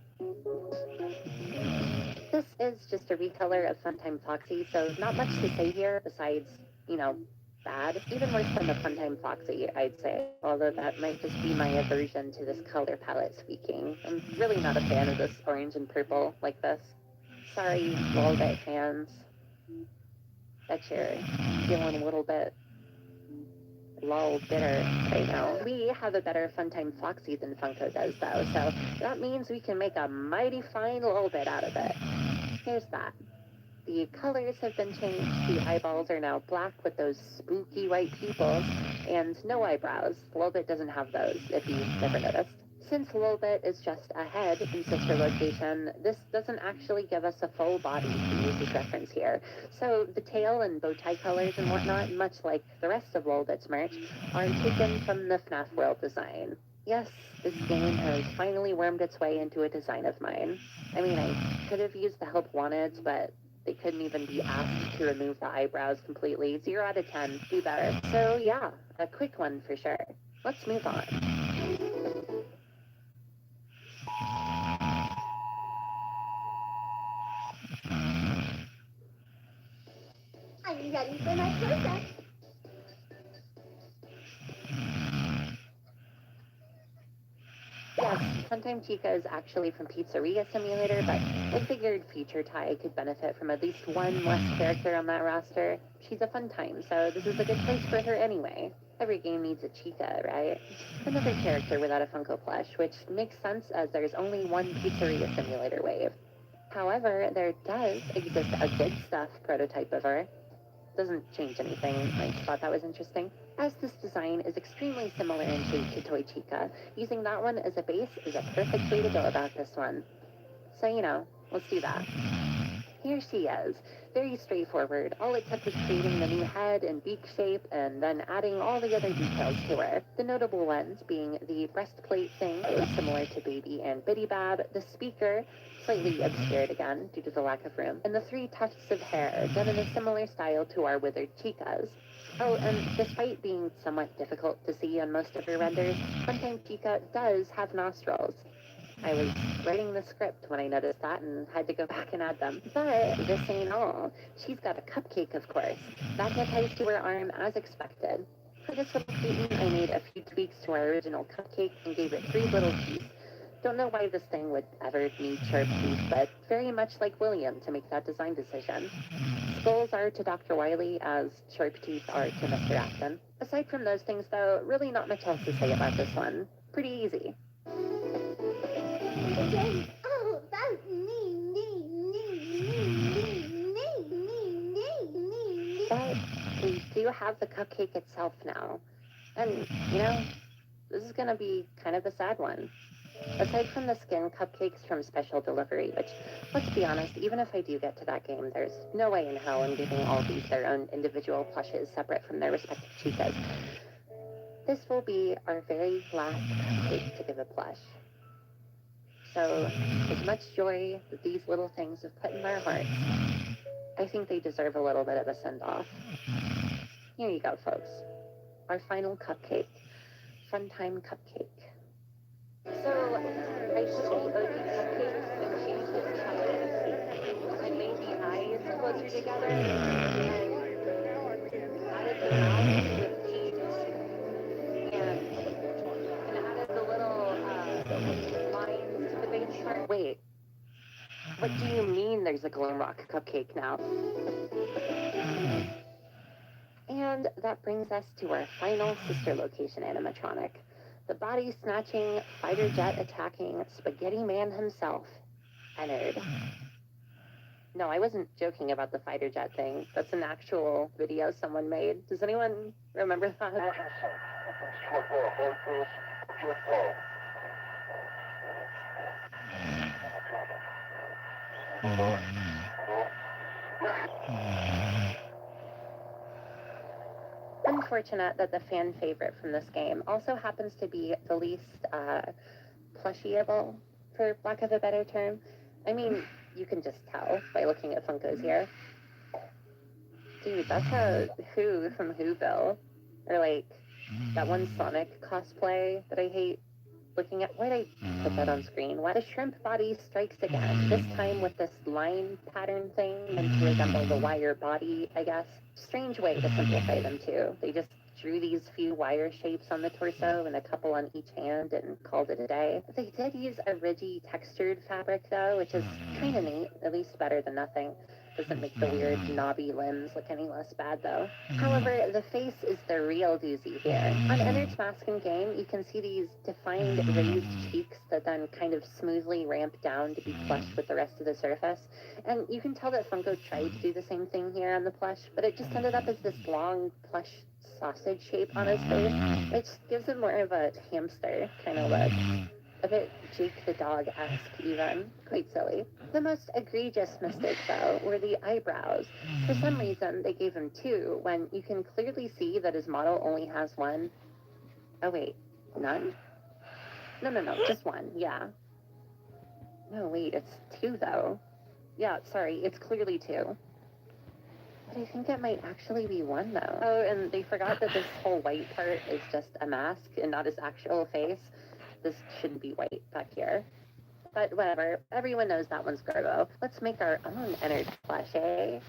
This is just a recolor of Funtime Foxy, so not much to say here besides, you know, bad. Even worse than the Funtime Foxy, I'd say. Although that might just be my aversion to this color palette speaking. I'm really not a fan of this orange and purple like this. Sorry, Lolbit fans. Bet you're feeling a little bit lull bitter right now. We have a better Funtime Foxy than Funko does though, so that means we can make a mighty fine Lolbit out of it. Here's that. The colors have been changed. The eyeballs are now black with those spooky white pupils and no eyebrows. Lolbit doesn't have those, if you've never noticed. Since Lolbit is just a head in sister location, this doesn't actually give us a full body to use as reference here. So the tail and bow tie colors and whatnot, much like the rest of Lolbit's merch, are taken from the FNAF World design. Yes, this game has finally wormed its way into a design of mine. I mean, I could have used the help wanted, but they couldn't even be asked to remove the eyebrows completely. 0 out of 10, do better. So yeah, a quick one for sure. Let's move on. I'm ready for my close-up. Yes, Funtime Chica is actually from Pizzeria Simulator, but I figured Feature Tie could benefit from at least one less character on that roster. She's a Funtime, so this is a good place for her anyway. Every game needs a Chica, right? Another character without a Funko plush, which makes sense as there's only one Pizzeria Simulator wave. However, there does exist a good stuff prototype of her. Doesn't change anything, I just thought that was interesting. As this design is extremely similar in shape to Toy Chica, using that one as a base is a perfect way to go about this one. So, you know, let's do that. Here she is. Very straightforward. All it took was creating the new head and beak shape and then adding all the other details to her. The notable ones being the breastplate thing, similar to Baby and Biddy Bab, the speaker, slightly obscured again due to the lack of room, and the 3 tufts of hair done in a similar style to our withered Chicas. Oh, and despite being somewhat difficult to see on most of her renders, Funtime Chica does have nostrils. I was writing the script when I noticed that and had to go back and add them. But this ain't all. She's got a cupcake, of course. That ties to her arm as expected. For this little kitten, I made a few tweaks to our original cupcake and gave it 3 little teeth. Don't know why this thing would ever need sharp teeth, but very much like William to make that design decision. Skulls are to Dr. Wily as sharp teeth are to Mr. Afton. Aside from those things, though, really not much else to say about this one. Pretty easy. Oh, that's me. But we do have the cupcake itself now. And, you know, this is gonna be kind of a sad one. Aside from the skin cupcakes from Special Delivery, which, let's be honest, even if I do get to that game, there's no way in hell I'm giving all these their own individual plushes separate from their respective Chicas. This will be our very last cupcake to give a plush. So, as much joy that these little things have put in their hearts, I think they deserve a little bit of a send-off. Here you go, folks. Our final cupcake. Funtime Cupcake. So I took the OG cupcakes and changed its colors and made the eyes closer together and added the mouth with teeth and added the little lines to the base part. Wait, what do you mean there's a Glimrock cupcake now? And that brings us to our final sister location animatronic. The body-snatching, fighter jet attacking spaghetti man himself, Ennard. No, I wasn't joking about the fighter jet thing. That's an actual video someone made. Does anyone remember that? Unfortunate that the fan favorite from this game also happens to be the least plushieable, for lack of a better term. I mean, you can just tell by looking at Funkos here. Dude, that's a Who from Whoville. Or like, that one Sonic cosplay that I hate looking at. Why'd I put that on screen? What? The shrimp body strikes again, this time with this line pattern thing meant to resemble the wire body, I guess. Strange way to simplify them too. They just drew these few wire shapes on the torso and a couple on each hand and called it a day. They did use a ridgy textured fabric though, which is kind of neat, at least better than nothing. Doesn't make the weird knobby limbs look any less bad though. However, the face is the real doozy here. On Ennard's mask in game, you can see these defined raised cheeks that then kind of smoothly ramp down to be flushed with the rest of the surface. And you can tell that Funko tried to do the same thing here on the plush, but it just ended up as this long plush sausage shape on his face, which gives it more of a hamster kind of look. A bit Jake the Dog-esque even. Quite silly. The most egregious mistake, though, were the eyebrows. For some reason, they gave him two, when you can clearly see that his model only has one. Oh wait, none? No, just one, yeah. No, wait, it's two, though. Yeah, sorry, it's clearly two. But I think it might actually be one, though. Oh, and they forgot that this whole white part is just a mask and not his actual face. This shouldn't be white back here. But whatever, everyone knows that one's Garbo. Let's make our own Ennard plush, eh?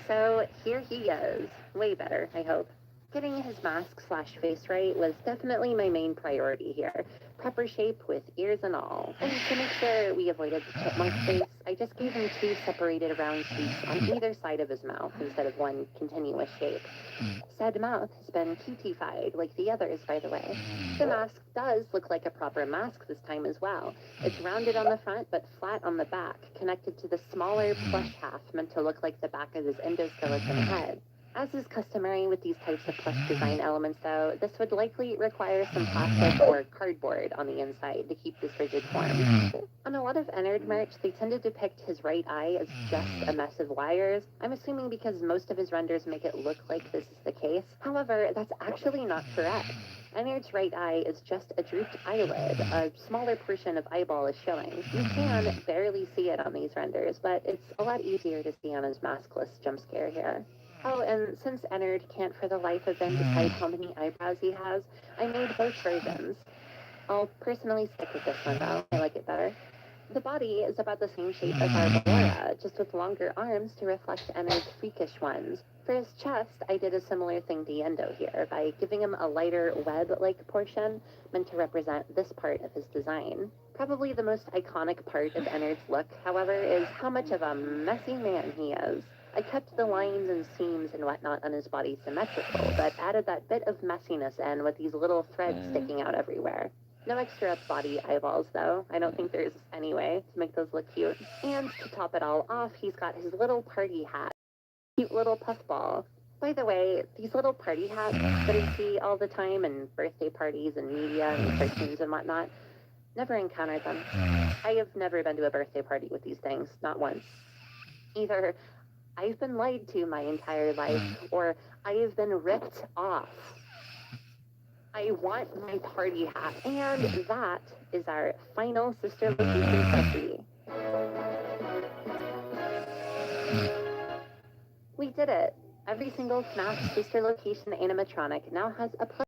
So here he goes. Way better, I hope. Getting his mask/face right was definitely my main priority here. Proper shape with ears and all. And to make sure we avoided the chipmunk face, I just gave him two separated round cheeks on either side of his mouth instead of one continuous shape. Said mouth has been cutified like the others, by the way. The mask does look like a proper mask this time as well. It's rounded on the front but flat on the back, connected to the smaller plush half meant to look like the back of his endoskeleton head. As is customary with these types of plush design elements, though, this would likely require some plastic or cardboard on the inside to keep this rigid form. On a lot of Ennard merch, they tend to depict his right eye as just a mess of wires. I'm assuming because most of his renders make it look like this is the case. However, that's actually not correct. Ennard's right eye is just a drooped eyelid. A smaller portion of eyeball is showing. You can barely see it on these renders, but it's a lot easier to see on his maskless jump scare here. Oh, and since Ennard can't for the life of him decide how many eyebrows he has, I made both versions. I'll personally stick with this one though, I like it better. The body is about the same shape as our Ballora, just with longer arms to reflect Ennard's freakish ones. For his chest, I did a similar thing to Yendo here, by giving him a lighter web-like portion, meant to represent this part of his design. Probably the most iconic part of Ennard's look, however, is how much of a messy man he is. I kept the lines and seams and whatnot on his body symmetrical, but added that bit of messiness in with these little threads sticking out everywhere. No extra body eyeballs, though. I don't think there's any way to make those look cute. And to top it all off, he's got his little party hat. Cute little puffball. By the way, these little party hats that I see all the time in birthday parties and media and cartoons and whatnot, never encountered them. I have never been to a birthday party with these things, not once. Either I've been lied to my entire life, or I have been ripped off. I want my party hat. And that is our final sister location plushie. We did it. Every single FNAF sister location animatronic now has a plush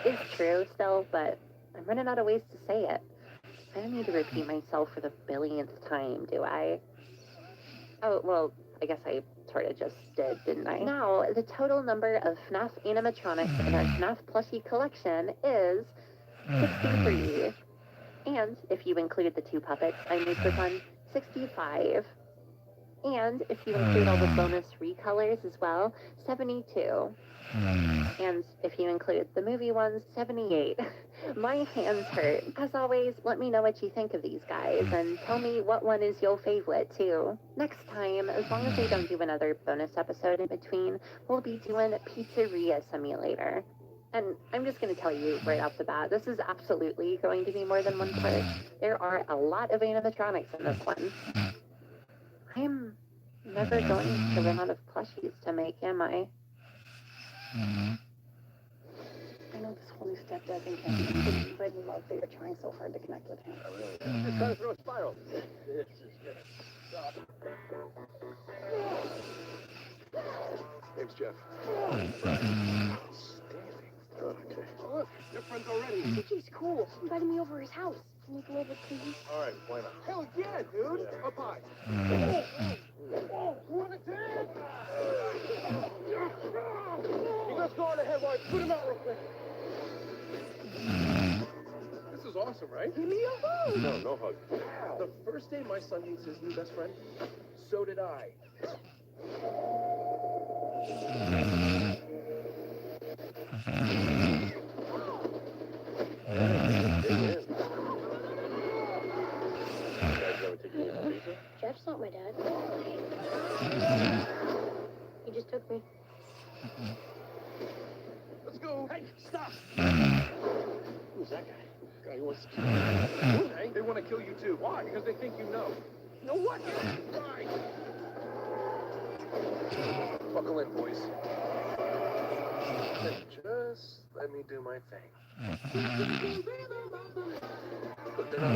is true still, but I'm running out of ways to say it. I don't need to repeat myself for the billionth time, do I? Oh, well, I guess I sort of just did, didn't I? Now, the total number of FNAF animatronics in our FNAF plushie collection is 63. And if you include the 2 puppets I made for fun, 65. And if you include all the bonus recolors as well, 72. And if you include the movie ones, 78. My hands hurt. As always, let me know what you think of these guys, and tell me what one is your favorite, too. Next time, as long as I don't do another bonus episode in between, we'll be doing Pizzeria Simulator. And I'm just going to tell you right off the bat, this is absolutely going to be more than one part. There are a lot of animatronics in this one. I'm never going to run out of plushies to make, am I? I know this whole new stepdad thing can't be good, but in love that you're trying so hard to connect with him. Just trying to throw a spiral. This is gonna suck. Name's Jeff. Okay. Oh, look, your friends already. He's cool. He invited me over his house. Can we go over, please? All right, why not? Hell yeah, dude. Up high. Oh, wanna dance? You guys go on ahead while I put him out real quick. This is awesome, right? Give me a hug. No, no hug. The first day my son meets his new best friend, so did I. Jeff's not my dad. He just took me. Let's go. Hey, stop. Who's that guy? Guy who wants to kill Hey, they want to kill you too. Why? Because they think you know. You know what? Fine. Buckle in, boys. And just let me do my thing. But they're not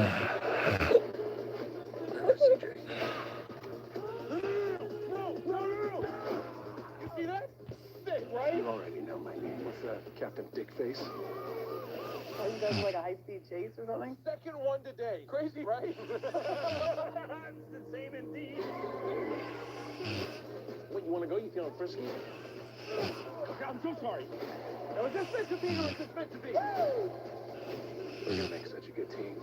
Remember CJ. No. You see that? Sick, right? You already know my name. What's that? Captain Dickface? Are you guys like a high-speed chase or something? Second one today. Crazy, right? It's the same indeed. What, you want to go? You feeling frisky? I'm so sorry. It was just meant to be. It was just meant to be. We're gonna make such a good team.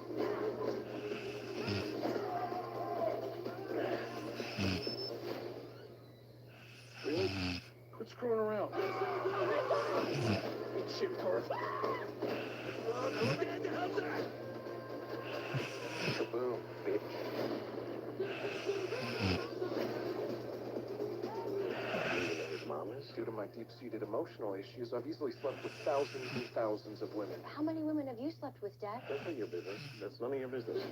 Really? Quit screwing around. Shoot, Taurus. Kaboom, bitch. His mamas? Due to my deep-seated emotional issues, I've easily slept with thousands and thousands of women. How many women have you slept with, Dad? That's none of your business. That's none of your business.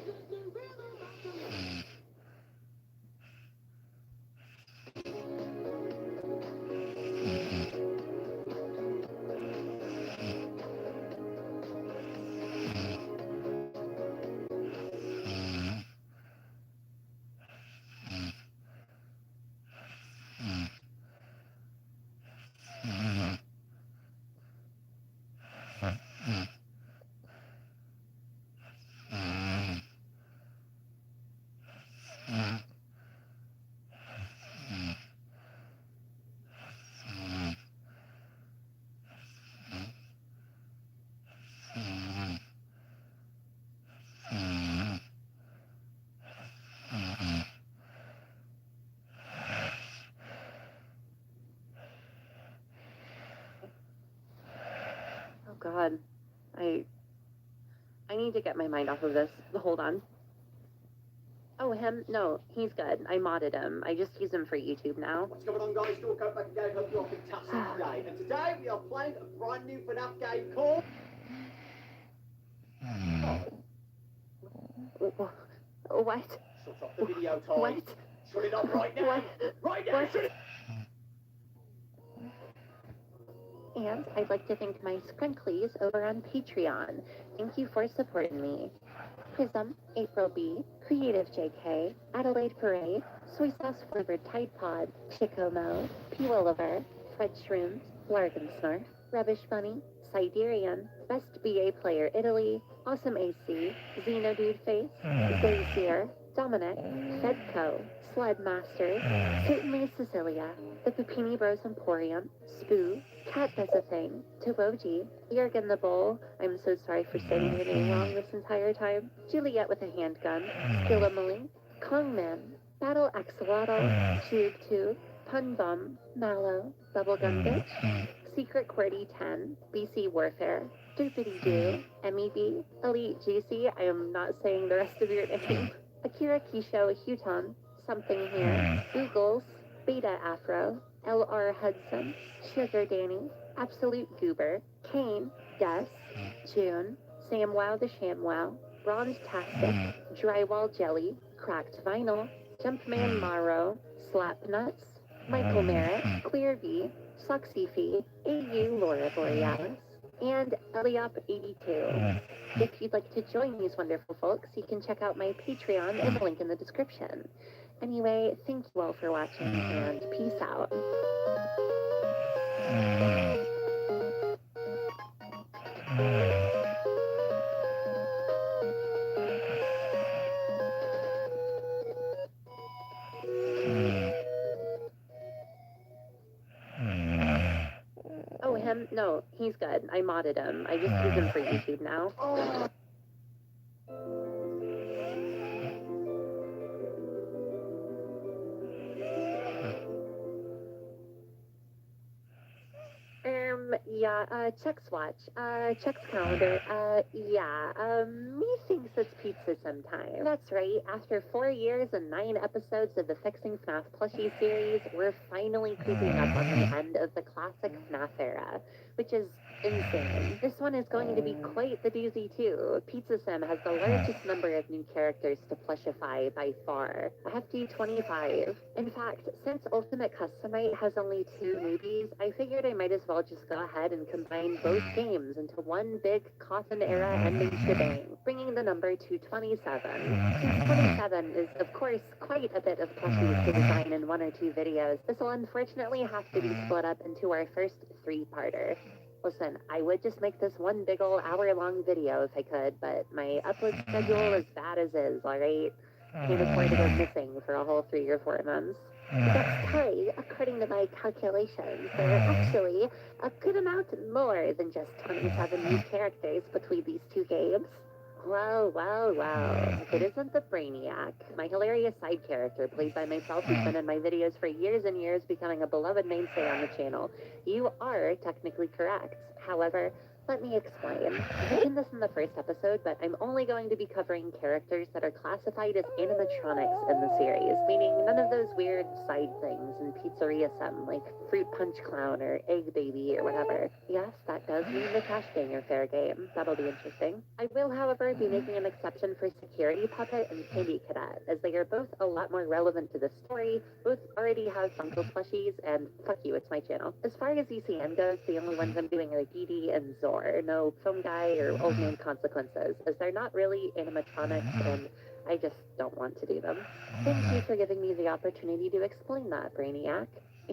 God, I need to get my mind off of this. Hold on. Oh, him? No, he's good. I modded him. I just use him for YouTube now. What's going on, guys? 𝒂𝒂𝒂𝒂𝒂𝒂. Hope you're fantastic today. And today we are playing a brand new FNAF game called... What? Shut off the video, Ty. What? Shut it up right now. What? Right now, What? shut it. And I'd like to thank my Scrunklies over on Patreon. Thank you for supporting me. Prism, April B, Creative JK, Adelaide Parade, Soy Sauce Flavored Tide Pod, Chicomo, 𝒂𝒂𝒕𝒄𝒉𝒊𝒏𝒈 𝑭𝑵𝑨𝑭, Largensnarf, Rubbish Bunny, Siberian, Best BA Player Italy, Awesome AC, Xeno Dude Face, 𝒂𝒂𝒕𝒄𝒉𝒊𝒏𝒈, Dominic, Fedco, Sled Masters, Certainly Cecilia, the Pupini Bros Emporium, Spoo, Cat Does a Thing, 𝒂𝒂𝒕𝒄𝒉𝒊𝒏𝒈, Jurgen the Bull, I'm so sorry for saying your name wrong this entire time, Juliet with a Handgun, Skillamally, Kongman, Battle Axolotl, Tube, Pun Bum, Mallow, Bubblegum Bitch, Secret QWERTY 10, BC Warfare, Doopity Doo, MEB, Elite GC, I am not saying the rest of your name, Akira Kisho Huton, Something Here, Googles, Beta Afro, LR Hudson, Sugar Danny, Absolute Goober, Kane, Gus, June, SamWow the ShamWow, Bronze Tastic, Drywall Jelly, Cracked Vinyl, Jumpman Maro, Slapnuts, Michael Merritt, Clearview, Soxyfee, AU Laura Borealis, and Eliop82. If you'd like to join these wonderful folks, you can check out my Patreon in the link in the description. Anyway, thank you all for watching, and peace out. Oh, him? No, he's good. I modded him. I just use him for YouTube now. Yeah, checks watch, checks calendar, methinks it's pizza sometime. That's right, after 4 years and 9 episodes of the Fixing FNAF Plushie series, we're finally creeping up on the end of the classic FNAF era, which is insane. This one is going to be quite the doozy too. Pizza Sim has the largest number of new characters to plushify by far, a hefty 25. In fact, since Ultimate Customite has only 2 newbies, I figured I might as well just go ahead and combine both games into one big coffin era ending shebang, bringing the number to 27. Since 27 is, of course, quite a bit of plushies to design in 1 or 2 videos, this will unfortunately have to be split up into our first 3-parter. Listen, I would just make this one big ol' hour-long video if I could, but my upload schedule is bad as is, alright? Can't afford to go missing for a whole 3 or 4 months. That's tight, according to my calculations. There are actually a good amount more than just 27 new characters between these 2 games. Well, if it isn't the Brainiac, my hilarious side character played by myself who's been in my videos for years and years, becoming a beloved mainstay on the channel, you are technically correct. However, let me explain. I mentioned this in the first episode, but I'm only going to be covering characters that are classified as animatronics in the series, meaning none of those weird side things in Pizzeria Sim, like Fruit Punch Clown or Egg Baby or whatever. Yes, that does mean the Cash Banger fair game. That'll be interesting. I will, however, be making an exception for Security Puppet and Candy Cadet, as they are both a lot more relevant to the story, both already have Funko plushies, and fuck you, it's my channel. As far as ECN goes, the only ones I'm doing are Dee Dee and Zor. No Foam Guy or Old Man Consequences, as they're not really animatronics and I just don't want to do them. Thank you for giving me the opportunity to explain that, Brainiac.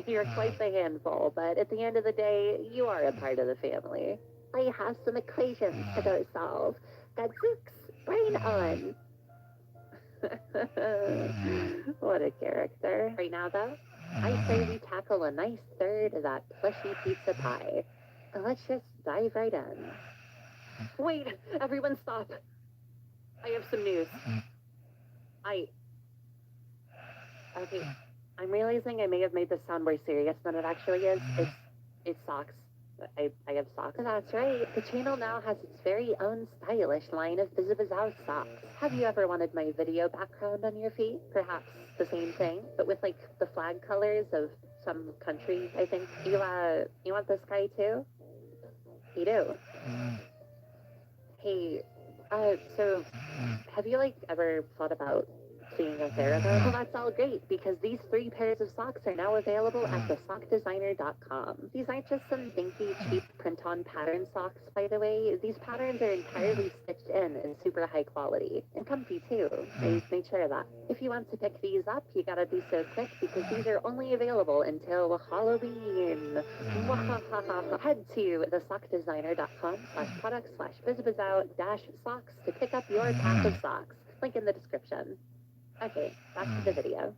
You're quite the handful, but at the end of the day, you are a part of the family. I have some equations to go solve. 𝒂𝒂💐💐, brain on! What a character. Right now, though, I say we tackle a nice third of that plushy pizza pie. Let's just dive right in. Wait, everyone stop. I have some news. Okay, I'm realizing I may have made this sound more serious than it actually is. It's socks. I have socks. That's right. The channel now has its very own stylish line of 𝒂𝒂💐💏 socks. Have you ever wanted my video background on your feet? Perhaps the same thing, but with like the flag colors of some country, I think. You want this guy too? You do. Hey, so have you like ever thought about Seeing as they're available, that's all great, because these 3 pairs of socks are now available at 𝒑𝒐𝒐𝒌𝒚. These aren't just some dinky, cheap print-on pattern socks, by the way. These patterns are entirely stitched in super high quality. And comfy, too. They made sure of that. If you want to pick these up, you gotta be so quick, because these are only available until Halloween. Head to 𝒑𝒐𝒐𝒌𝒚.com/product/𝗕𝒂𝒕𝒄𝒉𝒊𝒏𝒈 to pick up your pack of socks. Link in the description. Okay, back to the video.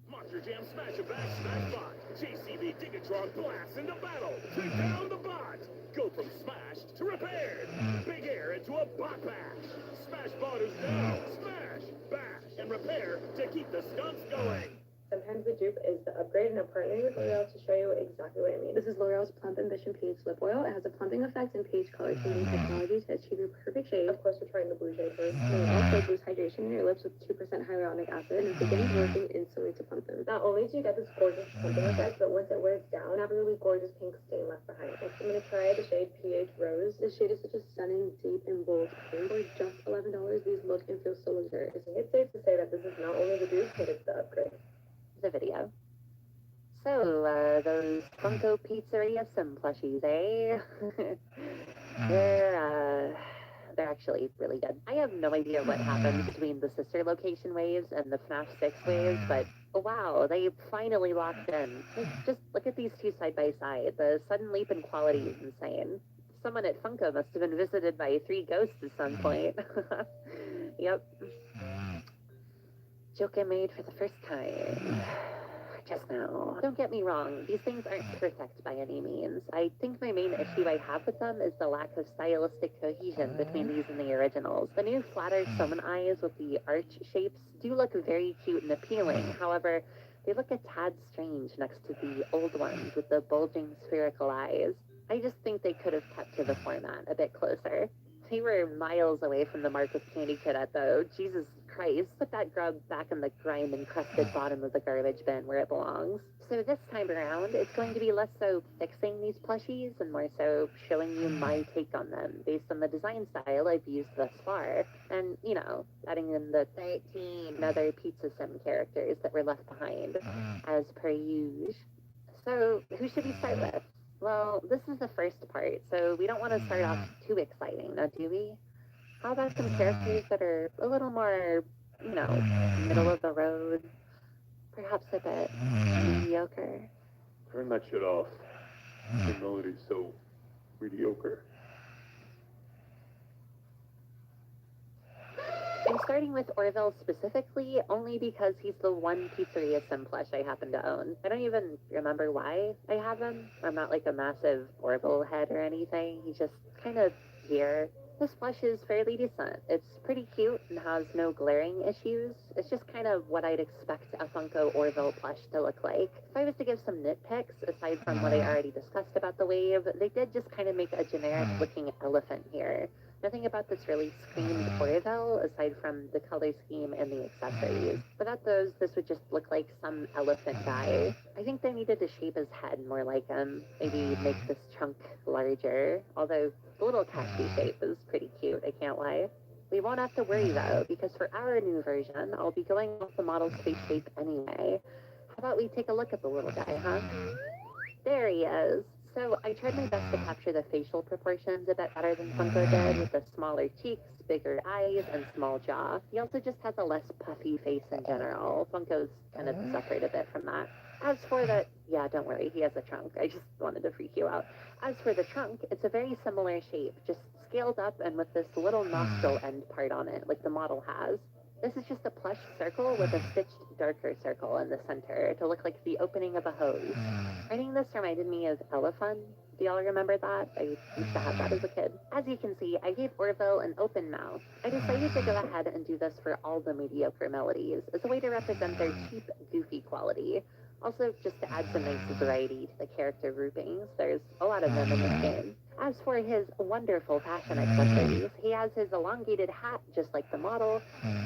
Monster Jam Smash a Bash Smash Bot. JCB Digatron blasts into battle. Take down the bot. Go from smashed to repaired. Big air into a bot bash. Smash bot is down. Smash, bash, and repair to keep the stunts going. Sometimes the dupe is the upgrade, and I'm partnering with L'Oreal to show you exactly what I mean. This is L'Oreal's Plump Ambition pH Lip Oil. It has a plumping effect and pH color changing technology to achieve your perfect shade. Of course, we're trying the blue shade first. And it also boosts hydration in your lips with 2% hyaluronic acid, and it begins working instantly to plump them. Not only do you get this gorgeous plumping effect, but once it wears down, you have a really gorgeous pink stain left behind. Next, I'm going to try the shade pH Rose. This shade is such a stunning, deep, and bold pink. For just $11, these look and feel so luxurious. It's safe to say that this is not only the dupe, but it's the upgrade. The video. So, those Funko Pizzeria Sim plushies, eh? They're actually really good. I have no idea what happened between the sister location waves and the FNAF 6 waves, but wow, they finally locked in. Just look at these two side by side. The sudden leap in quality is insane. Someone at Funko must have been visited by 3 ghosts at some point. Yep. Joke I made for the first time. Just now. Don't get me wrong, these things aren't perfect by any means. I think my main issue I have with them is the lack of stylistic cohesion between these and the originals. The new flatter summon eyes with the arch shapes do look very cute and appealing. However, they look a tad strange next to the old ones with the bulging spherical eyes. I just think they could have kept to the format a bit closer. They were miles away from the mark with Candy Cadet, though. Jesus Christ, put that grub back in the grime-encrusted bottom of the garbage bin where it belongs. So this time around, it's going to be less so fixing these plushies and more so showing you my take on them based on the design style I've used thus far. And, you know, adding in the 13 other Pizza Sim characters that were left behind, as per usual. So, who should we start with? Well, this is the first part, so we don't want to start off too exciting, now do we? How about some characters that are a little more, you know, middle of the road, perhaps a bit mediocre? Turn that shit off. The melody's so mediocre. I'm starting with Orville specifically only because he's the one Pizzeria Sim plush I happen to own. I don't even remember why I have him. I'm not like a massive Orville head or anything. He's just kind of here. This plush is fairly decent. It's pretty cute and has no glaring issues. It's just kind of what I'd expect a Funko Orville plush to look like. If I was to give some nitpicks, aside from what I already discussed about the wave, they did just kind of make a generic looking elephant here. Nothing about this really screamed Orville, aside from the color scheme and the accessories. Without those, this would just look like some elephant guy. I think they needed to shape his head more like him. Maybe make this chunk larger. Although, the little catchy shape is pretty cute, I can't lie. We won't have to worry though, because for our new version, I'll be going off the model's face shape anyway. How about we take a look at the little guy, huh? There he is. So I tried my best to capture the facial proportions a bit better than Funko did, with the smaller cheeks, bigger eyes, and small jaw. He also just has a less puffy face in general. Funko's kind of suffered a bit from that. As for the... Yeah, don't worry, he has a trunk. I just wanted to freak you out. As for the trunk, it's a very similar shape, just scaled up and with this little nostril end part on it, like the model has. This is just a plush circle with a stitched darker circle in the center to look like the opening of a hose. Writing this reminded me of Elephant. Do y'all remember that? I used to have that as a kid. As you can see, I gave Orville an open mouth. I decided to go ahead and do this for all the mediocre melodies as a way to represent their cheap, goofy quality. Also, just to add some nice variety to the character groupings. There's a lot of them in this game. As for his wonderful fashion accessories, he has his elongated hat just like the model.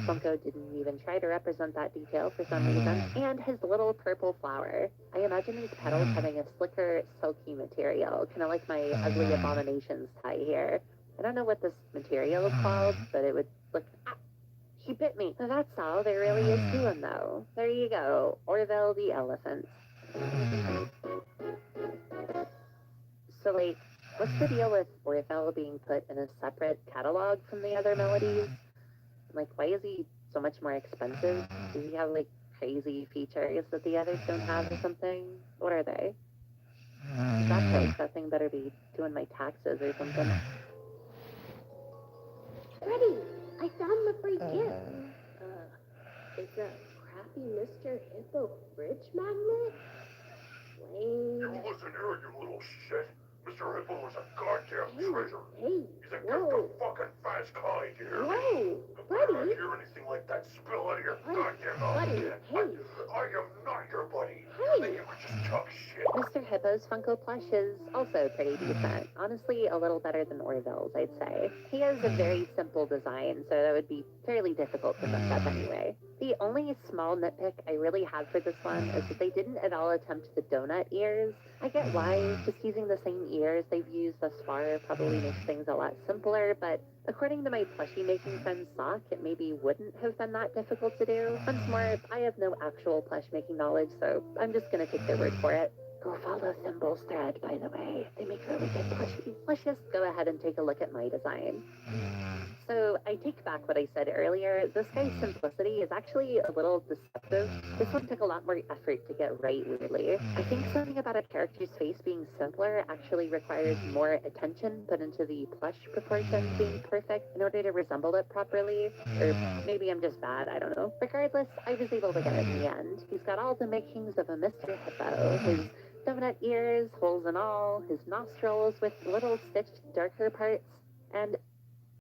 Funko didn't even try to represent that detail for some reason. And his little purple flower. I imagine these petals having a slicker, silky material, kind of like my Ugly Abominations tie here. I don't know what this material is called, but it would look... He bit me. That's all there really is to him, though. There you go. Orville the elephant. So, like, what's the deal with Orville being put in a separate catalog from the other melodies? Like, why is he so much more expensive? Does he have, like, crazy features that the others don't have or something? What are they? That thing better be doing my taxes or something. Freddy, I found the free gift. It's a crappy Mr. Hippo fridge magnet? Lame. You listen here, you little shit. Mr. Hippo is a goddamn treasure. Hey, He's a gift of fucking fast kind, you hear me? Whoa, If buddy. I hear anything like that spill out of your goddamn mouth buddy, again, hey. I am not your buddy. Hey. I think you could just talk shit. Mr. Hippo's Funko plush is also pretty decent. Honestly, a little better than Orville's, I'd say. He has a very simple design, so that would be fairly difficult to mess up anyway. The only small nitpick I really have for this one is that they didn't at all attempt the donut ears. I get why, just using the same ears they've used thus far probably makes things a lot simpler, but according to my plushie making friend Sock, it maybe wouldn't have been that difficult to do. Once more, I have no actual plush making knowledge, so I'm just gonna take their word for it. Go follow Thimble's thread, by the way. They make really good plushies. Let's just go ahead and take a look at my design. So I take back what I said earlier. This guy's simplicity is actually a little deceptive. This one took a lot more effort to get right, weirdly. I think something about a character's face being simpler actually requires more attention put into the plush proportions being perfect in order to resemble it properly. Or maybe I'm just bad, I don't know. Regardless, I was able to get it in the end. He's got all the makings of a Mr. Hippo. His donut ears, holes and all, his nostrils with little stitched darker parts, and